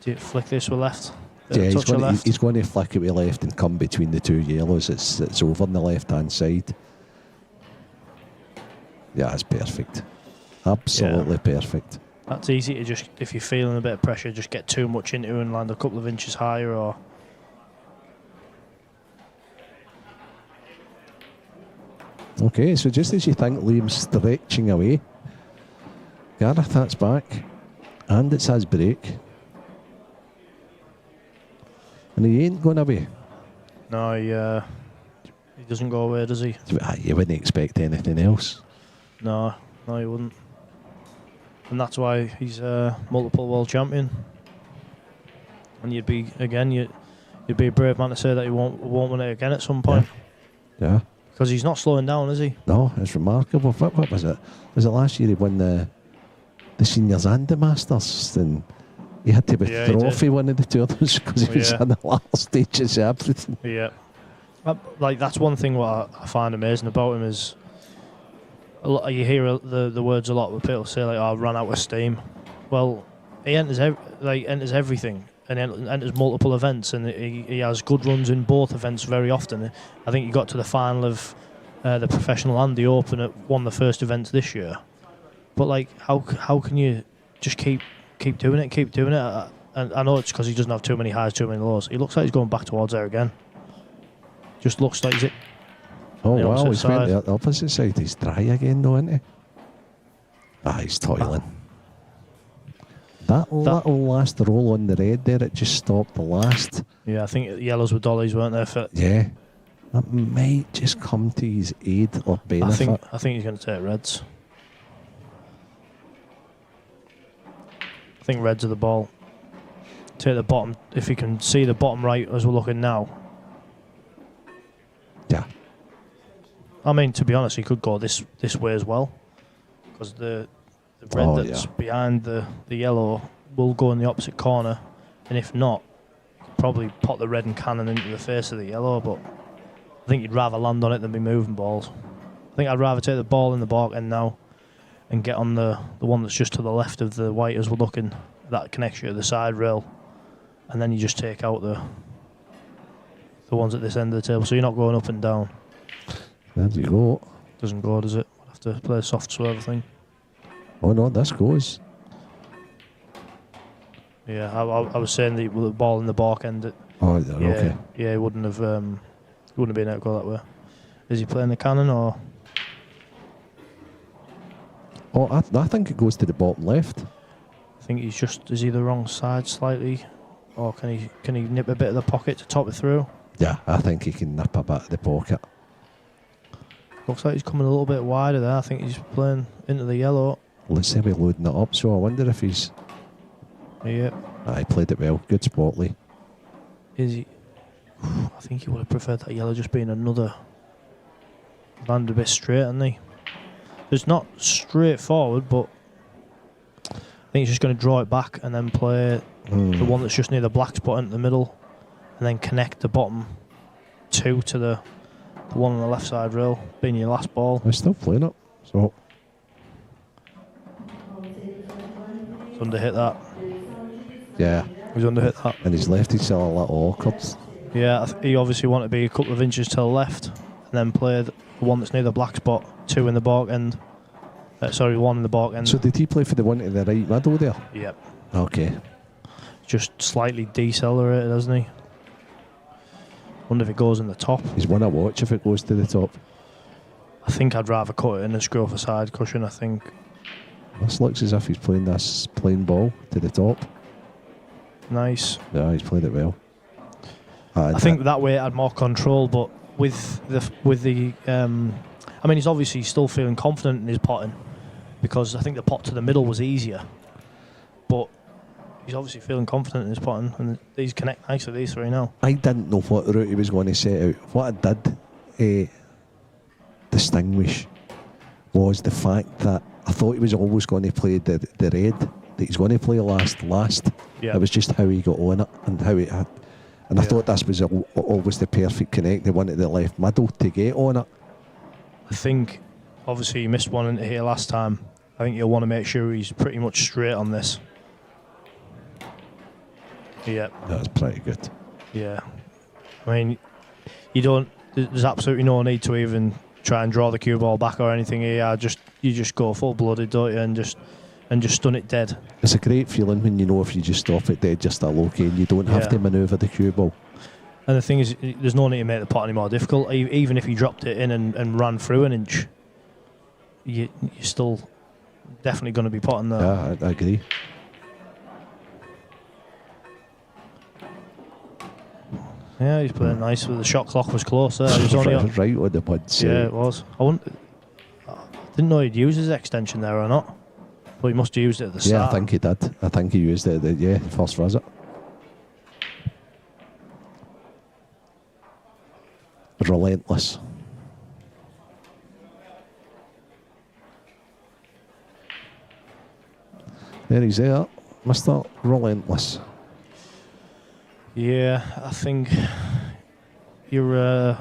Do you flick this with left? Yeah, he's going to flick it with left and come between the 2 yellows. It's over on the left-hand side. Yeah, it's perfect. Absolutely perfect. That's easy to just, if you're feeling a bit of pressure, just get too much into it and land a couple of inches higher, or... Okay, so just as you think Liam's stretching away, Gareth, that's back. And it's his break. And he ain't going away. No, he doesn't go away, does he? You wouldn't expect anything else. No, you wouldn't. And that's why he's a multiple world champion. And you'd be a brave man to say that he won't win it again at some point. Yeah. Because he's not slowing down, is he? No, it's remarkable. What was it? Was it last year he won the seniors and the masters? And he had to withdraw for one of the two others because he was in the last stages of everything. Yeah. Like, that's one thing what I find amazing about him is you hear the words a lot where people say, like, "Oh, I ran out of steam." Well, he enters everything and enters multiple events, and he has good runs in both events very often. I think he got to the final of the professional and the open at one of the first events this year. But like, how can you just keep doing it? And I know it's because he doesn't have too many highs, too many lows. He looks like he's going back towards there again. Just looks like he's Oh wow, he's went the opposite side. He's dry again though, isn't he? He's toiling. That little last roll on the red there, it just stopped the last. Yeah, I think the yellows were dollies, weren't they? Yeah. That might just come to his aid or benefit. I think he's going to take reds. I think reds are the ball. Take the bottom, if you can see the bottom right as we're looking now. Yeah. I mean, to be honest, he could go this way as well, because the red that's behind the yellow will go in the opposite corner, and if not, probably pot the red and cannon into the face of the yellow. But I think you'd rather land on it than be moving balls. I think I'd rather take the ball in the back end now and get on the one that's just to the left of the white as we're looking. That connects you to the side rail, and then you just take out the ones at this end of the table, so you're not going up and down. There you go. Doesn't go, does it? We'll have to play a soft swerve thing. Oh no, this goes. Yeah, I was saying the ball in the back end. Okay. Yeah, he wouldn't have been able to go that way. Is he playing the cannon or? Oh, I think it goes to the bottom left. I think is he the wrong side slightly, or can he nip a bit of the pocket to top it through? Yeah, I think he can nip a bit of the pocket. Looks like he's coming a little bit wider there. I think he's playing into the yellow. Let's say we're loading it up, so I wonder if he's... Yeah. He played it well. Good spot, Lee. Is he? I think he would have preferred that yellow just being another... Landed a bit straight, hasn't he? It's not straightforward, but I think he's just going to draw it back and then play the one that's just near the black spot into the middle, and then connect the bottom two to the one on the left side rail, being your last ball. He's still playing it, so... He's under hit that. Yeah. He's under hit that. And his lefty's still a little awkward. Yeah, he obviously wanted to be a couple of inches to the left, and then play the one that's near the black spot, two in the back end. One in the back end. So did he play for the one to the right middle there? Yep. Okay. Just slightly decelerated, hasn't he? Wonder if it goes in the top. He's won a watch if it goes to the top. I think I'd rather cut it in and screw off a side cushion, I think. This looks as if he's playing this plain ball to the top. Nice. Yeah, he's played it well. I think that way it had more control, but with the I mean, he's obviously still feeling confident in his potting, because I think the pot to the middle was easier, but he's obviously feeling confident in his potting, and these connect nicely, these three now. I didn't know what route he was going to set out. What I did distinguish was the fact that I thought he was always going to play the red, that he's going to play last. Yeah. It was just how he got on it and how he had. And I thought this was always the perfect connect, the one at the left middle to get on it. I think, obviously, he missed one into here last time. I think you'll want to make sure he's pretty much straight on this. Yeah. That's pretty good. Yeah. I mean, there's absolutely no need to even try and draw the cue ball back or anything here. You just go full-blooded, don't you, and just stun it dead. It's a great feeling when you know if you just stop it dead just a low key and you don't have to manoeuvre the cue ball. And the thing is, there's no need to make the pot any more difficult. Even if you dropped it in and ran through an inch, you're still definitely going to be potting there. Yeah, I agree. Yeah, he's playing nice. The shot clock was close there. He was only right on the buds. Yeah, it was. I didn't know he'd use his extension there or not. But he must have used it at the start. Yeah, I think he did. I think he used it at the first visit. Relentless. There he's there, Mr. Relentless. Yeah, I think you're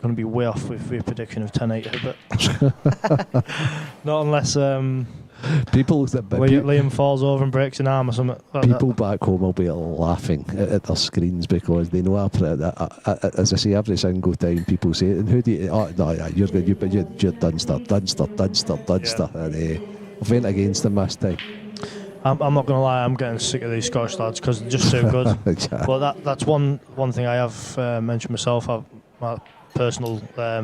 going to be way off with your prediction of 10-8, but not unless Liam falls over and breaks an arm or something. People back home will be laughing at their screens because they know as I say every single time people say, and who do you? Oh no, yeah, you're good. You're Dunster. And I've went against them this time. I'm not going to lie, I'm getting sick of these Scottish lads because they're just so good. Yeah. But that's one thing I have mentioned myself. My personal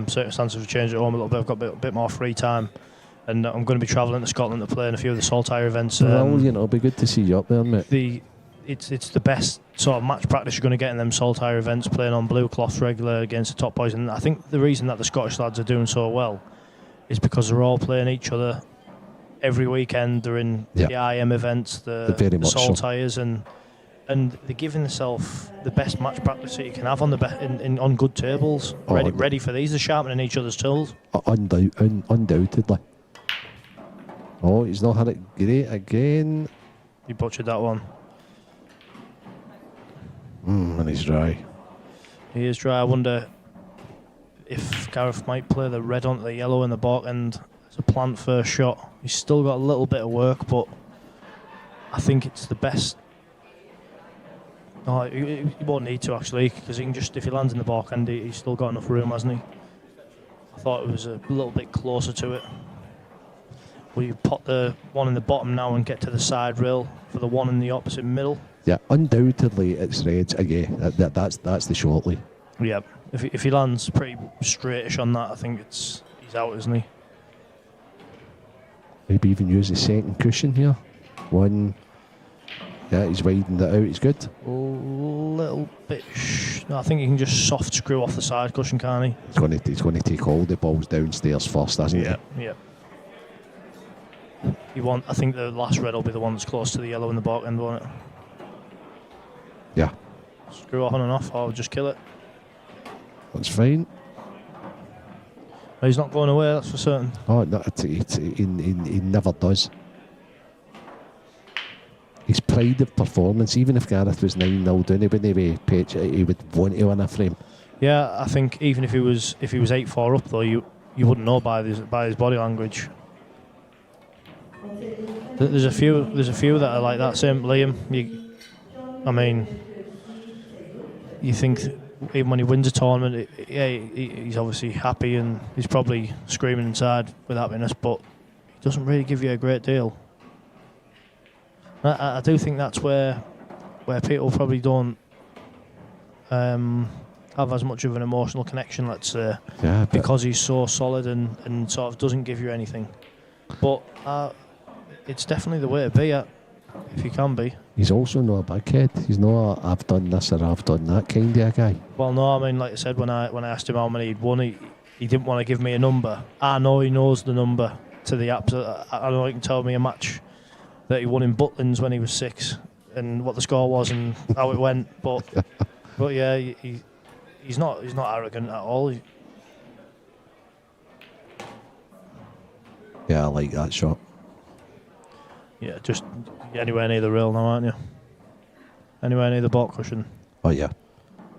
circumstances have changed at home a little bit. I've got a bit more free time, and I'm going to be travelling to Scotland to play in a few of the Saltire events. Well, it'll be good to see you up there, mate. It's the best sort of match practice you're going to get in them Saltire events, playing on blue cloth regular against the top boys. And I think the reason that the Scottish lads are doing so well is because they're all playing each other every weekend. They're in the IM events, the Saltires, and they're giving themselves the best match practice that you can have on on good tables, ready for these. They're sharpening each other's tools. Undoubtedly. Oh, he's not had it great again. He butchered that one. And he's dry. He is dry. I wonder if Gareth might play the red onto the yellow in the back end as a plant first shot. He's still got a little bit of work, but I think it's the best. No, he won't need to actually, because he can just, if he lands in the back end, he's still got enough room, hasn't he? I thought it was a little bit closer to it. Will you pot the one in the bottom now and get to the side rail for the one in the opposite middle? Yeah, undoubtedly it's reds again. That's the shortly. Yeah, if he lands pretty straightish on that, I think he's out, isn't he? Maybe even use the second cushion here. One. Yeah, he's widened it out. He's good. A little bit. No, I think he can just soft screw off the side cushion, can't he? He's going to take all the balls downstairs first, isn't Yeah. I think the last red will be the one that's close to the yellow in the back end, won't it? Yeah. Screw on and off, or just kill it. That's fine. He's not going away, that's for certain. Oh, no, he never does. His pride of performance, even if Gareth was 9-0 down, he wouldn't be pitch, he would want to win a frame. Yeah, I think even if he was 8-4 up though, you wouldn't know by his body language. There's a few that are like that. Same Liam. You think even when he wins a tournament, he's obviously happy and he's probably screaming inside with happiness, but he doesn't really give you a great deal. I do think that's where people probably don't have as much of an emotional connection, let's say, because he's so solid and sort of doesn't give you anything. But it's definitely the way to be if you can be. He's also not a big kid. He's not a, I've done this or I've done that kind of a guy. Well, no, I mean, like I said, when I asked him how many he'd won, he didn't want to give me a number. I know he knows the number to the absolute. I know he can tell me a match that he won in Butlins when he was 6 and what the score was and how it went. But yeah, he's not arrogant at all. Yeah, I like that shot. Yeah, just anywhere near the rail now, aren't you? Anywhere near the back cushion. Oh yeah.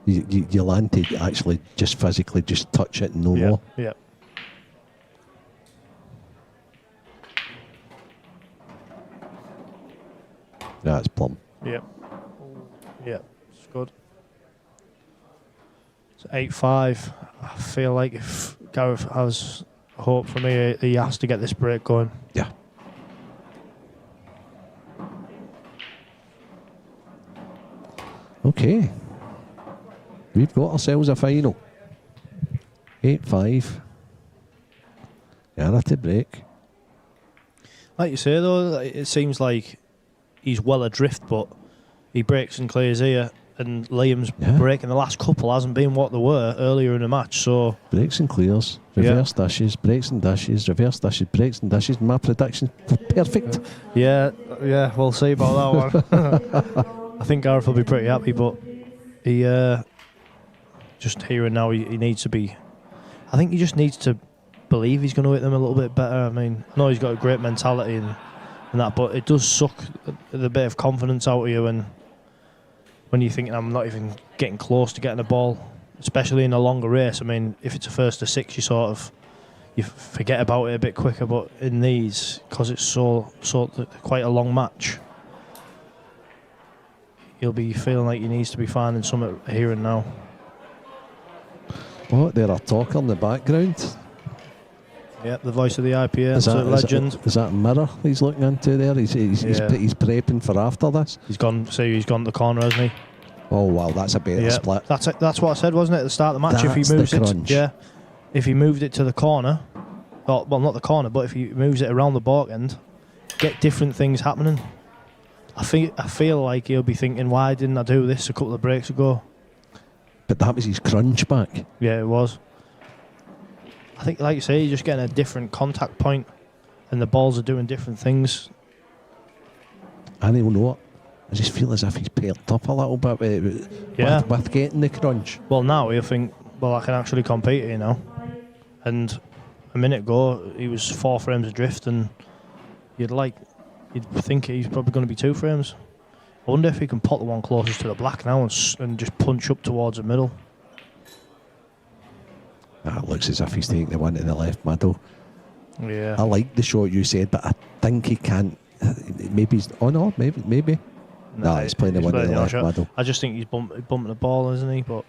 You land to actually just physically just touch it and no more. Yeah. Yeah, it's plumb. Yep. Yeah, it's good. It's 8-5. I feel like if Gareth has hope for me, he has to get this break going. Yeah. Okay. We've got ourselves a final. 8-5. Gareth to break. Like you say though, it seems like he's well adrift, but he breaks and clears here, and Liam's break in the last couple hasn't been what they were earlier in the match. So breaks and clears, reverse dashes, breaks and dashes, reverse dashes, breaks and dashes. My prediction's perfect. Yeah, we'll see about that one. I think Gareth will be pretty happy, but he just here and now he needs to be. I think he just needs to believe he's going to hit them a little bit better. I mean, I know he's got a great mentality and that, but it does suck the bit of confidence out of you when you're thinking I'm not even getting close to getting the ball, especially in a longer race. I mean, if it's a first to 6, you forget about it a bit quicker, but in these, because it's so quite a long match, you'll be feeling like you needs to be finding something here and now. What? There are talk on the background. Yeah, the voice of the IPA, legend. Is that a mirror he's looking into there? He's prepping for after this. He's gone to the corner, hasn't he? Oh wow, that's a better split. That's what I said, wasn't it, at the start of the match? If he moved it to the corner, well, not the corner, but if he moves it around the back end, get different things happening. I feel like he'll be thinking, why didn't I do this a couple of breaks ago? But that was his crunch back. Yeah, it was. I think, like you say, you're just getting a different contact point and the balls are doing different things. And he'll know it. I just feel as if he's perked up a little bit with getting the crunch. Well, now he'll think, well, I can actually compete here now. And a minute ago, he was 4 frames adrift, and you'd think he's probably going to be 2 frames. I wonder if he can pot the one closest to the black now and just punch up towards the middle. It looks as if he's taking the one to the left middle. Yeah. I like the shot you said, but I think he can't. Maybe he's. Oh no, maybe. No, he's playing the one to the left middle. I just think he's bumping the ball, isn't he? But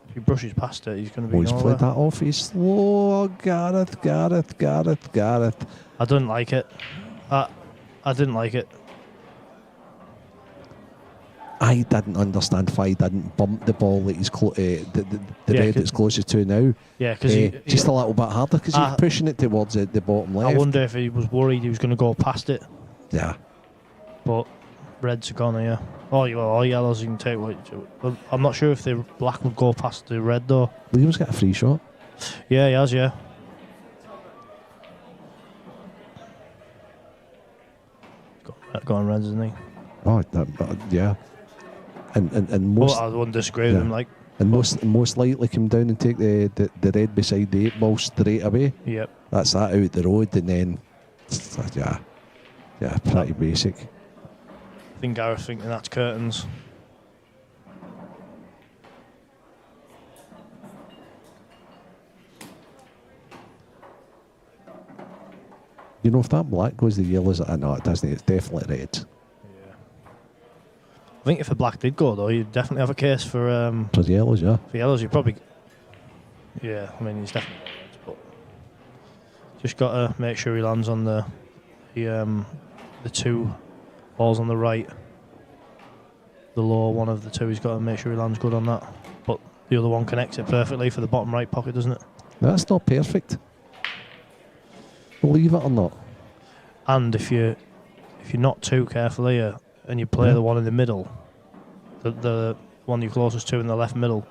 if he brushes past it, he's going to be. He's played that off. He's slow. Gareth. I didn't like it. I didn't like it. I didn't understand why he didn't bump the ball that he's the red that's closest to now. Yeah, because just a little bit harder because he's pushing it towards the bottom left. I wonder if he was worried he was going to go past it. Yeah. but reds are gone here. Or yellows you can take. I'm not sure if the black would go past the red though. Liam's got a free shot. Yeah, he has, yeah. Got on reds, isn't he? Oh, yeah. And most. I wouldn't disagree with him. Like, and most likely come down and take the red beside the 8 ball straight away. Yep. That's that out the road, and then yeah, pretty basic. I think Gareth's thinking that's curtains. You know, if that black goes the yellows, no, it doesn't. It's definitely red. Yeah. I think if the black did go though, you'd definitely have a case for the yellows, yeah. For yellows, you probably. Yeah, I mean he's definitely red, but just got to make sure he lands on the 2 balls on the right. The lower one of the 2, he's got to make sure he lands good on that. But the other one connects it perfectly for the bottom right pocket, doesn't it? That's not perfect. Believe it or not. And if you're not too careful here and you play the one in the middle, the one you're closest to in the left middle,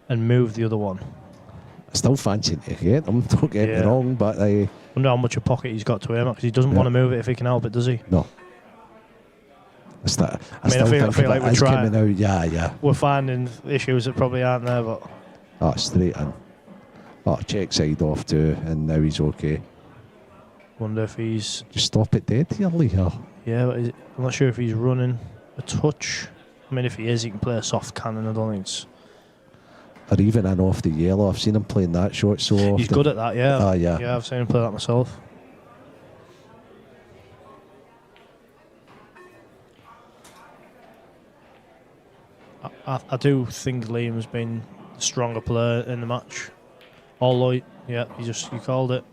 and move the other one. I still fancy to get them, don't get me wrong, but I wonder how much a pocket he's got to aim at, because he doesn't want to move it if he can help it, does he? No. I feel like we're trying. Out. Yeah. We're finding issues that probably aren't there, but. Oh, straight in. Oh, check side off too, and now he's okay. Wonder if he's. Just stop it dead here, Lee. Yeah, but I'm not sure if he's running a touch. I mean, if he is, he can play a soft cannon. I don't think it's. Or even in off the yellow. I've seen him playing that shot so often. He's good at that, yeah. Yeah. Yeah, I've seen him play that myself. I do think Liam's been the stronger player in the match. Although, yeah, you called it.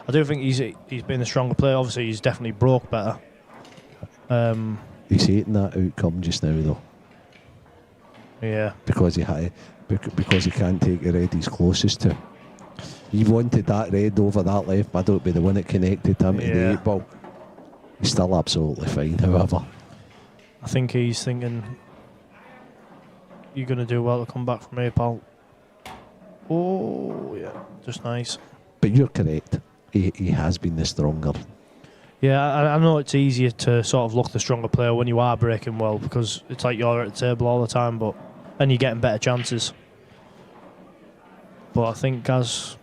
I do think he's been the stronger player. Obviously, he's definitely broke better. He's hating that outcome just now, though. Yeah. Because he can't take the red he's closest to. He wanted that red over that left middle to be the one that connected him to the 8 ball. He's still absolutely fine, however. I think he's thinking, you're going to do well to come back from here, pal. Oh, yeah, just nice. But you're correct. He has been the stronger. Yeah, I know it's easier to sort of look the stronger player when you are breaking well, because it's like you're at the table all the time, and you're getting better chances. But I think Gaz...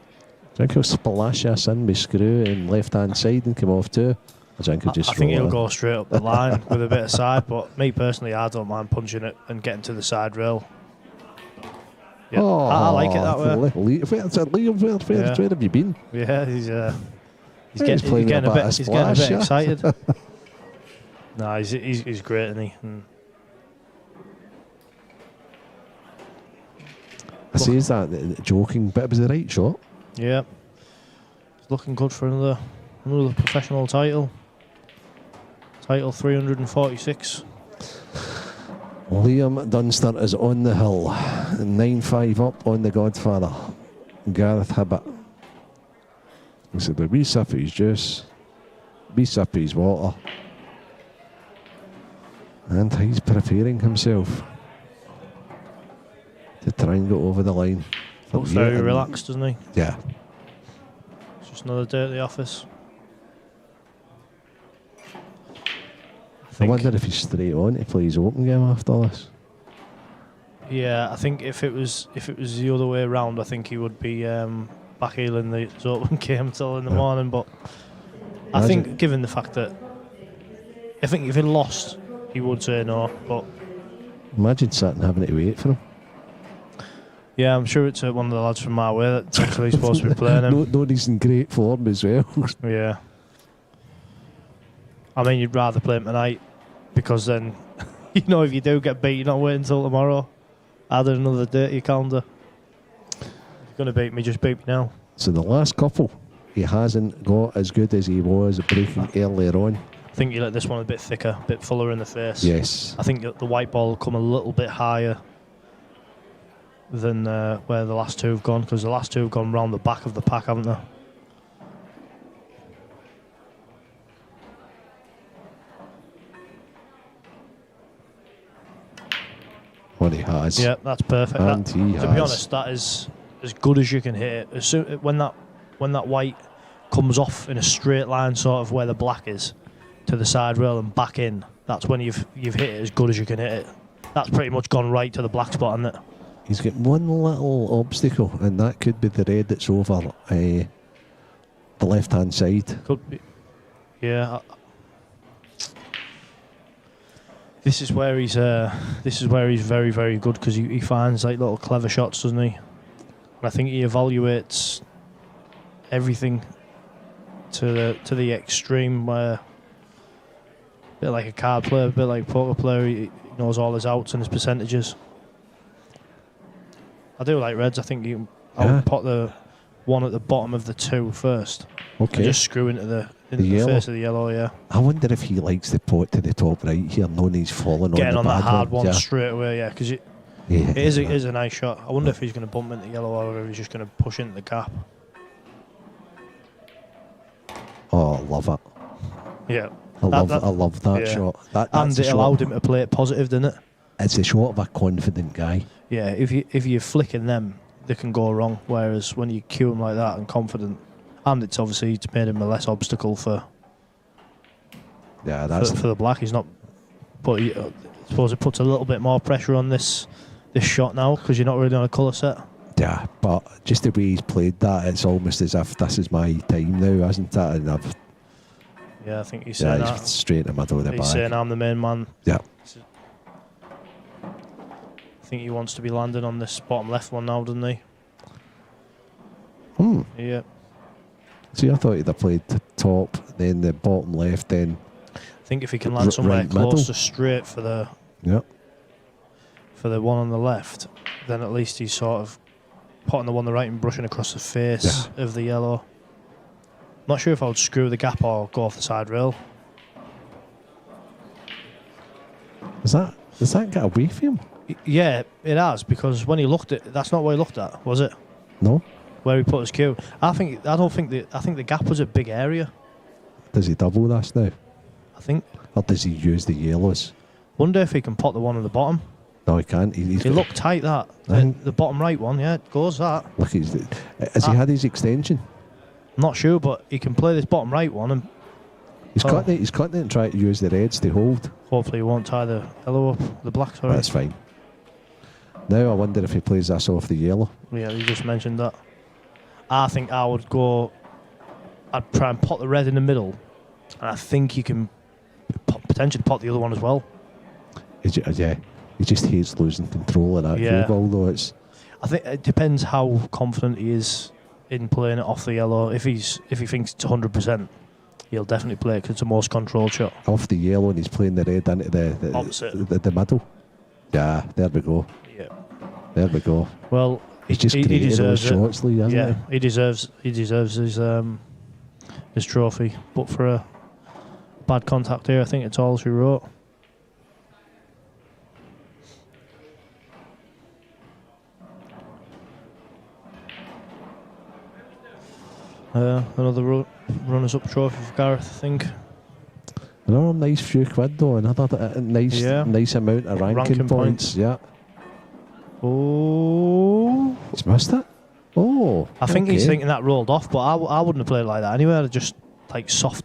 I think he'll splash us in with screw and left-hand side and come off too. I think he'll go straight up the line with a bit of side, but me personally, I don't mind punching it and getting to the side rail. Yeah, I like it that way. Liam, where have you been? Yeah, he's getting a bit excited. No, he's great, isn't he? I say that joking, but it was the right shot. Yeah, it's looking good for another professional title. Title 346. Liam Dunster is on the hill, 9-5 up on the Godfather, Gareth Hibbett. He said the wee sip of his juice, wee sip of his water, and he's preparing himself to try and go over the line. Looks very relaxed, doesn't he? Yeah. It's just another day at the office. I wonder if he's straight on to play his open game after this. Yeah, I think if it was the other way around, I think he would be back healing the open game till in the morning. But I think, given the fact that I think if he lost, he would say no. But imagine sitting having to wait for him. Yeah, I'm sure it's one of the lads from my way that's actually supposed to be playing him. No, he's in great form as well. Yeah. I mean, you'd rather play him tonight, because then, if you do get beat, you're not waiting until tomorrow. Add another day to your calendar. If you're going to beat me, just beat me now. So the last couple, he hasn't got as good as he was breaking earlier on. I think you let this one a bit thicker, a bit fuller in the face. Yes. I think the white ball will come a little bit higher than where the last two have gone, because the last two have gone round the back of the pack, haven't they? And he has. Yeah, that's perfect. And To he be has. honest, that is as good as you can hit it. As soon, when that white comes off in a straight line, sort of where the black is, to the side rail and back in, that's when you've hit it as good as you can hit it. That's pretty much gone right to the black spot, isn't it? He's got one little obstacle, and that could be the red that's over the left-hand side. Could be. Yeah. This is where he's very, very good, because he finds like little clever shots, doesn't he? And I think he evaluates everything to the extreme, where a bit like a card player, a bit like a poker player, he knows all his outs and his percentages. I do like reds. I think I would put the one at the bottom of the two first. Okay. And just screw into the yellow. face of the yellow, yeah. I wonder if he likes the pot to the top right here, knowing he's falling Getting on the on bad that hard one yeah. straight away, yeah, because it is a nice shot. I wonder if he's going to bump into yellow or if he's just going to push into the gap. Oh, I love it. Yeah. I love that shot. That's and it shot. allowed him to play it positive, didn't it? It's a shot of a confident guy. Yeah, if you're flicking them, they can go wrong. Whereas when you cue him like that and confident, and it's obviously made him a less obstacle for the black. He's not, but I suppose it puts a little bit more pressure on this shot now, because you're not really on a colour set. Yeah, but just the way he's played that, it's almost as if this is my time now, isn't it? And I think he's saying that. He's straight in the middle of the bag. He's saying I'm the main man. Yeah. I think he wants to be landing on this bottom left one now, doesn't he? Yeah. See, I thought he'd have played the top, then the bottom left, then. I think if he can land somewhere right close middle. to straight for the one on the left, then at least he's sort of potting the one on the right and brushing across the face of the yellow. Not sure if I would screw the gap or go off the side rail. Does that get away from him? Yeah, it has, because when he looked at, that's not what he looked at, was it? No. Where he put his cue. I think the gap was a big area. Does he double this now? I think. Or does he use the yellows? Wonder if he can pot the one at the bottom. No, he can't. He looked tight, that. The bottom right one, yeah, it goes that. Look, has he had his extension? I'm not sure, but he can play this bottom right one and He's cutting it and trying to use the reds to hold. Hopefully he won't tie the yellow up, the black, sorry. That's fine. Now I wonder if he plays this off the yellow. Yeah, you just mentioned that. I think I would go, I'd try and pot the red in the middle, and I think you can potentially pot the other one as well. He just hates losing control of that cue ball, though. I think it depends how confident he is in playing it off the yellow. If he thinks it's 100%, he'll definitely play it because it's a most controlled shot. Off the yellow, and he's playing the red into the middle. Yeah, there we go. Yeah. There we go. Well, he's just created those shots, Lee, hasn't he? He deserves his trophy. But for a bad contact here, I think it's all she wrote. Another runners-up trophy for Gareth, I think. Another nice few quid though, another nice amount of ranking points. Yeah. Oh. He's missed it. Oh. I think he's thinking that rolled off, but I wouldn't have played it like that anyway. I'd just like soft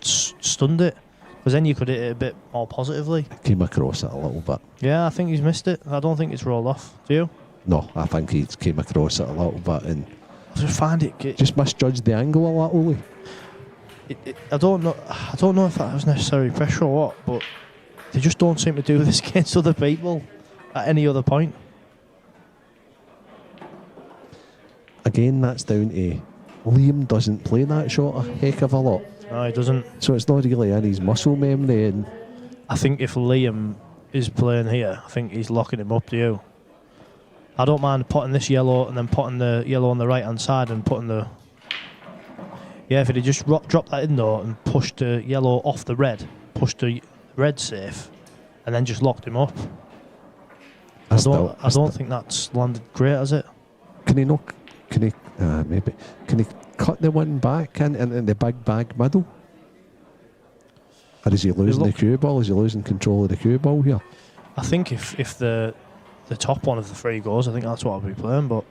stunned it, because then you could hit it a bit more positively. Came across it a little bit. Yeah, I think he's missed it. I don't think it's rolled off. Do you? No, I think he came across it a little bit and I just find it just misjudged the angle a lot, Oli. I don't know if that was necessary pressure or what, but they just don't seem to do this against other people at any other point. Again, that's down to Liam doesn't play that shot a heck of a lot. No, he doesn't. So it's not really in his muscle memory. And I think if Liam is playing here, I think he's locking him up to you. I don't mind putting this yellow and then putting the yellow on the right hand side and putting the... Yeah, if he'd just dropped that in though and pushed the yellow off the red, pushed the red safe, and then just locked him up. I don't think that's landed great, has it? Can he knock? Can he cut the one back in the big bag middle? Or is he losing the cue ball? Is he losing control of the cue ball here? I think if the the top one of the 3 goals. I think that's what I'll be playing. But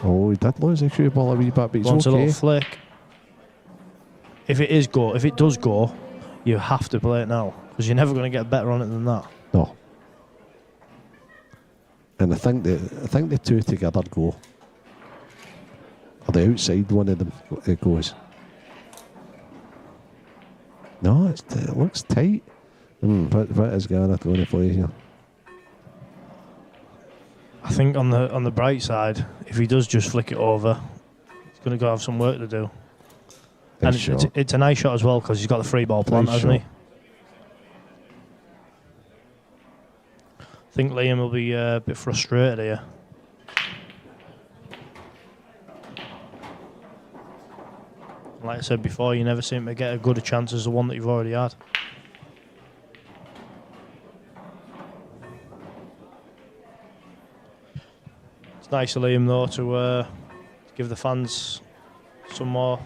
Oh, he did lose the cue ball a wee bit, but he's wants a okay. little flick. If it does go, you have to play it now because you're never going to get better on it than that. No. And I think the two together go. Or the outside one of them it goes. No, it looks tight. What is Gareth going to play here? I think on the bright side, if he does just flick it over, he's going to go have some work to do. And it's a nice shot as well because he's got the free ball plant, hasn't he? I think Liam will be a bit frustrated here. Like I said before, you never seem to get as good a chance as the one that you've already had. It's nice of Liam though to give the fans some more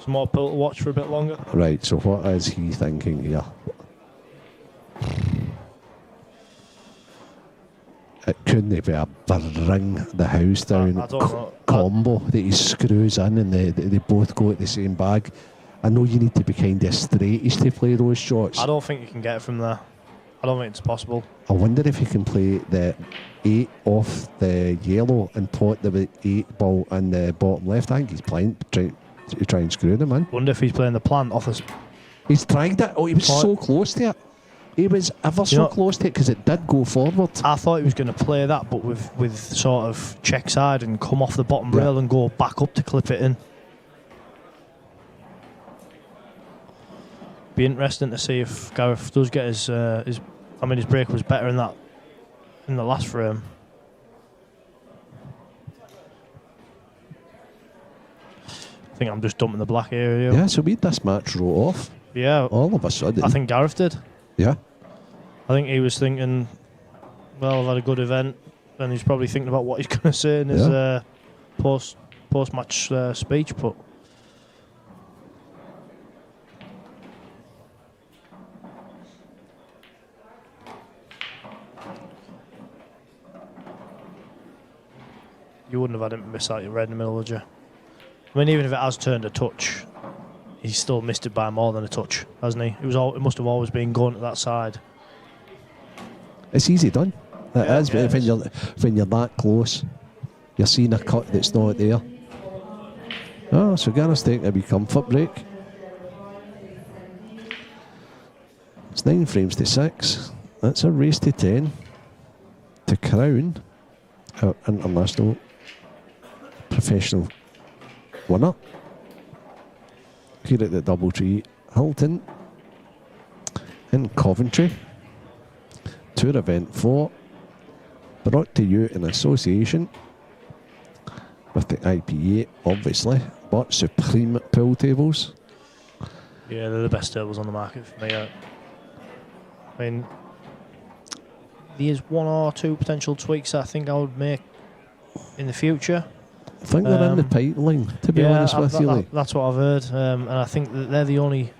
pull to watch for a bit longer. Right, so what is he thinking here? It couldn't be a bring the house down I don't know. combo that he screws in and they both go at the same bag. I know you need to be kind of straightish to play those shots. I don't think you can get it from there. I don't think it's possible. I wonder if he can play the 8 off the yellow and pot the 8 ball in the bottom left. I think he's playing to try and screw them in. Wonder if he's playing the plant off his. He's tried it. Oh, he was so close to it. He was ever so close to it because it did go forward. I thought he was going to play that, but with sort of check side and come off the bottom rail and go back up to clip it in. Be interesting to see if Gareth does get his. I mean, his break was better in the last frame. I think I'm just dumping the black area. Yeah, so we had this match wrote off. Yeah. All of a sudden. I think Gareth did. Yeah. I think he was thinking, well, I've had a good event, and he's probably thinking about what he's going to say in his post-match speech, but you wouldn't have had him miss out your red in the middle, would you? I mean, even if it has turned a touch, he's still missed it by more than a touch, hasn't he? It must have always been going to that side. It's easy done. It is, but when you're that close, you're seeing a cut that's not there. Oh, so Gareth's taking a wee comfort break. It's 9 frames to 6. That's a race to 10 to crown our international professional winner here at the Doubletree Hilton in Coventry. Tour event 4, brought to you in association with the IPA, obviously, but Supreme Pool Tables. Yeah, they're the best tables on the market for me. I mean, there's 1 or 2 potential tweaks I think I would make in the future. I think they're in the pipeline, to be honest with you. That's what I've heard, and I think that they're the only.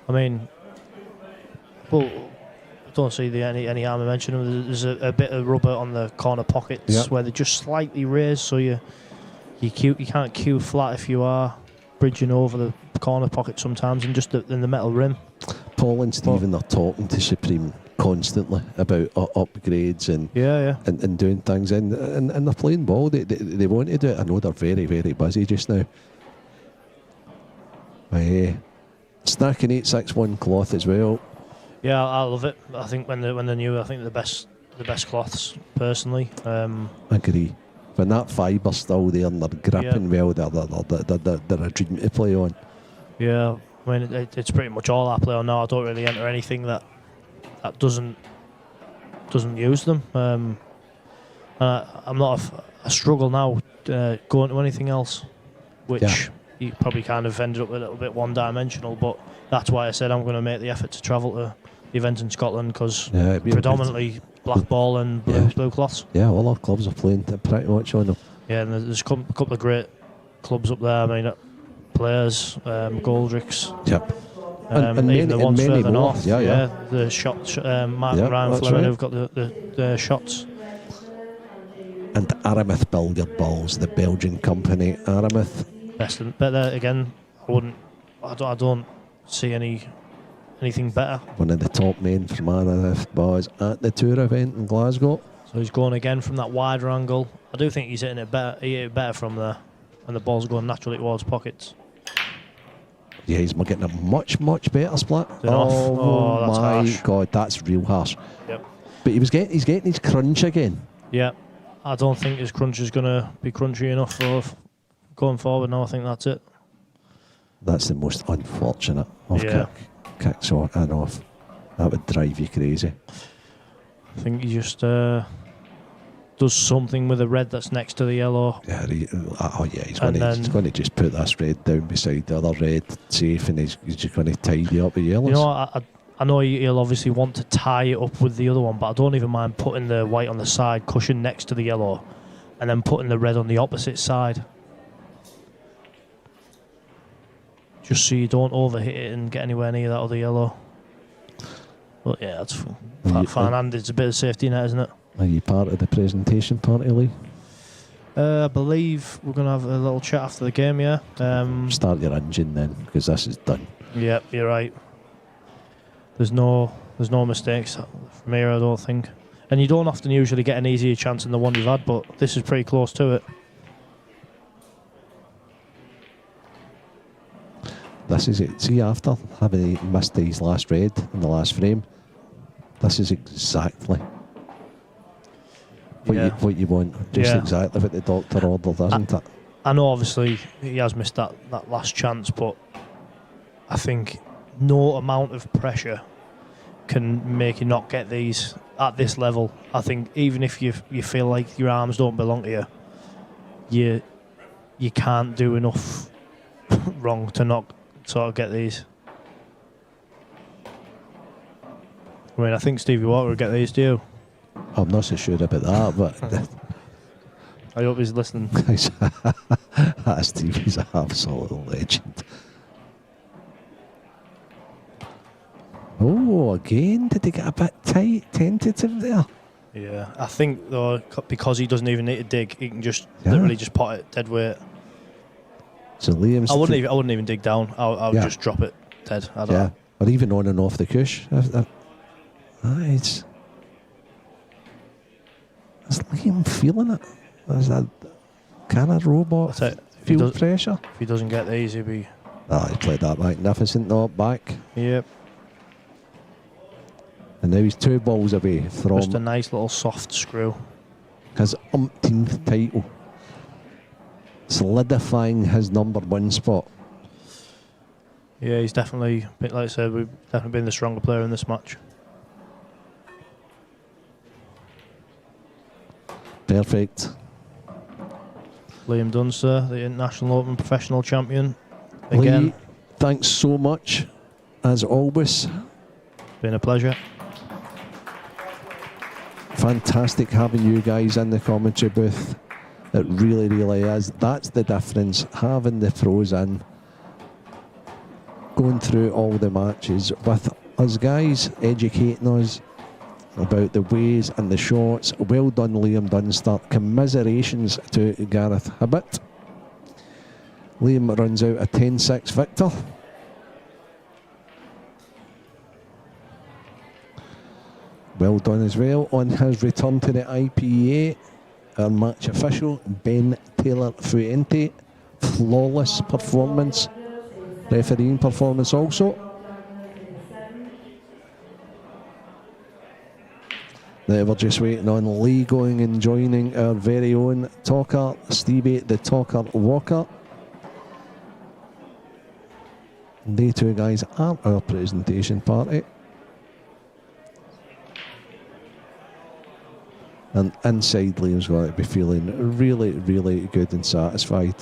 I mean, well, I don't see any harm in mentioning them. There's a bit of rubber on the corner pockets where they're just slightly raised, so you can't cue flat if you are bridging over the corner pocket sometimes, and just in the metal rim. Paul and Stephen are talking to Supreme constantly about upgrades and doing things, and they're playing ball. They want to do it. I know they're very, very busy just now. Snacking 861 cloth as well. Yeah, I love it. I think when they're new, I think the best cloths personally. Agree. When that fibre still there and they're gripping well, they're a dream to play on. Yeah, I mean it's pretty much all I play on now. I don't really enter anything that doesn't use them. I'm not a struggle now going to anything else, which you probably kind of ended up a little bit one-dimensional. But that's why I said I'm going to make the effort to travel to the event in Scotland, because predominantly blackball and blue cloths. Yeah, all our clubs are playing pretty much on them. Yeah, and there's a couple of great clubs up there. I mean, Players, Goldricks. Yep. And even the ones many further more. north. Yeah. The shots, Mark Yeah, and Ryan that's Fleming right. who've got the shots. And Aramith Billiard Balls, the Belgian company. Aramith. But again, I don't see anything better. One of the top men from Aramith Balls at the tour event in Glasgow. So he's going again from that wider angle. I do think he's hitting it better. He hit it better from there, and the ball's going naturally towards pockets. Yeah, he's getting a much better split. That's my harsh. God, that's real harsh. Yep. But he's getting his crunch again. Yeah, I don't think his crunch is going to be crunchy enough for going forward. No, I think that's it. That's the most unfortunate of kicks on and off. That would drive you crazy. I think he just does something with the red that's next to the yellow. Yeah, he's going to just put this red down beside the other red safe, and he's just going to tidy up the yellows. You know, I know he'll obviously want to tie it up with the other one, but I don't even mind putting the white on the side cushion next to the yellow, and then putting the red on the opposite side. Just so you don't overhit it and get anywhere near that other yellow. But yeah, that's fine. And it's a bit of safety net, isn't it? Are you part of the presentation party, Lee? I believe we're going to have a little chat after the game, yeah. Start your engine then, because this is done. Yep, you're right. There's no mistakes from here, I don't think. And you don't often usually get an easier chance than the one you've had, but this is pretty close to it. This is it. See, after having missed his last red in the last frame, this is exactly what you want. Just exactly what the doctor ordered, isn't it? I know obviously he has missed that last chance, but I think no amount of pressure can make you not get these at this level. I think even if you feel like your arms don't belong to you, you can't do enough wrong to not sort of get these. I mean, I think Stevie Walker would get these, do you? I'm not so sure about that, but I hope he's listening. Stevie's an absolute legend. Oh, again, did he get a bit tight, tentative there? Yeah, I think though, because he doesn't even need to dig, he can just literally just pot it dead weight. So Liam's... I wouldn't even dig down. I would just drop it dead. I don't know. Or even on and off the cush. It's Liam feeling it. There's that kind of robot feel pressure. If he doesn't get these, he'll be... He played that magnificent knock back. Yep. And now he's 2 balls away from... Just a nice little soft screw. His umpteenth title. Solidifying his #1 spot. Yeah, he's definitely, like I said, we've definitely been the stronger player in this match. Perfect. Liam Dunster, the International Open Professional Champion. Again. Lee, thanks so much, as always. Been a pleasure. Fantastic having you guys in the commentary booth. It really, really is. That's the difference. Having the pros in, going through all the matches with us guys, educating us about the ways and the shots. Well done, Liam Dunster. Commiserations to Gareth Hibbett. Liam runs out a 10-6 victor. Well done as well on his return to the IPA. Our match official, Ben Taylor Fuente. Flawless performance. Refereeing performance also. Now we're just waiting on Lee going and joining our very own talker, Stevie the Talker Walker. They two guys are our presentation party. And inside, Liam's going to be feeling really, really good and satisfied.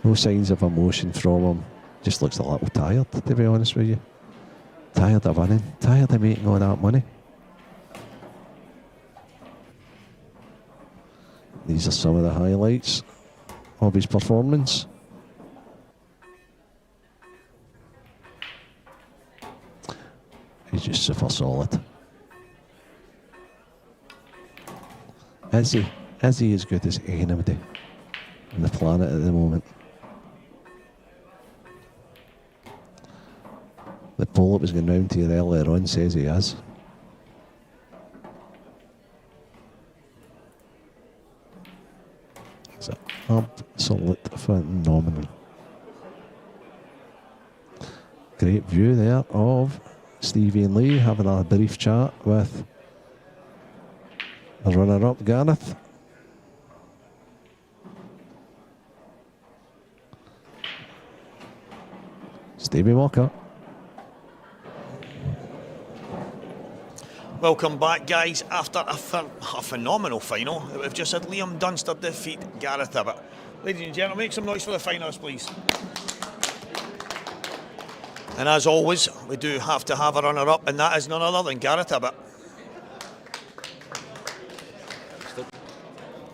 No signs of emotion from him. Just looks a little tired, to be honest with you. Tired of winning, tired of making all that money. These are some of the highlights of his performance. he's just super solid. Is he as good as anybody on the planet at the moment? The poll that was going round to you earlier on says he is. It's absolute phenomenal. Great view there of Stevie and Lee having a brief chat with the runner-up Gareth. Stevie Walker. Welcome back, guys, after a phenomenal final. We've just had Liam Dunster defeat Gareth Ibbott. Ladies and gentlemen, make some noise for the finalists, please. And as always, we do have to have a runner-up, and that is none other than Gareth Ibbott.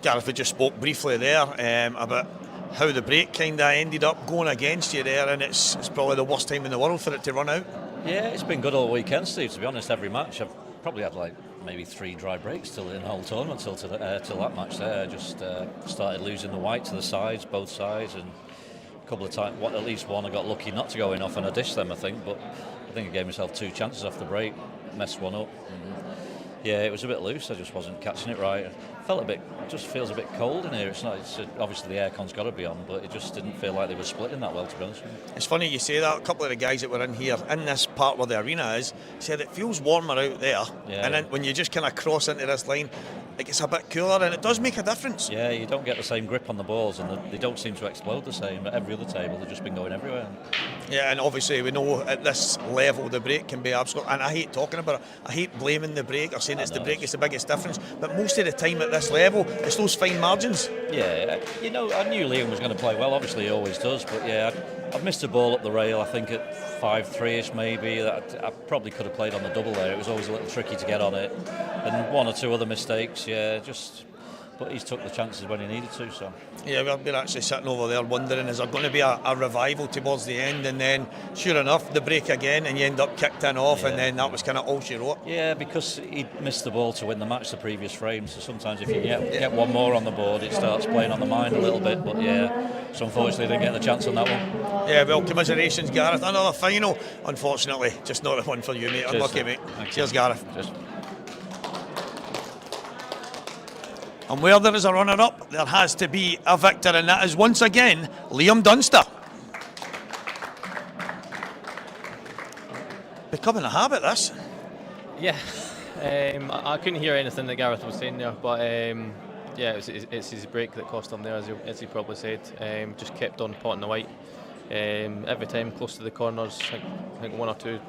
Gareth, we just spoke briefly there about how the break kind of ended up going against you there, and it's probably the worst time in the world for it to run out. Yeah, it's been good all weekend, Steve, to be honest. Every match I've probably had like maybe 3 dry breaks till in the whole tournament till that match there. Just started losing the white to the sides, both sides, and a couple of times, at least one I got lucky not to go in off and I dished them, I think, but I think I gave myself 2 chances off the break, messed one up. Yeah, it was a bit loose. I just wasn't catching it right. Felt a bit, just feels a bit cold in here. It's not. Obviously the aircon's got to be on, but it just didn't feel like they were splitting that well, to be honest with you. It's funny you say that. A couple of the guys that were in here, in this part where the arena is, said it feels warmer out there, and then when you just kind of cross into this line, it gets a bit cooler, and it does make a difference. Yeah, you don't get the same grip on the balls, and they don't seem to explode the same. But every other table, they've just been going everywhere. Yeah, and obviously we know at this level the break can be absolute, and I hate talking about it. I hate blaming the break or saying it's the break, it's the biggest difference. But most of the time at this level, it's those fine margins. Yeah, you know, I knew Liam was going to play well. Obviously, he always does. But yeah, I've missed a ball up the rail. I think at 5-3ish maybe. That I probably could have played on the double there. It was always a little tricky to get on it, and 1 or 2 other mistakes. Yeah, just. But he's took the chances when he needed to. So yeah, we've been actually sitting over there wondering, is there going to be a revival towards the end? And then, sure enough, the break again, and you end up kicked in off, and then that was kind of all she wrote. Yeah, because he missed the ball to win the match the previous frame. So sometimes if you get one more on the board, it starts playing on the mind a little bit. But yeah, so unfortunately, didn't get the chance on that one. Yeah, well, commiserations, Gareth. Another final. Unfortunately, just not the one for you, mate. Cheers, Unlucky, mate. Cheers, Gareth. Cheers. And where there is a runner-up, there has to be a victor, and that is once again Liam Dunster. Becoming a habit, this. Yeah, I couldn't hear anything that Gareth was saying there, but yeah, it's his break that cost him there, as he probably said. Just kept on potting the white. Every time close to the corners, I think 1 or 2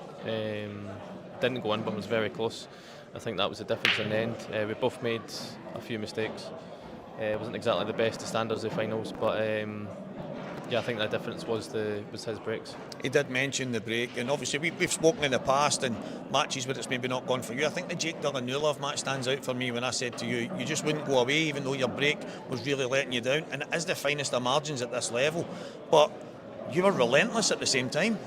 didn't go in, but was very close. I think that was the difference in the end. We both made a few mistakes. It wasn't exactly the best of standards of finals, but yeah, I think the difference was his breaks. He did mention the break, and obviously we've spoken in the past and matches where it's maybe not gone for you. I think the Jake Dillon Newlove match stands out for me when I said to you, you just wouldn't go away even though your break was really letting you down, and it is the finest of margins at this level, but you were relentless at the same time.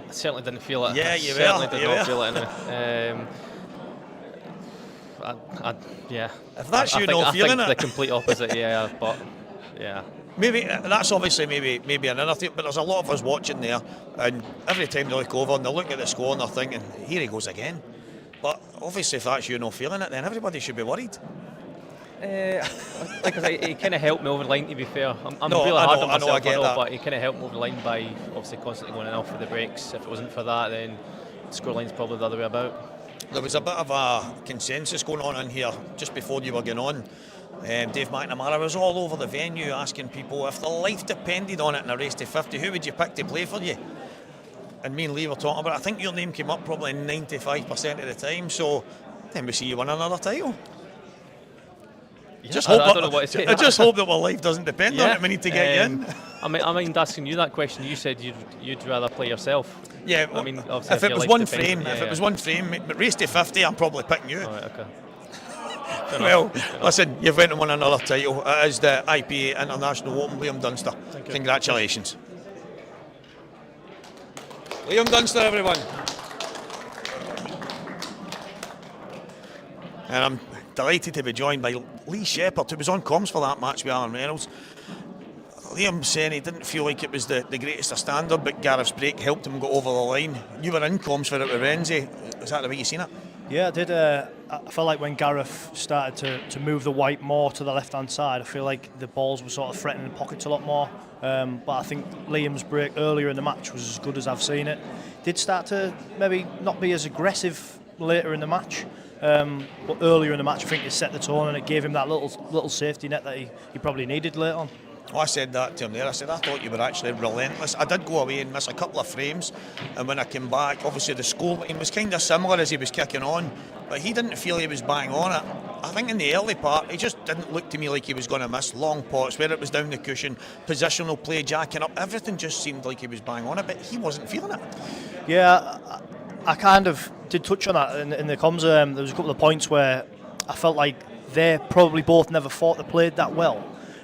I certainly didn't feel it. Yeah, you certainly were. did not feel it anyway. Yeah. If that's you not feeling it, it, the complete opposite. Yeah, but yeah. Maybe that's obviously maybe another thing, but there's a lot of us watching there, and every time they look over and they look at the score and they're thinking, here he goes again. But obviously, if that's you not feeling it, then everybody should be worried. Like I say, he kind of helped me over the line, to be fair. I'm really hard on myself, I know, but he kind of helped me over the line by obviously constantly going in off for the breaks. If it wasn't for that, then the scoreline's probably the other way about. There was a bit of a consensus going on in here just before you were going on. Dave McNamara was all over the venue asking people if their life depended on it in a race to 50, who would you pick to play for you? And me and Lee were talking about it. I think your name came up probably 95% of the time, so then we see you win another title. Yeah, I don't know what to say. I just hope that our life doesn't depend on it. We need to get you in. I mind asking you that question. You said you'd rather play yourself. Yeah, I mean, if it was one frame, if it was one frame, but race to 50, I'm probably picking you. All right, okay. Well, listen, you've went and won another title. It is the IPA International Open. Liam Dunster, congratulations. Liam Dunster, everyone. And I'm delighted to be joined by Lee Shepherd, who was on comms for that match with Alan Reynolds. Liam saying he didn't feel like it was the greatest of standard, but Gareth's break helped him go over the line. You were in comms for it with Renzi. Is that the way you seen it? Yeah, I did. I felt like when Gareth started to move the white more to the left-hand side, I feel like the balls were sort of threatening the pockets a lot more. But I think Liam's break earlier in the match was as good as I've seen it. Did start to maybe not be as aggressive later in the match. But earlier in the match, I think it set the tone and it gave him that little safety net that he probably needed later on. Oh, I said that to him there. I said I thought you were actually relentless. I did go away and miss a couple of frames, and when I came back, obviously the score line was kind of similar as he was kicking on, but he didn't feel he was bang on it. I think in the early part, he just didn't look to me like he was going to miss long pots where it was down the cushion, positional play, jacking up. Everything just seemed like he was bang on it, but he wasn't feeling it. Yeah, I kind of did touch on that in the comms. There was a couple of points where I felt like they probably both never thought they played that well,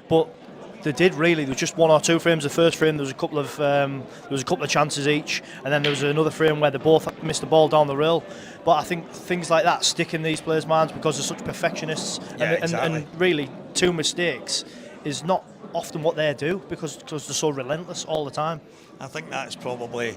but they did really. There was just one or two frames. The first frame there was a couple of chances each, and then there was another frame where they both missed the ball down the rail. But I think things like that stick in these players' minds because they're such perfectionists, and really 2 mistakes is not often what they do because they're so relentless all the time. I think that's probably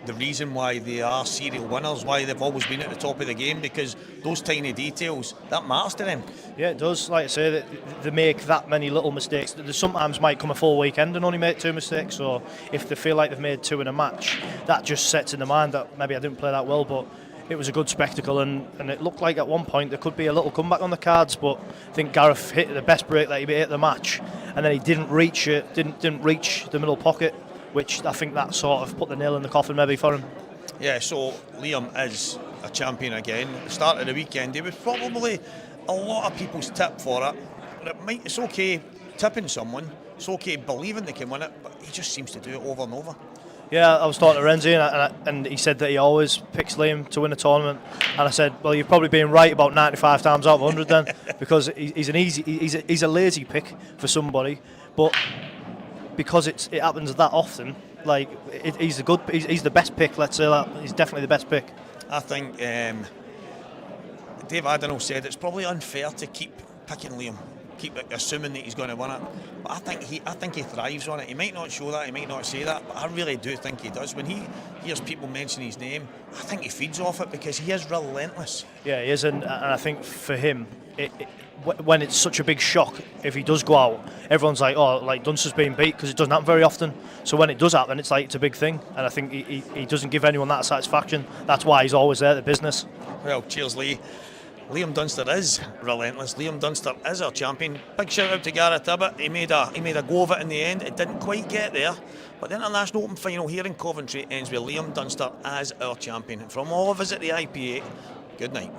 the reason why they are serial winners, why they've always been at the top of the game, because those tiny details, that matters to them. Yeah, it does. Like I say, that they make that many little mistakes. They sometimes might come a full weekend and only make 2 mistakes, or if they feel like they've made 2 in a match, that just sets in the mind that maybe I didn't play that well, but it was a good spectacle, and it looked like at one point there could be a little comeback on the cards, but I think Gareth hit the best break that he hit the match, and then he didn't reach it, didn't reach the middle pocket, which I think that sort of put the nail in the coffin maybe for him. Yeah, so Liam is a champion again. At the start of the weekend, he was probably a lot of people's tip for it. It's okay tipping someone, it's okay believing they can win it, but he just seems to do it over and over. Yeah, I was talking to Renzi and he said that he always picks Liam to win a tournament, and I said, well, you've probably been right about 95 times out of 100 then, because he's a lazy pick for somebody, but because it happens that often, like he's the best pick. Let's say that he's definitely the best pick. I think Dave Adenall said it's probably unfair to keep picking Liam, keep assuming that he's going to win it. But I think he thrives on it. He might not show that, he might not say that, but I really do think he does. When he hears people mention his name, I think he feeds off it because he is relentless. Yeah, he is, and I think for him, when it's such a big shock, if he does go out, everyone's like, oh, like Dunster's being beat, because it doesn't happen very often. So when it does happen, it's like it's a big thing, and I think he doesn't give anyone that satisfaction. That's why he's always there at the business. Well, cheers, Lee. Liam Dunster is relentless. Liam Dunster is our champion. Big shout out to Gareth Tibbett. He made a go of it in the end. It didn't quite get there, but the International Open final here in Coventry ends with Liam Dunster as our champion. From all of us at the IPA, good night.